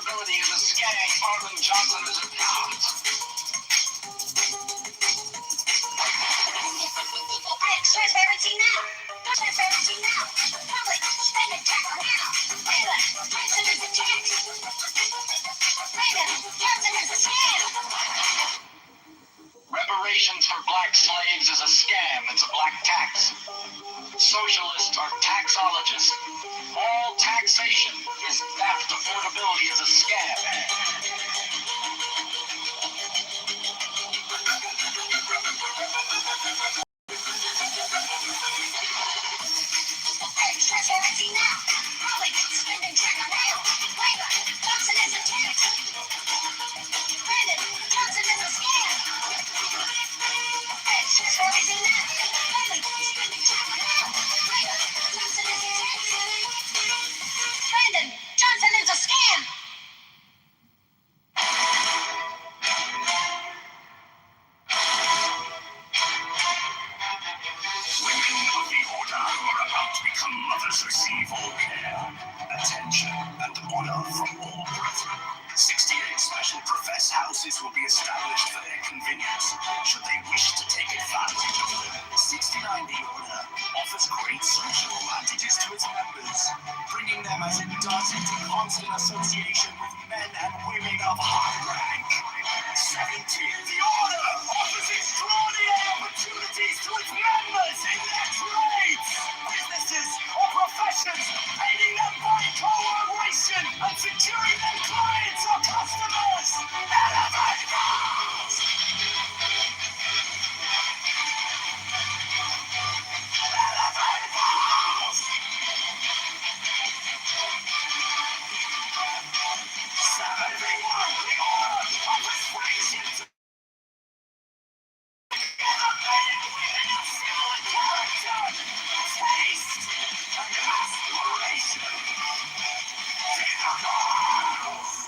Speaker 6: affordability is a scam. Arlen Johnson is a coward. Transparency now. Transparency now. Public spending check now. Taylor, Johnson is a tax. Taylor, Johnson is a scam. Reparations for black slaves is a scam. It's a black tax. Socialists are taxologists. All taxation is theft. Affordability is a scam. Transparency now. Public spending check now. Labor, Johnson is a tax. Brandon, Johnson is a scam. Transparency now. Public spending check now. Labor, Johnson is a tax. Brandon, Johnson is a scam. Women of the order who are about to become mothers receive all care, attention, and honor from all brethren. 68 special profess houses will be established for their convenience, should they wish to take advantage of them. 69 The Order offers great social advantages to its members, bringing them as it does into constant association with men and women of high rank. 70 The Order offers extraordinary opportunities to its members in their trades, businesses, or professions, aiding them by cooperation and securing their clients or customers. Elevate goals! Elevate goals! 71 The Order offers friendships together men and women of similar character, taste, and aspiration.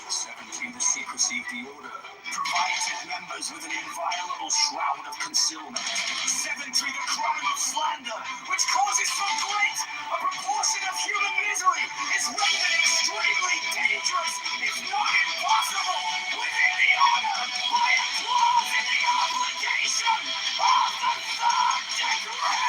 Speaker 6: 70 The Secrecy of the Order provides its members with an inviolable shroud of concealment. 70 The Crime of Slander, which causes so great a proportion of human misery, is rendered extremely dangerous, if not impossible, within the order by a clause in the obligation of the third degree.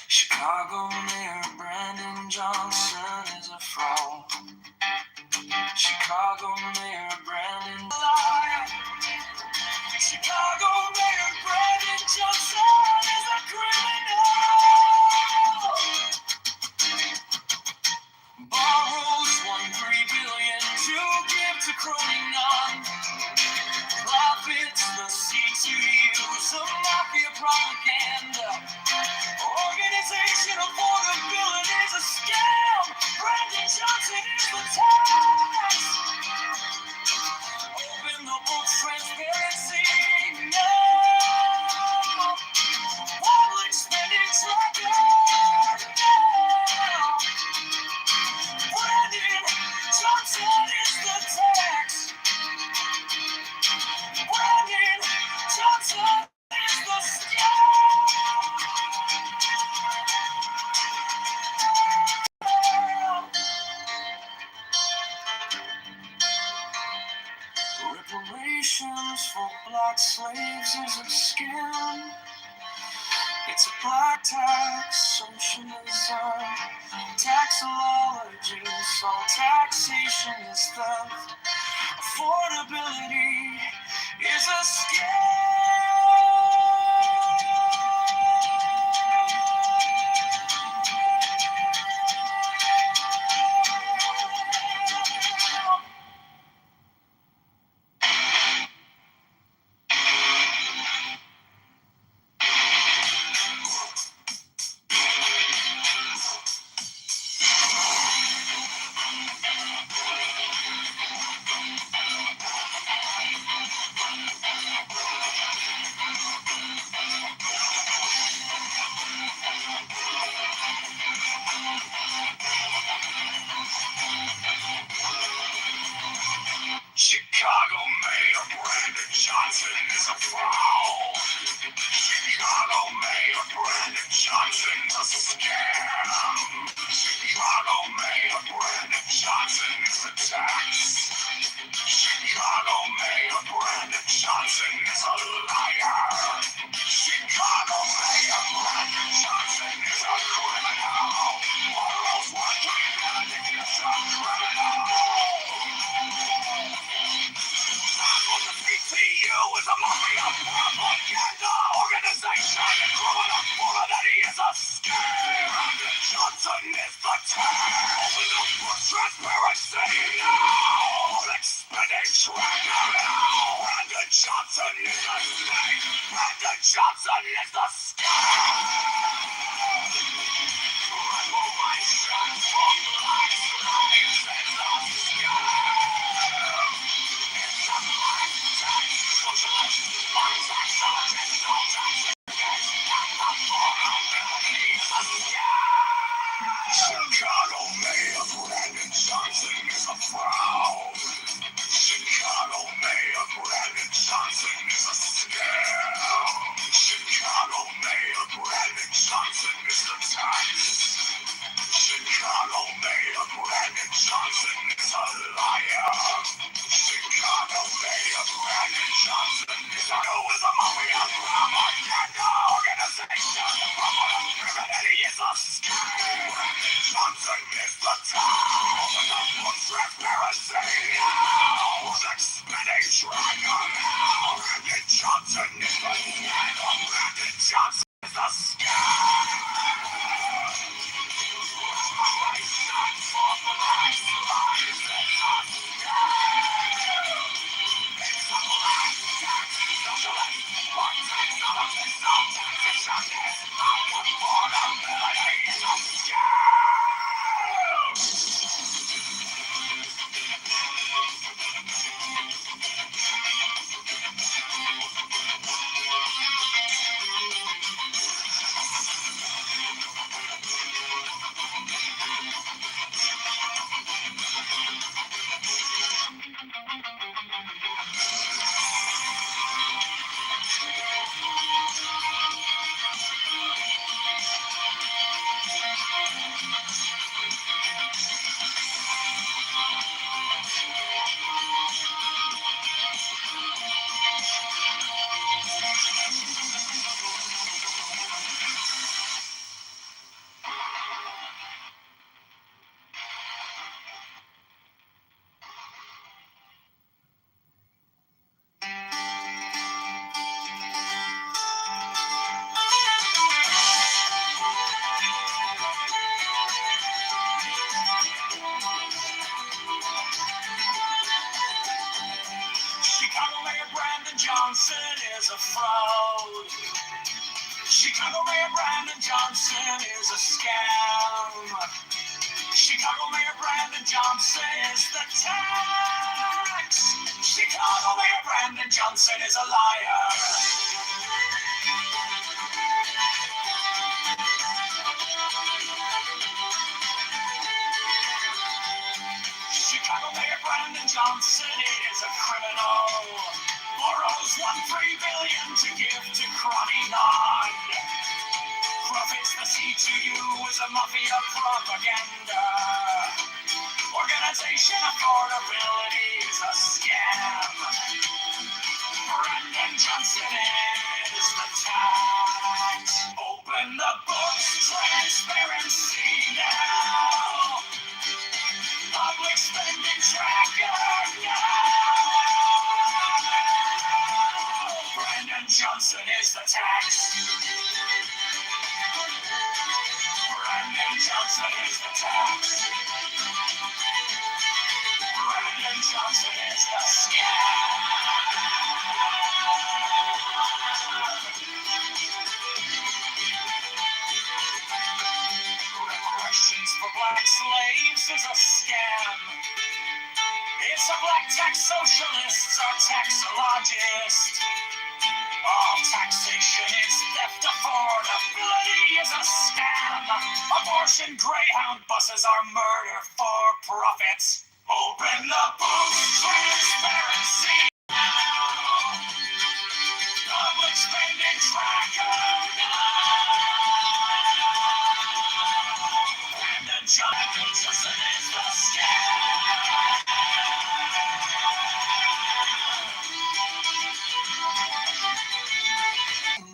Speaker 6: Chicago Mayor Brandon Johnson is a fraud. Chicago Mayor Brandon liar. Chicago Mayor Brandon Johnson is a criminal. Borrows $1.3 billion to give to crony non. Profits the seat to use of mafia propaganda. Organization affordability is a scam. Brandon Johnson is the tax. Open the book, transparency now. Public spending tracker now. Brandon Johnson is the tax. Brandon Johnson is the scam. Reparations for black slaves is a scam. It's a black tax, socialism, taxology, so taxation is theft. Affordability is a
Speaker 15: transparency now. Expending now. Brandon Johnson is the snake. Brandon Johnson is the scam. Revelation from black slaves is the scam. It's a black tax socialist, black tax socialist, no tax not the vulnerability is a scam. Chicago Mayor Brandon Johnson is a fraud. Chicago Mayor Brandon Johnson is a scam. Chicago Mayor Brandon Johnson is the tax. Chicago Mayor Brandon Johnson is a liar. Chicago Mayor Brandon Johnson is a mafia propaganda organization. Criminality is a scam. Brandon Johnson is the town. Transparency now. Expending dragon now. Brandon Johnson is the scam. Brandon Johnson is the scam. Chicago Mayor Brandon Johnson is a fraud. Chicago Mayor Brandon Johnson is a scam. Chicago Mayor Brandon Johnson is the tax. Chicago Mayor Brandon Johnson is a liar. Chicago Mayor Brandon Johnson is a criminal. Borrows $1.3 billion to give to Crony-Non. Profits the C2U is a mafia propaganda. Organization affordability is a scam. Brandon Johnson is the tax. Open the books, transparency now. Public spending tracker now. Brandon Johnson is the tax. Brandon Johnson is the tax. Brandon Johnson is the scam. Reparations for black slaves is a scam. It's a black tax socialists are taxologists. All taxation is theft. Affordability is a scam. Abortion Greyhound buses are murder for profits. Open the books, transparency now. Public spending tracker now. Brandon Johnson is the scam.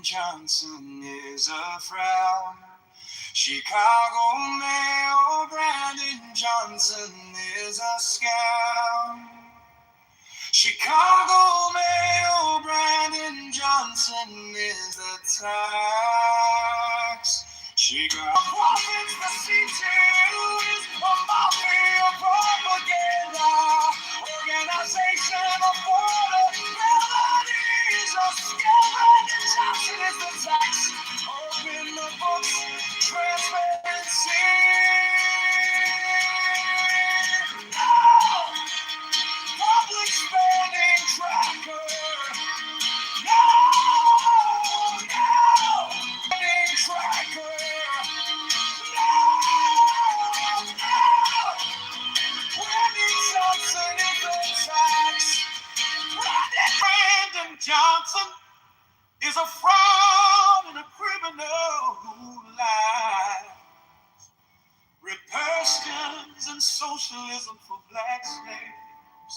Speaker 15: Johnson is a frown. Chicago Mayor Brandon Johnson is a scam. Chicago Mayor Brandon Johnson is the tax. Chicago profits the C2 is a mafia. socialism for black slaves.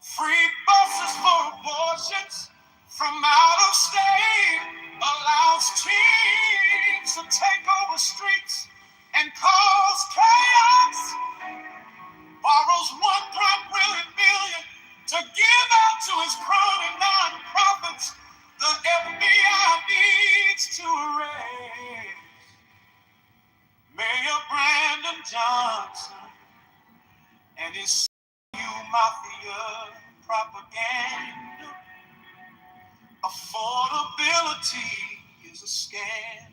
Speaker 15: Free buses for abortions from out of state allows teens to take over streets and cause chaos. Borrows $1.1 billion to give out to his crony nonprofits. The FBI needs to arrest Mayor Brandon Johnson and his mafia propaganda. Affordability is a scam.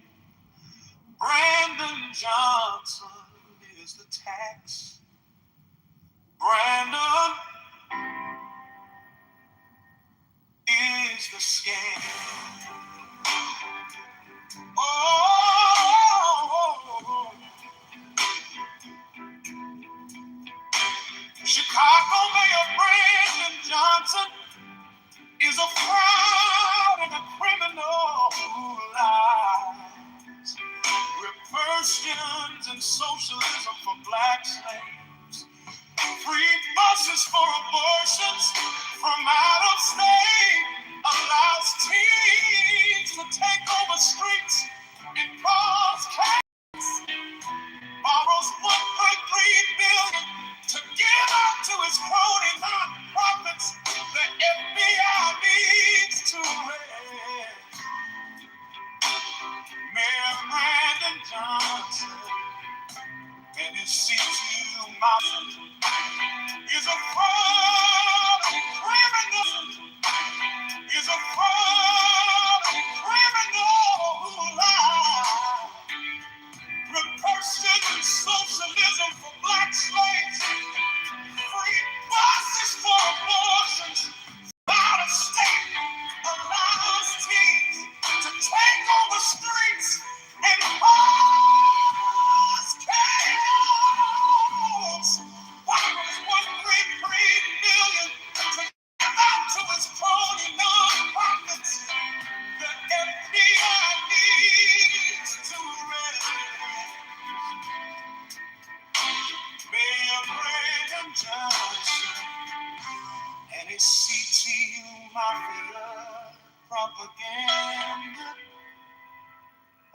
Speaker 15: Brandon Johnson is the tax. Brandon is the scam. Oh, Chicago Mayor Brandon Johnson is a fraud and a criminal who lies. Reversions and socialism for black slaves. Free buses for abortions from out of state allows teens to take over streets and cause chaos. Borrows $1.3 billion to give out to his crony nonprofits. The FBI needs to arrest Mayor Brandon Johnson and his C2 mafia is a fraud and criminal. Is a fraud and criminal who lies. Reversion and socialism for black slaves. Free buses for abortions. Out of state allows teens to take over streets and cause chaos. Borrows $1.3 billion to give out to his crony nonprofits. The FBI needs to arrest Mayor Brandon Johnson and his CTU mafia propaganda.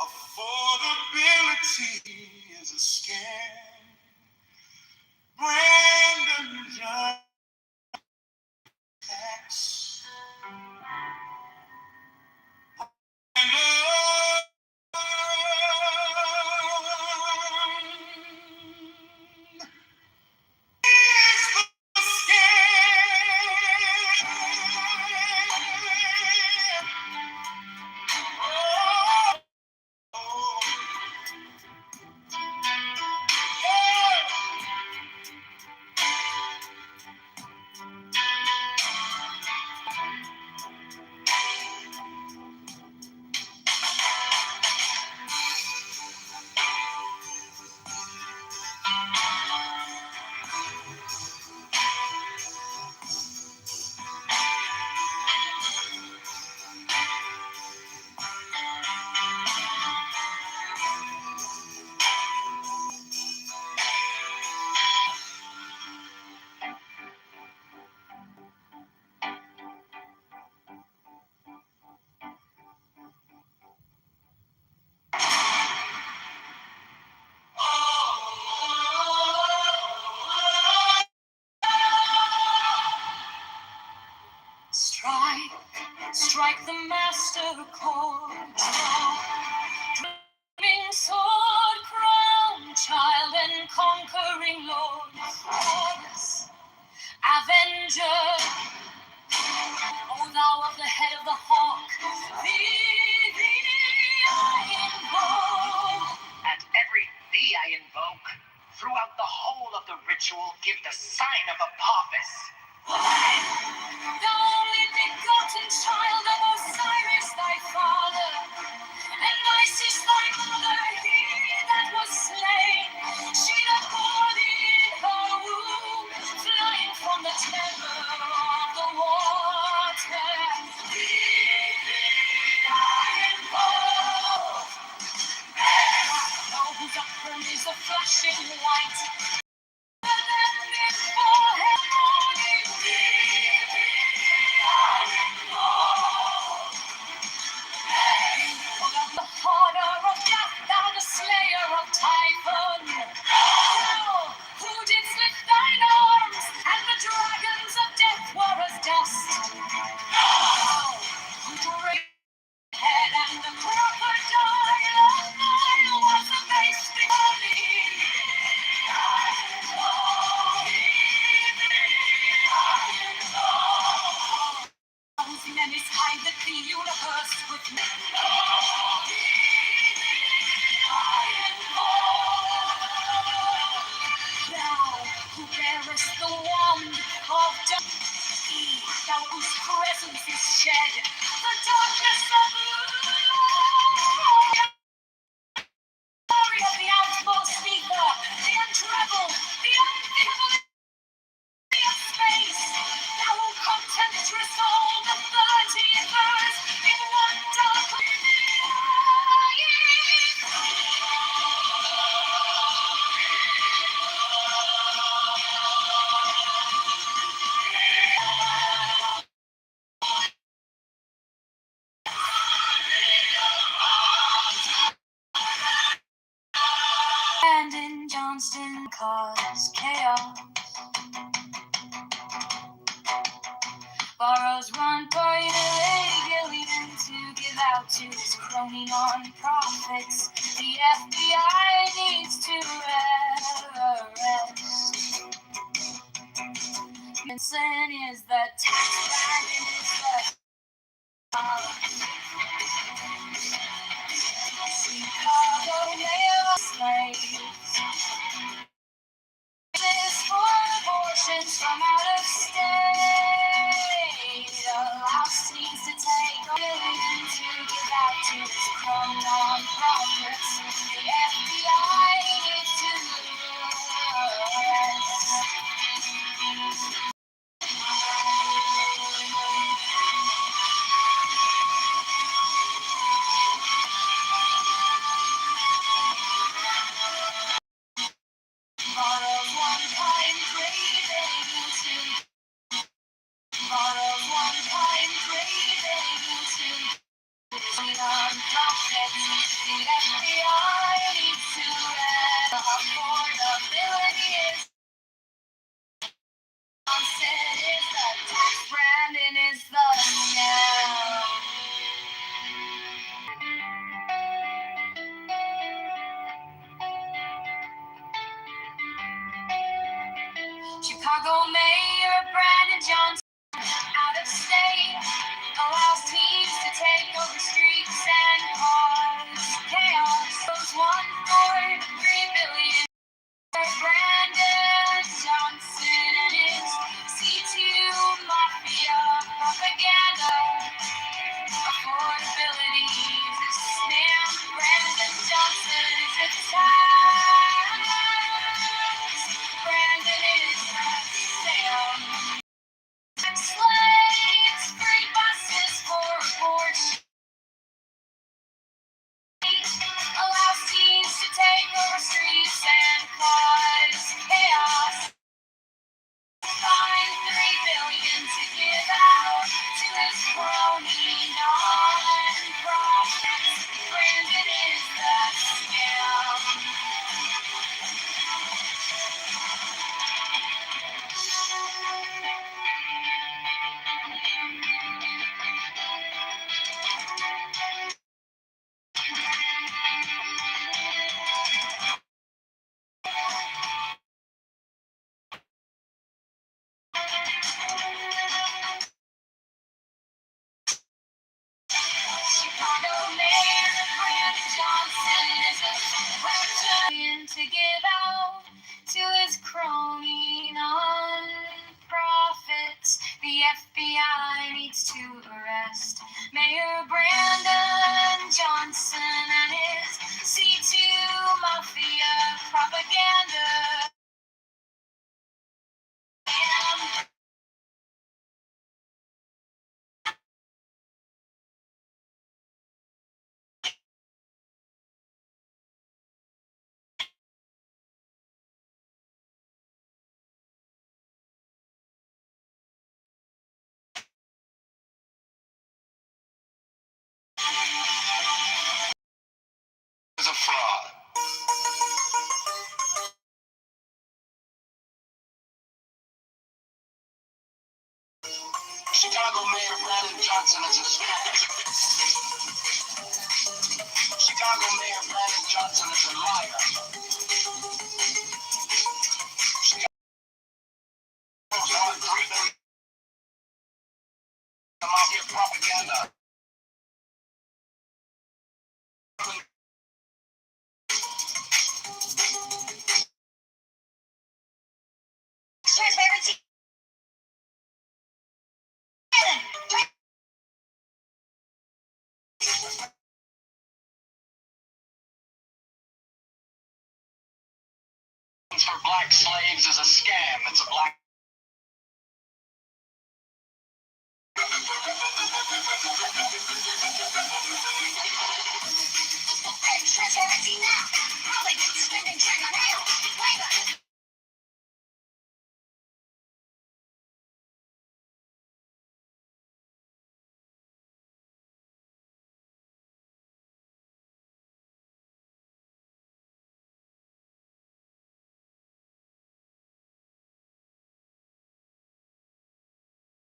Speaker 15: Affordability is a scam. Brandon Johnson tax. Strike, strike the master chord. Dreaming sword, crown, child and conquering lord. Horus, avenger, O thou of the head of the hawk, thee I invoke.
Speaker 11: At every thee I invoke, throughout the whole of the ritual, give the sign of Apophis.
Speaker 15: The only begotten child of Osiris thy father, and Isis thy mother, he that was slain, she that bore thee in her womb, flying from the terror of the water. Thee I invoke. Now whose upper is the flashing light, the who beareth the wand of darkness, thou whose presence is shed, the darkness of glory of the outmost ether, the untroubled, the unthinkable of space, thou who contemptest all the 30 years in one dark Brandon Johnston caused chaos. Borrows 1.8 billion to give out to his crony non-profits. The FBI needs to arrest. Manson is the tax Brandon is the Chicago mayor slaves. This for abortions from out of state. Allows teens to take $1 billion to give out to his crumb non-profits. The FBI needs to arrest. Borrow 1 craving to borrow 1 craving to non-profits. The FBI needs to arrest. Affordability is constant. Is the tax Brandon is the scam. Chicago Mayor Brandon Johnson, out of state, allows teams to take over streets and cause chaos. Those 1.3 billion. Brandon Johnson and his C2 Mafia propaganda. Affordability is a scam. Brandon Johnson is a tax. Brandon is a scam. Slaves, free buses for abortion. Allows teens to take over streets and cause chaos. Find $3 billion to give out to his crony non-profits. Brandon is the scam. Chicago Mayor Brandon Johnson is a to give out to his crony non-profits. The FBI needs to arrest Mayor Brandon Johnson and his C2 Mafia propaganda.
Speaker 10: Is a fraud. Chicago Mayor Brandon Johnson is a scam. Chicago Mayor Brandon Johnson is a liar. Chicago's on 3 billion. Mafia propaganda.
Speaker 15: transparency.
Speaker 6: For black slaves is a scam.